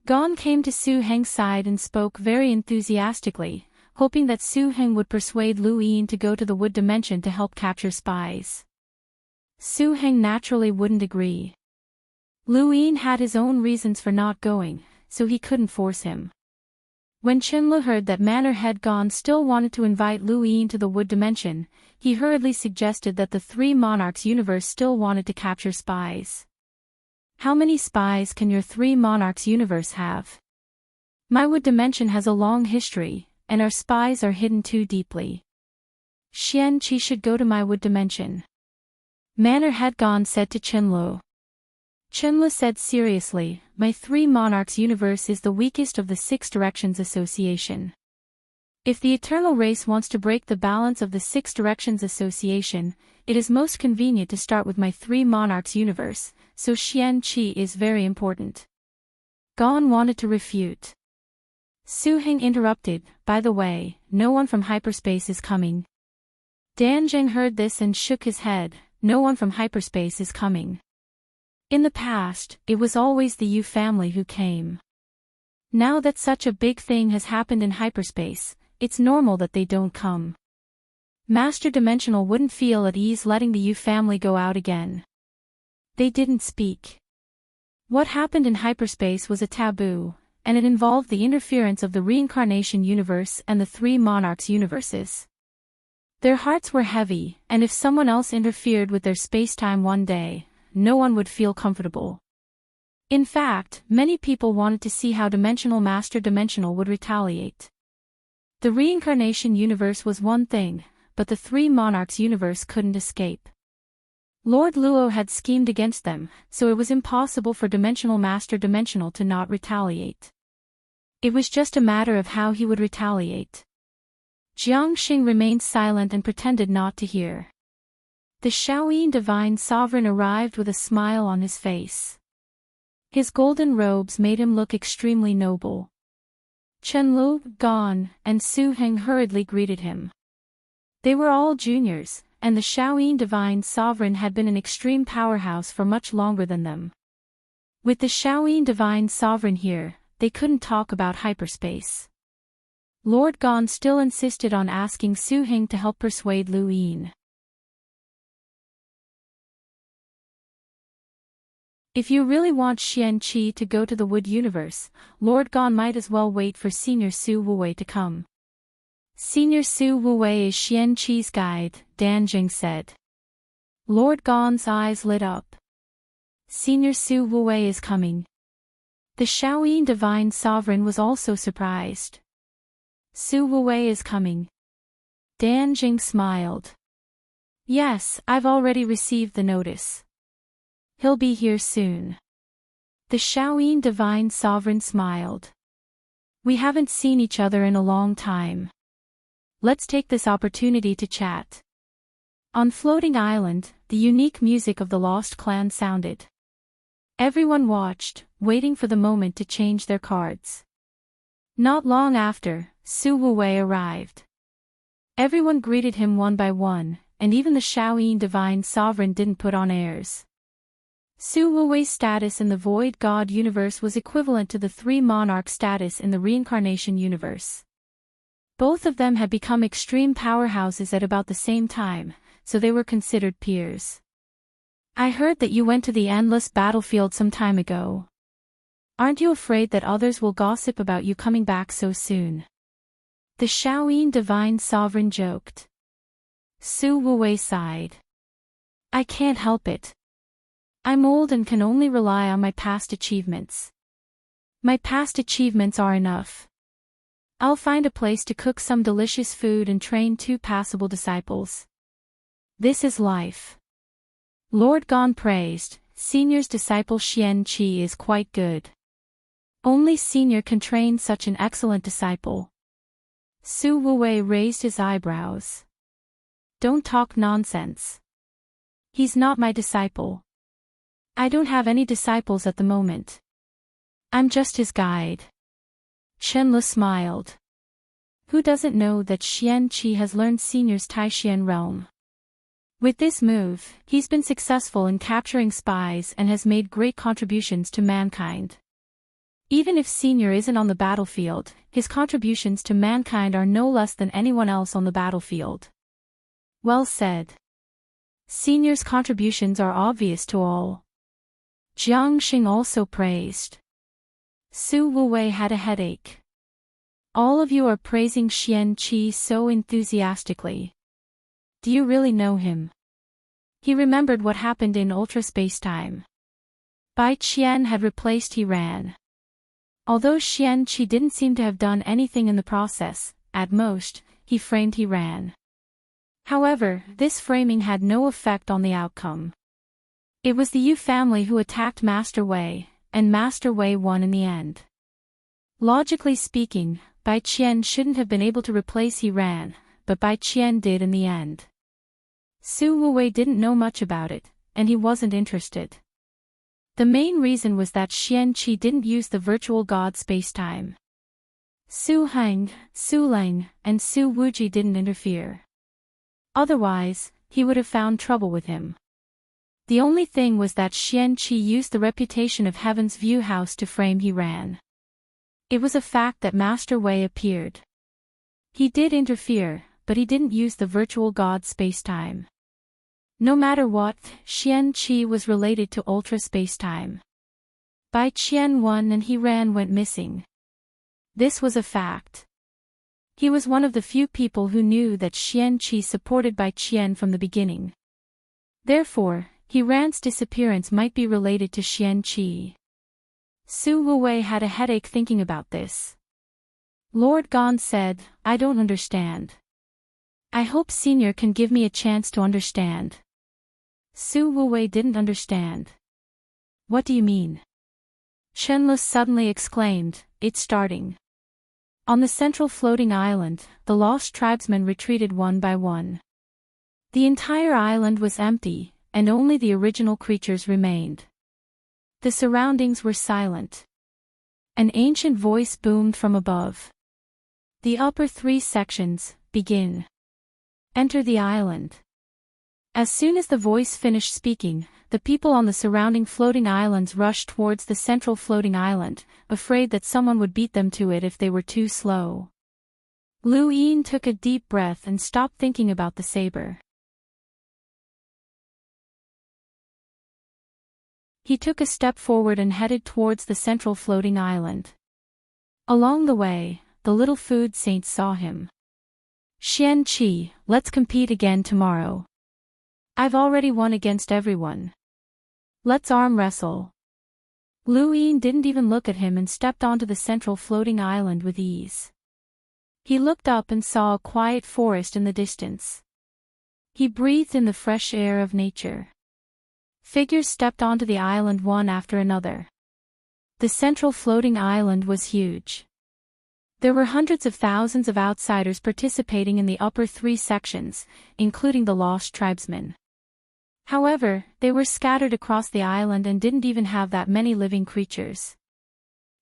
A: Gon came to Su Heng's side and spoke very enthusiastically, hoping that Su Heng would persuade Lu Yin to go to the wood dimension to help capture spies. Su Heng naturally wouldn't agree. Lu Yin had his own reasons for not going, so he couldn't force him. When Chenlu heard that Manor Head Gon still wanted to invite Lu Yin to the wood dimension, he hurriedly suggested that the Three Monarchs universe still wanted to capture spies. "How many spies can your Three Monarchs universe have? My wood dimension has a long history, and our spies are hidden too deeply. Xian Qi should go to my wood dimension," Manor Head Gon said to Chenlu. Chenlu said seriously, "My Three Monarchs universe is the weakest of the Six Directions Association. If the Eternal Race wants to break the balance of the Six Directions Association, it is most convenient to start with my Three Monarchs universe, so Xian Qi is very important." Gon wanted to refute. Su Heng interrupted, "By the way, no one from hyperspace is coming." Dan Zheng heard this and shook his head, "No one from hyperspace is coming. In the past, it was always the Yu family who came. Now that such a big thing has happened in hyperspace, it's normal that they don't come. Master Dimensional wouldn't feel at ease letting the Yu family go out again." They didn't speak. What happened in hyperspace was a taboo, and it involved the interference of the reincarnation universe and the Three Monarchs universes. Their hearts were heavy, and if someone else interfered with their spacetime one day, no one would feel comfortable. In fact, many people wanted to see how Dimensional Master Dimensional would retaliate. The reincarnation universe was one thing, but the Three Monarchs universe couldn't escape. Lord Luo had schemed against them, so it was impossible for Dimensional Master Dimensional to not retaliate. It was just a matter of how he would retaliate. Jiangxing remained silent and pretended not to hear. The Shaoyin Divine Sovereign arrived with a smile on his face. His golden robes made him look extremely noble. Chenlu, Gon, and Su Heng hurriedly greeted him. They were all juniors, and the Shaoyin Divine Sovereign had been an extreme powerhouse for much longer than them. With the Shaoyin Divine Sovereign here, they couldn't talk about hyperspace. Lord Gon still insisted on asking Su Heng to help persuade Lu Yin. If you really want Xian Qi to go to the Wood Universe, Lord Gon might as well wait for Senior Su Wuwei to come. Senior Su Wuwei is Xian Qi's guide, Dan Jing said. Lord Gon's eyes lit up. Senior Su Wuwei is coming. The Shaoyin Divine Sovereign was also surprised. Su Wuwei is coming. Dan Jing smiled. Yes, I've already received the notice. He'll be here soon. The Shaoyin Divine Sovereign smiled. We haven't seen each other in a long time. Let's take this opportunity to chat. On Floating Island, the unique music of the Lost Clan sounded. Everyone watched, waiting for the moment to change their cards. Not long after, Su Wuwei arrived. Everyone greeted him one by one, and even the Shaoyin divine sovereign didn't put on airs. Su Wuwei's status in the Void God universe was equivalent to the three monarch status in the reincarnation universe. Both of them had become extreme powerhouses at about the same time, so they were considered peers. I heard that you went to the endless battlefield some time ago. Aren't you afraid that others will gossip about you coming back so soon? The Shaoyin divine sovereign joked. Su Wuwei sighed. I can't help it. I'm old and can only rely on my past achievements. My past achievements are enough. I'll find a place to cook some delicious food and train 2 passable disciples. This is life. Lord Gon praised, Senior's disciple Xian Qi is quite good. Only Senior can train such an excellent disciple. Su Wuwei raised his eyebrows. Don't talk nonsense. He's not my disciple. I don't have any disciples at the moment. I'm just his guide. Shenle smiled. Who doesn't know that Xian Qi has learned Senior's Taixian realm? With this move, he's been successful in capturing spies and has made great contributions to mankind. Even if Senior isn't on the battlefield, his contributions to mankind are no less than anyone else on the battlefield. Well said. Senior's contributions are obvious to all. Jiang Xing also praised. Su Wuwei had a headache. All of you are praising Xian Qi so enthusiastically. Do you really know him? He remembered what happened in ultra-space-time. Bai Qian had replaced He Ran. Although Xian Qi didn't seem to have done anything in the process, at most, he framed He Ran. However, this framing had no effect on the outcome. It was the Yu family who attacked Master Wei, and Master Wei won in the end. Logically speaking, Bai Qian shouldn't have been able to replace He Ran, but Bai Qian did in the end. Su Wuwei didn't know much about it, and he wasn't interested. The main reason was that Xian Qi didn't use the virtual god spacetime. Su Heng, Su Leng, and Su Wuji didn't interfere. Otherwise, he would have found trouble with him. The only thing was that Xian Qi used the reputation of Heaven's View House to frame He Ran. It was a fact that Master Wei appeared. He did interfere, but he didn't use the virtual god spacetime. No matter what, Xian Qi was related to ultra spacetime. Bai Qian won and He Ran went missing. This was a fact. He was one of the few people who knew that Xian Qi supported Bai Qian from the beginning. Therefore, He Ran's disappearance might be related to Xian Qi. Su Wuwei had a headache thinking about this. Lord Gon said, I don't understand. I hope Senior can give me a chance to understand. Su Wuwei didn't understand. What do you mean? Shenle suddenly exclaimed, it's starting. On the central floating island, the lost tribesmen retreated one by one. The entire island was empty, and only the original creatures remained. The surroundings were silent. An ancient voice boomed from above. The upper 3 sections, begin. Enter the island. As soon as the voice finished speaking, the people on the surrounding floating islands rushed towards the central floating island, afraid that someone would beat them to it if they were too slow. Lu Yin took a deep breath and stopped thinking about the saber. He took a step forward and headed towards the central floating island. Along the way, the little food saints saw him. Xian Qi, let's compete again tomorrow. I've already won against everyone. Let's arm wrestle. Lu Yin didn't even look at him and stepped onto the central floating island with ease. He looked up and saw a quiet forest in the distance. He breathed in the fresh air of nature. Figures stepped onto the island one after another. The central floating island was huge. There were hundreds of thousands of outsiders participating in the upper 3 sections, including the lost tribesmen. However, they were scattered across the island and didn't even have that many living creatures.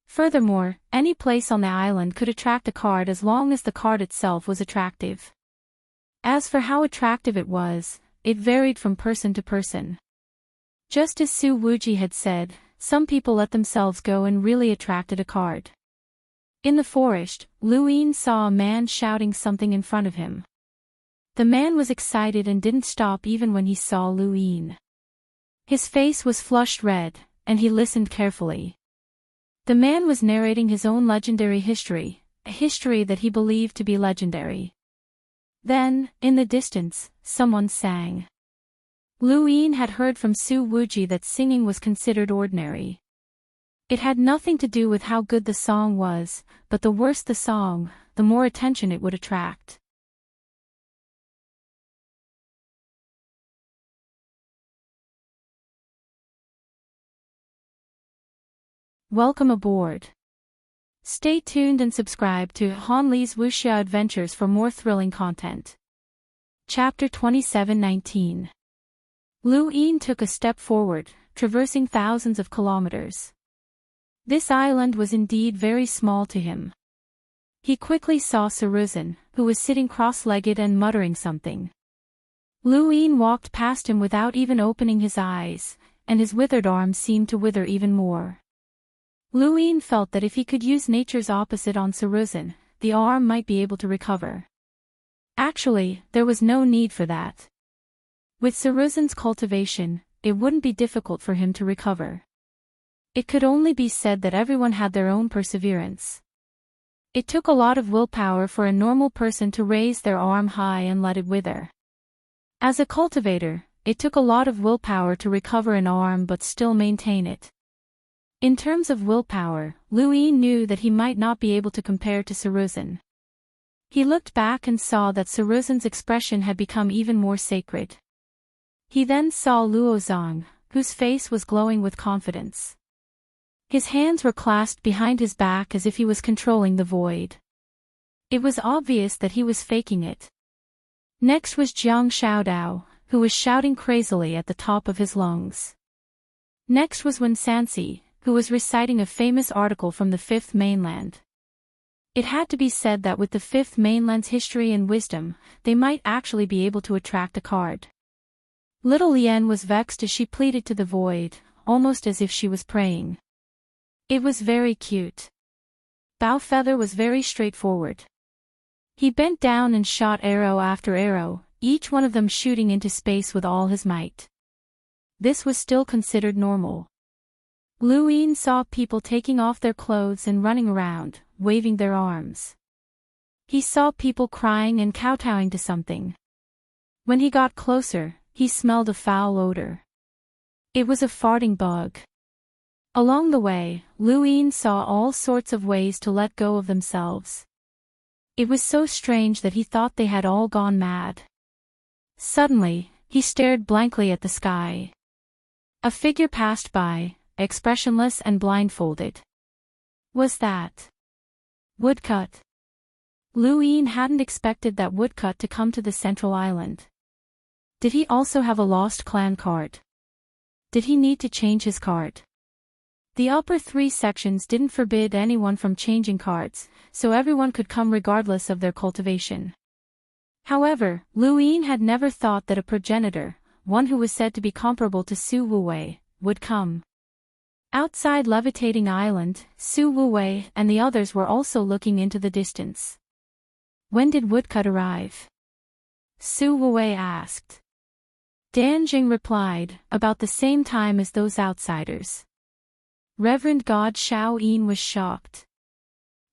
A: Furthermore, any place on the island could attract a card as long as the card itself was attractive. As for how attractive it was, it varied from person to person. Just as Su Wuji had said, some people let themselves go and really attracted a card. In the forest, Lu Yin saw a man shouting something in front of him. The man was excited and didn't stop even when he saw Lu Yin. His face was flushed red, and he listened carefully. The man was narrating his own legendary history, a history that he believed to be legendary. Then, in the distance, someone sang. Lu Yin had heard from Su Wuji that singing was considered ordinary. It had nothing to do with how good the song was, but the worse the song, the more attention it would attract. Welcome aboard. Stay tuned and subscribe to Han Li's Wuxia Adventures for more thrilling content. Chapter 27:19. Lu Yin took a step forward, traversing thousands of kilometers. This island was indeed very small to him. He quickly saw Saruzin, who was sitting cross-legged and muttering something. Lu Yin walked past him without even opening his eyes, and his withered arm seemed to wither even more. Lu Yin felt that if he could use nature's opposite on Saruzin, the arm might be able to recover. Actually, there was no need for that. With Saruzin's cultivation, it wouldn't be difficult for him to recover. It could only be said that everyone had their own perseverance. It took a lot of willpower for a normal person to raise their arm high and let it wither. As a cultivator, it took a lot of willpower to recover an arm but still maintain it. In terms of willpower, Lu Yin knew that he might not be able to compare to Saruzin. He looked back and saw that Saruzin's expression had become even more sacred. He then saw Luozong, whose face was glowing with confidence. His hands were clasped behind his back as if he was controlling the void. It was obvious that he was faking it. Next was Jiang Xiaodao, who was shouting crazily at the top of his lungs. Next was Wen Sanxi, who was reciting a famous article from the Fifth Mainland. It had to be said that with the Fifth Mainland's history and wisdom, they might actually be able to attract a card. Little Lian was vexed as she pleaded to the void, almost as if she was praying. It was very cute. Bao Feather was very straightforward. He bent down and shot arrow after arrow, each one of them shooting into space with all his might. This was still considered normal. Lu Yin saw people taking off their clothes and running around, waving their arms. He saw people crying and kowtowing to something. When he got closer, he smelled a foul odor. It was a farting bug. Along the way, Lu Yin saw all sorts of ways to let go of themselves. It was so strange that he thought they had all gone mad. Suddenly, he stared blankly at the sky. A figure passed by, expressionless and blindfolded. Was that Woodcut? Lu Yin hadn't expected that Woodcut to come to the central island. Did he also have a lost clan card? Did he need to change his card? The upper three sections didn't forbid anyone from changing cards, so everyone could come regardless of their cultivation. However, Lu Yin had never thought that a progenitor, one who was said to be comparable to Su Wuwei, would come. Outside Levitating Island, Su Wuwei and the others were also looking into the distance. When did Woodcut arrive? Su Wuwei asked. Dan Jing replied, about the same time as those outsiders. Reverend God Xiao Yin was shocked.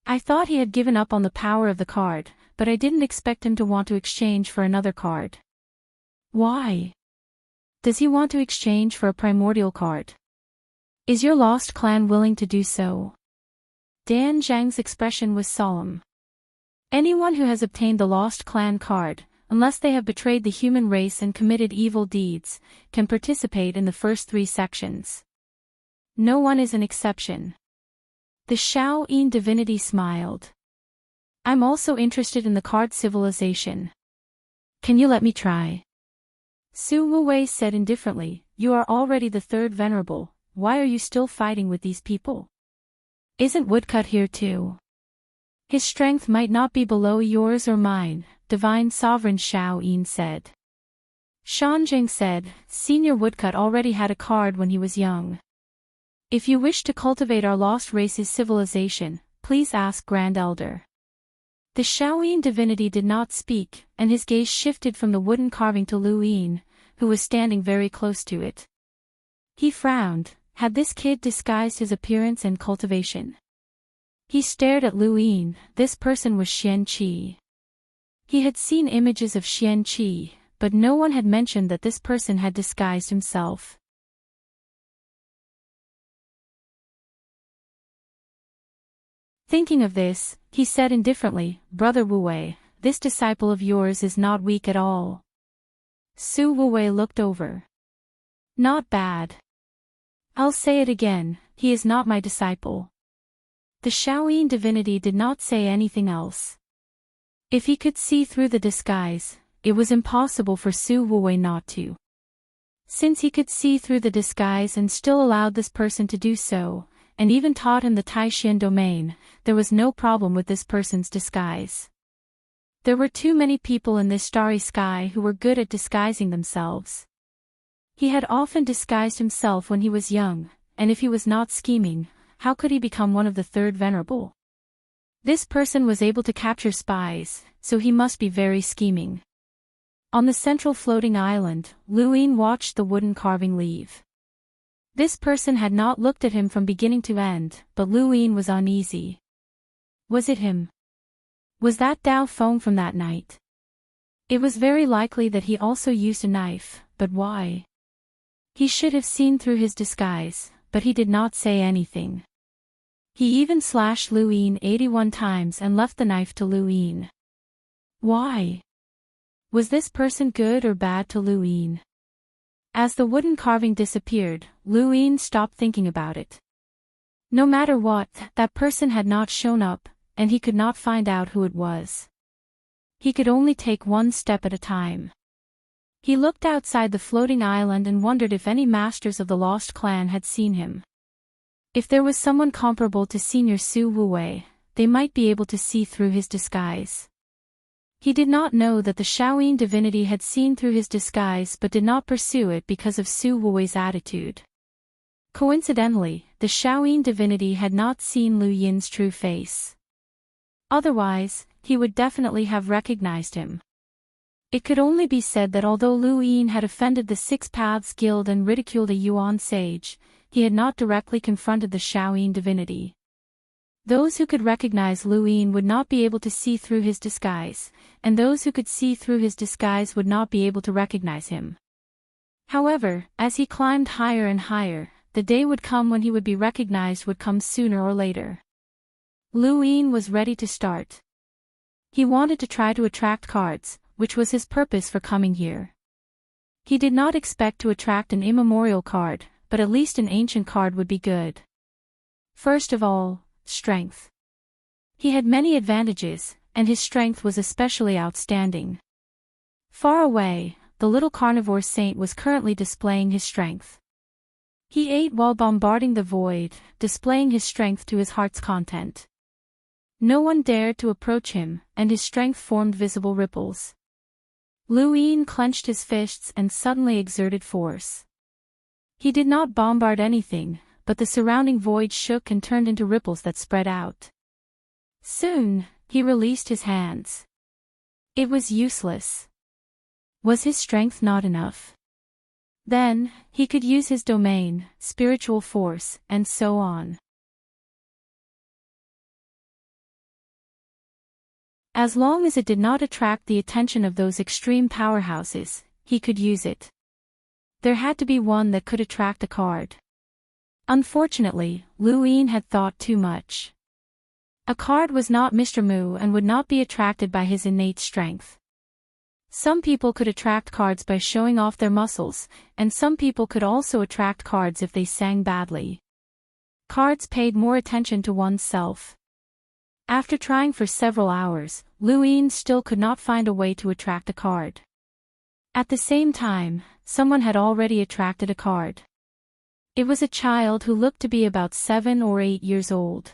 A: I thought he had given up on the power of the card, but I didn't expect him to want to exchange for another card. Why? Does he want to exchange for a primordial card? Is your lost clan willing to do so? Dan Zhang's expression was solemn. Anyone who has obtained the lost clan card, unless they have betrayed the human race and committed evil deeds, can participate in the first three sections. No one is an exception. The Xiao Yin divinity smiled. I'm also interested in the card civilization. Can you let me try? Su Wuwei said indifferently, you are already the third venerable, why are you still fighting with these people? Isn't Woodcut here too? His strength might not be below yours or mine, divine sovereign Shao Yin said. Shanjing said, Senior Woodcut already had a card when he was young. If you wish to cultivate our lost race's civilization, please ask Grand Elder. The Shaoyin divinity did not speak, and his gaze shifted from the wooden carving to Lu Yin, who was standing very close to it. He frowned. Had this kid disguised his appearance and cultivation? He stared at Lu Yin. This person was Xian Qi. He had seen images of Xian Qi, but no one had mentioned that this person had disguised himself. Thinking of this, he said indifferently, Brother Wu Wei, this disciple of yours is not weak at all. Su Wu Wei looked over. Not bad. I'll say it again, he is not my disciple. The Shaoyin divinity did not say anything else. If he could see through the disguise, it was impossible for Su Wu Wei not to. Since he could see through the disguise and still allowed this person to do so, and even taught him the Taishan domain, there was no problem with this person's disguise. There were too many people in this starry sky who were good at disguising themselves. He had often disguised himself when he was young, and if he was not scheming, how could he become one of the third venerable? This person was able to capture spies, so he must be very scheming. On the central floating island, Lu Yin watched the wooden carving leave. This person had not looked at him from beginning to end, but Lu Yin was uneasy. Was it him? Was that Dao Feng from that night? It was very likely that he also used a knife, but why? He should have seen through his disguise, but he did not say anything. He even slashed Lu Yin 81 times and left the knife to Lu Yin. Why? Was this person good or bad to Lu Yin? As the wooden carving disappeared, Lu Yin stopped thinking about it. No matter what, that person had not shown up, and he could not find out who it was. He could only take one step at a time. He looked outside the floating island and wondered if any masters of the lost clan had seen him. If there was someone comparable to Senior Su Wu Wei, they might be able to see through his disguise. He did not know that the Shaoyin divinity had seen through his disguise but did not pursue it because of Su Wu Wei's attitude. Coincidentally, the Shaoyin divinity had not seen Lu Yin's true face. Otherwise, he would definitely have recognized him. It could only be said that although Lu Yin had offended the Six Paths Guild and ridiculed a Yuan sage, he had not directly confronted the Shaoyin divinity. Those who could recognize Lu Yin would not be able to see through his disguise, and those who could see through his disguise would not be able to recognize him. However, as he climbed higher and higher, the day would come when he would be recognized would come sooner or later. Lu Yin was ready to start. He wanted to try to attract cards, which was his purpose for coming here. He did not expect to attract an immemorial card, but at least an ancient card would be good. First of all, strength. He had many advantages, and his strength was especially outstanding. Far away, the little carnivore saint was currently displaying his strength. He ate while bombarding the void, displaying his strength to his heart's content. No one dared to approach him, and his strength formed visible ripples. Lu Yin clenched his fists and suddenly exerted force. He did not bombard anything, but the surrounding void shook and turned into ripples that spread out. Soon, he released his hands. It was useless. Was his strength not enough? Then, he could use his domain, spiritual force, and so on. As long as it did not attract the attention of those extreme powerhouses, he could use it. There had to be one that could attract a card. Unfortunately, Lu Yin had thought too much. A card was not Mr. Mu and would not be attracted by his innate strength. Some people could attract cards by showing off their muscles, and some people could also attract cards if they sang badly. Cards paid more attention to oneself. After trying for several hours, Lu Yin still could not find a way to attract a card. At the same time, someone had already attracted a card. It was a child who looked to be about 7 or 8 years old.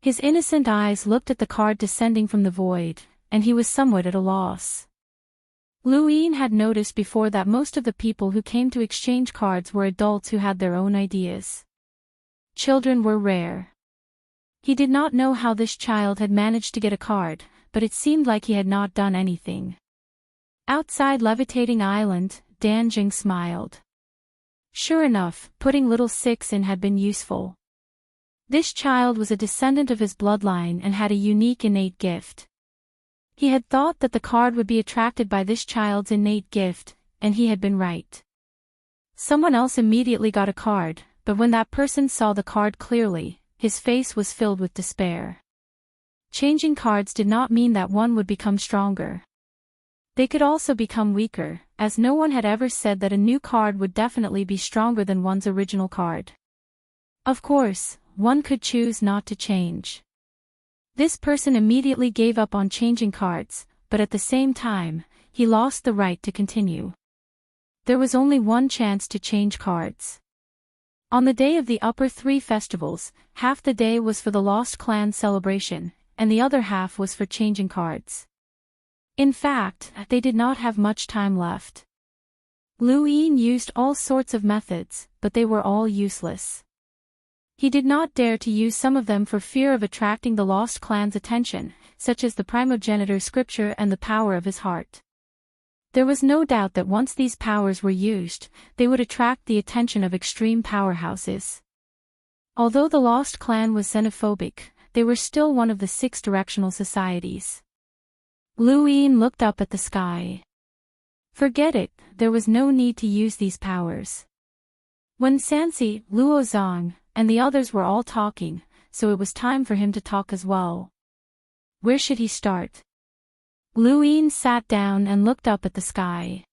A: His innocent eyes looked at the card descending from the void, and he was somewhat at a loss. Luin had noticed before that most of the people who came to exchange cards were adults who had their own ideas. Children were rare. He did not know how this child had managed to get a card, but it seemed like he had not done anything. Outside Levitating Island, Danjing smiled. Sure enough, putting little six in had been useful. This child was a descendant of his bloodline and had a unique innate gift. He had thought that the card would be attracted by this child's innate gift, and he had been right. Someone else immediately got a card, but when that person saw the card clearly, his face was filled with despair. Changing cards did not mean that one would become stronger. They could also become weaker, as no one had ever said that a new card would definitely be stronger than one's original card. Of course, one could choose not to change. This person immediately gave up on changing cards, but at the same time, he lost the right to continue. There was only one chance to change cards. On the day of the upper three festivals, half the day was for the Lost Clan celebration, and the other half was for changing cards. In fact, they did not have much time left. Luin used all sorts of methods, but they were all useless. He did not dare to use some of them for fear of attracting the Lost Clan's attention, such as the primogenitor scripture and the power of his heart. There was no doubt that once these powers were used, they would attract the attention of extreme powerhouses. Although the Lost Clan was xenophobic, they were still one of the 6 directional societies. Luin looked up at the sky. Forget it, there was no need to use these powers. When Sansi, Luozong, and the others were all talking, so it was time for him to talk as well. Where should he start? Luin sat down and looked up at the sky.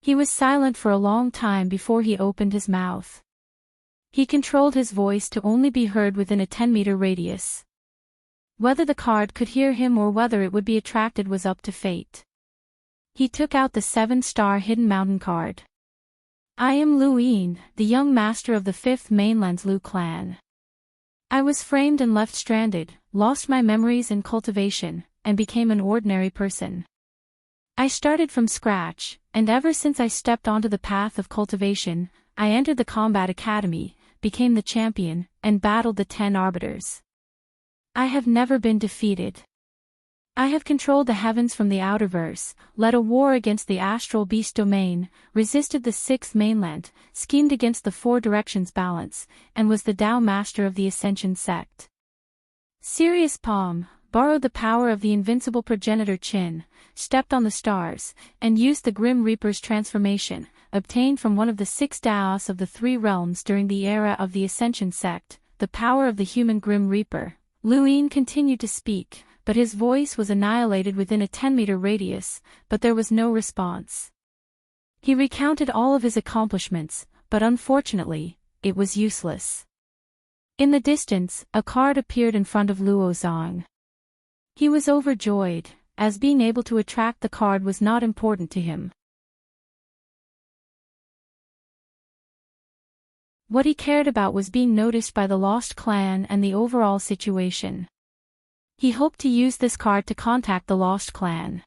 A: He was silent for a long time before he opened his mouth. He controlled his voice to only be heard within a 10-meter radius. Whether the card could hear him or whether it would be attracted was up to fate. He took out the 7-star Hidden Mountain card. I am Luin, the young master of the 5th mainland's Lu clan. I was framed and left stranded, lost my memories and cultivation, and became an ordinary person. I started from scratch, and ever since I stepped onto the path of cultivation, I entered the combat academy, became the champion, and battled the 10 arbiters. I have never been defeated. I have controlled the heavens from the outerverse, led a war against the astral beast domain, resisted the 6th mainland, schemed against the 4 directions balance, and was the Tao master of the Ascension sect. Sirius Palm borrowed the power of the invincible progenitor Chin, stepped on the stars, and used the Grim Reaper's transformation, obtained from one of the 6 Taos of the 3 realms during the era of the Ascension sect, the power of the human Grim Reaper. Luin continued to speak, but his voice was annihilated within a 10-meter radius, but there was no response. He recounted all of his accomplishments, but unfortunately, it was useless. In the distance, a card appeared in front of Luozong. He was overjoyed, as being able to attract the card was not important to him. What he cared about was being noticed by the Lost Clan and the overall situation. He hoped to use this card to contact the Lost Clan.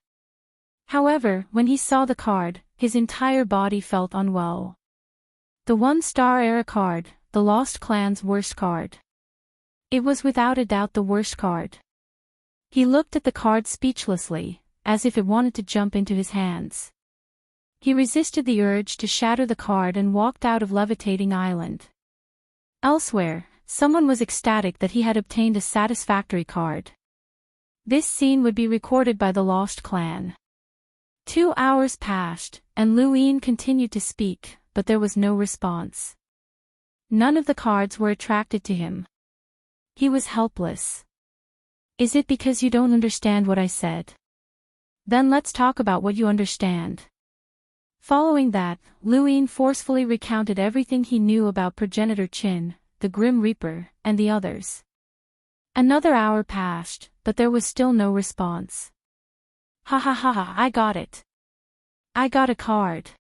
A: However, when he saw the card, his entire body felt unwell. The 1-star era card, the Lost Clan's worst card. It was without a doubt the worst card. He looked at the card speechlessly, as if it wanted to jump into his hands. He resisted the urge to shatter the card and walked out of Levitating Island. Elsewhere, someone was ecstatic that he had obtained a satisfactory card. This scene would be recorded by the Lost Clan. 2 hours passed, and Luin continued to speak, but there was no response. None of the cards were attracted to him. He was helpless. Is it because you don't understand what I said? Then let's talk about what you understand. Following that, Luin forcefully recounted everything he knew about progenitor Chin, the Grim Reaper, and the others. Another hour passed, but there was still no response. Ha ha ha ha, I got it. I got a card.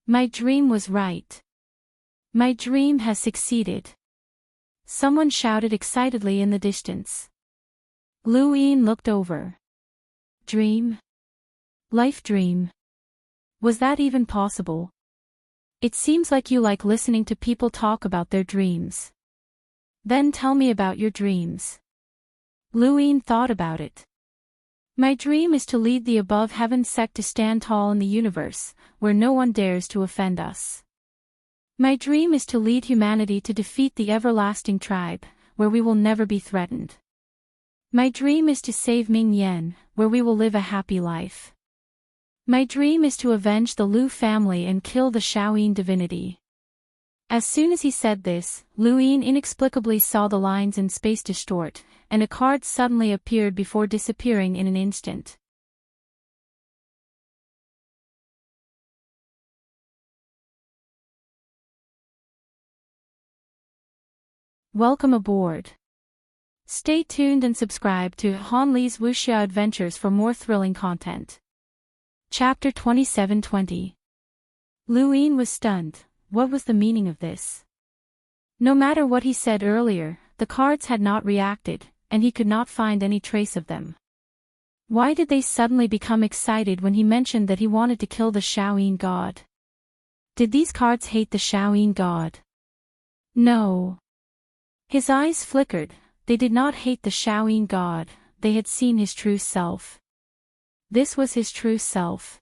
A: My dream was right. My dream has succeeded. Someone shouted excitedly in the distance. Lu Yin looked over. Dream? Life dream? Was that even possible? It seems like you like listening to people talk about their dreams. Then tell me about your dreams. Lu Yin thought about it. My dream is to lead the above heaven sect to stand tall in the universe, where no one dares to offend us. My dream is to lead humanity to defeat the everlasting tribe, where we will never be threatened. My dream is to save Ming Yen, where we will live a happy life. My dream is to avenge the Lu family and kill the Shaoyin divinity. As soon as he said this, Lu Yin inexplicably saw the lines in space distort, and a card suddenly appeared before disappearing in an instant. Welcome aboard. Stay tuned and subscribe to Han Li's Wuxia Adventures for more thrilling content. Chapter 2720. Lu Yin was stunned. What was the meaning of this? No matter what he said earlier, the cards had not reacted, and he could not find any trace of them. Why did they suddenly become excited when he mentioned that he wanted to kill the Shaoyin god? Did these cards hate the Shaoyin god? No. His eyes flickered. They did not hate the Shaoyin god, they had seen his true self. This was his true self.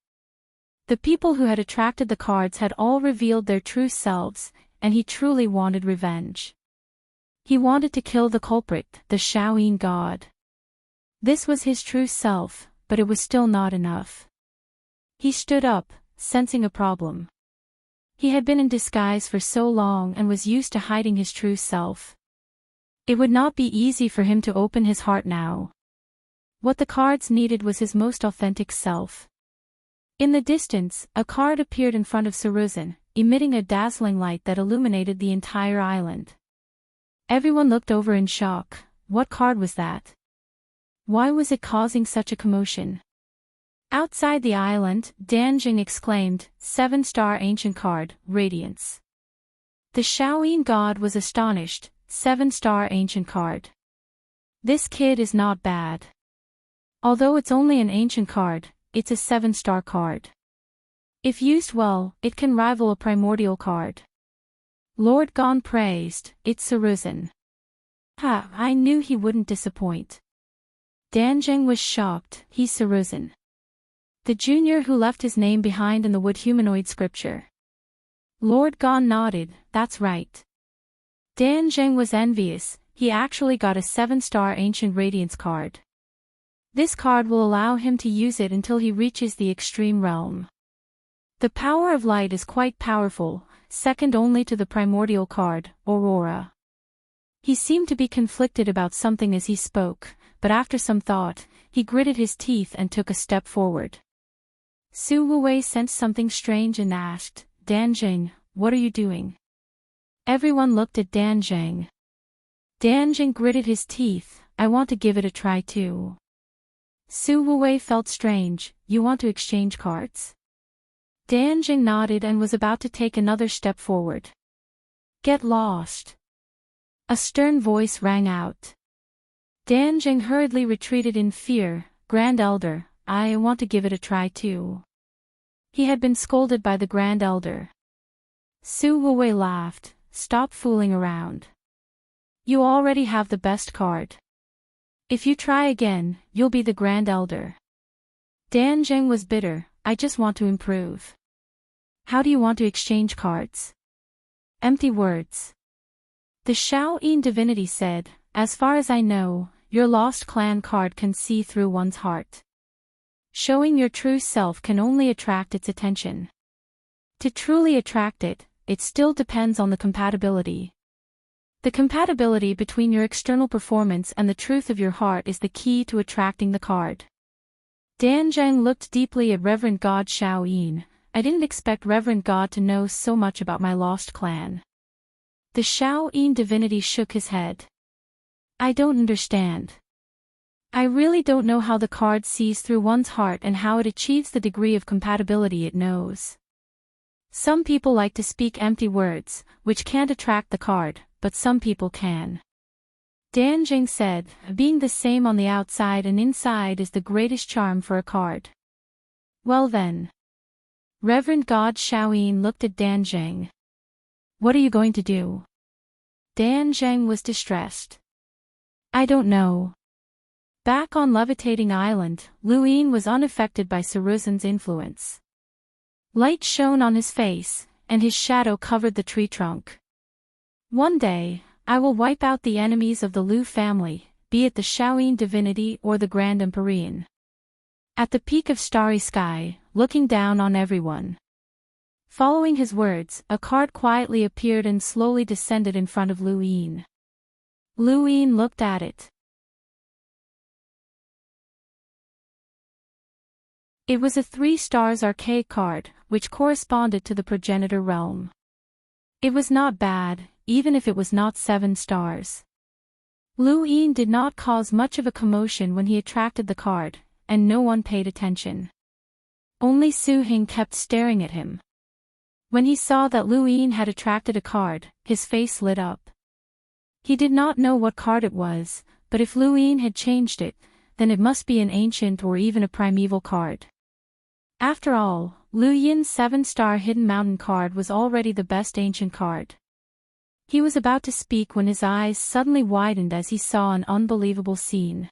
A: The people who had attracted the cards had all revealed their true selves, and he truly wanted revenge. He wanted to kill the culprit, the Shaoyin god. This was his true self, but it was still not enough. He stood up, sensing a problem. He had been in disguise for so long and was used to hiding his true self. It would not be easy for him to open his heart now. What the cards needed was his most authentic self. In the distance, a card appeared in front of Saruzin, emitting a dazzling light that illuminated the entire island. Everyone looked over in shock. What card was that? Why was it causing such a commotion? Outside the island, Danjing exclaimed, 7-star ancient card, Radiance. The Shaoyin god was astonished, 7-star ancient card. This kid is not bad. Although it's only an ancient card, it's a 7-star card. If used well, it can rival a primordial card. Lord Gon praised, it's Saruzin. Ha, I knew he wouldn't disappoint. Danjing was shocked, he's Saruzin. The junior who left his name behind in the wood humanoid scripture. Lord Gon nodded, that's right. Danjing was envious, he actually got a 7-star ancient radiance card. This card will allow him to use it until he reaches the extreme realm. The power of light is quite powerful, second only to the primordial card, Aurora. He seemed to be conflicted about something as he spoke, but after some thought, he gritted his teeth and took a step forward. Su Wuwei sensed something strange and asked, Danjing, what are you doing? Everyone looked at Danjing. Danjing gritted his teeth, I want to give it a try too. Su Wuwei felt strange, you want to exchange cards? Danjing nodded and was about to take another step forward. Get lost. A stern voice rang out. Danjing hurriedly retreated in fear, Grand Elder, I want to give it a try too. He had been scolded by the Grand Elder. Su Wuwei laughed, stop fooling around. You already have the best card. If you try again, you'll be the Grand Elder. Danjing was bitter, I just want to improve. How do you want to exchange cards? Empty words. The Shaoyin divinity said, as far as I know, your lost clan card can see through one's heart. Showing your true self can only attract its attention. To truly attract it, it still depends on the compatibility. The compatibility between your external performance and the truth of your heart is the key to attracting the card. Danjing looked deeply at Reverend God Shaoyin. I didn't expect Reverend God to know so much about my lost clan. The Shaoyin divinity shook his head. I don't understand. I really don't know how the card sees through one's heart and how it achieves the degree of compatibility it knows. Some people like to speak empty words, which can't attract the card, but some people can. Danjing said, being the same on the outside and inside is the greatest charm for a card. Well then. Reverend God Shaoyin looked at Danjing. What are you going to do? Danjing was distressed. I don't know. Back on Levitating Island, Luyin was unaffected by Saruzan's influence. Light shone on his face, and his shadow covered the tree trunk. One day, I will wipe out the enemies of the Lu family, be it the Shaoyin divinity or the Grand Empyrean. At the peak of starry sky, looking down on everyone. Following his words, a card quietly appeared and slowly descended in front of Luyin. Luyin looked at it. It was a 3 stars archaic card, which corresponded to the progenitor realm. It was not bad, even if it was not 7 stars. Luyin did not cause much of a commotion when he attracted the card, and no one paid attention. Only Su Hing kept staring at him. When he saw that Luyin had attracted a card, his face lit up. He did not know what card it was, but if Luyin had changed it, then it must be an ancient or even a primeval card. After all, Luyin's 7-star Hidden Mountain card was already the best ancient card. He was about to speak when his eyes suddenly widened as he saw an unbelievable scene.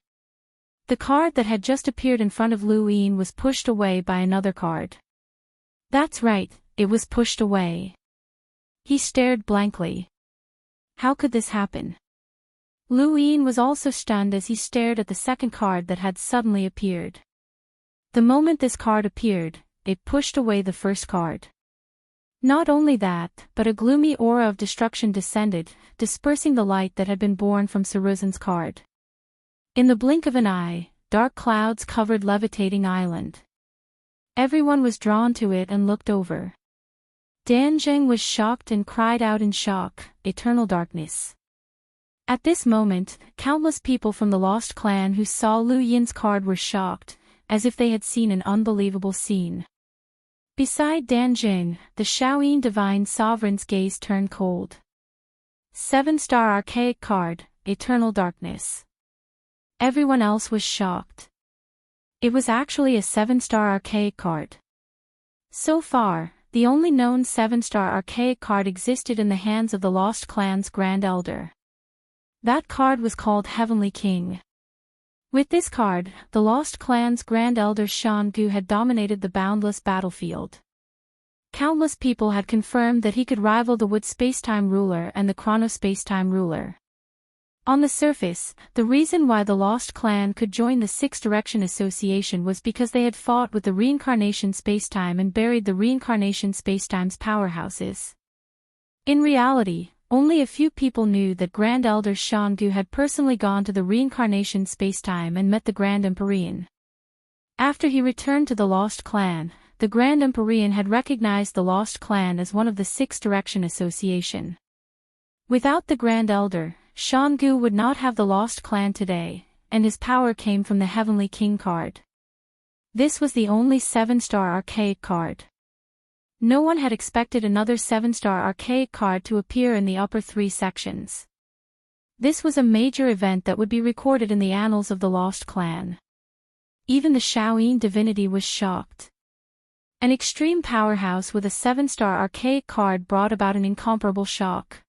A: The card that had just appeared in front of Luyin was pushed away by another card. That's right, it was pushed away. He stared blankly. How could this happen? Luyin was also stunned as he stared at the second card that had suddenly appeared. The moment this card appeared, it pushed away the first card. Not only that, but a gloomy aura of destruction descended, dispersing the light that had been born from Saruzan's card. In the blink of an eye, dark clouds covered Levitating Island. Everyone was drawn to it and looked over. Danjing was shocked and cried out in shock, "Eternal darkness." At this moment, countless people from the Lost Clan who saw Luyin's card were shocked, as if they had seen an unbelievable scene. Beside Danjing, the Shaoyin Divine Sovereign's gaze turned cold. 7-star archaic card, Eternal Darkness. Everyone else was shocked. It was actually a 7-star archaic card. So far, the only known 7-star archaic card existed in the hands of the Lost Clan's Grand Elder. That card was called Heavenly King. With this card, the Lost Clan's Grand Elder Shan Gu had dominated the boundless battlefield. Countless people had confirmed that he could rival the Wood Spacetime Ruler and the Chrono Spacetime Ruler. On the surface, the reason why the Lost Clan could join the Six Direction Association was because they had fought with the Reincarnation Spacetime and buried the Reincarnation Spacetime's powerhouses. In reality, only a few people knew that Grand Elder Shan Gu had personally gone to the Reincarnation Spacetime and met the Grand Empyrean. After he returned to the Lost Clan, the Grand Empyrean had recognized the Lost Clan as one of the Six Direction Association. Without the Grand Elder, Shan Gu would not have the Lost Clan today, and his power came from the Heavenly King card. This was the only 7-star archaic card. No one had expected another 7-star archaic card to appear in the upper 3 sections. This was a major event that would be recorded in the annals of the Lost Clan. Even the Shaoyin divinity was shocked. An extreme powerhouse with a 7-star archaic card brought about an incomparable shock.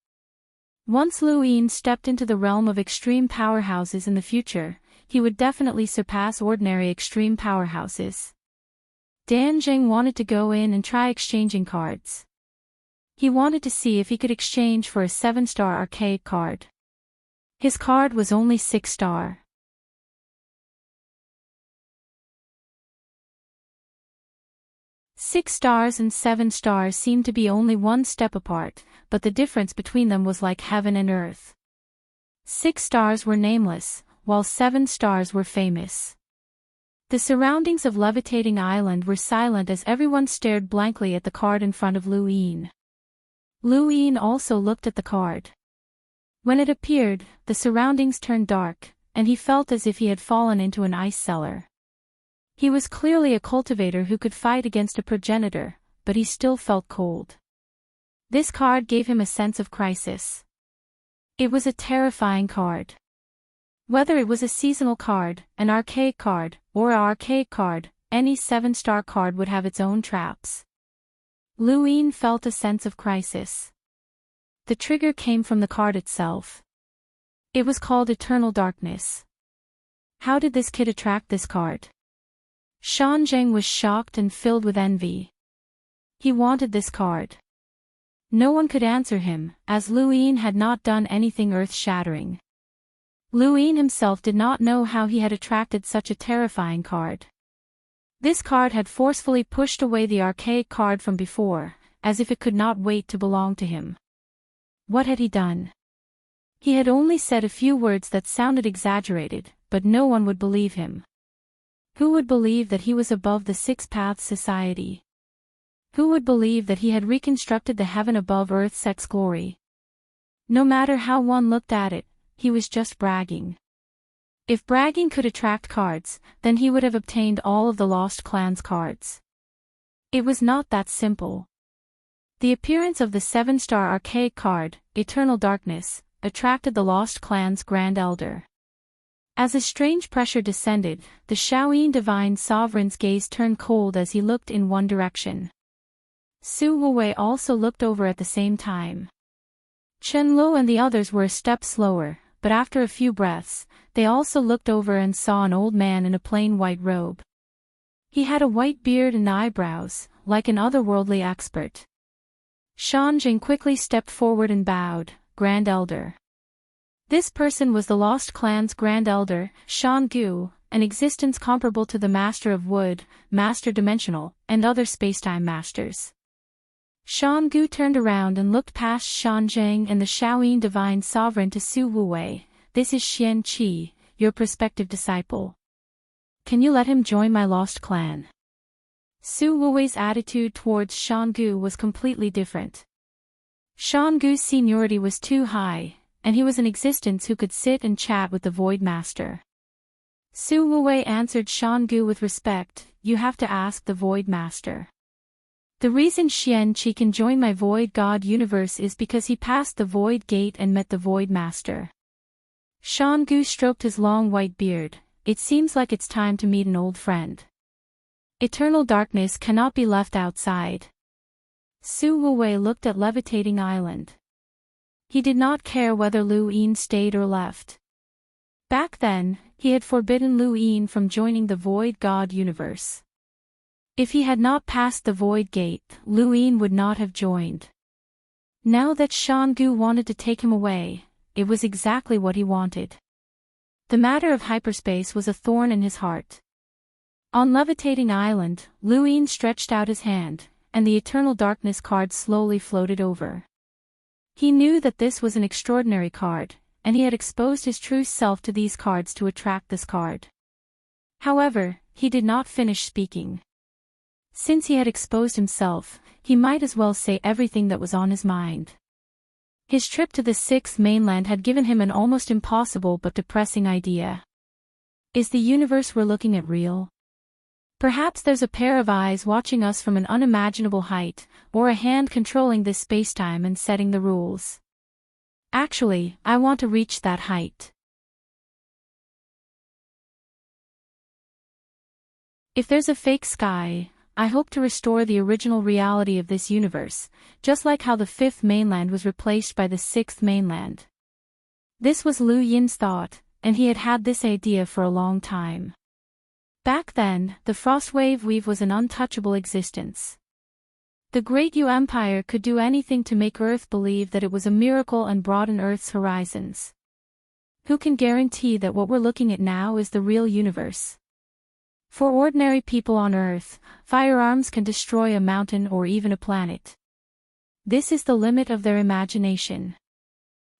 A: Once Luyin stepped into the realm of extreme powerhouses in the future, he would definitely surpass ordinary extreme powerhouses. Danjing wanted to go in and try exchanging cards. He wanted to see if he could exchange for a 7-star archaic card. His card was only 6-star. Six stars and 7 stars seemed to be only one step apart, but the difference between them was like heaven and earth. 6 stars were nameless, while 7 stars were famous. The surroundings of Levitating Island were silent as everyone stared blankly at the card in front of Luyin. Luyin also looked at the card. When it appeared, the surroundings turned dark, and he felt as if he had fallen into an ice cellar. He was clearly a cultivator who could fight against a progenitor, but he still felt cold. This card gave him a sense of crisis. It was a terrifying card. Whether it was a seasonal card, an archaic card, or an archaic card, any 7-star card would have its own traps. Luin felt a sense of crisis. The trigger came from the card itself. It was called Eternal Darkness. How did this kid attract this card? Shanzheng was shocked and filled with envy. He wanted this card. No one could answer him, as Luin had not done anything earth-shattering. Luin himself did not know how he had attracted such a terrifying card. This card had forcefully pushed away the archaic card from before, as if it could not wait to belong to him. What had he done? He had only said a few words that sounded exaggerated, but no one would believe him. Who would believe that he was above the 6 Paths Society? Who would believe that he had reconstructed the heaven above earth's sex glory? No matter how one looked at it, he was just bragging. If bragging could attract cards, then he would have obtained all of the Lost Clan's cards. It was not that simple. The appearance of the 7-star archaic card, Eternal Darkness, attracted the Lost Clan's Grand Elder. As a strange pressure descended, the Shaoyin Divine Sovereign's gaze turned cold as he looked in one direction. Su Wuwei also looked over at the same time. Chen Lo and the others were a step slower, but after a few breaths, they also looked over and saw an old man in a plain white robe. He had a white beard and eyebrows, like an otherworldly expert. Shanjing quickly stepped forward and bowed, Grand Elder. This person was the Lost Clan's Grand Elder, Shan Gu, an existence comparable to the Master of Wood, Master Dimensional, and other spacetime masters. Shan Gu turned around and looked past Shanzheng and the Shaoyin Divine Sovereign to Su Wuwei. This is Xian Qi, your prospective disciple. Can you let him join my Lost Clan? Su Wuwei's attitude towards Shan Gu was completely different. Shan Gu's seniority was too high, and he was an existence who could sit and chat with the Void Master. Su Wuwei answered Shan Gu with respect, you have to ask the Void Master. The reason Xian Qi can join my Void God universe is because he passed the Void Gate and met the Void Master. Shan Gu stroked his long white beard. It seems like it's time to meet an old friend. Eternal darkness cannot be left outside. Su Wuwei looked at Levitating Island. He did not care whether Lu Yin stayed or left. Back then, he had forbidden Lu Yin from joining the Void God universe. If he had not passed the Void Gate, Lu Yin would not have joined. Now that Shan Gu wanted to take him away, it was exactly what he wanted. The matter of hyperspace was a thorn in his heart. On Levitating Island, Lu Yin stretched out his hand, and the Eternal Darkness card slowly floated over. He knew that this was an extraordinary card, and he had exposed his true self to these cards to attract this card. However, he did not finish speaking. Since he had exposed himself, he might as well say everything that was on his mind. His trip to the 6th mainland had given him an almost impossible but depressing idea. Is the universe we're looking at real? Perhaps there's a pair of eyes watching us from an unimaginable height, or a hand controlling this spacetime and setting the rules. Actually, I want to reach that height. If there's a fake sky, I hope to restore the original reality of this universe, just like how the 5th mainland was replaced by the 6th mainland. This was Lu Yin's thought, and he had had this idea for a long time. Back then, the Frostwave Weave was an untouchable existence. The Great Yu Empire could do anything to make Earth believe that it was a miracle and broaden Earth's horizons. Who can guarantee that what we're looking at now is the real universe? For ordinary people on Earth, firearms can destroy a mountain or even a planet. This is the limit of their imagination.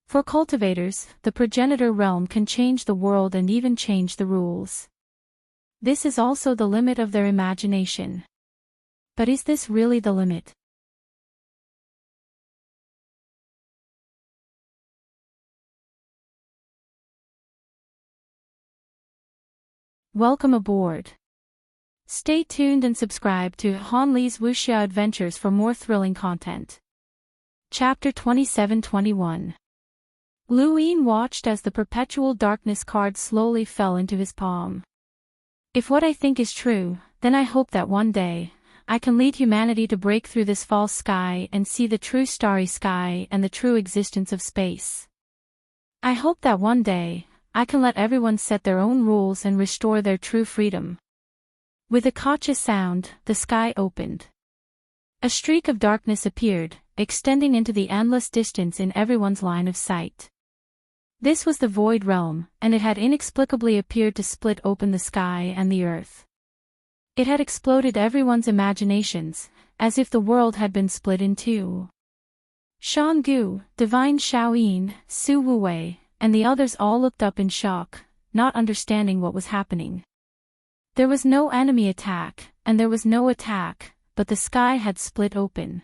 A: For cultivators, the progenitor realm can change the world and even change the rules. This is also the limit of their imagination. But is this really the limit? Welcome aboard. Stay tuned and subscribe to Han Li's Wuxia Adventures for more thrilling content. Chapter 27-21. Lu Yin watched as the perpetual darkness card slowly fell into his palm. If what I think is true, then I hope that one day, I can lead humanity to break through this false sky and see the true starry sky and the true existence of space. I hope that one day, I can let everyone set their own rules and restore their true freedom. With a cautious sound, the sky opened. A streak of darkness appeared, extending into the endless distance in everyone's line of sight. This was the void realm, and it had inexplicably appeared to split open the sky and the earth. It had exploded everyone's imaginations, as if the world had been split in two. Shan Gu, Divine Shaoyin, Su Wuwei, and the others all looked up in shock, not understanding what was happening. There was no enemy attack, and there was no attack, but the sky had split open.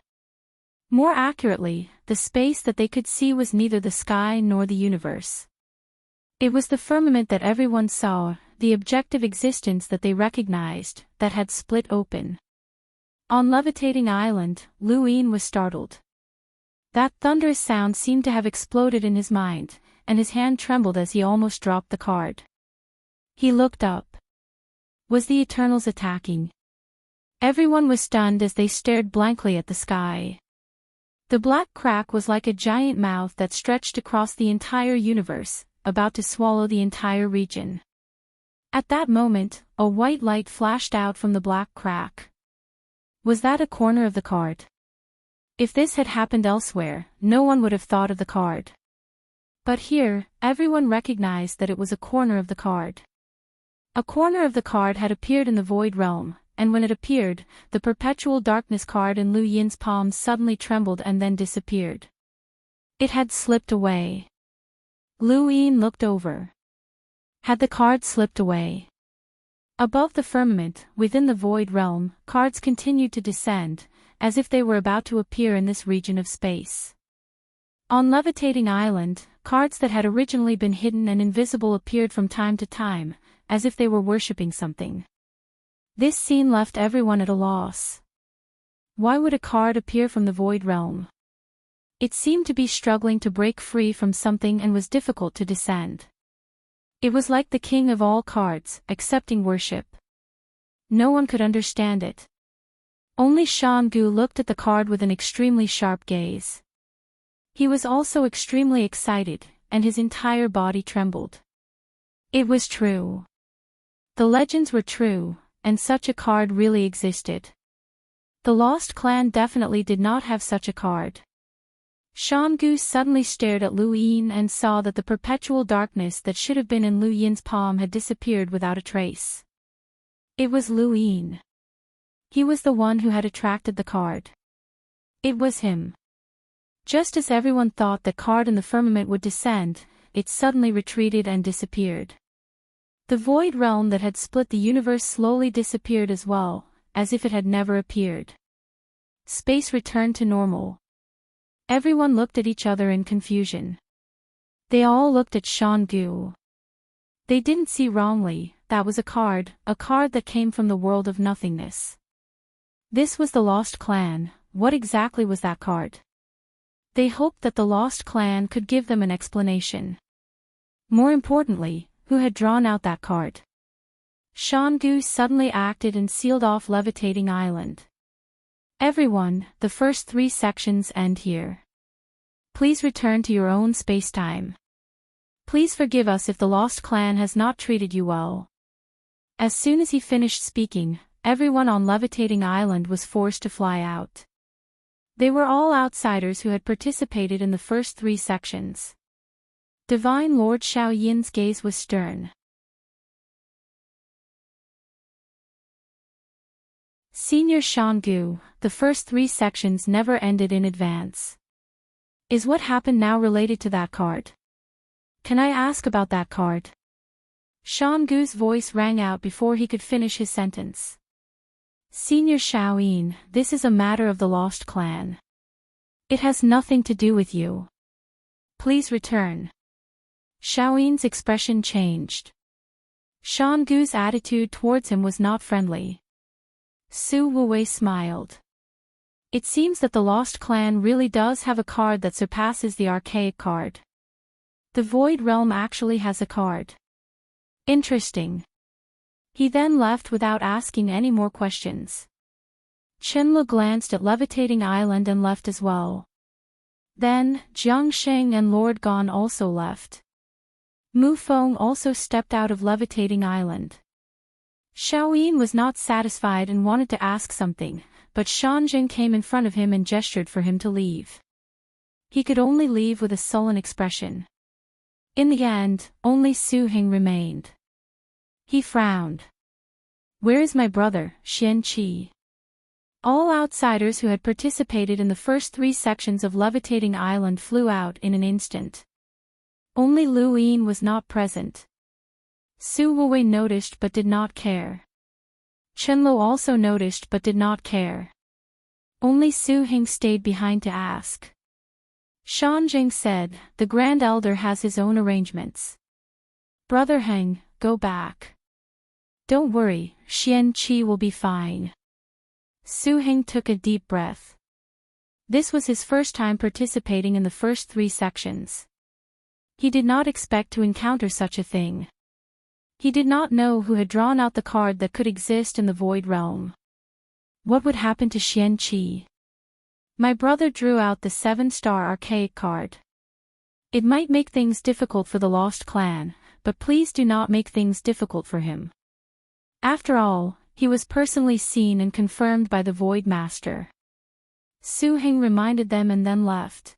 A: More accurately, the space that they could see was neither the sky nor the universe. It was the firmament that everyone saw, the objective existence that they recognized, that had split open. On Levitating Island, Lu Yin was startled. That thunderous sound seemed to have exploded in his mind, and his hand trembled as he almost dropped the card. He looked up. Was the Eternals attacking? Everyone was stunned as they stared blankly at the sky. The black crack was like a giant mouth that stretched across the entire universe, about to swallow the entire region. At that moment, a white light flashed out from the black crack. Was that a corner of the card? If this had happened elsewhere, no one would have thought of the card. But here, everyone recognized that it was a corner of the card. A corner of the card had appeared in the void realm, and when it appeared, the perpetual darkness card in Lu Yin's palm suddenly trembled and then disappeared. It had slipped away. Lu Yin looked over. Had the card slipped away? Above the firmament, within the void realm, cards continued to descend, as if they were about to appear in this region of space. On Levitating Island, cards that had originally been hidden and invisible appeared from time to time, as if they were worshipping something. This scene left everyone at a loss. Why would a card appear from the void realm? It seemed to be struggling to break free from something and was difficult to descend. It was like the king of all cards, accepting worship. No one could understand it. Only Shan Gu looked at the card with an extremely sharp gaze. He was also extremely excited, and his entire body trembled. It was true. The legends were true, and such a card really existed. The Lost Clan definitely did not have such a card. Shan Gu suddenly stared at Lu Yin and saw that the perpetual darkness that should have been in Lu Yin's palm had disappeared without a trace. It was Lu Yin. He was the one who had attracted the card. It was him. Just as everyone thought the card in the firmament would descend, it suddenly retreated and disappeared. The void realm that had split the universe slowly disappeared as well, as if it had never appeared. Space returned to normal. Everyone looked at each other in confusion. They all looked at Shan Gu. They didn't see wrongly, that was a card that came from the world of nothingness. This was the Lost Clan. What exactly was that card? They hoped that the Lost Clan could give them an explanation. More importantly, who had drawn out that card? Shan Gu suddenly acted and sealed off Levitating Island. Everyone, the first 3 sections end here. Please return to your own space-time. Please forgive us if the Lost Clan has not treated you well. As soon as he finished speaking, everyone on Levitating Island was forced to fly out. They were all outsiders who had participated in the first 3 sections. Divine Lord Shaoyin's gaze was stern. Senior Shan Gu, the first 3 sections never ended in advance. Is what happened now related to that card? Can I ask about that card? Shan Gu's voice rang out before he could finish his sentence. Senior Shaoyin, this is a matter of the Lost Clan. It has nothing to do with you. Please return. Shaoyin's expression changed. Shan Gu's attitude towards him was not friendly. Su Wuwei smiled. It seems that the Lost Clan really does have a card that surpasses the archaic card. The void realm actually has a card. Interesting. He then left without asking any more questions. Chenlu glanced at Levitating Island and left as well. Then, Jiang Sheng and Lord Gan also left. Mu Feng also stepped out of Levitating Island. Xiaoyin was not satisfied and wanted to ask something, but Shanjing came in front of him and gestured for him to leave. He could only leave with a sullen expression. In the end, only Su Hing remained. He frowned. Where is my brother, Xian Qi? All outsiders who had participated in the first 3 sections of Levitating Island flew out in an instant. Only Lu Yin was not present. Su Wuwei noticed but did not care. Chenlo also noticed but did not care. Only Su Hing stayed behind to ask. Shanjing said, the Grand Elder has his own arrangements. Brother Heng, go back. Don't worry, Xian Qi will be fine. Su Hing took a deep breath. This was his first time participating in the first 3 sections. He did not expect to encounter such a thing. He did not know who had drawn out the card that could exist in the void realm. What would happen to Xian Qi? My brother drew out the 7-star archaic card. It might make things difficult for the Lost Clan, but please do not make things difficult for him. After all, he was personally seen and confirmed by the Void Master. Su Hing reminded them and then left.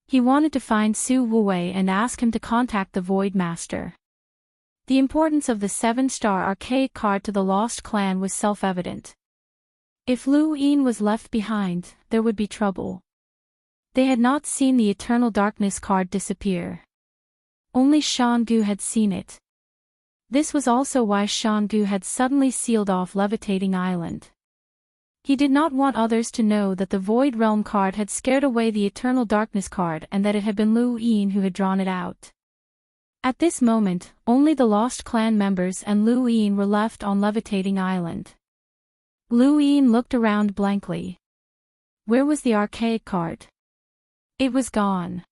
A: He wanted to find Su Wuwei and ask him to contact the Void Master. The importance of the 7-star archaic card to the Lost Clan was self-evident. If Lu Yin was left behind, there would be trouble. They had not seen the Eternal Darkness card disappear. Only Shan Gu had seen it. This was also why Shan Gu had suddenly sealed off Levitating Island. He did not want others to know that the Void Realm card had scared away the Eternal Darkness card and that it had been Lu Yin who had drawn it out. At this moment, only the Lost Clan members and Lu Yin were left on Levitating Island. Lu Yin looked around blankly. Where was the archaic card? It was gone.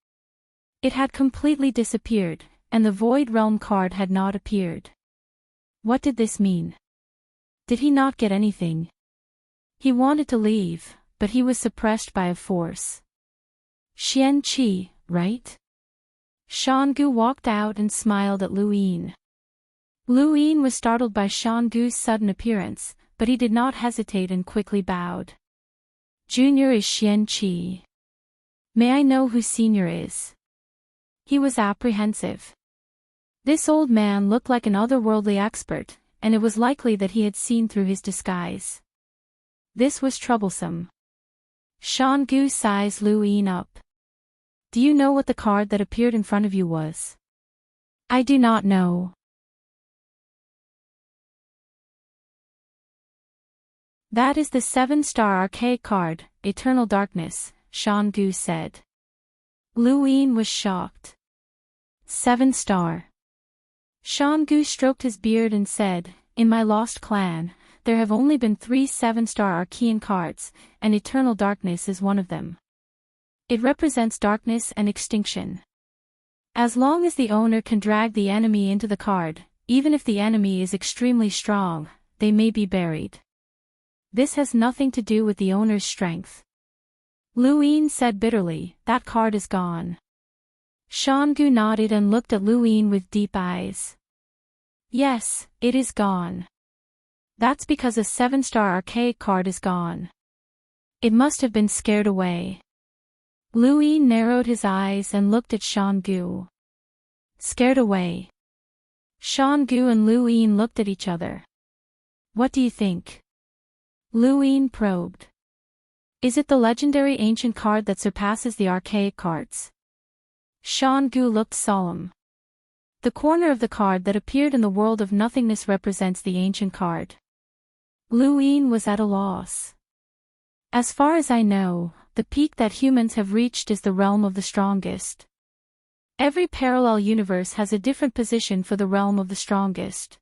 A: It had completely disappeared, and the Void Realm card had not appeared. What did this mean? Did he not get anything? He wanted to leave, but he was suppressed by a force. Xian Qi, right? Shan Gu walked out and smiled at Lu Yin. Lu Yin was startled by Shan Gu's sudden appearance, but he did not hesitate and quickly bowed. Junior is Xian Qi. May I know who Senior is? He was apprehensive. This old man looked like an otherworldly expert, and it was likely that he had seen through his disguise. This was troublesome. Shan Gu sized Lu Yin up. Do you know what the card that appeared in front of you was? I do not know. That is the 7-star archaic card, Eternal Darkness, Shan Gu said. Lu Yin was shocked. 7-star. Shan Gu stroked his beard and said, in my Lost Clan, there have only been 3 7-star Archean cards, and Eternal Darkness is one of them. It represents darkness and extinction. As long as the owner can drag the enemy into the card, even if the enemy is extremely strong, they may be buried. This has nothing to do with the owner's strength. Lu Yin said bitterly, that card is gone. Shan Gu nodded and looked at Lu Yin with deep eyes. Yes, it is gone. That's because a 7-star archaic card is gone. It must have been scared away. Lu Yin narrowed his eyes and looked at Shan Gu. Scared away. Shan Gu and Lu Yin looked at each other. What do you think? Lu Yin probed. Is it the legendary ancient card that surpasses the archaic cards? Shan Gu looked solemn. The corner of the card that appeared in the world of nothingness represents the ancient card. Lu Yin was at a loss. As far as I know, the peak that humans have reached is the realm of the strongest. Every parallel universe has a different position for the realm of the strongest.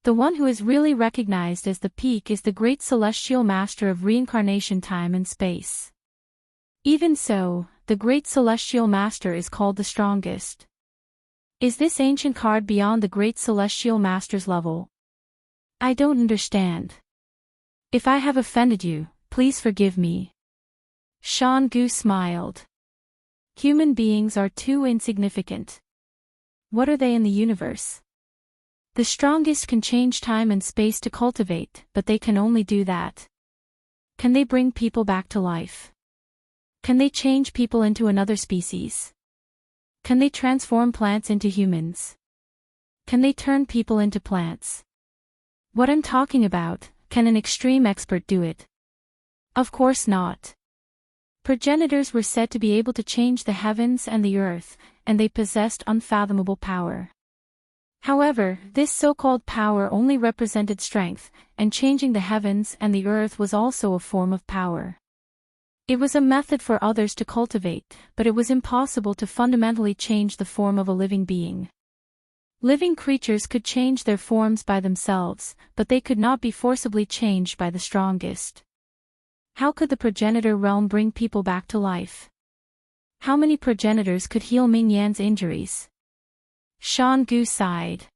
A: The one who is really recognized as the peak is the great celestial master of reincarnation, time and space. Even so, the great celestial master is called the strongest. Is this ancient card beyond the great celestial master's level? I don't understand. If I have offended you, please forgive me. Shangu smiled. Human beings are too insignificant. What are they in the universe? The strongest can change time and space to cultivate, but they can only do that. Can they bring people back to life? Can they change people into another species? Can they transform plants into humans? Can they turn people into plants? What I'm talking about, can an extreme expert do it? Of course not. Progenitors were said to be able to change the heavens and the earth, and they possessed unfathomable power. However, this so-called power only represented strength, and changing the heavens and the earth was also a form of power. It was a method for others to cultivate, but it was impossible to fundamentally change the form of a living being. Living creatures could change their forms by themselves, but they could not be forcibly changed by the strongest. How could the progenitor realm bring people back to life? How many progenitors could heal Ming Yan's injuries? Shangu sighed.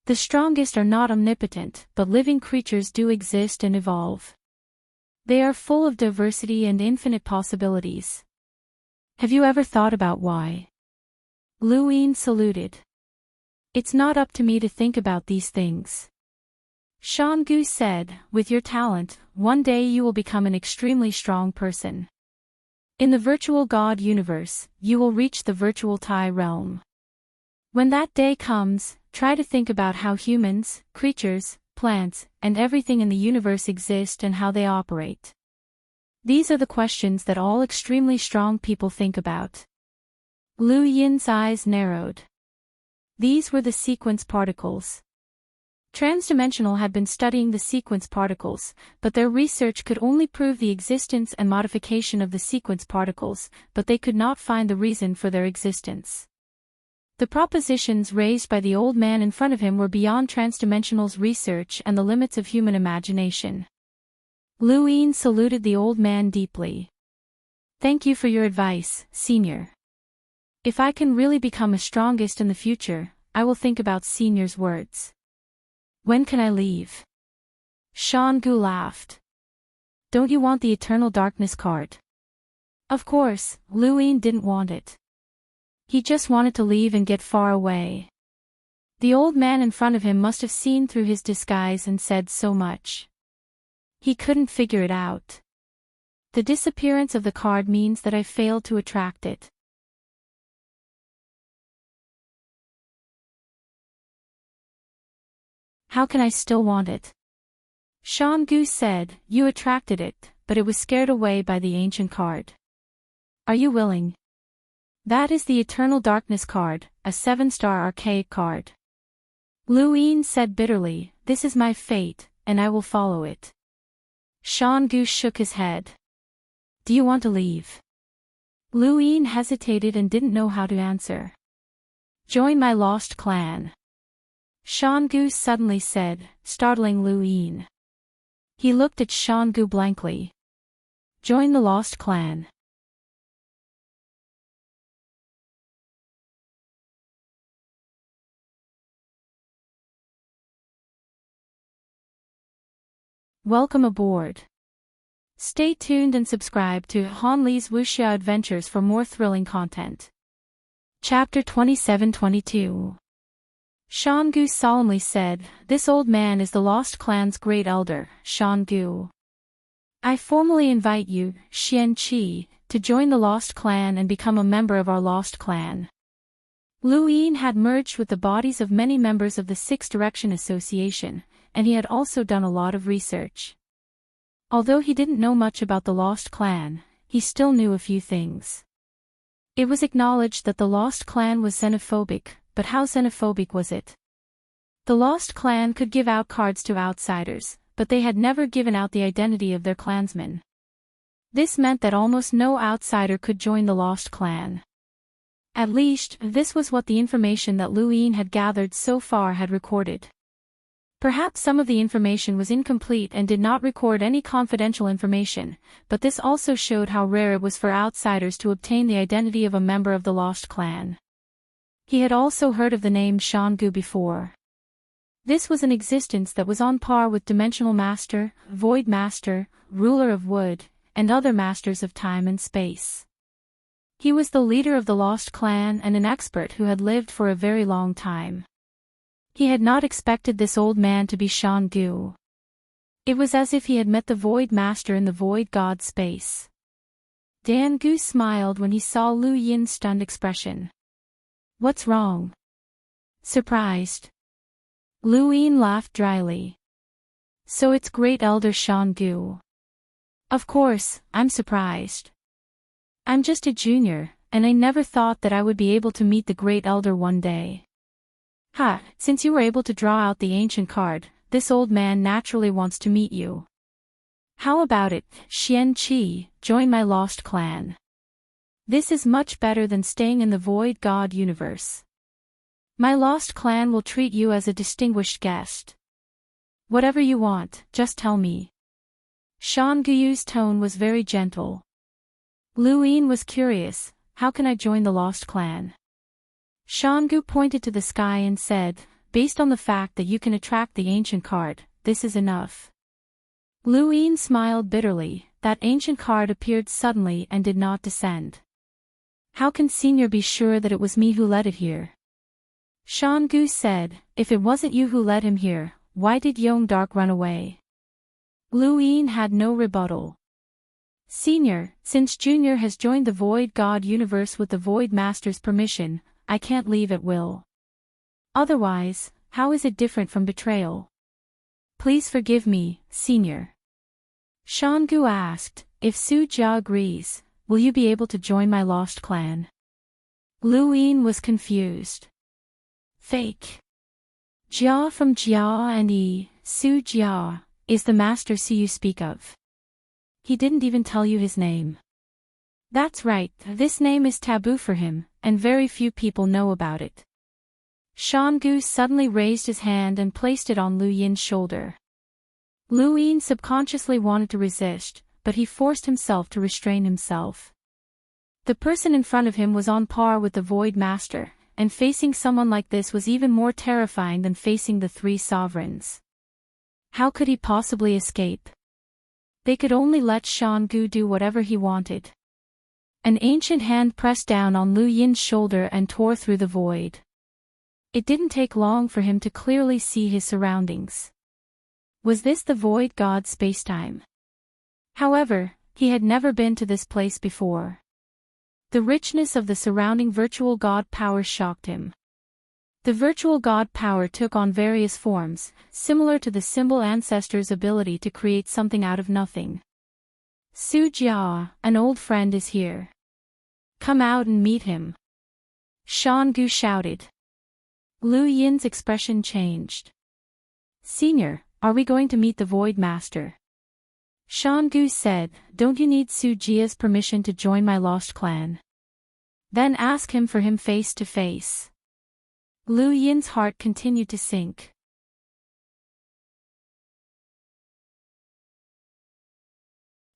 A: The strongest are not omnipotent, but living creatures do exist and evolve. They are full of diversity and infinite possibilities. Have you ever thought about why? Lu Yin saluted. It's not up to me to think about these things. Shangu said, with your talent, one day you will become an extremely strong person. In the virtual God universe, you will reach the virtual Tai realm. When that day comes, try to think about how humans, creatures, plants, and everything in the universe exist and how they operate. These are the questions that all extremely strong people think about. Lu Yin's eyes narrowed. These were the sequence particles. Transdimensional had been studying the sequence particles, but their research could only prove the existence and modification of the sequence particles, but they could not find the reason for their existence. The propositions raised by the old man in front of him were beyond transdimensional's research and the limits of human imagination. Lu Yin saluted the old man deeply. Thank you for your advice, Senior. If I can really become a strongest in the future, I will think about Senior's words. When can I leave? Shangu laughed. Don't you want the Eternal Darkness card? Of course, Lu Yin didn't want it. He just wanted to leave and get far away. The old man in front of him must have seen through his disguise and said so much. He couldn't figure it out. The disappearance of the card means that I failed to attract it. How can I still want it? Shangu said, you attracted it, but it was scared away by the ancient card. Are you willing? That is the Eternal Darkness card, a 7-star archaic card. Lu Yin said bitterly, this is my fate, and I will follow it. Shangu shook his head. Do you want to leave? Lu Yin hesitated and didn't know how to answer. Join my lost clan. Shangu suddenly said, startling Lu Yin. He looked at Shangu blankly. Join the lost clan. Welcome aboard. Stay tuned and subscribe to Han Li's Wuxia Adventures for more thrilling content. Chapter 27-22. Shangu solemnly said, this old man is the Lost Clan's great elder, Shangu. I formally invite you, Xian Qi, to join the Lost Clan and become a member of our Lost Clan. Lu Yin had merged with the bodies of many members of the Six Direction Association, and he had also done a lot of research. Although he didn't know much about the Lost Clan, he still knew a few things. It was acknowledged that the Lost Clan was xenophobic, but how xenophobic was it? The Lost Clan could give out cards to outsiders, but they had never given out the identity of their clansmen. This meant that almost no outsider could join the Lost Clan. At least, this was what the information that Lu Yin had gathered so far had recorded. Perhaps some of the information was incomplete and did not record any confidential information, but this also showed how rare it was for outsiders to obtain the identity of a member of the lost clan. He had also heard of the name Shangu before. This was an existence that was on par with Dimensional Master, Void Master, Ruler of Wood, and other masters of time and space. He was the leader of the lost clan and an expert who had lived for a very long time. He had not expected this old man to be Shangu. It was as if he had met the Void Master in the Void God space. Dan Gu smiled when he saw Lu Yin's stunned expression. What's wrong? Surprised. Lu Yin laughed dryly. So it's Great Elder Shangu. Of course, I'm surprised. I'm just a junior, and I never thought that I would be able to meet the Great Elder one day. Ha, since you were able to draw out the ancient card, this old man naturally wants to meet you. How about it, Xian Qi, join my lost clan. This is much better than staying in the Void God universe. My lost clan will treat you as a distinguished guest. Whatever you want, just tell me. Shanguyu's tone was very gentle. Lu Yin was curious, how can I join the lost clan? Shangu pointed to the sky and said, based on the fact that you can attract the ancient card, this is enough. Lu Yin smiled bitterly, that ancient card appeared suddenly and did not descend. How can Senior be sure that it was me who led it here? Shangu said, if it wasn't you who led him here, why did Yong Dark run away? Lu Yin had no rebuttal. Senior, since Junior has joined the Void God universe with the Void Master's permission, I can't leave at will. Otherwise, how is it different from betrayal? Please forgive me, Senior. Shangu asked, if Su Jia agrees, will you be able to join my lost clan? Lu Yin was confused. Fake. Jia from Jia and Su Jia, is the master Su you speak of. He didn't even tell you his name. That's right, this name is taboo for him, and very few people know about it. Shangu suddenly raised his hand and placed it on Lu Yin's shoulder. Lu Yin subconsciously wanted to resist, but he forced himself to restrain himself. The person in front of him was on par with the Void Master, and facing someone like this was even more terrifying than facing the three sovereigns. How could he possibly escape? They could only let Shangu do whatever he wanted. An ancient hand pressed down on Lu Yin's shoulder and tore through the void. It didn't take long for him to clearly see his surroundings. Was this the Void God spacetime? However, he had never been to this place before. The richness of the surrounding virtual God power shocked him. The virtual God power took on various forms, similar to the symbol ancestor's ability to create something out of nothing. Su Jia, an old friend is here. Come out and meet him. Shangu shouted. Lu Yin's expression changed. Senior, are we going to meet the Void Master? Shangu said, don't you need Su Jia's permission to join my lost clan? Then ask him for him face to face. Lu Yin's heart continued to sink.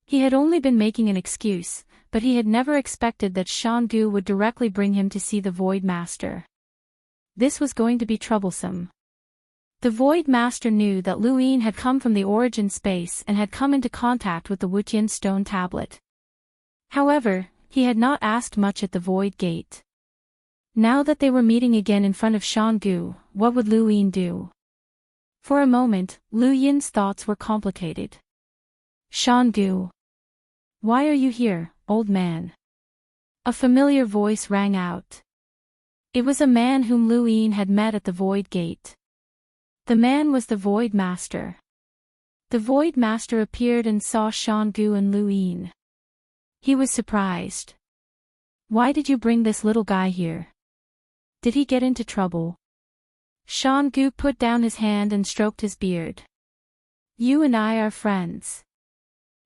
A: He had only been making an excuse, but he had never expected that Shangu would directly bring him to see the Void Master. This was going to be troublesome. The Void Master knew that Lu Yin had come from the origin space and had come into contact with the Wutian stone tablet. However, he had not asked much at the Void Gate. Now that they were meeting again in front of Shangu, what would Lu Yin do? For a moment, Lu Yin's thoughts were complicated. Shangu. Why are you here, old man? A familiar voice rang out. It was a man whom Lu Yin had met at the Void Gate. The man was the Void Master. The Void Master appeared and saw Shangu and Lu Yin. He was surprised. Why did you bring this little guy here? Did he get into trouble? Shangu put down his hand and stroked his beard. You and I are friends.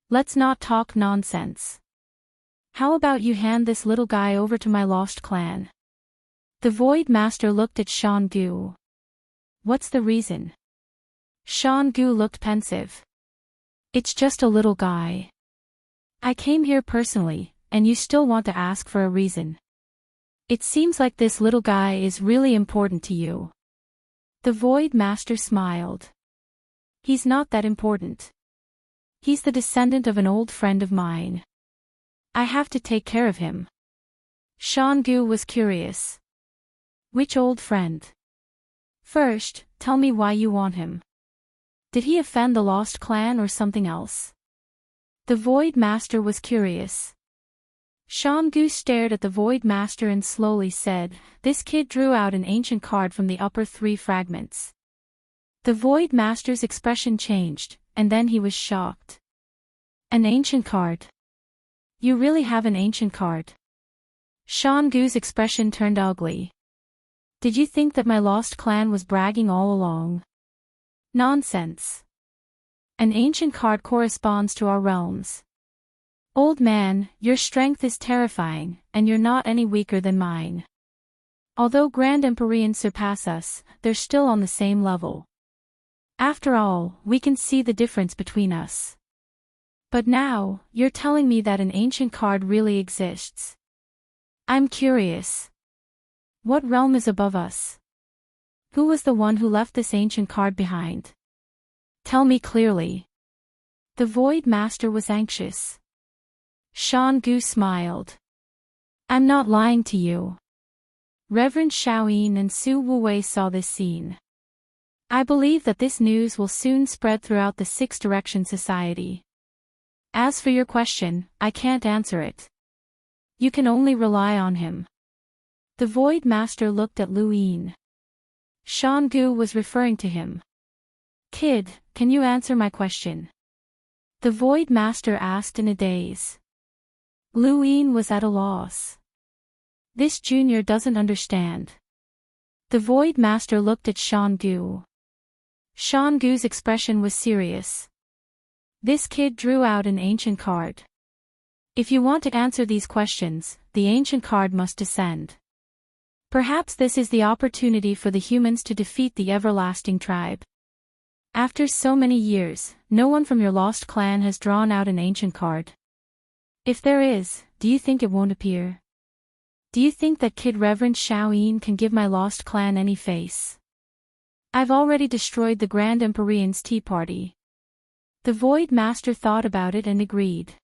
A: Let's not talk nonsense. How about you hand this little guy over to my lost clan? The Void Master looked at Shangu. What's the reason? Gu looked pensive. It's just a little guy. I came here personally, and you still want to ask for a reason. It seems like this little guy is really important to you. The Void Master smiled. He's not that important. He's the descendant of an old friend of mine. I have to take care of him. Gu was curious. Which old friend? First, tell me why you want him. Did he offend the Lost Clan or something else? The Void Master was curious. Gu stared at the Void Master and slowly said, "This kid drew out an ancient card from the upper 3 fragments." The Void Master's expression changed, and then he was shocked. An ancient card? You really have an ancient card? Gu's expression turned ugly. Did you think that my Lost Clan was bragging all along? Nonsense. An ancient card corresponds to our realms. Old man, your strength is terrifying, and you're not any weaker than mine. Although Grand Empyreans surpass us, they're still on the same level. After all, we can see the difference between us. But now, you're telling me that an ancient card really exists. I'm curious. What realm is above us? Who was the one who left this ancient card behind? Tell me clearly. The Void Master was anxious. Gu smiled. I'm not lying to you. Reverend Shaoyin and Su Wuwei saw this scene. I believe that this news will soon spread throughout the Six Direction Society. As for your question, I can't answer it. You can only rely on him. The Void Master looked at Lu Yin. Gu was referring to him. Kid, can you answer my question? The Void Master asked in a daze. Lu Yin was at a loss. This junior doesn't understand. The Void Master looked at Gu. Gu's expression was serious. This kid drew out an ancient card. If you want to answer these questions, the ancient card must descend. Perhaps this is the opportunity for the humans to defeat the everlasting tribe. After so many years, no one from your lost clan has drawn out an ancient card. If there is, do you think it won't appear? Do you think that Kid Reverend Shaoyin can give my lost clan any face? I've already destroyed the Grand Empyrean's tea party. The Void Master thought about it and agreed.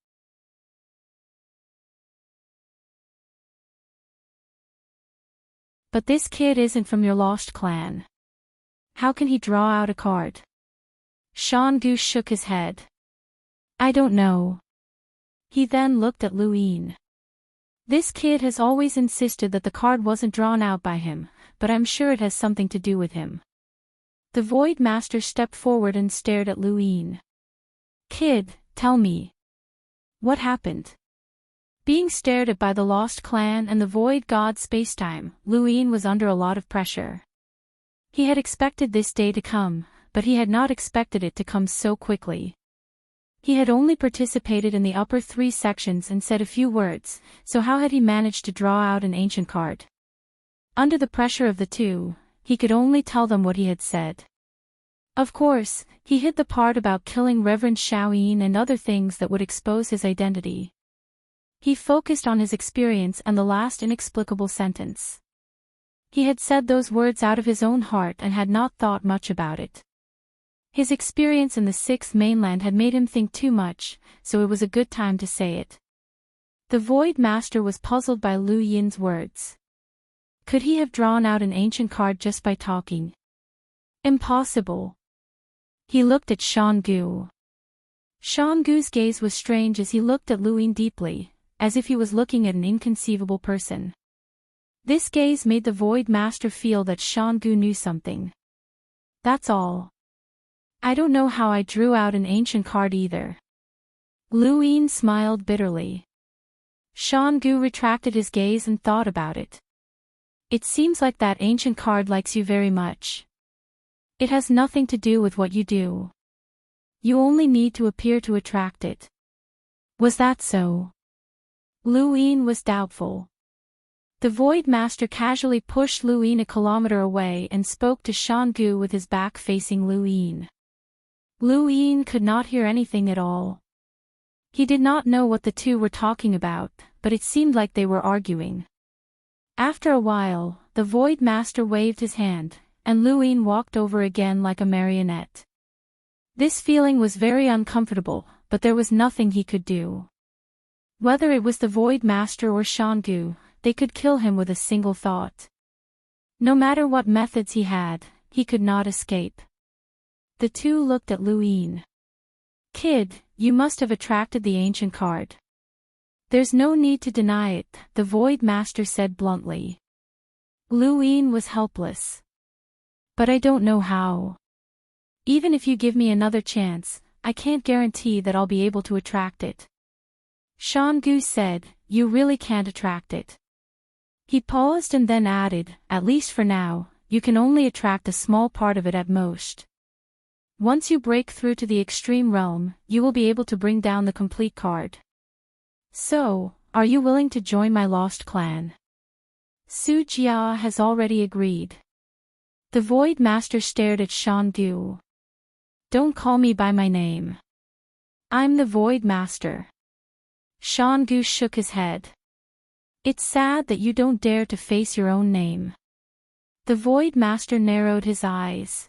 A: But this kid isn't from your lost clan. How can he draw out a card? Gu shook his head. I don't know. He then looked at Lu Yin. This kid has always insisted that the card wasn't drawn out by him, but I'm sure it has something to do with him. The Void Master stepped forward and stared at Lu Yin. Kid, tell me. What happened? Being stared at by the Lost Clan and the Void God Spacetime, Lu Yin was under a lot of pressure. He had expected this day to come, but he had not expected it to come so quickly. He had only participated in the upper 3 sections and said a few words, so how had he managed to draw out an ancient card? Under the pressure of the two, he could only tell them what he had said. Of course, he hid the part about killing Reverend Shaoyin and other things that would expose his identity. He focused on his experience and the last inexplicable sentence. He had said those words out of his own heart and had not thought much about it. His experience in the 6th mainland had made him think too much, so it was a good time to say it. The Void Master was puzzled by Lu Yin's words. Could he have drawn out an ancient card just by talking? Impossible. He looked at Gu. Gu's gaze was strange as he looked at Lu Yin deeply, as if he was looking at an inconceivable person. This gaze made the Void Master feel that Gu knew something. That's all. I don't know how I drew out an ancient card either. Lu Yin smiled bitterly. Gu retracted his gaze and thought about it. It seems like that ancient card likes you very much. It has nothing to do with what you do. You only need to appear to attract it. Was that so? Lu Yin was doubtful. The Void Master casually pushed Lu Yin a kilometer away and spoke to Gu with his back facing Lu Yin. Lu Yin could not hear anything at all. He did not know what the two were talking about, but it seemed like they were arguing. After a while, the Void Master waved his hand, and Lu Yin walked over again like a marionette. This feeling was very uncomfortable, but there was nothing he could do. Whether it was the Void Master or Shangu, they could kill him with a single thought. No matter what methods he had, he could not escape. The two looked at Lu Yin. "Kid, you must have attracted the ancient card." "There's no need to deny it," the Void Master said bluntly. Lu Yin was helpless. "But I don't know how. Even if you give me another chance, I can't guarantee that I'll be able to attract it." Shangu said, "You really can't attract it." He paused and then added, "At least for now, you can only attract a small part of it at most. Once you break through to the extreme realm, you will be able to bring down the complete card. So, are you willing to join my lost clan?" Su Jia has already agreed. The Void Master stared at Shangu. "Don't call me by my name. I'm the Void Master." Shangu shook his head. "It's sad that you don't dare to face your own name." The Void Master narrowed his eyes.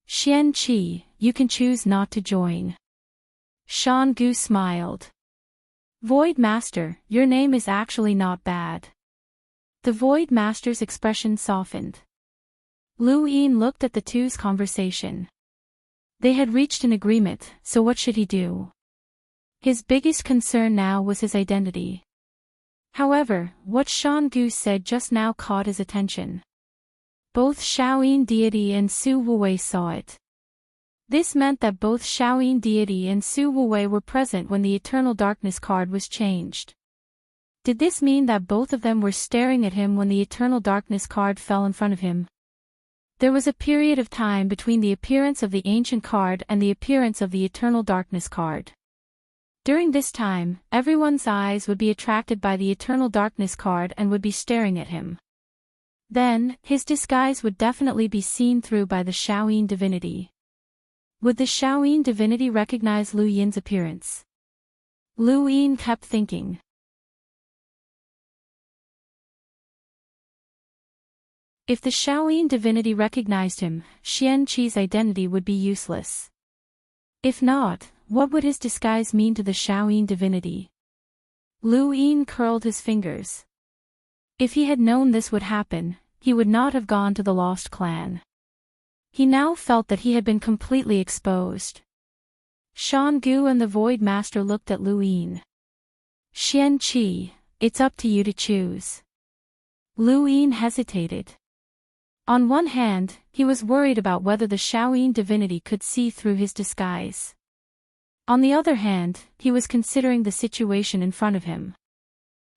A: "Xian Qi, you can choose not to join." Shangu smiled. "Void Master, your name is actually not bad." The Void Master's expression softened. Lu Yin looked at the two's conversation. They had reached an agreement, so what should he do? His biggest concern now was his identity. However, what Shangu said just now caught his attention. Both Shaoyin deity and Su Wuwei saw it. This meant that both Shaoyin deity and Su Wuwei were present when the Eternal Darkness card was changed. Did this mean that both of them were staring at him when the Eternal Darkness card fell in front of him? There was a period of time between the appearance of the Ancient card and the appearance of the Eternal Darkness card. During this time, everyone's eyes would be attracted by the Eternal Darkness card and would be staring at him. Then, his disguise would definitely be seen through by the Shaoyin divinity. Would the Shaoyin divinity recognize Lu Yin's appearance? Lu Yin kept thinking. If the Shaoyin divinity recognized him, Xian Qi's identity would be useless. If not, what would his disguise mean to the Shaoyin divinity? Lu Yin curled his fingers. If he had known this would happen, he would not have gone to the Lost Clan. He now felt that he had been completely exposed. Shangu and the Void Master looked at Lu Yin. "Xian Qi, it's up to you to choose." Lu Yin hesitated. On one hand, he was worried about whether the Shaoyin divinity could see through his disguise. On the other hand, he was considering the situation in front of him.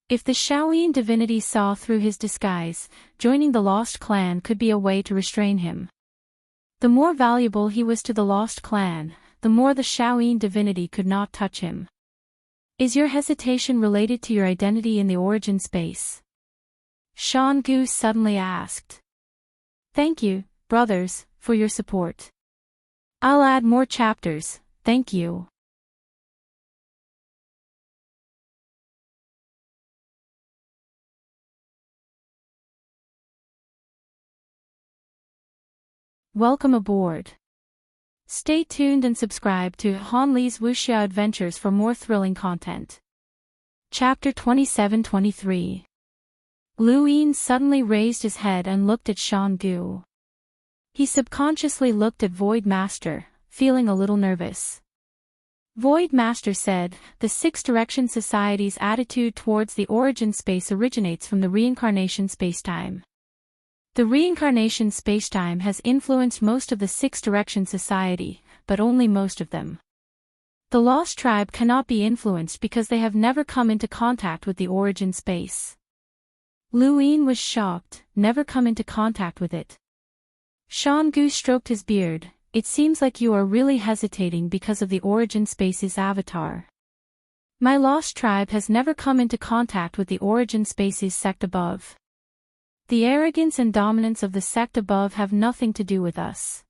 A: If the Shaoyin divinity saw through his disguise, joining the Lost Clan could be a way to restrain him. The more valuable he was to the Lost Clan, the more the Shaoyin divinity could not touch him. Is your hesitation related to your identity in the origin space? Shangu suddenly asked. "Thank you, brothers, for your support. I'll add more chapters, thank you." Welcome aboard. Stay tuned and subscribe to Han Li's Wuxia Adventures for more thrilling content. Chapter 27-23. Lu Yin suddenly raised his head and looked at Shangu. He subconsciously looked at Void Master, feeling a little nervous. Void Master said, "The Six Direction Society's attitude towards the origin space originates from the reincarnation spacetime. The reincarnation spacetime has influenced most of the Six Direction Society, but only most of them. The Lost Tribe cannot be influenced because they have never come into contact with the origin space." Lu Yin was shocked, never come into contact with it. Shangu stroked his beard. "It seems like you are really hesitating because of the origin space's avatar. My Lost Tribe has never come into contact with the origin space's sect above. The arrogance and dominance of the sect above have nothing to do with us.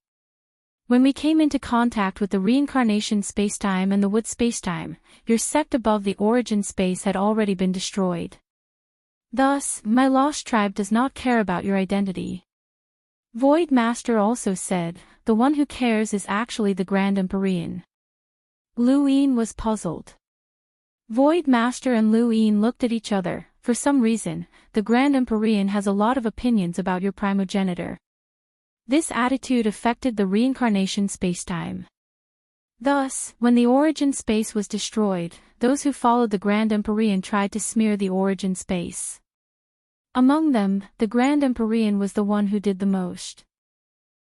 A: When we came into contact with the reincarnation spacetime and the wood spacetime, your sect above the origin space had already been destroyed. Thus, my lost tribe does not care about your identity. Void Master also said, the one who cares is actually the Grand Empyrean. Luin was puzzled. Void Master and Luin looked at each other. For some reason, the Grand Empyrean has a lot of opinions about your primogenitor. This attitude affected the reincarnation spacetime. Thus, when the origin space was destroyed, those who followed the Grand Empyrean tried to smear the origin space. Among them, the Grand Empyrean was the one who did the most.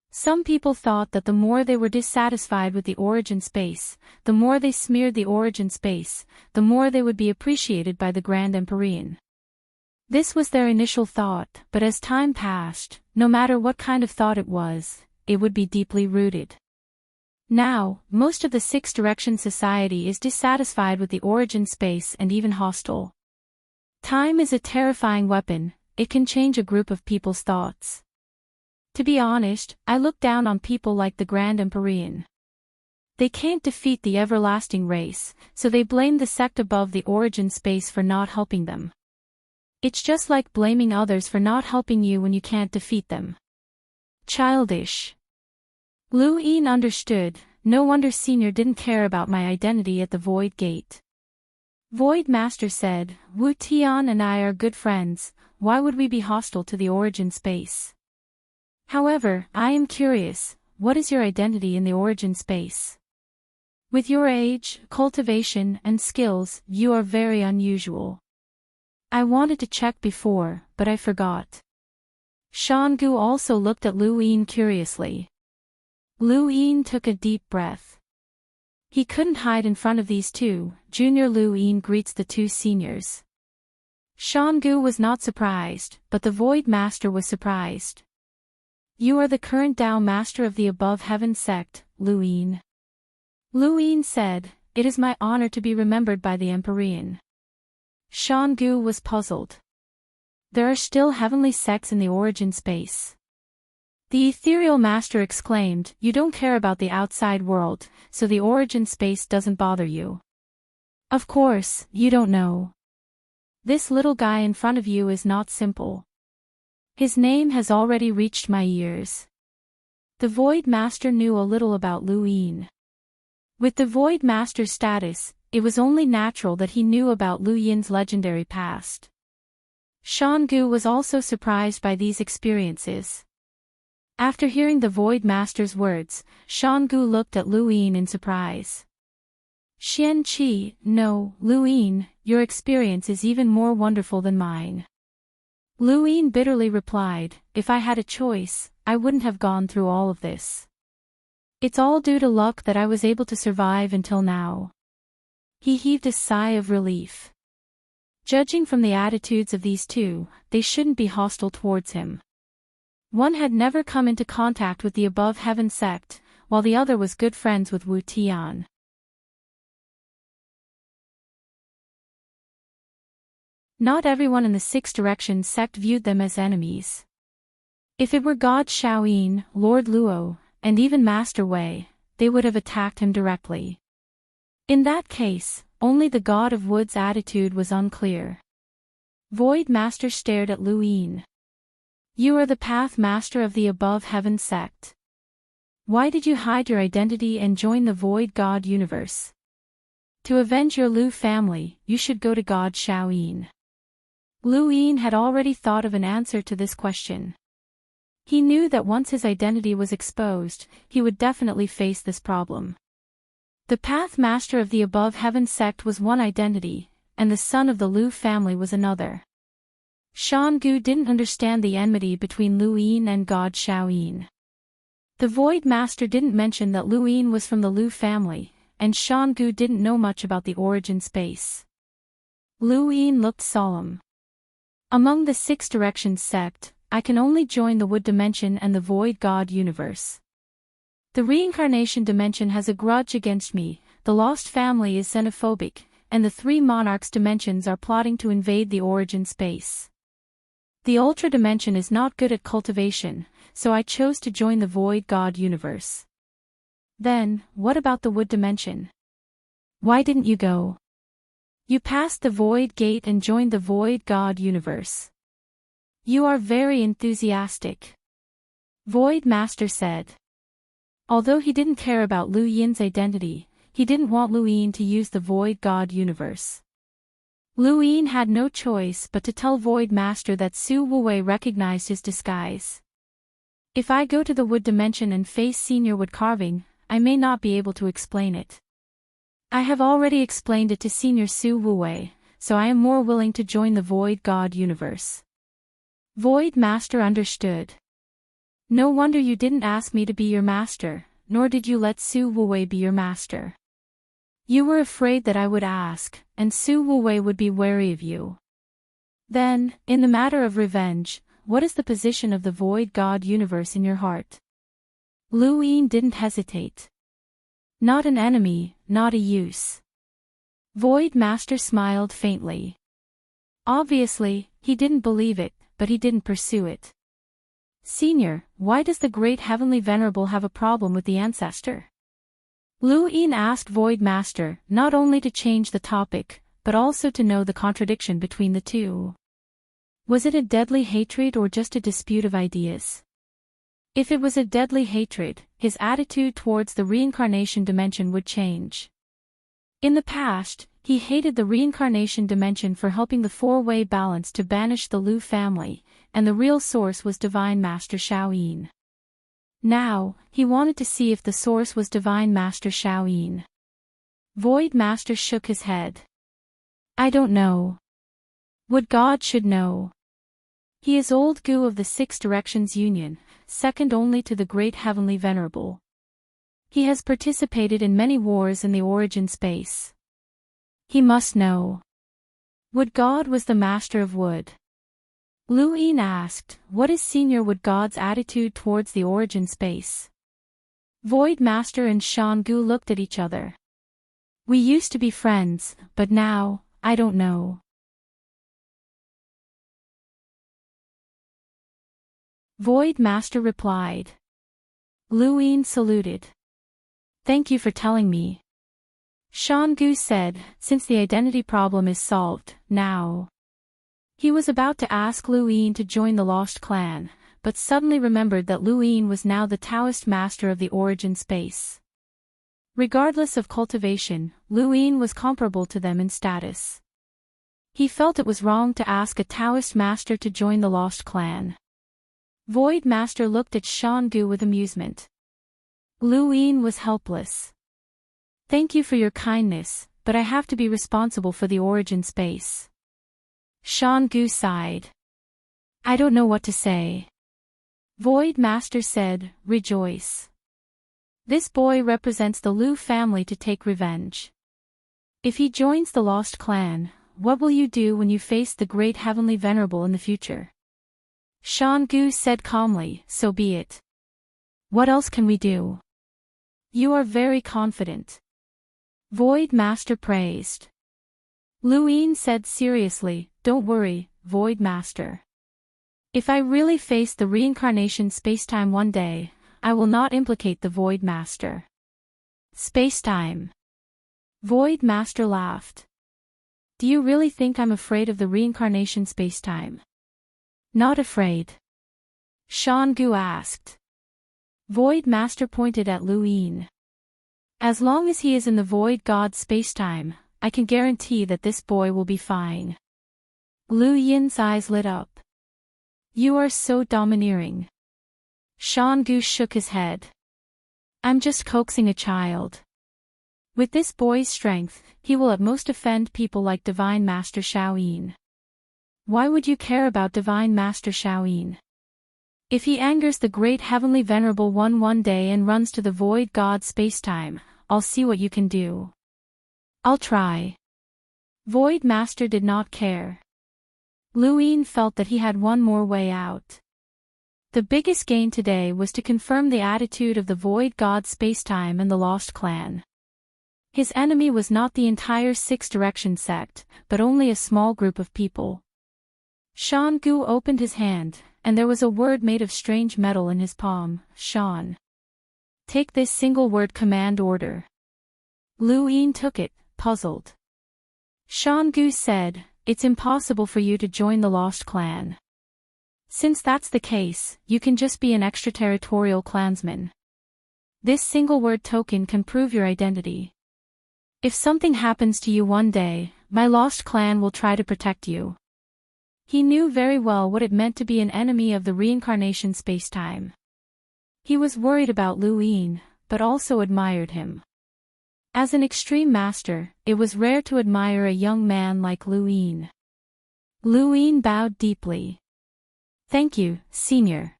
A: Some people thought that the more they were dissatisfied with the origin space, the more they smeared the origin space, the more they would be appreciated by the Grand Empyrean. This was their initial thought, but as time passed, no matter what kind of thought it was, it would be deeply rooted. Now, most of the Six Direction Society is dissatisfied with the origin space and even hostile. Time is a terrifying weapon, it can change a group of people's thoughts. To be honest, I look down on people like the Grand Empyrean. They can't defeat the everlasting race, so they blame the sect above the origin space for not helping them. It's just like blaming others for not helping you when you can't defeat them. Childish. Luin understood, no wonder Senior didn't care about my identity at the Void Gate. Void Master said, Wu Tian and I are good friends, why would we be hostile to the origin space? However, I am curious, what is your identity in the origin space? With your age, cultivation, and skills, you are very unusual. I wanted to check before, but I forgot. Shangu also looked at Luin curiously. Luin took a deep breath. He couldn't hide in front of these two. Junior Luin greets the two seniors. Shangu was not surprised, but the Void Master was surprised. You are the current Tao Master of the Above Heaven sect, Luin. Luin said, it is my honor to be remembered by the Empyrean. Shangu was puzzled. There are still heavenly sects in the origin space. The ethereal master exclaimed, you don't care about the outside world, so the origin space doesn't bother you. Of course, you don't know. This little guy in front of you is not simple. His name has already reached my ears. The Void Master knew a little about Luin. With the Void Master's status, it was only natural that he knew about Luin's legendary past. Shangu was also surprised by these experiences. After hearing the Void Master's words, Shangu looked at Luin in surprise. Xian Qi, no, Luin, your experience is even more wonderful than mine. Luin bitterly replied, if I had a choice, I wouldn't have gone through all of this. It's all due to luck that I was able to survive until now. He heaved a sigh of relief. Judging from the attitudes of these two, they shouldn't be hostile towards him. One had never come into contact with the Above Heaven sect, while the other was good friends with Wu Tian. Not everyone in the Six Directions sect viewed them as enemies. If it were God Shaoyin, Lord Luo, and even Master Wei, they would have attacked him directly. In that case, only the God of Wood's attitude was unclear. Void Master stared at Luin. You are the Path Master of the Above Heaven sect. Why did you hide your identity and join the Void God universe? To avenge your Lu family, you should go to God Shaoyin. Luin had already thought of an answer to this question. He knew that once his identity was exposed, he would definitely face this problem. The Path Master of the Above Heaven sect was one identity, and the son of the Lu family was another. Shangu didn't understand the enmity between Luin and God Shaoyin. The Void Master didn't mention that Luin was from the Lu family, and Shangu didn't know much about the origin space. Luin looked solemn. Among the Six Directions sect, I can only join the Wood dimension and the Void God universe. The reincarnation dimension has a grudge against me, the lost family is xenophobic, and the three monarchs dimensions are plotting to invade the origin space. The Ultra dimension is not good at cultivation, so I chose to join the Void God universe. Then, what about the wood dimension? Why didn't you go? You passed the void gate and joined the void God universe. You are very enthusiastic. Void Master said. Although he didn't care about Lu Yin's identity, he didn't want Lu Yin to use the void God universe. Lu Yin had no choice but to tell Void Master that Su Wuwei recognized his disguise. If I go to the wood dimension and face senior wood carving, I may not be able to explain it. I have already explained it to senior Su Wuwei, so I am more willing to join the void God universe. Void Master understood. No wonder you didn't ask me to be your master, nor did you let Su Wuwei be your master. You were afraid that I would ask, and Su Wuwei would be wary of you. Then, in the matter of revenge, what is the position of the void God universe in your heart? Lu Yin didn't hesitate. Not an enemy, not a use. Void Master smiled faintly. Obviously, he didn't believe it, but he didn't pursue it. Senior, why does the great heavenly venerable have a problem with the ancestor? Lu Yin asked Void Master, not only to change the topic, but also to know the contradiction between the two. Was it a deadly hatred or just a dispute of ideas? If it was a deadly hatred, his attitude towards the reincarnation dimension would change. In the past, he hated the reincarnation dimension for helping the four-way balance to banish the Lu family, and the real source was Divine Master Shaoyin. Now, he wanted to see if the source was Divine Master Shaoyin. Void Master shook his head. I don't know. Would God should know. He is old Gu of the Six Directions Union, second only to the Great Heavenly Venerable. He has participated in many wars in the origin space. He must know. Wood God was the master of wood. Lu Yin asked, what is Senior Wood God's attitude towards the origin space? Void Master and Shan Gu looked at each other. We used to be friends, but now, I don't know. Void Master replied. Lu Yin saluted. Thank you for telling me. Shan Gu said, since the identity problem is solved, now. He was about to ask Lu Yin to join the Lost Clan, but suddenly remembered that Lu Yin was now the Taoist master of the origin space. Regardless of cultivation, Lu Yin was comparable to them in status. He felt it was wrong to ask a Taoist master to join the Lost Clan. Void Master looked at Shan Gu with amusement. Lu Yin was helpless. Thank you for your kindness, but I have to be responsible for the origin space. Shan Gu sighed. I don't know what to say. Void Master said, rejoice. This boy represents the Lu family to take revenge. If he joins the Lost Clan, what will you do when you face the Great Heavenly Venerable in the future? Shan Gu said calmly, so be it. What else can we do? You are very confident. Void Master praised. Lu Yin said seriously, don't worry, Void Master. If I really face the reincarnation spacetime one day, I will not implicate the Void Master. Spacetime. Void Master laughed. Do you really think I'm afraid of the reincarnation spacetime? Not afraid. Shan Gu asked. Void Master pointed at Lu Yin. As long as he is in the Void God spacetime, I can guarantee that this boy will be fine. Lu Yin's eyes lit up. You are so domineering. Shan Gu shook his head. I'm just coaxing a child. With this boy's strength, he will at most offend people like Divine Master Shaoyin. Why would you care about Divine Master Shaoyin? If he angers the Great Heavenly Venerable one day and runs to the Void God spacetime, I'll see what you can do. I'll try. Void Master did not care. Lu Yin felt that he had one more way out. The biggest gain today was to confirm the attitude of the Void God spacetime and the Lost Clan. His enemy was not the entire Six Direction sect, but only a small group of people. Shan Gu opened his hand, and there was a word made of strange metal in his palm, Shan. Take this single-word command order. Lu Yin took it, puzzled. Shan Gu said, "It's impossible for you to join the Lost Clan. Since that's the case, you can just be an extraterritorial clansman. This single-word token can prove your identity. If something happens to you one day, my Lost Clan will try to protect you." He knew very well what it meant to be an enemy of the reincarnation spacetime. He was worried about Lu Yin, but also admired him. As an extreme master, it was rare to admire a young man like Lu Yin. Lu Yin bowed deeply. "Thank you, Senior.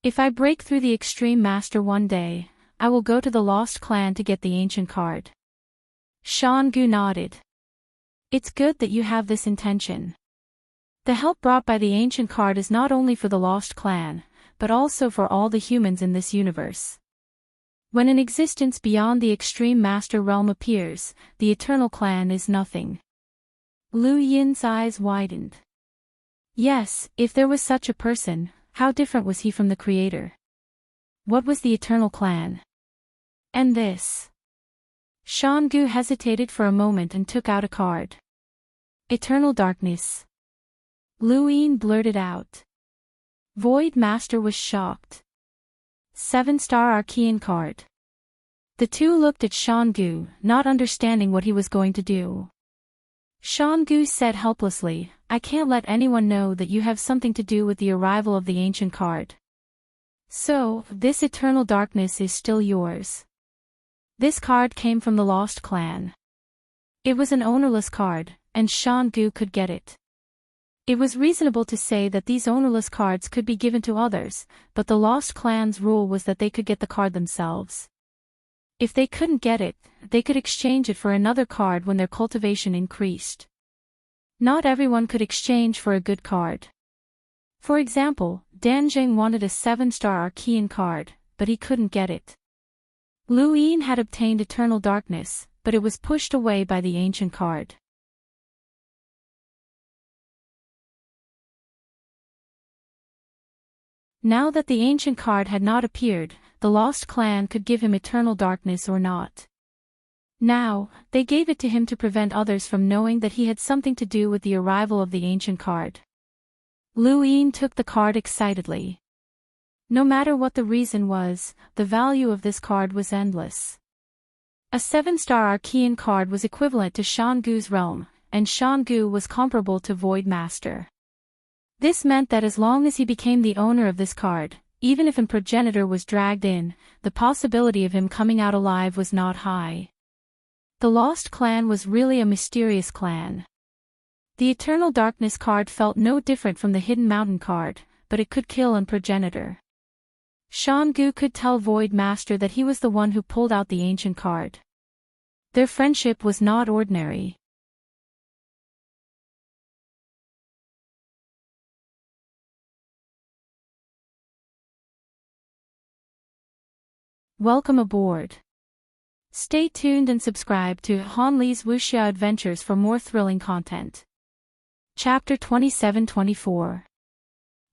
A: If I break through the extreme master one day, I will go to the Lost Clan to get the ancient card." Shan Gu nodded. "It's good that you have this intention. The help brought by the ancient card is not only for the Lost Clan, but also for all the humans in this universe. When an existence beyond the extreme master realm appears, the eternal clan is nothing." Lu Yin's eyes widened. Yes, if there was such a person, how different was he from the Creator? What was the eternal clan? And this? Shan Gu hesitated for a moment and took out a card. "Eternal darkness." Lu Yin blurted out. Void Master was shocked. 7-star Archean card. The two looked at Shan Gu, not understanding what he was going to do. Shan Gu said helplessly, "I can't let anyone know that you have something to do with the arrival of the ancient card. So, this eternal darkness is still yours." This card came from the Lost Clan. It was an ownerless card, and Shan Gu could get it. It was reasonable to say that these ownerless cards could be given to others, but the Lost Clan's rule was that they could get the card themselves. If they couldn't get it, they could exchange it for another card when their cultivation increased. Not everyone could exchange for a good card. For example, Danjing wanted a 7-star Archean card, but he couldn't get it. Lu Yin had obtained Eternal Darkness, but it was pushed away by the ancient card. Now that the ancient card had not appeared, the Lost Clan could give him Eternal Darkness or not. Now, they gave it to him to prevent others from knowing that he had something to do with the arrival of the ancient card. Lu Yin took the card excitedly. No matter what the reason was, the value of this card was endless. A 7-star Archean card was equivalent to Shan Gu's realm, and Shan Gu was comparable to Void Master. This meant that as long as he became the owner of this card, even if a progenitor was dragged in, the possibility of him coming out alive was not high. The Lost Clan was really a mysterious clan. The Eternal Darkness card felt no different from the Hidden Mountain card, but it could kill a progenitor. Shan Gu could tell Void Master that he was the one who pulled out the ancient card. Their friendship was not ordinary. Welcome aboard. Stay tuned and subscribe to Han Li's Wuxia Adventures for more thrilling content. Chapter 27-24.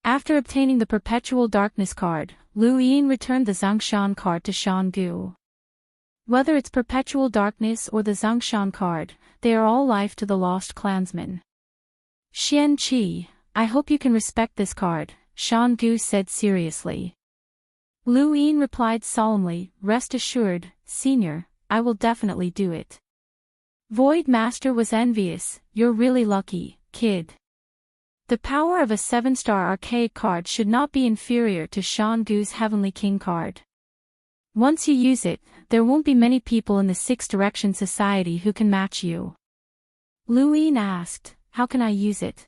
A: After obtaining the Perpetual Darkness card, Lu Yin returned the Zhongshan card to Shan Gu. Whether it's Perpetual Darkness or the Zhongshan card, they are all life to the Lost Clansmen. "Xian Qi, I hope you can respect this card," Shan Gu said seriously. Lu Yin replied solemnly, "Rest assured, Senior, I will definitely do it." Void Master was envious. "You're really lucky, kid." The power of a 7-star archaic card should not be inferior to Shan Gu's Heavenly King card. Once you use it, there won't be many people in the Six Direction Society who can match you. Lu Yin asked, "How can I use it?"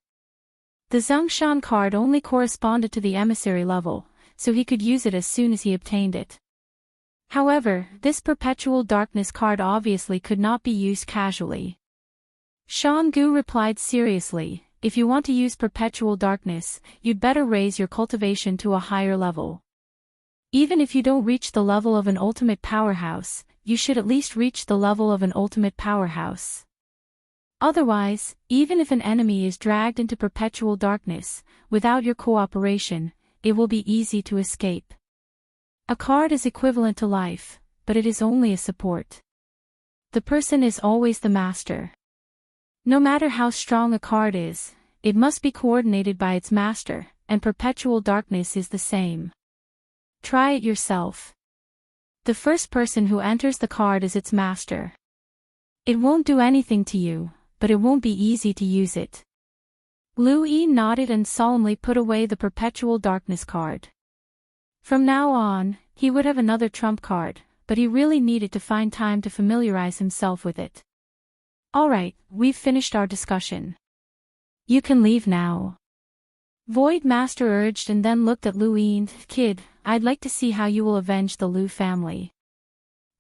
A: The Zhongshan card only corresponded to the emissary level, so he could use it as soon as he obtained it. However, this Perpetual Darkness card obviously could not be used casually. Shan Gu replied seriously, "If you want to use Perpetual Darkness, you'd better raise your cultivation to a higher level. Even if you don't reach the level of an ultimate powerhouse, you should at least reach the level of an ultimate powerhouse. Otherwise, even if an enemy is dragged into Perpetual Darkness, without your cooperation, it will be easy to escape." A card is equivalent to life, but it is only a support. The person is always the master. No matter how strong a card is, it must be coordinated by its master, and perpetual darkness is the same. Try it yourself. The first person who enters the card is its master. It won't do anything to you, but it won't be easy to use it. Lu Yin nodded and solemnly put away the perpetual darkness card. From now on, he would have another trump card, but he really needed to find time to familiarize himself with it. Alright, we've finished our discussion. You can leave now. Void Master urged and then looked at Lu Yin. Kid, I'd like to see how you will avenge the Lu family.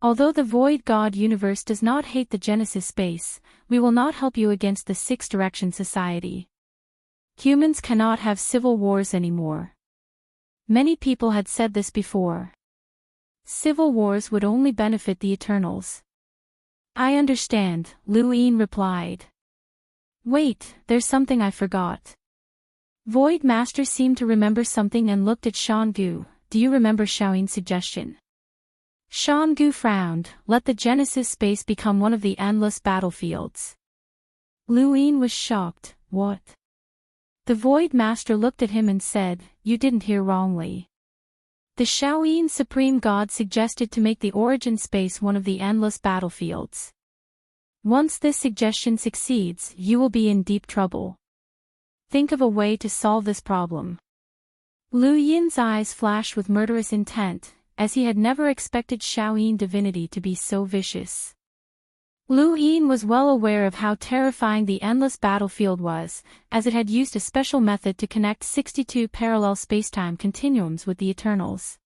A: Although the Void God universe does not hate the Genesis space, we will not help you against the Six Direction Society. Humans cannot have civil wars anymore. Many people had said this before. Civil wars would only benefit the Eternals. I understand, Lu Yin replied. Wait, there's something I forgot. Void Master seemed to remember something and looked at Shan Gu. Do you remember Xiaoyin's suggestion? Shan Gu frowned. Let the Genesis space become one of the endless battlefields. Lu Yin was shocked. What? The Void Master looked at him and said, you didn't hear wrongly. The Xiaoyin Supreme God suggested to make the origin space one of the endless battlefields. Once this suggestion succeeds, you will be in deep trouble. Think of a way to solve this problem. Lu Yin's eyes flashed with murderous intent, as he had never expected Xiaoyin divinity to be so vicious. Lu Yin was well aware of how terrifying the endless battlefield was, as it had used a special method to connect 62 parallel spacetime continuums with the Eternals.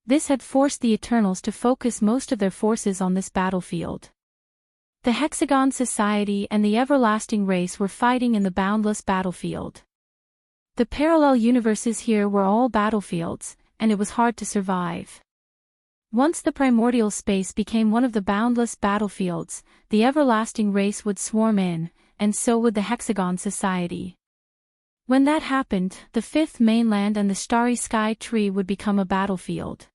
A: This had forced the Eternals to focus most of their forces on this battlefield. The Hexagon Society and the Everlasting Race were fighting in the boundless battlefield. The parallel universes here were all battlefields, and it was hard to survive. Once the primordial space became one of the boundless battlefields, the Everlasting Race would swarm in, and so would the Hexagon Society. When that happened, the fifth mainland and the starry sky tree would become a battlefield.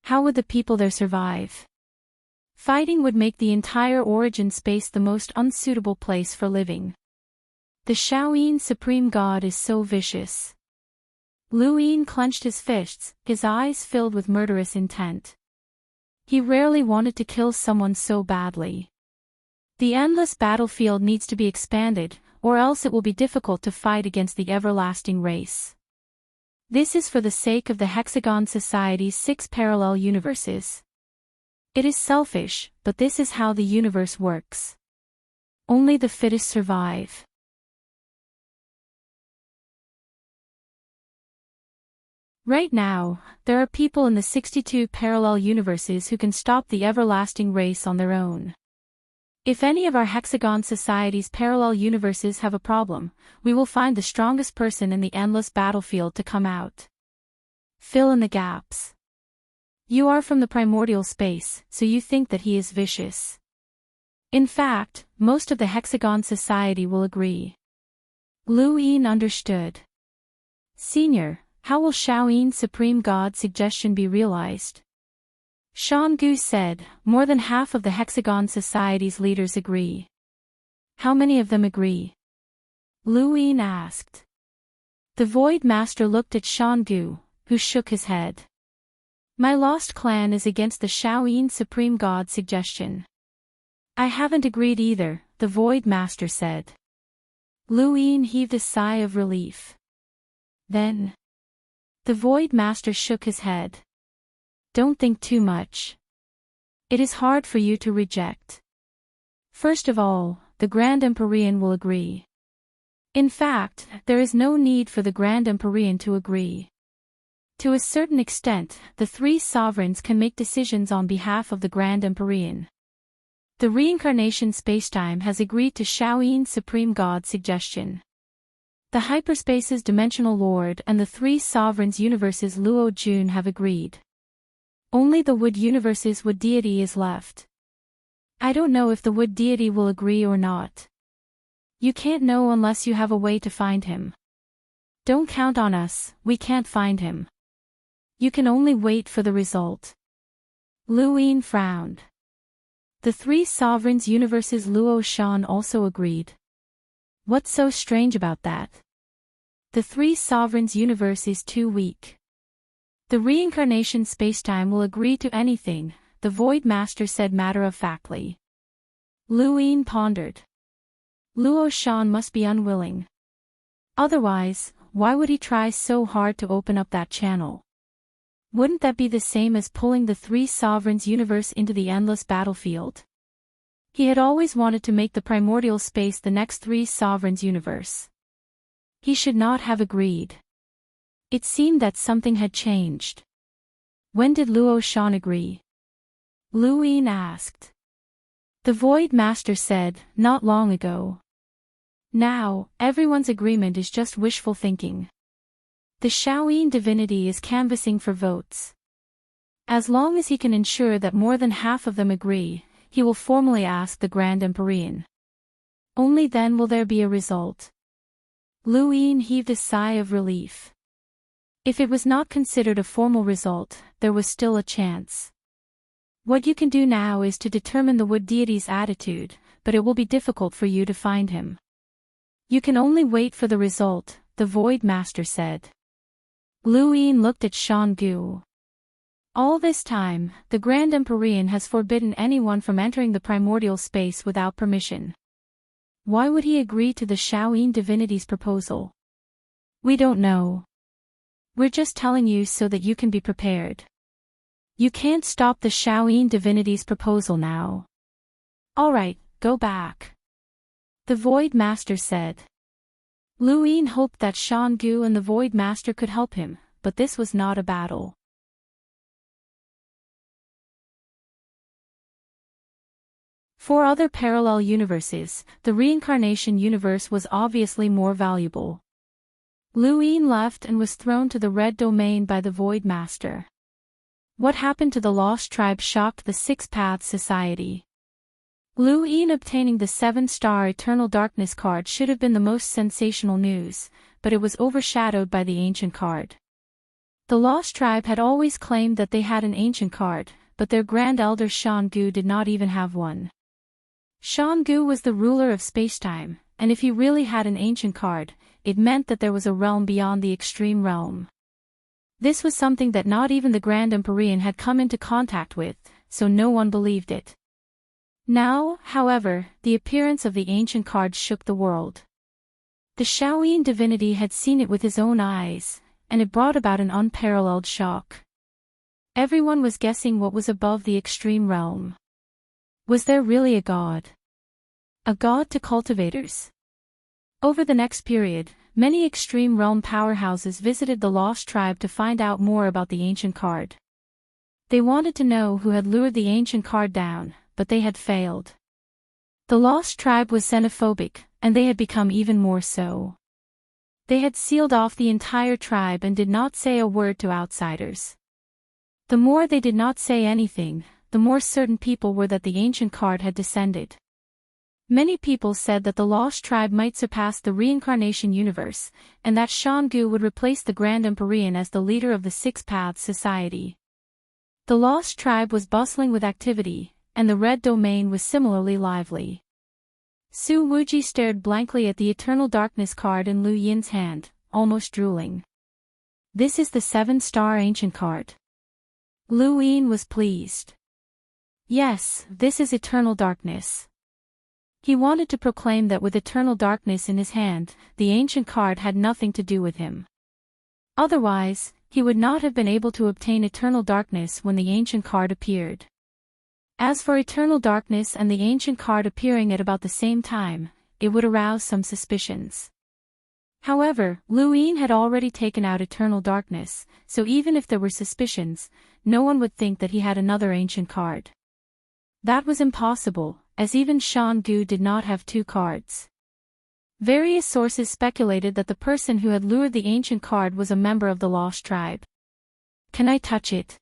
A: How would the people there survive? Fighting would make the entire origin space the most unsuitable place for living. The Xiaoyin Supreme God is so vicious. Lu Yin clenched his fists, his eyes filled with murderous intent. He rarely wanted to kill someone so badly. The endless battlefield needs to be expanded, or else it will be difficult to fight against the Everlasting Race. This is for the sake of the Hexagon Society's 6 parallel universes. It is selfish, but this is how the universe works. Only the fittest survive. Right now, there are people in the 62 parallel universes who can stop the Everlasting Race on their own. If any of our Hexagon Society's parallel universes have a problem, we will find the strongest person in the endless battlefield to come out. Fill in the gaps. You are from the primordial space, so you think that he is vicious. In fact, most of the Hexagon Society will agree. Lu Yin understood. Senior, how will Xiaoyin Supreme God's suggestion be realized? Shan Gu said, more than half of the Hexagon Society's leaders agree. How many of them agree? Lu Yin asked. The Void Master looked at Shan Gu, who shook his head. My lost clan is against the Xiaoyin Supreme God's suggestion. I haven't agreed either, the Void Master said. Lu Yin heaved a sigh of relief. Then, the Void Master shook his head. Don't think too much. It is hard for you to reject. First of all, the Grand Empyrean will agree. In fact, there is no need for the Grand Empyrean to agree. To a certain extent, the 3 sovereigns can make decisions on behalf of the Grand Empyrean. The reincarnation spacetime has agreed to Xiaoyin Supreme God's suggestion. The hyperspace's dimensional lord and the 3 sovereigns universes Luo Jun have agreed. Only the Wood universe's Wood deity is left. I don't know if the Wood deity will agree or not. You can't know unless you have a way to find him. Don't count on us, we can't find him. You can only wait for the result. Lu Yin frowned. The three sovereigns universes Luo Shan also agreed. What's so strange about that? The three sovereigns universe is too weak. The reincarnation spacetime will agree to anything, the Void Master said matter-of-factly. Lu Yin pondered. Luo Shan must be unwilling. Otherwise, why would he try so hard to open up that channel? Wouldn't that be the same as pulling the three sovereigns universe into the endless battlefield? He had always wanted to make the primordial space the next three sovereigns universe. He should not have agreed. It seemed that something had changed. When did Luo Shan agree? Lu Yin asked. The Void Master said, not long ago. Now, everyone's agreement is just wishful thinking. The Shaoyin divinity is canvassing for votes. As long as he can ensure that more than half of them agree, he will formally ask the Grand Empyrean. Only then will there be a result. Lu Yin heaved a sigh of relief. If it was not considered a formal result, there was still a chance. What you can do now is to determine the wood deity's attitude, but it will be difficult for you to find him. You can only wait for the result, the Void Master said. Lu Yin looked at Shan Gu. All this time, the Grand Empyrean has forbidden anyone from entering the primordial space without permission. Why would he agree to the Shaoyin divinity's proposal? We don't know. We're just telling you so that you can be prepared. You can't stop the Shaoyin divinity's proposal now. Alright, go back. The Void Master said. Lu Yin hoped that Shan Gu and the Void Master could help him, but this was not a battle. For other parallel universes, the reincarnation universe was obviously more valuable. Lu Yin left and was thrown to the Red Domain by the Void Master. What happened to the Lost Tribe shocked the Six Paths Society. Lu Yin obtaining the 7-star Eternal Darkness card should have been the most sensational news, but it was overshadowed by the Ancient card. The Lost Tribe had always claimed that they had an Ancient card, but their Grand Elder Shan Gu did not even have one. Shan Gu was the ruler of spacetime, and if he really had an Ancient card, it meant that there was a realm beyond the extreme realm. This was something that not even the Grand Empyrean had come into contact with, so no one believed it. Now, however, the appearance of the Ancient card shook the world. The Shaoyin divinity had seen it with his own eyes, and it brought about an unparalleled shock. Everyone was guessing what was above the extreme realm. Was there really a god? A god to cultivators? Over the next period, many extreme realm powerhouses visited the Lost Tribe to find out more about the Ancient card. They wanted to know who had lured the Ancient card down, but they had failed. The Lost Tribe was xenophobic, and they had become even more so. They had sealed off the entire tribe and did not say a word to outsiders. The more they did not say anything, the more certain people were that the Ancient card had descended. Many people said that the Lost Tribe might surpass the reincarnation universe, and that Shan Gu would replace the Grand Empyrean as the leader of the Six Paths Society. The Lost Tribe was bustling with activity, and the Red Domain was similarly lively. Su Wuji stared blankly at the Eternal Darkness card in Lu Yin's hand, almost drooling. This is the 7-star Ancient card. Lu Yin was pleased. Yes, this is Eternal Darkness. He wanted to proclaim that with Eternal Darkness in his hand, the Ancient card had nothing to do with him. Otherwise, he would not have been able to obtain Eternal Darkness when the Ancient card appeared. As for Eternal Darkness and the Ancient card appearing at about the same time, it would arouse some suspicions. However, Lu Yin had already taken out Eternal Darkness, so even if there were suspicions, no one would think that he had another Ancient card. That was impossible, as even Shan Gu did not have 2 cards. Various sources speculated that the person who had lured the Ancient card was a member of the Lost Tribe. Can I touch it?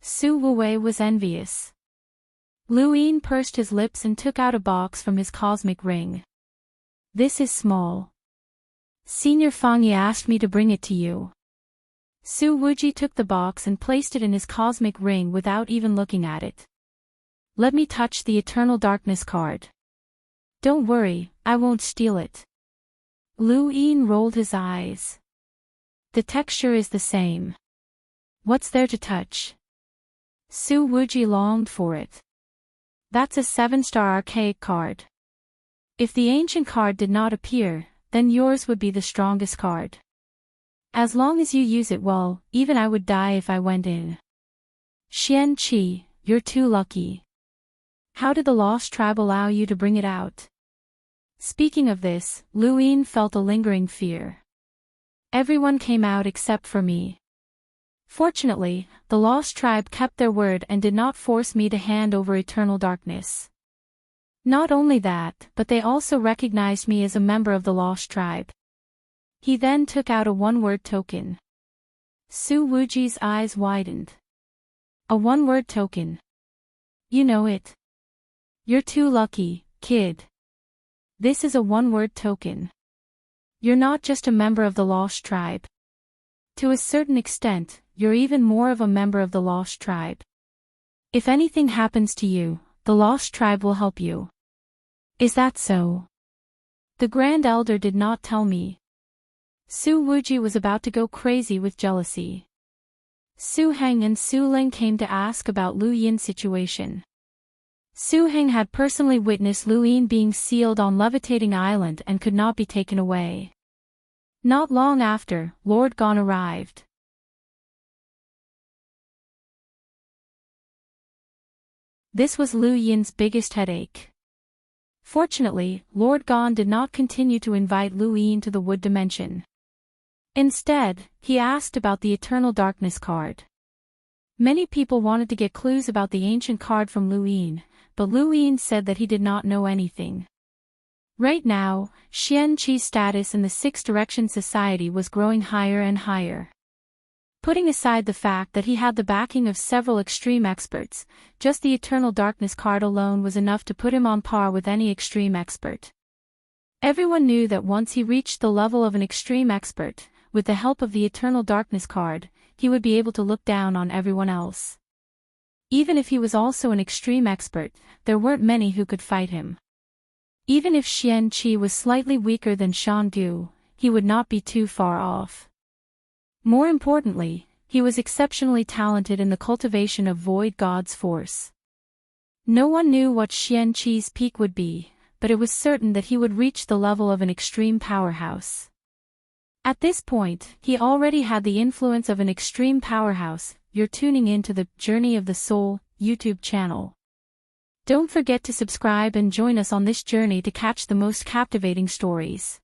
A: Su Wuwei was envious. Lu Yin pursed his lips and took out a box from his cosmic ring. This is small. Senior Fangyi asked me to bring it to you. Su Wuji took the box and placed it in his cosmic ring without even looking at it. Let me touch the Eternal Darkness card. Don't worry, I won't steal it. Lu Yin rolled his eyes. The texture is the same. What's there to touch? Su Wuji longed for it. That's a 7-star archaic card. If the ancient card did not appear, then yours would be the strongest card. As long as you use it well, even I would die if I went in. Xian Qi, you're too lucky. How did the lost tribe allow you to bring it out? Speaking of this, Lu Yin felt a lingering fear. Everyone came out except for me. Fortunately, the lost tribe kept their word and did not force me to hand over eternal darkness. Not only that, but they also recognized me as a member of the lost tribe. He then took out a one-word token. Su Wuji's eyes widened. A one-word token. You know it. You're too lucky, kid. This is a one-word token. You're not just a member of the lost tribe. To a certain extent, you're even more of a member of the lost tribe. If anything happens to you, the lost tribe will help you. Is that so? The Grand Elder did not tell me. Su Wuji was about to go crazy with jealousy. Su Heng and Su Ling came to ask about Lu Yin's situation. Su Heng had personally witnessed Lu Yin being sealed on Levitating Island and could not be taken away. Not long after, Lord Gon arrived. This was Lu Yin's biggest headache. Fortunately, Lord Gon did not continue to invite Lu Yin to the wood dimension. Instead, he asked about the Eternal Darkness card. Many people wanted to get clues about the ancient card from Lu Yin, but Lu Yin said that he did not know anything. Right now, Xian Qi's status in the Six Directions Society was growing higher and higher. Putting aside the fact that he had the backing of several extreme experts, just the Eternal Darkness card alone was enough to put him on par with any extreme expert. Everyone knew that once he reached the level of an extreme expert, with the help of the Eternal Darkness card, he would be able to look down on everyone else. Even if he was also an extreme expert, there weren't many who could fight him. Even if Xian Qi was slightly weaker than Shan Du, he would not be too far off. More importantly, he was exceptionally talented in the cultivation of Void God's force. No one knew what Xian Qi's peak would be, but it was certain that he would reach the level of an extreme powerhouse. At this point, he already had the influence of an extreme powerhouse. You're tuning in to the Journey of the Soul YouTube channel. Don't forget to subscribe and join us on this journey to catch the most captivating stories.